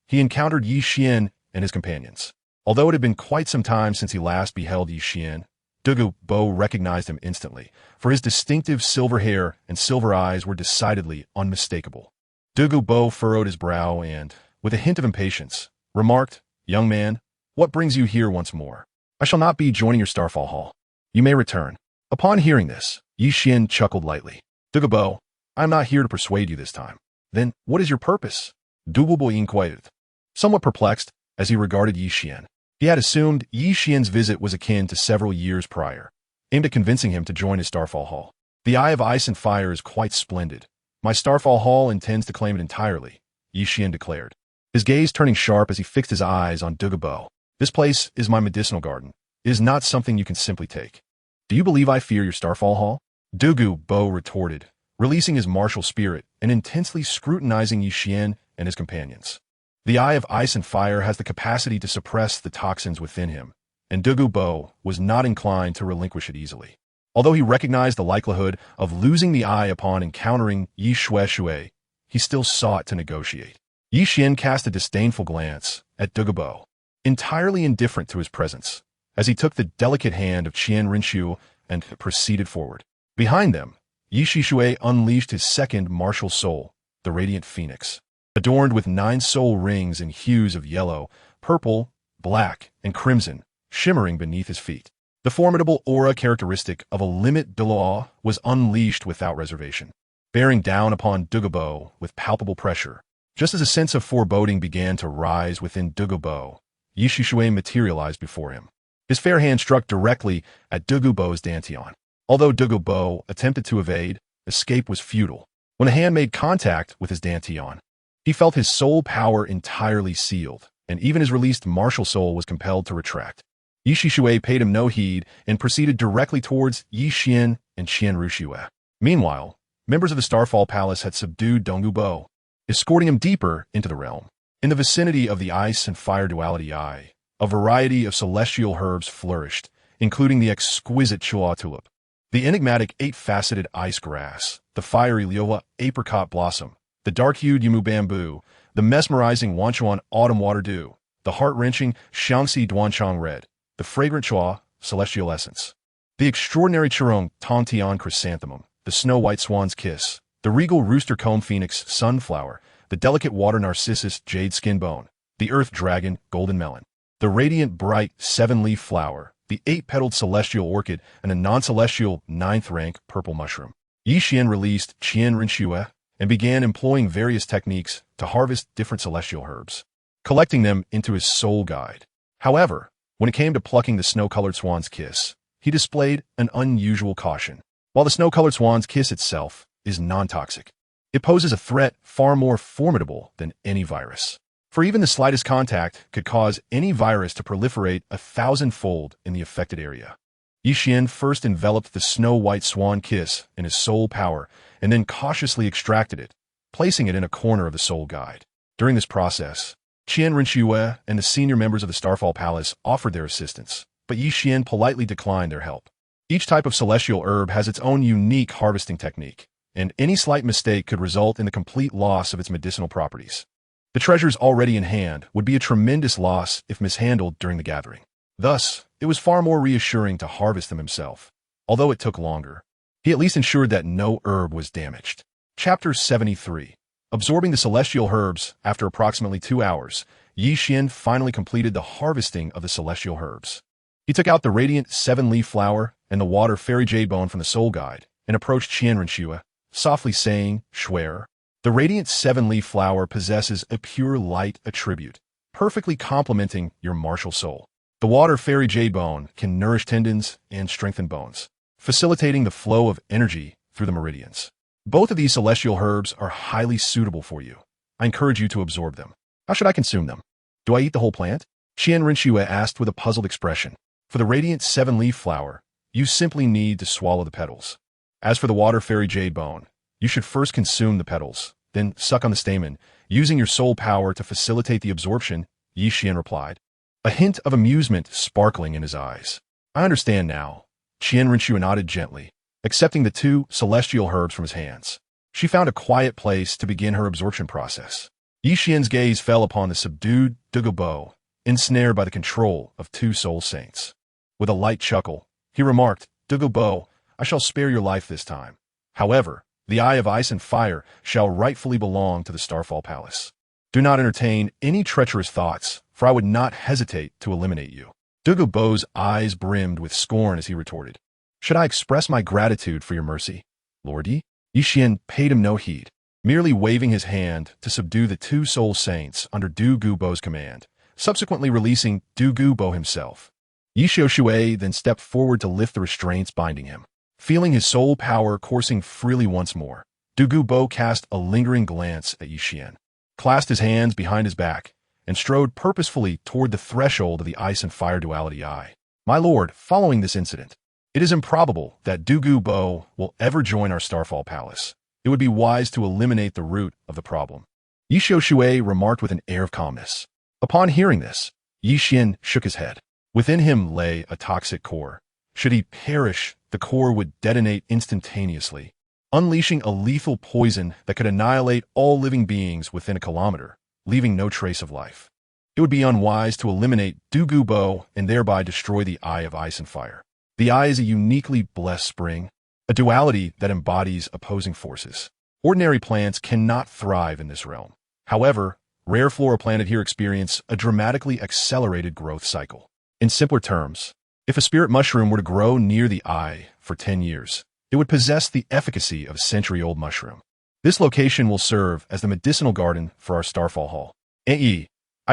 he encountered Yi Xian and his companions. Although it had been quite some time since he last beheld Yi Xian, Douluo recognized him instantly, for his distinctive silver hair and silver eyes were decidedly unmistakable. Douluo furrowed his brow and, with a hint of impatience, remarked, "Young man, what brings you here once more? I shall not be joining your Starfall Hall. You may return." Upon hearing this, Yi Xian chuckled lightly. "Douluo, I am not here to persuade you this time. Then what is your purpose?" Douluo inquired, somewhat perplexed as he regarded Yi Xian. He had assumed Yi Xian's visit was akin to several years prior, aimed at convincing him to join his Starfall Hall. The Eye of Ice and Fire is quite splendid. My Starfall Hall intends to claim it entirely, Yi Xian declared, his gaze turning sharp as he fixed his eyes on Douluo. This place is my medicinal garden. It is not something you can simply take. Do you believe I fear your Starfall Hall? Douluo retorted, releasing his martial spirit and intensely scrutinizing Yi Xian and his companions. The Eye of Ice and Fire has the capacity to suppress the toxins within him, and Douluo was not inclined to relinquish it easily. Although he recognized the likelihood of losing the eye upon encountering Yi Renxue, he still sought to negotiate. Yi Xian cast a disdainful glance at Douluo, entirely indifferent to his presence, as he took the delicate hand of Qian Renxue and proceeded forward. Behind them, Yi Renxue unleashed his second martial soul, the Radiant Phoenix, adorned with 9 soul rings in hues of yellow, purple, black, and crimson, shimmering beneath his feet. The formidable aura characteristic of a limit Douluo was unleashed without reservation, bearing down upon Douluo with palpable pressure. Just as a sense of foreboding began to rise within Douluo, Yi Renxue materialized before him. His fair hand struck directly at Douluo's dantian. Although Douluo attempted to evade, escape was futile. When the hand made contact with his dantian, he felt his soul power entirely sealed, and even his released martial soul was compelled to retract. Yi Renxue paid him no heed and proceeded directly towards Yi Xian and Qian Renxue. Meanwhile, members of the Starfall Palace had subdued Douluo, escorting him deeper into the realm. In the vicinity of the Ice and Fire Duality Eye, a variety of celestial herbs flourished, including the exquisite Chua tulip, the enigmatic 8-faceted ice grass, the fiery Liuwa apricot blossom, the dark-hued Yumu bamboo, the mesmerizing Wanchuan autumn water dew, the heart-wrenching Xiangxi Duanchang red, the fragrant Chua celestial essence, the extraordinary Chirong Tontian chrysanthemum, the snow-white swan's kiss, the regal rooster comb phoenix sunflower, the delicate water narcissus jade skin bone, the earth dragon golden melon, the radiant bright 7-leaf flower, the 8-petaled celestial orchid, and a non-celestial 9th rank purple mushroom. Yi Xian released Qian Renxue and began employing various techniques to harvest different celestial herbs, collecting them into his soul guide. However, when it came to plucking the snow-colored swan's kiss, he displayed an unusual caution. While the snow-colored swan's kiss itself is non-toxic, it poses a threat far more formidable than any virus. For even the slightest contact could cause any virus to proliferate 1,000-fold in the affected area. Yi Xian first enveloped the snow-white swan kiss in his soul power and then cautiously extracted it, placing it in a corner of the soul guide. During this process, Qian Renxue and the senior members of the Starfall Palace offered their assistance, but Yi Xian politely declined their help. Each type of celestial herb has its own unique harvesting technique, and any slight mistake could result in the complete loss of its medicinal properties. The treasures already in hand would be a tremendous loss if mishandled during the gathering. Thus, it was far more reassuring to harvest them himself. Although it took longer, he at least ensured that no herb was damaged. Chapter 73. Absorbing the celestial herbs, after approximately 2 hours, Yi Xian finally completed the harvesting of the celestial herbs. He took out the radiant 7-leaf flower and the water fairy jade bone from the soul guide and approached Qian Renxue, softly saying, "Schwer." The radiant 7-leaf flower possesses a pure light attribute, perfectly complementing your martial soul. The water fairy jade bone can nourish tendons and strengthen bones, facilitating the flow of energy through the meridians. Both of these celestial herbs are highly suitable for you. I encourage you to absorb them. How should I consume them? Do I eat the whole plant? Qian Renxue asked with a puzzled expression. For the radiant 7-leaf flower, you simply need to swallow the petals. As for the water fairy jade bone, you should first consume the petals, then suck on the stamen, using your soul power to facilitate the absorption, Yi Xian replied, a hint of amusement sparkling in his eyes. I understand now. Qian Renxue nodded gently, accepting the 2 celestial herbs from his hands. She found a quiet place to begin her absorption process. Yi Xian's gaze fell upon the subdued Douluo, ensnared by the control of 2 soul saints. With a light chuckle, he remarked, "Douluo, I shall spare your life this time. However, the Eye of Ice and Fire shall rightfully belong to the Starfall Palace. Do not entertain any treacherous thoughts, for I would not hesitate to eliminate you." Douluo's eyes brimmed with scorn as he retorted, "Should I express my gratitude for your mercy, Lordy?" Yi Xian paid him no heed, merely waving his hand to subdue the 2 soul saints under Douluo's command, subsequently releasing Douluo himself. Xiao then stepped forward to lift the restraints binding him. Feeling his soul power coursing freely once more, Douluo cast a lingering glance at Yixian, clasped his hands behind his back, and strode purposefully toward the threshold of the ice and fire duality eye. My lord, following this incident, it is improbable that Douluo will ever join our Starfall palace. It would be wise to eliminate the root of the problem. Xiao remarked with an air of calmness. Upon hearing this, Yixian shook his head. Within him lay a toxic core. Should he perish, the core would detonate instantaneously, unleashing a lethal poison that could annihilate all living beings within a kilometer, leaving no trace of life. It would be unwise to eliminate Douluo and thereby destroy the Eye of Ice and Fire. The Eye is a uniquely blessed spring, a duality that embodies opposing forces. Ordinary plants cannot thrive in this realm. However, rare flora planted here experience a dramatically accelerated growth cycle. In simpler terms, if a spirit mushroom were to grow near the eye for 10 years, it would possess the efficacy of a century-old mushroom. This location will serve as the medicinal garden for our Starfall Hall. I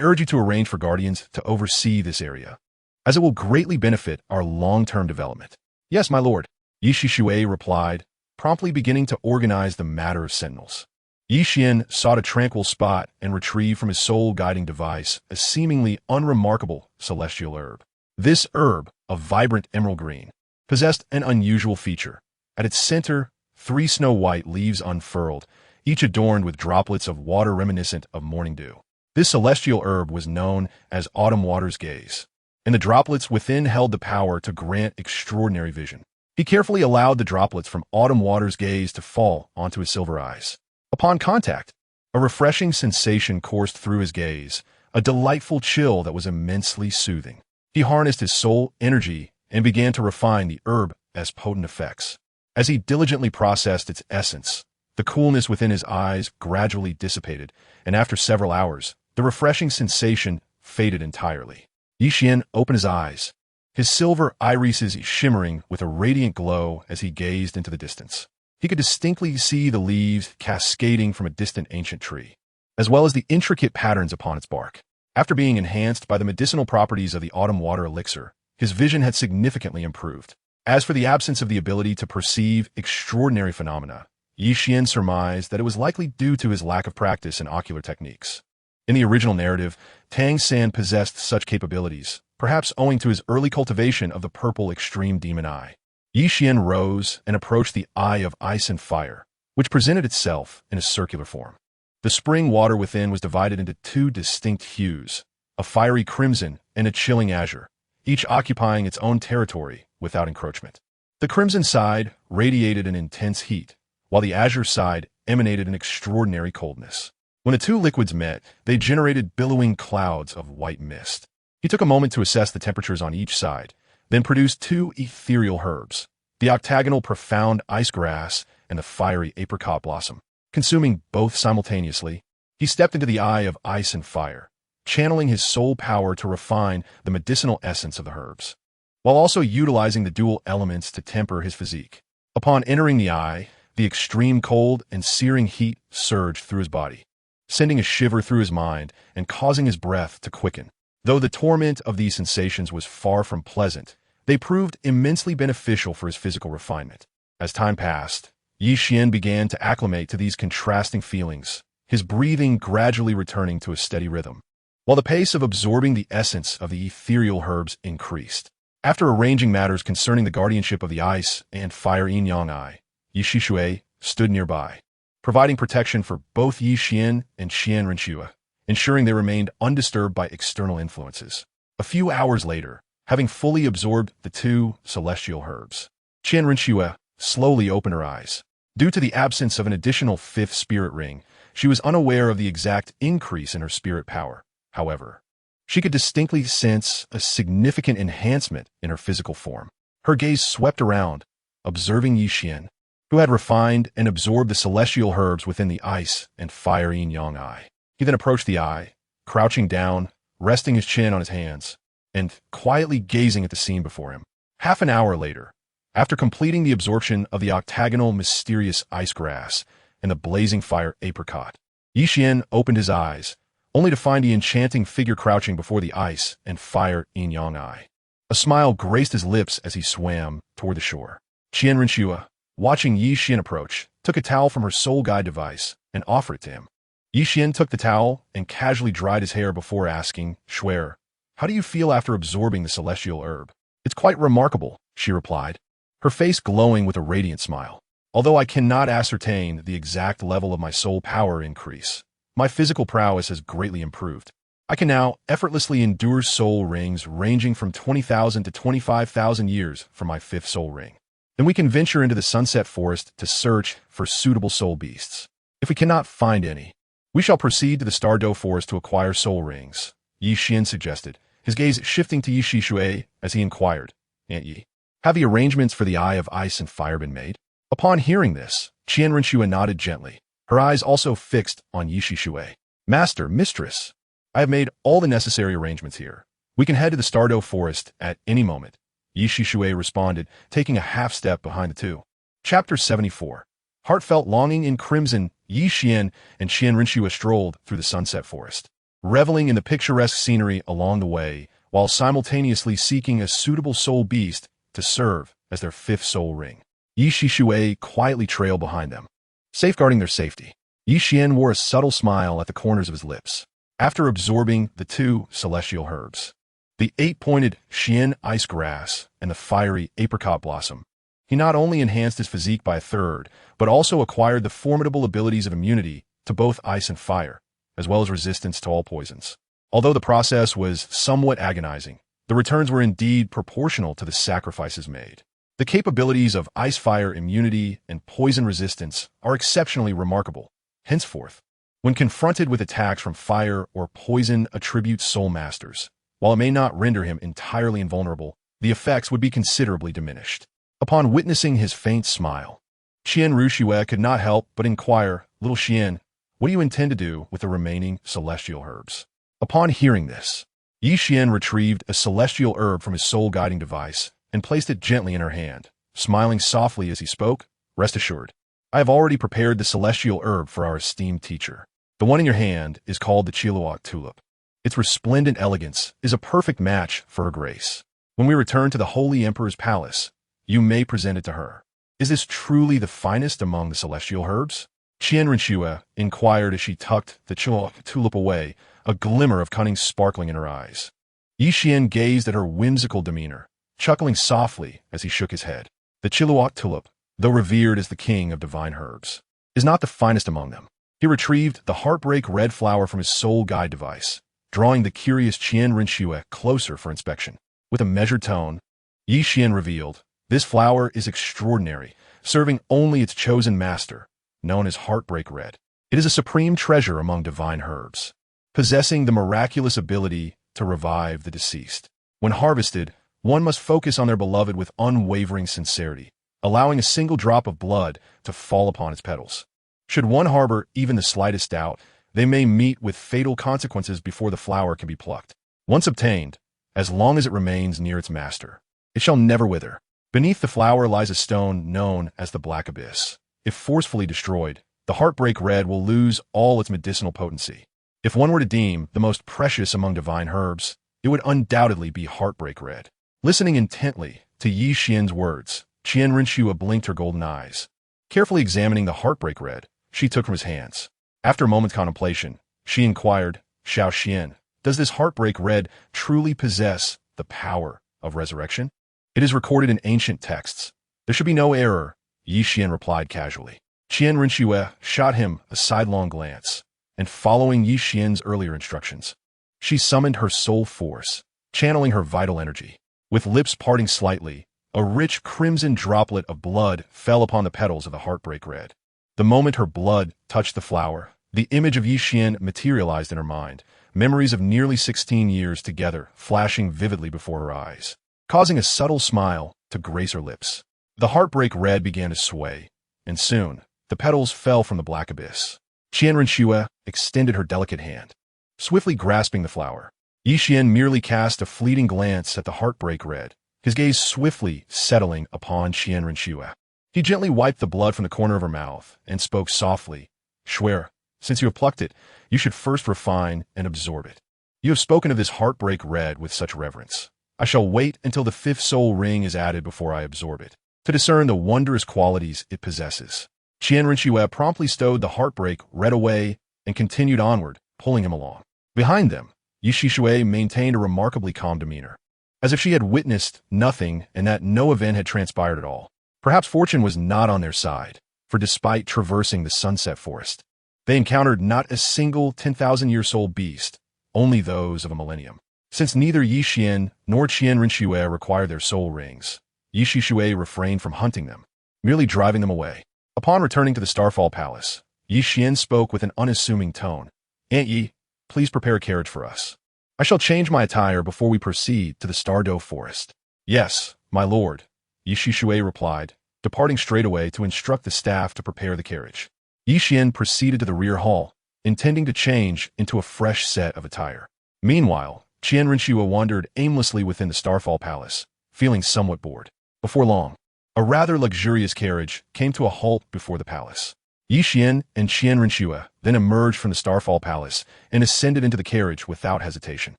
urge you to arrange for guardians to oversee this area, as it will greatly benefit our long-term development. Yes, my lord, Yixian replied, promptly beginning to organize the matter of sentinels. Yixian sought a tranquil spot and retrieved from his soul-guiding device a seemingly unremarkable celestial herb. This herb, of vibrant emerald green, possessed an unusual feature. At its center, 3 snow-white leaves unfurled, each adorned with droplets of water reminiscent of morning dew. This celestial herb was known as Autumn Water's Gaze, and the droplets within held the power to grant extraordinary vision. He carefully allowed the droplets from Autumn Water's Gaze to fall onto his silver eyes. Upon contact, a refreshing sensation coursed through his gaze, a delightful chill that was immensely soothing. He harnessed his soul energy and began to refine the herb's potent effects. As he diligently processed its essence, the coolness within his eyes gradually dissipated, and after several hours, the refreshing sensation faded entirely. Yixian opened his eyes, his silver irises shimmering with a radiant glow as he gazed into the distance. He could distinctly see the leaves cascading from a distant ancient tree, as well as the intricate patterns upon its bark. After being enhanced by the medicinal properties of the autumn water elixir, his vision had significantly improved. As for the absence of the ability to perceive extraordinary phenomena, Yixian surmised that it was likely due to his lack of practice in ocular techniques. In the original narrative, Tang San possessed such capabilities, perhaps owing to his early cultivation of the purple extreme demon eye. Yixian rose and approached the Eye of Ice and Fire, which presented itself in a circular form. The spring water within was divided into 2 distinct hues, a fiery crimson and a chilling azure, each occupying its own territory without encroachment. The crimson side radiated an intense heat, while the azure side emanated an extraordinary coldness. When the 2 liquids met, they generated billowing clouds of white mist. He took a moment to assess the temperatures on each side, then produced 2 ethereal herbs, the octagonal profound ice grass and the fiery apricot blossom. Consuming both simultaneously, he stepped into the Eye of Ice and Fire, channeling his soul power to refine the medicinal essence of the herbs, while also utilizing the dual elements to temper his physique. Upon entering the eye, the extreme cold and searing heat surged through his body, sending a shiver through his mind and causing his breath to quicken. Though the torment of these sensations was far from pleasant, they proved immensely beneficial for his physical refinement. As time passed, Yixian began to acclimate to these contrasting feelings, his breathing gradually returning to a steady rhythm, while the pace of absorbing the essence of the ethereal herbs increased. After arranging matters concerning the guardianship of the Ice and Fire Yin-Yang Eye, Yixian stood nearby, providing protection for both Yixian and Qian Renxue, ensuring they remained undisturbed by external influences. A few hours later, having fully absorbed the 2 celestial herbs, Qian Renxue slowly opened her eyes. Due to the absence of an additional 5th spirit ring, she was unaware of the exact increase in her spirit power. However, she could distinctly sense a significant enhancement in her physical form. Her gaze swept around, observing Yixian, who had refined and absorbed the celestial herbs within the Ice and Fire Yin-Yang Eye. He then approached the eye, crouching down, resting his chin on his hands, and quietly gazing at the scene before him. Half an hour later, after completing the absorption of the octagonal mysterious ice grass and the blazing fire apricot, Yixian opened his eyes, only to find the enchanting figure crouching before the ice and fire yin-yang eye. A smile graced his lips as he swam toward the shore. Qian Renxue, watching Yi Xian approach, took a towel from her soul guide device and offered it to him. Yi Xian took the towel and casually dried his hair before asking, "Shuer, how do you feel after absorbing the celestial herb?" "It's quite remarkable," she replied, her face glowing with a radiant smile. "Although I cannot ascertain the exact level of my soul power increase, my physical prowess has greatly improved. I can now effortlessly endure soul rings ranging from 20,000 to 25,000 years for my 5th soul ring. Then we can venture into the Sunset Forest to search for suitable soul beasts. If we cannot find any, we shall proceed to the Star Dou Forest to acquire soul rings," Yi Xian suggested, his gaze shifting to Yi Shixue as he inquired, "Aunt Yi, have the arrangements for the Eye of Ice and Fire been made?" Upon hearing this, Qian Renxue nodded gently, her eyes also fixed on Yi Shixue. "Master, mistress, I have made all the necessary arrangements here. We can head to the Star Dou Forest at any moment," Yi Shixue responded, taking a half-step behind the two. Chapter 74. Heartfelt longing in crimson, Yi Xian and Qian Renxue strolled through the Sunset Forest, reveling in the picturesque scenery along the way, while simultaneously seeking a suitable soul beast to serve as their 5th soul ring. Yi Shixue quietly trailed behind them, safeguarding their safety. Yi Xian wore a subtle smile at the corners of his lips. After absorbing the 2 celestial herbs, the 8-pointed Xian ice grass and the fiery apricot blossom, he not only enhanced his physique by a third, but also acquired the formidable abilities of immunity to both ice and fire, as well as resistance to all poisons. Although the process was somewhat agonizing, the returns were indeed proportional to the sacrifices made. The capabilities of ice-fire immunity and poison resistance are exceptionally remarkable. Henceforth, when confronted with attacks from fire or poison attribute soul masters, while it may not render him entirely invulnerable, the effects would be considerably diminished. Upon witnessing his faint smile, Qian Renxue could not help but inquire, "Little Xian, what do you intend to do with the remaining celestial herbs?" Upon hearing this, Yi Xian retrieved a celestial herb from his soul guiding device and placed it gently in her hand, smiling softly as he spoke. "Rest assured, I have already prepared the celestial herb for our esteemed teacher. The one in your hand is called the Qiluoc tulip. Its resplendent elegance is a perfect match for her grace. When we return to the Holy Emperor's palace, you may present it to her. Is this truly the finest among the celestial herbs?" Qian Renxue inquired as she tucked the Qiluoc tulip away, a glimmer of cunning sparkling in her eyes. Yi Xian gazed at her whimsical demeanor, chuckling softly as he shook his head. "The Qiluoc tulip, though revered as the king of divine herbs, is not the finest among them." He retrieved the heartbreak red flower from his soul guide device, drawing the curious Qian Renxue closer for inspection. With a measured tone, Yi Xian revealed, "This flower is extraordinary, serving only its chosen master, known as Heartbreak Red. It is a supreme treasure among divine herbs, possessing the miraculous ability to revive the deceased. When harvested, one must focus on their beloved with unwavering sincerity, allowing a single drop of blood to fall upon its petals. Should one harbor even the slightest doubt, they may meet with fatal consequences before the flower can be plucked. Once obtained, as long as it remains near its master, it shall never wither. Beneath the flower lies a stone known as the Black Abyss. If forcefully destroyed, the Heartbreak Red will lose all its medicinal potency. If one were to deem the most precious among divine herbs, it would undoubtedly be Heartbreak Red." Listening intently to Yi Xian's words, Qian Renxue blinked her golden eyes. Carefully examining the Heartbreak Red, she took from his hands. After a moment's contemplation, she inquired, "Xiao Xian, does this Heartbreak Red truly possess the power of resurrection?" "It is recorded in ancient texts. There should be no error," Yi Xian replied casually. Qian Renxue shot him a sidelong glance, and following Yi Xian's earlier instructions, she summoned her soul force, channeling her vital energy. With lips parting slightly, a rich crimson droplet of blood fell upon the petals of the Heartbreak Red. The moment her blood touched the flower, the image of Yi Xian materialized in her mind, memories of nearly 16 years together flashing vividly before her eyes, causing a subtle smile to grace her lips. The Heartbreak Red began to sway, and soon, the petals fell from the Black Abyss. Qian Renxue extended her delicate hand, swiftly grasping the flower. Yi Xian merely cast a fleeting glance at the Heartbreak Red, his gaze swiftly settling upon Qian Renxue. He gently wiped the blood from the corner of her mouth and spoke softly, "Shuer, Since you have plucked it, you should first refine and absorb it. You have spoken of this heartbreak red with such reverence. I shall wait until the 5th soul ring is added before I absorb it, to discern the wondrous qualities it possesses. Qian Renxue promptly stowed the heartbreak red away and continued onward, pulling him along. Behind them, Yixishui maintained a remarkably calm demeanor, as if she had witnessed nothing and that no event had transpired at all. Perhaps fortune was not on their side, for despite traversing the sunset forest, they encountered not a single 10,000-year-old beast, only those of a millennium. Since neither Yixin nor Qian Renxue required their soul rings, Yixishui refrained from hunting them, merely driving them away. Upon returning to the Starfall Palace, Yixin spoke with an unassuming tone. Aunt Yi, please prepare a carriage for us. I shall change my attire before we proceed to the Star Dou Forest. Yes, my lord, Yixishui replied, departing straightaway to instruct the staff to prepare the carriage. Yixin proceeded to the rear hall, intending to change into a fresh set of attire. Meanwhile, Qian Renxue wandered aimlessly within the Starfall Palace, feeling somewhat bored. Before long, a rather luxurious carriage came to a halt before the palace. Yixin and Qian Renxue then emerged from the Starfall Palace and ascended into the carriage without hesitation.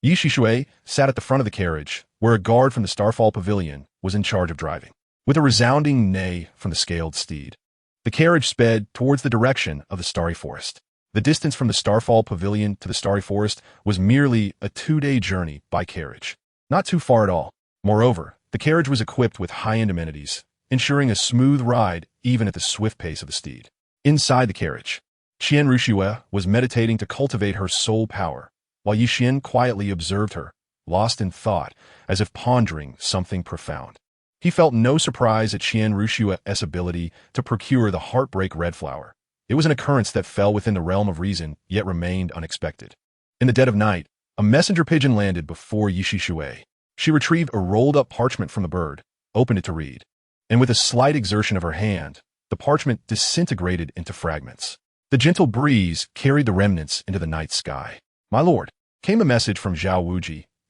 Yixishui sat at the front of the carriage, where a guard from the Starfall Pavilion was in charge of driving. With a resounding neigh from the scaled steed, the carriage sped towards the direction of the Starry Forest. The distance from the Starfall Pavilion to the Starry Forest was merely a 2-day journey by carriage. Not too far at all. Moreover, the carriage was equipped with high-end amenities, ensuring a smooth ride even at the swift pace of the steed. Inside the carriage, Qian Renxue was meditating to cultivate her soul power, while Yixin quietly observed her, lost in thought, as if pondering something profound. He felt no surprise at Qian Renxue's ability to procure the heartbreak red flower. It was an occurrence that fell within the realm of reason, yet remained unexpected. In the dead of night, a messenger pigeon landed before Yixishui. She retrieved a rolled-up parchment from the bird, opened it to read, and with a slight exertion of her hand, the parchment disintegrated into fragments. The gentle breeze carried the remnants into the night sky. My lord, came a message from Xiao Wu.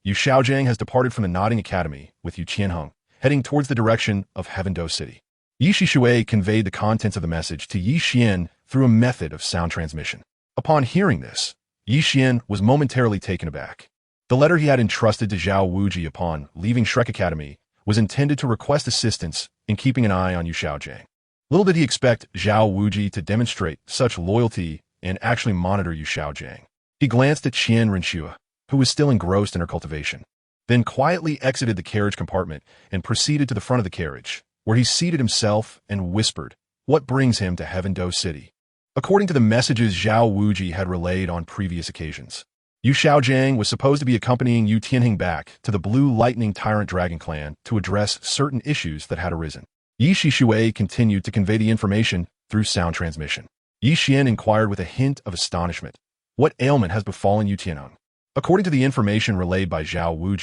Yu Xiaojiang has departed from the Nodding Academy with Yu Qianheng, heading towards the direction of Heaven Dou City. Yixishui conveyed the contents of the message to Yixin through a method of sound transmission. Upon hearing this, Yixin was momentarily taken aback. The letter he had entrusted to Xiao Wu upon leaving Shrek Academy was intended to request assistance in keeping an eye on Yu Xiaojiang. Little did he expect Xiao Wu to demonstrate such loyalty and actually monitor Yu Xiaojiang. He glanced at Qian Renxue, who was still engrossed in her cultivation, then quietly exited the carriage compartment and proceeded to the front of the carriage, where he seated himself and whispered, "What brings him to Heaven Dou City?" According to the messages Xiao Wu had relayed on previous occasions, Yu Xiaojiang was supposed to be accompanying Yu Tianheng back to the Blue Lightning Tyrant Dragon Clan to address certain issues that had arisen. Yixishui continued to convey the information through sound transmission. Yixin inquired with a hint of astonishment, "What ailment has befallen Yu Tianheng?" According to the information relayed by Xiao Wu,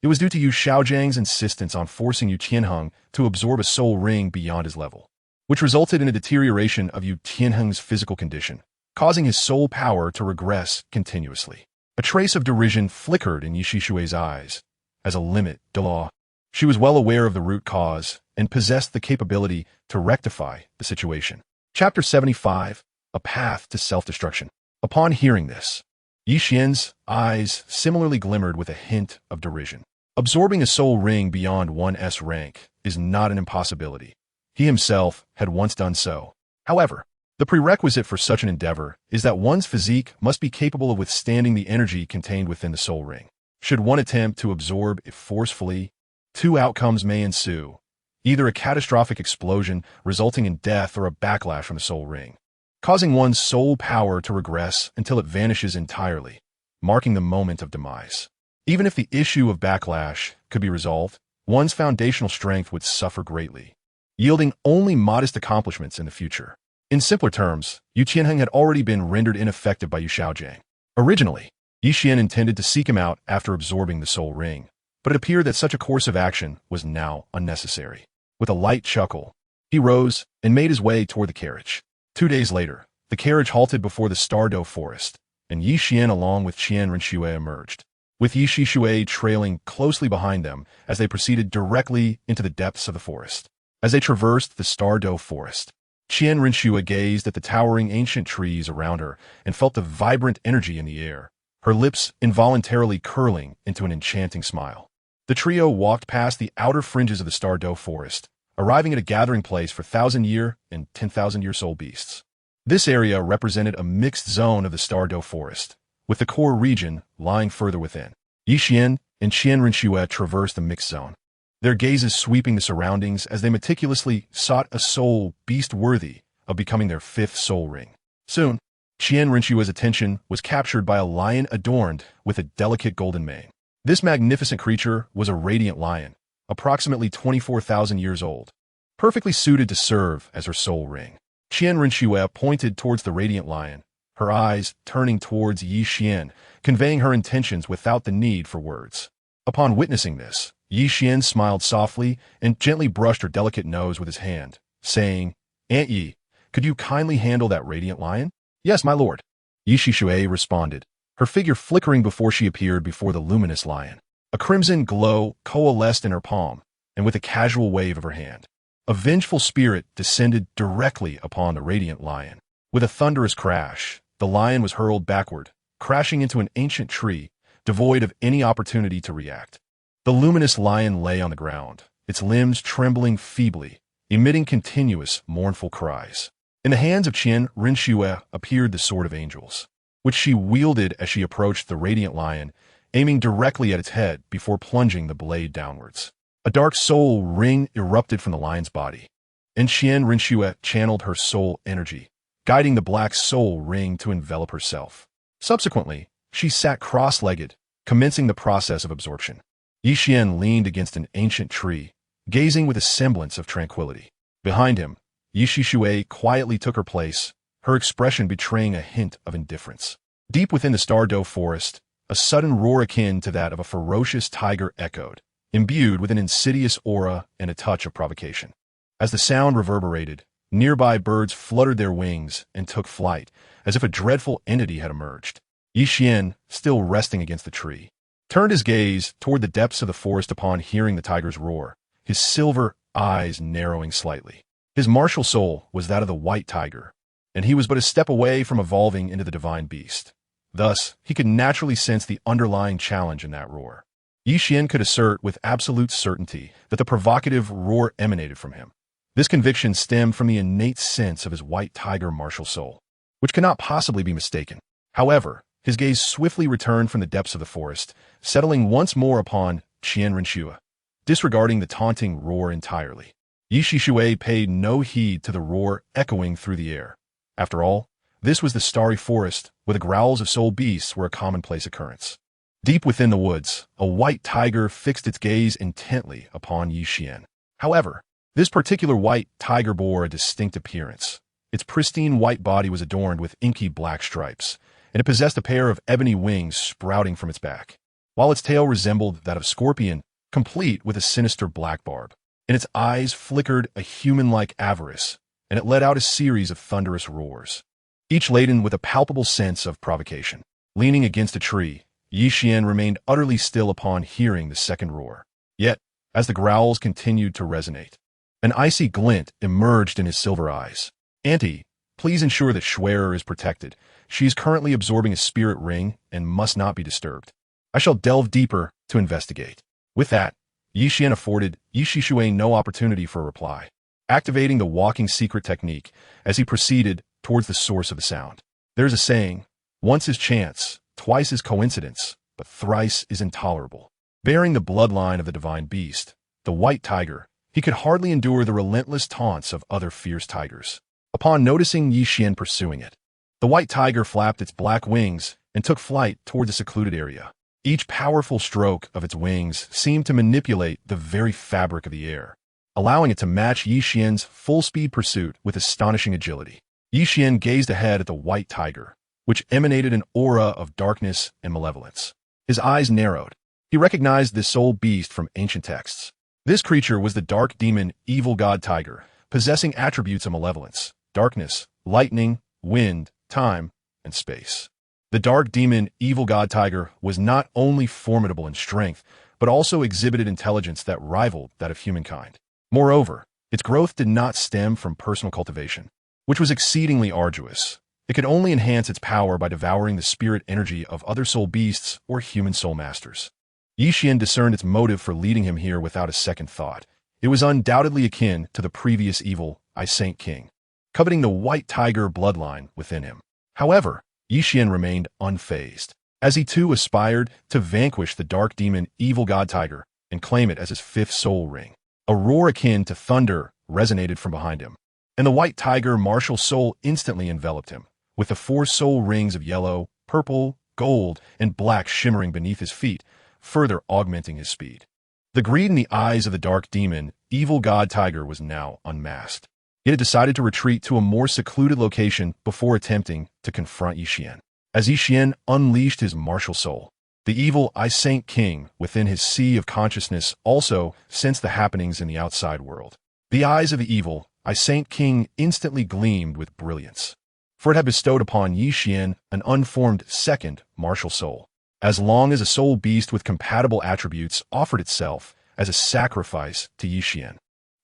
it was due to Yu Xiaojiang's insistence on forcing Yu Tianheng to absorb a soul ring beyond his level, which resulted in a deterioration of Yu Tianheng's physical condition, causing his soul power to regress continuously. A trace of derision flickered in Yixishui's eyes. As a limit, Douluo. She was well aware of the root cause and possessed the capability to rectify the situation. Chapter 75, A Path to Self-Destruction. Upon hearing this, Yixin's eyes similarly glimmered with a hint of derision. Absorbing a soul ring beyond one's rank is not an impossibility. He himself had once done so. However, the prerequisite for such an endeavor is that one's physique must be capable of withstanding the energy contained within the soul ring. Should one attempt to absorb it forcefully, 2 outcomes may ensue, either a catastrophic explosion resulting in death or a backlash from the soul ring, causing one's soul power to regress until it vanishes entirely, marking the moment of demise. Even if the issue of backlash could be resolved, one's foundational strength would suffer greatly, yielding only modest accomplishments in the future. In simpler terms, Yu Tianheng had already been rendered ineffective by Yu Xiaojiang. Originally, Yixin intended to seek him out after absorbing the soul ring, but it appeared that such a course of action was now unnecessary. With a light chuckle, he rose and made his way toward the carriage. 2 days later, the carriage halted before the Star Dou Forest, and Yixin along with Qian Renxue emerged, with Yixishui trailing closely behind them as they proceeded directly into the depths of the forest. As they traversed the Star Dou Forest, Qian Renxue gazed at the towering ancient trees around her and felt the vibrant energy in the air, her lips involuntarily curling into an enchanting smile. The trio walked past the outer fringes of the Star Dou Forest, arriving at a gathering place for 1,000-year and 10,000-year soul beasts. This area represented a mixed zone of the Star Dou Forest, with the core region lying further within. Yixian and Qian Renxue traversed the mixed zone, their gazes sweeping the surroundings as they meticulously sought a soul beast worthy of becoming their fifth soul ring. Soon, Qian Renxue's attention was captured by a lion adorned with a delicate golden mane. This magnificent creature was a radiant lion, approximately 24,000 years old, perfectly suited to serve as her soul ring. Qian Renxue pointed towards the radiant lion, her eyes turning towards Yixian, conveying her intentions without the need for words. Upon witnessing this, Yixian smiled softly and gently brushed her delicate nose with his hand, saying, "Aunt Yi, could you kindly handle that radiant lion?" "Yes, my lord," Yixian responded, her figure flickering before she appeared before the luminous lion. A crimson glow coalesced in her palm, and with a casual wave of her hand, a vengeful spirit descended directly upon the radiant lion. With a thunderous crash, the lion was hurled backward, crashing into an ancient tree, devoid of any opportunity to react. The luminous lion lay on the ground, its limbs trembling feebly, emitting continuous, mournful cries. In the hands of Qian Renxue appeared the Sword of Angels, which she wielded as she approached the radiant lion, aiming directly at its head before plunging the blade downwards. A dark soul ring erupted from the lion's body, and Qian Renxue channeled her soul energy, guiding the black soul ring to envelop herself. Subsequently, she sat cross-legged, commencing the process of absorption. Yixian leaned against an ancient tree, gazing with a semblance of tranquility. Behind him, Yixian quietly took her place, her expression betraying a hint of indifference. Deep within the Star Dou Forest, a sudden roar akin to that of a ferocious tiger echoed, imbued with an insidious aura and a touch of provocation. As the sound reverberated, nearby birds fluttered their wings and took flight, as if a dreadful entity had emerged. Yixian, still resting against the tree, turned his gaze toward the depths of the forest upon hearing the tiger's roar, his silver eyes narrowing slightly. His martial soul was that of the white tiger, and he was but a step away from evolving into the divine beast. Thus, he could naturally sense the underlying challenge in that roar. Yixian could assert with absolute certainty that the provocative roar emanated from him. This conviction stemmed from the innate sense of his white tiger martial soul, which cannot possibly be mistaken. However, his gaze swiftly returned from the depths of the forest, settling once more upon Qian Renxue, disregarding the taunting roar entirely. Yixian paid no heed to the roar echoing through the air. After all, this was the starry forest, where the growls of soul beasts were a commonplace occurrence. Deep within the woods, a white tiger fixed its gaze intently upon Yixian. However, this particular white tiger bore a distinct appearance. Its pristine white body was adorned with inky black stripes, and it possessed a pair of ebony wings sprouting from its back, while its tail resembled that of a scorpion, complete with a sinister black barb. In its eyes flickered a human-like avarice, and it let out a series of thunderous roars, each laden with a palpable sense of provocation. Leaning against a tree, Yixian remained utterly still upon hearing the second roar. Yet, as the growls continued to resonate, an icy glint emerged in his silver eyes. "Auntie, please ensure that Schwerer is protected. She is currently absorbing a spirit ring and must not be disturbed. I shall delve deeper to investigate." With that, Yixian afforded Yixian no opportunity for a reply, activating the walking secret technique as he proceeded towards the source of the sound. There's a saying, once is chance, twice is coincidence, but thrice is intolerable. Bearing the bloodline of the divine beast, the white tiger, he could hardly endure the relentless taunts of other fierce tigers. Upon noticing Yixian pursuing it, the white tiger flapped its black wings and took flight toward the secluded area. Each powerful stroke of its wings seemed to manipulate the very fabric of the air, allowing it to match Yixian's full-speed pursuit with astonishing agility. Yixian gazed ahead at the white tiger, which emanated an aura of darkness and malevolence. His eyes narrowed. He recognized this soul beast from ancient texts. This creature was the dark demon evil god tiger, possessing attributes of malevolence, darkness, lightning, wind, time, and space. The dark demon evil god tiger was not only formidable in strength, but also exhibited intelligence that rivaled that of humankind. Moreover, its growth did not stem from personal cultivation. which was exceedingly arduous. It could only enhance its power by devouring the spirit energy of other soul beasts or human soul masters. Yi Xian discerned its motive for leading him here without a second thought. It was undoubtedly akin to the previous evil Saint King, coveting the white tiger bloodline within him. However, Yi Xian remained unfazed, as he too aspired to vanquish the dark demon evil god tiger and claim it as his fifth soul ring. A roar akin to thunder resonated from behind him, and the white tiger martial soul instantly enveloped him, with the four soul rings of yellow, purple, gold, and black shimmering beneath his feet, further augmenting his speed. The greed in the eyes of the dark demon, evil god tiger, was now unmasked. It had decided to retreat to a more secluded location before attempting to confront Yi Xian. As Yi Xian unleashed his martial soul, the evil Saint King within his sea of consciousness also sensed the happenings in the outside world. The eyes of the evil Saint King instantly gleamed with brilliance, for it had bestowed upon Yi Xian an unformed second martial soul. As long as a soul beast with compatible attributes offered itself as a sacrifice to Yi Xian,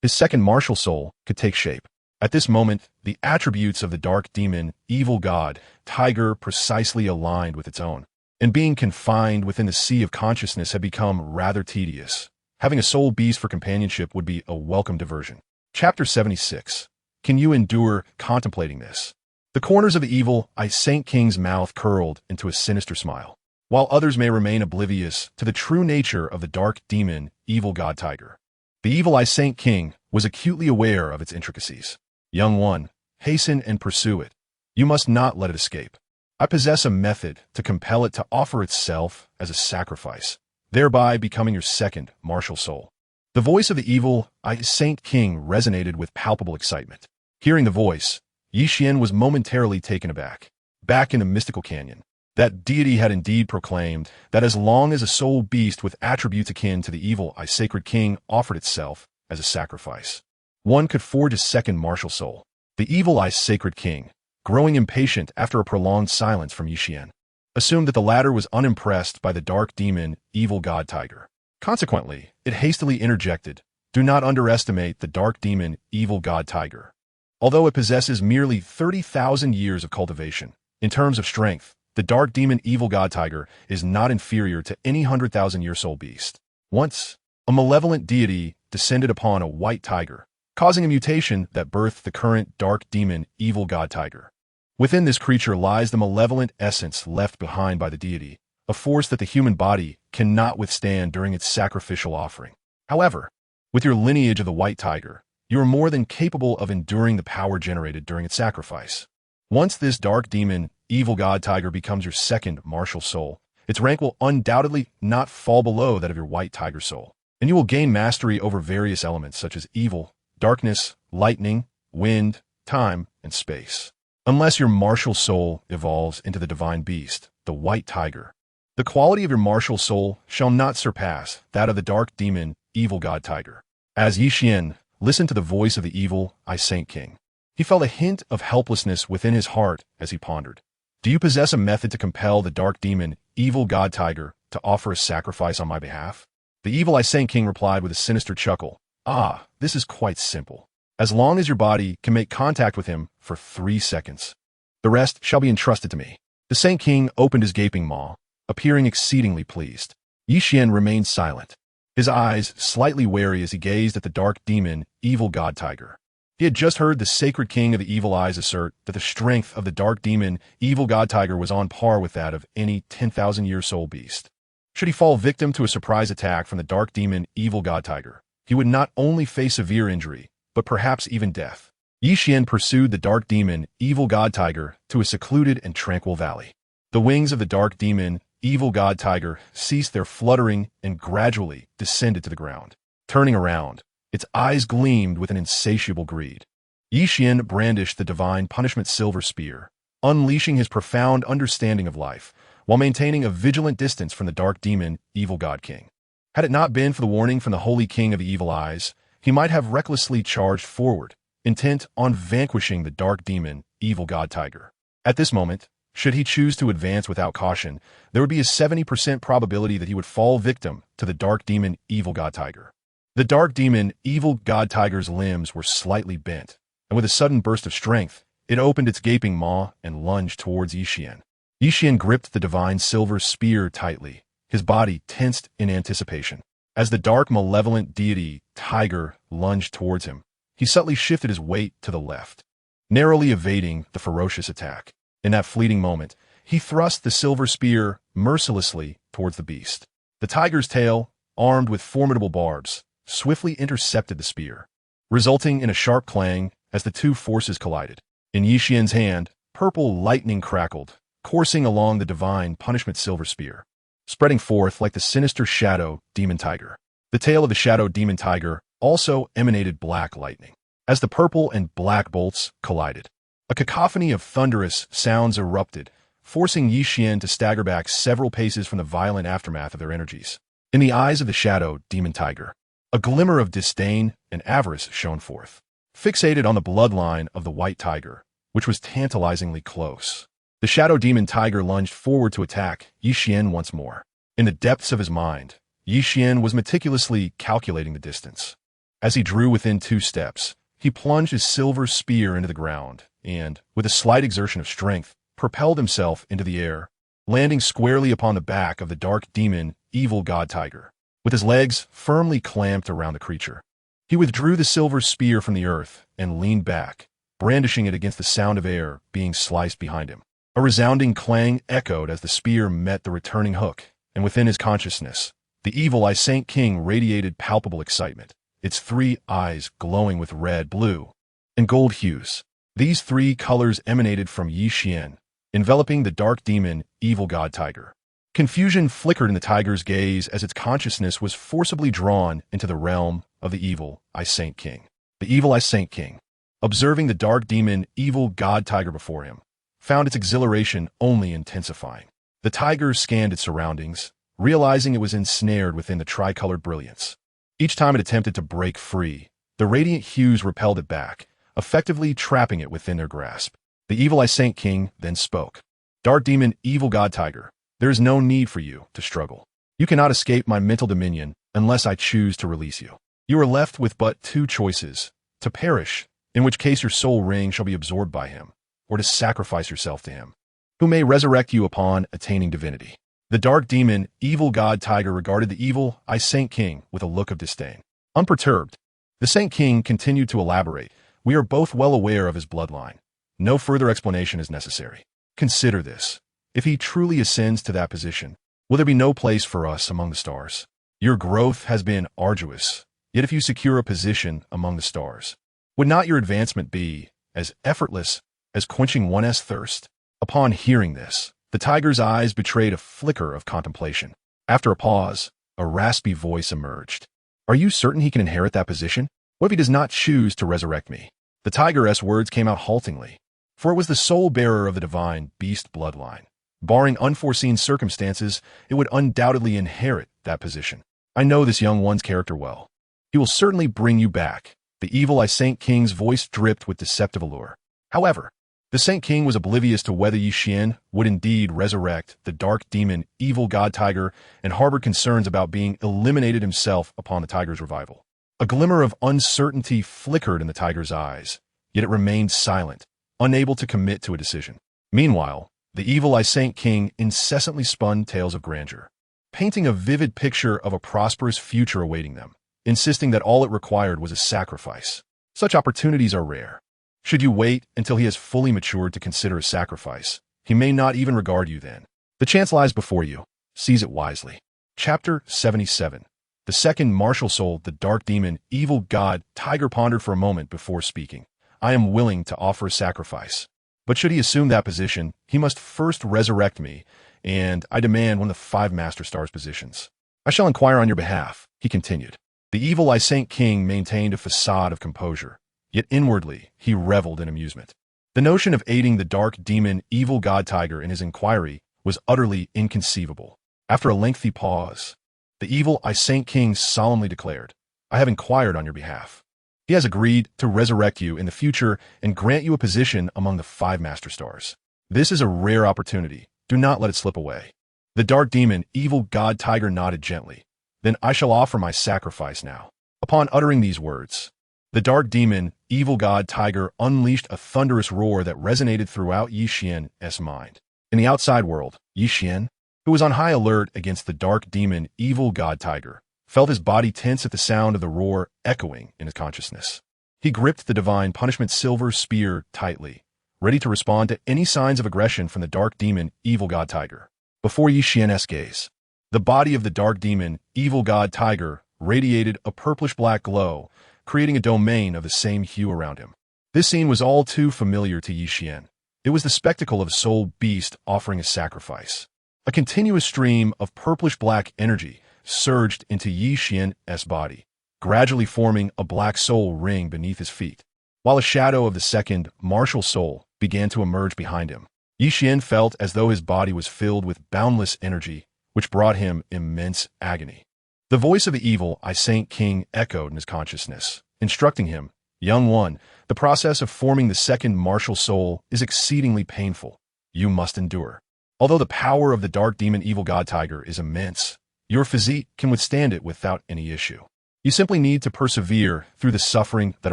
his second martial soul could take shape. At this moment, the attributes of the dark demon, evil god, tiger precisely aligned with its own, and being confined within the sea of consciousness had become rather tedious. Having a soul beast for companionship would be a welcome diversion. Chapter 76. Can you endure contemplating this? The corners of the evil Saint King's mouth curled into a sinister smile, while others may remain oblivious to the true nature of the dark demon, evil god tiger. The evil Saint King was acutely aware of its intricacies. Young one, hasten and pursue it. You must not let it escape. I possess a method to compel it to offer itself as a sacrifice, thereby becoming your second martial soul. The voice of the evil Saint King resonated with palpable excitement. Hearing the voice, Yi Xian was momentarily taken aback. Back in the mystical canyon, that deity had indeed proclaimed that as long as a soul beast with attributes akin to the evil Sacred King offered itself as a sacrifice, one could forge a second martial soul. The evil Sacred King, growing impatient after a prolonged silence from Yi Xian, assumed that the latter was unimpressed by the dark demon, evil god tiger. Consequently, it hastily interjected, "Do not underestimate the dark demon, evil god tiger. Although it possesses merely 30,000 years of cultivation, in terms of strength, the dark demon, evil god tiger is not inferior to any 100,000-year soul beast." Once, a malevolent deity descended upon a white tiger, causing a mutation that birthed the current dark demon, evil god tiger. Within this creature lies the malevolent essence left behind by the deity, a force that the human body cannot withstand during its sacrificial offering. However, with your lineage of the white tiger, you are more than capable of enduring the power generated during its sacrifice. Once this dark demon, evil god tiger becomes your second martial soul, its rank will undoubtedly not fall below that of your white tiger soul, and you will gain mastery over various elements such as evil, darkness, lightning, wind, time, and space. Unless your martial soul evolves into the divine beast, the white tiger, the quality of your martial soul shall not surpass that of the dark demon, evil god tiger. As Yi Xian listened to the voice of the evil Saint King, he felt a hint of helplessness within his heart as he pondered. Do you possess a method to compel the dark demon, evil god tiger, to offer a sacrifice on my behalf? The evil Saint King replied with a sinister chuckle. Ah, this is quite simple. As long as your body can make contact with him for 3 seconds, the rest shall be entrusted to me. The Saint King opened his gaping maw, appearing exceedingly pleased. Yi Xian remained silent, his eyes slightly wary as he gazed at the dark demon, evil god tiger. He had just heard the sacred king of the evil eyes assert that the strength of the dark demon, evil god tiger was on par with that of any 10,000-year soul beast. Should he fall victim to a surprise attack from the dark demon, evil god tiger, he would not only face severe injury, but perhaps even death. Yi Xian pursued the dark demon, evil god tiger, to a secluded and tranquil valley. The wings of the dark demon, evil god tiger, ceased their fluttering and gradually descended to the ground. Turning around, its eyes gleamed with an insatiable greed. Yi Xian brandished the divine punishment silver spear, unleashing his profound understanding of life, while maintaining a vigilant distance from the dark demon, evil god king. Had it not been for the warning from the holy king of the evil eyes, he might have recklessly charged forward, intent on vanquishing the dark demon, evil god tiger. At this moment, should he choose to advance without caution, there would be a 70% probability that he would fall victim to the dark demon, evil god tiger. The dark demon, evil god tiger's limbs were slightly bent, and with a sudden burst of strength, It opened its gaping maw and lunged towards Yixian. Yixian gripped the divine silver spear tightly, his body tensed in anticipation. As the dark, malevolent deity, Tiger, lunged towards him, he subtly shifted his weight to the left, narrowly evading the ferocious attack. In that fleeting moment, he thrust the silver spear mercilessly towards the beast. The tiger's tail, armed with formidable barbs, swiftly intercepted the spear, resulting in a sharp clang as the two forces collided. In Yixian's hand, purple lightning crackled, coursing along the divine punishment silver spear, spreading forth like the sinister shadow demon tiger. The tail of the shadow demon tiger also emanated black lightning. As the purple and black bolts collided, a cacophony of thunderous sounds erupted, forcing Yixian to stagger back several paces from the violent aftermath of their energies. In the eyes of the shadow demon tiger, a glimmer of disdain and avarice shone forth, fixated on the bloodline of the white tiger, which was tantalizingly close. The shadow demon tiger lunged forward to attack Yixian once more. In the depths of his mind, Yixian was meticulously calculating the distance. As he drew within 2 steps, he plunged his silver spear into the ground and, with a slight exertion of strength, propelled himself into the air, landing squarely upon the back of the dark demon evil god tiger. With his legs firmly clamped around the creature, he withdrew the silver spear from the earth and leaned back, brandishing it against the sound of air being sliced behind him. A resounding clang echoed as the spear met the returning hook, and within his consciousness, the evil Saint King radiated palpable excitement, its 3 eyes glowing with red, blue, and gold hues. These 3 colors emanated from Yixian, enveloping the dark demon evil god tiger. Confusion flickered in the tiger's gaze as its consciousness was forcibly drawn into the realm of the evil Saint King. The evil Saint King, observing the dark demon evil god tiger before him, found its exhilaration only intensifying. The tiger scanned its surroundings, realizing it was ensnared within the tricolored brilliance. Each time it attempted to break free, the radiant hues repelled it back, effectively trapping it within their grasp. The evil Saint King then spoke. Dark demon evil god tiger, there is no need for you to struggle. You cannot escape my mental dominion unless I choose to release you. You are left with but 2 choices: to perish, in which case your soul ring shall be absorbed by him, or to sacrifice yourself to him, who may resurrect you upon attaining divinity. The dark demon evil god tiger regarded the evil Saint King with a look of disdain. Unperturbed, the Saint King continued to elaborate. We are both well aware of his bloodline. No further explanation is necessary. Consider this. If he truly ascends to that position, will there be no place for us among the stars? Your growth has been arduous, yet if you secure a position among the stars, would not your advancement be as effortless as quenching one's thirst? Upon hearing this, the tiger's eyes betrayed a flicker of contemplation. After a pause, a raspy voice emerged. Are you certain he can inherit that position? What if he does not choose to resurrect me? The tiger's words came out haltingly, for it was the sole bearer of the divine beast bloodline. Barring unforeseen circumstances, it would undoubtedly inherit that position. I know this young one's character well. He will certainly bring you back. The evil Saint King's voice dripped with deceptive allure. However, the Saint King was oblivious to whether Yixian would indeed resurrect the dark demon evil god tiger and harbored concerns about being eliminated himself upon the tiger's revival. A glimmer of uncertainty flickered in the tiger's eyes, yet it remained silent, unable to commit to a decision. Meanwhile, the evil Saint King incessantly spun tales of grandeur, painting a vivid picture of a prosperous future awaiting them, insisting that all it required was a sacrifice. Such opportunities are rare. Should you wait until he has fully matured to consider a sacrifice, he may not even regard you then. The chance lies before you. Seize it wisely. Chapter 77. The second martial soul, the dark demon, evil god, tiger pondered for a moment before speaking. I am willing to offer a sacrifice. But should he assume that position, he must first resurrect me, and I demand one of the 5 Master Stars positions. I shall inquire on your behalf, he continued. The evil Saint King maintained a facade of composure, yet inwardly he reveled in amusement. The notion of aiding the dark demon evil god tiger in his inquiry was utterly inconceivable. After a lengthy pause, the evil Saint King solemnly declared, I have inquired on your behalf. He has agreed to resurrect you in the future and grant you a position among the 5 Master Stars. This is a rare opportunity. Do not let it slip away. The dark demon evil god tiger nodded gently. Then I shall offer my sacrifice now. Upon uttering these words, the dark demon evil god tiger unleashed a thunderous roar that resonated throughout Yixian's mind. In the outside world, Yixian, who was on high alert against the dark demon evil god tiger, felt his body tense at the sound of the roar echoing in his consciousness. He gripped the divine punishment silver spear tightly, ready to respond to any signs of aggression from the dark demon evil god tiger. Before Yixian's gaze, the body of the dark demon evil god tiger radiated a purplish-black glow, creating a domain of the same hue around him. This scene was all too familiar to Yixian. It was the spectacle of a soul beast offering a sacrifice. A continuous stream of purplish-black energy surged into Yixian's body, gradually forming a black soul ring beneath his feet, while a shadow of the second martial soul began to emerge behind him. Yixian felt as though his body was filled with boundless energy, which brought him immense agony. The voice of the evil Saint King echoed in his consciousness, instructing him, "Young one, the process of forming the second martial soul is exceedingly painful. You must endure. Although the power of the dark demon evil god tiger is immense, your physique can withstand it without any issue. You simply need to persevere through the suffering that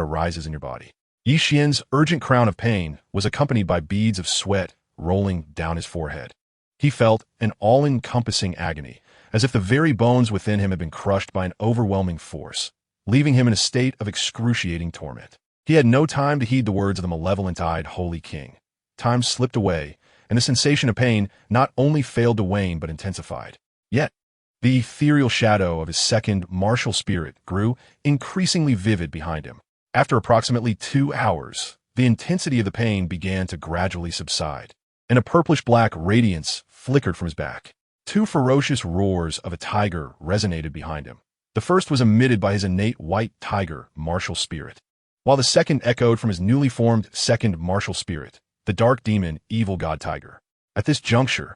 arises in your body." Yixian's urgent crown of pain was accompanied by beads of sweat rolling down his forehead. He felt an all-encompassing agony, as if the very bones within him had been crushed by an overwhelming force, leaving him in a state of excruciating torment. He had no time to heed the words of the malevolent-eyed Holy King. Time slipped away, and the sensation of pain not only failed to wane but intensified. Yet, the ethereal shadow of his second martial spirit grew increasingly vivid behind him. After approximately 2 hours, the intensity of the pain began to gradually subside, and a purplish-black radiance flickered from his back. 2 ferocious roars of a tiger resonated behind him. The first was emitted by his innate white tiger martial spirit, while the second echoed from his newly formed second martial spirit, the dark demon evil god tiger. At this juncture,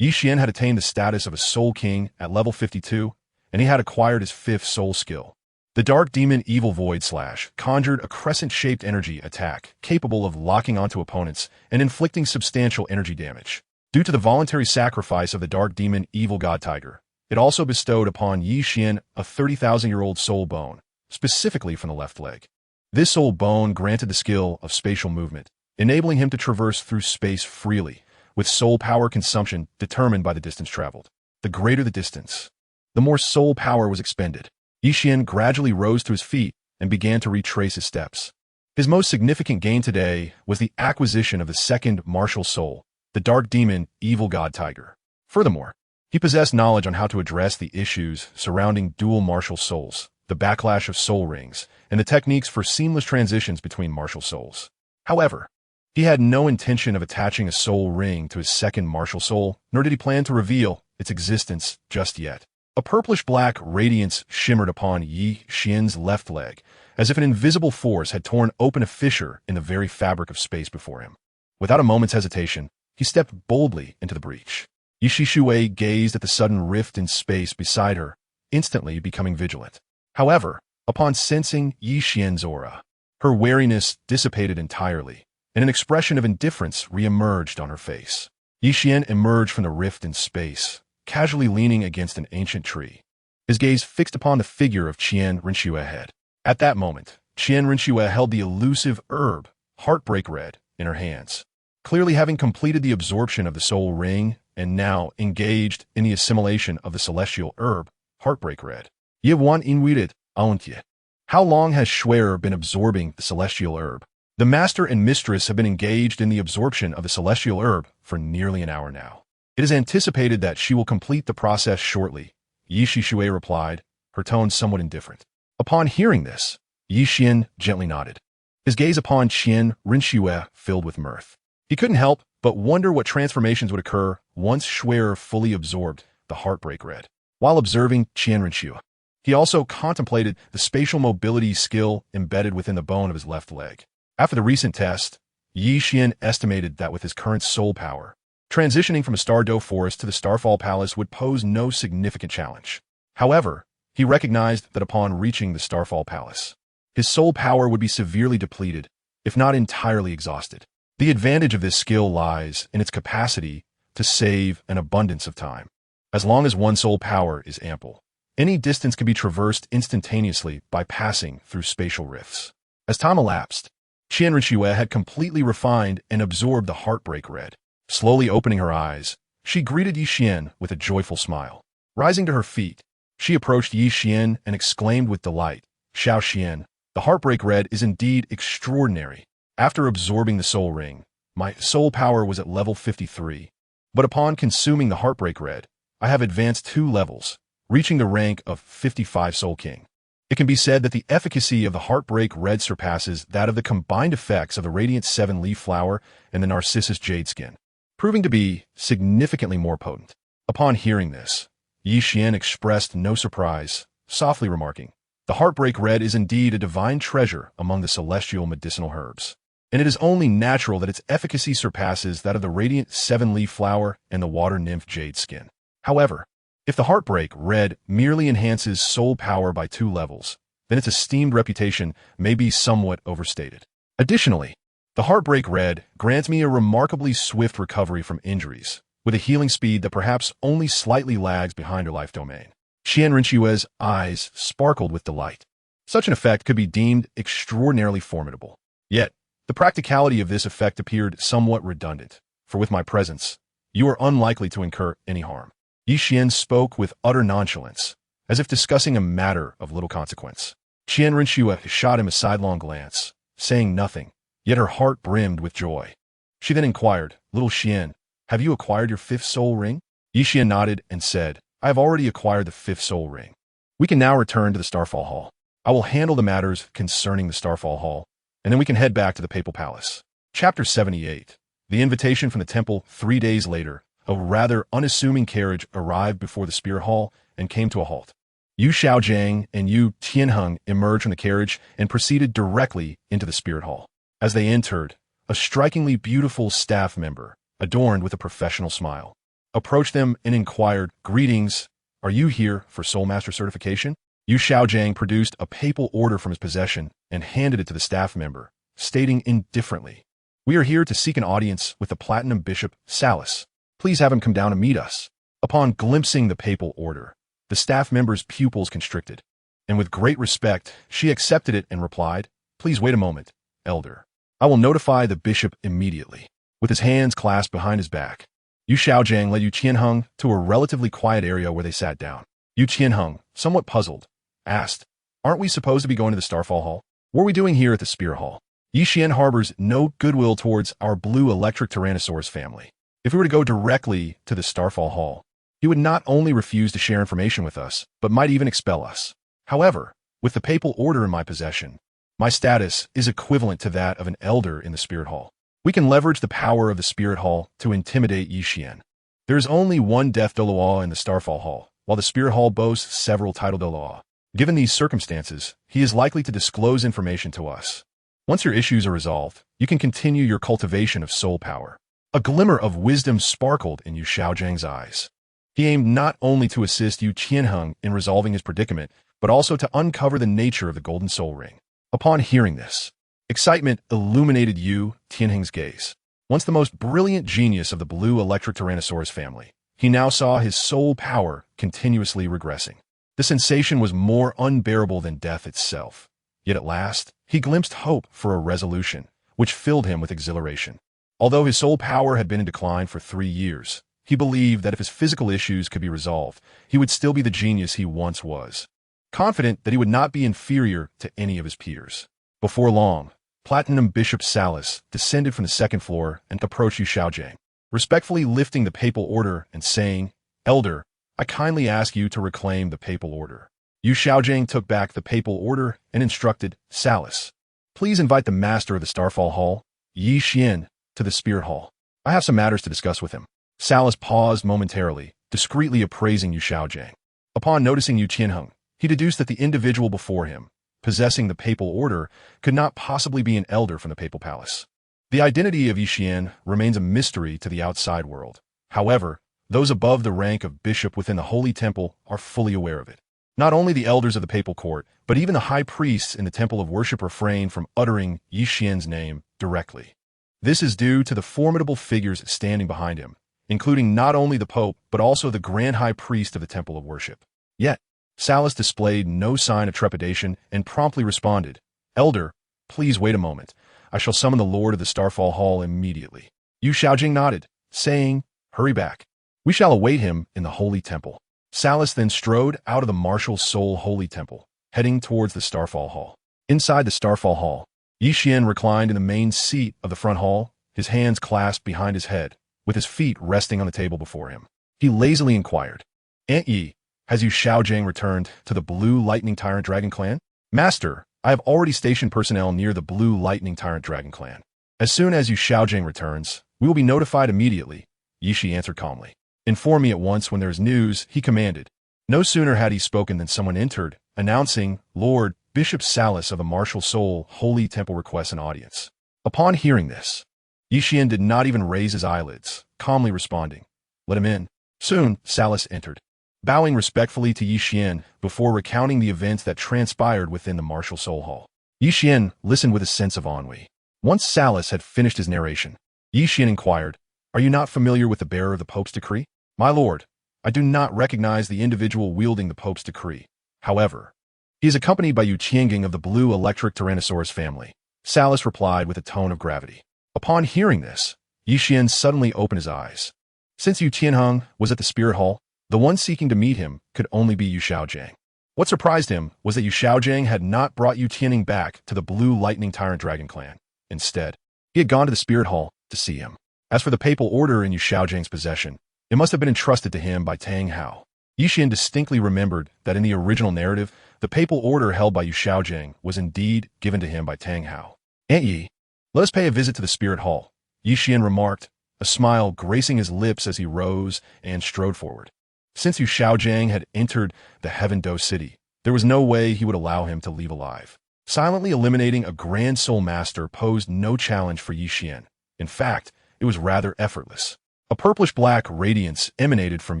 Yixian had attained the status of a soul king at level 52, and he had acquired his 5th soul skill. The dark demon evil void slash conjured a crescent-shaped energy attack capable of locking onto opponents and inflicting substantial energy damage. Due to the voluntary sacrifice of the dark demon evil god tiger, it also bestowed upon Yixian a 30,000-year-old soul bone, specifically from the left leg. This soul bone granted the skill of spatial movement, enabling him to traverse through space freely, with soul power consumption determined by the distance traveled. The greater the distance, the more soul power was expended. Yixian gradually rose to his feet and began to retrace his steps. His most significant gain today was the acquisition of the second martial soul, the dark demon evil god tiger. Furthermore, he possessed knowledge on how to address the issues surrounding dual martial souls, the backlash of soul rings, and the techniques for seamless transitions between martial souls. However, he had no intention of attaching a soul ring to his second martial soul, nor did he plan to reveal its existence just yet. A purplish-black radiance shimmered upon Yixian's left leg, as if an invisible force had torn open a fissure in the very fabric of space before him. Without a moment's hesitation, he stepped boldly into the breach. Yixian gazed at the sudden rift in space beside her, instantly becoming vigilant. However, upon sensing Yixian's aura, her wariness dissipated entirely, and an expression of indifference re-emerged on her face. Yixian emerged from the rift in space, casually leaning against an ancient tree, his gaze fixed upon the figure of Qian Renxue ahead. At that moment, Qian Renxue held the elusive herb, Heartbreak Red, in her hands, clearly having completed the absorption of the soul ring and now engaged in the assimilation of the celestial herb, Heartbreak Red. Ye wan inuited, aontye. How long has Schwer been absorbing the celestial herb? The master and mistress have been engaged in the absorption of the celestial herb for nearly an hour now. It is anticipated that she will complete the process shortly, Yixian replied, her tone somewhat indifferent. Upon hearing this, Yixian gently nodded, his gaze upon Qian Renxue filled with mirth. He couldn't help but wonder what transformations would occur once Schwer fully absorbed the Heartbreak Red. While observing Qian Renxue, he also contemplated the spatial mobility skill embedded within the bone of his left leg. After the recent test, Yixian estimated that with his current soul power, transitioning from a Star Dou Forest to the Starfall Palace would pose no significant challenge. However, he recognized that upon reaching the Starfall Palace, his soul power would be severely depleted, if not entirely exhausted. The advantage of this skill lies in its capacity to save an abundance of time. As long as one soul power is ample, any distance can be traversed instantaneously by passing through spatial rifts. As time elapsed, Qian Renxue had completely refined and absorbed the heartbreak red. Slowly opening her eyes, she greeted Yi Xian with a joyful smile. Rising to her feet, she approached Yi Xian and exclaimed with delight, "Xiao Xian, the heartbreak red is indeed extraordinary. After absorbing the soul ring, my soul power was at level 53. But upon consuming the heartbreak red, I have advanced 2 levels, reaching the rank of 55 Soul King. It can be said that the efficacy of the heartbreak red surpasses that of the combined effects of the Radiant 7-leaf flower and the Narcissus jade skin, proving to be significantly more potent." Upon hearing this, Yi Xian expressed no surprise, softly remarking, "The heartbreak red is indeed a divine treasure among the celestial medicinal herbs, and it is only natural that its efficacy surpasses that of the Radiant 7-leaf flower and the water nymph jade skin. However, if the heartbreak red merely enhances soul power by 2 levels, then its esteemed reputation may be somewhat overstated. Additionally, the heartbreak red grants me a remarkably swift recovery from injuries, with a healing speed that perhaps only slightly lags behind her life domain." Qian Renxue's eyes sparkled with delight. Such an effect could be deemed extraordinarily formidable. Yet, the practicality of this effect appeared somewhat redundant, for with my presence, you are unlikely to incur any harm. Yi Xian spoke with utter nonchalance, as if discussing a matter of little consequence. Qian Renxue shot him a sidelong glance, saying nothing, yet her heart brimmed with joy. She then inquired, "Little Xian, have you acquired your 5th soul ring?" Yi Xian nodded and said, "I have already acquired the 5th soul ring. We can now return to the Starfall Hall. I will handle the matters concerning the Starfall Hall, and then we can head back to the Papal Palace." Chapter 78. The invitation from the temple. 3 days later, a rather unassuming carriage arrived before the Spirit Hall and came to a halt. Yu Xiaojiang and Yu Tianheng emerged from the carriage and proceeded directly into the Spirit Hall. As they entered, a strikingly beautiful staff member, adorned with a professional smile, approached them and inquired, "Greetings, are you here for Soulmaster certification?" Yu Xiaojiang produced a papal order from his possession and handed it to the staff member, stating indifferently, "We are here to seek an audience with the Platinum Bishop Salas. Please have him come down and meet us." Upon glimpsing the papal order, the staff member's pupils constricted, and with great respect, she accepted it and replied, "Please wait a moment, Elder. I will notify the bishop immediately." With his hands clasped behind his back, Yu Xiaojiang led Yu Tianheng to a relatively quiet area where they sat down. Yu Tianheng, somewhat puzzled, asked, "Aren't we supposed to be going to the Starfall Hall? What are we doing here at the Spirit Hall?" Yi Xian harbors no goodwill towards our blue electric Tyrannosaurus family. If we were to go directly to the Starfall Hall, he would not only refuse to share information with us, but might even expel us. However, with the papal order in my possession, my status is equivalent to that of an elder in the Spirit Hall. We can leverage the power of the Spirit Hall to intimidate Yi Xian. There is only one death Douluo in the Starfall Hall, while the Spirit Hall boasts several title Douluo. Given these circumstances, he is likely to disclose information to us. Once your issues are resolved, you can continue your cultivation of soul power. A glimmer of wisdom sparkled in Yu Xiaojiang's eyes. He aimed not only to assist Yu Tianheng in resolving his predicament, but also to uncover the nature of the Golden Soul Ring. Upon hearing this, excitement illuminated Yu Tianheng's gaze. Once the most brilliant genius of the blue electric Tyrannosaurus family, he now saw his soul power continuously regressing. The sensation was more unbearable than death itself. Yet at last, he glimpsed hope for a resolution, which filled him with exhilaration. Although his soul power had been in decline for 3 years, he believed that if his physical issues could be resolved, he would still be the genius he once was, confident that he would not be inferior to any of his peers. Before long, Platinum Bishop Salas descended from the 2nd floor and approached Yu Xiaojiang, respectfully lifting the papal order and saying, "Elder, I kindly ask you to reclaim the papal order." Yu Xiaojiang took back the papal order and instructed Salas, "Please invite the master of the Starfall Hall, Yi Xian, to the Spirit Hall. I have some matters to discuss with him." Salas paused momentarily, discreetly appraising Yu Xiaojiang. Upon noticing Yu Tianheng, he deduced that the individual before him, possessing the papal order, could not possibly be an elder from the papal palace. The identity of Yi Xian remains a mystery to the outside world. However, those above the rank of bishop within the Holy Temple are fully aware of it. Not only the elders of the papal court, but even the high priests in the temple of worship refrain from uttering Yi Xian's name directly. This is due to the formidable figures standing behind him, including not only the Pope, but also the Grand High Priest of the Temple of Worship. Yet, Salas displayed no sign of trepidation and promptly responded, "Elder, Please wait a moment. I shall summon the Lord of the Starfall Hall immediately. Yu Xiaojing nodded, saying, hurry back. We shall await him in the Holy Temple. Salas then strode out of the martial soul Holy Temple, heading towards the Starfall Hall. Inside the Starfall Hall, Yi Xian reclined in the main seat of the front hall, his hands clasped behind his head, with his feet resting on the table before him. He lazily inquired, Aunt Yi, has Yu Xiaojing returned to the Blue Lightning Tyrant Dragon Clan? Master, I have already stationed personnel near the Blue Lightning Tyrant Dragon Clan. As soon as Yu Xiaojing returns, we will be notified immediately, Yi Shi answered calmly. Inform me at once when there is news, he commanded. No sooner had he spoken than someone entered, announcing, Lord, Bishop Salas of the Martial Soul Holy Temple requests an audience. Upon hearing this, Yi Xian did not even raise his eyelids, calmly responding, let him in. Soon, Salas entered, bowing respectfully to Yi Xian before recounting the events that transpired within the Martial Soul Hall. Yi Xian listened with a sense of ennui. Once Salas had finished his narration, Yi Xian inquired, are you not familiar with the bearer of the Pope's decree? My lord, I do not recognize the individual wielding the Pope's decree. However, he is accompanied by Yu Qiangang of the Blue Electric Tyrannosaurus family, Salas replied with a tone of gravity. Upon hearing this, Yi Xian suddenly opened his eyes. Since Yu Tianheng was at the Spirit Hall, the one seeking to meet him could only be Yu Xiaojing. What surprised him was that Yu Xiaojing had not brought Yu Tianheng back to the Blue Lightning Tyrant Dragon Clan. Instead, he had gone to the Spirit Hall to see him. As for the papal order in Yu Xiaojing's possession, it must have been entrusted to him by Tang Hao. Yi Xian distinctly remembered that in the original narrative, the papal order held by Yu Xiaojing was indeed given to him by Tang Hao. Aunt Yi, let us pay a visit to the Spirit Hall, Yi Xian remarked, a smile gracing his lips as he rose and strode forward. Since Yu Xiaojing had entered the Heaven Dou city, there was no way he would allow him to leave alive. Silently eliminating a Grand Soul Master posed no challenge for Yi Xian. In fact, it was rather effortless. A purplish-black radiance emanated from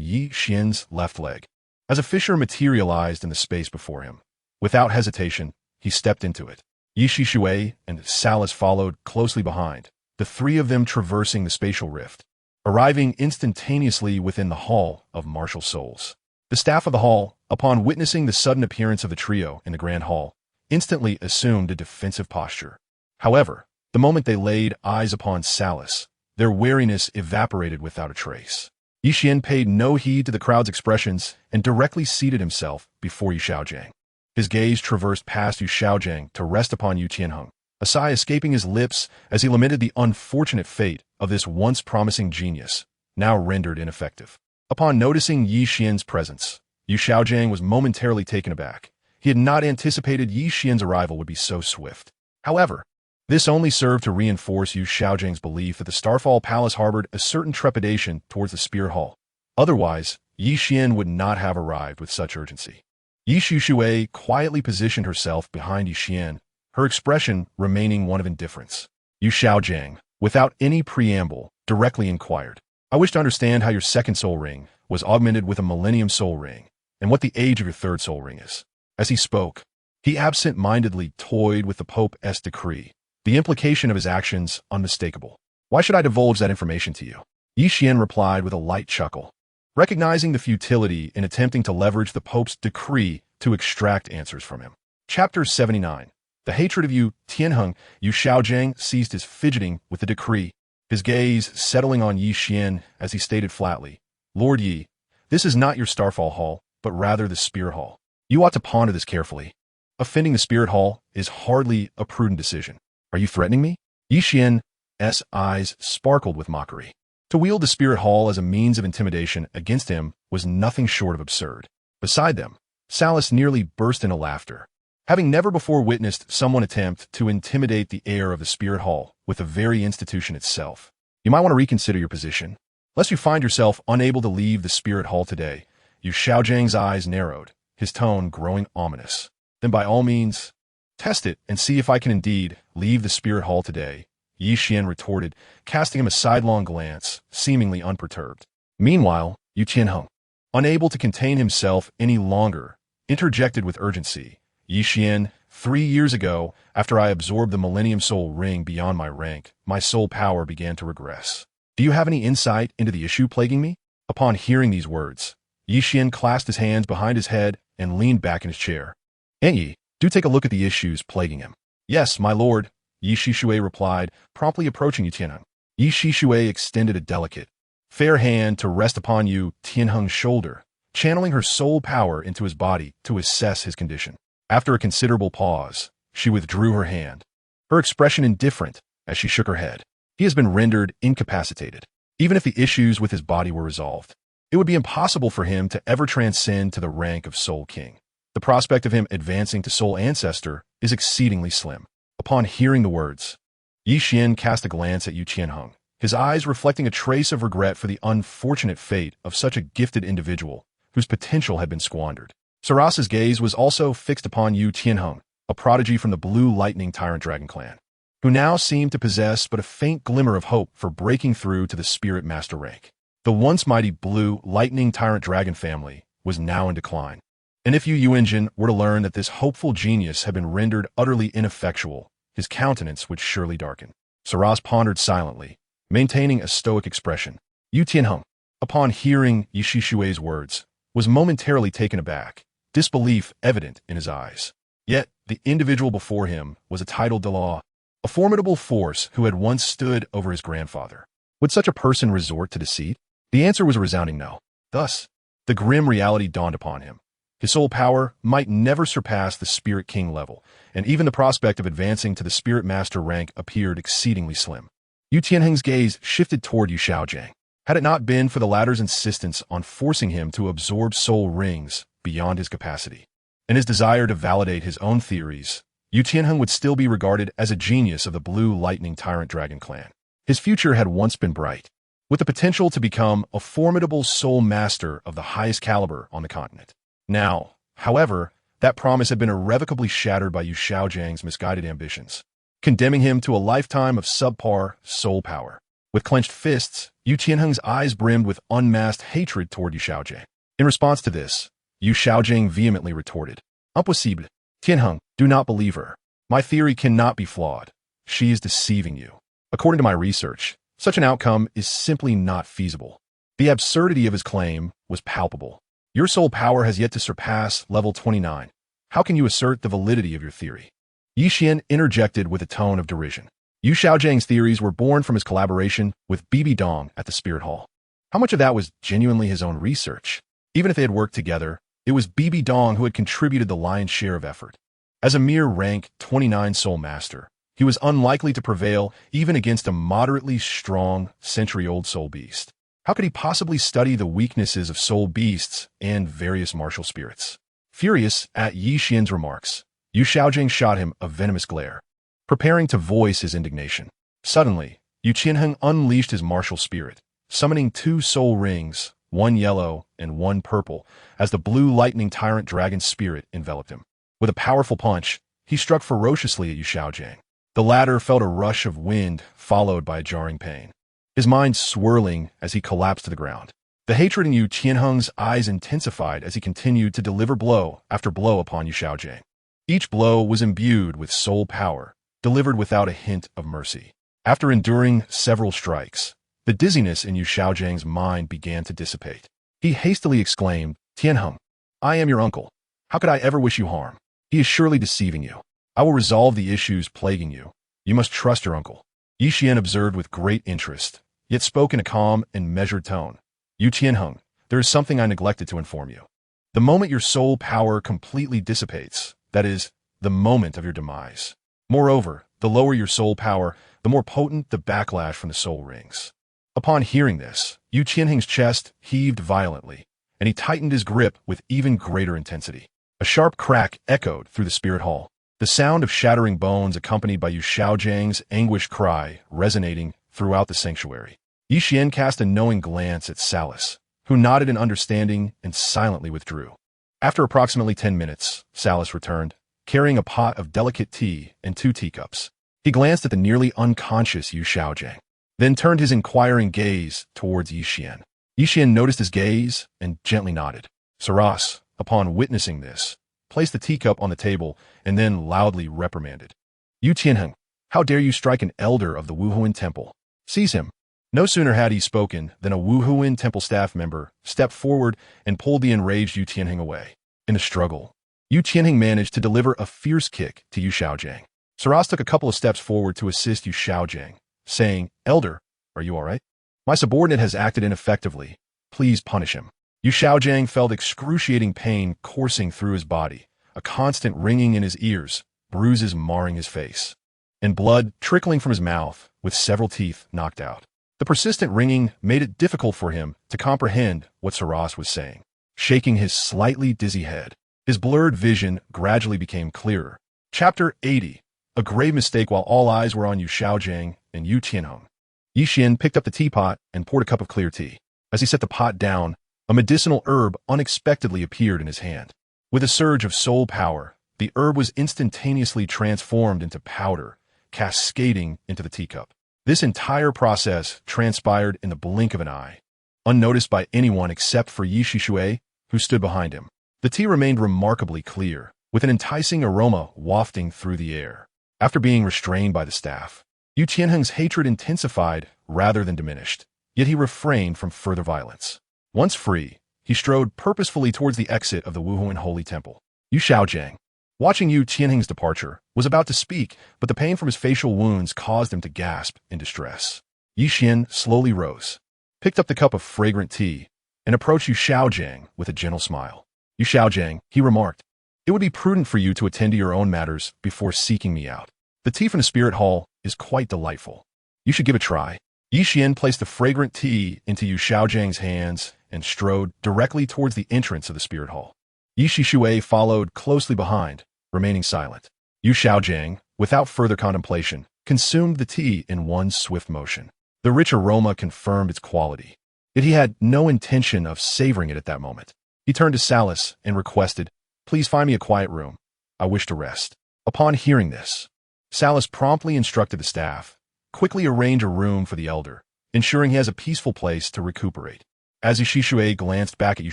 Yi Xian's left leg, as a fissure materialized in the space before him. Without hesitation, he stepped into it. Yi Shui and Salas followed closely behind, the three of them traversing the spatial rift, arriving instantaneously within the Hall of Martial Souls. The staff of the hall, upon witnessing the sudden appearance of the trio in the Grand Hall, instantly assumed a defensive posture. However, the moment they laid eyes upon Salas, their wariness evaporated without a trace. Yi Xian paid no heed to the crowd's expressions and directly seated himself before Yu Xiaojing. His gaze traversed past Yu Xiaojing to rest upon Yu Tianheng, a sigh escaping his lips as he lamented the unfortunate fate of this once promising genius, now rendered ineffective. Upon noticing Yi Xian's presence, Yu Xiaojing was momentarily taken aback. He had not anticipated Yi Xian's arrival would be so swift. However, this only served to reinforce Yu Xiaojing's belief that the Starfall Palace harbored a certain trepidation towards the Spirit Hall. Otherwise, Yi Xian would not have arrived with such urgency. Yi Shui quietly positioned herself behind Yi Xian, her expression remaining one of indifference. Yu Xiaojing, without any preamble, directly inquired, I wish to understand how your second soul ring was augmented with a Millennium Soul Ring, and what the age of your third soul ring is. As he spoke, he absent-mindedly toyed with the Pope's decree, the implication of his actions unmistakable. Why should I divulge that information to you? Yi Xian replied with a light chuckle, recognizing the futility in attempting to leverage the Pope's decree to extract answers from him. Chapter 79. The hatred of Yu Tianheng. Yu Xiaojing ceased his fidgeting with the decree, his gaze settling on Yi Xian as he stated flatly, Lord Yi, this is not your Starfall Hall, but rather the Spirit Hall. You ought to ponder this carefully. Offending the Spirit Hall is hardly a prudent decision. Are you threatening me? Yi Xian's eyes sparkled with mockery. To wield the Spirit Hall as a means of intimidation against him was nothing short of absurd. Beside them, Salas nearly burst into laughter. Having never before witnessed someone attempt to intimidate the heir of the Spirit Hall with the very institution itself, you might want to reconsider your position. Lest you find yourself unable to leave the Spirit Hall today. Yu Xiaojing's eyes narrowed, his tone growing ominous. Then by all means, test it and see if I can indeed leave the Spirit Hall today, Yi Xian retorted, casting him a sidelong glance, seemingly unperturbed. Meanwhile, Yu Tianheng, unable to contain himself any longer, interjected with urgency. Yi Xian, 3 years ago, after I absorbed the Millennium Soul Ring beyond my rank, my soul power began to regress. Do you have any insight into the issue plaguing me? Upon hearing these words, Yi Xian clasped his hands behind his head and leaned back in his chair. Aunt Yi, do take a look at the issues plaguing him. Yes, my lord, Yi Shishue replied, promptly approaching Yu Tianheng. Yi Shishue extended a delicate, fair hand to rest upon Yu Tianheng's shoulder, channeling her soul power into his body to assess his condition. After a considerable pause, she withdrew her hand, her expression indifferent as she shook her head. He has been rendered incapacitated. Even if the issues with his body were resolved, it would be impossible for him to ever transcend to the rank of Soul King. The prospect of him advancing to Soul Ancestor is exceedingly slim. Upon hearing the words, Yi Xian cast a glance at Yu Tianheng, his eyes reflecting a trace of regret for the unfortunate fate of such a gifted individual whose potential had been squandered. Saras's gaze was also fixed upon Yu Tianheng, a prodigy from the Blue Lightning Tyrant Dragon clan, who now seemed to possess but a faint glimmer of hope for breaking through to the Spirit Master rank. The once mighty Blue Lightning Tyrant Dragon family was now in decline, and if Yu Yuanjin were to learn that this hopeful genius had been rendered utterly ineffectual, his countenance would surely darken. Saras pondered silently, maintaining a stoic expression. Yu Tianheng, upon hearing Yi Shishue's words, was momentarily taken aback, disbelief evident in his eyes. Yet, the individual before him was a titled Douluo, a formidable force who had once stood over his grandfather. Would such a person resort to deceit? The answer was a resounding no. Thus, the grim reality dawned upon him. His soul power might never surpass the Spirit King level, and even the prospect of advancing to the Spirit Master rank appeared exceedingly slim. Yu Tianheng's gaze shifted toward Yu Xiaojang. Had it not been for the latter's insistence on forcing him to absorb soul rings beyond his capacity, and his desire to validate his own theories, Yu Tianheng would still be regarded as a genius of the Blue Lightning Tyrant Dragon clan. His future had once been bright, with the potential to become a formidable soul master of the highest caliber on the continent. Now, however, that promise had been irrevocably shattered by Yu Xiaojang's misguided ambitions, condemning him to a lifetime of subpar soul power. With clenched fists, Yu Tianheng's eyes brimmed with unmasked hatred toward Yu Xiaojang. In response to this, Yu Xiaojang vehemently retorted, "Impossible. Tianheng, do not believe her. My theory cannot be flawed. She is deceiving you. According to my research, such an outcome is simply not feasible." The absurdity of his claim was palpable. Your soul power has yet to surpass level 29. How can you assert the validity of your theory? Yi Xian interjected with a tone of derision. Yu Xiaojang's theories were born from his collaboration with Bibi Dong at the Spirit Hall. How much of that was genuinely his own research? Even if they had worked together, it was Bibi Dong who had contributed the lion's share of effort. As a mere rank 29 soul master, he was unlikely to prevail even against a moderately strong, century-old soul beast. How could he possibly study the weaknesses of soul beasts and various martial spirits? Furious at Yi Xian's remarks, Yu Xiaojang shot him a venomous glare, preparing to voice his indignation. Suddenly, Yu Tianheng unleashed his martial spirit, summoning 2 soul rings, one yellow and one purple, as the Blue Lightning Tyrant Dragon spirit enveloped him. With a powerful punch, he struck ferociously at Yu Xiaojang. The latter felt a rush of wind followed by a jarring pain, his mind swirling as he collapsed to the ground. The hatred in Yu Tianheng's eyes intensified as he continued to deliver blow after blow upon Yu Xiaojang. Each blow was imbued with soul power, delivered without a hint of mercy. After enduring several strikes, the dizziness in Yu Xiaojang's mind began to dissipate. He hastily exclaimed, "Tianheng, I am your uncle. How could I ever wish you harm? He is surely deceiving you. I will resolve the issues plaguing you. You must trust your uncle." Yi Xian observed with great interest, yet spoke in a calm and measured tone. "Yu Tianheng, there is something I neglected to inform you. The moment your soul power completely dissipates, that is, the moment of your demise. Moreover, the lower your soul power, the more potent the backlash from the soul rings." Upon hearing this, Yu Tianheng's chest heaved violently, and he tightened his grip with even greater intensity. A sharp crack echoed through the spirit hall, the sound of shattering bones accompanied by Yu Xiaojang's anguished cry resonating throughout the sanctuary. Yi Xian cast a knowing glance at Salas, who nodded in understanding and silently withdrew. After approximately 10 minutes, Salas returned, carrying a pot of delicate tea and 2 teacups. He glanced at the nearly unconscious Yu Xiaojang, then turned his inquiring gaze towards Yi Xian. Yi Xian noticed his gaze and gently nodded. Saras, upon witnessing this, placed the teacup on the table and then loudly reprimanded. "Yu Tianheng, how dare you strike an elder of the Wuhuan Temple? Seize him." No sooner had he spoken than a Wuhuan Temple staff member stepped forward and pulled the enraged Yu Tianheng away. In the struggle, Yu Tianheng managed to deliver a fierce kick to Yu Xiaojang, Saras took a couple of steps forward to assist Yu Xiaojing, saying, "Elder, are you all right? My subordinate has acted ineffectively. Please punish him." Yu Xiaojing felt excruciating pain coursing through his body, a constant ringing in his ears, bruises marring his face, and blood trickling from his mouth, with several teeth knocked out. The persistent ringing made it difficult for him to comprehend what Saras was saying. Shaking his slightly dizzy head, his blurred vision gradually became clearer. Chapter 80. A grave mistake. While all eyes were on Yu Xiaojing and Yu Tianheng, Yi Xian picked up the teapot and poured a cup of clear tea. As he set the pot down, a medicinal herb unexpectedly appeared in his hand. With a surge of soul power, the herb was instantaneously transformed into powder, cascading into the teacup. This entire process transpired in the blink of an eye, unnoticed by anyone except for Yi Shixue, who stood behind him. The tea remained remarkably clear, with an enticing aroma wafting through the air. After being restrained by the staff, Yu Tianheng's hatred intensified rather than diminished, yet he refrained from further violence. Once free, he strode purposefully towards the exit of the Wuhuan Holy Temple. Yu Xiaojing, watching Yu Tianheng's departure, was about to speak, but the pain from his facial wounds caused him to gasp in distress. Yi Xian slowly rose, picked up the cup of fragrant tea, and approached Yu Xiaojing with a gentle smile. "Yu Xiaojing," he remarked, "it would be prudent for you to attend to your own matters before seeking me out. The tea from the spirit hall is quite delightful. You should give it a try." Yi Xian placed the fragrant tea into Yu Xiaojing's hands and strode directly towards the entrance of the spirit hall. Yi Shixue followed closely behind, remaining silent. Yu Xiaojing, without further contemplation, consumed the tea in one swift motion. The rich aroma confirmed its quality, yet he had no intention of savoring it at that moment. He turned to Salas and requested, "Please find me a quiet room. I wish to rest." Upon hearing this, Salas promptly instructed the staff, "Quickly arrange a room for the elder, ensuring he has a peaceful place to recuperate." As Yi Shixue glanced back at Yu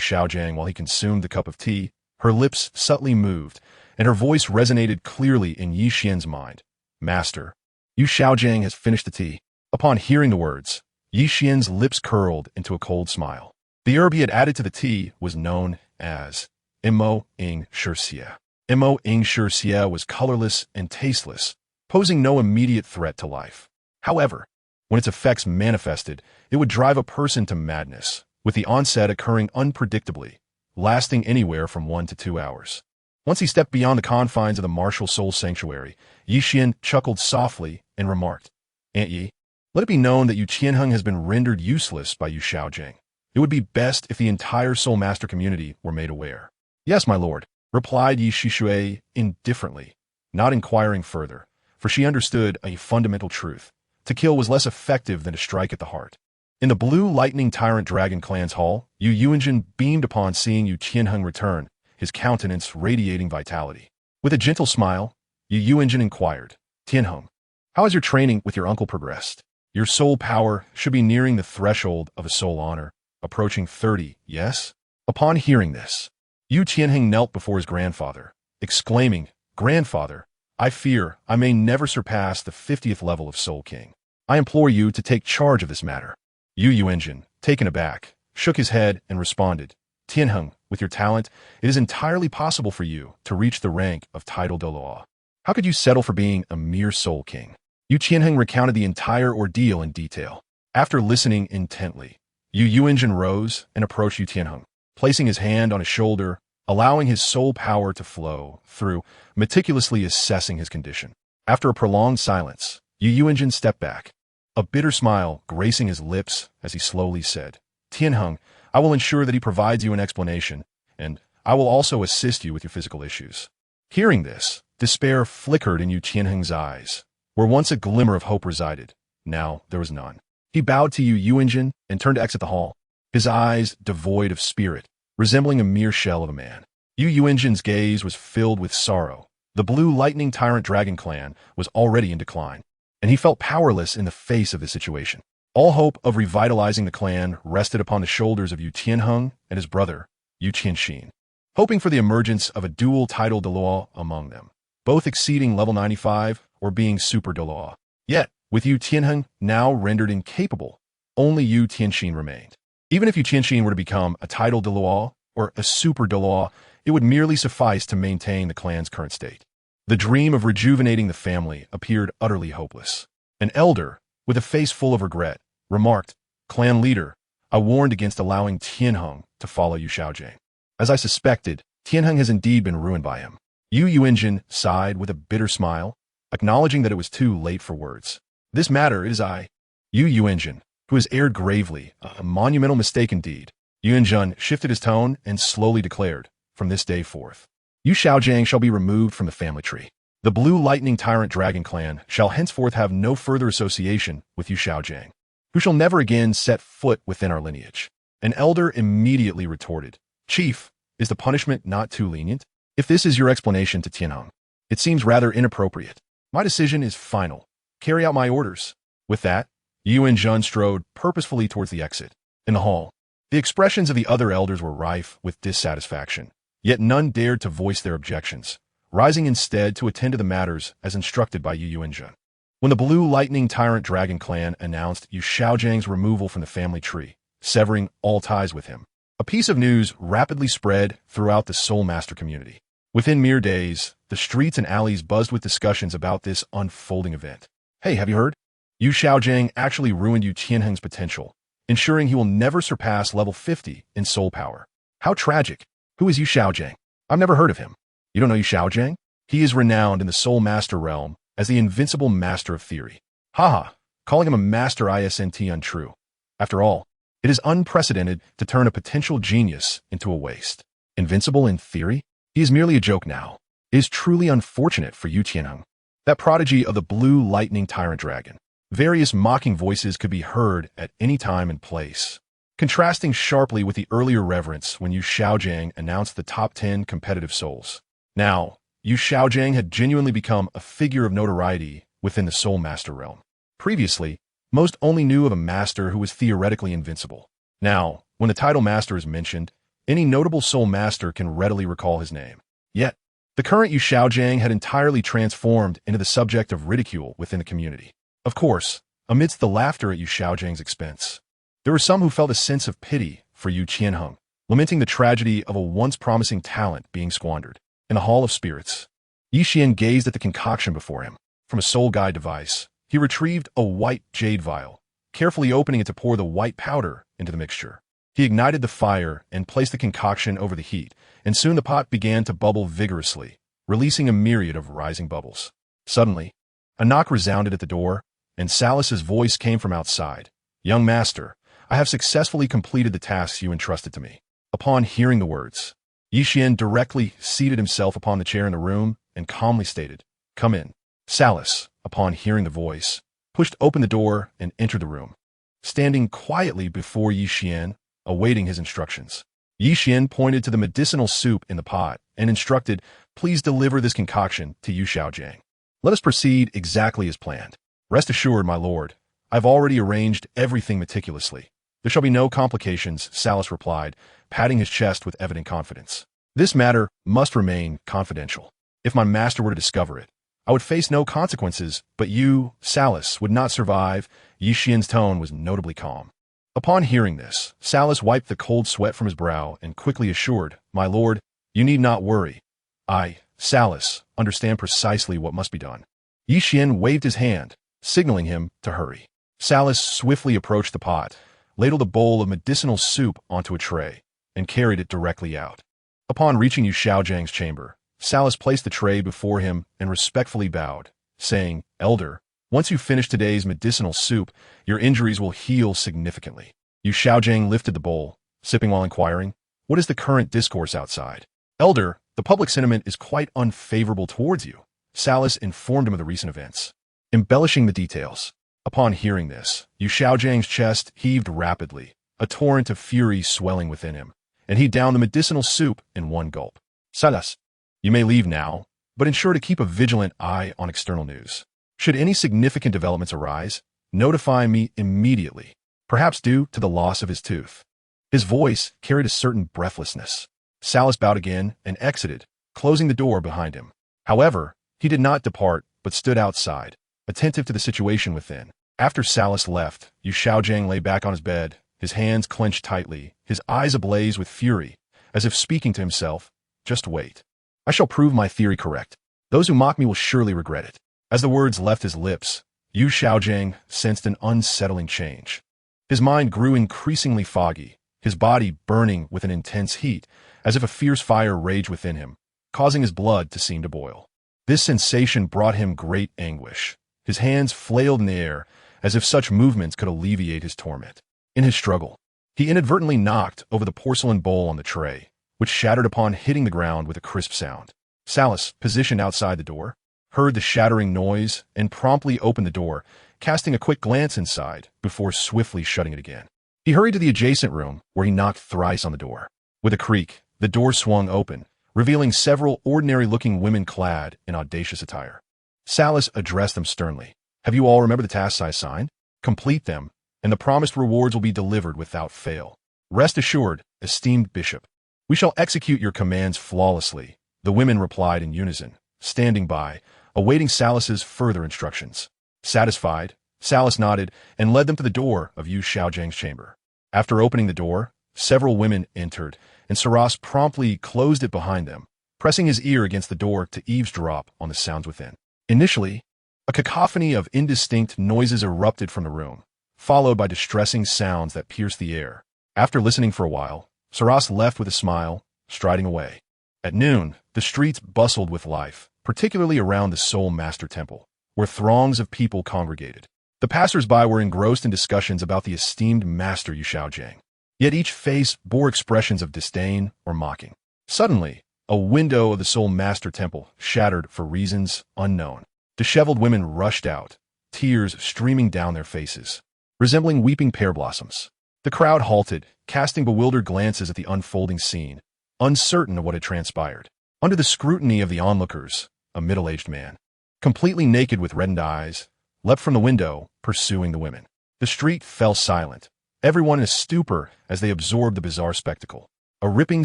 Xiaojing while he consumed the cup of tea, her lips subtly moved, and her voice resonated clearly in Yi Xian's mind. "Master, Yu Xiaojing has finished the tea." Upon hearing the words, Yi Xian's lips curled into a cold smile. The herb he had added to the tea was known as Mo Ing Shirxie. Mo Ing Shirxie was colorless and tasteless, posing no immediate threat to life. However, when its effects manifested, it would drive a person to madness, with the onset occurring unpredictably, lasting anywhere from 1 to 2 hours. Once he stepped beyond the confines of the martial soul sanctuary, Yi Xian chuckled softly and remarked, "Aunt Yi, let it be known that Yu Tianheng has been rendered useless by Yu Xiaojing. It would be best if the entire soul master community were made aware." "Yes, my lord," replied Yi Shixue indifferently, not inquiring further, for she understood a fundamental truth. To kill was less effective than to strike at the heart. In the Blue Lightning Tyrant Dragon Clan's hall, Yu Yuanjin beamed upon seeing Yu Tianheng return, his countenance radiating vitality. With a gentle smile, Yu Yuanjin inquired, "Tianheng, how has your training with your uncle progressed? Your soul power should be nearing the threshold of a soul honor, approaching 30, yes?" Upon hearing this, Yu Tianheng knelt before his grandfather, exclaiming, "Grandfather, I fear I may never surpass the 50th level of Soul King. I implore you to take charge of this matter." Yu Yuanjin, taken aback, shook his head and responded, "Tianheng, with your talent, it is entirely possible for you to reach the rank of title Douluo. How could you settle for being a mere Soul King?" Yu Tianheng recounted the entire ordeal in detail. After listening intently, Yu Yuanjin rose and approached Yu Tianheng, placing his hand on his shoulder, allowing his soul power to flow through, meticulously assessing his condition. After a prolonged silence, Yu Yuanjin stepped back, a bitter smile gracing his lips as he slowly said, "Tianheng, I will ensure that he provides you an explanation, and I will also assist you with your physical issues." Hearing this, despair flickered in Yu Tianheng's eyes. Where once a glimmer of hope resided, now there was none. He bowed to Yu Yuanjin and turned to exit the hall, his eyes devoid of spirit, resembling a mere shell of a man. Yu Yuanjin's gaze was filled with sorrow. The Blue Lightning Tyrant Dragon Clan was already in decline, and he felt powerless in the face of the situation. All hope of revitalizing the clan rested upon the shoulders of Yu Tianheng and his brother, Yu Qianxin, hoping for the emergence of a dual title Douluo among them, both exceeding level 95 or being super Douluo. Yet, with Yu Tianheng now rendered incapable, only Yu Tianxin remained. Even if Yu Tianxin were to become a title Douluo or a super Douluo, it would merely suffice to maintain the clan's current state. The dream of rejuvenating the family appeared utterly hopeless. An elder, with a face full of regret, remarked, "Clan leader, I warned against allowing Tianheng to follow Yu Xiaojing. As I suspected, Tianheng has indeed been ruined by him." Yu Yuanjin sighed with a bitter smile, acknowledging that it was too late for words. "This matter is I." Yu Yuanjin, who has aired gravely, "A monumental mistake indeed." Yuanjun shifted his tone and slowly declared, "From this day forth, Yu Xiaojiang shall be removed from the family tree. The Blue Lightning Tyrant Dragon clan shall henceforth have no further association with Yu Xiaojiang, who shall never again set foot within our lineage." An elder immediately retorted, "Chief, is the punishment not too lenient? If this is your explanation to Tianheng, it seems rather inappropriate. My decision is final. Carry out my orders." With that, Yuan Jun strode purposefully towards the exit. In the hall, the expressions of the other elders were rife with dissatisfaction, yet none dared to voice their objections, rising instead to attend to the matters as instructed by Yu Yuanjun. When the Blue Lightning Tyrant Dragon clan announced Yu Xiaojiang's removal from the family tree, severing all ties with him, a piece of news rapidly spread throughout the Soul Master community. Within mere days, the streets and alleys buzzed with discussions about this unfolding event. "Hey, have you heard? Yu Xiaojiang actually ruined Yu Tianheng's potential, ensuring he will never surpass level 50 in soul power. How tragic. Who is Yu Xiaojiang? I've never heard of him. You don't know Yu Xiaojiang? He is renowned in the Soul Master realm as the invincible master of theory." Haha, calling him a master isn't untrue. After all, it is unprecedented to turn a potential genius into a waste. Invincible in theory? He is merely a joke now. It is truly unfortunate for Yu Tianheng, that prodigy of the Blue Lightning Tyrant Dragon. Various mocking voices could be heard at any time and place, contrasting sharply with the earlier reverence when Yu Xiaojiang announced the top 10 competitive souls. Now, Yu Xiaojiang had genuinely become a figure of notoriety within the Soul Master realm. Previously, most only knew of a master who was theoretically invincible. Now, when the title master is mentioned, any notable Soul Master can readily recall his name. Yet, the current Yu Xiaojiang had entirely transformed into the subject of ridicule within the community. Of course, amidst the laughter at Yu Xiaojiang's expense, there were some who felt a sense of pity for Yu Tianheng, lamenting the tragedy of a once promising talent being squandered. In the Hall of Spirits, Yi Xian gazed at the concoction before him. From a soul guide device, he retrieved a white jade vial, carefully opening it to pour the white powder into the mixture. He ignited the fire and placed the concoction over the heat, and soon the pot began to bubble vigorously, releasing a myriad of rising bubbles. Suddenly, a knock resounded at the door, and Salus's voice came from outside. "Young master, I have successfully completed the tasks you entrusted to me." Upon hearing the words, Yi Xian directly seated himself upon the chair in the room and calmly stated, "Come in." Salus, upon hearing the voice, pushed open the door and entered the room, standing quietly before Yi Xian, awaiting his instructions. Yi Xian pointed to the medicinal soup in the pot and instructed, "Please deliver this concoction to Yu Xiaojiang. Let us proceed exactly as planned." "Rest assured, my lord, I've already arranged everything meticulously. There shall be no complications," Salus replied, patting his chest with evident confidence. "This matter must remain confidential. If my master were to discover it, I would face no consequences, but you, Salus, would not survive." Yi Xian's tone was notably calm. Upon hearing this, Salus wiped the cold sweat from his brow and quickly assured, "My lord, you need not worry. I, Salus, understand precisely what must be done." Yi Xian waved his hand, signaling him to hurry. Salus swiftly approached the pot, ladled a bowl of medicinal soup onto a tray, and carried it directly out. Upon reaching Yu Xiaojiang's chamber, Salus placed the tray before him and respectfully bowed, saying, "Elder, once you finish today's medicinal soup, your injuries will heal significantly." Yu Xiaojiang lifted the bowl, sipping while inquiring, "What is the current discourse outside?" "Elder, the public sentiment is quite unfavorable towards you." Salus informed him of the recent events, embellishing the details. Upon hearing this, Yu Xiaojiang's chest heaved rapidly, a torrent of fury swelling within him, and he downed the medicinal soup in one gulp. "Salus, you may leave now, but ensure to keep a vigilant eye on external news. Should any significant developments arise, notify me immediately, perhaps due to the loss of his tooth." His voice carried a certain breathlessness. Salus bowed again and exited, closing the door behind him. However, he did not depart, but stood outside, attentive to the situation within. After Salus left, Yu Xiaojiang lay back on his bed, his hands clenched tightly, his eyes ablaze with fury, as if speaking to himself, "Just wait. I shall prove my theory correct." Those who mock me will surely regret it. As the words left his lips, Yu Xiaojing sensed an unsettling change. His mind grew increasingly foggy, his body burning with an intense heat, as if a fierce fire raged within him, causing his blood to seem to boil. This sensation brought him great anguish. His hands flailed in the air, as if such movements could alleviate his torment. In his struggle, he inadvertently knocked over the porcelain bowl on the tray, which shattered upon hitting the ground with a crisp sound. Salas, positioned outside the door, heard the shattering noise and promptly opened the door, casting a quick glance inside before swiftly shutting it again. He hurried to the adjacent room, where he knocked thrice on the door. With a creak, the door swung open, revealing several ordinary-looking women clad in audacious attire. Salas addressed them sternly. Have you all remembered the tasks I assigned? Complete them, and the promised rewards will be delivered without fail. Rest assured, esteemed bishop. We shall execute your commands flawlessly, the women replied in unison, standing by, awaiting Salas's further instructions. Satisfied, Salas nodded and led them to the door of Yu Xiaojing's chamber. After opening the door, several women entered, and Saras promptly closed it behind them, pressing his ear against the door to eavesdrop on the sounds within. Initially, a cacophony of indistinct noises erupted from the room, followed by distressing sounds that pierced the air. After listening for a while, Saras left with a smile, striding away. At noon, the streets bustled with life, particularly around the Soul Master Temple, where throngs of people congregated. The passers-by were engrossed in discussions about the esteemed Master Yu Xiaojing, yet each face bore expressions of disdain or mocking. Suddenly, a window of the Soul Master Temple shattered for reasons unknown. Disheveled women rushed out, tears streaming down their faces, resembling weeping pear blossoms. The crowd halted, casting bewildered glances at the unfolding scene, uncertain of what had transpired. Under the scrutiny of the onlookers, a middle-aged man, completely naked with reddened eyes, leapt from the window, pursuing the women. The street fell silent, everyone in a stupor as they absorbed the bizarre spectacle. A ripping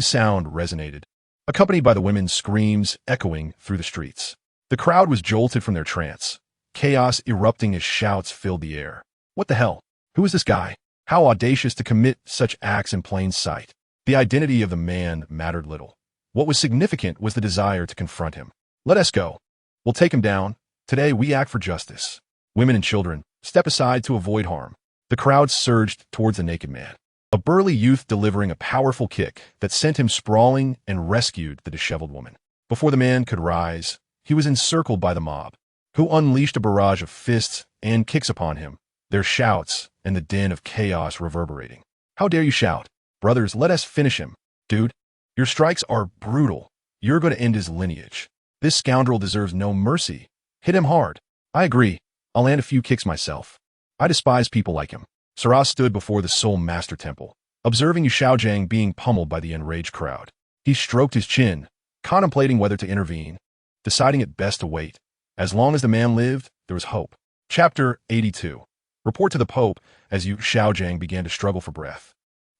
sound resonated, accompanied by the women's screams echoing through the streets. The crowd was jolted from their trance, chaos erupting as shouts filled the air. What the hell? Who is this guy? How audacious to commit such acts in plain sight. The identity of the man mattered little. What was significant was the desire to confront him. Let us go. We'll take him down. Today we act for justice. Women and children, step aside to avoid harm. The crowd surged towards the naked man, a burly youth delivering a powerful kick that sent him sprawling and rescued the disheveled woman. Before the man could rise, he was encircled by the mob, who unleashed a barrage of fists and kicks upon him, their shouts and the din of chaos reverberating. How dare you shout? Brothers, let us finish him. Dude, your strikes are brutal. You're going to end his lineage. This scoundrel deserves no mercy. Hit him hard. I agree. I'll land a few kicks myself. I despise people like him. Saras stood before the Soul Master Temple, observing Yu Xiaojing being pummeled by the enraged crowd. He stroked his chin, contemplating whether to intervene, deciding it best to wait. As long as the man lived, there was hope. Chapter 82. Report to the Pope as Yu Xiaojing began to struggle for breath.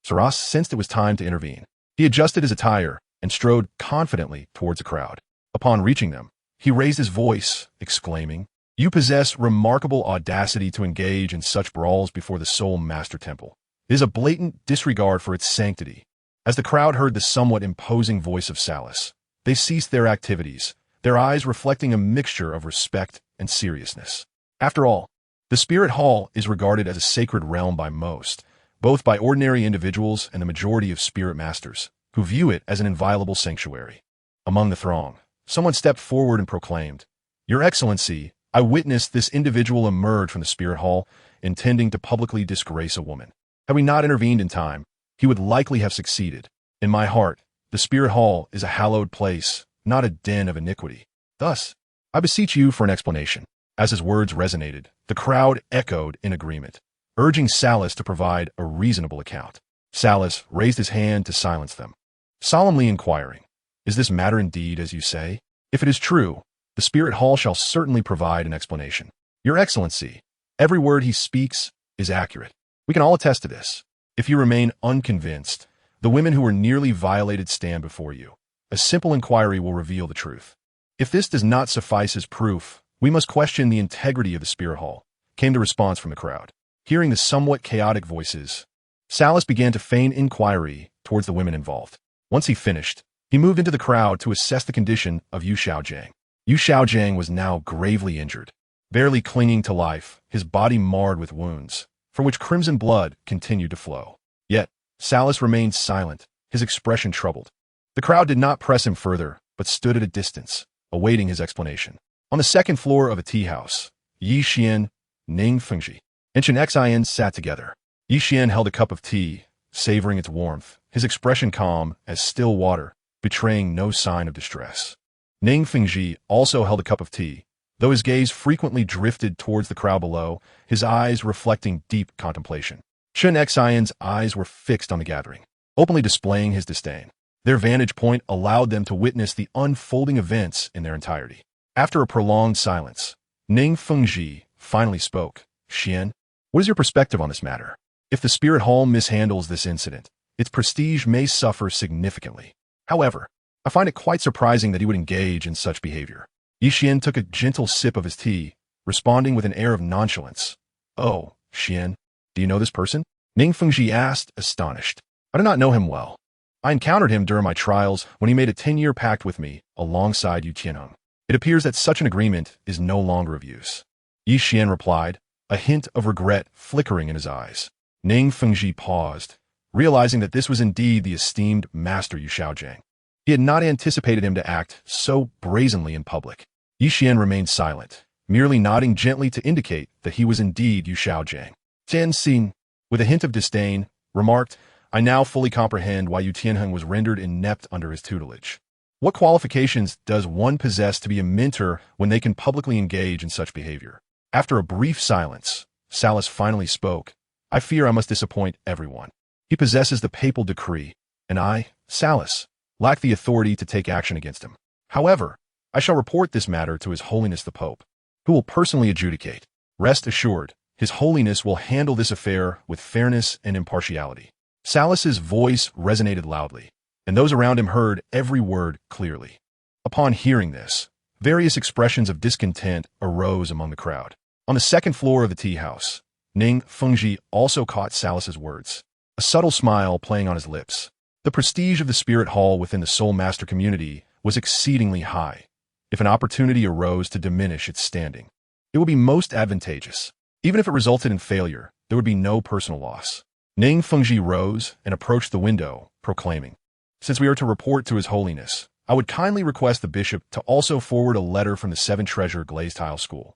Saras sensed it was time to intervene. He adjusted his attire and strode confidently towards the crowd. Upon reaching them, he raised his voice, exclaiming, "You possess remarkable audacity to engage in such brawls before the Soul Master Temple. It is a blatant disregard for its sanctity." As the crowd heard the somewhat imposing voice of Salas, they ceased their activities, their eyes reflecting a mixture of respect and seriousness. After all, the Spirit Hall is regarded as a sacred realm by most, both by ordinary individuals and the majority of spirit masters, who view it as an inviolable sanctuary. Among the throng, someone stepped forward and proclaimed, "Your Excellency, I witnessed this individual emerge from the Spirit Hall, intending to publicly disgrace a woman. Had we not intervened in time, he would likely have succeeded. In my heart, the Spirit Hall is a hallowed place, not a den of iniquity. Thus, I beseech you for an explanation." As his words resonated, the crowd echoed in agreement, urging Salas to provide a reasonable account. Salas raised his hand to silence them, solemnly inquiring, "Is this matter indeed as you say? If it is true, the Spirit Hall shall certainly provide an explanation. Your Excellency, every word he speaks is accurate. We can all attest to this. If you remain unconvinced, the women who were nearly violated stand before you. A simple inquiry will reveal the truth. If this does not suffice as proof, we must question the integrity of the Spirit Hall," came the response from the crowd. Hearing the somewhat chaotic voices, Salas began to feign inquiry towards the women involved. Once he finished, he moved into the crowd to assess the condition of Yu Xiaojing. Yu Xiaojiang was now gravely injured, barely clinging to life, his body marred with wounds, from which crimson blood continued to flow. Yet, Salas remained silent, his expression troubled. The crowd did not press him further, but stood at a distance, awaiting his explanation. On the second floor of a tea house, Yi Xian, Ning Fengji, and Chen Xian sat together. Yi Xian held a cup of tea, savoring its warmth, his expression calm as still water, betraying no sign of distress. Ning Fengji also held a cup of tea, though his gaze frequently drifted towards the crowd below, his eyes reflecting deep contemplation. Chen Xian's eyes were fixed on the gathering, openly displaying his disdain. Their vantage point allowed them to witness the unfolding events in their entirety. After a prolonged silence, Ning Fengji finally spoke. Xian, what is your perspective on this matter? If the Spirit Hall mishandles this incident, its prestige may suffer significantly. However, I find it quite surprising that he would engage in such behavior. Yi Xian took a gentle sip of his tea, responding with an air of nonchalance. Oh, Xian, do you know this person? Ning Fengji asked, astonished. I do not know him well. I encountered him during my trials when he made a 10-year pact with me alongside Yu Tianheng. It appears that such an agreement is no longer of use. Yi Xian replied, a hint of regret flickering in his eyes. Ning Fengji paused, realizing that this was indeed the esteemed Master Yu Xiaojiang. He had not anticipated him to act so brazenly in public. Yi Xian remained silent, merely nodding gently to indicate that he was indeed Yu Xiaojiang. Tian Xin, with a hint of disdain, remarked, I now fully comprehend why Yu Tianheng was rendered inept under his tutelage. What qualifications does one possess to be a mentor when they can publicly engage in such behavior? After a brief silence, Salas finally spoke. I fear I must disappoint everyone. He possesses the papal decree, and I, Salas, lack the authority to take action against him. However, I shall report this matter to His Holiness the Pope, who will personally adjudicate. Rest assured, His Holiness will handle this affair with fairness and impartiality. Salas's voice resonated loudly, and those around him heard every word clearly. Upon hearing this, various expressions of discontent arose among the crowd. On the second floor of the tea house, Ning Fengji also caught Salas's words, a subtle smile playing on his lips. The prestige of the Spirit Hall within the Soul Master community was exceedingly high. If an opportunity arose to diminish its standing, it would be most advantageous. Even if it resulted in failure, there would be no personal loss. Ning Fengji rose and approached the window, proclaiming, since we are to report to His Holiness, I would kindly request the bishop to also forward a letter from the Seven Treasure Glazed Tile School,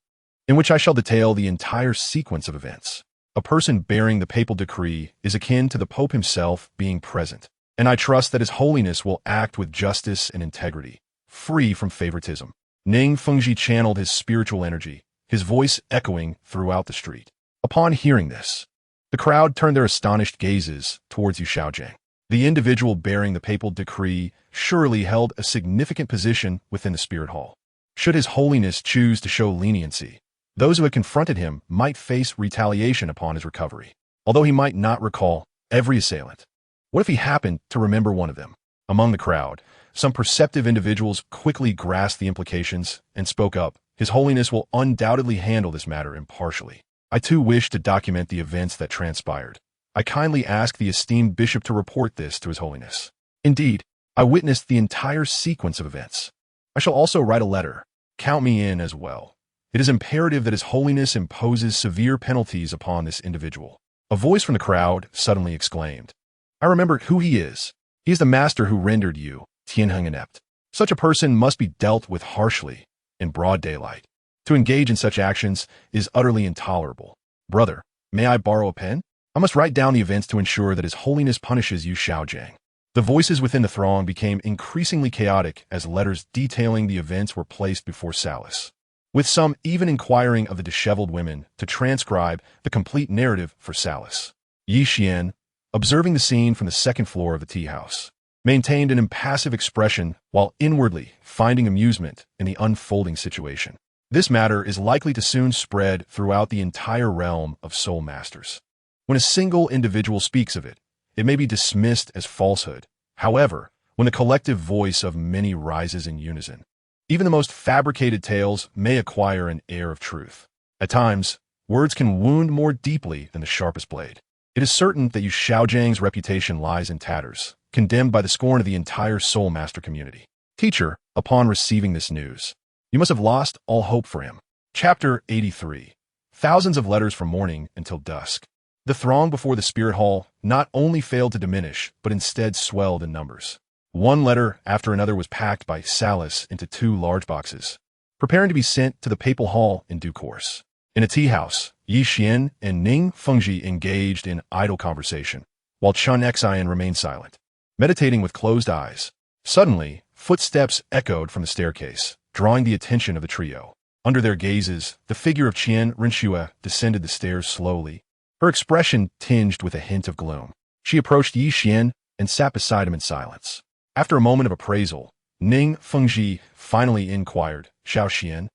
in which I shall detail the entire sequence of events. A person bearing the papal decree is akin to the Pope himself being present, and I trust that His Holiness will act with justice and integrity, free from favoritism. Ning Fengji channeled his spiritual energy, his voice echoing throughout the street. Upon hearing this, the crowd turned their astonished gazes towards Yu Xiaojiang. The individual bearing the papal decree surely held a significant position within the Spirit Hall. Should His Holiness choose to show leniency, those who had confronted him might face retaliation upon his recovery, although he might not recall every assailant. What if he happened to remember one of them? Among the crowd, some perceptive individuals quickly grasped the implications and spoke up. His Holiness will undoubtedly handle this matter impartially. I too wish to document the events that transpired. I kindly ask the esteemed bishop to report this to His Holiness. Indeed, I witnessed the entire sequence of events. I shall also write a letter. Count me in as well. It is imperative that His Holiness imposes severe penalties upon this individual. A voice from the crowd suddenly exclaimed, I remember who he is. He is the master who rendered you, Tianheng, inept. Such a person must be dealt with harshly, in broad daylight. To engage in such actions is utterly intolerable. Brother, may I borrow a pen? I must write down the events to ensure that His Holiness punishes Yu Xiaojiang. The voices within the throng became increasingly chaotic as letters detailing the events were placed before Salas, with some even inquiring of the disheveled women to transcribe the complete narrative for Salas. Yi Xian, observing the scene from the second floor of the tea house, maintained an impassive expression while inwardly finding amusement in the unfolding situation. This matter is likely to soon spread throughout the entire realm of soul masters. When a single individual speaks of it, it may be dismissed as falsehood. However, when the collective voice of many rises in unison, even the most fabricated tales may acquire an air of truth. At times, words can wound more deeply than the sharpest blade. It is certain that Yu Xiaojiang's reputation lies in tatters, condemned by the scorn of the entire soul master community. Teacher, upon receiving this news, You must have lost all hope for him. Chapter 83. Thousands of letters from morning until dusk. The throng before the spirit hall not only failed to diminish, but instead swelled in numbers. One letter after another was packed by Salas into 2 large boxes, preparing to be sent to the papal hall in due course. In a tea house, Yi Xian and Ning Fengji engaged in idle conversation, while Qian Renxue remained silent, meditating with closed eyes. Suddenly, footsteps echoed from the staircase, drawing the attention of the trio. Under their gazes, the figure of Qian Renxue descended the stairs slowly, her expression tinged with a hint of gloom. She approached Yi Xian and sat beside him in silence. After a moment of appraisal, Ning Fengji finally inquired, "Xiao Xian,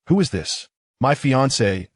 who is this?" "My fiancé,"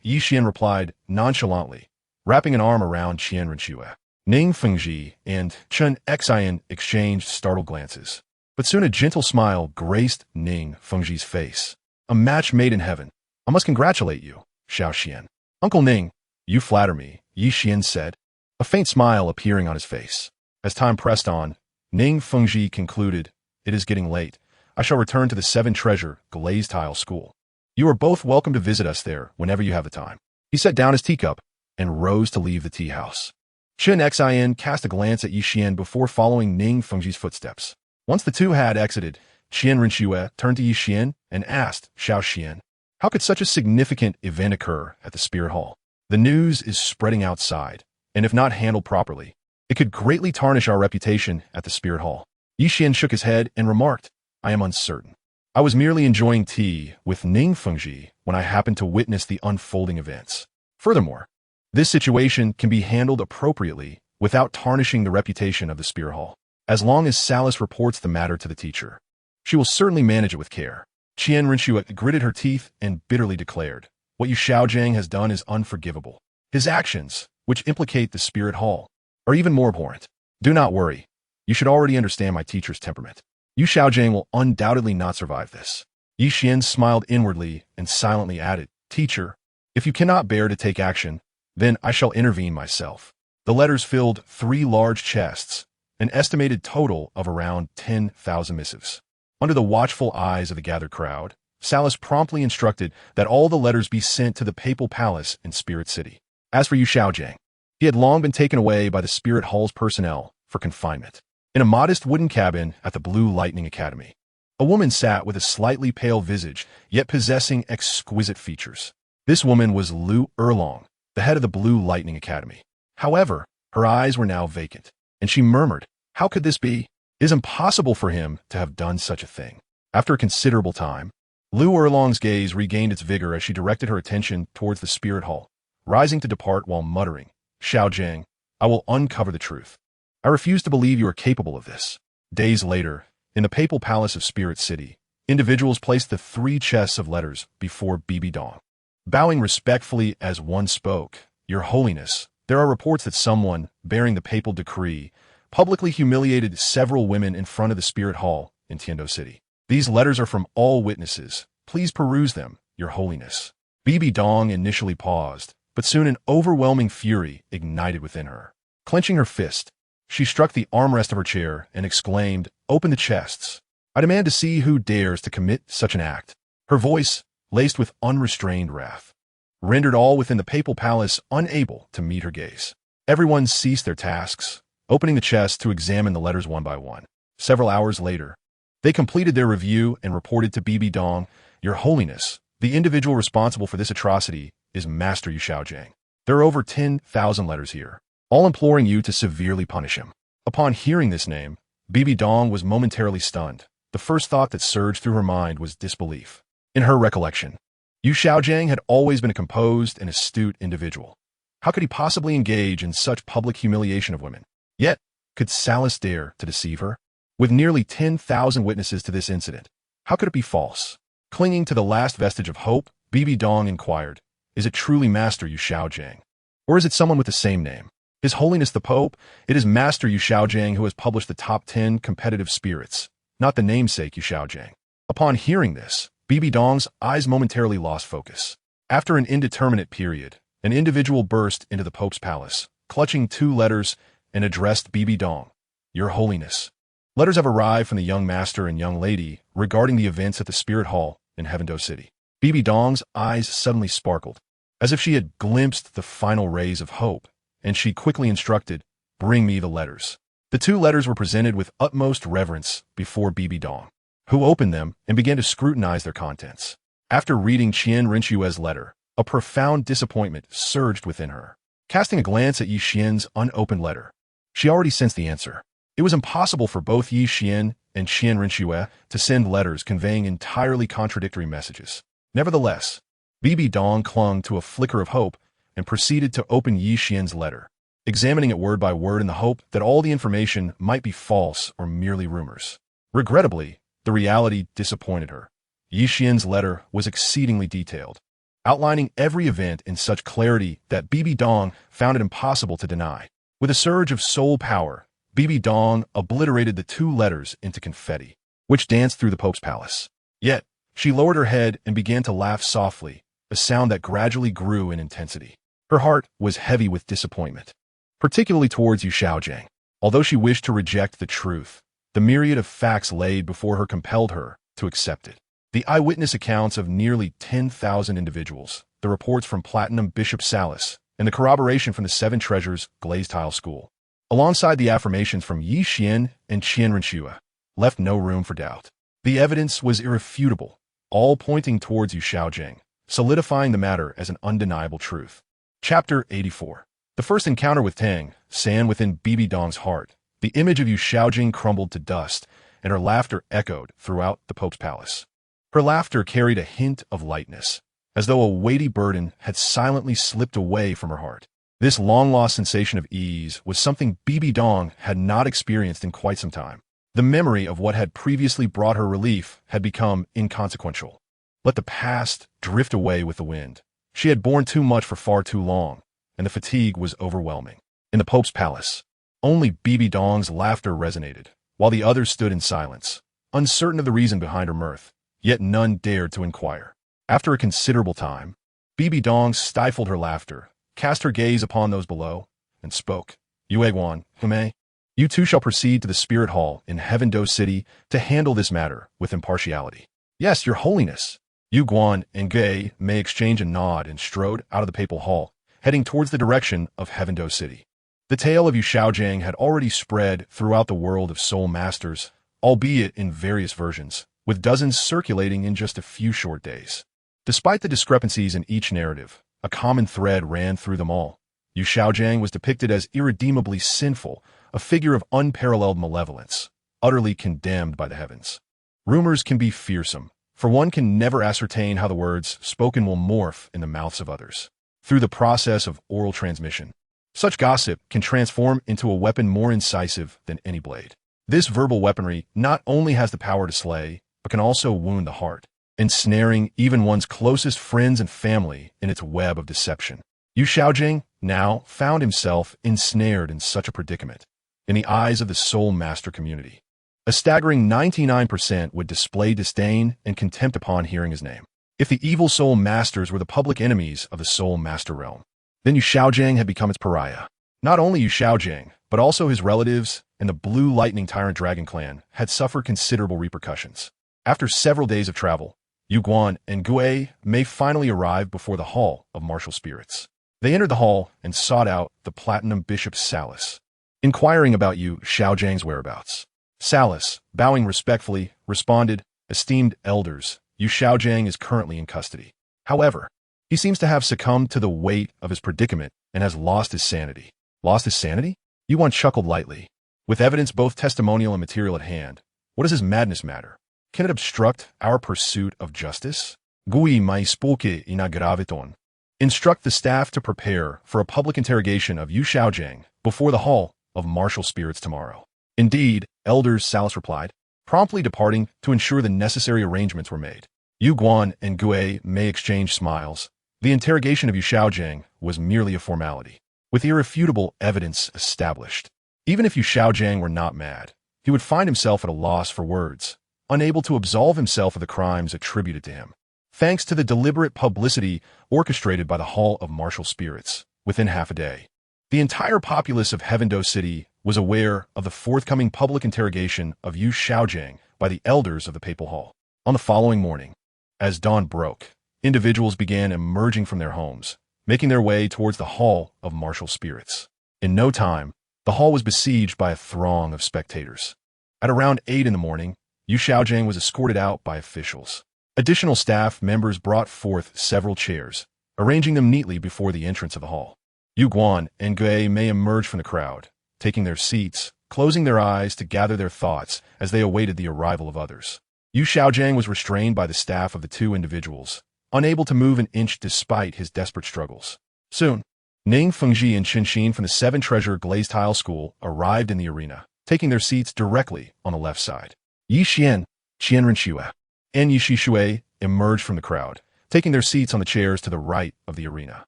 Yi Xian replied nonchalantly, wrapping an arm around Qian Renxue. Ning Fengji and Qian Renxue exchanged startled glances, but soon a gentle smile graced Ning Fengji's face. "A match made in heaven. I must congratulate you, Xiao Xian." "Uncle Ning, you flatter me," Yi Xian said, a faint smile appearing on his face. As time pressed on, Ning Fengji concluded, "It is getting late. I shall return to the 7-treasure glazed tile school. You are both welcome to visit us there whenever you have the time." He set down his teacup and rose to leave the tea house. Qian Renxue cast a glance at Yi Xian before following Ning Fengji's footsteps. Once the two had exited, Qian Renxue turned to Yi Xian and asked, "Xiao Xian, how could such a significant event occur at the Spirit Hall? The news is spreading outside, and if not handled properly, it could greatly tarnish our reputation at the Spirit Hall." Yi Xian shook his head and remarked, "I am uncertain. I was merely enjoying tea with Ning Fengji when I happened to witness the unfolding events. Furthermore, this situation can be handled appropriately without tarnishing the reputation of the Spirit Hall. As long as Salas reports the matter to the teacher, she will certainly manage it with care." Qian Renxue gritted her teeth and bitterly declared, "What Yu Xiaojiang has done is unforgivable. His actions, which implicate the Spirit Hall, are even more abhorrent. Do not worry. You should already understand my teacher's temperament. Yu Xiaojiang will undoubtedly not survive this." Yi Xian smiled inwardly and silently added, "Teacher, if you cannot bear to take action, then I shall intervene myself." The letters filled 3 large chests, an estimated total of around 10,000 missives. Under the watchful eyes of the gathered crowd, Salas promptly instructed that all the letters be sent to the Papal Palace in Spirit City. As for Yu Xiaojiang, he had long been taken away by the Spirit Hall's personnel for confinement. In a modest wooden cabin at the Blue Lightning Academy, a woman sat with a slightly pale visage, yet possessing exquisite features. This woman was Lu Erlong, the head of the Blue Lightning Academy. However, her eyes were now vacant, and she murmured, "How could this be? It is impossible for him to have done such a thing." After a considerable time, Lu Erlong's gaze regained its vigor as she directed her attention towards the Spirit Hall, rising to depart while muttering, "Xiaojiang, I will uncover the truth. I refuse to believe you are capable of this." Days later, in the Papal Palace of Spirit City, individuals placed the 3 chests of letters before Bibi Dong. Bowing respectfully as one spoke, "Your Holiness, there are reports that someone, bearing the papal decree, publicly humiliated several women in front of the Spirit Hall in Tiando City. These letters are from all witnesses. Please peruse them, Your Holiness." Bibi Dong initially paused, but soon an overwhelming fury ignited within her. Clenching her fist, she struck the armrest of her chair and exclaimed, "Open the chests. I demand to see who dares to commit such an act." Her voice, laced with unrestrained wrath, rendered all within the Papal Palace unable to meet her gaze. Everyone ceased their tasks, opening the chests to examine the letters one by one. Several hours later, they completed their review and reported to Bibi Dong, "Your Holiness, the individual responsible for this atrocity is Master Yu Xiaojiang. There are over 10,000 letters here, all imploring you to severely punish him." Upon hearing this name, Bibi Dong was momentarily stunned. The first thought that surged through her mind was disbelief. In her recollection, Yu Xiaojiang had always been a composed and astute individual. How could he possibly engage in such public humiliation of women? Yet, could Salas dare to deceive her? With nearly 10,000 witnesses to this incident, how could it be false? Clinging to the last vestige of hope, Bibi Dong inquired, "Is it truly Master Yu Xiaojiang? Or is it someone with the same name?" "His Holiness the Pope, it is Master Yu Xiaojiang who has published the top 10 competitive spirits, not the namesake Yu Xiaojiang." Upon hearing this, Bibi Dong's eyes momentarily lost focus. After an indeterminate period, an individual burst into the Pope's palace, clutching 2 letters, and addressed Bibi Dong, "Your Holiness, letters have arrived from the young master and young lady regarding the events at the Spirit Hall in Haotian Dou City. Bibi Dong's eyes suddenly sparkled, as if she had glimpsed the final rays of hope, and she quickly instructed, "Bring me the letters." The 2 letters were presented with utmost reverence before Bibi Dong, who opened them and began to scrutinize their contents. After reading Qian Renxue's letter, a profound disappointment surged within her. Casting a glance at Yi Xian's unopened letter, she already sensed the answer. It was impossible for both Yi Xian and Qian Renxue to send letters conveying entirely contradictory messages. Nevertheless, Bibi Dong clung to a flicker of hope and proceeded to open Yi Xian's letter, examining it word by word in the hope that all the information might be false or merely rumors. Regrettably, the reality disappointed her. Yi Xian's letter was exceedingly detailed, outlining every event in such clarity that Bibi Dong found it impossible to deny. With a surge of soul power, Bibi Dong obliterated the 2 letters into confetti, which danced through the Pope's palace. Yet, she lowered her head and began to laugh softly, a sound that gradually grew in intensity. Her heart was heavy with disappointment, particularly towards Yu Xiaojing. Although she wished to reject the truth, the myriad of facts laid before her compelled her to accept it. The eyewitness accounts of nearly 10,000 individuals, the reports from Platinum Bishop Salas, and the corroboration from the 7 Treasures glazed tile school, alongside the affirmations from Yi Xian and Qian Renxue, left no room for doubt. The evidence was irrefutable, all pointing towards Yu Xiaojing, solidifying the matter as an undeniable truth. Chapter 84. The first encounter with Tang San within Bibi Dong's heart. The image of Yu Xiaojing crumbled to dust, and her laughter echoed throughout the Pope's palace. Her laughter carried a hint of lightness, as though a weighty burden had silently slipped away from her heart. This long-lost sensation of ease was something Bibi Dong had not experienced in quite some time. The memory of what had previously brought her relief had become inconsequential. Let the past drift away with the wind. She had borne too much for far too long, and the fatigue was overwhelming. In the Pope's palace, only Bibi Dong's laughter resonated, while the others stood in silence, uncertain of the reason behind her mirth, yet none dared to inquire. After a considerable time, Bibi Dong stifled her laughter, cast her gaze upon those below, and spoke. "Yueguan, Hume, you 2 shall proceed to the Spirit Hall in Haotian Dou City to handle this matter with impartiality." "Yes, your holiness." Yu Guan and Gui may exchange a nod and strode out of the papal hall, heading towards the direction of Haotian Dou City. The tale of Yu Xiaojing had already spread throughout the world of soul masters, albeit in various versions, with dozens circulating in just a few short days. Despite the discrepancies in each narrative, a common thread ran through them all. Yu Xiaojing was depicted as irredeemably sinful, a figure of unparalleled malevolence, utterly condemned by the heavens. Rumors can be fearsome, for one can never ascertain how the words spoken will morph in the mouths of others. Through the process of oral transmission, such gossip can transform into a weapon more incisive than any blade. This verbal weaponry not only has the power to slay, but can also wound the heart, ensnaring even one's closest friends and family in its web of deception. Yu Xiaojing now found himself ensnared in such a predicament. In the eyes of the soul master community, a staggering 99% would display disdain and contempt upon hearing his name. If the evil soul masters were the public enemies of the soul master realm, then Yu Xiaojing had become its pariah. Not only Yu Xiaojing, but also his relatives and the Blue Lightning Tyrant Dragon clan had suffered considerable repercussions. After several days of travel, Yu Guan and Gui may finally arrive before the Hall of Martial Spirits. They entered the hall and sought out the Platinum Bishop Salas, inquiring about Yu Xiaojing's whereabouts. Salas, bowing respectfully, responded, "Esteemed elders, Yu Xiaojing is currently in custody. However, he seems to have succumbed to the weight of his predicament and has lost his sanity." Lost his sanity? Yuan chuckled lightly. With evidence both testimonial and material at hand, what does his madness matter? Can it obstruct our pursuit of justice? Gui mai spoke inagraviton. Instruct the staff to prepare for a public interrogation of Yu Xiaojing before the Hall of Martial Spirits tomorrow. Indeed, elders, Salas replied, promptly departing to ensure the necessary arrangements were made. Yu Guan and Gui may exchange smiles. The interrogation of Yu Xiaojing was merely a formality, with irrefutable evidence established. Even if Yu Xiaojing were not mad, he would find himself at a loss for words, unable to absolve himself of the crimes attributed to him. Thanks to the deliberate publicity orchestrated by the Hall of Martial Spirits, within half a day, the entire populace of Haotian Dou City was aware of the forthcoming public interrogation of Yu Xiaojing by the elders of the Papal Hall. On the following morning, As dawn broke, individuals began emerging from their homes, making their way towards the Hall of Martial Spirits. In no time, the hall was besieged by a throng of spectators. At around 8 in the morning, Yu Xiaojing was escorted out by officials. Additional staff members brought forth several chairs, arranging them neatly before the entrance of the hall. Yu Guan and Gue Mei emerged from the crowd, taking their seats, closing their eyes to gather their thoughts as they awaited the arrival of others. Yu Xiaojing was restrained by the staff of the two individuals, unable to move an inch despite his desperate struggles. Soon, Ning Fengji and Qin Xin from the Seven Treasure Glazed Tile School arrived in the arena, taking their seats directly on the left side. Yi Xian, Qian Renxue, and Yi Shishui emerged from the crowd, taking their seats on the chairs to the right of the arena.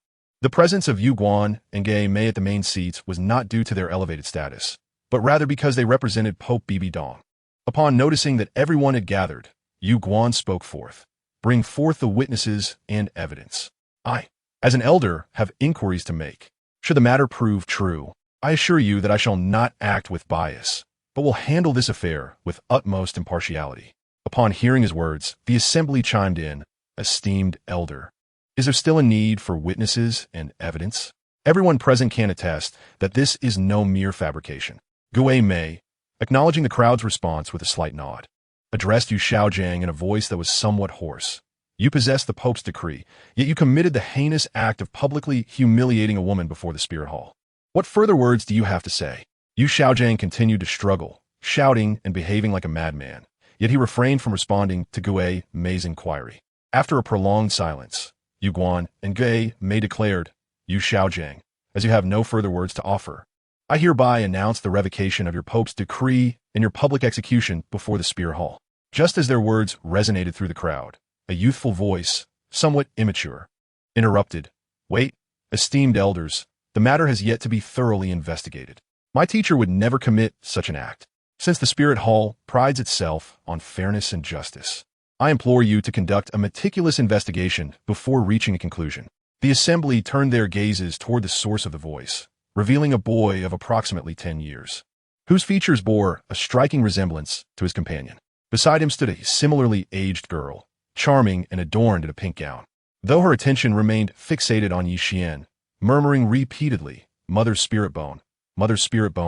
The presence of Yu Guan and Gue Mei at the main seats was not due to their elevated status, but rather because they represented Pope Bibi Dong. Upon noticing that everyone had gathered, Yu Guan spoke forth. Bring forth the witnesses and evidence. I, as an elder, have inquiries to make. Should the matter prove true, I assure you that I shall not act with bias, but will handle this affair with utmost impartiality. Upon hearing his words, the assembly chimed in, Esteemed elder, is there still a need for witnesses and evidence? Everyone present can attest that this is no mere fabrication. Gue Mei, acknowledging the crowd's response with a slight nod, addressed Yu Xiaojing in a voice that was somewhat hoarse. You possess the Pope's decree, yet you committed the heinous act of publicly humiliating a woman before the Spirit Hall. What further words do you have to say? Yu Xiaojing continued to struggle, shouting and behaving like a madman, yet he refrained from responding to Gue Mei's inquiry. After a prolonged silence, Yu Guan and Gue Mei declared, Yu Xiaojing, as you have no further words to offer, I hereby announce the revocation of your Pope's decree and your public execution before the Spirit Hall. Just as their words resonated through the crowd, a youthful voice, somewhat immature, interrupted, Wait, esteemed elders, the matter has yet to be thoroughly investigated. My teacher would never commit such an act, since the Spirit Hall prides itself on fairness and justice. I implore you to conduct a meticulous investigation before reaching a conclusion. The assembly turned their gazes toward the source of the voice, revealing a boy of approximately 10 years, whose features bore a striking resemblance to his companion. Beside him stood a similarly aged girl, charming and adorned in a pink gown. Though her attention remained fixated on Yi Xian, murmuring repeatedly, Mother's spirit bone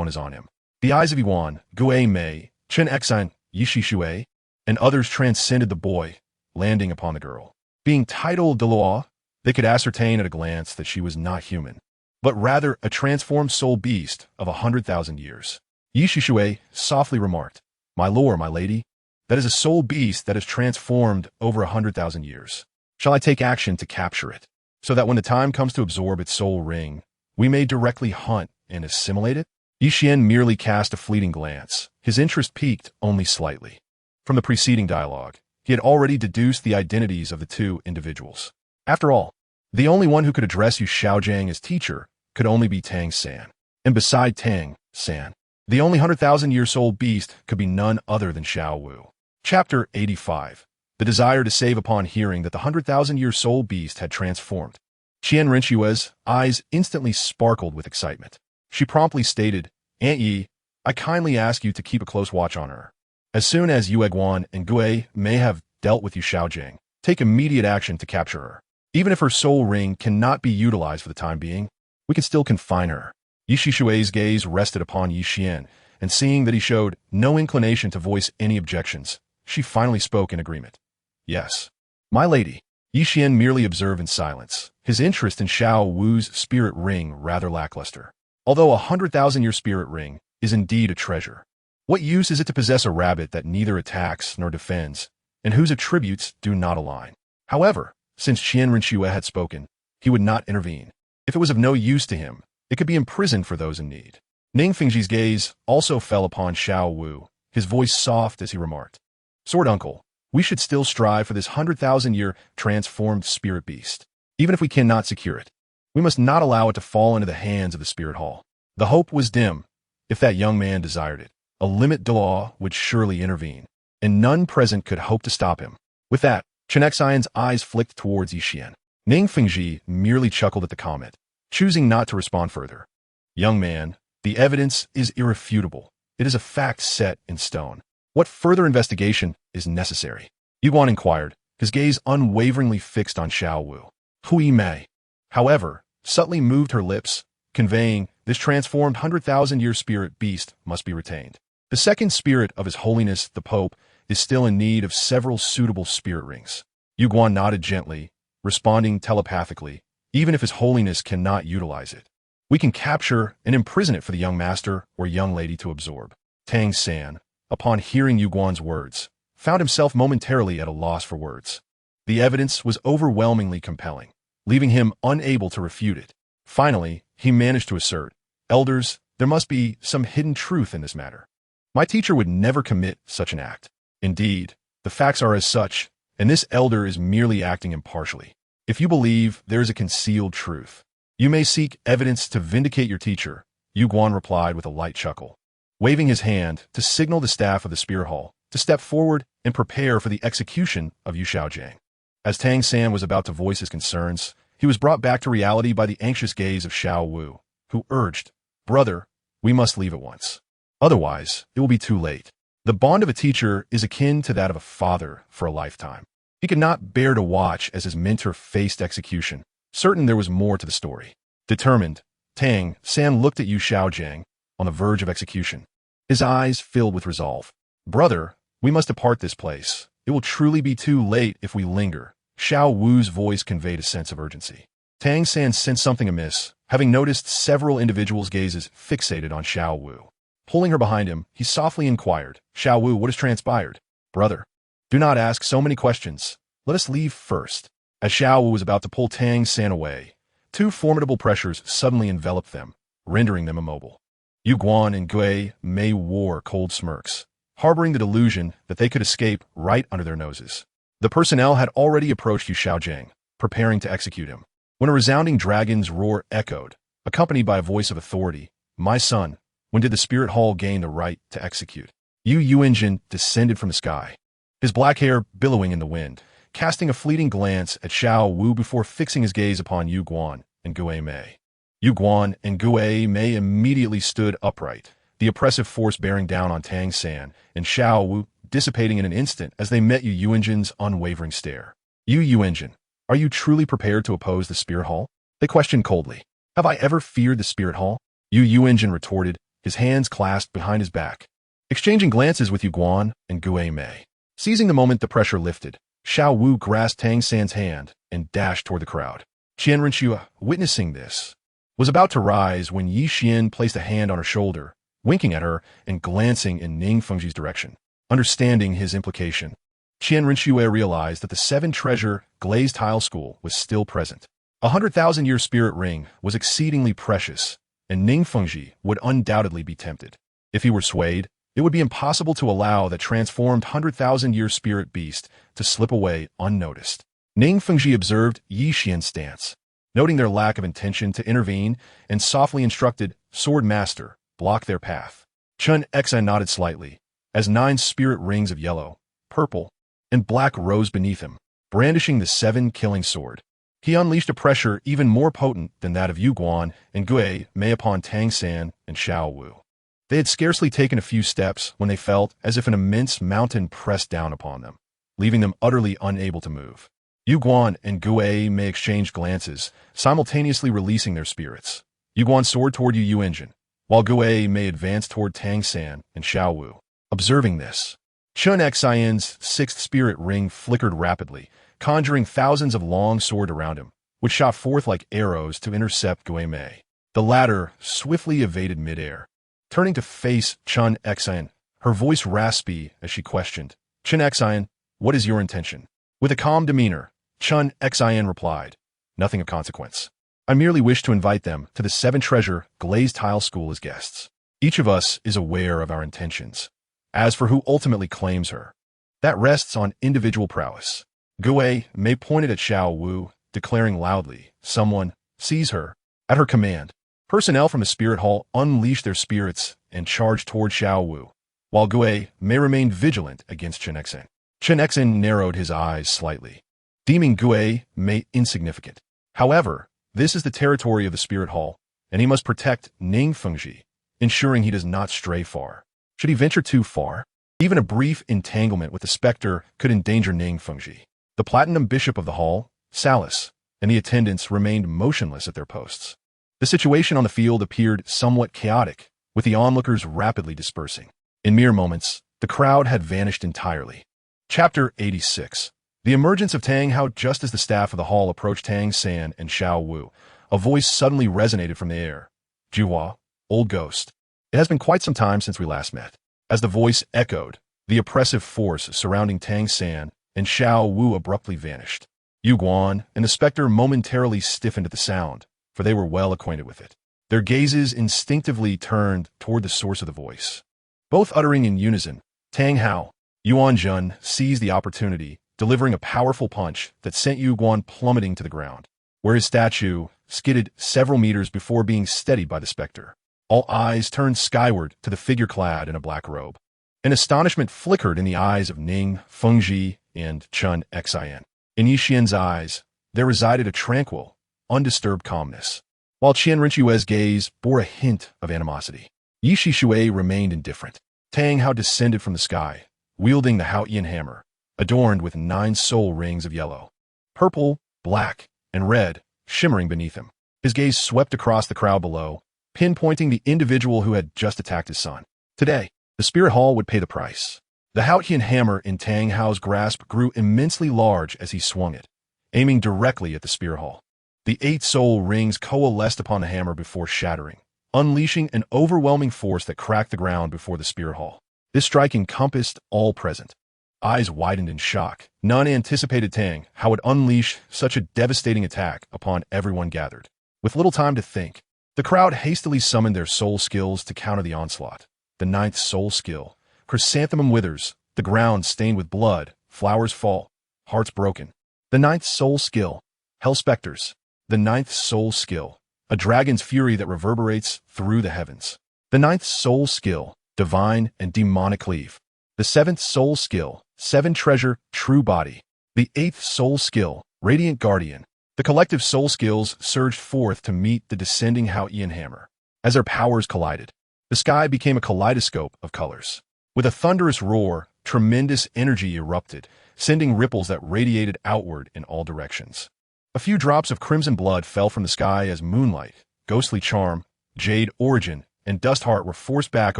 is on him. The eyes of Yuan, Gue Mei, Chen Exan, Yi Shishui, and others transcended the boy, landing upon the girl. Being titled Douluo, they could ascertain at a glance that she was not human, but rather a transformed soul beast of 100,000 years. Yi Shishui softly remarked, My lord, my lady, that is a soul beast that is transformed over 100,000 years. Shall I take action to capture it, so that when the time comes to absorb its soul ring, we may directly hunt and assimilate it? Yi Xian merely cast a fleeting glance. His interest piqued only slightly. From the preceding dialogue, he had already deduced the identities of the two individuals. After all, the only one who could address Yu Xiaojing as teacher could only be Tang San. And beside Tang San, the only 100,000-year soul beast could be none other than Xiao Wu. Chapter 85. The desire to save upon hearing that the 100,000-year soul beast had transformed. Qian Renxue's eyes instantly sparkled with excitement. She promptly stated, Aunt Yi, I kindly ask you to keep a close watch on her. As soon as Yu Guan and Gue Mei have dealt with Yu Xiaojing, take immediate action to capture her. Even if her soul ring cannot be utilized for the time being, we can still confine her. Yi Shishui's gaze rested upon Yi Xian, and seeing that he showed no inclination to voice any objections, she finally spoke in agreement. Yes, my lady. Yi Xian merely observed in silence, his interest in Xiao Wu's spirit ring rather lackluster. Although a 100,000-year spirit ring is indeed a treasure, what use is it to possess a rabbit that neither attacks nor defends, and whose attributes do not align? However, since Qian Renxue had spoken, he would not intervene. If it was of no use to him, it could be imprisoned for those in need. Ning Fengji's gaze also fell upon Xiao Wu, his voice soft as he remarked, Sword Uncle, we should still strive for this 100,000-year transformed spirit beast. Even if we cannot secure it, we must not allow it to fall into the hands of the Spirit Hall. The hope was dim. If that young man desired it, a limit de law would surely intervene, and none present could hope to stop him. With that, Chen Xian's eyes flicked towards Yi Xian. Ning Fengji merely chuckled at the comment, choosing not to respond further. Young man, the evidence is irrefutable. It is a fact set in stone. What further investigation is necessary? Yu Guan inquired, his gaze unwaveringly fixed on Xiao Wu. Hui Mei, however, subtly moved her lips, conveying this transformed 100,000-year spirit beast must be retained. The second spirit of His Holiness the Pope is still in need of several suitable spirit rings. Yu Guan nodded gently, responding telepathically, even if His Holiness cannot utilize it. We can capture and imprison it for the young master or young lady to absorb. Tang San, upon hearing Yu Guan's words, found himself momentarily at a loss for words. The evidence was overwhelmingly compelling, leaving him unable to refute it. Finally, he managed to assert, "Elders, there must be some hidden truth in this matter. My teacher would never commit such an act. Indeed, the facts are as such, and this elder is merely acting impartially. If you believe there is a concealed truth, you may seek evidence to vindicate your teacher," Yu Guan replied with a light chuckle, waving his hand to signal the staff of the Spirit Hall to step forward and prepare for the execution of Yu Xiaojiang. As Tang San was about to voice his concerns, he was brought back to reality by the anxious gaze of Xiao Wu, who urged, "Brother, we must leave at once. Otherwise, it will be too late." The bond of a teacher is akin to that of a father for a lifetime. He could not bear to watch as his mentor faced execution, certain there was more to the story. Determined, Tang San looked at Yu Xiaojiang, on the verge of execution. His eyes filled with resolve. "Brother, we must depart this place. It will truly be too late if we linger." Xiao Wu's voice conveyed a sense of urgency. Tang San sensed something amiss, having noticed several individuals' gazes fixated on Xiao Wu. Pulling her behind him, he softly inquired, "Xiao Wu, what has transpired?" "Brother, do not ask so many questions. Let us leave first." As Xiao Wu was about to pull Tang San away, two formidable pressures suddenly enveloped them, rendering them immobile. Yu Guan and Gui Mei wore cold smirks, harboring the delusion that they could escape right under their noses. The personnel had already approached Yu Xiaojiang, preparing to execute him, when a resounding dragon's roar echoed, accompanied by a voice of authority. "My son, when did the Spirit Hall gain the right to execute?" Yu Yuanjin descended from the sky, his black hair billowing in the wind, casting a fleeting glance at Xiao Wu before fixing his gaze upon Yu Guan and Gui Mei. Yu Guan and Gui Mei immediately stood upright, the oppressive force bearing down on Tang San and Xiao Wu dissipating in an instant as they met Yu Yuanjin's unwavering stare. "Yu Yuanjin, are you truly prepared to oppose the Spirit Hall?" they questioned coldly. "Have I ever feared the Spirit Hall?" Yu Yuanjin retorted, his hands clasped behind his back, exchanging glances with Yu Guan and Gui Mei. Seizing the moment the pressure lifted, Xiao Wu grasped Tang San's hand and dashed toward the crowd. Qian Renxue, witnessing this, was about to rise when Yi Xian placed a hand on her shoulder, winking at her and glancing in Ning Fengji's direction. Understanding his implication, Qian Renxue realized that the seven-treasure glazed tile school was still present. 100,000-year spirit ring was exceedingly precious, and Ning Fengji would undoubtedly be tempted. If he were swayed, it would be impossible to allow that transformed 100,000-year spirit beast to slip away unnoticed. Ning Fengji observed Yi Xian's stance, noting their lack of intention to intervene, and softly instructed, "Sword Master, block their path." Qian Renxue nodded slightly, as 9 spirit rings of yellow, purple, and black rose beneath him, brandishing the 7-killing sword. He unleashed a pressure even more potent than that of Yu Guan and Gui Mei upon Tang San and Xiao Wu. They had scarcely taken a few steps when they felt as if an immense mountain pressed down upon them, leaving them utterly unable to move. Yu Guan and Gui Mei exchanged glances, simultaneously releasing their spirits. Yu Guan soared toward Yu Yuanjin, while Gui Mei advanced toward Tang San and Xiao Wu. Observing this, Qian Renxue's 6th spirit ring flickered rapidly, conjuring thousands of long swords around him, which shot forth like arrows to intercept Gui Mei. The latter swiftly evaded midair. Turning to face Qian Renxue, her voice raspy as she questioned, "Qian Renxue, what is your intention?" With a calm demeanor, Qian Renxue replied, "Nothing of consequence. I merely wish to invite them to the 7-treasure glazed tile school as guests. Each of us is aware of our intentions. As for who ultimately claims her, that rests on individual prowess." Gui Mei pointed at Xiao Wu, declaring loudly, "Someone, seize her." At her command, personnel from the Spirit Hall unleashed their spirits and charged toward Xiao Wu, while Gui Mei remained vigilant against Qian Renxue. Qian Renxue narrowed his eyes slightly, deeming Gui Mei insignificant. However, this is the territory of the Spirit Hall, and he must protect Ning Fengji, ensuring he does not stray far. Should he venture too far, even a brief entanglement with the specter could endanger Ning Fengji. The platinum bishop of the hall, Salus, and the attendants remained motionless at their posts. The situation on the field appeared somewhat chaotic, with the onlookers rapidly dispersing. In mere moments, the crowd had vanished entirely. Chapter 86. The emergence of Tang Hao. Just as the staff of the hall approached Tang San and Xiao Wu, a voice suddenly resonated from the air. Juhua, old ghost. It has been quite some time since we last met. As the voice echoed, the oppressive force surrounding Tang San and Xiao Wu abruptly vanished. Yu Guan and the specter momentarily stiffened at the sound, for they were well acquainted with it. Their gazes instinctively turned toward the source of the voice. Both uttering in unison, Tang Hao. Yuan Jun seized the opportunity, delivering a powerful punch that sent Yu Guan plummeting to the ground, where his statue skidded several meters before being steadied by the specter. All eyes turned skyward to the figure clad in a black robe. An astonishment flickered in the eyes of Ning Fengji and Chen Xian. In Yixian's eyes, there resided a tranquil, undisturbed calmness, while Qian Renxue's gaze bore a hint of animosity. Yixi remained indifferent. Tang Hao descended from the sky, wielding the Haotian hammer, adorned with 9 soul rings of yellow, purple, black, and red, shimmering beneath him. His gaze swept across the crowd below, pinpointing the individual who had just attacked his son. Today, the Spirit Hall would pay the price. The Haotian hammer in Tang Hao's grasp grew immensely large as he swung it, aiming directly at the Spirit Hall. The 8 soul rings coalesced upon the hammer before shattering, unleashing an overwhelming force that cracked the ground before the Spirit Hall. This strike encompassed all present. Eyes widened in shock. None anticipated Tang Hao would unleash such a devastating attack upon everyone gathered. With little time to think, the crowd hastily summoned their soul skills to counter the onslaught. The 9th soul skill, Chrysanthemum withers, the ground stained with blood, flowers fall, hearts broken. The 9th soul skill, Hell Specters. The 9th soul skill, a dragon's fury that reverberates through the heavens. The 9th soul skill, Divine and Demonic Cleave. The 7th soul skill, 7 Treasure, True Body. The 8th soul skill, Radiant Guardian. The collective soul skills surged forth to meet the descending Haotian hammer. As their powers collided, the sky became a kaleidoscope of colors. With a thunderous roar, tremendous energy erupted, sending ripples that radiated outward in all directions. A few drops of crimson blood fell from the sky as moonlight, ghostly charm, jade origin, and dust heart were forced back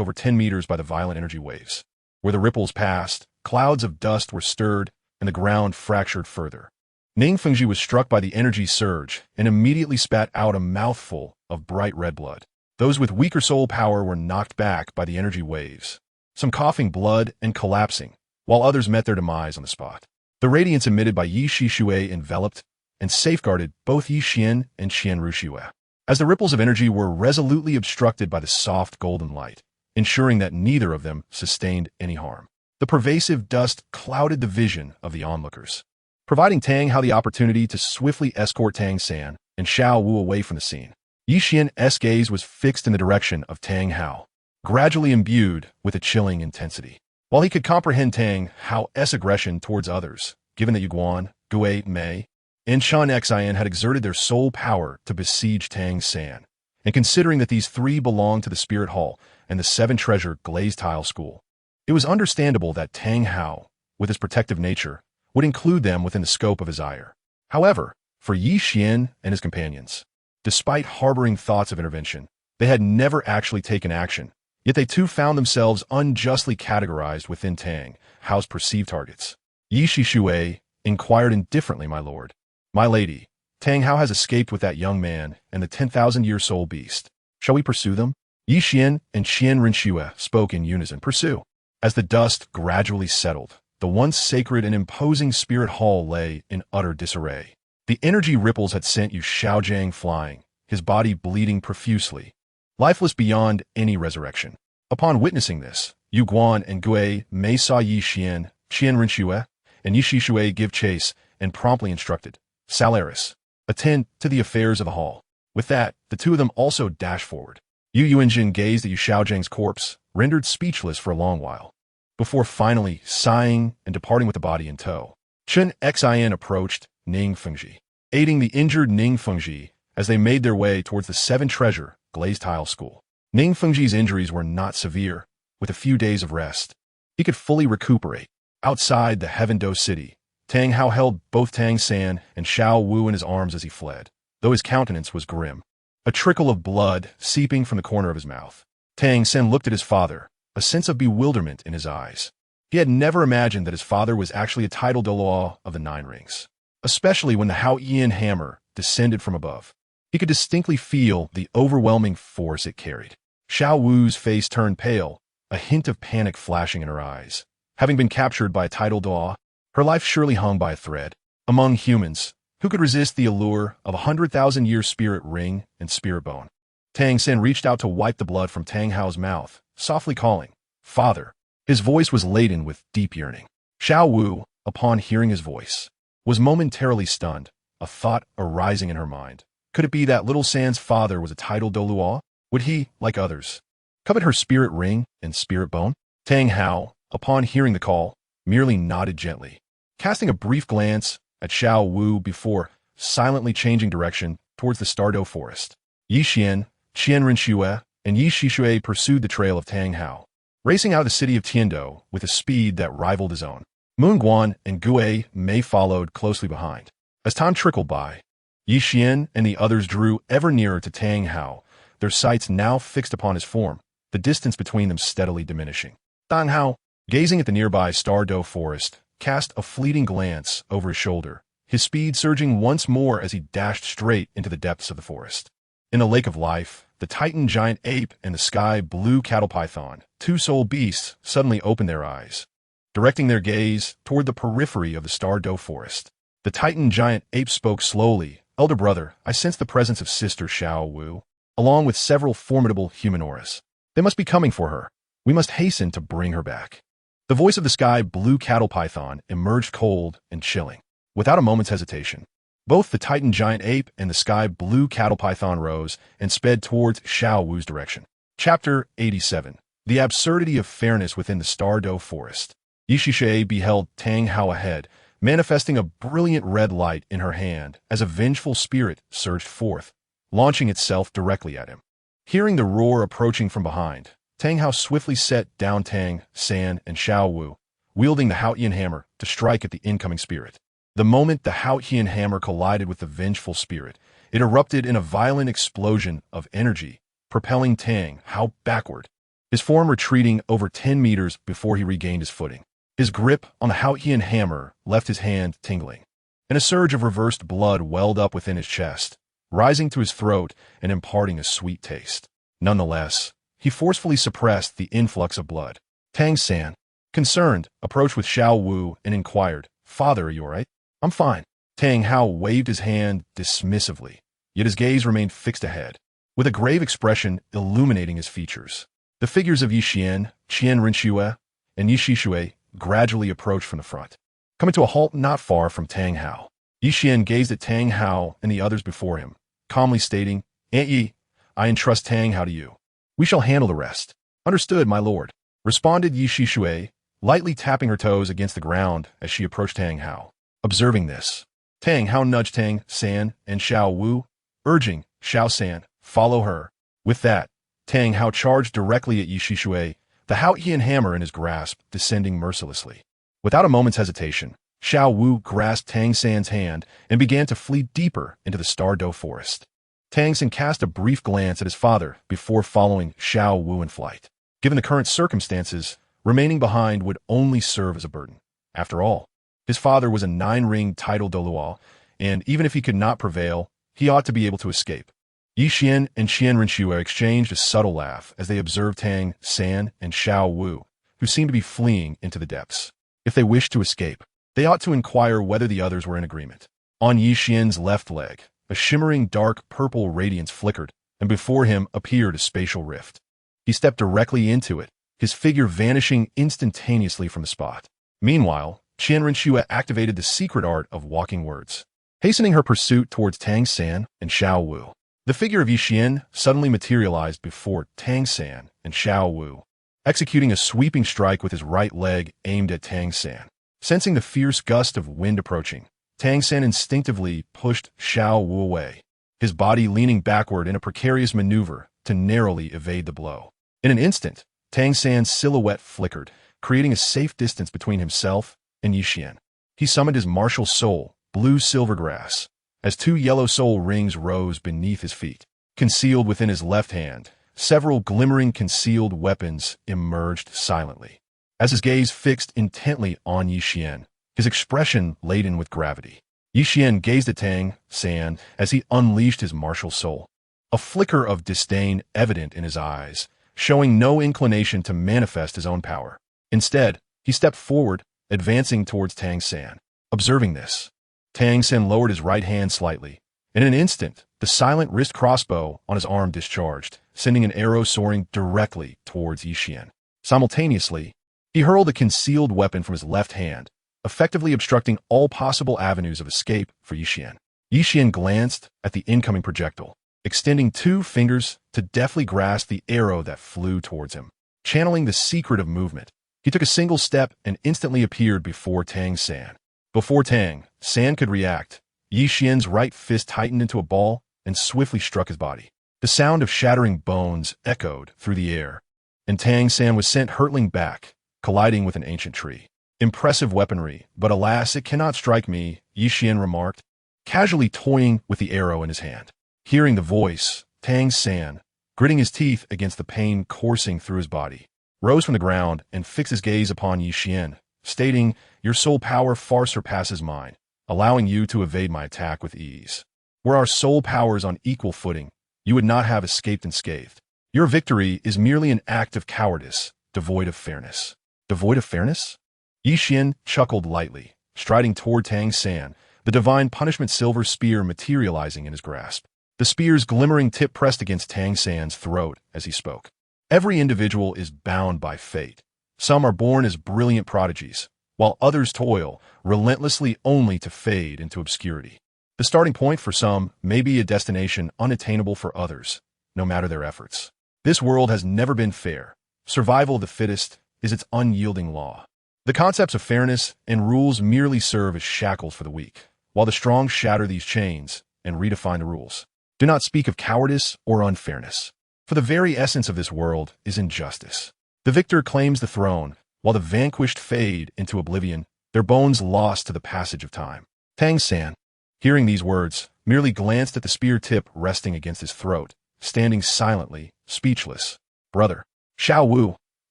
over 10 meters by the violent energy waves. Where the ripples passed, clouds of dust were stirred, and the ground fractured further. Ning Fengji was struck by the energy surge and immediately spat out a mouthful of bright red blood. Those with weaker soul power were knocked back by the energy waves, some coughing blood and collapsing, while others met their demise on the spot. The radiance emitted by Yixi enveloped and safeguarded both Yixian and Qian Renxue, as the ripples of energy were resolutely obstructed by the soft golden light, ensuring that neither of them sustained any harm. The pervasive dust clouded the vision of the onlookers, providing Tang Hao the opportunity to swiftly escort Tang San and Xiao Wu away from the scene. Yixian's gaze was fixed in the direction of Tang Hao, gradually imbued with a chilling intensity. While he could comprehend Tang Hao's aggression towards others, given that Yu Guan, Gue Mei, and Chen Xian had exerted their soul power to besiege Tang San, and considering that these 3 belonged to the Spirit Hall and the 7 Treasure Glazed Tile School, it was understandable that Tang Hao, with his protective nature, would include them within the scope of his ire. However, for Yixian and his companions, despite harboring thoughts of intervention, they had never actually taken action, yet they too found themselves unjustly categorized within Tang Hao's perceived targets. Yixi inquired indifferently, "My lord, my lady, Tang Hao has escaped with that young man and the 10,000-year soul beast. Shall we pursue them?" Yixian and Qian Renxue spoke in unison. "Pursue." As the dust gradually settled, the once sacred and imposing Spirit Hall lay in utter disarray. The energy ripples had sent Yu Xiaojiang flying, his body bleeding profusely, lifeless beyond any resurrection. Upon witnessing this, Yu Guan and Gue Mei saw Yixian, Qian Renxue, and Yixi give chase and promptly instructed, "Salaris, attend to the affairs of the hall." With that, the 2 of them also dashed forward. Yu Yuanjin gazed at Yu Xiaojiang's corpse, rendered speechless for a long while, before finally sighing and departing with the body in tow. Chen Xian approached Ning Fengji, aiding the injured Ning Fengji as they made their way towards the 7 Treasure Glazed Tile School. Ning Fengji's injuries were not severe. With a few days of rest, he could fully recuperate. Outside the Heaven Do City, Tang Hao held both Tang San and Xiao Wu in his arms as he fled, though his countenance was grim. A trickle of blood seeping from the corner of his mouth. Tang San looked at his father, a sense of bewilderment in his eyes. He had never imagined that his father was actually a title Douluo of the Nine Rings, especially when the Haotian hammer descended from above. He could distinctly feel the overwhelming force it carried. Xiao Wu's face turned pale, a hint of panic flashing in her eyes. Having been captured by a title Douluo, her life surely hung by a thread. Among humans, who could resist the allure of 100,000-year spirit ring and spirit bone? Tang San reached out to wipe the blood from Tang Hao's mouth, softly calling, "Father." His voice was laden with deep yearning. Xiao Wu, upon hearing his voice, was momentarily stunned, a thought arising in her mind. Could it be that little San's father was a title Douluo? Would he, like others, covet her spirit ring and spirit bone? Tang Hao, upon hearing the call, merely nodded gently, casting a brief glance at Xiao Wu before silently changing direction towards the Star Dou Forest. Yi Xian, Qian Renxue, and Yi Shixue pursued the trail of Tang Hao, racing out of the city of Tiandou with a speed that rivaled his own. Moon Guan and Gue Mei followed closely behind. As time trickled by, Yi Xian and the others drew ever nearer to Tang Hao, their sights now fixed upon his form, the distance between them steadily diminishing. Tang Hao, gazing at the nearby Star Dou Forest, cast a fleeting glance over his shoulder, his speed surging once more as he dashed straight into the depths of the forest. In the lake of life, the Titan giant ape and the sky blue cattle python, two soul beasts, suddenly opened their eyes, directing their gaze toward the periphery of the Star Dou Forest. The Titan giant ape spoke slowly. "Elder brother, I sense the presence of Sister Xiao Wu, along with several formidable human auras. They must be coming for her. We must hasten to bring her back." The voice of the sky blue cattle python emerged cold and chilling. Without a moment's hesitation, both the Titan giant ape and the sky blue cattle python rose and sped towards Xiao Wu's direction. Chapter 87. The Absurdity of Fairness Within the Star Dou Forest. Yi Shixue beheld Tang Hao ahead, manifesting a brilliant red light in her hand as a vengeful spirit surged forth, launching itself directly at him. Hearing the roar approaching from behind, Tang Hao swiftly set down Tang San and Xiao Wu, wielding the Haotian hammer to strike at the incoming spirit. The moment the Haotian hammer collided with the vengeful spirit, it erupted in a violent explosion of energy, propelling Tang Hao backward, his form retreating over 10 meters before he regained his footing. His grip on the Haotian hammer left his hand tingling, and a surge of reversed blood welled up within his chest, rising to his throat and imparting a sweet taste. Nonetheless, he forcefully suppressed the influx of blood. Tang San, concerned, approached with Xiao Wu and inquired, "Father, are you all right?" "I'm fine." Tang Hao waved his hand dismissively, yet his gaze remained fixed ahead, with a grave expression illuminating his features. The figures of Yi Xian, Qian Renxue, and Yi Shixue gradually approached from the front, coming to a halt not far from Tang Hao. Yi Xian gazed at Tang Hao and the others before him, calmly stating, "Aunt Yi, I entrust Tang Hao to you. We shall handle the rest." "Understood, my lord," responded Yi Shixue, lightly tapping her toes against the ground as she approached Tang Hao. Observing this, Tang Hao nudged Tang San and Xiao Wu, urging Xiao San, "Follow her." With that, Tang Hao charged directly at Yi Shixue, the Haotian hammer in his grasp descending mercilessly. Without a moment's hesitation, Xiao Wu grasped Tang San's hand and began to flee deeper into the Star Dou Forest. Tang San cast a brief glance at his father before following Xiao Wu in flight. Given the current circumstances, remaining behind would only serve as a burden. After all, his father was a 9-ring title Douluo, and even if he could not prevail, he ought to be able to escape. Yi Xian and Qian Renxue exchanged a subtle laugh as they observed Tang San and Xiao Wu, who seemed to be fleeing into the depths. If they wished to escape, they ought to inquire whether the others were in agreement. On Yi Xian's left leg, a shimmering dark purple radiance flickered, and before him appeared a spatial rift. He stepped directly into it, his figure vanishing instantaneously from the spot. Meanwhile, Qian Renxue activated the secret art of walking words, hastening her pursuit towards Tang San and Xiao Wu. The figure of Yi Xian suddenly materialized before Tang San and Xiao Wu, executing a sweeping strike with his right leg aimed at Tang San. Sensing the fierce gust of wind approaching, Tang San instinctively pushed Xiao Wu away, his body leaning backward in a precarious maneuver to narrowly evade the blow. In an instant, Tang San's silhouette flickered, creating a safe distance between himself and Yi Xian. He summoned his martial soul, blue silvergrass, as two yellow soul rings rose beneath his feet. Concealed within his left hand, several glimmering concealed weapons emerged silently. As his gaze fixed intently on Yi Xian, his expression laden with gravity, Yi Xian gazed at Tang San as he unleashed his martial soul. A flicker of disdain evident in his eyes, showing no inclination to manifest his own power. Instead, he stepped forward, advancing towards Tang San. Observing this, Tang San lowered his right hand slightly. In an instant, the silent wrist crossbow on his arm discharged, sending an arrow soaring directly towards Yi Xian. Simultaneously, he hurled a concealed weapon from his left hand, effectively obstructing all possible avenues of escape for Yi Xian. Yi Xian glanced at the incoming projectile, extending two fingers to deftly grasp the arrow that flew towards him. Channeling the secret of movement, he took a single step and instantly appeared before Tang San. Before Tang San could react, Yi Xian's right fist tightened into a ball and swiftly struck his body. The sound of shattering bones echoed through the air, and Tang San was sent hurtling back, colliding with an ancient tree. Impressive weaponry, but alas, it cannot strike me, Yi Xian remarked, casually toying with the arrow in his hand. Hearing the voice, Tang San, gritting his teeth against the pain coursing through his body, rose from the ground and fixed his gaze upon Yi Xian, stating, "Your soul power far surpasses mine, allowing you to evade my attack with ease. Were our soul powers on equal footing, you would not have escaped unscathed. Your victory is merely an act of cowardice, devoid of fairness." Devoid of fairness? Yi Xian chuckled lightly, striding toward Tang San, the divine punishment silver spear materializing in his grasp. The spear's glimmering tip pressed against Tang San's throat as he spoke. Every individual is bound by fate. Some are born as brilliant prodigies, while others toil relentlessly only to fade into obscurity. The starting point for some may be a destination unattainable for others, no matter their efforts. This world has never been fair. Survival of the fittest is its unyielding law. The concepts of fairness and rules merely serve as shackles for the weak, while the strong shatter these chains and redefine the rules. Do not speak of cowardice or unfairness, for the very essence of this world is injustice. The victor claims the throne, while the vanquished fade into oblivion, their bones lost to the passage of time. Tang San, hearing these words, merely glanced at the spear tip resting against his throat, standing silently, speechless. Brother, Xiao Wu,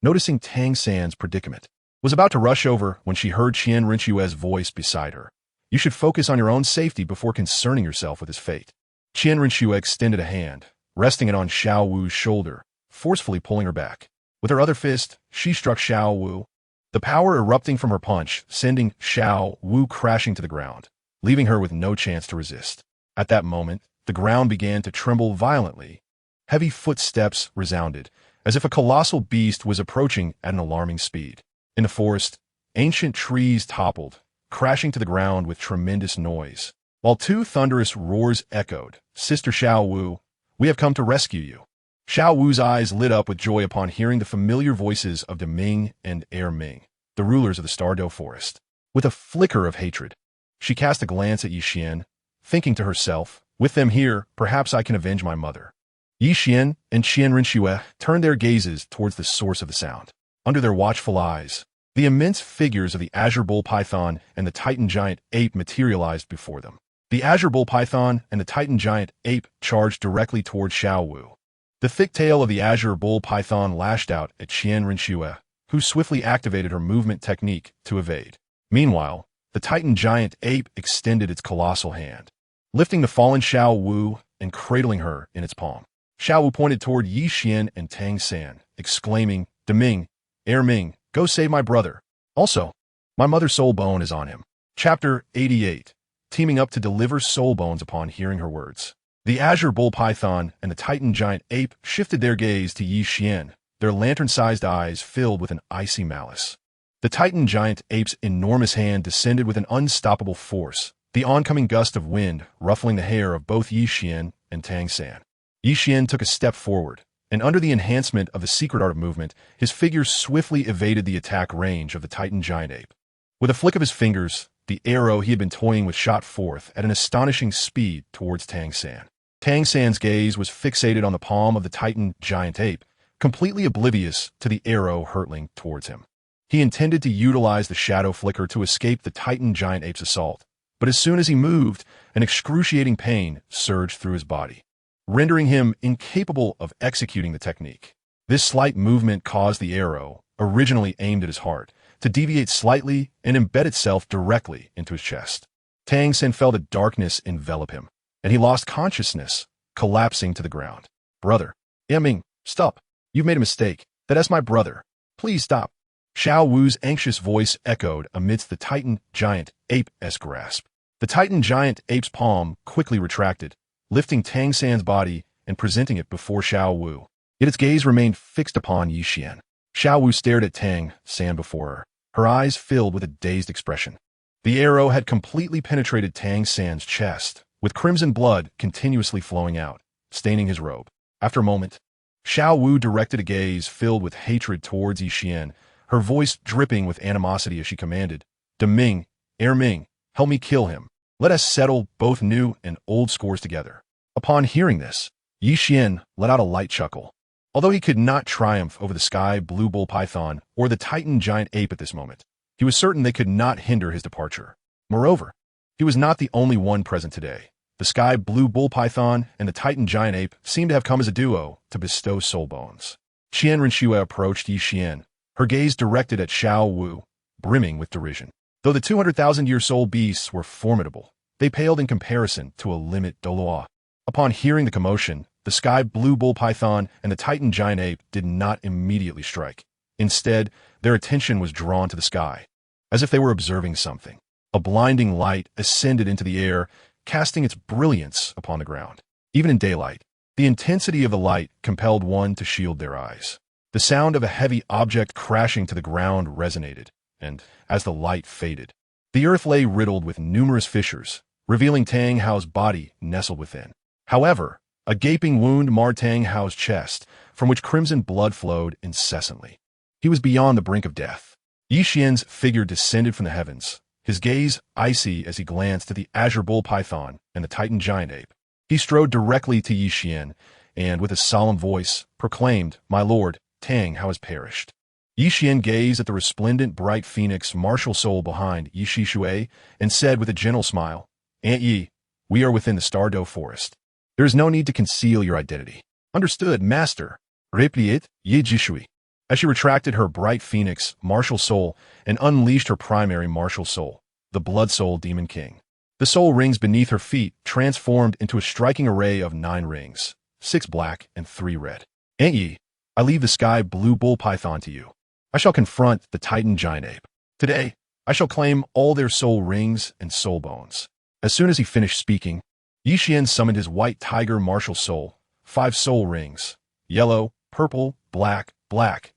noticing Tang San's predicament, was about to rush over when she heard QianRenxue's voice beside her. You should focus on your own safety before concerning yourself with his fate. QianRenxue extended a hand, resting it on Xiao Wu's shoulder, forcefully pulling her back. With her other fist, she struck Xiao Wu, the power erupting from her punch, sending Xiao Wu crashing to the ground, leaving her with no chance to resist. At that moment, the ground began to tremble violently. Heavy footsteps resounded, as if a colossal beast was approaching at an alarming speed. In the forest, ancient trees toppled, crashing to the ground with tremendous noise, while two thunderous roars echoed. Sister Xiao Wu, we have come to rescue you. Xiao Wu's eyes lit up with joy upon hearing the familiar voices of De Ming and Er Ming, the rulers of the Star Dou Forest. With a flicker of hatred, she cast a glance at Yi Xian, thinking to herself, with them here, perhaps I can avenge my mother. Yi Xian and QianRenxue turned their gazes towards the source of the sound. Under their watchful eyes, the immense figures of the azure bull python and the titan giant ape materialized before them. The azure bull python and the titan giant ape charged directly toward Xiao Wu. The thick tail of the azure bull python lashed out at QianRenxue, who swiftly activated her movement technique to evade. Meanwhile, the titan giant ape extended its colossal hand, lifting the fallen Xiao Wu and cradling her in its palm. Xiao Wu pointed toward Yi Xian and Tang San, exclaiming, De Ming, Er Ming, go save my brother. Also, my mother's soul bone is on him. Chapter 88. Teaming up to deliver soul bones upon hearing her words. The azure bull python and the titan giant ape shifted their gaze to Yi Xian, their lantern-sized eyes filled with an icy malice. The titan giant ape's enormous hand descended with an unstoppable force, the oncoming gust of wind ruffling the hair of both Yi Xian and Tang San. Yi Xian took a step forward, and under the enhancement of the secret art of movement, his figure swiftly evaded the attack range of the titan giant ape. With a flick of his fingers, the arrow he had been toying with shot forth at an astonishing speed towards Tang San. Tang San's gaze was fixated on the palm of the titan giant ape, completely oblivious to the arrow hurtling towards him. He intended to utilize the shadow flicker to escape the Titan giant ape's assault, but as soon as he moved, an excruciating pain surged through his body, rendering him incapable of executing the technique. This slight movement caused the arrow, originally aimed at his heart, to deviate slightly and embed itself directly into his chest. Tang Sen felt a darkness envelop him, and he lost consciousness, collapsing to the ground. Brother, Yaming, stop. You've made a mistake. That's my brother. Please stop. Xiao Wu's anxious voice echoed amidst the Titan giant ape-esque grasp. The Titan giant ape's palm quickly retracted, lifting Tang San's body and presenting it before Xiao Wu. Yet its gaze remained fixed upon Yi Xian. Xiao Wu stared at Tang San before her eyes filled with a dazed expression. The arrow had completely penetrated Tang San's chest, with crimson blood continuously flowing out, staining his robe. After a moment, Xiao Wu directed a gaze filled with hatred towards Yi Xian, her voice dripping with animosity as she commanded, Deming, Ming, help me kill him. Let us settle both new and old scores together. Upon hearing this, Yi Xian let out a light chuckle. Although he could not triumph over the sky blue bull python or the Titan giant ape at this moment, he was certain they could not hinder his departure. Moreover, he was not the only one present today. The sky blue bull python and the Titan giant ape seemed to have come as a duo to bestow soul bones. Qian Renxue approached Yi Xian, her gaze directed at Xiao Wu, brimming with derision. Though the 200,000-year soul beasts were formidable, they paled in comparison to a limit Douluo. Upon hearing the commotion, the sky blue bull python and the Titan giant ape did not immediately strike. Instead, their attention was drawn to the sky, as if they were observing something. A blinding light ascended into the air, casting its brilliance upon the ground. Even in daylight, the intensity of the light compelled one to shield their eyes. The sound of a heavy object crashing to the ground resonated, and as the light faded, the earth lay riddled with numerous fissures, revealing Tang Hao's body nestled within. However, a gaping wound marred Tang Hao's chest, from which crimson blood flowed incessantly. He was beyond the brink of death. Yi Xian's figure descended from the heavens, his gaze icy as he glanced at the azure bull python and the Titan giant ape. He strode directly to Yi Xian, and with a solemn voice, proclaimed, My lord, Tang Hao has perished. Yi Xian gazed at the resplendent bright phoenix martial soul behind Yi Shixue and said with a gentle smile, Aunt Yi, we are within the Star Dou Forest. There is no need to conceal your identity. Understood, master. Replied Yi Jishui. As she retracted her bright phoenix martial soul and unleashed her primary martial soul, the blood soul demon king. The soul rings beneath her feet transformed into a striking array of 9 rings, 6 black and 3 red. Aunt Yi, I leave the sky blue bull python to you. I shall confront the Titan giant ape. Today, I shall claim all their soul rings and soul bones. As soon as he finished speaking, Yi Xian summoned his white tiger martial soul, 5 soul rings, yellow, purple, black,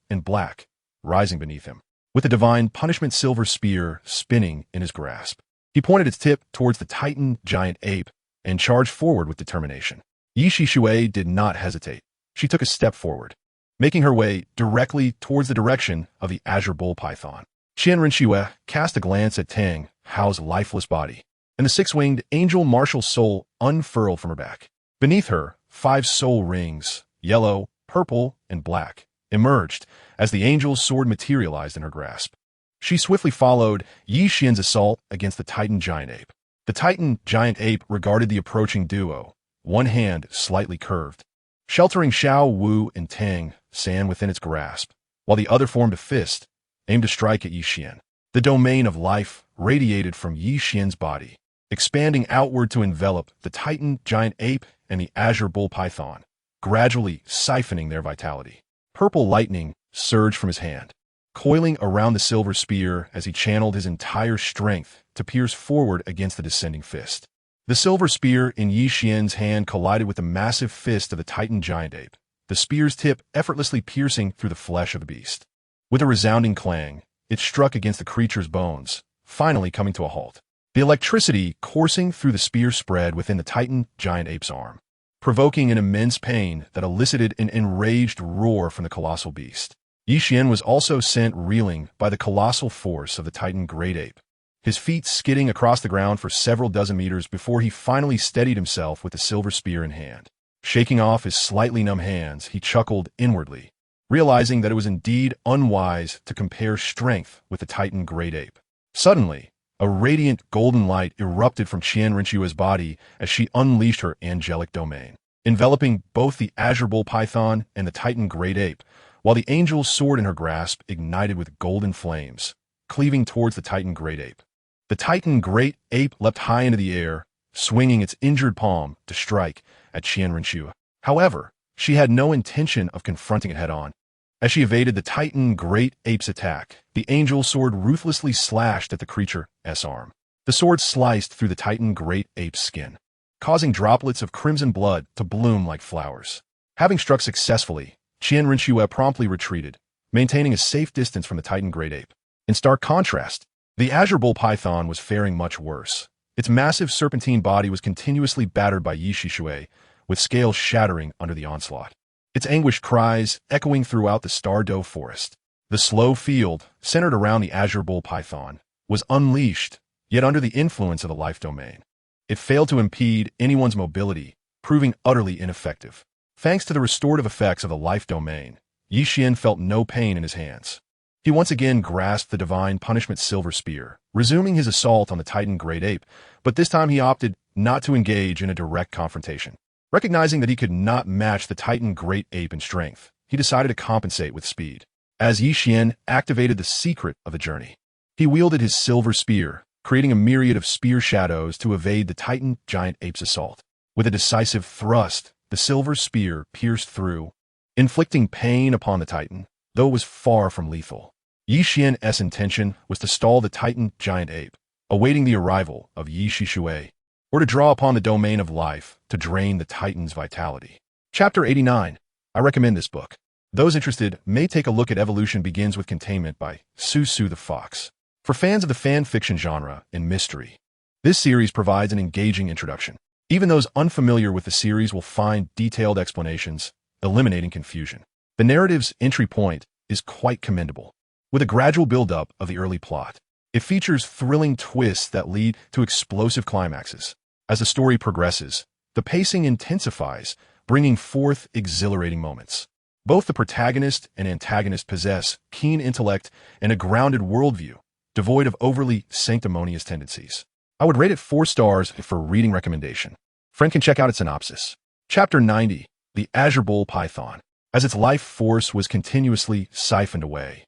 and black, rising beneath him, with the divine punishment silver spear spinning in his grasp. He pointed its tip towards the Titan giant ape and charged forward with determination. Yi Shixue did not hesitate. She took a step forward, making her way directly towards the direction of the azure bull python. Qian Renxue cast a glance at Tang Hao's lifeless body, and the 6-winged angel martial soul unfurled from her back. Beneath her, 5 soul rings, yellow, purple, and black, emerged as the angel's sword materialized in her grasp. She swiftly followed Yi Xian's assault against the Titan giant ape. The Titan giant ape regarded the approaching duo, one hand slightly curved, sheltering Xiao Wu and Tang San within its grasp, while the other formed a fist, aimed to strike at Yi Xian. The domain of life radiated from Yi Xian's body, expanding outward to envelop the Titan giant ape and the azure bull python, gradually siphoning their vitality. Purple lightning surged from his hand, coiling around the silver spear as he channeled his entire strength to pierce forward against the descending fist. The silver spear in Yi Xian's hand collided with the massive fist of the Titan giant ape, the spear's tip effortlessly piercing through the flesh of the beast. With a resounding clang, it struck against the creature's bones, finally coming to a halt. The electricity coursing through the spear spread within the Titan giant ape's arm, provoking an immense pain that elicited an enraged roar from the colossal beast. Yi Xian was also sent reeling by the colossal force of the Titan great ape, his feet skidding across the ground for several dozen meters before he finally steadied himself with the silver spear in hand. Shaking off his slightly numb hands, he chuckled inwardly. realizing that it was indeed unwise to compare strength with the Titan great ape. Suddenly, a radiant golden light erupted from Qian Renxue's body as she unleashed her angelic domain, enveloping both the azure bull python and the Titan great ape, while the angel's sword in her grasp ignited with golden flames, cleaving towards the Titan great ape. The Titan great ape leapt high into the air, swinging its injured palm to strike at Qian Renxue. However, she had no intention of confronting it head-on. As she evaded the Titan great ape's attack, the angel's sword ruthlessly slashed at the creature's arm. The sword sliced through the Titan great ape's skin, causing droplets of crimson blood to bloom like flowers. Having struck successfully, Qian Renxue promptly retreated, maintaining a safe distance from the Titan great ape. In stark contrast, the azure bull python was faring much worse. Its massive serpentine body was continuously battered by Yishishue, with scales shattering under the onslaught. Its anguished cries echoing throughout the Star Dou Forest. The slow field, centered around the azure bull python, was unleashed, yet under the influence of the life domain. It failed to impede anyone's mobility, proving utterly ineffective. Thanks to the restorative effects of the life domain, Yi Xian felt no pain in his hands. He once again grasped the divine punishment silver spear, resuming his assault on the Titan great ape, but this time he opted not to engage in a direct confrontation. Recognizing that he could not match the Titan great ape in strength, he decided to compensate with speed. As Yi Xian activated the secret of the journey, he wielded his silver spear, creating a myriad of spear shadows to evade the Titan giant ape's assault. With a decisive thrust, the silver spear pierced through, inflicting pain upon the Titan, though it was far from lethal. Yi Xian's intention was to stall the Titan giant ape, awaiting the arrival of Yishishue, or to draw upon the domain of life to drain the Titan's vitality. Chapter 89. I recommend this book. Those interested may take a look at Evolution Begins with Containment by Su Su the Fox. For fans of the fan fiction genre and mystery, this series provides an engaging introduction. Even those unfamiliar with the series will find detailed explanations, eliminating confusion. The narrative's entry point is quite commendable, with a gradual build-up of the early plot. It features thrilling twists that lead to explosive climaxes. As the story progresses, the pacing intensifies, bringing forth exhilarating moments. Both the protagonist and antagonist possess keen intellect and a grounded worldview, devoid of overly sanctimonious tendencies. I would rate it 4 stars for reading recommendation. Friend can check out its synopsis. Chapter 90. The Azure Bull Python. As its life force was continuously siphoned away,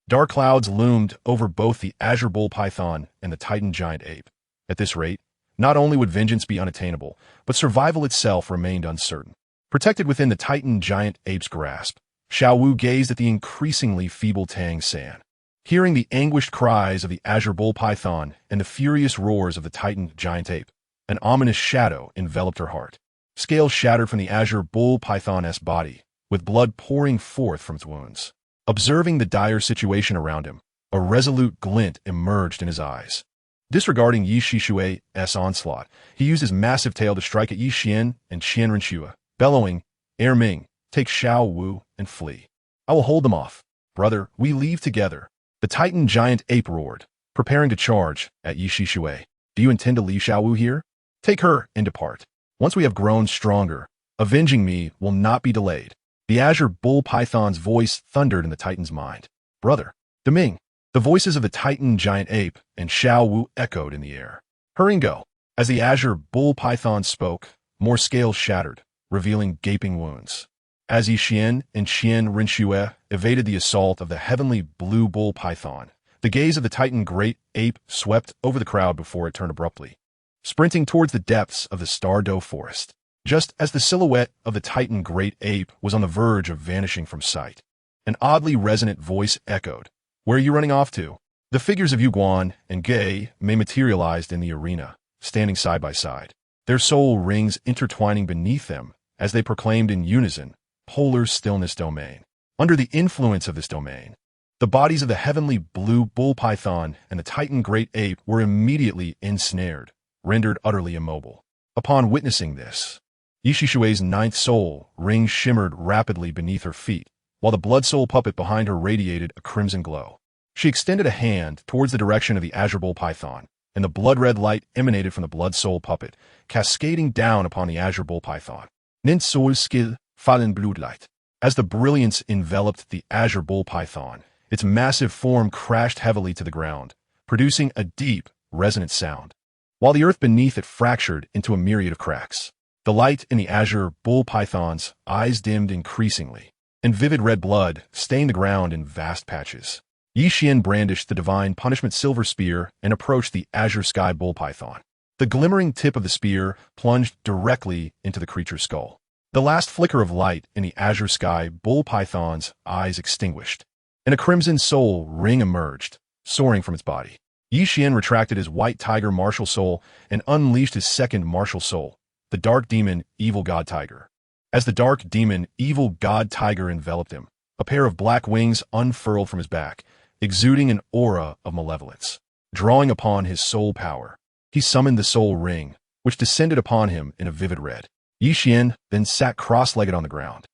dark clouds loomed over both the azure bull python and the Titan giant ape. At this rate, not only would vengeance be unattainable, but survival itself remained uncertain. Protected within the Titan giant ape's grasp, Xiao Wu gazed at the increasingly feeble Tang San. Hearing the anguished cries of the azure bull python and the furious roars of the Titan giant ape, an ominous shadow enveloped her heart. Scales shattered from the azure bull python's body, with blood pouring forth from its wounds. Observing the dire situation around him, a resolute glint emerged in his eyes. Disregarding Yishishue's onslaught, he used his massive tail to strike at Yi Xian and Qian Renxue, bellowing, Ming, take Xiao Wu and flee. I will hold them off. Brother, we leave together. The Titan giant ape roared, preparing to charge at Yishishue. Do you intend to leave Xiao Wu here? Take her and depart. Once we have grown stronger, avenging me will not be delayed. The azure bull python's voice thundered in the Titan's mind. Brother, Deming. The voices of the Titan giant ape and Xiao Wu echoed in the air. Hurry and go. As the azure bull python spoke, more scales shattered, revealing gaping wounds. As Yi Xian and Qian Renxue evaded the assault of the heavenly blue bull python, the gaze of the Titan great ape swept over the crowd before it turned abruptly, sprinting towards the depths of the Star Dou Forest. Just as the silhouette of the Titan great ape was on the verge of vanishing from sight, an oddly resonant voice echoed, Where are you running off to? The figures of Yuguan and Gay may materialized in the arena, standing side by side, their soul rings intertwining beneath them as they proclaimed in unison, Polar Stillness Domain. Under the influence of this domain, the bodies of the heavenly blue bull python and the Titan great ape were immediately ensnared, rendered utterly immobile. Upon witnessing this, Yishishue's ninth soul ring shimmered rapidly beneath her feet, while the blood soul puppet behind her radiated a crimson glow. She extended a hand towards the direction of the azure bull python, and the blood-red light emanated from the blood soul puppet, cascading down upon the azure bull python. Nint soul skill, fallen bloodlight. As the brilliance enveloped the azure bull python, its massive form crashed heavily to the ground, producing a deep, resonant sound, while the earth beneath it fractured into a myriad of cracks. The light in the azure bull python's eyes dimmed increasingly, and vivid red blood stained the ground in vast patches. Yi Xian brandished the divine punishment silver spear and approached the azure sky bull python. The glimmering tip of the spear plunged directly into the creature's skull. The last flicker of light in the azure sky bull python's eyes extinguished, and a crimson soul ring emerged, soaring from its body. Yi Xian retracted his white tiger martial soul and unleashed his second martial soul, the dark demon evil god tiger. As the dark demon evil god tiger enveloped him, a pair of black wings unfurled from his back, exuding an aura of malevolence. Drawing upon his soul power, he summoned the soul ring, which descended upon him in a vivid red. Yi Xian then sat cross-legged on the ground,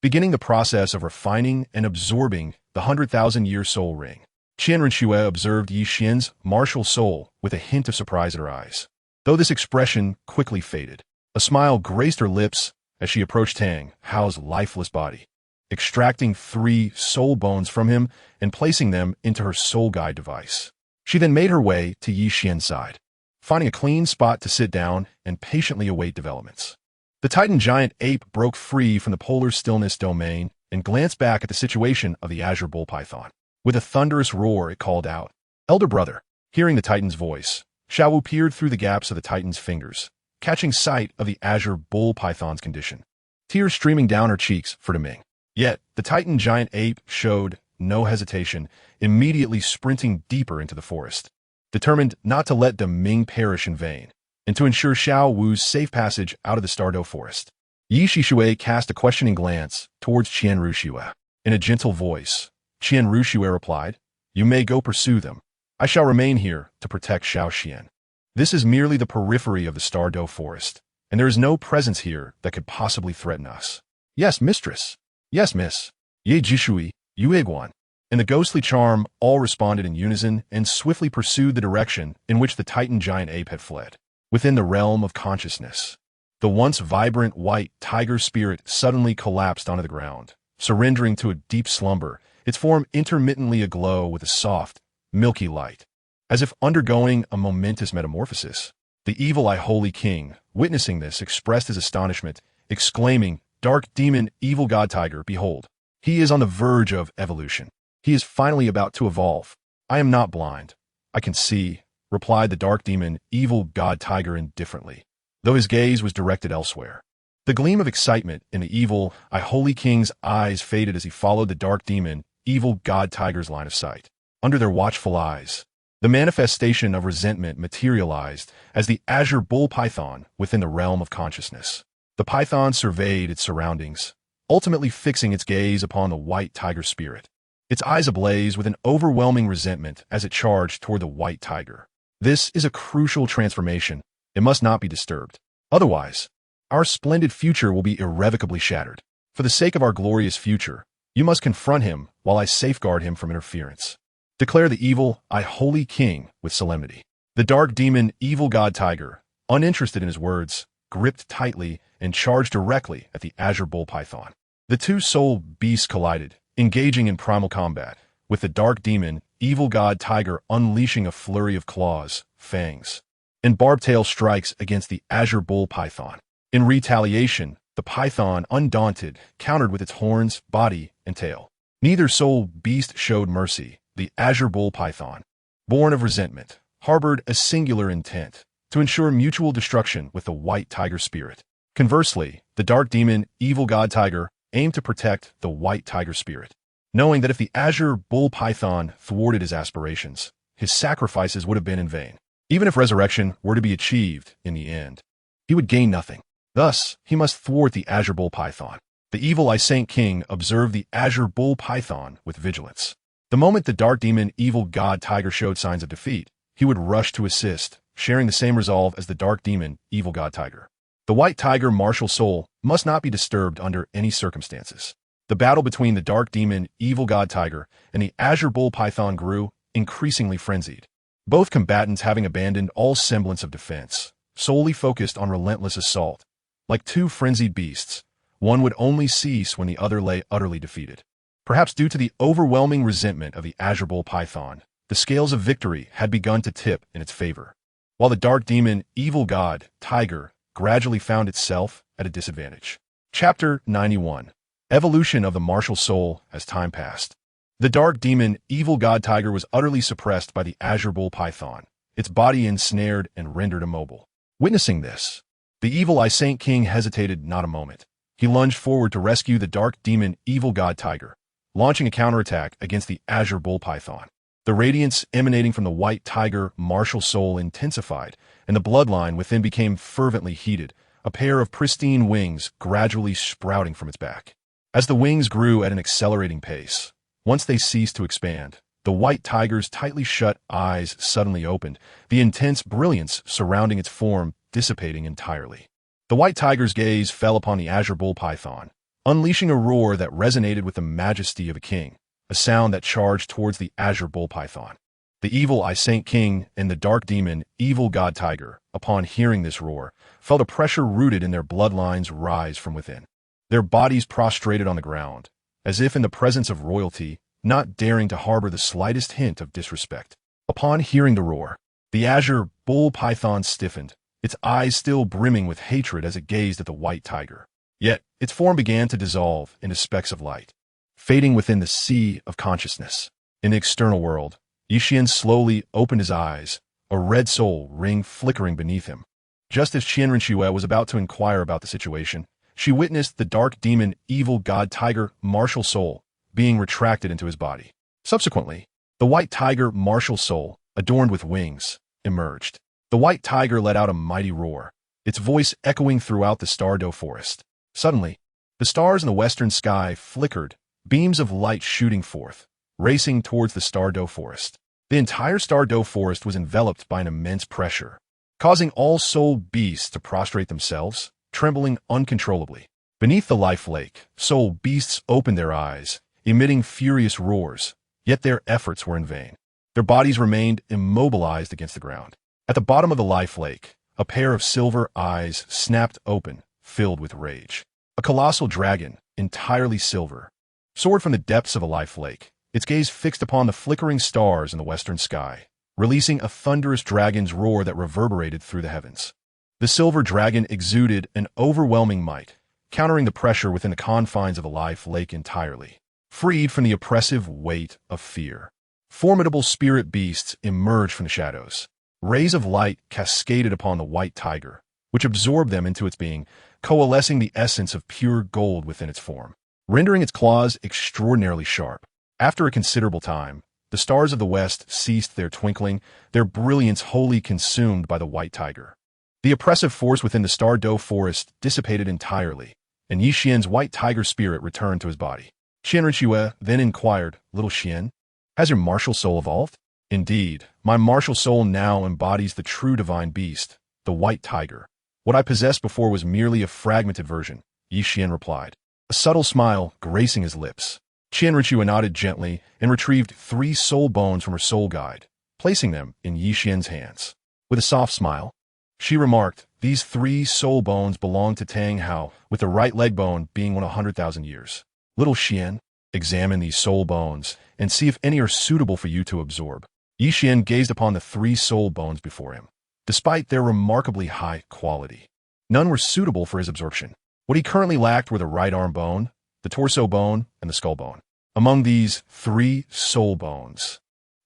beginning the process of refining and absorbing the 100,000-year soul ring. Qian Renxue observed Yi Xian's martial soul with a hint of surprise in her eyes. Though this expression quickly faded, a smile graced her lips as she approached Tang Hao's lifeless body, extracting 3 soul bones from him and placing them into her soul guide device. She then made her way to Yi Xian's side, finding a clean spot to sit down and patiently await developments. The Titan giant ape broke free from the polar stillness domain and glanced back at the situation of the azure bull python. With a thunderous roar, it called out, "Elder brother!" Hearing the Titan's voice, Xiao Wu peered through the gaps of the Titan's fingers, catching sight of the azure bull python's condition. Tears streaming down her cheeks for Deming. Yet, the Titan giant ape showed no hesitation, immediately sprinting deeper into the forest, determined not to let Deming perish in vain, and to ensure Xiao Wu's safe passage out of the Star Dou Forest. Yi Shixue cast a questioning glance towards QianRenxue. In a gentle voice, QianRenxue replied, "You may go pursue them. I shall remain here to protect Xiao Xian. This is merely the periphery of the Star Dou Forest, and there is no presence here that could possibly threaten us." "Yes, mistress." "Yes, miss." "Ye Jishui, Yue Guan." And the ghostly charm all responded in unison and swiftly pursued the direction in which the Titan giant ape had fled. Within the realm of consciousness, the once vibrant white tiger spirit suddenly collapsed onto the ground, surrendering to a deep slumber, its form intermittently aglow with a soft, milky light. As if undergoing a momentous metamorphosis, the evil eye holy king, witnessing this, expressed his astonishment, exclaiming, "Dark demon, evil god tiger, behold, he is on the verge of evolution. He is finally about to evolve. I am not blind. I can see," replied the dark demon, evil god tiger indifferently, though his gaze was directed elsewhere. The gleam of excitement in the evil eye holy king's eyes faded as he followed the dark demon, evil god tiger's line of sight. Under their watchful eyes, the manifestation of resentment materialized as the azure bull python within the realm of consciousness. The python surveyed its surroundings, ultimately fixing its gaze upon the white tiger spirit, its eyes ablaze with an overwhelming resentment as it charged toward the white tiger. "This is a crucial transformation. It must not be disturbed. Otherwise, our splendid future will be irrevocably shattered. For the sake of our glorious future, you must confront him while I safeguard him from interference," declared the evil eye holy king with solemnity. The dark demon evil god tiger, uninterested in his words, gripped tightly and charged directly at the azure bull python. The two soul beasts collided, engaging in primal combat, with the dark demon evil god tiger unleashing a flurry of claws, fangs, and barbed-tail strikes against the azure bull python. In retaliation, the python, undaunted, countered with its horns, body, and tail. Neither soul beast showed mercy. The azure bull python, born of resentment, harbored a singular intent to ensure mutual destruction with the white tiger spirit. Conversely, the dark demon evil god tiger aimed to protect the white tiger spirit, knowing that if the azure bull python thwarted his aspirations, his sacrifices would have been in vain. Even if resurrection were to be achieved in the end, he would gain nothing. Thus, he must thwart the azure bull python. The evil eye saint king observed the azure bull python with vigilance. The moment the dark demon evil god tiger showed signs of defeat, he would rush to assist, sharing the same resolve as the dark demon evil god tiger. The white tiger martial soul must not be disturbed under any circumstances. The battle between the dark demon evil god tiger and the azure bull python grew increasingly frenzied. Both combatants having abandoned all semblance of defense, solely focused on relentless assault. Like two frenzied beasts, one would only cease when the other lay utterly defeated. Perhaps due to the overwhelming resentment of the azure bull python, the scales of victory had begun to tip in its favor, while the dark demon, evil god, tiger, gradually found itself at a disadvantage. Chapter 91. Evolution of the martial soul as time passed. The dark demon, evil god tiger was utterly suppressed by the azure bull python, its body ensnared and rendered immobile. Witnessing this, the evil Saint King hesitated not a moment. He lunged forward to rescue the dark demon, evil god tiger, launching a counterattack against the azure bull python. The radiance emanating from the white tiger martial soul intensified, and the bloodline within became fervently heated, a pair of pristine wings gradually sprouting from its back. As the wings grew at an accelerating pace, once they ceased to expand, the white tiger's tightly shut eyes suddenly opened, the intense brilliance surrounding its form dissipating entirely. The white tiger's gaze fell upon the azure bull python, unleashing a roar that resonated with the majesty of a king, a sound that charged towards the azure bull python. The evil Saint King and the dark demon, evil god tiger, upon hearing this roar, felt a pressure rooted in their bloodlines rise from within. Their bodies prostrated on the ground, as if in the presence of royalty, not daring to harbor the slightest hint of disrespect. Upon hearing the roar, the azure bull python stiffened, its eyes still brimming with hatred as it gazed at the white tiger. Yet, its form began to dissolve into specks of light, fading within the sea of consciousness. In the external world, Yixian slowly opened his eyes, a red soul ring flickering beneath him. Just as Qian Renxue was about to inquire about the situation, she witnessed the dark demon, evil god tiger martial soul being retracted into his body. Subsequently, the white tiger martial soul, adorned with wings, emerged. The white tiger let out a mighty roar, its voice echoing throughout the Star Dou Forest. Suddenly, the stars in the western sky flickered, beams of light shooting forth, racing towards the Star Dou Forest. The entire Star Dou Forest was enveloped by an immense pressure, causing all soul beasts to prostrate themselves, trembling uncontrollably. Beneath the life lake, soul beasts opened their eyes, emitting furious roars, yet their efforts were in vain. Their bodies remained immobilized against the ground. At the bottom of the life lake, a pair of silver eyes snapped open, filled with rage. A colossal dragon, entirely silver, soared from the depths of a life lake, its gaze fixed upon the flickering stars in the western sky, releasing a thunderous dragon's roar that reverberated through the heavens. The silver dragon exuded an overwhelming might, countering the pressure within the confines of the life lake entirely. Freed from the oppressive weight of fear, formidable spirit beasts emerged from the shadows. Rays of light cascaded upon the white tiger, which absorbed them into its being, coalescing the essence of pure gold within its form, rendering its claws extraordinarily sharp. After a considerable time, the stars of the west ceased their twinkling, their brilliance wholly consumed by the white tiger. The oppressive force within the Star Dou Forest dissipated entirely, and Yixian's white tiger spirit returned to his body. Qian Renxue then inquired, "Little Qian, has your martial soul evolved?" "Indeed, my martial soul now embodies the true divine beast, the white tiger. What I possessed before was merely a fragmented version," Yixian replied, a subtle smile gracing his lips. Qian Renxue nodded gently and retrieved 3 soul bones from her soul guide, placing them in Yixian's hands. With a soft smile, she remarked, "These 3 soul bones belong to Tang Hao, with the right leg bone being 100,000 years. Little Qian, examine these soul bones and see if any are suitable for you to absorb." Yixian gazed upon the 3 soul bones before him. Despite their remarkably high quality, none were suitable for his absorption. What he currently lacked were the right arm bone, the torso bone, and the skull bone. Among these 3 soul bones,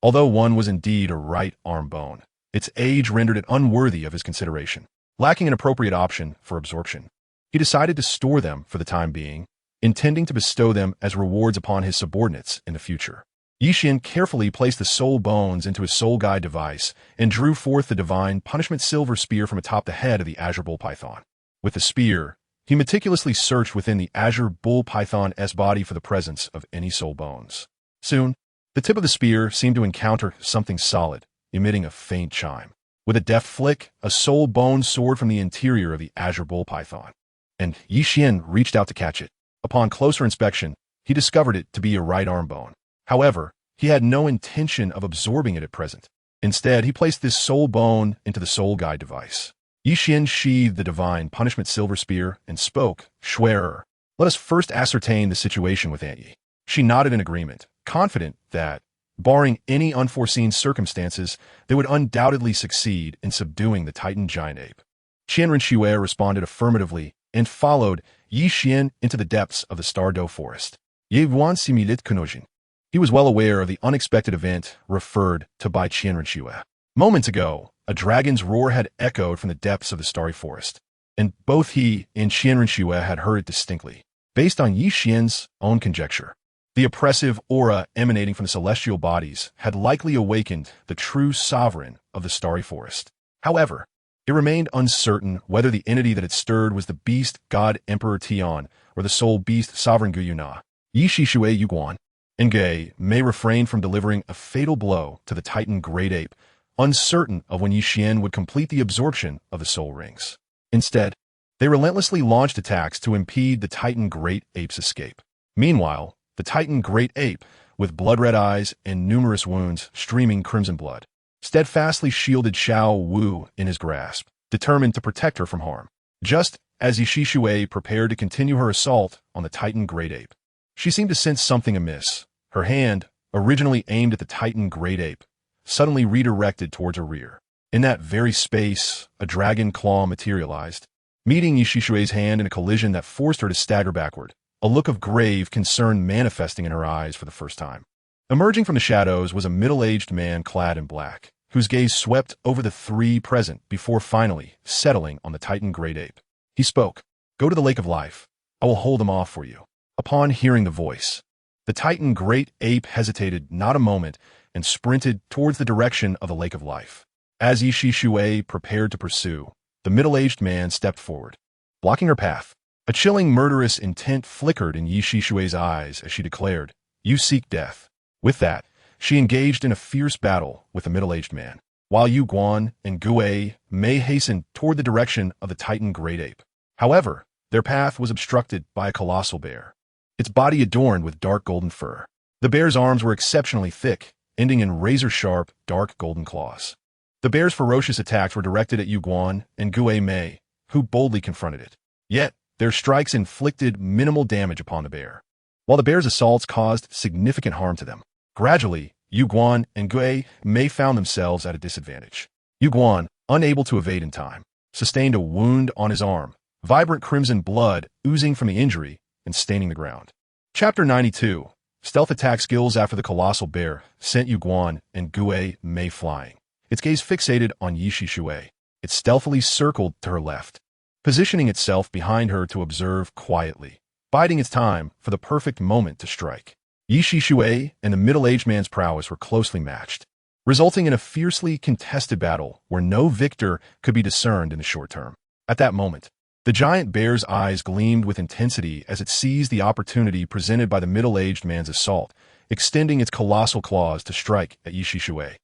although one was indeed a right arm bone, its age rendered it unworthy of his consideration. Lacking an appropriate option for absorption, he decided to store them for the time being, intending to bestow them as rewards upon his subordinates in the future. Yixian carefully placed the soul bones into his soul guide device and drew forth the divine punishment silver spear from atop the head of the azure bull python. With the spear, he meticulously searched within the azure bull python's body for the presence of any soul bones. Soon, the tip of the spear seemed to encounter something solid, emitting a faint chime. With a deft flick, a soul bone soared from the interior of the azure bull python, and Yixian reached out to catch it. Upon closer inspection, he discovered it to be a right arm bone. However, he had no intention of absorbing it at present. Instead, he placed this soul bone into the soul guide device. Yixian sheathed the divine punishment silver spear and spoke, "Schwerer, Let us first ascertain the situation with Aunt Yi. She nodded in agreement, confident that, barring any unforeseen circumstances, they would undoubtedly succeed in subduing the Titan giant ape. Qian Renxue responded affirmatively and followed Yi Xian into the depths of the Star Dou Forest. Ye Yuan Similit Kunojin. He was well aware of the unexpected event referred to by Qian Renxue. Moments ago, a dragon's roar had echoed from the depths of the starry forest, and both he and Qian Renxue had heard it distinctly, based on Yi Xian's own conjecture. The oppressive aura emanating from the celestial bodies had likely awakened the true sovereign of the starry forest. However, it remained uncertain whether the entity that had stirred was the beast god Emperor Tian or the soul beast sovereign Gu Yuna. Yi Shishui Yuguan and Gei may refrain from delivering a fatal blow to the Titan great ape, uncertain of when Yi Xian would complete the absorption of the soul rings. Instead, they relentlessly launched attacks to impede the Titan great ape's escape. Meanwhile, the Titan great ape, with blood-red eyes and numerous wounds streaming crimson blood, steadfastly shielded Xiao Wu in his grasp, determined to protect her from harm. Just as Yi Shishui prepared to continue her assault on the Titan great ape, she seemed to sense something amiss. Her hand, originally aimed at the Titan great ape, suddenly redirected towards her rear. In that very space, a dragon claw materialized, meeting Yi Shishui's hand in a collision that forced her to stagger backward, a look of grave concern manifesting in her eyes for the first time. Emerging from the shadows was a middle-aged man clad in black, whose gaze swept over the three present before finally settling on the Titan great ape. He spoke, "Go to the Lake of Life. I will hold them off for you." Upon hearing the voice, the Titan great ape hesitated not a moment and sprinted towards the direction of the Lake of Life. As Yi Shishui prepared to pursue, the middle-aged man stepped forward, blocking her path. A chilling, murderous intent flickered in Yi Shishui's eyes as she declared, "You seek death." With that, she engaged in a fierce battle with the middle-aged man, while Yu Guan and Gue Mei hastened toward the direction of the Titan great ape. However, their path was obstructed by a colossal bear, its body adorned with dark golden fur. The bear's arms were exceptionally thick, ending in razor-sharp, dark golden claws. The bear's ferocious attacks were directed at Yu Guan and Gue Mei, who boldly confronted it. Yet, their strikes inflicted minimal damage upon the bear, while the bear's assaults caused significant harm to them. Gradually, Yu Guan and Gue Mei found themselves at a disadvantage. Yu Guan, unable to evade in time, sustained a wound on his arm, vibrant crimson blood oozing from the injury and staining the ground. Chapter 92. Stealth attack skills after the colossal bear sent Yu Guan and Gue Mei flying. Its gaze fixated on Yi Shishui. It stealthily circled to her left, positioning itself behind her to observe quietly, biding its time for the perfect moment to strike. Yi Shishui and the middle-aged man's prowess were closely matched, resulting in a fiercely contested battle where no victor could be discerned in the short term. At that moment, the giant bear's eyes gleamed with intensity as it seized the opportunity presented by the middle-aged man's assault, extending its colossal claws to strike at Yi Shishui.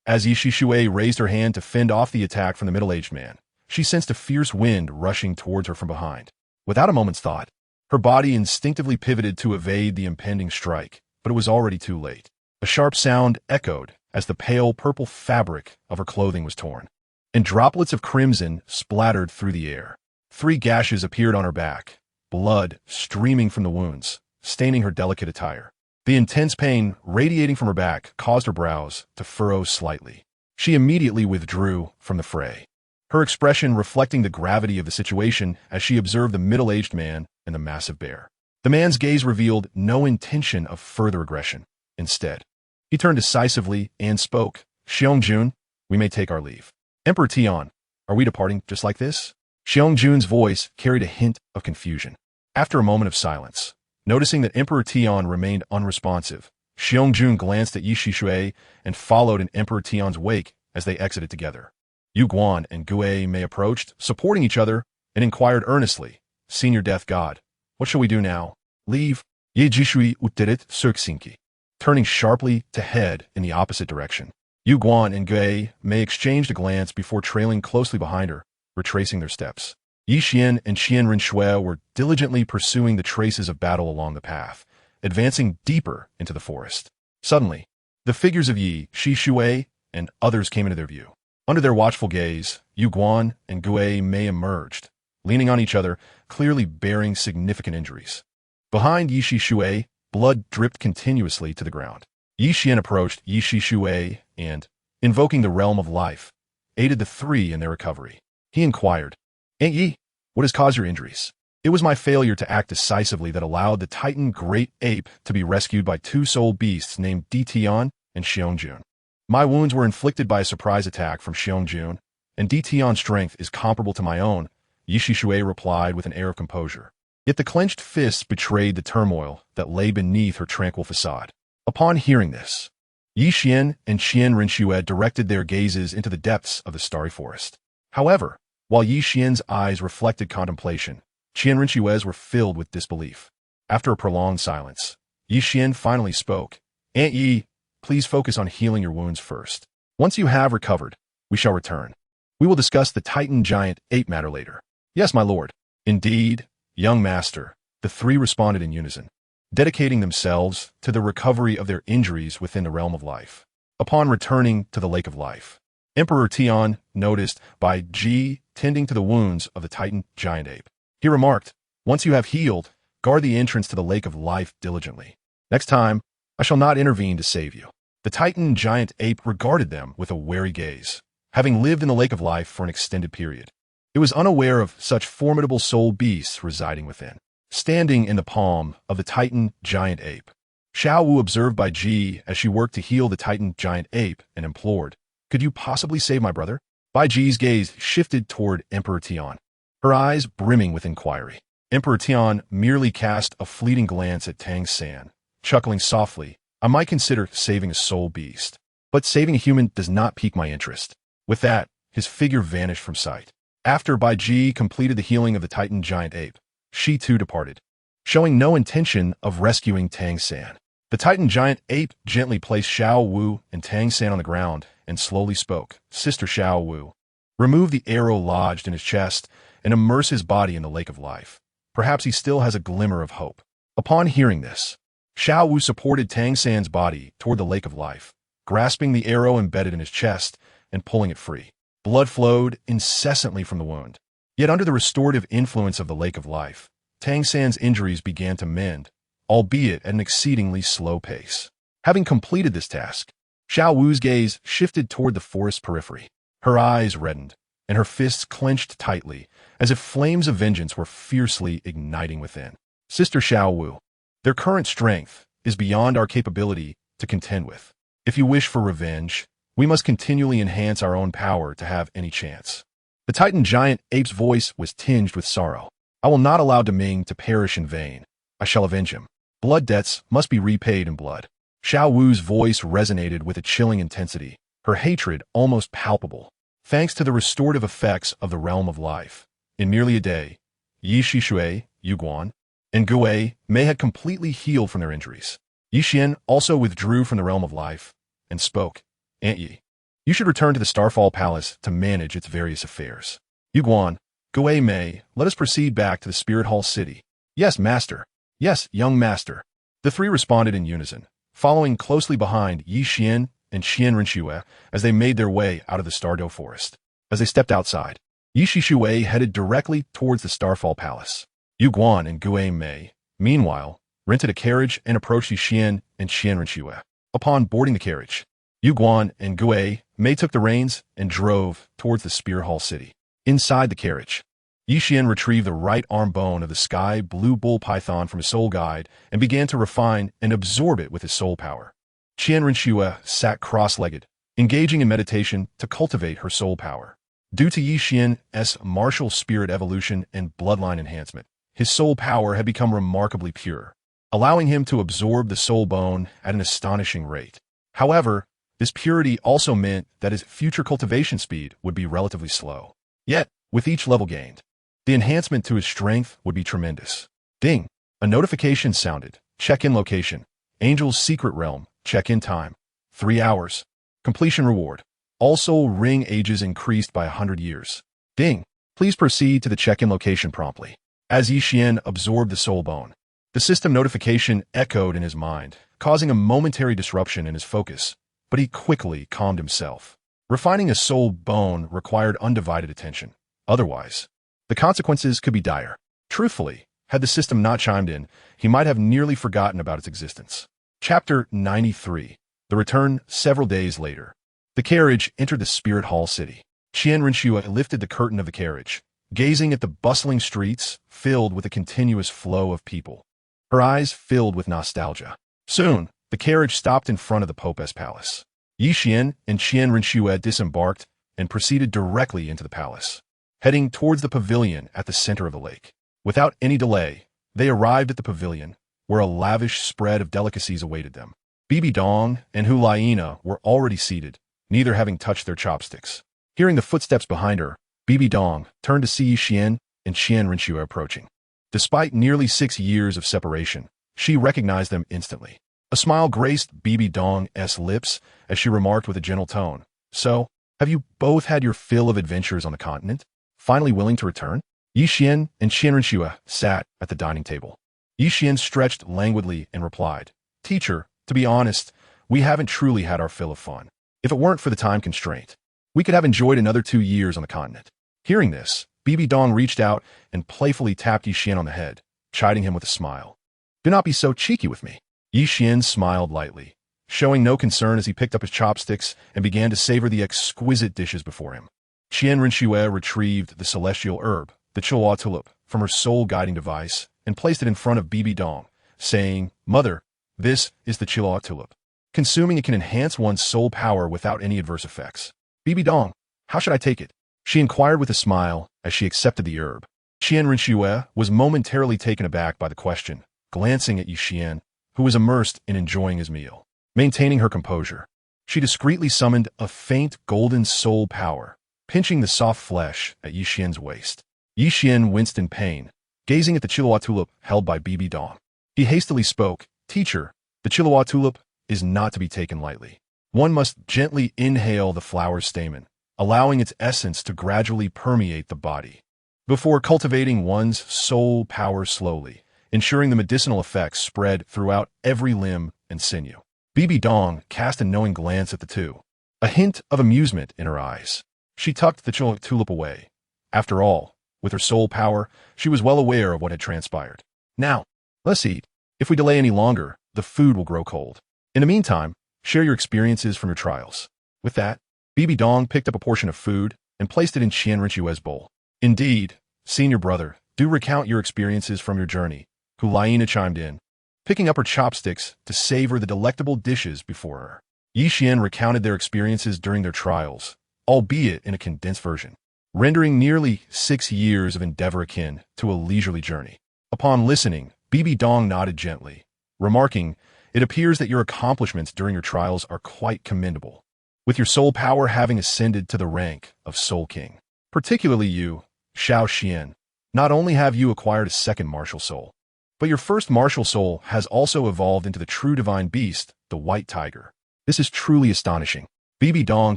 As Yi Shishui raised her hand to fend off the attack from the middle-aged man, she sensed a fierce wind rushing towards her from behind. Without a moment's thought, her body instinctively pivoted to evade the impending strike, but it was already too late. A sharp sound echoed as the pale purple fabric of her clothing was torn, and droplets of crimson splattered through the air. 3 gashes appeared on her back, blood streaming from the wounds, staining her delicate attire. The intense pain radiating from her back caused her brows to furrow slightly. She immediately withdrew from the fray, her expression reflecting the gravity of the situation as she observed the middle-aged man and the massive bear. The man's gaze revealed no intention of further aggression. Instead, he turned decisively and spoke, "Xiong-jun, we may take our leave." "Emperor Tian, are we departing just like this?" Xiong-jun's voice carried a hint of confusion. After a moment of silence, noticing that Emperor Tian remained unresponsive, Xiong-jun glanced at Yi Shishui and followed in Emperor Tian's wake as they exited together. Yu Guan and Gue Mei approached, supporting each other, and inquired earnestly, "Senior Death God, what shall we do now?" "Leave." Ye Jishui Utterit Surksinki. Turning sharply to head in the opposite direction, Yu Guan and Gue Mei exchanged a glance before trailing closely behind her, retracing their steps. Yi Xian and Qian Renxue were diligently pursuing the traces of battle along the path, advancing deeper into the forest. Suddenly, the figures of Yi Shishui and others came into their view. Under their watchful gaze, Yu Guan and Gue Mei emerged, leaning on each other, clearly bearing significant injuries. Behind Yi Shixue, blood dripped continuously to the ground. Yi Xian approached Yi Shixue and, invoking the realm of life, aided the three in their recovery. He inquired, "Aunt Yi, what has caused your injuries?" "It was my failure to act decisively that allowed the Titan Great Ape to be rescued by two soul beasts named Ditian and Xiongjun. My wounds were inflicted by a surprise attack from Xiongjun, and Ditian's strength is comparable to my own," Yi Shixue replied with an air of composure. Yet the clenched fists betrayed the turmoil that lay beneath her tranquil facade. Upon hearing this, Yi Xian and Qian Renxue directed their gazes into the depths of the starry forest. However, while Yi Xian's eyes reflected contemplation, Qian Renxue's were filled with disbelief. After a prolonged silence, Yi Xian finally spoke. "Aunt Yi, please focus on healing your wounds first. Once you have recovered, we shall return. We will discuss the Titan Giant Ape matter later." "Yes, my lord." "Indeed, young master," the three responded in unison, dedicating themselves to the recovery of their injuries within the realm of life. Upon returning to the Lake of Life, Emperor Tian noticed Bai Ji tending to the wounds of the Titan Giant Ape. He remarked, "Once you have healed, guard the entrance to the Lake of Life diligently. Next time, I shall not intervene to save you." The Titan Giant Ape regarded them with a wary gaze, having lived in the Lake of Life for an extended period. It was unaware of such formidable soul beasts residing within. Standing in the palm of the Titan Giant Ape, Xiao Wu observed Bai Ji as she worked to heal the Titan Giant Ape and implored, "Could you possibly save my brother?" Bai Ji's gaze shifted toward Emperor Tian, her eyes brimming with inquiry. Emperor Tian merely cast a fleeting glance at Tang San, chuckling softly, "I might consider saving a soul beast, but saving a human does not pique my interest." With that, his figure vanished from sight. After Bai Ji completed the healing of the Titan Giant Ape, she too departed, showing no intention of rescuing Tang San. The Titan Giant Ape gently placed Xiao Wu and Tang San on the ground and slowly spoke. "Sister Xiao Wu, remove the arrow lodged in his chest and immerse his body in the Lake of Life. Perhaps he still has a glimmer of hope." Upon hearing this, Xiao Wu supported Tang San's body toward the Lake of Life, grasping the arrow embedded in his chest and pulling it free. Blood flowed incessantly from the wound. Yet under the restorative influence of the Lake of Life, Tang San's injuries began to mend, albeit at an exceedingly slow pace. Having completed this task, Xiao Wu's gaze shifted toward the forest periphery. Her eyes reddened, and her fists clenched tightly, as if flames of vengeance were fiercely igniting within. "Sister Xiao Wu, their current strength is beyond our capability to contend with. If you wish for revenge, we must continually enhance our own power to have any chance." The Titan Giant Ape's voice was tinged with sorrow. "I will not allow Deming to perish in vain. I shall avenge him. Blood debts must be repaid in blood." Xiao Wu's voice resonated with a chilling intensity, her hatred almost palpable. Thanks to the restorative effects of the realm of life, in merely a day, Yi Shixue, Yu Guan, and Gue Mei had completely healed from their injuries. Yi Xian also withdrew from the realm of life and spoke. "Aunt Yi, you should return to the Starfall Palace to manage its various affairs. Yu Guan, Gue Mei, let us proceed back to the Spirit Hall City." "Yes, master. Yes, young master." The three responded in unison, following closely behind Yi Xian and Qian Renxue as they made their way out of the Star Dou Forest. As they stepped outside, Yi Shixue headed directly towards the Starfall Palace. Yu Guan and Gue Mei, meanwhile, rented a carriage and approached Yi Xian and Qian Renxue. Upon boarding the carriage, Yu Guan and Gue Mei took the reins and drove towards the Spirit Hall City. Inside the carriage, Yi Xian retrieved the right arm bone of the sky blue bull python from his soul guide and began to refine and absorb it with his soul power. Qian Renxue sat cross-legged, engaging in meditation to cultivate her soul power. Due to Yi Xian's martial spirit evolution and bloodline enhancement, his soul power had become remarkably pure, allowing him to absorb the soul bone at an astonishing rate. However, this purity also meant that his future cultivation speed would be relatively slow. Yet, with each level gained, the enhancement to his strength would be tremendous. Ding! A notification sounded. Check-in location. Angel's Secret Realm. Check-in time. 3 hours. Completion reward. All soul ring ages increased by 100 years. Ding! Please proceed to the check-in location promptly. As Yi Xian absorbed the soul bone, the system notification echoed in his mind, causing a momentary disruption in his focus, but he quickly calmed himself. Refining a soul bone required undivided attention. Otherwise, The consequences could be dire. Truthfully, had the system not chimed in, he might have nearly forgotten about its existence. Chapter 93. The Return several days later. The carriage entered the Spirit Hall city. Qian Renxue lifted the curtain of the carriage, gazing at the bustling streets filled with a continuous flow of people. Her eyes filled with nostalgia. Soon, the carriage stopped in front of the Pope's palace. Yi Xian and Qian Renxue disembarked and proceeded directly into the palace, heading towards the pavilion at the center of the lake. Without any delay, they arrived at the pavilion, where a lavish spread of delicacies awaited them. Bibi Dong and Hu Laina were already seated, neither having touched their chopsticks. Hearing the footsteps behind her, Bibi Dong turned to see Yi Xian and Qian Renxue approaching. Despite nearly 6 years of separation, she recognized them instantly. A smile graced Bibi Dong's lips as she remarked with a gentle tone, "So, have you both had your fill of adventures on the continent? Finally willing to return?" Yi Xian and Qian Renxue sat at the dining table. Yi Xian stretched languidly and replied, "Teacher, to be honest, we haven't truly had our fill of fun. If it weren't for the time constraint, we could have enjoyed another 2 years on the continent." Hearing this, Bibi Dong reached out and playfully tapped Yi Xian on the head, chiding him with a smile. "Do not be so cheeky with me." Yi Xian smiled lightly, showing no concern as he picked up his chopsticks and began to savor the exquisite dishes before him. Qian Renxue retrieved the celestial herb, the Qiluo tulip, from her soul-guiding device and placed it in front of Bibi Dong, saying, "Mother, this is the Qiluo tulip. Consuming it can enhance one's soul power without any adverse effects." "Bibi Dong, how should I take it?" she inquired with a smile as she accepted the herb. Qian Renxue was momentarily taken aback by the question, glancing at Yi Xian, who was immersed in enjoying his meal. Maintaining her composure, she discreetly summoned a faint golden soul power, pinching the soft flesh at Yi Xian's waist. Yi Xian winced in pain, gazing at the Qiluo tulip held by Bibi Dong. He hastily spoke, "Teacher, the Qiluo tulip is not to be taken lightly. One must gently inhale the flower's stamen, allowing its essence to gradually permeate the body, before cultivating one's soul power slowly, ensuring the medicinal effects spread throughout every limb and sinew." Bibi Dong cast a knowing glance at the two, a hint of amusement in her eyes. She tucked the Qiluo tulip away. After all, with her soul power, she was well aware of what had transpired. "Now, let's eat. If we delay any longer, the food will grow cold. In the meantime, share your experiences from your trials." With that, Bibi Dong picked up a portion of food and placed it in Qian Renxue's bowl. "Indeed, senior brother, do recount your experiences from your journey," Hu Laina chimed in, picking up her chopsticks to savor the delectable dishes before her. Yi Xian recounted their experiences during their trials, albeit in a condensed version, rendering nearly 6 years of endeavor akin to a leisurely journey. Upon listening, Bibi Dong nodded gently, remarking, "It appears that your accomplishments during your trials are quite commendable, with your soul power having ascended to the rank of Soul King. Particularly you, Xiao Xian. Not only have you acquired a second martial soul, but your first martial soul has also evolved into the true divine beast, the White Tiger. This is truly astonishing." Bibi Dong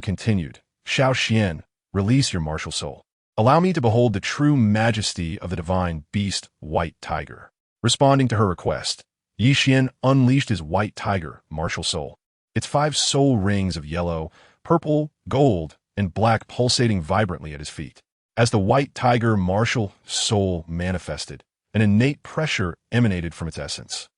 continued, "Xiao Xian, release your martial soul. Allow me to behold the true majesty of the divine beast, White Tiger." Responding to her request, Yi Xian unleashed his White Tiger martial soul, its 5 soul rings of yellow, purple, gold, and black pulsating vibrantly at his feet. As the White Tiger martial soul manifested, an innate pressure emanated from its essence,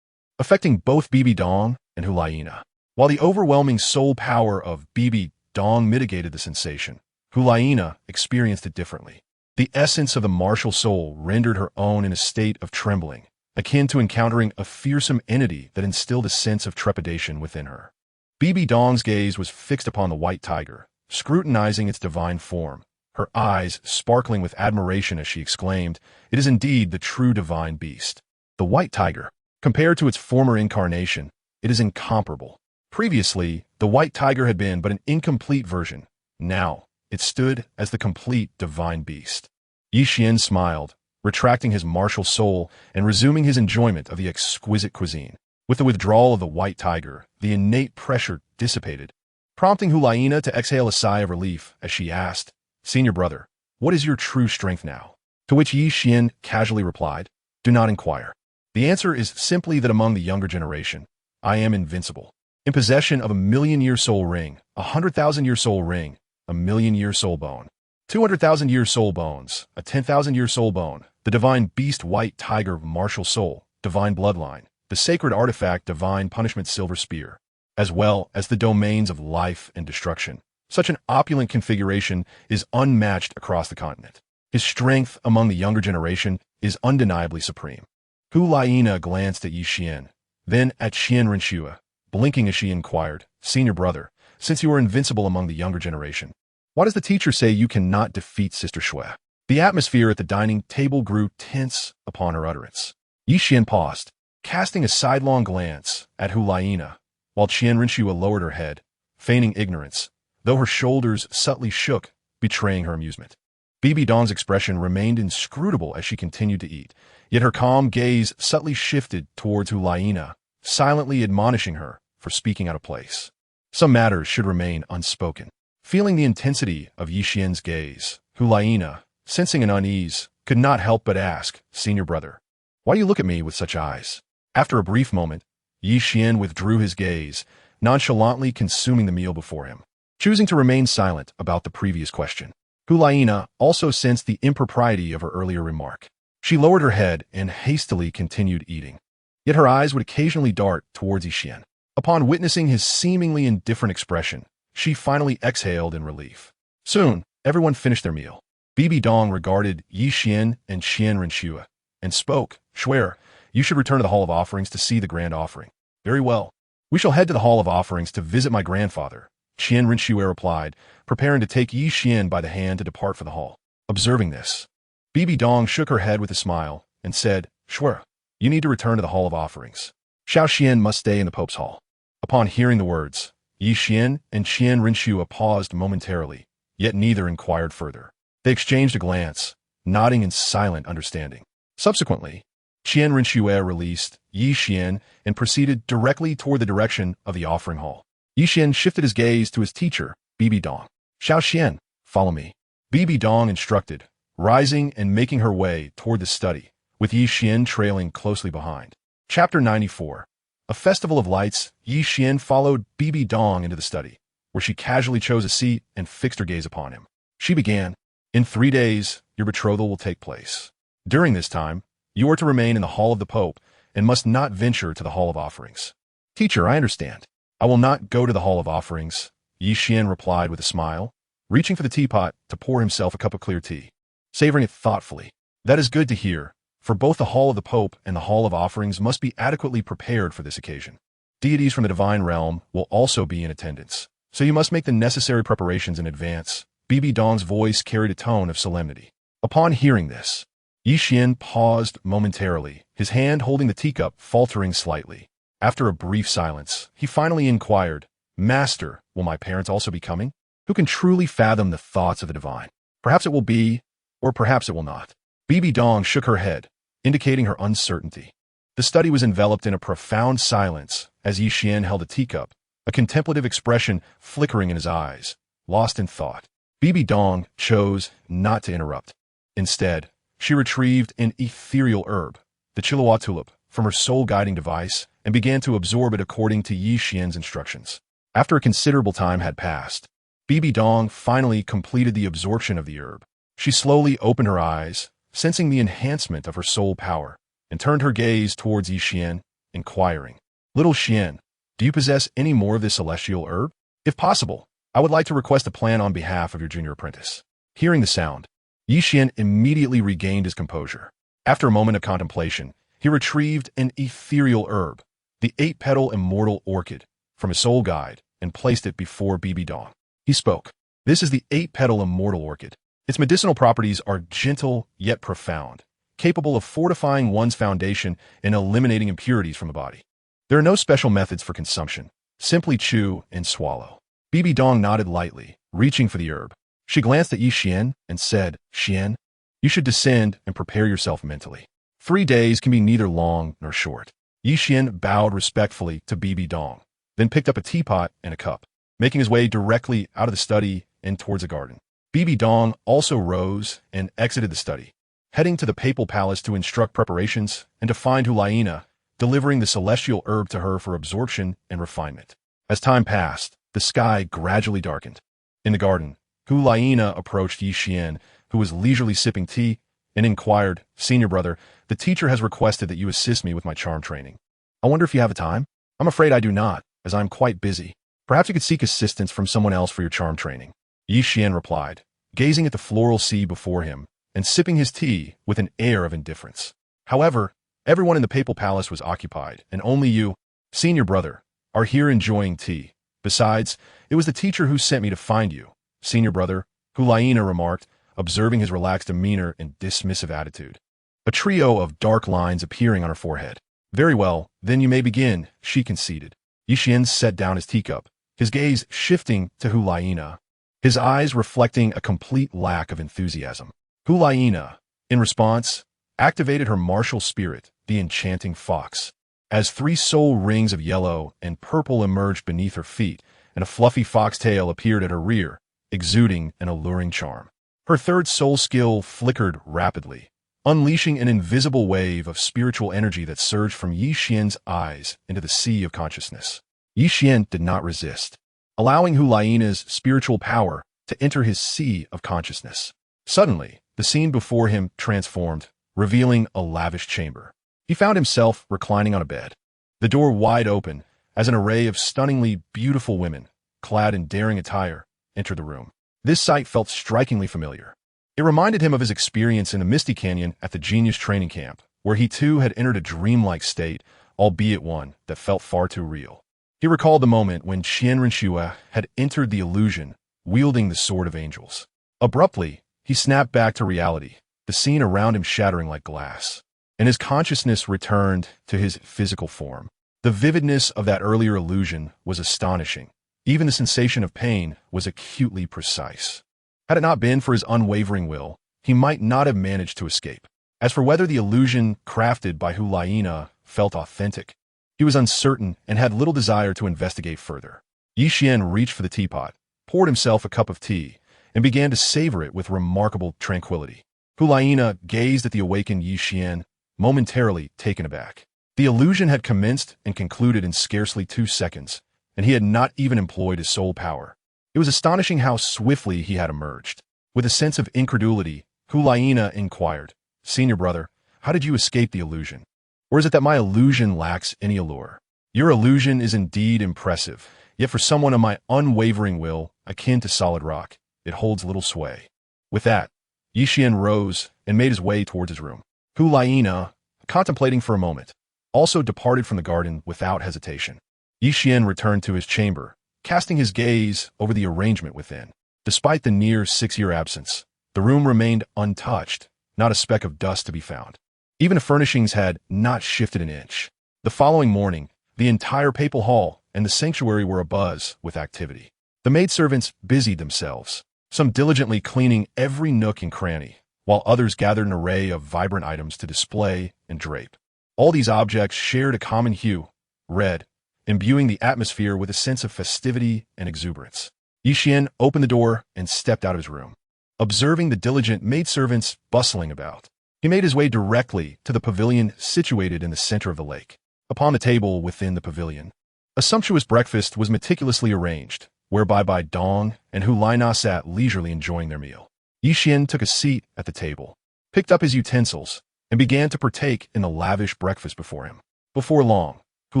affecting both Bibi Dong and Hu Laina. While the overwhelming soul power of Bibi Dong mitigated the sensation, Hu Laina experienced it differently. The essence of the martial soul rendered her own in a state of trembling, akin to encountering a fearsome entity that instilled a sense of trepidation within her. Bibi Dong's gaze was fixed upon the White Tiger, scrutinizing its divine form, her eyes sparkling with admiration as she exclaimed, "It is indeed the true divine beast." The White Tiger, compared to its former incarnation, it is incomparable. Previously, the White Tiger had been but an incomplete version. Now, it stood as the complete divine beast. Yi Xian smiled, retracting his martial soul and resuming his enjoyment of the exquisite cuisine. With the withdrawal of the White Tiger, the innate pressure dissipated, prompting Hu Laina to exhale a sigh of relief as she asked, "Senior brother, what is your true strength now?" To which Yi Xian casually replied, "Do not inquire. The answer is simply that among the younger generation, I am invincible, in possession of a 1,000,000-year soul ring, a 100,000-year soul ring, a 1,000,000-year soul bone, 200,000-year soul bones, a 10,000-year soul bone, the divine beast white tiger martial soul, divine bloodline, the sacred artifact divine punishment silver spear, as well as the domains of life and destruction. Such an opulent configuration is unmatched across the continent. His strength among the younger generation is undeniably supreme. Hu Laina glanced at Yi Xian, then at Qian Renxue, blinking as she inquired, "Senior brother, since you are invincible among the younger generation, why does the teacher say you cannot defeat Sister Shui?" The atmosphere at the dining table grew tense upon her utterance. Yi Xian paused, casting a sidelong glance at Hu Laina, while Qian Renxue lowered her head, feigning ignorance, though her shoulders subtly shook, betraying her amusement. Bibi Dong's expression remained inscrutable as she continued to eat, yet her calm gaze subtly shifted towards Hu Laina, silently admonishing her for speaking out of place. Some matters should remain unspoken. Feeling the intensity of Yi Xian's gaze, Hu Laina, sensing an unease, could not help but ask, "Senior brother, why do you look at me with such eyes?" After a brief moment, Yi Xian withdrew his gaze, nonchalantly consuming the meal before him, choosing to remain silent about the previous question. Hu Laina also sensed the impropriety of her earlier remark. She lowered her head and hastily continued eating. Yet her eyes would occasionally dart towards Yi Xian. Upon witnessing his seemingly indifferent expression, she finally exhaled in relief. Soon, everyone finished their meal. Bibi Dong regarded Yi Xian and Qian Renxue and spoke, "Schwer, you should return to the Hall of Offerings to see the Grand Offering." "Very well. We shall head to the Hall of Offerings to visit my grandfather," Qian Renxue replied, preparing to take Yi Xian by the hand to depart for the hall. Observing this, Bibi Dong shook her head with a smile and said, "Schwer, you need to return to the Hall of Offerings. Xiao Xian must stay in the Pope's Hall." Upon hearing the words, Yi Xian and Qian Renxue paused momentarily, yet neither inquired further. They exchanged a glance, nodding in silent understanding. Subsequently, Qian Renxue released Yi Xian and proceeded directly toward the direction of the offering hall. Yi Xian shifted his gaze to his teacher, Bibi Dong. "Xiao Xian, follow me." Bibi Dong instructed, rising and making her way toward the study, with Yi Xian trailing closely behind. Chapter 94. A Festival of Lights. Yi Xian followed Bibi Dong into the study, where she casually chose a seat and fixed her gaze upon him. She began, "In 3 days, your betrothal will take place. During this time, you are to remain in the Hall of the Pope and must not venture to the Hall of Offerings." "Teacher, I understand. I will not go to the Hall of Offerings," Yi Xian replied with a smile, reaching for the teapot to pour himself a cup of clear tea, savoring it thoughtfully. "That is good to hear, for both the Hall of the Pope and the Hall of Offerings must be adequately prepared for this occasion. Deities from the divine realm will also be in attendance, so you must make the necessary preparations in advance." Bibi Dong's voice carried a tone of solemnity. Upon hearing this, Yi Xian paused momentarily, his hand holding the teacup faltering slightly. After a brief silence, he finally inquired, "Master, will my parents also be coming? Who can truly fathom the thoughts of the divine? Perhaps it will be, or perhaps it will not." Bibi Dong shook her head, indicating her uncertainty. The study was enveloped in a profound silence as Yi Xian held a teacup, a contemplative expression flickering in his eyes, lost in thought. Bibi Dong chose not to interrupt. Instead, she retrieved an ethereal herb, the Chihuahua tulip, from her soul-guiding device and began to absorb it according to Yi Xian's instructions. After a considerable time had passed, Bibi Dong finally completed the absorption of the herb. She slowly opened her eyes, sensing the enhancement of her soul power, and turned her gaze towards Yi Xian, inquiring, "Little Xian, do you possess any more of this celestial herb? If possible, I would like to request a plan on behalf of your junior apprentice." Hearing the sound, Yi Xian immediately regained his composure. After a moment of contemplation, he retrieved an ethereal herb, the 8-petal immortal orchid, from his soul guide and placed it before Bibi Dong. He spoke, "This is the 8-petal immortal orchid. Its medicinal properties are gentle yet profound, capable of fortifying one's foundation and eliminating impurities from the body. There are no special methods for consumption. Simply chew and swallow." Bibi Dong nodded lightly, reaching for the herb. She glanced at Yi Xian and said, "Xian, you should descend and prepare yourself mentally. 3 days can be neither long nor short." Yi Xian bowed respectfully to Bibi Dong, then picked up a teapot and a cup, making his way directly out of the study and towards the garden. Bibi Dong also rose and exited the study, heading to the papal palace to instruct preparations and to find Hu Laina, delivering the celestial herb to her for absorption and refinement. As time passed, the sky gradually darkened. In the garden, Hu Laina approached Yi Xian, who was leisurely sipping tea, and inquired, "Senior brother, the teacher has requested that you assist me with my charm training. I wonder if you have a time?" "I'm afraid I do not, as I am quite busy. Perhaps you could seek assistance from someone else for your charm training," Yi Xian replied, gazing at the floral sea before him and sipping his tea with an air of indifference. However, everyone in the papal palace was occupied, and only you, senior brother, are here enjoying tea. Besides, it was the teacher who sent me to find you, senior brother, Hu Laina remarked, observing his relaxed demeanor and dismissive attitude, a trio of dark lines appearing on her forehead. "Very well, then you may begin," she conceded. Yi Xian set down his teacup, his gaze shifting to Hu Laina, his eyes reflecting a complete lack of enthusiasm. Hu Laina, in response, activated her martial spirit, the enchanting fox. As 3 soul rings of yellow and purple emerged beneath her feet, and a fluffy foxtail appeared at her rear, exuding an alluring charm. Her 3rd soul skill flickered rapidly, unleashing an invisible wave of spiritual energy that surged from Yi Xian's eyes into the sea of consciousness. Yi Xian did not resist, allowing Hu Laina's spiritual power to enter his sea of consciousness. Suddenly, the scene before him transformed, revealing a lavish chamber. He found himself reclining on a bed, the door wide open, as an array of stunningly beautiful women, clad in daring attire, entered the room. This sight felt strikingly familiar. It reminded him of his experience in the Misty Canyon at the Genius Training Camp, where he too had entered a dreamlike state, albeit one that felt far too real. He recalled the moment when Qian Renxue had entered the illusion, wielding the Sword of Angels. Abruptly, he snapped back to reality, the scene around him shattering like glass, and his consciousness returned to his physical form. The vividness of that earlier illusion was astonishing. Even the sensation of pain was acutely precise. Had it not been for his unwavering will, he might not have managed to escape. As for whether the illusion crafted by Hu Laina felt authentic, he was uncertain and had little desire to investigate further. Yi Xian reached for the teapot, poured himself a cup of tea, and began to savor it with remarkable tranquility. Hu Laina gazed at the awakened Yi Xian, momentarily taken aback. The illusion had commenced and concluded in scarcely 2 seconds, and he had not even employed his soul power. It was astonishing how swiftly he had emerged. With a sense of incredulity, Hu Laina inquired, "Senior brother, how did you escape the illusion? Or is it that my illusion lacks any allure?" "Your illusion is indeed impressive, yet for someone of my unwavering will, akin to solid rock, it holds little sway." With that, Yi Xian rose and made his way towards his room. Hu Laina, contemplating for a moment, also departed from the garden without hesitation. Yi Xian returned to his chamber, casting his gaze over the arrangement within. Despite the near 6-year absence, the room remained untouched, not a speck of dust to be found. Even the furnishings had not shifted an inch. The following morning, the entire papal hall and the sanctuary were abuzz with activity. The maidservants busied themselves, some diligently cleaning every nook and cranny, while others gathered an array of vibrant items to display and drape. All these objects shared a common hue, red, imbuing the atmosphere with a sense of festivity and exuberance. Yi Xian opened the door and stepped out of his room. Observing the diligent maidservants bustling about, he made his way directly to the pavilion situated in the center of the lake. Upon the table within the pavilion, a sumptuous breakfast was meticulously arranged, where Bibi Dong and Hu Laina sat leisurely enjoying their meal. Yi Xian took a seat at the table, picked up his utensils, and began to partake in the lavish breakfast before him. Before long, Hu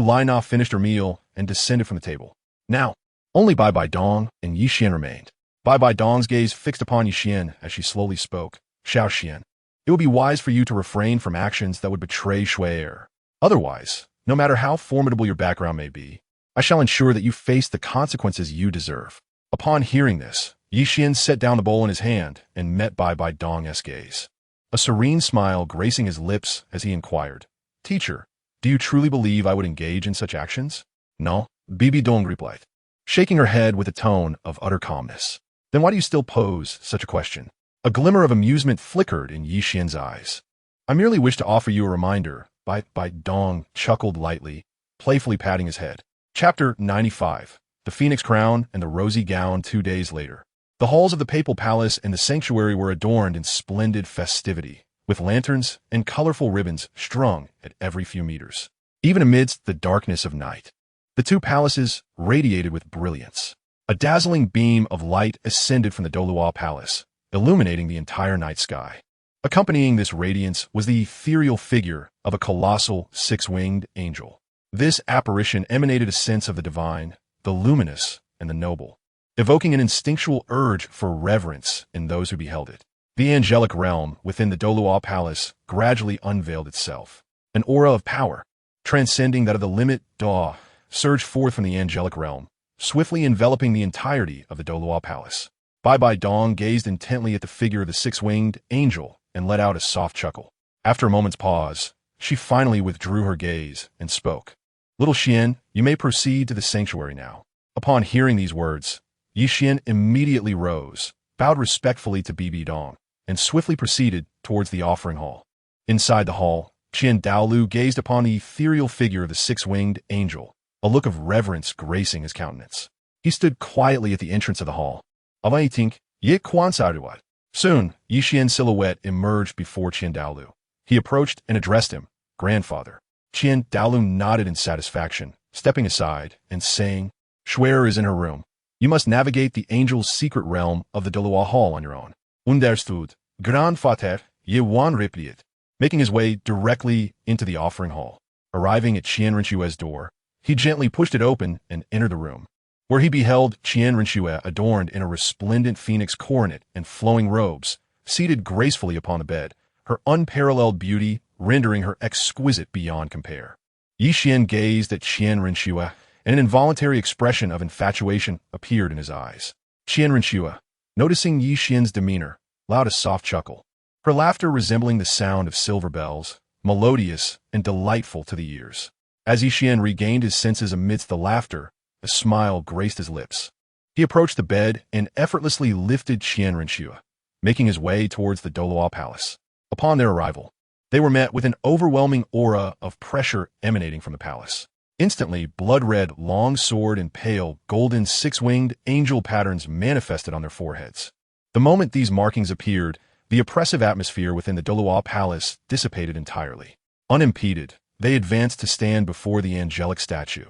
Laina finished her meal and descended from the table. Now, only Bibi Dong and Yi Xian remained. Bibi Dong's gaze fixed upon Yi Xian as she slowly spoke. "Xiao Xian, it would be wise for you to refrain from actions that would betray Shui. Otherwise, no matter how formidable your background may be, I shall ensure that you face the consequences you deserve." Upon hearing this, Yi Xian set down the bowl in his hand and met Bibi Dong's gaze, a serene smile gracing his lips as he inquired, "Teacher, do you truly believe I would engage in such actions?" "No," Bibi Dong replied, shaking her head with a tone of utter calmness. "Then why do you still pose such a question?" A glimmer of amusement flickered in Yi Xian's eyes. "I merely wish to offer you a reminder," Bibi Dong chuckled lightly, playfully patting his head. Chapter 95. The Phoenix Crown and the Rosy Gown 2 days later. The halls of the papal palace and the sanctuary were adorned in splendid festivity, with lanterns and colorful ribbons strung at every few meters. Even amidst the darkness of night, the 2 palaces radiated with brilliance. A dazzling beam of light ascended from the Douluo palace, illuminating the entire night sky. Accompanying this radiance was the ethereal figure of a colossal six-winged angel. This apparition emanated a sense of the divine, the luminous, and the noble, evoking an instinctual urge for reverence in those who beheld it. The angelic realm within the Douluo palace gradually unveiled itself. An aura of power, transcending that of the limit Dou, surged forth from the angelic realm, swiftly enveloping the entirety of the Douluo palace. Bibi Dong gazed intently at the figure of the six-winged angel and let out a soft chuckle. After a moment's pause, she finally withdrew her gaze and spoke. "Little Xian, you may proceed to the sanctuary now." Upon hearing these words, Yi Xian immediately rose, bowed respectfully to Bibi Dong, and swiftly proceeded towards the offering hall. Inside the hall, Douluo gazed upon the ethereal figure of the six-winged angel, a look of reverence gracing his countenance. He stood quietly at the entrance of the hall. Soon, Yi Xian's silhouette emerged before Douluo. He approached and addressed him, "Grandfather." Douluo nodded in satisfaction, stepping aside and saying, "Schwer is in her room. You must navigate the angel's secret realm of the Douluo Hall on your own." Understood, Grandvater, ye wan replied, making his way directly into the offering hall. Arriving at Qian Renxue's door, he gently pushed it open and entered the room, where he beheld Qian Renxue adorned in a resplendent phoenix coronet and flowing robes, seated gracefully upon the bed, her unparalleled beauty rendering her exquisite beyond compare. Yi Xian gazed at Qian Renxue, and an involuntary expression of infatuation appeared in his eyes. Qian Renxue, noticing Yi Xian's demeanor, allowed a soft chuckle, her laughter resembling the sound of silver bells, melodious and delightful to the ears. As Yi Xian regained his senses amidst the laughter, a smile graced his lips. He approached the bed and effortlessly lifted Qian Renxue, making his way towards the Douluo palace. Upon their arrival, they were met with an overwhelming aura of pressure emanating from the palace. Instantly, blood-red, long sword and pale, golden six-winged angel patterns manifested on their foreheads. The moment these markings appeared, the oppressive atmosphere within the Douluo palace dissipated entirely. Unimpeded, they advanced to stand before the angelic statue,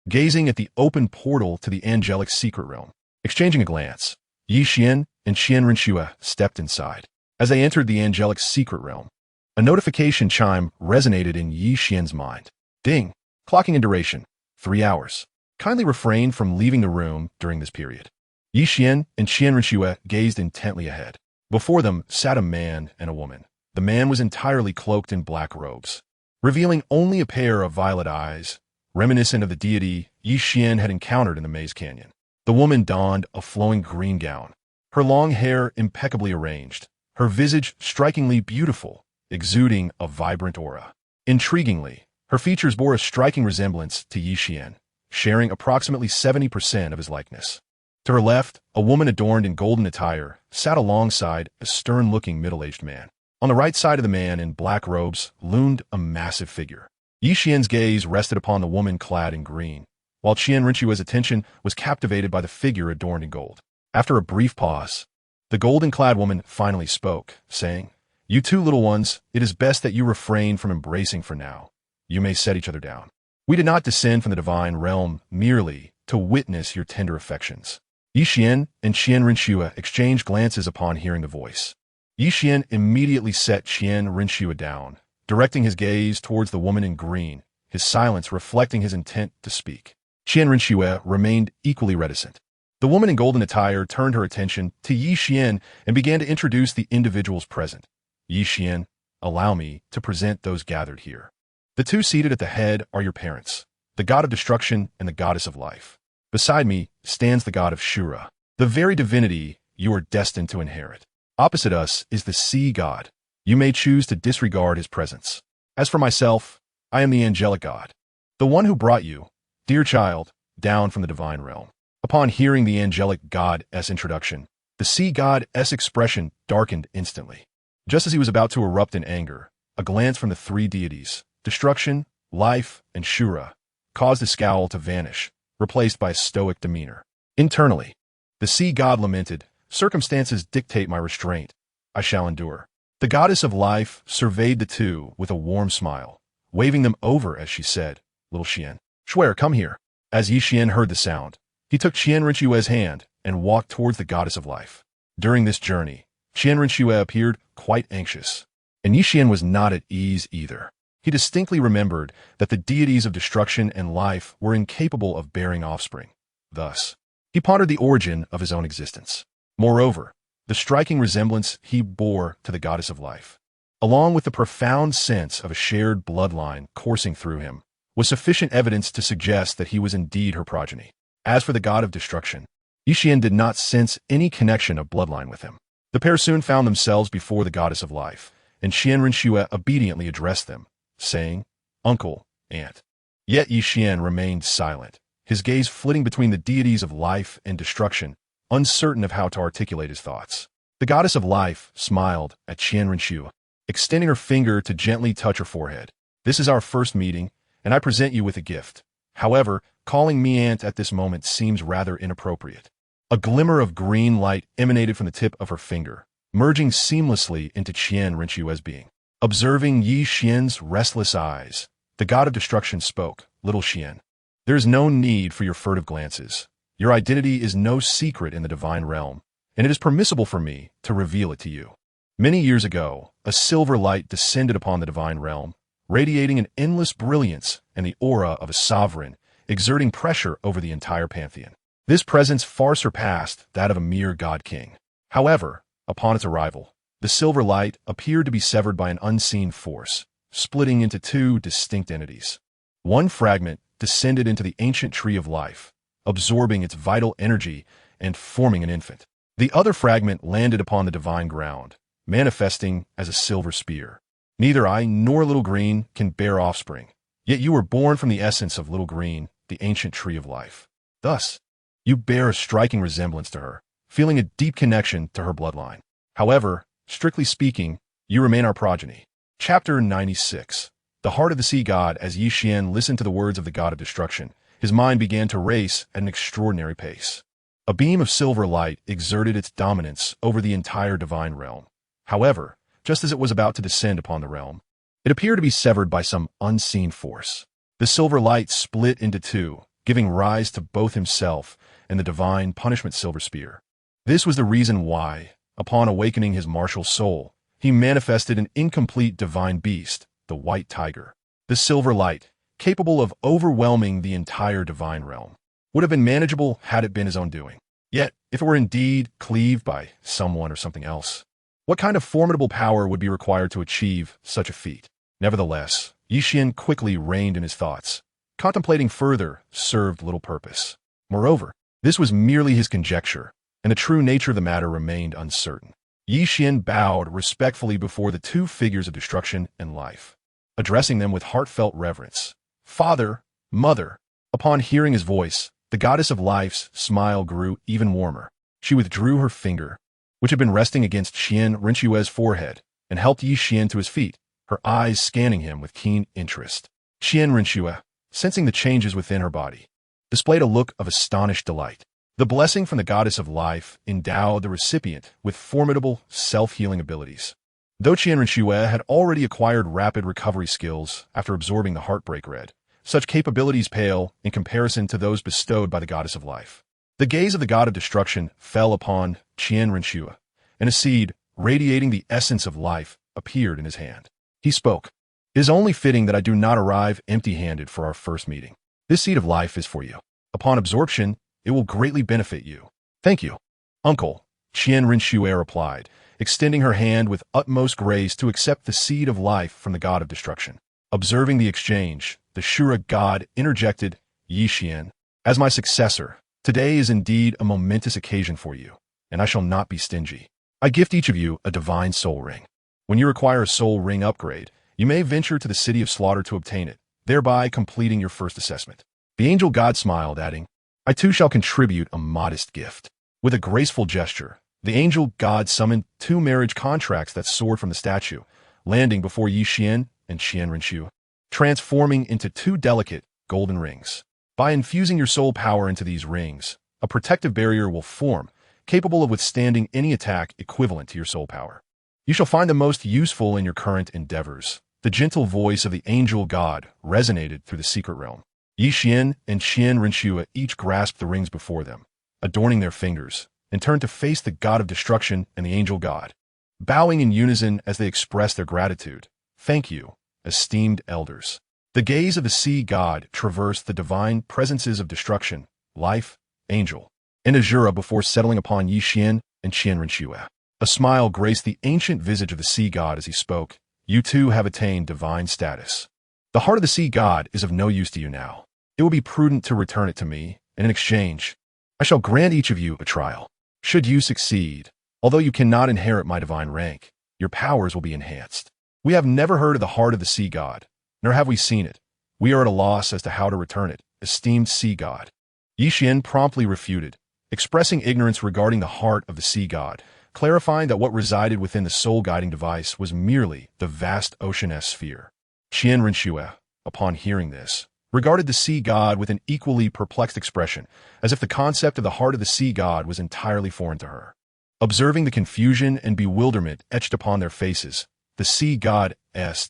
gazing at the open portal to the angelic secret realm. Exchanging a glance, Yi Xian and Qian Renxue stepped inside. As they entered the angelic secret realm, a notification chime resonated in Yi Xian's mind. Ding! Clocking in duration, 3 hours. Kindly refrain from leaving the room during this period. Yi Xian and Qian Renxue gazed intently ahead. Before them sat a man and a woman. The man was entirely cloaked in black robes, revealing only a pair of violet eyes, reminiscent of the deity Yi Xian had encountered in the Maze Canyon. The woman donned a flowing green gown, her long hair impeccably arranged, her visage strikingly beautiful, exuding a vibrant aura. Intriguingly, her features bore a striking resemblance to Yi Xian, sharing approximately 70% of his likeness. To her left, a woman adorned in golden attire sat alongside a stern-looking middle-aged man. On the right side of the man in black robes loomed a massive figure. Yi Xian's gaze rested upon the woman clad in green, while Qian Renxue's attention was captivated by the figure adorned in gold. After a brief pause, the golden-clad woman finally spoke, saying, "You two little ones, it is best that you refrain from embracing for now. You may set each other down. We did not descend from the divine realm merely to witness your tender affections." Yi Xian and Qian Renxue exchanged glances upon hearing the voice. Yi Xian immediately set Qian Renxue down, directing his gaze towards the woman in green, his silence reflecting his intent to speak. Qian Renxue remained equally reticent. The woman in golden attire turned her attention to Yi Xian and began to introduce the individuals present. "Yi Xian, allow me to present those gathered here. The two seated at the head are your parents, the god of destruction and the goddess of life. Beside me stands the god of Shura, the very divinity you are destined to inherit. Opposite us is the sea god. You may choose to disregard his presence. As for myself, I am the angelic god, the one who brought you, dear child, down from the divine realm." Upon hearing the angelic god's introduction, the sea god's expression darkened instantly. Just as he was about to erupt in anger, a glance from the three deities, destruction, life, and Shura, caused the scowl to vanish, replaced by a stoic demeanor. Internally, the sea god lamented, "Circumstances dictate my restraint. I shall endure." The goddess of life surveyed the two with a warm smile, waving them over as she said, "Little Xian, Schwer, come here." As Yi Xian heard the sound, He took Qian Renxue's hand and walked towards the goddess of life. During this journey, Qian Renxue appeared quite anxious, and Yixian was not at ease either. He distinctly remembered that the deities of destruction and life were incapable of bearing offspring. Thus, he pondered the origin of his own existence. Moreover, the striking resemblance he bore to the goddess of life, along with the profound sense of a shared bloodline coursing through him, was sufficient evidence to suggest that he was indeed her progeny. As for the god of destruction, Yixian did not sense any connection of bloodline with him. The pair soon found themselves before the goddess of life, and Qian Renxue obediently addressed them, saying, "Uncle, aunt." Yet Yixian remained silent, his gaze flitting between the deities of life and destruction, uncertain of how to articulate his thoughts. The goddess of life smiled at Qian Renxue, extending her finger to gently touch her forehead. "This is our first meeting, and I present you with a gift. However, calling me aunt at this moment seems rather inappropriate." A glimmer of green light emanated from the tip of her finger, merging seamlessly into Qian Renxue's being. Observing Yi Xian's restless eyes, the god of destruction spoke, "Little Qian, there is no need for your furtive glances. Your identity is no secret in the divine realm, and it is permissible for me to reveal it to you. Many years ago, a silver light descended upon the divine realm, radiating an endless brilliance and the aura of a sovereign, exerting pressure over the entire pantheon. This presence far surpassed that of a mere god-king. However, upon its arrival, the silver light appeared to be severed by an unseen force, splitting into two distinct entities. One fragment descended into the ancient tree of life, absorbing its vital energy and forming an infant. The other fragment landed upon the divine ground, manifesting as a silver spear. Neither I nor Little Green can bear offspring, yet you were born from the essence of Little Green, the ancient tree of life. Thus, you bear a striking resemblance to her, feeling a deep connection to her bloodline. However, strictly speaking, you remain our progeny." Chapter 96. The Heart of the Sea God. As Yi Xian listened to the words of the god of destruction, his mind began to race at an extraordinary pace. A beam of silver light exerted its dominance over the entire divine realm. However, just as it was about to descend upon the realm, it appeared to be severed by some unseen force. The silver light split into two, giving rise to both himself and the divine punishment silver spear. This was the reason why, upon awakening his martial soul, he manifested an incomplete divine beast, the white tiger. The silver light, capable of overwhelming the entire divine realm, would have been manageable had it been his own doing. Yet, if it were indeed cleaved by someone or something else, what kind of formidable power would be required to achieve such a feat? Nevertheless, Yixian quickly reined in his thoughts. Contemplating further served little purpose. Moreover, this was merely his conjecture, and the true nature of the matter remained uncertain. Yixian bowed respectfully before the two figures of destruction and life, addressing them with heartfelt reverence. "Father, Mother." Upon hearing his voice, the goddess of life's smile grew even warmer. She withdrew her finger, which had been resting against Qian Renxue's forehead, and helped Yixian to his feet, her eyes scanning him with keen interest. Qian Renxue, sensing the changes within her body, displayed a look of astonished delight. The blessing from the goddess of life endowed the recipient with formidable self-healing abilities. Though Qian Renxue had already acquired rapid recovery skills after absorbing the Heartbreak Red, such capabilities pale in comparison to those bestowed by the goddess of life. The gaze of the god of destruction fell upon Qian Renxue, and a seed, radiating the essence of life, appeared in his hand. He spoke, "It is only fitting that I do not arrive empty-handed for our first meeting. This seed of life is for you. Upon absorption, it will greatly benefit you." "Thank you, Uncle," Qian Renxue replied, extending her hand with utmost grace to accept the seed of life from the god of destruction. Observing the exchange, the Shura god interjected, "Yi Xian, as my successor, today is indeed a momentous occasion for you, and I shall not be stingy. I gift each of you a divine soul ring. When you require a soul ring upgrade, you may venture to the city of slaughter to obtain it, thereby completing your first assessment." The angel god smiled, adding, "I too shall contribute a modest gift." With a graceful gesture, the angel god summoned two marriage contracts that soared from the statue, landing before Yi Xian and Qian Renxue, transforming into two delicate, golden rings. By infusing your soul power into these rings, a protective barrier will form, capable of withstanding any attack equivalent to your soul power. You shall find them most useful in your current endeavors. The gentle voice of the angel god resonated through the secret realm. Yi Xian and Qian Renxue each grasped the rings before them, adorning their fingers, and turned to face the god of destruction and the angel god, bowing in unison as they expressed their gratitude. Thank you, esteemed elders. The gaze of the sea god traversed the divine presences of destruction, life, angel, and Azura before settling upon Yi Xian and Qian Renxue. A smile graced the ancient visage of the sea god as he spoke. You too have attained divine status. The heart of the sea god is of no use to you now. It will be prudent to return it to me, and in exchange, I shall grant each of you a trial. Should you succeed, although you cannot inherit my divine rank, your powers will be enhanced. We have never heard of the heart of the sea god, nor have we seen it. We are at a loss as to how to return it, esteemed sea god. Yi Xian promptly refuted, expressing ignorance regarding the heart of the sea god, clarifying that what resided within the soul-guiding device was merely the vast ocean-esque sphere. Qian Renxue, upon hearing this, regarded the sea god with an equally perplexed expression, as if the concept of the heart of the sea god was entirely foreign to her. Observing the confusion and bewilderment etched upon their faces, the sea god's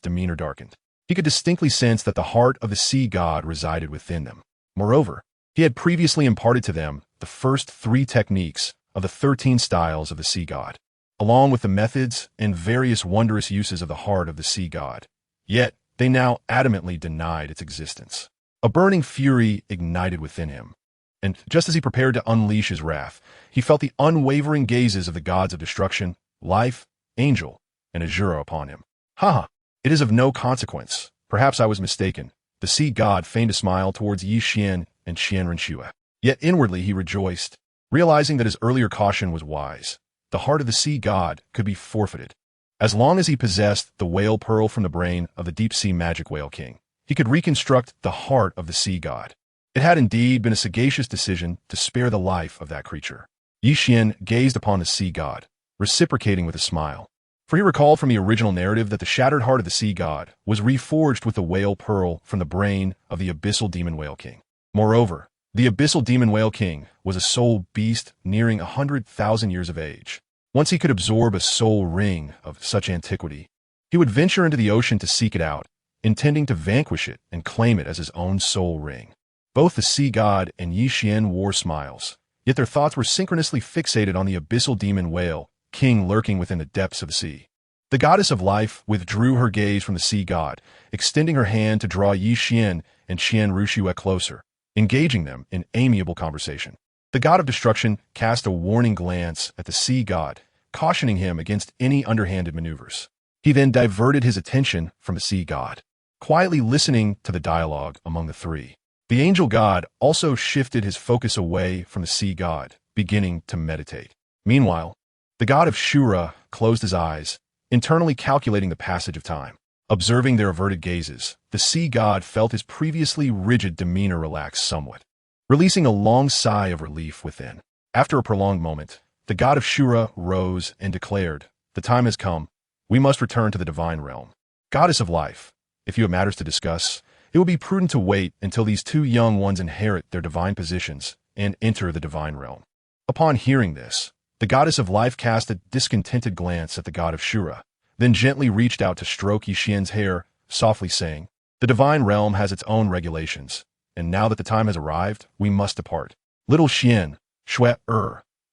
demeanor darkened. He could distinctly sense that the heart of the sea god resided within them. Moreover, he had previously imparted to them the first 3 techniques of the 13 styles of the sea god, along with the methods and various wondrous uses of the heart of the sea god. Yet, they now adamantly denied its existence. A burning fury ignited within him, and just as he prepared to unleash his wrath, he felt the unwavering gazes of the gods of destruction, life, angel, and Azura upon him. Ha! It is of no consequence. Perhaps I was mistaken. The sea god feigned a smile towards Yi Xian and Qian Renxue. Yet inwardly he rejoiced, realizing that his earlier caution was wise. The heart of the sea god could be forfeited. As long as he possessed the whale pearl from the brain of the deep-sea magic whale king, he could reconstruct the heart of the sea god. It had indeed been a sagacious decision to spare the life of that creature. Yi Xian gazed upon the sea god, reciprocating with a smile. For he recalled from the original narrative that the shattered heart of the sea god was reforged with the whale pearl from the brain of the abyssal demon whale king. Moreover, the abyssal demon whale king was a soul beast nearing 100,000 years of age. Once he could absorb a soul ring of such antiquity, he would venture into the ocean to seek it out, intending to vanquish it and claim it as his own soul ring. Both the sea god and Yi Xian wore smiles, yet their thoughts were synchronously fixated on the abyssal demon whale king lurking within the depths of the sea. The goddess of life withdrew her gaze from the sea god, extending her hand to draw Yi Xian and Qian Renxue closer, engaging them in amiable conversation. The god of destruction cast a warning glance at the sea god, cautioning him against any underhanded maneuvers. He then diverted his attention from the sea god, quietly listening to the dialogue among the 3. The angel god also shifted his focus away from the sea god, beginning to meditate. Meanwhile, the god of Shura closed his eyes, internally calculating the passage of time. Observing their averted gazes, the sea god felt his previously rigid demeanor relax somewhat, releasing a long sigh of relief within. After a prolonged moment, the god of Shura rose and declared, "The time has come. We must return to the divine realm. Goddess of life, if you have matters to discuss, it will be prudent to wait until these 2 young ones inherit their divine positions and enter the divine realm." Upon hearing this, the goddess of life cast a discontented glance at the god of Shura, then gently reached out to stroke Yi Xian's hair, softly saying, "The divine realm has its own regulations, and now that the time has arrived, we must depart. Little Qian,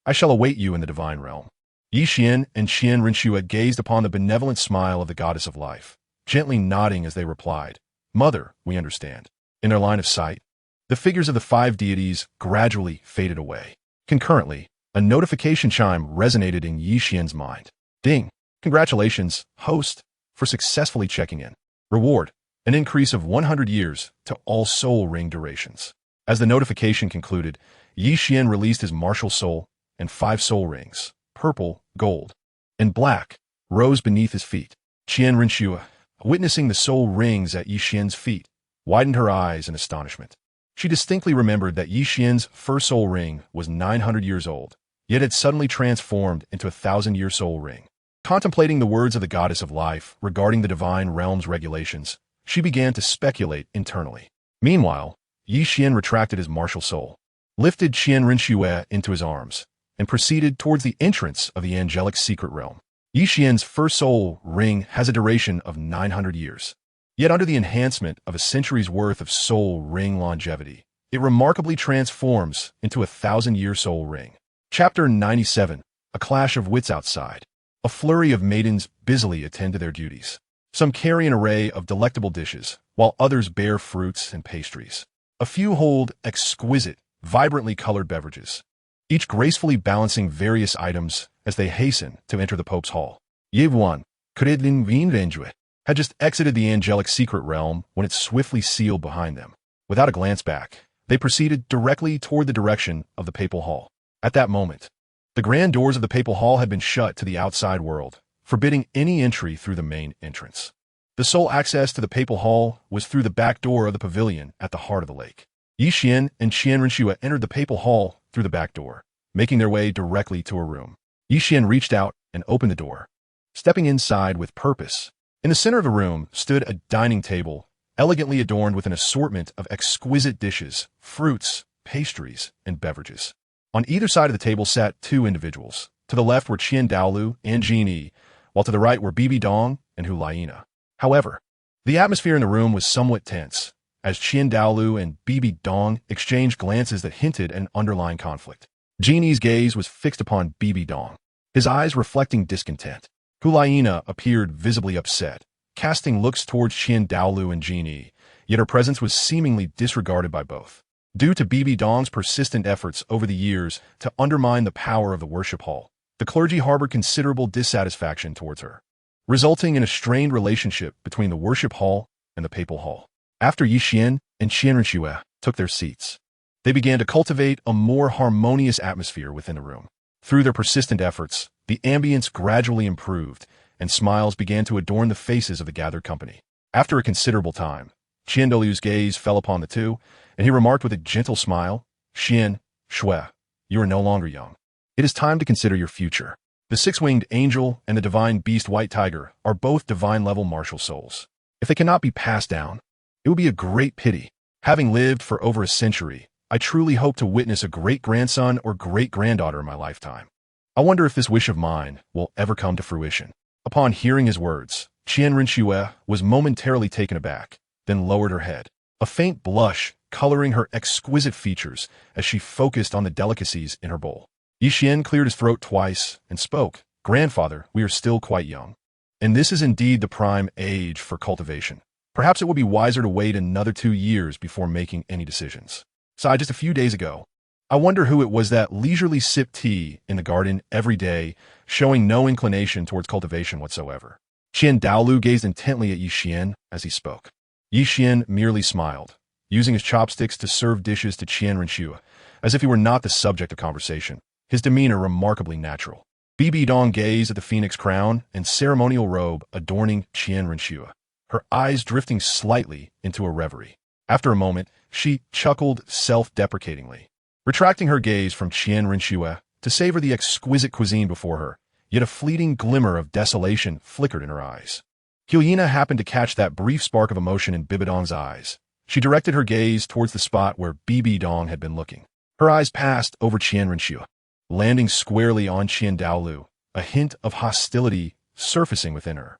I shall await you in the divine realm." Yi Xian and Qian Renxue gazed upon the benevolent smile of the goddess of life, gently nodding as they replied, "Mother, we understand." In their line of sight, the figures of the 5 deities gradually faded away. Concurrently, a notification chime resonated in Yi Xian's mind. Ding! Congratulations, host, for successfully checking in. Reward: an increase of 100 years to all soul ring durations. As the notification concluded, Yi Xian released his martial soul, and 5 soul rings, purple, gold, and black, rose beneath his feet. Qian Renxue, witnessing the soul rings at Yi Xian's feet, widened her eyes in astonishment. She distinctly remembered that Yi Xian's first soul ring was 900 years old, yet had suddenly transformed into a 1,000-year soul ring. Contemplating the words of the goddess of life regarding the divine realm's regulations, she began to speculate internally. Meanwhile, Yi Xian retracted his martial soul, lifted Qian Renxue into his arms, and proceeded towards the entrance of the angelic secret realm. Yi Xian's first soul ring has a duration of 900 years. Yet under the enhancement of a century's worth of soul ring longevity, it remarkably transforms into a 1,000-year soul ring. Chapter 97. A clash of wits outside. A flurry of maidens busily attend to their duties. Some carry an array of delectable dishes, while others bear fruits and pastries. A few hold exquisite, vibrantly colored beverages, each gracefully balancing various items as they hasten to enter the Pope's hall. Qian Renxue had just exited the angelic secret realm when it swiftly sealed behind them. Without a glance back, they proceeded directly toward the direction of the papal hall. At that moment, the grand doors of the papal hall had been shut to the outside world, forbidding any entry through the main entrance. The sole access to the papal hall was through the back door of the pavilion at the heart of the lake. Qian and Qian Renxue entered the papal hall through the back door, making their way directly to a room. Qian reached out and opened the door, stepping inside with purpose. In the center of the room stood a dining table, elegantly adorned with an assortment of exquisite dishes, fruits, pastries, and beverages. On either side of the table sat two individuals. To the left were Douluo and Genie, while to the right were Bibi Dong and Huliana. However, the atmosphere in the room was somewhat tense, as Douluo and Bibi Dong exchanged glances that hinted at an underlying conflict. Genie's gaze was fixed upon Bibi Dong, his eyes reflecting discontent. Huliana appeared visibly upset, casting looks towards Douluo and Genie, yet her presence was seemingly disregarded by both. Due to Bibi Dong's persistent efforts over the years to undermine the power of the worship hall, the clergy harbored considerable dissatisfaction towards her, resulting in a strained relationship between the worship hall and the papal hall. After Qian and Qian Renxue took their seats, they began to cultivate a more harmonious atmosphere within the room. Through their persistent efforts, the ambience gradually improved, and smiles began to adorn the faces of the gathered company. After a considerable time, Douluo's gaze fell upon the two, and he remarked with a gentle smile, "Qian Renxue, you are no longer young. It is time to consider your future. The six-winged angel and the divine beast white tiger are both divine-level martial souls. If they cannot be passed down, it would be a great pity. Having lived for over a century, I truly hope to witness a great-grandson or great-granddaughter in my lifetime. I wonder if this wish of mine will ever come to fruition." Upon hearing his words, Qian Renxue was momentarily taken aback, then lowered her head, a faint blush coloring her exquisite features as she focused on the delicacies in her bowl. Qian cleared his throat twice and spoke, "Grandfather, we are still quite young, and this is indeed the prime age for cultivation. Perhaps it would be wiser to wait another 2 years before making any decisions. So just a few days ago, I wonder who it was that leisurely sipped tea in the garden every day, showing no inclination towards cultivation whatsoever." Douluo gazed intently at Qian as he spoke. Qian merely smiled, using his chopsticks to serve dishes to Qian Renxue, as if he were not the subject of conversation, his demeanor remarkably natural. Bibi Dong gazed at the phoenix crown and ceremonial robe adorning Qian Renxue, her eyes drifting slightly into a reverie. After a moment, she chuckled self-deprecatingly, retracting her gaze from Qian Renxue to savor the exquisite cuisine before her, yet a fleeting glimmer of desolation flickered in her eyes. Huliana happened to catch that brief spark of emotion in Bibi Dong's eyes. She directed her gaze towards the spot where Bibi Dong had been looking. Her eyes passed over Qian Renxue, landing squarely on Douluo, a hint of hostility surfacing within her.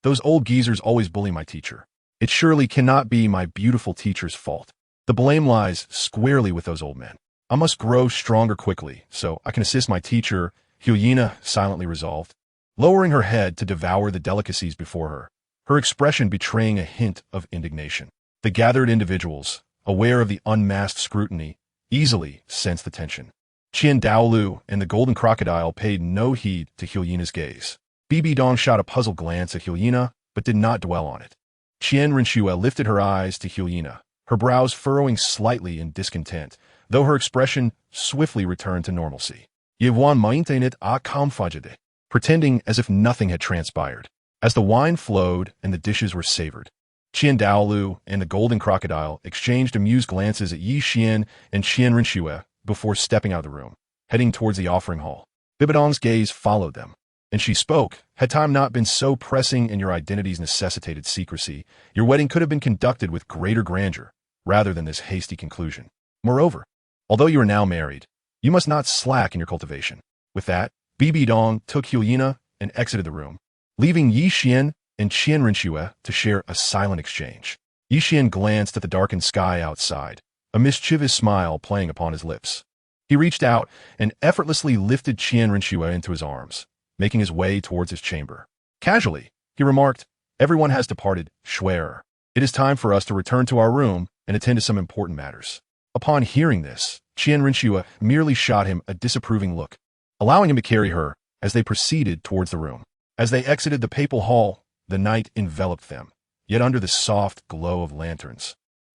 Those old geezers always bully my teacher. It surely cannot be my beautiful teacher's fault. The blame lies squarely with those old men. I must grow stronger quickly, so I can assist my teacher," Huliana silently resolved, lowering her head to devour the delicacies before her, her expression betraying a hint of indignation. The gathered individuals, aware of the unmasked scrutiny, easily sensed the tension. Douluo and the golden crocodile paid no heed to Huliana's gaze. Bibi Dong shot a puzzled glance at Huliana, but did not dwell on it. Qian Renxue lifted her eyes to Huliana, her brows furrowing slightly in discontent, though her expression swiftly returned to normalcy. "Yvonne maintained a confronted," pretending as if nothing had transpired. As the wine flowed and the dishes were savored, Douluo and the golden crocodile exchanged amused glances at Qian and Qian Renxue before stepping out of the room, heading towards the offering hall. Bibi Dong's gaze followed them, and she spoke, "Had time not been so pressing and your identities necessitated secrecy, your wedding could have been conducted with greater grandeur, rather than this hasty conclusion. Moreover, although you are now married, you must not slack in your cultivation." With that, Bibi Dong took Huliana and exited the room, leaving Qian and Qian Renxue to share a silent exchange. Yixian glanced at the darkened sky outside, a mischievous smile playing upon his lips. He reached out and effortlessly lifted Qian Renxue into his arms, making his way towards his chamber. Casually, he remarked, "Everyone has departed, Schwer. It is time for us to return to our room and attend to some important matters." Upon hearing this, Qian Renxue merely shot him a disapproving look, allowing him to carry her as they proceeded towards the room. As they exited the papal hall, the night enveloped them, yet under the soft glow of lanterns.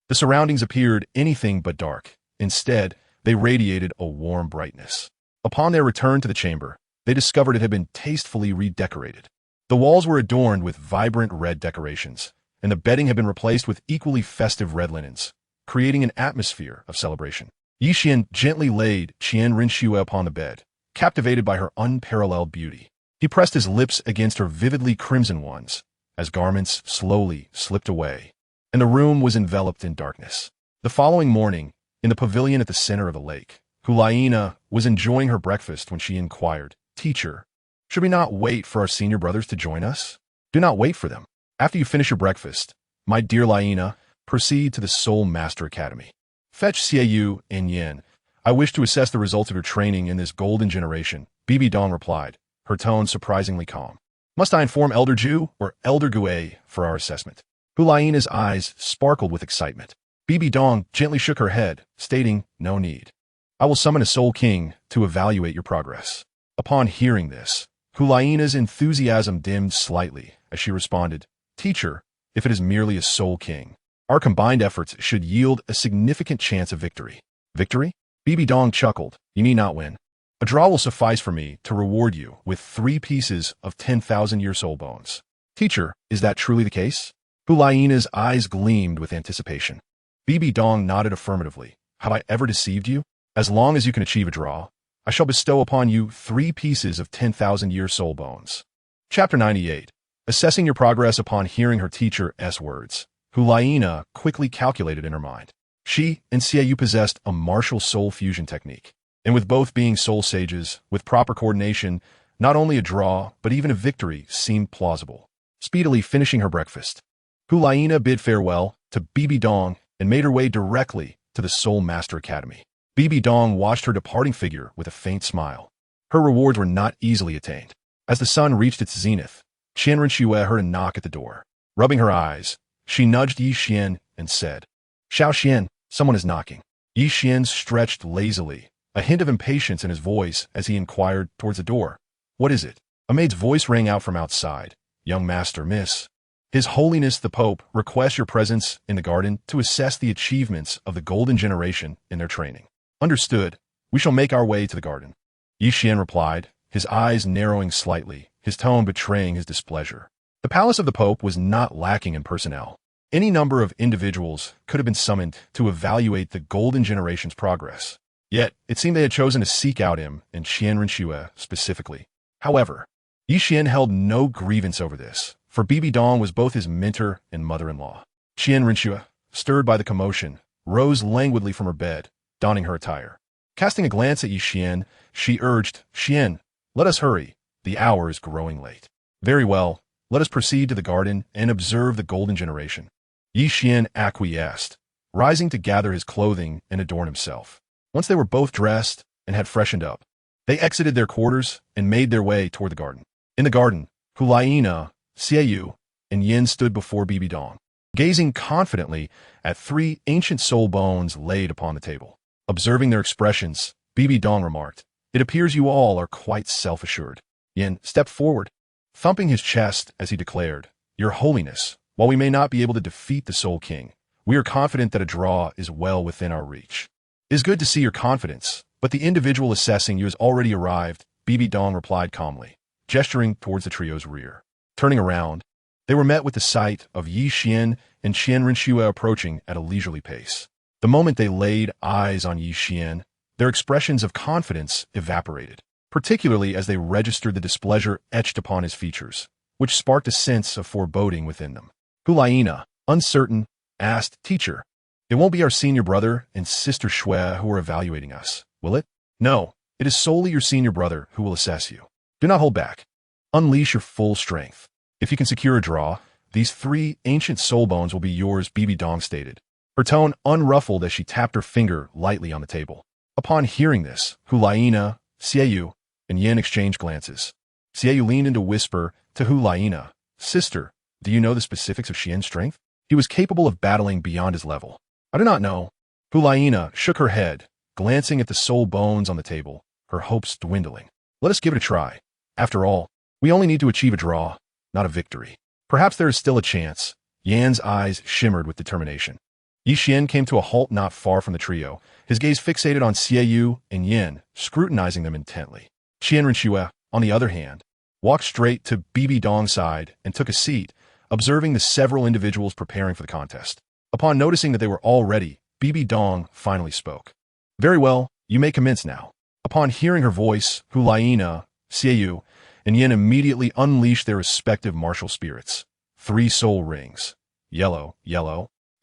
The surroundings appeared anything but dark. Instead, they radiated a warm brightness. Upon their return to the chamber, they discovered it had been tastefully redecorated. The walls were adorned with vibrant red decorations, and the bedding had been replaced with equally festive red linens, creating an atmosphere of celebration. Yixian gently laid Qian Renxue upon the bed, captivated by her unparalleled beauty. He pressed his lips against her vividly crimson ones, as garments slowly slipped away, and the room was enveloped in darkness. The following morning, in the pavilion at the center of the lake, Hulaina was enjoying her breakfast when she inquired, "Teacher, should we not wait for our senior brothers to join us?" "Do not wait for them. After you finish your breakfast, my dear Laina, proceed to the Soul Master Academy. Fetch Xiao Wu and Yin. I wish to assess the results of your training in this golden generation," Bibi Dong replied, her tone surprisingly calm. "Must I inform Elder Ju or Elder Gue for our assessment?" Hulaina's eyes sparkled with excitement. Bibi Dong gently shook her head, stating, "No need. I will summon a Soul King to evaluate your progress." Upon hearing this, Hulaina's enthusiasm dimmed slightly as she responded, "Teacher, if it is merely a Soul King, our combined efforts should yield a significant chance of victory." "Victory?" Bibi Dong chuckled. "You need not win. A draw will suffice for me to reward you with 3 pieces of 10,000-year soul bones." "Teacher, is that truly the case?" Hulaina's eyes gleamed with anticipation. Bibi Dong nodded affirmatively. "Have I ever deceived you? As long as you can achieve a draw, I shall bestow upon you 3 pieces of 10,000-year soul bones." Chapter 98. Assessing your progress upon hearing her teacher's words, Hulaina quickly calculated in her mind. She and Xiao Wu possessed a martial soul fusion technique, and with both being soul sages, with proper coordination, not only a draw, but even a victory seemed plausible. Speedily finishing her breakfast, Hulaina bid farewell to Bibi Dong and made her way directly to the Soul Master Academy. Bibi Dong watched her departing figure with a faint smile. Her rewards were not easily attained. As the sun reached its zenith, Qian Renxue heard a knock at the door. Rubbing her eyes, she nudged Yixian and said, "Xiao Xian, someone is knocking." Yixian stretched lazily, a hint of impatience in his voice as he inquired towards the door. "What is it?" A maid's voice rang out from outside. "Young master, miss. His Holiness the Pope requests your presence in the garden to assess the achievements of the Golden Generation in their training." "Understood. We shall make our way to the garden," Yixian replied, his eyes narrowing slightly, his tone betraying his displeasure. The palace of the Pope was not lacking in personnel. Any number of individuals could have been summoned to evaluate the Golden Generation's progress. Yet, it seemed they had chosen to seek out him and Qian Renxue specifically. However, Yixian held no grievance over this, for Bibi Dong was both his mentor and mother-in-law. Qian Renxue, stirred by the commotion, rose languidly from her bed, donning her attire. Casting a glance at Yixian, she urged, "Xian, let us hurry. The hour is growing late." "Very well. Let us proceed to the garden and observe the Golden Generation." Yixian acquiesced, rising to gather his clothing and adorn himself. Once they were both dressed and had freshened up, they exited their quarters and made their way toward the garden. In the garden, Hulaina, Xiao Wu, and Yin stood before Bibi Dong, gazing confidently at 3 ancient soul bones laid upon the table. Observing their expressions, Bibi Dong remarked, "It appears you all are quite self-assured." Yin stepped forward, thumping his chest as he declared, "Your Holiness, while we may not be able to defeat the Soul King, we are confident that a draw is well within our reach." "It is good to see your confidence, but the individual assessing you has already arrived," Bibi Dong replied calmly, gesturing towards the trio's rear. Turning around, they were met with the sight of Yixian and Qian Renxue approaching at a leisurely pace. The moment they laid eyes on Yixian, their expressions of confidence evaporated, particularly as they registered the displeasure etched upon his features, which sparked a sense of foreboding within them. Hulaina, uncertain, asked, "Teacher, it won't be our senior brother and sister Xue who are evaluating us, will it?" "No, it is solely your senior brother who will assess you. Do not hold back. Unleash your full strength." If you can secure a draw, these 3 ancient soul bones will be yours, Bibi Dong stated, her tone unruffled as she tapped her finger lightly on the table. Upon hearing this, Hulaina, Xiao Wu, and Yin exchanged glances. Xiao Wu leaned in to whisper to Hulaina, "Sister, do you know the specifics of Qian's strength? He was capable of battling beyond his level." "I do not know." Hulaina shook her head, glancing at the soul bones on the table, her hopes dwindling. "Let us give it a try. After all, we only need to achieve a draw, not a victory. Perhaps there is still a chance." Yan's eyes shimmered with determination. Yi Xian came to a halt not far from the trio, his gaze fixated on Xiao Wu and Yin, scrutinizing them intently. Qian Renxue, on the other hand, walked straight to Bibi Dong's side and took a seat, observing the several individuals preparing for the contest. Upon noticing that they were all ready, Bibi Dong finally spoke. "Very well, you may commence now." Upon hearing her voice, Hulaina, Xiao Wu, and Yin immediately unleashed their respective martial spirits. 3 soul rings, yellow,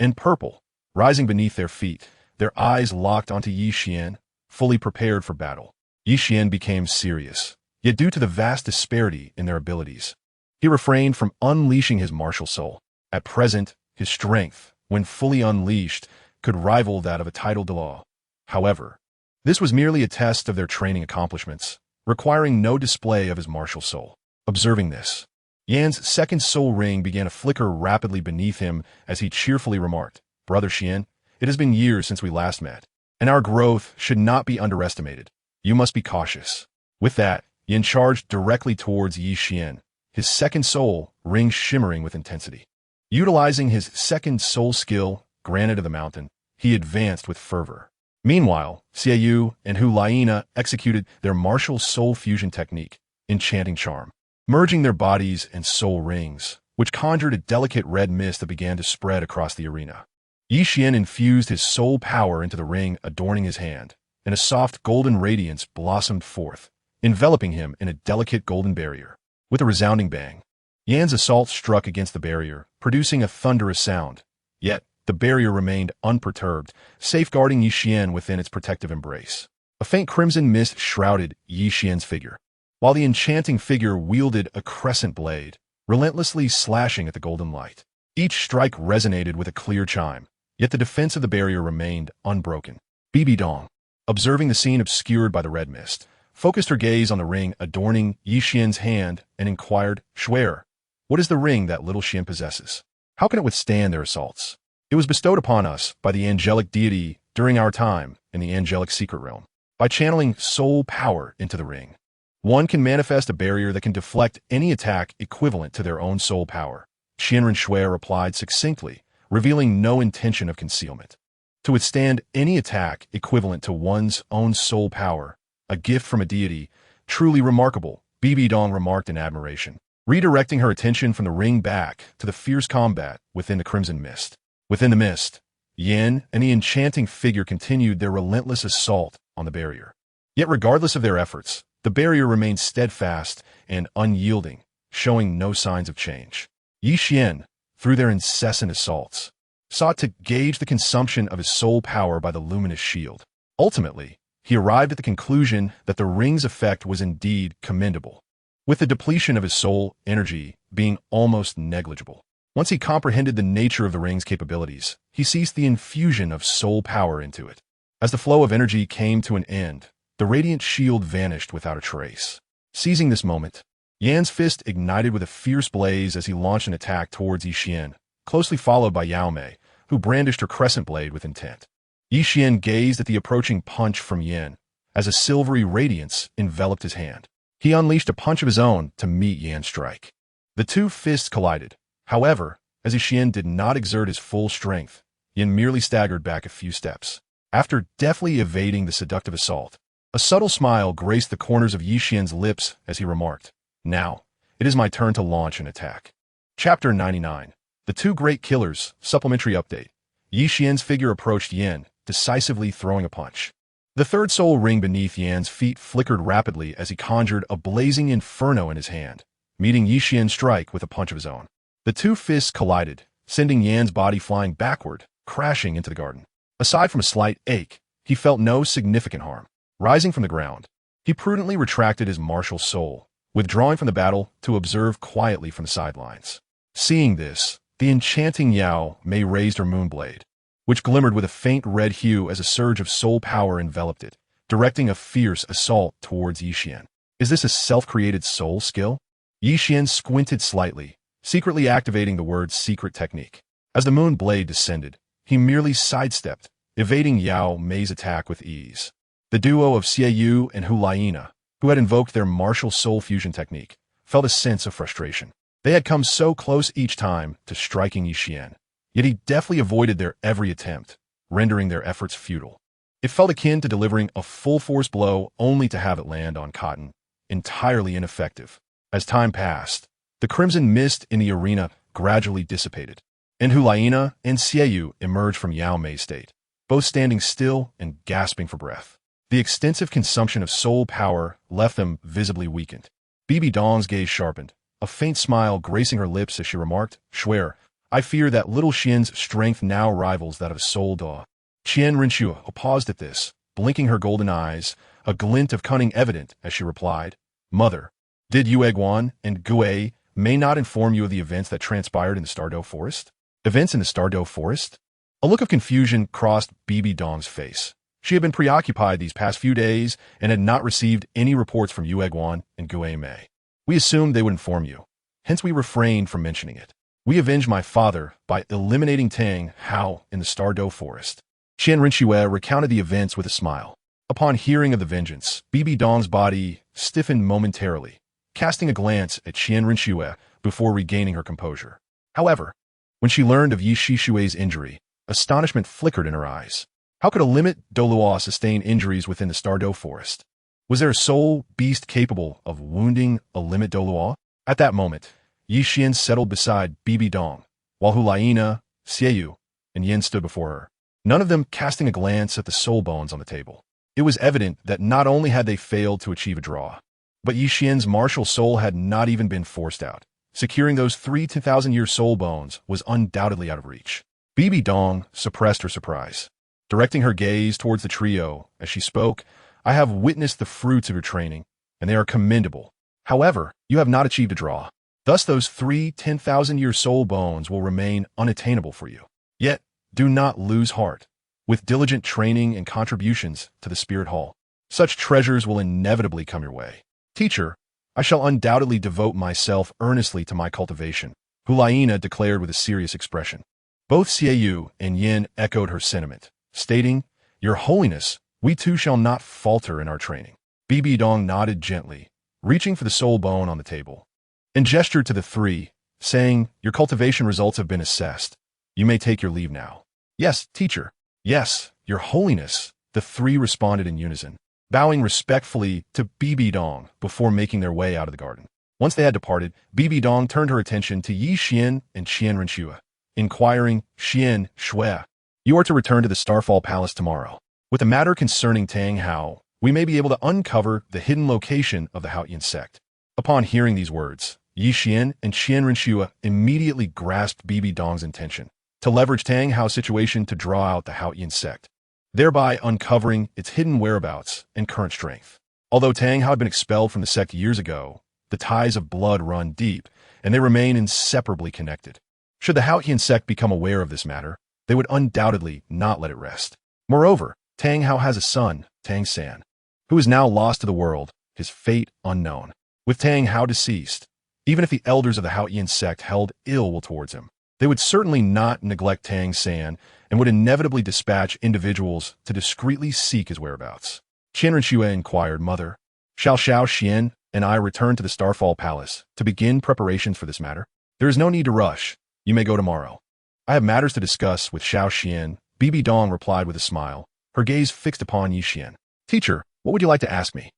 and purple, rising beneath their feet, their eyes locked onto Yi Xian, fully prepared for battle. Yi Xian became serious, yet due to the vast disparity in their abilities, he refrained from unleashing his martial soul. At present, his strength, when fully unleashed, could rival that of a titled Douluo. However, this was merely a test of their training accomplishments, requiring no display of his martial soul. Observing this, Yan's second soul ring began to flicker rapidly beneath him as he cheerfully remarked, "Brother Qian, it has been years since we last met, and our growth should not be underestimated. You must be cautious." With that, Yin charged directly towards Yi Xian, his second soul ring shimmering with intensity. Utilizing his second soul skill, granted of the mountain, he advanced with fervor. Meanwhile, Xiao Wu and Hulaina executed their martial soul fusion technique, Enchanting Charm, merging their bodies and soul rings, which conjured a delicate red mist that began to spread across the arena. Yi Xian infused his soul power into the ring adorning his hand, and a soft golden radiance blossomed forth, enveloping him in a delicate golden barrier. With a resounding bang, Yan's assault struck against the barrier, producing a thunderous sound. Yet, the barrier remained unperturbed, safeguarding Yi Xian within its protective embrace. A faint crimson mist shrouded Yi Xian's figure, while the enchanting figure wielded a crescent blade, relentlessly slashing at the golden light. Each strike resonated with a clear chime, yet the defense of the barrier remained unbroken. Bibi Dong, observing the scene obscured by the red mist, focused her gaze on the ring adorning Yi Xian's hand and inquired, "Shuer, what is the ring that little Xian possesses? How can it withstand their assaults? It was bestowed upon us by the angelic deity during our time in the angelic secret realm. By channeling soul power into the ring, one can manifest a barrier that can deflect any attack equivalent to their own soul power." Qian Renxue replied succinctly, revealing no intention of concealment. To withstand any attack equivalent to one's own soul power, a gift from a deity, truly remarkable, Bibi Dong remarked in admiration, redirecting her attention from the ring back to the fierce combat within the crimson mist. Within the mist, Yin and the enchanting figure continued their relentless assault on the barrier. Yet regardless of their efforts, the barrier remained steadfast and unyielding, showing no signs of change. Yi Xian, through their incessant assaults, sought to gauge the consumption of his soul power by the luminous shield. Ultimately, he arrived at the conclusion that the ring's effect was indeed commendable, with the depletion of his soul energy being almost negligible. Once he comprehended the nature of the ring's capabilities, he ceased the infusion of soul power into it. As the flow of energy came to an end, the radiant shield vanished without a trace. Seizing this moment, Yan's fist ignited with a fierce blaze as he launched an attack towards Yi Xian, closely followed by Yao Mei, who brandished her crescent blade with intent. Yi Xian gazed at the approaching punch from Yan, as a silvery radiance enveloped his hand. He unleashed a punch of his own to meet Yan's strike. The two fists collided. However, as Yi Xian did not exert his full strength, Yan merely staggered back a few steps. After deftly evading the seductive assault, a subtle smile graced the corners of Yi Xian's lips as he remarked, "Now, it is my turn to launch an attack." Chapter 99. The Two Great Killers, Supplementary Update. Yi Xian's figure approached Yan, decisively throwing a punch. The third soul ring beneath Yan's feet flickered rapidly as he conjured a blazing inferno in his hand, meeting Yi Xian's strike with a punch of his own. The two fists collided, sending Yan's body flying backward, crashing into the garden. Aside from a slight ache, he felt no significant harm. Rising from the ground, he prudently retracted his martial soul, withdrawing from the battle to observe quietly from the sidelines. Seeing this, the enchanting Yao Mei raised her moonblade, which glimmered with a faint red hue as a surge of soul power enveloped it, directing a fierce assault towards Yixian. Is this a self-created soul skill? Yixian squinted slightly, secretly activating the word's secret technique. As the moon blade descended, he merely sidestepped, evading Yao Mei's attack with ease. The duo of Xiao Wu and Hulaina, who had invoked their martial soul fusion technique, felt a sense of frustration. They had come so close each time to striking Yixian, yet he deftly avoided their every attempt, rendering their efforts futile. It felt akin to delivering a full-force blow only to have it land on cotton, entirely ineffective. As time passed, the crimson mist in the arena gradually dissipated, and Hulaina and Xiao Wu emerged from Yao Mei's state, both standing still and gasping for breath. The extensive consumption of soul power left them visibly weakened. Bibi Dong's gaze sharpened, a faint smile gracing her lips as she remarked, "Schwer, I fear that little Xian's strength now rivals that of Star Dou." Qian Renxue paused at this, blinking her golden eyes, a glint of cunning evident as she replied, "Mother, did Yue Guan and Gue may not inform you of the events that transpired in the Star Dou Forest?" Events in the Star Dou Forest? A look of confusion crossed Bibi Dong's face. She had been preoccupied these past few days and had not received any reports from Yue Guan and Gue Mei. "We assumed they would inform you, hence we refrained from mentioning it. We avenged my father by eliminating Tang Hao in the Star Dou Forest." Qian Renxue recounted the events with a smile. Upon hearing of the vengeance, Bibi Dong's body stiffened momentarily, casting a glance at Qian Renxue before regaining her composure. However, when she learned of Yi Shishui's injury, astonishment flickered in her eyes. How could a limit Douluo sustain injuries within the Star Dou Forest? Was there a soul beast capable of wounding a limit Douluo? At that moment, Yixian settled beside Bibi Dong, while Hulaina, Xiao Wu, and Yin stood before her, none of them casting a glance at the soul bones on the table. It was evident that not only had they failed to achieve a draw, but Yixian's martial soul had not even been forced out. Securing those 3 10,000-year soul bones was undoubtedly out of reach. Bibi Dong suppressed her surprise, directing her gaze towards the trio as she spoke. "I have witnessed the fruits of your training, and they are commendable. However, you have not achieved a draw. Thus those 3 10,000-year soul bones will remain unattainable for you. Yet, do not lose heart. With diligent training and contributions to the Spirit Hall, such treasures will inevitably come your way. Teacher, I shall undoubtedly devote myself earnestly to my cultivation," Hulaina declared with a serious expression. Both Xiao Wu and Yin echoed her sentiment, stating, "Your Holiness, we too shall not falter in our training." Bibi Dong nodded gently, reaching for the soul bone on the table, and gestured to the three, saying, "Your cultivation results have been assessed. You may take your leave now." "Yes, teacher." "Yes, Your Holiness," the three responded in unison, bowing respectfully to Bibi Dong before making their way out of the garden. Once they had departed, Bibi Dong turned her attention to Yixian and Qian Renxue, inquiring, "Qian Shui, you are to return to the Starfall Palace tomorrow. With the matter concerning Tang Hao, we may be able to uncover the hidden location of the Haotian Sect." Upon hearing these words, Yixian and Qian Renxue immediately grasped Bibi Dong's intention to leverage Tang Hao's situation to draw out the Haotian Sect, thereby uncovering its hidden whereabouts and current strength. Although Tang Hao had been expelled from the sect years ago, the ties of blood run deep, and they remain inseparably connected. Should the Haotian Sect become aware of this matter, they would undoubtedly not let it rest. Moreover, Tang Hao has a son, Tang San, who is now lost to the world, his fate unknown. With Tang Hao deceased, even if the elders of the Haotian Sect held ill will towards him, they would certainly not neglect Tang San and would inevitably dispatch individuals to discreetly seek his whereabouts. Qian Renxue inquired, "Mother, shall Xiao Xian and I return to the Starfall Palace to begin preparations for this matter?" "There is no need to rush. You may go tomorrow." "I have matters to discuss with Xiao Xian," Bibi Dong replied with a smile, her gaze fixed upon Yixian. "Teacher, what would you like to ask me?"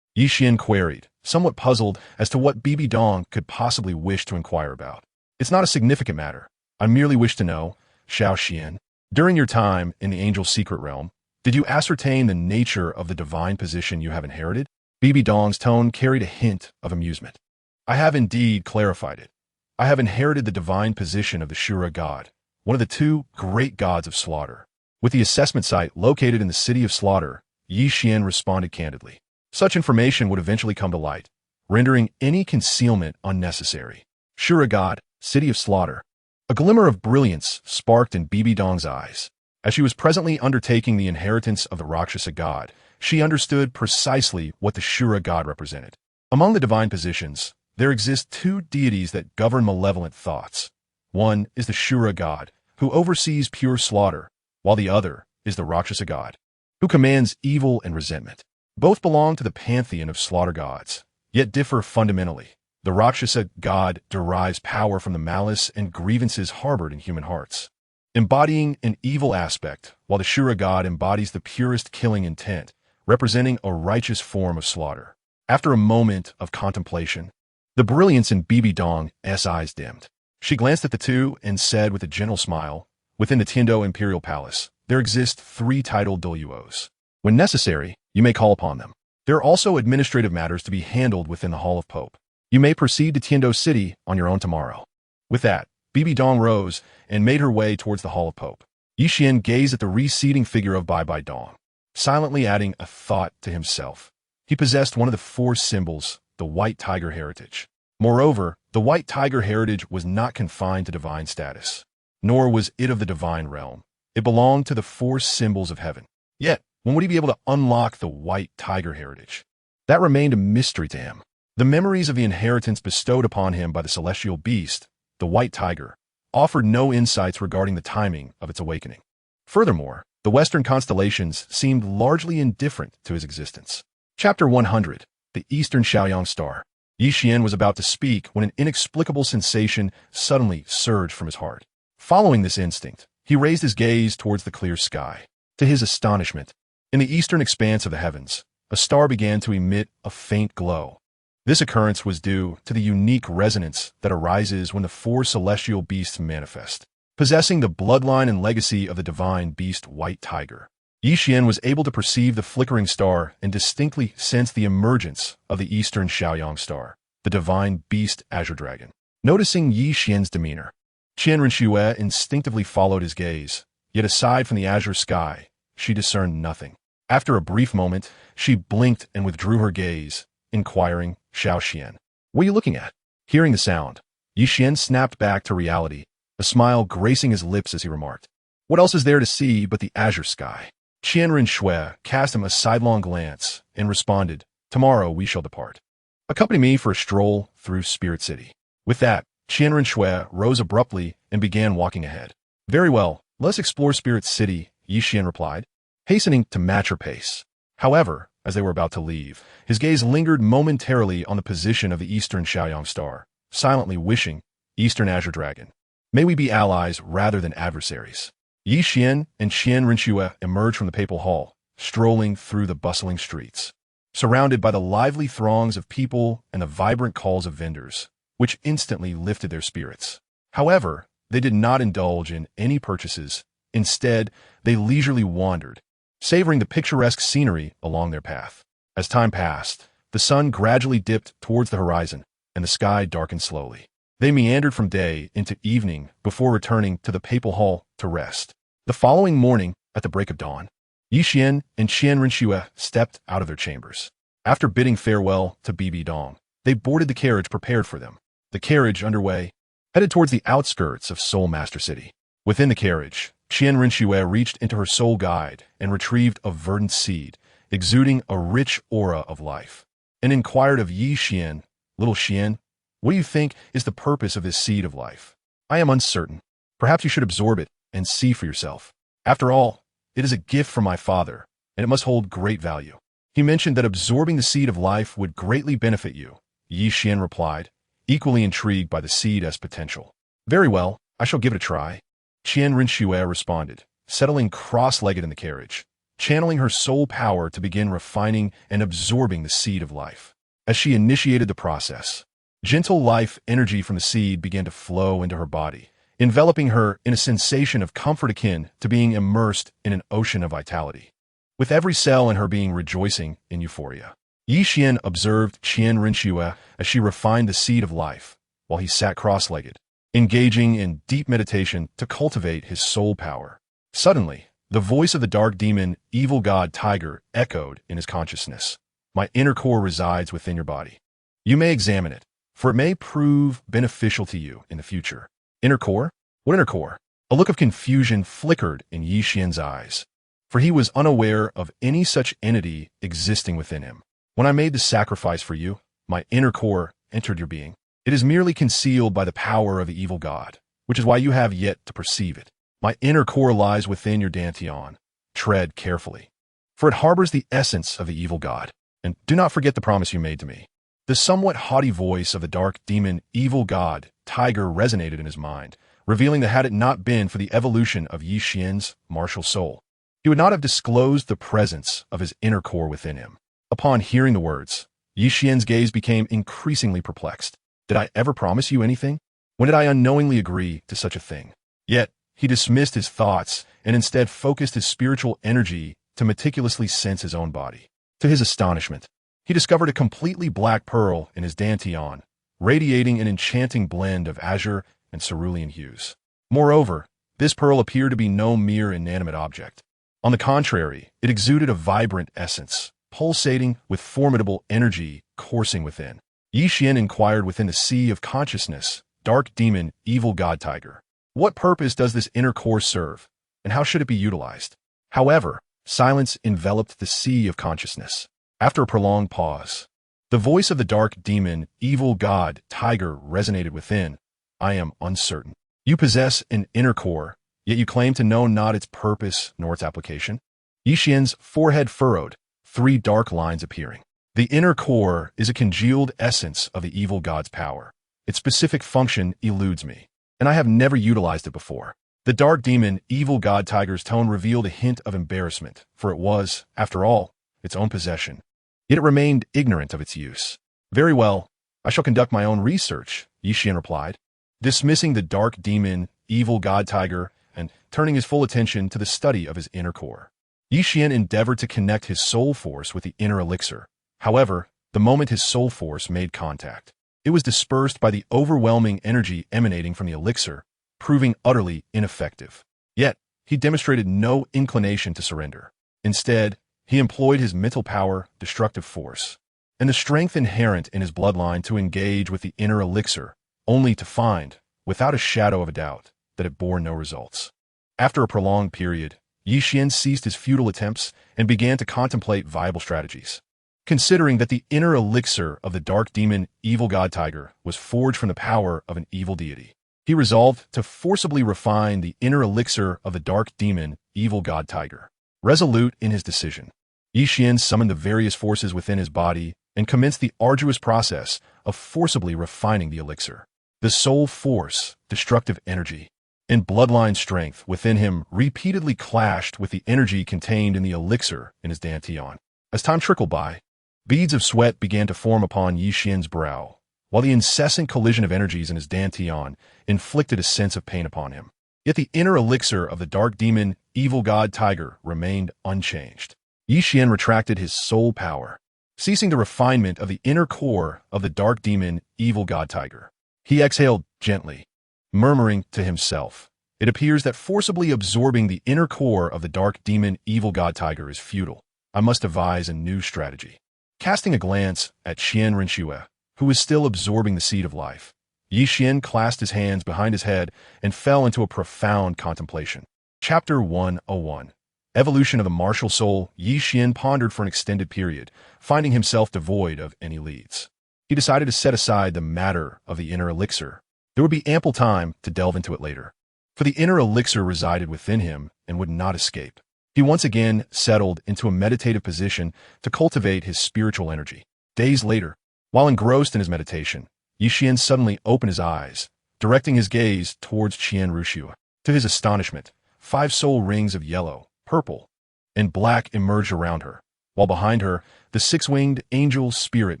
Yixian queried, somewhat puzzled as to what Bibi Dong could possibly wish to inquire about. "It's not a significant matter. I merely wish to know, Xiao Xian, during your time in the Angel's Secret Realm, did you ascertain the nature of the divine position you have inherited?" Bibi Dong's tone carried a hint of amusement. "I have indeed clarified it. I have inherited the divine position of the Shura god, one of the two great gods of slaughter. With the assessment site located in the city of slaughter," Yixian responded candidly. "Such information would eventually come to light, rendering any concealment unnecessary. Shura God, City of Slaughter. A glimmer of brilliance sparked in Bibi Dong's eyes. As she was presently undertaking the inheritance of the Rakshasa God, she understood precisely what the Shura God represented. Among the divine positions, there exist two deities that govern malevolent thoughts. One is the Shura God, who oversees pure slaughter, while the other is the Rakshasa God, who commands evil and resentment. Both belong to the pantheon of slaughter gods, yet differ fundamentally. The Rakshasa God derives power from the malice and grievances harbored in human hearts, embodying an evil aspect, while the Shura God embodies the purest killing intent, representing a righteous form of slaughter. After a moment of contemplation, the brilliance in Bibi Dong's eyes dimmed. She glanced at the two and said with a gentle smile, "Within the Tiando Imperial Palace, there exist 3 titled Douluos. When necessary, you may call upon them. There are also administrative matters to be handled within the Hall of Pope. You may proceed to Tiando City on your own tomorrow." With that, Bibi Dong rose and made her way towards the Hall of Pope. Yixian gazed at the receding figure of Bibi Dong, silently adding a thought to himself. He possessed one of the 4 symbols, the white tiger heritage. Moreover, the white tiger heritage was not confined to divine status, nor was it of the divine realm. It belonged to the 4 symbols of heaven. Yet, when would he be able to unlock the white tiger heritage? That remained a mystery to him. The memories of the inheritance bestowed upon him by the celestial beast, the white tiger, offered no insights regarding the timing of its awakening. Furthermore, the Western constellations seemed largely indifferent to his existence. Chapter 100, The Eastern Xiaoyang Star. Yixian was about to speak when an inexplicable sensation suddenly surged from his heart. Following this instinct, he raised his gaze towards the clear sky. To his astonishment, in the eastern expanse of the heavens, a star began to emit a faint glow. This occurrence was due to the unique resonance that arises when the 4 celestial beasts manifest, possessing the bloodline and legacy of the divine beast White Tiger. Yixian was able to perceive the flickering star and distinctly sense the emergence of the eastern Xiaoyang star, the divine beast Azure Dragon. Noticing Yixian's demeanor, Qian Renxue instinctively followed his gaze, yet aside from the azure sky, she discerned nothing. After a brief moment, she blinked and withdrew her gaze, inquiring, "Xiao Xian, what are you looking at?" Hearing the sound, Yixian snapped back to reality, a smile gracing his lips as he remarked, "What else is there to see but the azure sky?" Qian Renxue cast him a sidelong glance and responded, "Tomorrow we shall depart. Accompany me for a stroll through Spirit City." With that, Qian Renxue rose abruptly and began walking ahead. "Very well, let's explore Spirit City," Yixian replied, hastening to match her pace. However, as they were about to leave, his gaze lingered momentarily on the position of the eastern Xiaoyang star, silently wishing, "Eastern Azure Dragon, may we be allies rather than adversaries." Yixian and Qian Renxue emerged from the papal hall, strolling through the bustling streets, surrounded by the lively throngs of people and the vibrant calls of vendors, which instantly lifted their spirits. However, they did not indulge in any purchases. Instead, they leisurely wandered, savoring the picturesque scenery along their path. As time passed, the sun gradually dipped towards the horizon, and the sky darkened slowly. They meandered from day into evening before returning to the papal hall to rest. The following morning, at the break of dawn, Yixian and Qian Renxue stepped out of their chambers. After bidding farewell to Bibi Dong, they boarded the carriage prepared for them. The carriage, underway, headed towards the outskirts of Soul Master City. Within the carriage, Qian Renxue reached into her soul guide and retrieved a verdant seed, exuding a rich aura of life, and inquired of Yixian, "Little Xian, what do you think is the purpose of this seed of life?" "I am uncertain. Perhaps you should absorb it and see for yourself. After all, it is a gift from my father, and it must hold great value." He mentioned that absorbing the seed of life would greatly benefit you, Yixian replied, equally intrigued by the seed's potential. "Very well, I shall give it a try," Qian Renxue responded, settling cross-legged in the carriage, channeling her soul power to begin refining and absorbing the seed of life. As she initiated the process, gentle life energy from the seed began to flow into her body, enveloping her in a sensation of comfort akin to being immersed in an ocean of vitality, with every cell in her being rejoicing in euphoria. Yixian observed Qian Renxue as she refined the seed of life, while he sat cross-legged, engaging in deep meditation to cultivate his soul power. Suddenly, the voice of the dark demon, evil god Tiger, echoed in his consciousness. "My inner core resides within your body. You may examine it, for it may prove beneficial to you in the future. Inner core? What inner core? A look of confusion flickered in Yi Xian's eyes, for he was unaware of any such entity existing within him. When I made the sacrifice for you, my inner core entered your being. It is merely concealed by the power of the evil god, which is why you have yet to perceive it. My inner core lies within your dantian. Tread carefully, for it harbors the essence of the evil god. And do not forget the promise you made to me. The somewhat haughty voice of the dark demon evil god tiger resonated in his mind, revealing that had it not been for the evolution of Yi Xian's martial soul, he would not have disclosed the presence of his inner core within him. Upon hearing the words, Yi Xian's gaze became increasingly perplexed. Did I ever promise you anything? When did I unknowingly agree to such a thing? Yet, he dismissed his thoughts and instead focused his spiritual energy to meticulously sense his own body. To his astonishment, he discovered a completely black pearl in his dantian, radiating an enchanting blend of azure and cerulean hues. Moreover, this pearl appeared to be no mere inanimate object. On the contrary, it exuded a vibrant essence, pulsating with formidable energy coursing within. Yi Xian inquired within the sea of consciousness, dark demon, evil god tiger. What purpose does this inner core serve, and how should it be utilized? However, silence enveloped the sea of consciousness. After a prolonged pause, the voice of the dark demon, evil god tiger resonated within. I am uncertain. You possess an inner core, yet you claim to know not its purpose nor its application. Yi Xian's forehead furrowed, 3 dark lines appearing. The inner core is a congealed essence of the evil god's power. Its specific function eludes me, and I have never utilized it before. The dark demon, evil god tiger's tone revealed a hint of embarrassment, for it was, after all, its own possession. Yet it remained ignorant of its use. Very well, I shall conduct my own research, Yi Xian replied, dismissing the dark demon, evil god tiger, and turning his full attention to the study of his inner core. Yi Xian endeavored to connect his soul force with the inner elixir. However, the moment his soul force made contact, it was dispersed by the overwhelming energy emanating from the elixir, proving utterly ineffective. Yet, he demonstrated no inclination to surrender. Instead, he employed his mental power, destructive force, and the strength inherent in his bloodline to engage with the inner elixir, only to find, without a shadow of a doubt, that it bore no results. After a prolonged period, Yi Xian ceased his futile attempts and began to contemplate viable strategies. Considering that the inner elixir of the dark demon, evil god tiger, was forged from the power of an evil deity, he resolved to forcibly refine the inner elixir of the dark demon, evil god tiger. Resolute in his decision, Yi Xian summoned the various forces within his body and commenced the arduous process of forcibly refining the elixir. The soul force, destructive energy, and bloodline strength within him repeatedly clashed with the energy contained in the elixir in his dantian. As time trickled by, beads of sweat began to form upon Yi Xian's brow, while the incessant collision of energies in his dantian inflicted a sense of pain upon him. Yet the inner elixir of the dark demon, evil god tiger, remained unchanged. Yi Xian retracted his soul power, ceasing the refinement of the inner core of the dark demon, evil god tiger. He exhaled gently, murmuring to himself, "It appears that forcibly absorbing the inner core of the dark demon, evil god tiger is futile. I must devise a new strategy." Casting a glance at Qian Renxue, who was still absorbing the seed of life, Yi Xian clasped his hands behind his head and fell into a profound contemplation. Chapter 101. Evolution of the Martial Soul. Yi Xian pondered for an extended period, finding himself devoid of any leads. He decided to set aside the matter of the inner elixir. There would be ample time to delve into it later, for the inner elixir resided within him and would not escape. He once again settled into a meditative position to cultivate his spiritual energy. Days later, while engrossed in his meditation, Yi Xian suddenly opened his eyes, directing his gaze towards Qian Renxue. To his astonishment, 5 soul rings of yellow, purple, and black emerged around her, while behind her, the 6-winged angel spirit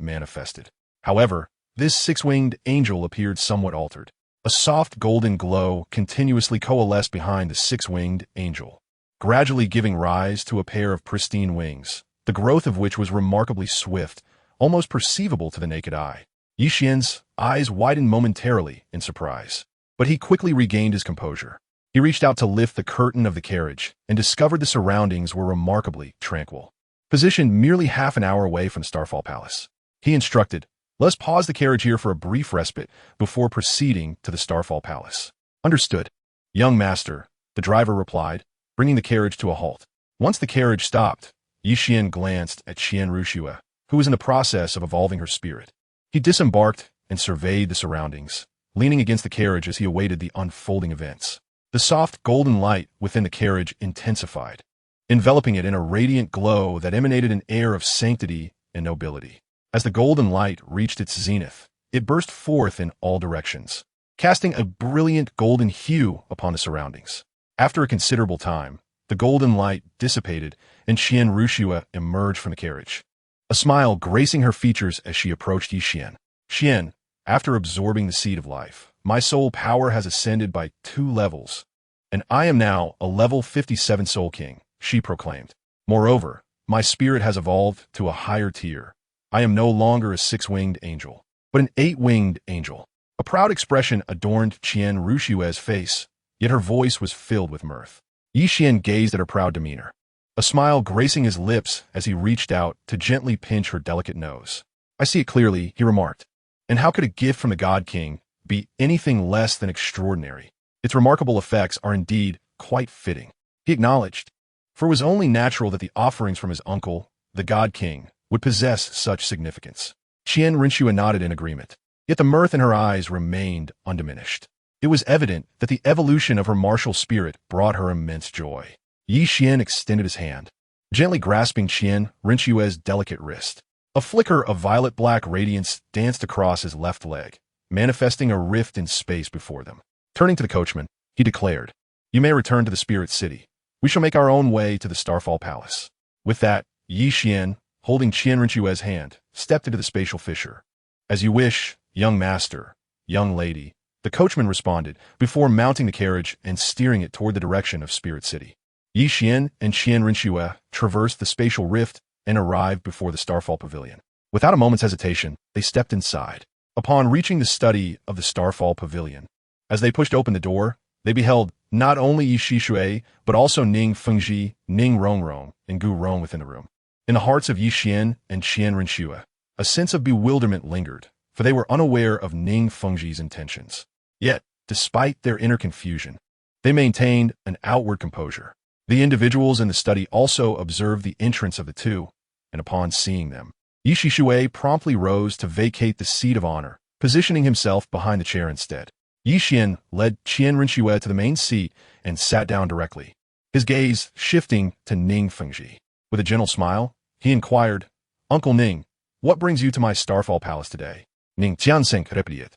manifested. However, this 6-winged angel appeared somewhat altered. A soft golden glow continuously coalesced behind the 6-winged angel, gradually giving rise to a pair of pristine wings, the growth of which was remarkably swift, almost perceivable to the naked eye. Yi Xian's eyes widened momentarily in surprise, but he quickly regained his composure. He reached out to lift the curtain of the carriage and discovered the surroundings were remarkably tranquil. Positioned merely half an hour away from Starfall Palace, he instructed, Let's pause the carriage here for a brief respite before proceeding to the Starfall Palace. Understood. Young master, the driver replied, bringing the carriage to a halt. Once the carriage stopped, Yixian glanced at Qian Renxue, who was in the process of evolving her spirit. He disembarked and surveyed the surroundings, leaning against the carriage as he awaited the unfolding events. The soft golden light within the carriage intensified, enveloping it in a radiant glow that emanated an air of sanctity and nobility. As the golden light reached its zenith, it burst forth in all directions, casting a brilliant golden hue upon the surroundings. After a considerable time, the golden light dissipated and Qian Renxue emerged from the carriage, a smile gracing her features as she approached Yixian. Qian, after absorbing the seed of life, my soul power has ascended by 2 levels, and I am now a level 57 Soul King, she proclaimed. Moreover, my spirit has evolved to a higher tier. I am no longer a 6-winged angel, but an 8-winged angel. A proud expression adorned Qian Renxue's face, yet her voice was filled with mirth. Yixian gazed at her proud demeanor, a smile gracing his lips as he reached out to gently pinch her delicate nose. I see it clearly, he remarked. And how could a gift from the God King be anything less than extraordinary? Its remarkable effects are indeed quite fitting, he acknowledged, for it was only natural that the offerings from his uncle, the God King, would possess such significance. Qian Renxue nodded in agreement, yet the mirth in her eyes remained undiminished. It was evident that the evolution of her martial spirit brought her immense joy. Yixian extended his hand, gently grasping Qian Renxue's delicate wrist. A flicker of violet-black radiance danced across his left leg, manifesting a rift in space before them. Turning to the coachman, he declared, "You may return to the Spirit City. We shall make our own way to the Starfall Palace." With that, Yixian, holding Qian Renxue's hand, stepped into the spatial fissure. "As you wish, young master, young lady," the coachman responded, before mounting the carriage and steering it toward the direction of Spirit City. Yixian and Qian Renxue traversed the spatial rift and arrived before the Starfall Pavilion. Without a moment's hesitation, they stepped inside. Upon reaching the study of the Starfall Pavilion, as they pushed open the door, they beheld not only Yi Shishui, but also Ning Fengji, Ning Rongrong, and Gu Rong within the room. In the hearts of Yixian and Qian Renxue, a sense of bewilderment lingered, for they were unaware of Ning Fengji's intentions. Yet, despite their inner confusion, they maintained an outward composure. The individuals in the study also observed the entrance of the two, and upon seeing them, Yi Shishui promptly rose to vacate the seat of honor, positioning himself behind the chair instead. Yixian led Qian Renxue to the main seat and sat down directly, his gaze shifting to Ning Fengji. With a gentle smile, he inquired, "Uncle Ning, what brings you to my Starfall Palace today?" Ning Jianseng repeated,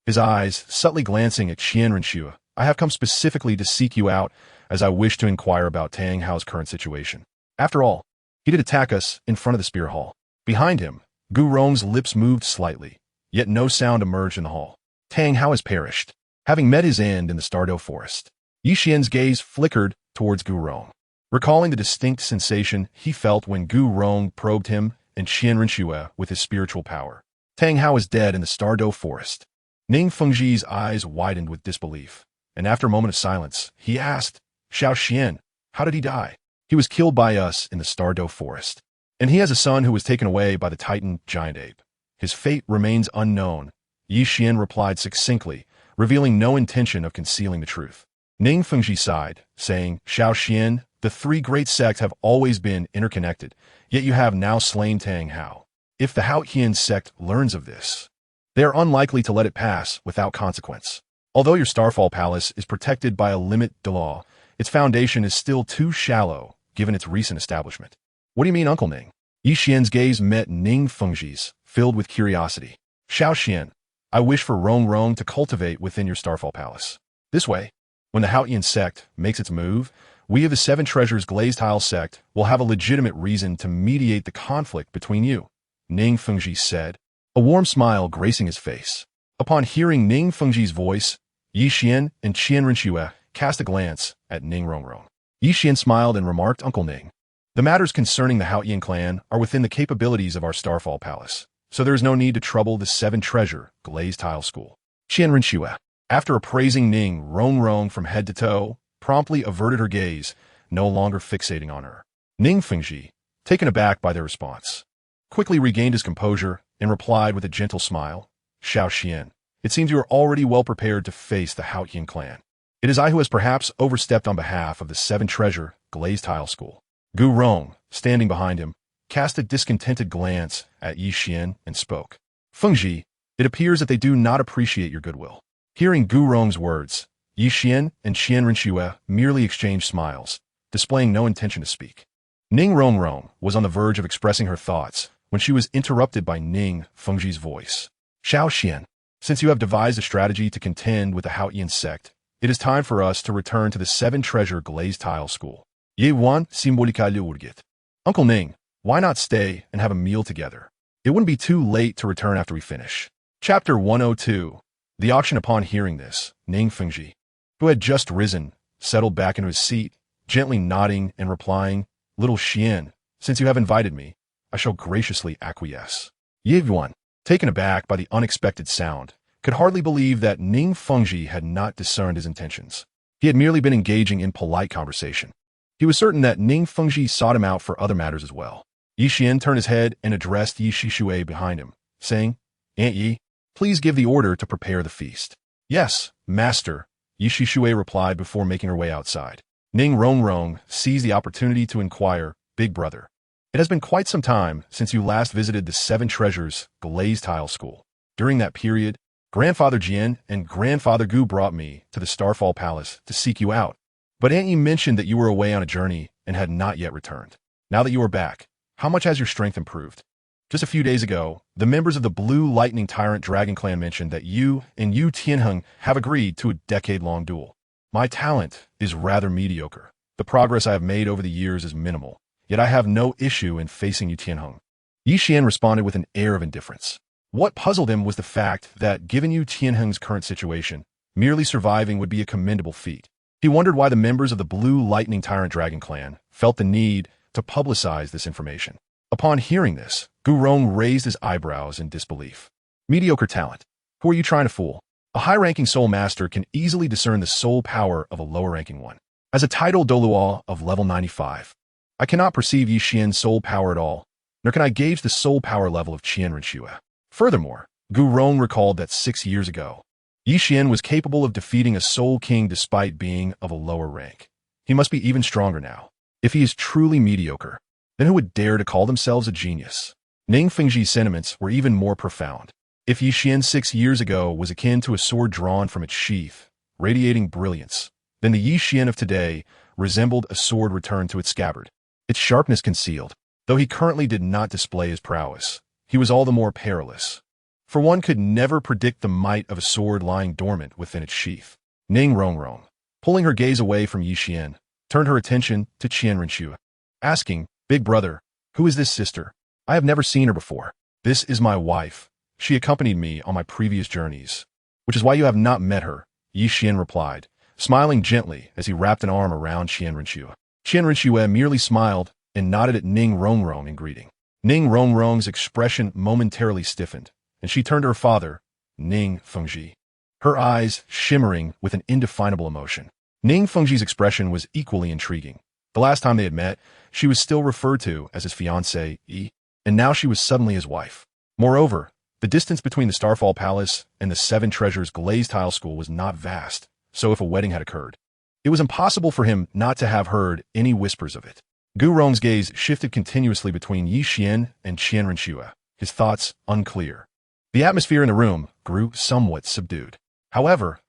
his eyes subtly glancing at Qian Renxue. "I have come specifically to seek you out, as I wish to inquire about Tang Hao's current situation. After all, he did attack us in front of the Spear Hall." Behind him, Gu Rong's lips moved slightly, yet no sound emerged in the hall. "Tang Hao has perished, having met his end in the Star Dou Forest." Yixian's gaze flickered towards Gu Rong, recalling the distinct sensation he felt when Gu Rong probed him and Qian Renxue with his spiritual power. "Tang Hao is dead in the Star Dou Forest." Ning Fengji's eyes widened with disbelief, and after a moment of silence, he asked, "Xiao Xian, how did he die?" "He was killed by us in the Star Dou Forest, and he has a son who was taken away by the Titan giant ape. His fate remains unknown," Yixian replied succinctly, revealing no intention of concealing the truth. Ning Fengji sighed, saying, "Xiao Xian, the 3 great sects have always been interconnected, yet you have now slain Tang Hao. If the Haotian Sect learns of this, they are unlikely to let it pass without consequence. Although your Starfall Palace is protected by a limit de law, its foundation is still too shallow, given its recent establishment." "What do you mean, Uncle Ning?" Yixian's gaze met Ning Fengji's, filled with curiosity. "Xiao Xian, I wish for Rong to cultivate within your Starfall Palace. This way, when the Haotian Sect makes its move, we of the 7 Treasures Glazed Tile Sect will have a legitimate reason to mediate the conflict between you," Ning Fengji said, a warm smile gracing his face. Upon hearing Ning Fengji's voice, Yixian and Qian Renxue cast a glance at Ning Rongrong. Yixian smiled and remarked, "Uncle Ning, the matters concerning the Haotian clan are within the capabilities of our Starfall Palace, so there is no need to trouble the 7 Treasure Glazed Tile School." Qian Renxue, after appraising Ning Rongrong from head to toe, promptly averted her gaze, no longer fixating on her. Ning Fengji, taken aback by their response, quickly regained his composure and replied with a gentle smile, Xiao Xian, it seems you are already well prepared to face the Haotian clan. It is I who has perhaps overstepped on behalf of the Seven Treasure Glazed Tile School. Gu Rong, standing behind him, cast a discontented glance at Yi Xian and spoke. Fengji, it appears that they do not appreciate your goodwill. Hearing Gu Rong's words, Yi Xian and Qian Renxue merely exchanged smiles, displaying no intention to speak. Ning Rongrong was on the verge of expressing her thoughts when she was interrupted by Ning Fengji's voice. Xiao Xian, since you have devised a strategy to contend with the Haotian Sect, it is time for us to return to the Seven Treasure Glazed Tile School. Ye Wan Simbolika Liurgit. Uncle Ning, why not stay and have a meal together? It wouldn't be too late to return after we finish. Chapter 102. The auction. Upon hearing this, Ning Fengji, who had just risen, settled back into his seat, gently nodding and replying, Little Xian, since you have invited me, I shall graciously acquiesce. Ye Yuan, taken aback by the unexpected sound, could hardly believe that Ning Fengji had not discerned his intentions. He had merely been engaging in polite conversation. He was certain that Ning Fengji sought him out for other matters as well. Yi Xian turned his head and addressed Yi Shishue behind him, saying, Aunt Yi, please give the order to prepare the feast. Yes, master, Yi Shishue replied before making her way outside. Ning Rongrong seized the opportunity to inquire, Big brother, it has been quite some time since you last visited the Seven Treasures Glazed Tile School. During that period, Grandfather Jian and Grandfather Gu brought me to the Starfall Palace to seek you out. But Aunt Yi mentioned that you were away on a journey and had not yet returned. Now that you are back, how much has your strength improved? Just a few days ago, the members of the Blue Lightning Tyrant Dragon Clan mentioned that you and Yu Tianheng have agreed to a decade-long duel. My talent is rather mediocre. The progress I have made over the years is minimal, yet I have no issue in facing Yu Tianheng. Yi Xian responded with an air of indifference. What puzzled him was the fact that, given Yu Tianheng's current situation, merely surviving would be a commendable feat. He wondered why the members of the Blue Lightning Tyrant Dragon Clan felt the need to publicize this information. Upon hearing this, Gu Rong raised his eyebrows in disbelief. Mediocre talent. Who are you trying to fool? A high-ranking soul master can easily discern the soul power of a lower-ranking one. As a titled Douluo of level 95, I cannot perceive Yi Xian's soul power at all, nor can I gauge the soul power level of Qian Renxue. Furthermore, Gu Rong recalled that 6 years ago, Yi Xian was capable of defeating a soul king despite being of a lower rank. He must be even stronger now. If he is truly mediocre, then who would dare to call themselves a genius? Ning Fengji's sentiments were even more profound. If Yi Xian 6 years ago was akin to a sword drawn from its sheath, radiating brilliance, then the Yi Xian of today resembled a sword returned to its scabbard, its sharpness concealed. Though he currently did not display his prowess, he was all the more perilous, for one could never predict the might of a sword lying dormant within its sheath. Ning Rongrong, pulling her gaze away from Yi Xian, turned her attention to Qian Renxue, asking, Big brother, who is this sister? I have never seen her before. This is my wife. She accompanied me on my previous journeys. Which is why you have not met her, Yi Xian replied, smiling gently as he wrapped an arm around Qian Renxue. Qian Renxue merely smiled and nodded at Ning Rongrong in greeting. Ning Rongrong's expression momentarily stiffened, and she turned to her father, Ning Fengji, her eyes shimmering with an indefinable emotion. Ning Fengji's expression was equally intriguing. The last time they had met, she was still referred to as his fiancé, Yi, and now she was suddenly his wife. Moreover, the distance between the Starfall Palace and the Seven Treasures Glazed Tile School was not vast, so if a wedding had occurred, it was impossible for him not to have heard any whispers of it. Gu Rong's gaze shifted continuously between Yi Xian and Qian Renxue, his thoughts unclear. The atmosphere in the room grew somewhat subdued. However,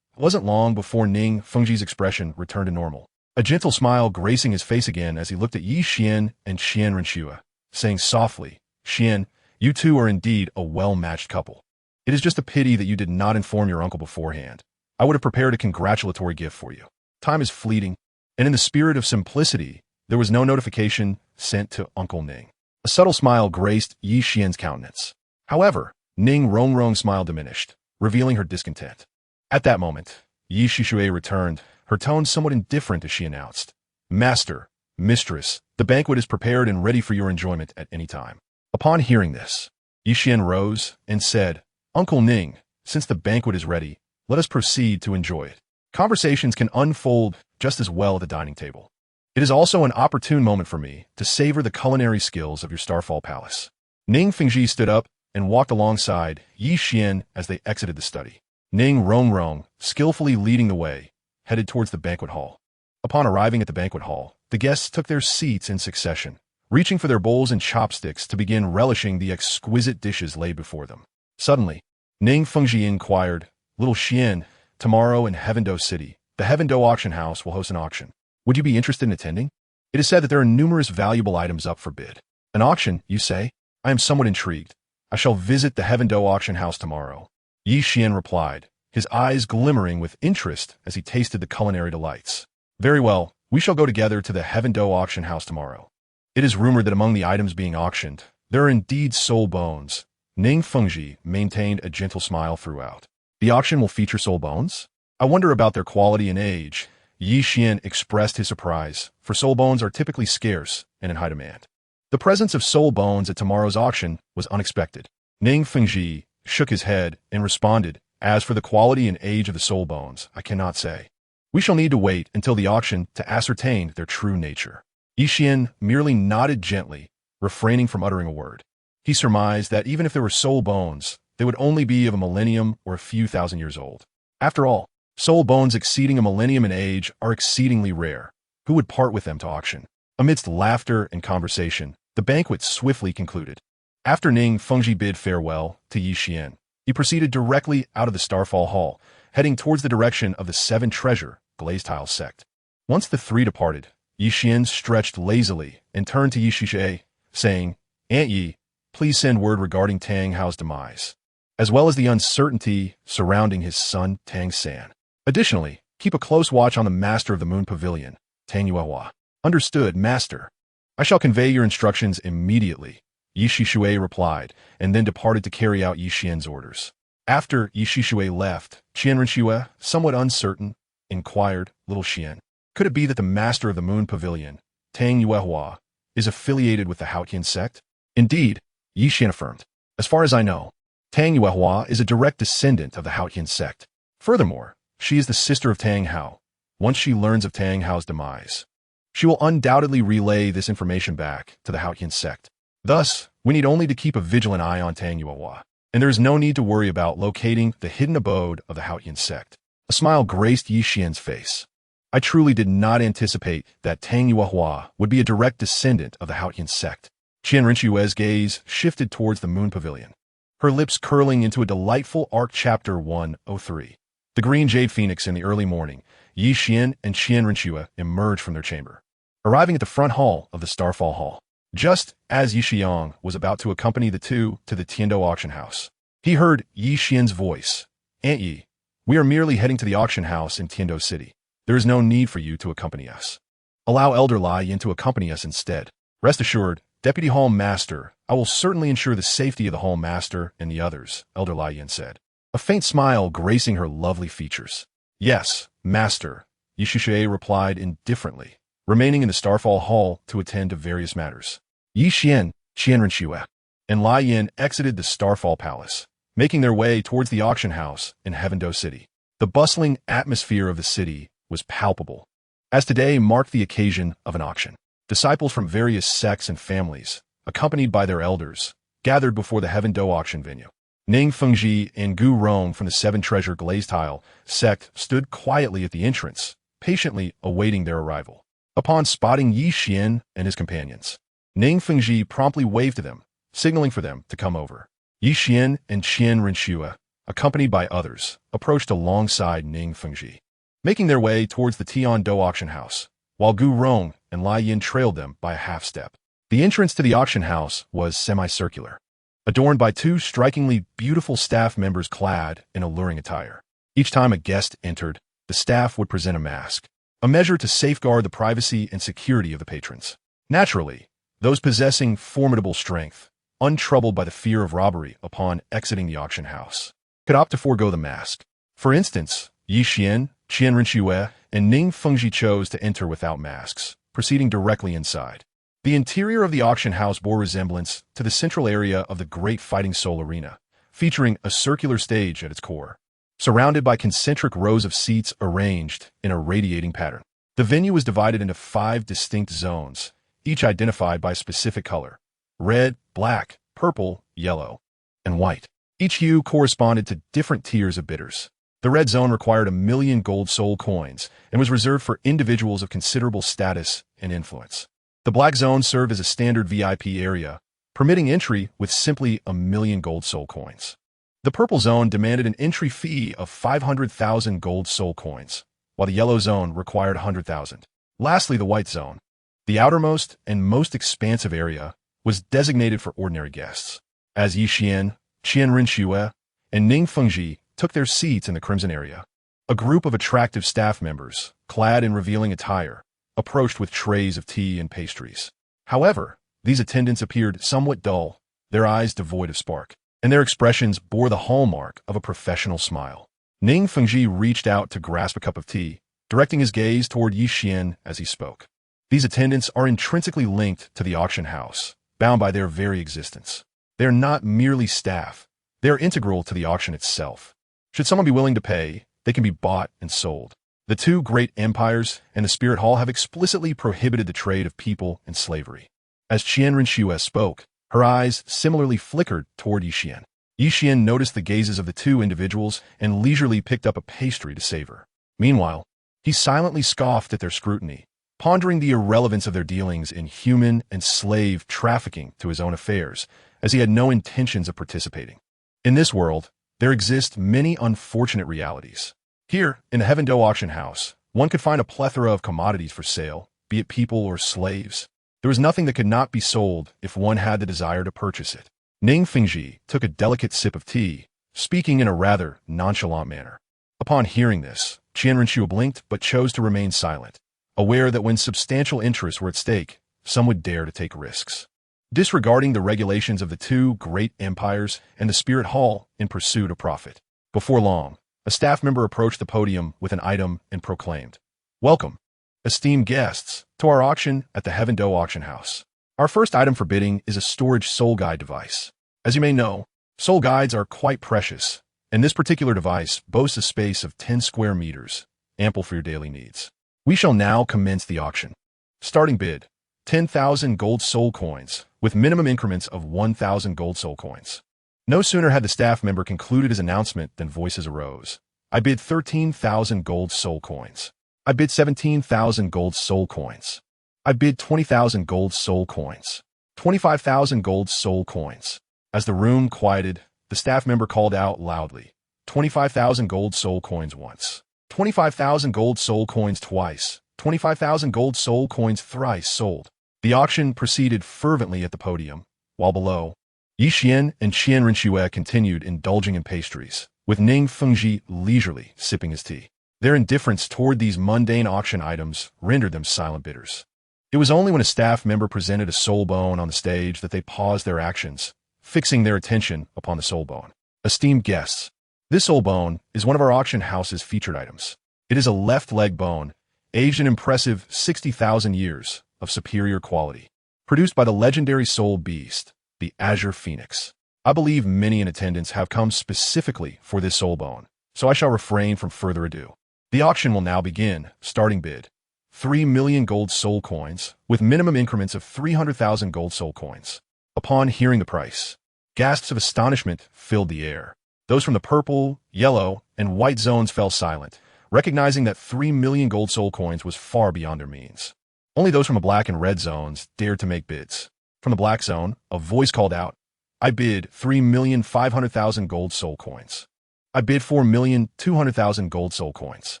it wasn't long before Ning Fengji's expression returned to normal, a gentle smile gracing his face again as he looked at Yi Xian and Qian Renxue, saying softly, Xian, you two are indeed a well-matched couple. It is just a pity that you did not inform your uncle beforehand. I would have prepared a congratulatory gift for you. Time is fleeting, and in the spirit of simplicity, there was no notification sent to Uncle Ning. A subtle smile graced Yi Xian's countenance. However, Ning Rongrong's smile diminished, revealing her discontent. At that moment, Yi Shishue returned, her tone somewhat indifferent as she announced, Master, Mistress, the banquet is prepared and ready for your enjoyment at any time. Upon hearing this, Yi Xian rose and said, Uncle Ning, since the banquet is ready, let us proceed to enjoy it. Conversations can unfold just as well at the dining table. It is also an opportune moment for me to savor the culinary skills of your Starfall Palace. Ning Fengji stood up and walked alongside Yi Xian as they exited the study. Ning Rongrong, skillfully leading the way, headed towards the banquet hall. Upon arriving at the banquet hall, the guests took their seats in succession, reaching for their bowls and chopsticks to begin relishing the exquisite dishes laid before them. Suddenly, Ning Fengji inquired, "Little Xian, tomorrow in Heavendou City, the Heavendou Auction House will host an auction. Would you be interested in attending? It is said that there are numerous valuable items up for bid." "An auction, you say? I am somewhat intrigued. I shall visit the Heavendou Auction House tomorrow," Yi Xian replied, his eyes glimmering with interest as he tasted the culinary delights. "Very well, we shall go together to the Heavendou Auction House tomorrow. It is rumored that among the items being auctioned, there are indeed soul bones." Ning Fengji maintained a gentle smile throughout. "The auction will feature soul bones? I wonder about their quality and age." Yi Xian expressed his surprise, for soul bones are typically scarce and in high demand. The presence of soul bones at tomorrow's auction was unexpected. Ning Fengji shook his head and responded, "As for the quality and age of the soul bones, I cannot say. We shall need to wait until the auction to ascertain their true nature." Yi Xian merely nodded gently, refraining from uttering a word. He surmised that even if there were soul bones, they would only be of a millennium or a few thousand years old. After all, soul bones exceeding a millennium in age are exceedingly rare. Who would part with them to auction? Amidst laughter and conversation, the banquet swiftly concluded. After Ning Fengji bid farewell to Yi Xian, he proceeded directly out of the Starfall Hall, heading towards the direction of the Seven Treasure Glazed Tile Sect. Once the three departed, Yi Xian stretched lazily and turned to Yi Shixue, saying, "Aunt Yi, please send word regarding Tang Hao's demise, as well as the uncertainty surrounding his son Tang San. Additionally, keep a close watch on the Master of the Moon Pavilion, Tang Yuehua." "Understood, Master. I shall convey your instructions immediately," Yi Shixue replied, and then departed to carry out Yi Xian's orders. After Yi Shixue left, Qian Renxue, somewhat uncertain, inquired, "Little Xian, could it be that the Master of the Moon Pavilion, Tang Yuehua, is affiliated with the Haotian Sect?" "Indeed," Yi Xian affirmed. "As far as I know, Tang Yuehua is a direct descendant of the Haotian Sect. Furthermore, she is the sister of Tang Hao. Once she learns of Tang Hao's demise, she will undoubtedly relay this information back to the Haotian Sect. Thus, we need only to keep a vigilant eye on Tang Yuehua, and there is no need to worry about locating the hidden abode of the Haotian Sect." A smile graced Yi Xian's face. "I truly did not anticipate that Tang Yuehua would be a direct descendant of the Haotian Sect." Qian Renxue's gaze shifted towards the Moon Pavilion, her lips curling into a delightful arc. Chapter 103. The Green Jade Phoenix. In the early morning, Yi Xian and Qian Renxue emerged from their chamber, arriving at the front hall of the Starfall Hall. Just as Yi Xiang was about to accompany the two to the Tiandou auction house, he heard Yi Xian's voice. "Aunt Yi, we are merely heading to the auction house in Tiandou City. There is no need for you to accompany us. Allow Elder Lai Yin to accompany us instead. Rest assured, Deputy Hall Master, I will certainly ensure the safety of the Hall Master and the others," Elder Lai Yin said, a faint smile gracing her lovely features. "Yes, Master," Yi Shixue replied indifferently, remaining in the Starfall Hall to attend to various matters. Yi Xian, Qian Renxue, and Lai Yin exited the Starfall Palace, making their way towards the auction house in Heavendou City. The bustling atmosphere of the city was palpable, as today marked the occasion of an auction. Disciples from various sects and families, accompanied by their elders, gathered before the Heavendou auction venue. Ning Fengji and Gu Rong from the Seven Treasure Glazed Tile Sect stood quietly at the entrance, patiently awaiting their arrival. Upon spotting Yi Xian and his companions, Ning Fengji promptly waved to them, signaling for them to come over. Yi Xian and Qian Renxue, accompanied by others, approached alongside Ning Fengji, making their way towards the Tiandou auction house, while Gu Rong and Lai Yin trailed them by a half-step. The entrance to the auction house was semicircular, adorned by two strikingly beautiful staff members clad in alluring attire. Each time a guest entered, the staff would present a mask, a measure to safeguard the privacy and security of the patrons. Naturally, those possessing formidable strength, untroubled by the fear of robbery upon exiting the auction house, could opt to forego the mask. For instance, Yi Xian, Qian Renxue, and Ning Fengji chose to enter without masks, proceeding directly inside. The interior of the auction house bore resemblance to the central area of the Great Fighting Soul Arena, featuring a circular stage at its core, surrounded by concentric rows of seats arranged in a radiating pattern. The venue was divided into 5 distinct zones, each identified by a specific color: red, black, purple, yellow, and white. Each hue corresponded to different tiers of bidders. The red zone required 1,000,000 gold soul coins and was reserved for individuals of considerable status and influence. The black zone served as a standard VIP area, permitting entry with simply 1,000,000 gold soul coins. The purple zone demanded an entry fee of 500,000 gold soul coins, while the yellow zone required 100,000. Lastly, the white zone, the outermost and most expansive area, was designated for ordinary guests. As Yixian, Qian Renxue, and Ning Fengji took their seats in the crimson area, a group of attractive staff members, clad in revealing attire, approached with trays of tea and pastries. However, these attendants appeared somewhat dull, their eyes devoid of spark, and their expressions bore the hallmark of a professional smile. Ning Fengji reached out to grasp a cup of tea, directing his gaze toward Yixian as he spoke. These attendants are intrinsically linked to the auction house, bound by their very existence. They are not merely staff. They are integral to the auction itself. Should someone be willing to pay, they can be bought and sold. The two great empires and the Spirit Hall have explicitly prohibited the trade of people and slavery. As Qian Renxue spoke, her eyes similarly flickered toward Yixian. Yixian noticed the gazes of the two individuals and leisurely picked up a pastry to savor. Meanwhile, he silently scoffed at their scrutiny, pondering the irrelevance of their dealings in human and slave trafficking to his own affairs, as he had no intentions of participating. In this world, there exist many unfortunate realities. Here, in the Heaven Dou auction house, one could find a plethora of commodities for sale, be it people or slaves. There was nothing that could not be sold if one had the desire to purchase it. Ning Fengji took a delicate sip of tea, speaking in a rather nonchalant manner. Upon hearing this, Qian Renxue blinked but chose to remain silent, aware that when substantial interests were at stake, some would dare to take risks. Disregarding the regulations of the two great empires and the Spirit Hall in pursuit of profit. Before long, a staff member approached the podium with an item and proclaimed, "Welcome, esteemed guests, to our auction at the Heaven Dou auction house. Our first item for bidding is a storage soul guide device. As you may know, soul guides are quite precious, and this particular device boasts a space of 10 square meters, ample for your daily needs. We shall now commence the auction. Starting bid, 10,000 gold soul coins, with minimum increments of 1,000 gold soul coins." No sooner had the staff member concluded his announcement than voices arose. "I bid 13,000 gold soul coins. I bid 17,000 gold soul coins. I bid 20,000 gold soul coins. 25,000 gold soul coins." As the room quieted, the staff member called out loudly, 25,000 gold soul coins once. 25,000 gold soul coins twice. 25,000 gold soul coins thrice sold. The auction proceeded fervently at the podium, while below, Yixian and Qian Renxue continued indulging in pastries, with Ning Fengji leisurely sipping his tea. Their indifference toward these mundane auction items rendered them silent bidders. It was only when a staff member presented a soul bone on the stage that they paused their actions, fixing their attention upon the soul bone. "Esteemed guests, this soul bone is one of our auction house's featured items. It is a left leg bone, aged an impressive 60,000 years, of superior quality, produced by the legendary soul beast, the Azure Phoenix. I believe many in attendance have come specifically for this soul bone, so I shall refrain from further ado. The auction will now begin. Starting bid, 3,000,000 gold soul coins, with minimum increments of 300,000 gold soul coins." Upon hearing the price, gasps of astonishment filled the air. Those from the purple, yellow, and white zones fell silent, recognizing that 3,000,000 gold soul coins was far beyond their means. Only those from the black and red zones dared to make bids. From the black zone, a voice called out, "I bid 3,500,000 gold soul coins. I bid 4,200,000 gold soul coins.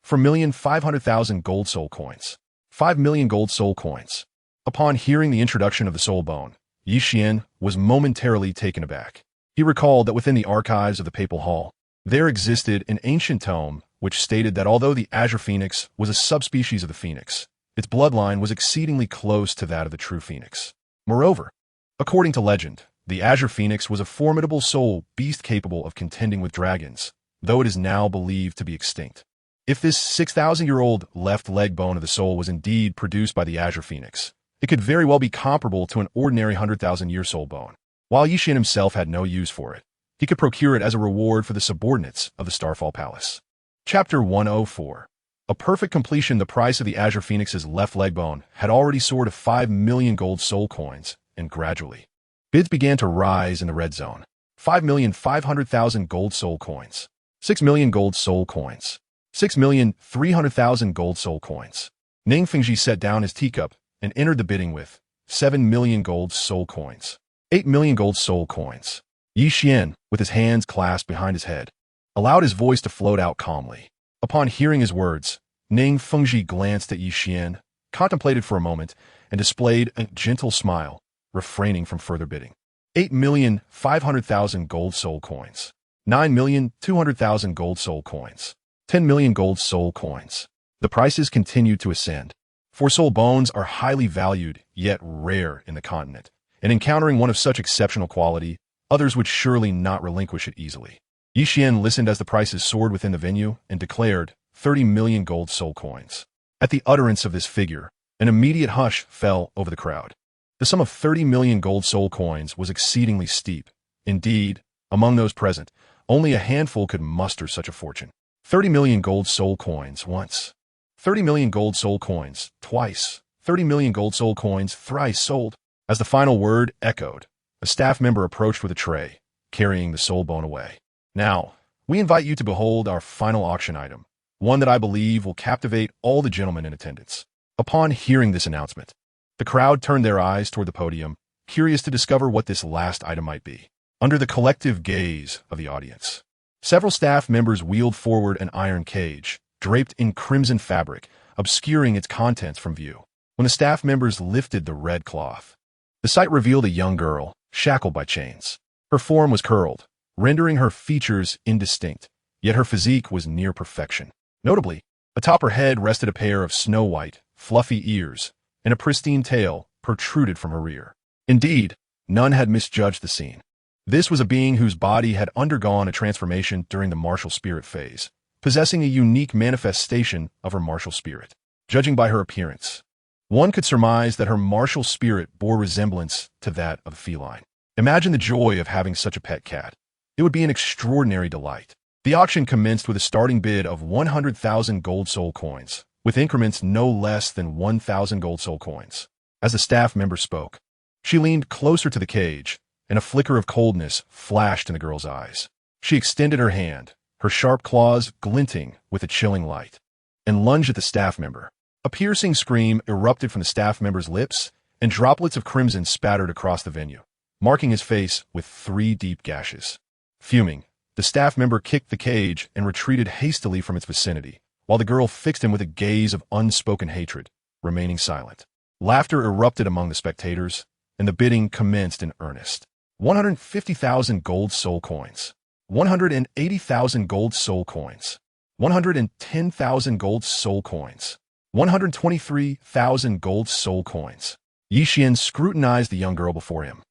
4,500,000 gold soul coins. 5,000,000 gold soul coins." Upon hearing the introduction of the soul bone, Yixian was momentarily taken aback. He recalled that within the archives of the Papal Hall, there existed an ancient tome which stated that although the Azure Phoenix was a subspecies of the Phoenix, its bloodline was exceedingly close to that of the true Phoenix. Moreover, according to legend, the Azure Phoenix was a formidable soul beast capable of contending with dragons, though it is now believed to be extinct. If this 6,000-year-old left leg bone of the soul was indeed produced by the Azure Phoenix, it could very well be comparable to an ordinary 100,000-year soul bone. While Yixian himself had no use for it, he could procure it as a reward for the subordinates of the Starfall Palace. Chapter 104. A perfect completion. The price of the Azure Phoenix's left leg bone had already soared to 5,000,000 gold soul coins, and gradually, Bids began to rise in the red zone. 5,500,000 gold soul coins. 6 million gold soul coins. 6,300,000 gold soul coins. Ning Fengji set down his teacup and entered the bidding with 7 million gold soul coins. 8 million gold soul coins. Yi Xian, with his hands clasped behind his head, allowed his voice to float out calmly. Upon hearing his words, Ning Fengji glanced at Yi Xian, contemplated for a moment, and displayed a gentle smile, refraining from further bidding. 8,500,000 gold soul coins. 9,200,000 gold soul coins. 10 million gold soul coins. The prices continued to ascend. For soul bones are highly valued, yet rare in the continent, and encountering one of such exceptional quality, others would surely not relinquish it easily. Yi Xian listened as the prices soared within the venue and declared 30 million gold soul coins. At the utterance of this figure, an immediate hush fell over the crowd. The sum of 30 million gold soul coins was exceedingly steep. Indeed, among those present, only a handful could muster such a fortune. 30 million gold soul coins once. 30 million gold soul coins twice. 30 million gold soul coins thrice sold. As the final word echoed, a staff member approached with a tray, carrying the soul bone away. Now, we invite you to behold our final auction item, one that I believe will captivate all the gentlemen in attendance. Upon hearing this announcement, the crowd turned their eyes toward the podium, curious to discover what this last item might be. Under the collective gaze of the audience, several staff members wheeled forward an iron cage, draped in crimson fabric, obscuring its contents from view. When the staff members lifted the red cloth, the sight revealed a young girl, shackled by chains. Her form was curled, rendering her features indistinct, yet her physique was near perfection. Notably, atop her head rested a pair of snow-white, fluffy ears, and a pristine tail protruded from her rear. Indeed, none had misjudged the scene. This was a being whose body had undergone a transformation during the martial spirit phase, possessing a unique manifestation of her martial spirit. Judging by her appearance, one could surmise that her martial spirit bore resemblance to that of a feline. Imagine the joy of having such a pet cat. It would be an extraordinary delight. The auction commenced with a starting bid of 100,000 gold soul coins, with increments no less than 1,000 gold soul coins. As the staff member spoke, she leaned closer to the cage, and a flicker of coldness flashed in the girl's eyes. She extended her hand, her sharp claws glinting with a chilling light, and lunged at the staff member. A piercing scream erupted from the staff member's lips, and droplets of crimson spattered across the venue, marking his face with 3 deep gashes. Fuming, the staff member kicked the cage and retreated hastily from its vicinity, while the girl fixed him with a gaze of unspoken hatred, remaining silent. Laughter erupted among the spectators, and the bidding commenced in earnest. 150,000 gold soul coins. 180,000 gold soul coins. 110,000 gold soul coins. 123,000 gold soul coins. Yi Xian scrutinized the young girl before him,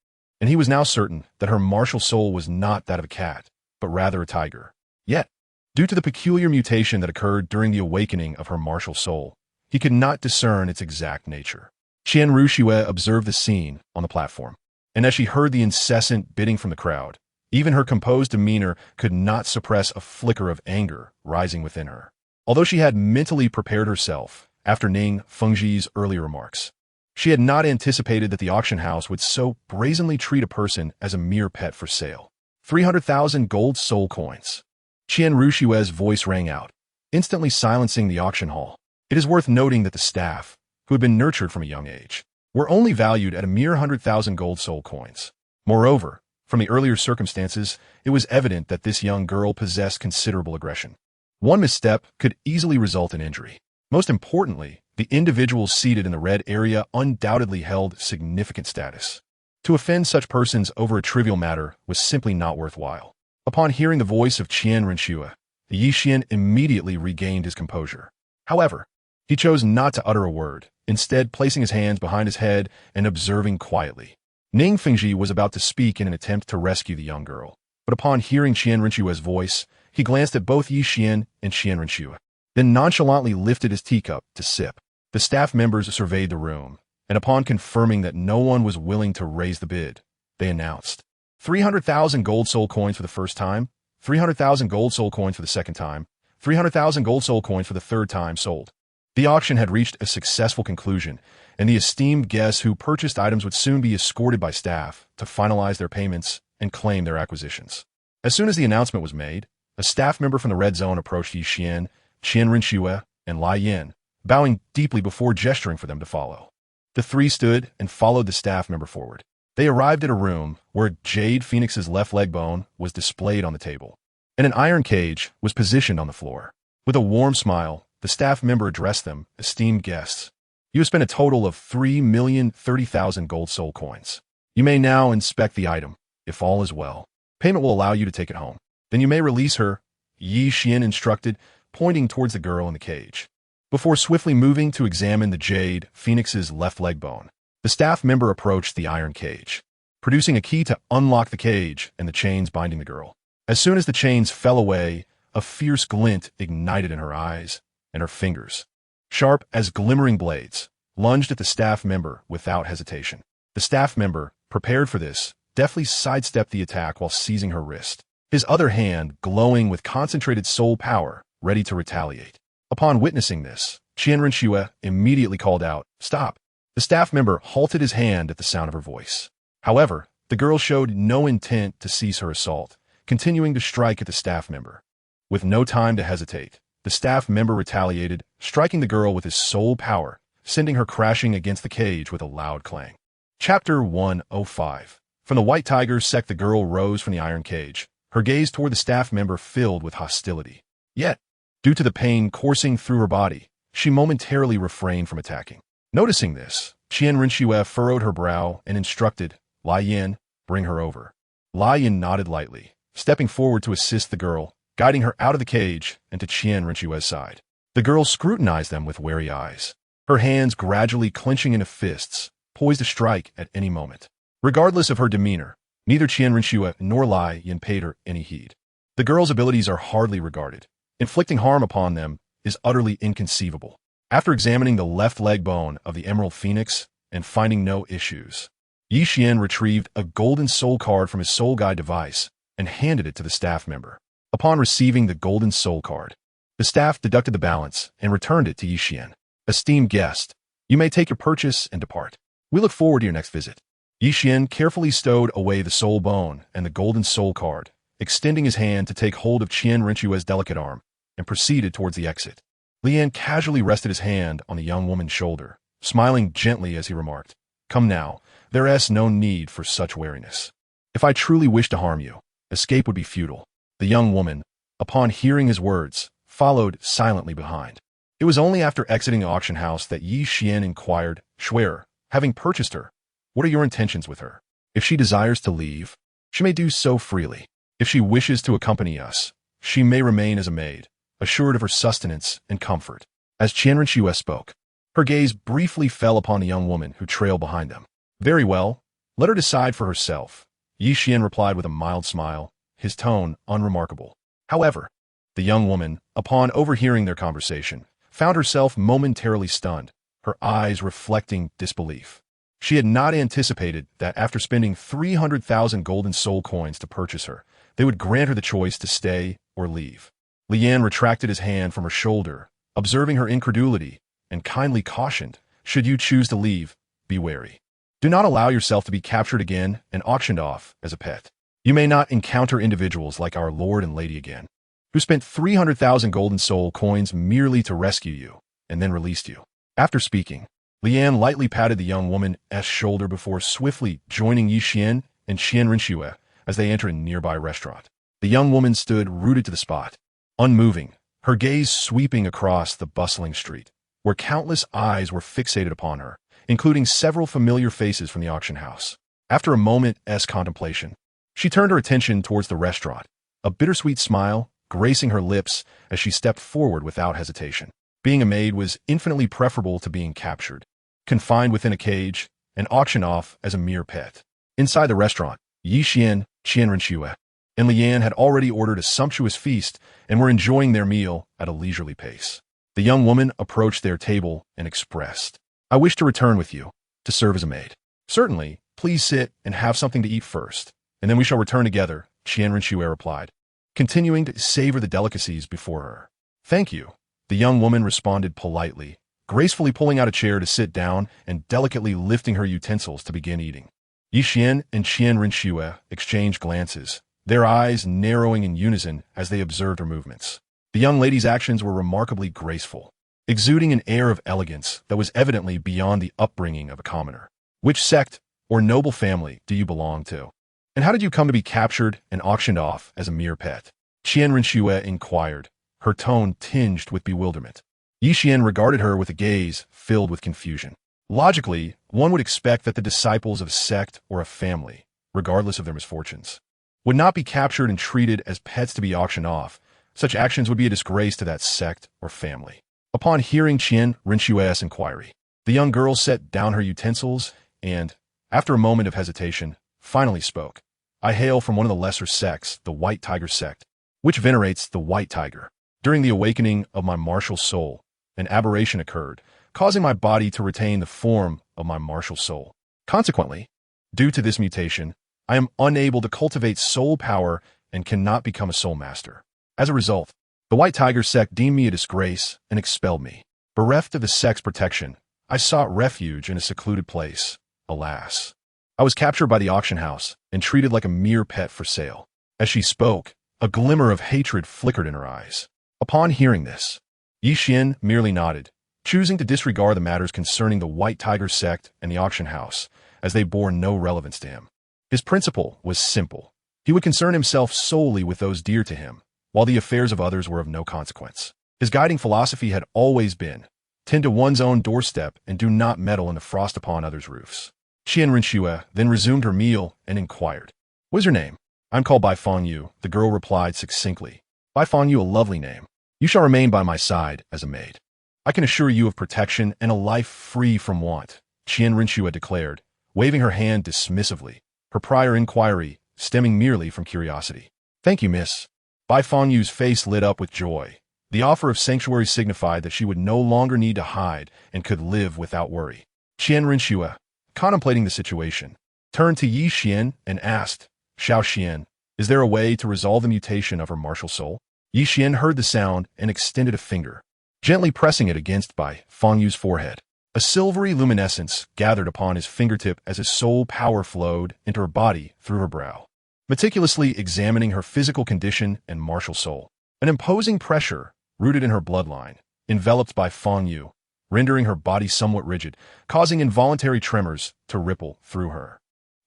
and he was now certain that her martial soul was not that of a cat, but rather a tiger. Yet, due to the peculiar mutation that occurred during the awakening of her martial soul, he could not discern its exact nature. Qian Renxue observed the scene on the platform, and as she heard the incessant bidding from the crowd, even her composed demeanor could not suppress a flicker of anger rising within her. Although she had mentally prepared herself after Ning Fengji's earlier remarks, she had not anticipated that the auction house would so brazenly treat a person as a mere pet for sale. 300,000 gold soul coins. Qian Renxue's voice rang out, instantly silencing the auction hall. It is worth noting that the staff, who had been nurtured from a young age, were only valued at a mere 100,000 gold soul coins. Moreover, from the earlier circumstances, it was evident that this young girl possessed considerable aggression. One misstep could easily result in injury. Most importantly, the individuals seated in the red area undoubtedly held significant status. To offend such persons over a trivial matter was simply not worthwhile. Upon hearing the voice of Qian Renxue, Yi Xian immediately regained his composure. However, he chose not to utter a word, instead placing his hands behind his head and observing quietly. Ning Fengji was about to speak in an attempt to rescue the young girl, but upon hearing Qian Renxue's voice, he glanced at both Yi Xian and Qian Renxue, then nonchalantly lifted his teacup to sip. The staff members surveyed the room, and upon confirming that no one was willing to raise the bid, they announced 300,000 gold soul coins for the first time, 300,000 gold soul coins for the second time, 300,000 gold soul coins for the third time sold. The auction had reached a successful conclusion, and the esteemed guests who purchased items would soon be escorted by staff to finalize their payments and claim their acquisitions. As soon as the announcement was made, a staff member from the Red Zone approached Yi Xian, Qian Renxue, and Lai Yin, bowing deeply before gesturing for them to follow. The three stood and followed the staff member forward. They arrived at a room where Jade Phoenix's left leg bone was displayed on the table, and an iron cage was positioned on the floor. With a warm smile, the staff member addressed them, esteemed guests. You have spent a total of 3,030,000 gold soul coins. You may now inspect the item, if all is well. Payment will allow you to take it home. Then you may release her, Yi Xian instructed, pointing towards the girl in the cage. Before swiftly moving to examine the Jade Phoenix's left leg bone, the staff member approached the iron cage, producing a key to unlock the cage and the chains binding the girl. As soon as the chains fell away, a fierce glint ignited in her eyes, and her fingers, sharp as glimmering blades, lunged at the staff member without hesitation. The staff member, prepared for this, deftly sidestepped the attack while seizing her wrist, his other hand glowing with concentrated soul power, ready to retaliate. Upon witnessing this, Qian Renxue immediately called out, "Stop!" The staff member halted his hand at the sound of her voice. However, the girl showed no intent to cease her assault, continuing to strike at the staff member. With no time to hesitate, the staff member retaliated, striking the girl with his soul power, sending her crashing against the cage with a loud clang. Chapter 105. From the White Tiger Sect, the girl rose from the iron cage, her gaze toward the staff member filled with hostility. Yet, due to the pain coursing through her body, she momentarily refrained from attacking. Noticing this, Qian Renxue furrowed her brow and instructed, Lai Yin, bring her over. Lai Yin nodded lightly, stepping forward to assist the girl, guiding her out of the cage and to Qian Renxue's side. The girl scrutinized them with wary eyes, her hands gradually clenching into fists, poised to strike at any moment. Regardless of her demeanor, neither Qian Renxue nor Lai Yin paid her any heed. The girl's abilities are hardly regarded. Inflicting harm upon them is utterly inconceivable. After examining the left leg bone of the Emerald Phoenix and finding no issues, Yi Xian retrieved a golden soul card from his soul guide device and handed it to the staff member. Upon receiving the golden soul card, the staff deducted the balance and returned it to Yi Xian. Esteemed guest, you may take your purchase and depart. We look forward to your next visit. Yi Xian carefully stowed away the soul bone and the golden soul card, extending his hand to take hold of Qian Renxue's delicate arm, and proceeded towards the exit. Lian casually rested his hand on the young woman's shoulder, smiling gently as he remarked, "Come now, there is no need for such wariness. If I truly wish to harm you, escape would be futile." The young woman, upon hearing his words, followed silently behind. It was only after exiting the auction house that Yi Xian inquired, "Schwerer, having purchased her, what are your intentions with her? If she desires to leave, she may do so freely. If she wishes to accompany us, she may remain as a maid, assured of her sustenance and comfort." As Qian Renxue spoke, her gaze briefly fell upon the young woman who trailed behind them. "Very well, let her decide for herself," Yi Xian replied with a mild smile, his tone unremarkable. However, the young woman, upon overhearing their conversation, found herself momentarily stunned, her eyes reflecting disbelief. She had not anticipated that after spending 300,000 golden soul coins to purchase her, they would grant her the choice to stay or leave. Lian retracted his hand from her shoulder, observing her incredulity, and kindly cautioned, "Should you choose to leave, be wary. Do not allow yourself to be captured again and auctioned off as a pet. You may not encounter individuals like our Lord and Lady again, who spent 300,000 golden soul coins merely to rescue you, and then released you." After speaking, Lian lightly patted the young woman's shoulder before swiftly joining Yi Xian and Qian Renxue as they entered a nearby restaurant. The young woman stood rooted to the spot, unmoving, her gaze sweeping across the bustling street, where countless eyes were fixated upon her, including several familiar faces from the auction house. After a moment's contemplation, she turned her attention towards the restaurant, a bittersweet smile gracing her lips as she stepped forward without hesitation. Being a maid was infinitely preferable to being captured, confined within a cage, and auctioned off as a mere pet. Inside the restaurant, Yi Xian, Qian Renxue, and Lian had already ordered a sumptuous feast and were enjoying their meal at a leisurely pace. The young woman approached their table and expressed, "I wish to return with you, to serve as a maid." "Certainly, please sit and have something to eat first, and then we shall return together," Qian Renxue replied, continuing to savor the delicacies before her. "Thank you," the young woman responded politely, gracefully pulling out a chair to sit down and delicately lifting her utensils to begin eating. Yixian and Qian Renxue exchanged glances, their eyes narrowing in unison as they observed her movements. The young lady's actions were remarkably graceful, exuding an air of elegance that was evidently beyond the upbringing of a commoner. Which sect or noble family do you belong to? And how did you come to be captured and auctioned off as a mere pet? Qian Renxue inquired, her tone tinged with bewilderment. Yixian regarded her with a gaze filled with confusion. Logically, one would expect that the disciples of a sect or a family, regardless of their misfortunes, would not be captured and treated as pets to be auctioned off. Such actions would be a disgrace to that sect or family. Upon hearing Qian Renxue's inquiry, the young girl set down her utensils and, after a moment of hesitation, finally spoke. I hail from one of the lesser sects, the White Tiger sect, which venerates the white tiger. During the awakening of my martial soul, an aberration occurred, causing my body to retain the form of my martial soul. Consequently, due to this mutation, I am unable to cultivate soul power and cannot become a soul master. As a result, the White Tiger sect deemed me a disgrace and expelled me. Bereft of the sect's protection, I sought refuge in a secluded place. Alas, I was captured by the auction house and treated like a mere pet for sale. As she spoke, a glimmer of hatred flickered in her eyes. Upon hearing this, Yixian merely nodded, choosing to disregard the matters concerning the White Tiger sect and the auction house, as they bore no relevance to him. His principle was simple. He would concern himself solely with those dear to him, while the affairs of others were of no consequence. His guiding philosophy had always been, tend to one's own doorstep and do not meddle in the frost upon others' roofs. Qian Renxue then resumed her meal and inquired, "What is your name?" "I'm called Bai Fangyu," the girl replied succinctly. "Bai Fangyu, a lovely name. You shall remain by my side as a maid. I can assure you of protection and a life free from want," Qian Renxue declared, waving her hand dismissively, her prior inquiry stemming merely from curiosity. "Thank you, miss." Bai Fangyu's face lit up with joy. The offer of sanctuary signified that she would no longer need to hide and could live without worry. Qian Renxue, contemplating the situation, turned to Yixian and asked, "Xiao Xian, is there a way to resolve the mutation of her martial soul?" Yixian heard the sound and extended a finger, gently pressing it against Bai Fangyu's forehead. A silvery luminescence gathered upon his fingertip as his soul power flowed into her body through her brow, meticulously examining her physical condition and martial soul. An imposing pressure, rooted in her bloodline, enveloped Bai Fangyu, rendering her body somewhat rigid, causing involuntary tremors to ripple through her.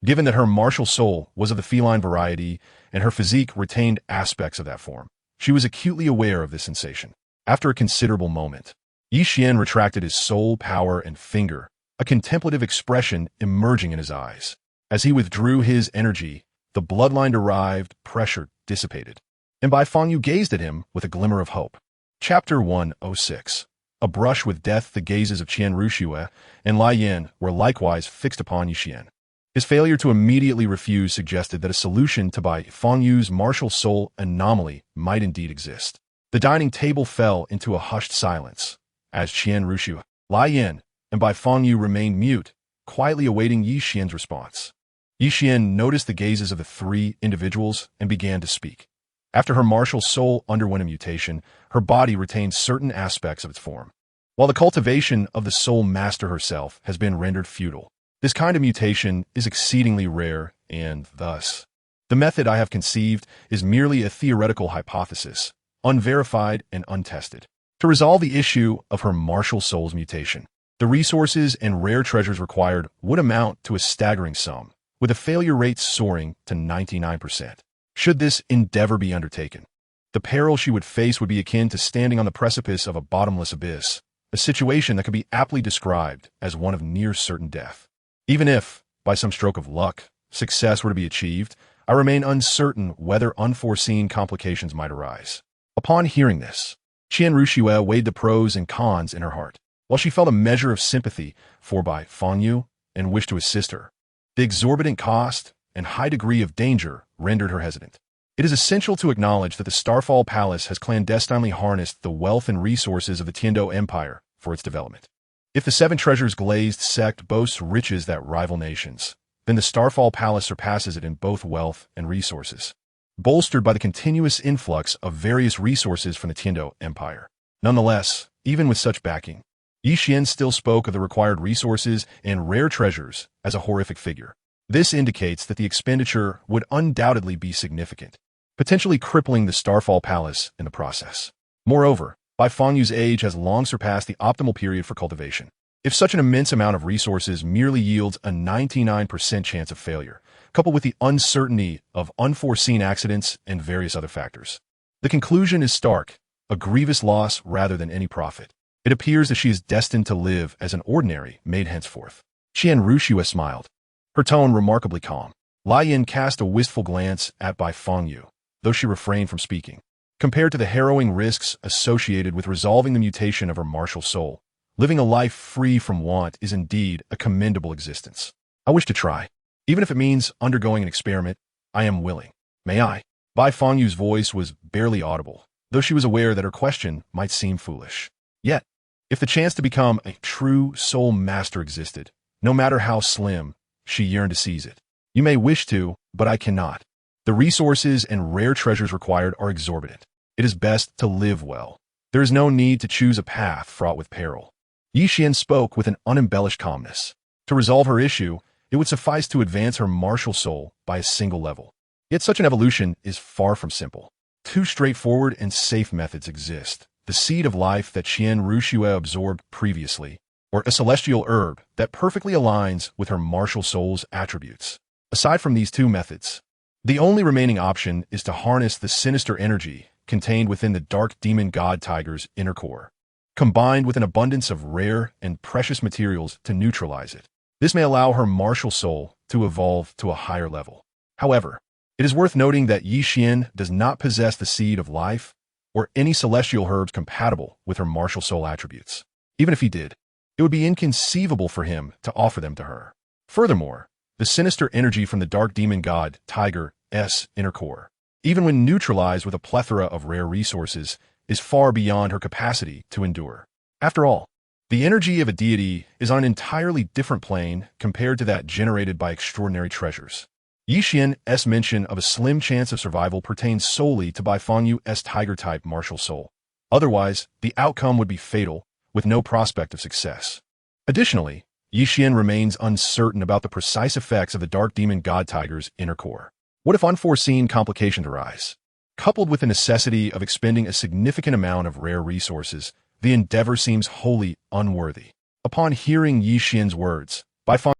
Given that her martial soul was of the feline variety and her physique retained aspects of that form, she was acutely aware of this sensation. After a considerable moment, Yixian retracted his soul power and finger, a contemplative expression emerging in his eyes. As he withdrew his energy, the bloodline-derived pressure dissipated, and Bai Fangyu gazed at him with a glimmer of hope. Chapter 106. A brush with death. The gazes of Qian Renxue and Lai Yan were likewise fixed upon Yixian. His failure to immediately refuse suggested that a solution to Bai Fangyu's martial soul anomaly might indeed exist. The dining table fell into a hushed silence, as Qian Renxue, Lai Yan, and Bai Fangyu remained mute, quietly awaiting Yixian's response. Yixian noticed the gazes of the three individuals and began to speak. After her martial soul underwent a mutation, her body retained certain aspects of its form. While the cultivation of the soul master herself has been rendered futile, this kind of mutation is exceedingly rare and, thus, the method I have conceived is merely a theoretical hypothesis, unverified and untested. To resolve the issue of her martial soul's mutation, the resources and rare treasures required would amount to a staggering sum, with a failure rate soaring to 99%. Should this endeavor be undertaken, the peril she would face would be akin to standing on the precipice of a bottomless abyss, a situation that could be aptly described as one of near certain death. Even if, by some stroke of luck, success were to be achieved, I remain uncertain whether unforeseen complications might arise. Upon hearing this, Qian Renxue weighed the pros and cons in her heart. While she felt a measure of sympathy for Bai Fangyu and wished to assist her, the exorbitant cost and high degree of danger rendered her hesitant. It is essential to acknowledge that the Starfall Palace has clandestinely harnessed the wealth and resources of the Tiando Empire for its development. If the Seven Treasures glazed sect boasts riches that rival nations, then the Starfall Palace surpasses it in both wealth and resources, bolstered by the continuous influx of various resources from the Tiando Empire. Nonetheless, even with such backing, Yi Xian still spoke of the required resources and rare treasures as a horrific figure. This indicates that the expenditure would undoubtedly be significant, potentially crippling the Starfall Palace in the process. Moreover, Bai Fengyu's age has long surpassed the optimal period for cultivation. If such an immense amount of resources merely yields a 99% chance of failure, coupled with the uncertainty of unforeseen accidents and various other factors, the conclusion is stark, a grievous loss rather than any profit. It appears that she is destined to live as an ordinary maid henceforth. Qian Renxue smiled, her tone remarkably calm. Lai Yin cast a wistful glance at Bai Fengyu, though she refrained from speaking. Compared to the harrowing risks associated with resolving the mutation of her martial soul, living a life free from want is indeed a commendable existence. I wish to try. Even if it means undergoing an experiment, I am willing. May I? Bai Fengyu's voice was barely audible, though she was aware that her question might seem foolish. Yet, if the chance to become a true soul master existed, no matter how slim, she yearned to seize it. You may wish to, but I cannot. The resources and rare treasures required are exorbitant. It is best to live well. There is no need to choose a path fraught with peril. Yi Xian spoke with an unembellished calmness. To resolve her issue, it would suffice to advance her martial soul by a single level. Yet such an evolution is far from simple. Two straightforward and safe methods exist: the seed of life that Qian Renxue absorbed previously, or a celestial herb that perfectly aligns with her martial soul's attributes. Aside from these two methods, the only remaining option is to harness the sinister energy contained within the dark demon god tiger's inner core, combined with an abundance of rare and precious materials to neutralize it. This may allow her martial soul to evolve to a higher level. However, it is worth noting that Yi Xian does not possess the seed of life or any celestial herbs compatible with her martial soul attributes. Even if he did, it would be inconceivable for him to offer them to her. Furthermore, the sinister energy from the dark demon god tiger's inner core, even when neutralized with a plethora of rare resources, is far beyond her capacity to endure. After all, the energy of a deity is on an entirely different plane compared to that generated by extraordinary treasures. Yi Xian's mention of a slim chance of survival pertains solely to Bai Fengyu's tiger-type martial soul. Otherwise, the outcome would be fatal, with no prospect of success. Additionally, Yi Xian remains uncertain about the precise effects of the dark demon god tiger's inner core. What if unforeseen complications arise? Coupled with the necessity of expending a significant amount of rare resources, the endeavor seems wholly unworthy. Upon hearing Yi Xian's words, Bai Feng